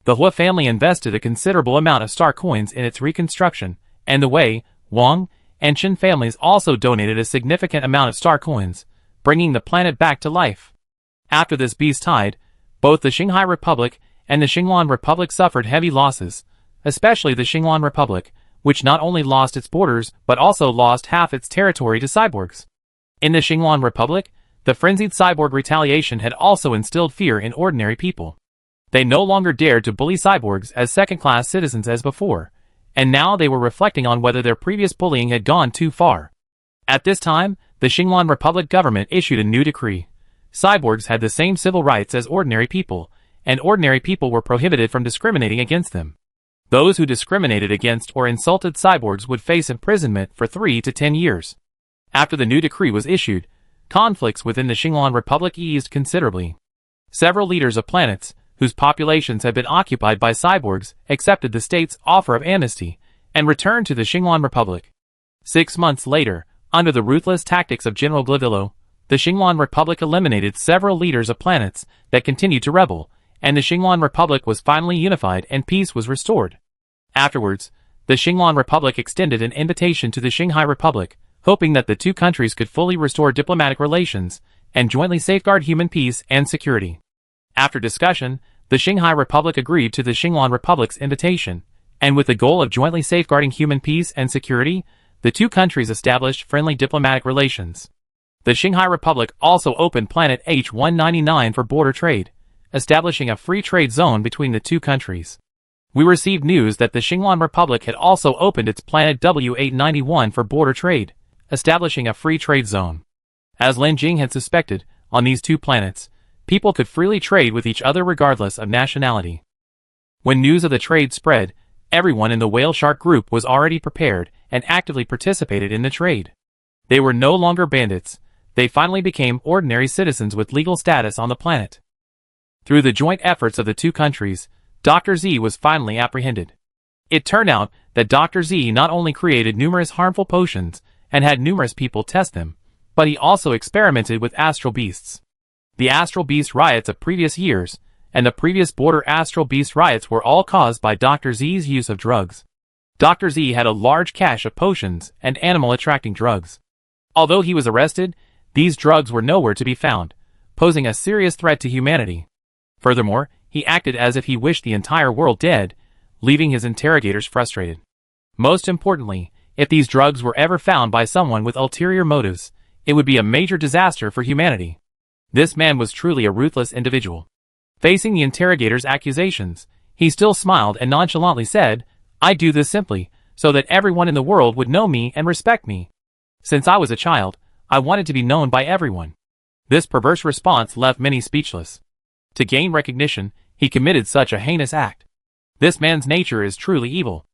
The Hua family invested a considerable amount of star coins in its reconstruction, and the Wei, Wang, and Chen families also donated a significant amount of star coins, bringing the planet back to life. After this beast tide, both the Xinghai Republic and the Xinglan Republic suffered heavy losses, especially the Xinglan Republic, which not only lost its borders but also lost half its territory to cyborgs. In the Xinglan Republic, the frenzied cyborg retaliation had also instilled fear in ordinary people. They no longer dared to bully cyborgs as second-class citizens as before, and now they were reflecting on whether their previous bullying had gone too far. At this time, the Xinglan Republic government issued a new decree. Cyborgs had the same civil rights as ordinary people, and ordinary people were prohibited from discriminating against them. Those who discriminated against or insulted cyborgs would face imprisonment for 3 to 10 years. After the new decree was issued, conflicts within the Xinglan Republic eased considerably. Several leaders of planets, whose populations had been occupied by cyborgs, accepted the state's offer of amnesty and returned to the Xinglan Republic. 6 months later, under the ruthless tactics of General Glavillo, the Xinglan Republic eliminated several leaders of planets that continued to rebel, and the Xinglan Republic was finally unified and peace was restored. Afterwards, the Xinglan Republic extended an invitation to the Xinghai Republic, hoping that the two countries could fully restore diplomatic relations and jointly safeguard human peace and security. After discussion, the Xinghai Republic agreed to the Xinglan Republic's invitation, and with the goal of jointly safeguarding human peace and security, the two countries established friendly diplomatic relations. The Xinghai Republic also opened planet H199 for border trade, establishing a free trade zone between the two countries. We received news that the Xinglan Republic had also opened its planet W891 for border trade, establishing a free trade zone. As Lin Jing had suspected, on these two planets, people could freely trade with each other regardless of nationality. When news of the trade spread, everyone in the whale shark group was already prepared and actively participated in the trade. They were no longer bandits, they finally became ordinary citizens with legal status on the planet. Through the joint efforts of the two countries, Dr. Z was finally apprehended. It turned out that Dr. Z not only created numerous harmful potions and had numerous people test them, but he also experimented with astral beasts. The astral beast riots of previous years, and the previous border astral beast riots were all caused by Dr. Z's use of drugs. Dr. Z had a large cache of potions and animal-attracting drugs. Although he was arrested, these drugs were nowhere to be found, posing a serious threat to humanity. Furthermore, he acted as if he wished the entire world dead, leaving his interrogators frustrated. Most importantly, if these drugs were ever found by someone with ulterior motives, it would be a major disaster for humanity. This man was truly a ruthless individual. Facing the interrogator's accusations, he still smiled and nonchalantly said, "I do this simply, so that everyone in the world would know me and respect me. Since I was a child, I wanted to be known by everyone." This perverse response left many speechless. To gain recognition, he committed such a heinous act. This man's nature is truly evil.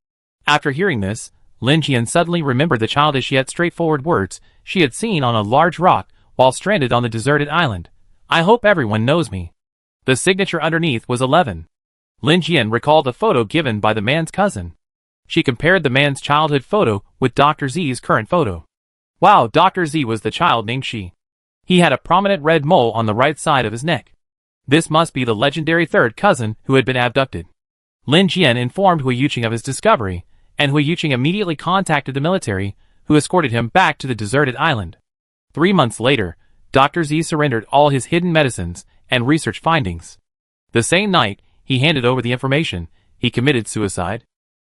After hearing this, Lin Jian suddenly remembered the childish yet straightforward words she had seen on a large rock while stranded on the deserted island. "I hope everyone knows me." The signature underneath was 11. Lin Jian recalled a photo given by the man's cousin. She compared the man's childhood photo with Dr. Z's current photo. Wow, Dr. Z was the child named Shi. He had a prominent red mole on the right side of his neck. This must be the legendary third cousin who had been abducted. Lin Jian informed Hui Yuqing of his discovery, and Hui Yuqing immediately contacted the military, who escorted him back to the deserted island. 3 months later, Dr. Z surrendered all his hidden medicines and research findings. The same night, he handed over the information. He committed suicide.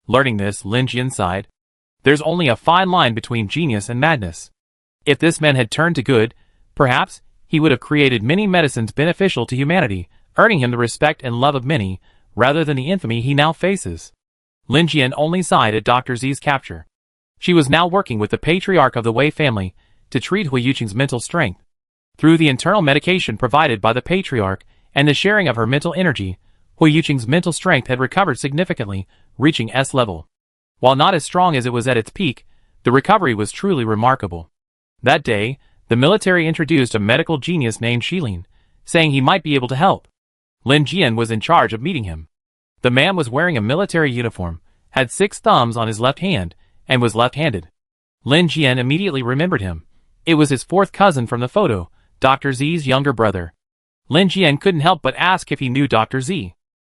Learning this, Lin Jian sighed. There's only a fine line between genius and madness. If this man had turned to good, perhaps he would have created many medicines beneficial to humanity, earning him the respect and love of many, rather than the infamy he now faces. Lin Jian only sighed at Dr. Z's capture. She was now working with the patriarch of the Wei family to treat Hui Yuqing's mental strength. Through the internal medication provided by the patriarch and the sharing of her mental energy, Hui Yuqing's mental strength had recovered significantly, reaching S level. While not as strong as it was at its peak, the recovery was truly remarkable. That day, the military introduced a medical genius named Shilin, saying he might be able to help. Lin Jian was in charge of meeting him. The man was wearing a military uniform, had 6 thumbs on his left hand, and was left-handed. Lin Jian immediately remembered him. It was his 4th cousin from the photo, Dr. Z's younger brother. Lin Jian couldn't help but ask if he knew Dr. Z.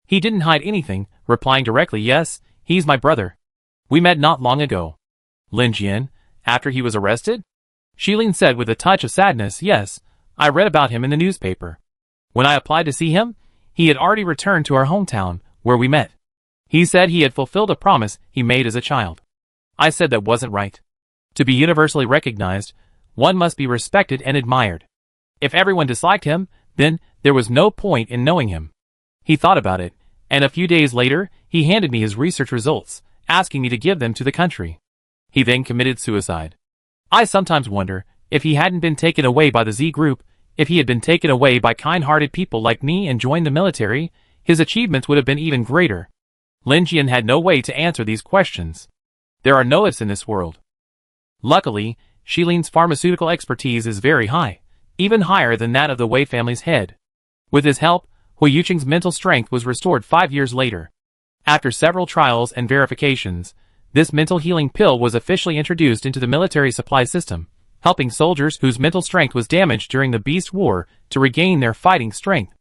He didn't hide anything, replying directly, "Yes, he's my brother. We met not long ago." Lin Jian, after he was arrested? Shilin said with a touch of sadness, "Yes, I read about him in the newspaper. When I applied to see him, he had already returned to our hometown, where we met. He said he had fulfilled a promise he made as a child. I said that wasn't right. To be universally recognized, one must be respected and admired. If everyone disliked him, then there was no point in knowing him." He thought about it, and a few days later, he handed me his research results, asking me to give them to the country. He then committed suicide. I sometimes wonder, if he hadn't been taken away by the Z group, if he had been taken away by kind-hearted people like me and joined the military, his achievements would have been even greater. Lin Jian had no way to answer these questions. There are no ifs in this world. Luckily, Shilin's pharmaceutical expertise is very high, even higher than that of the Wei family's head. With his help, Hui Yuqing's mental strength was restored 5 years later. After several trials and verifications, this mental healing pill was officially introduced into the military supply system, helping soldiers whose mental strength was damaged during the Beast War to regain their fighting strength.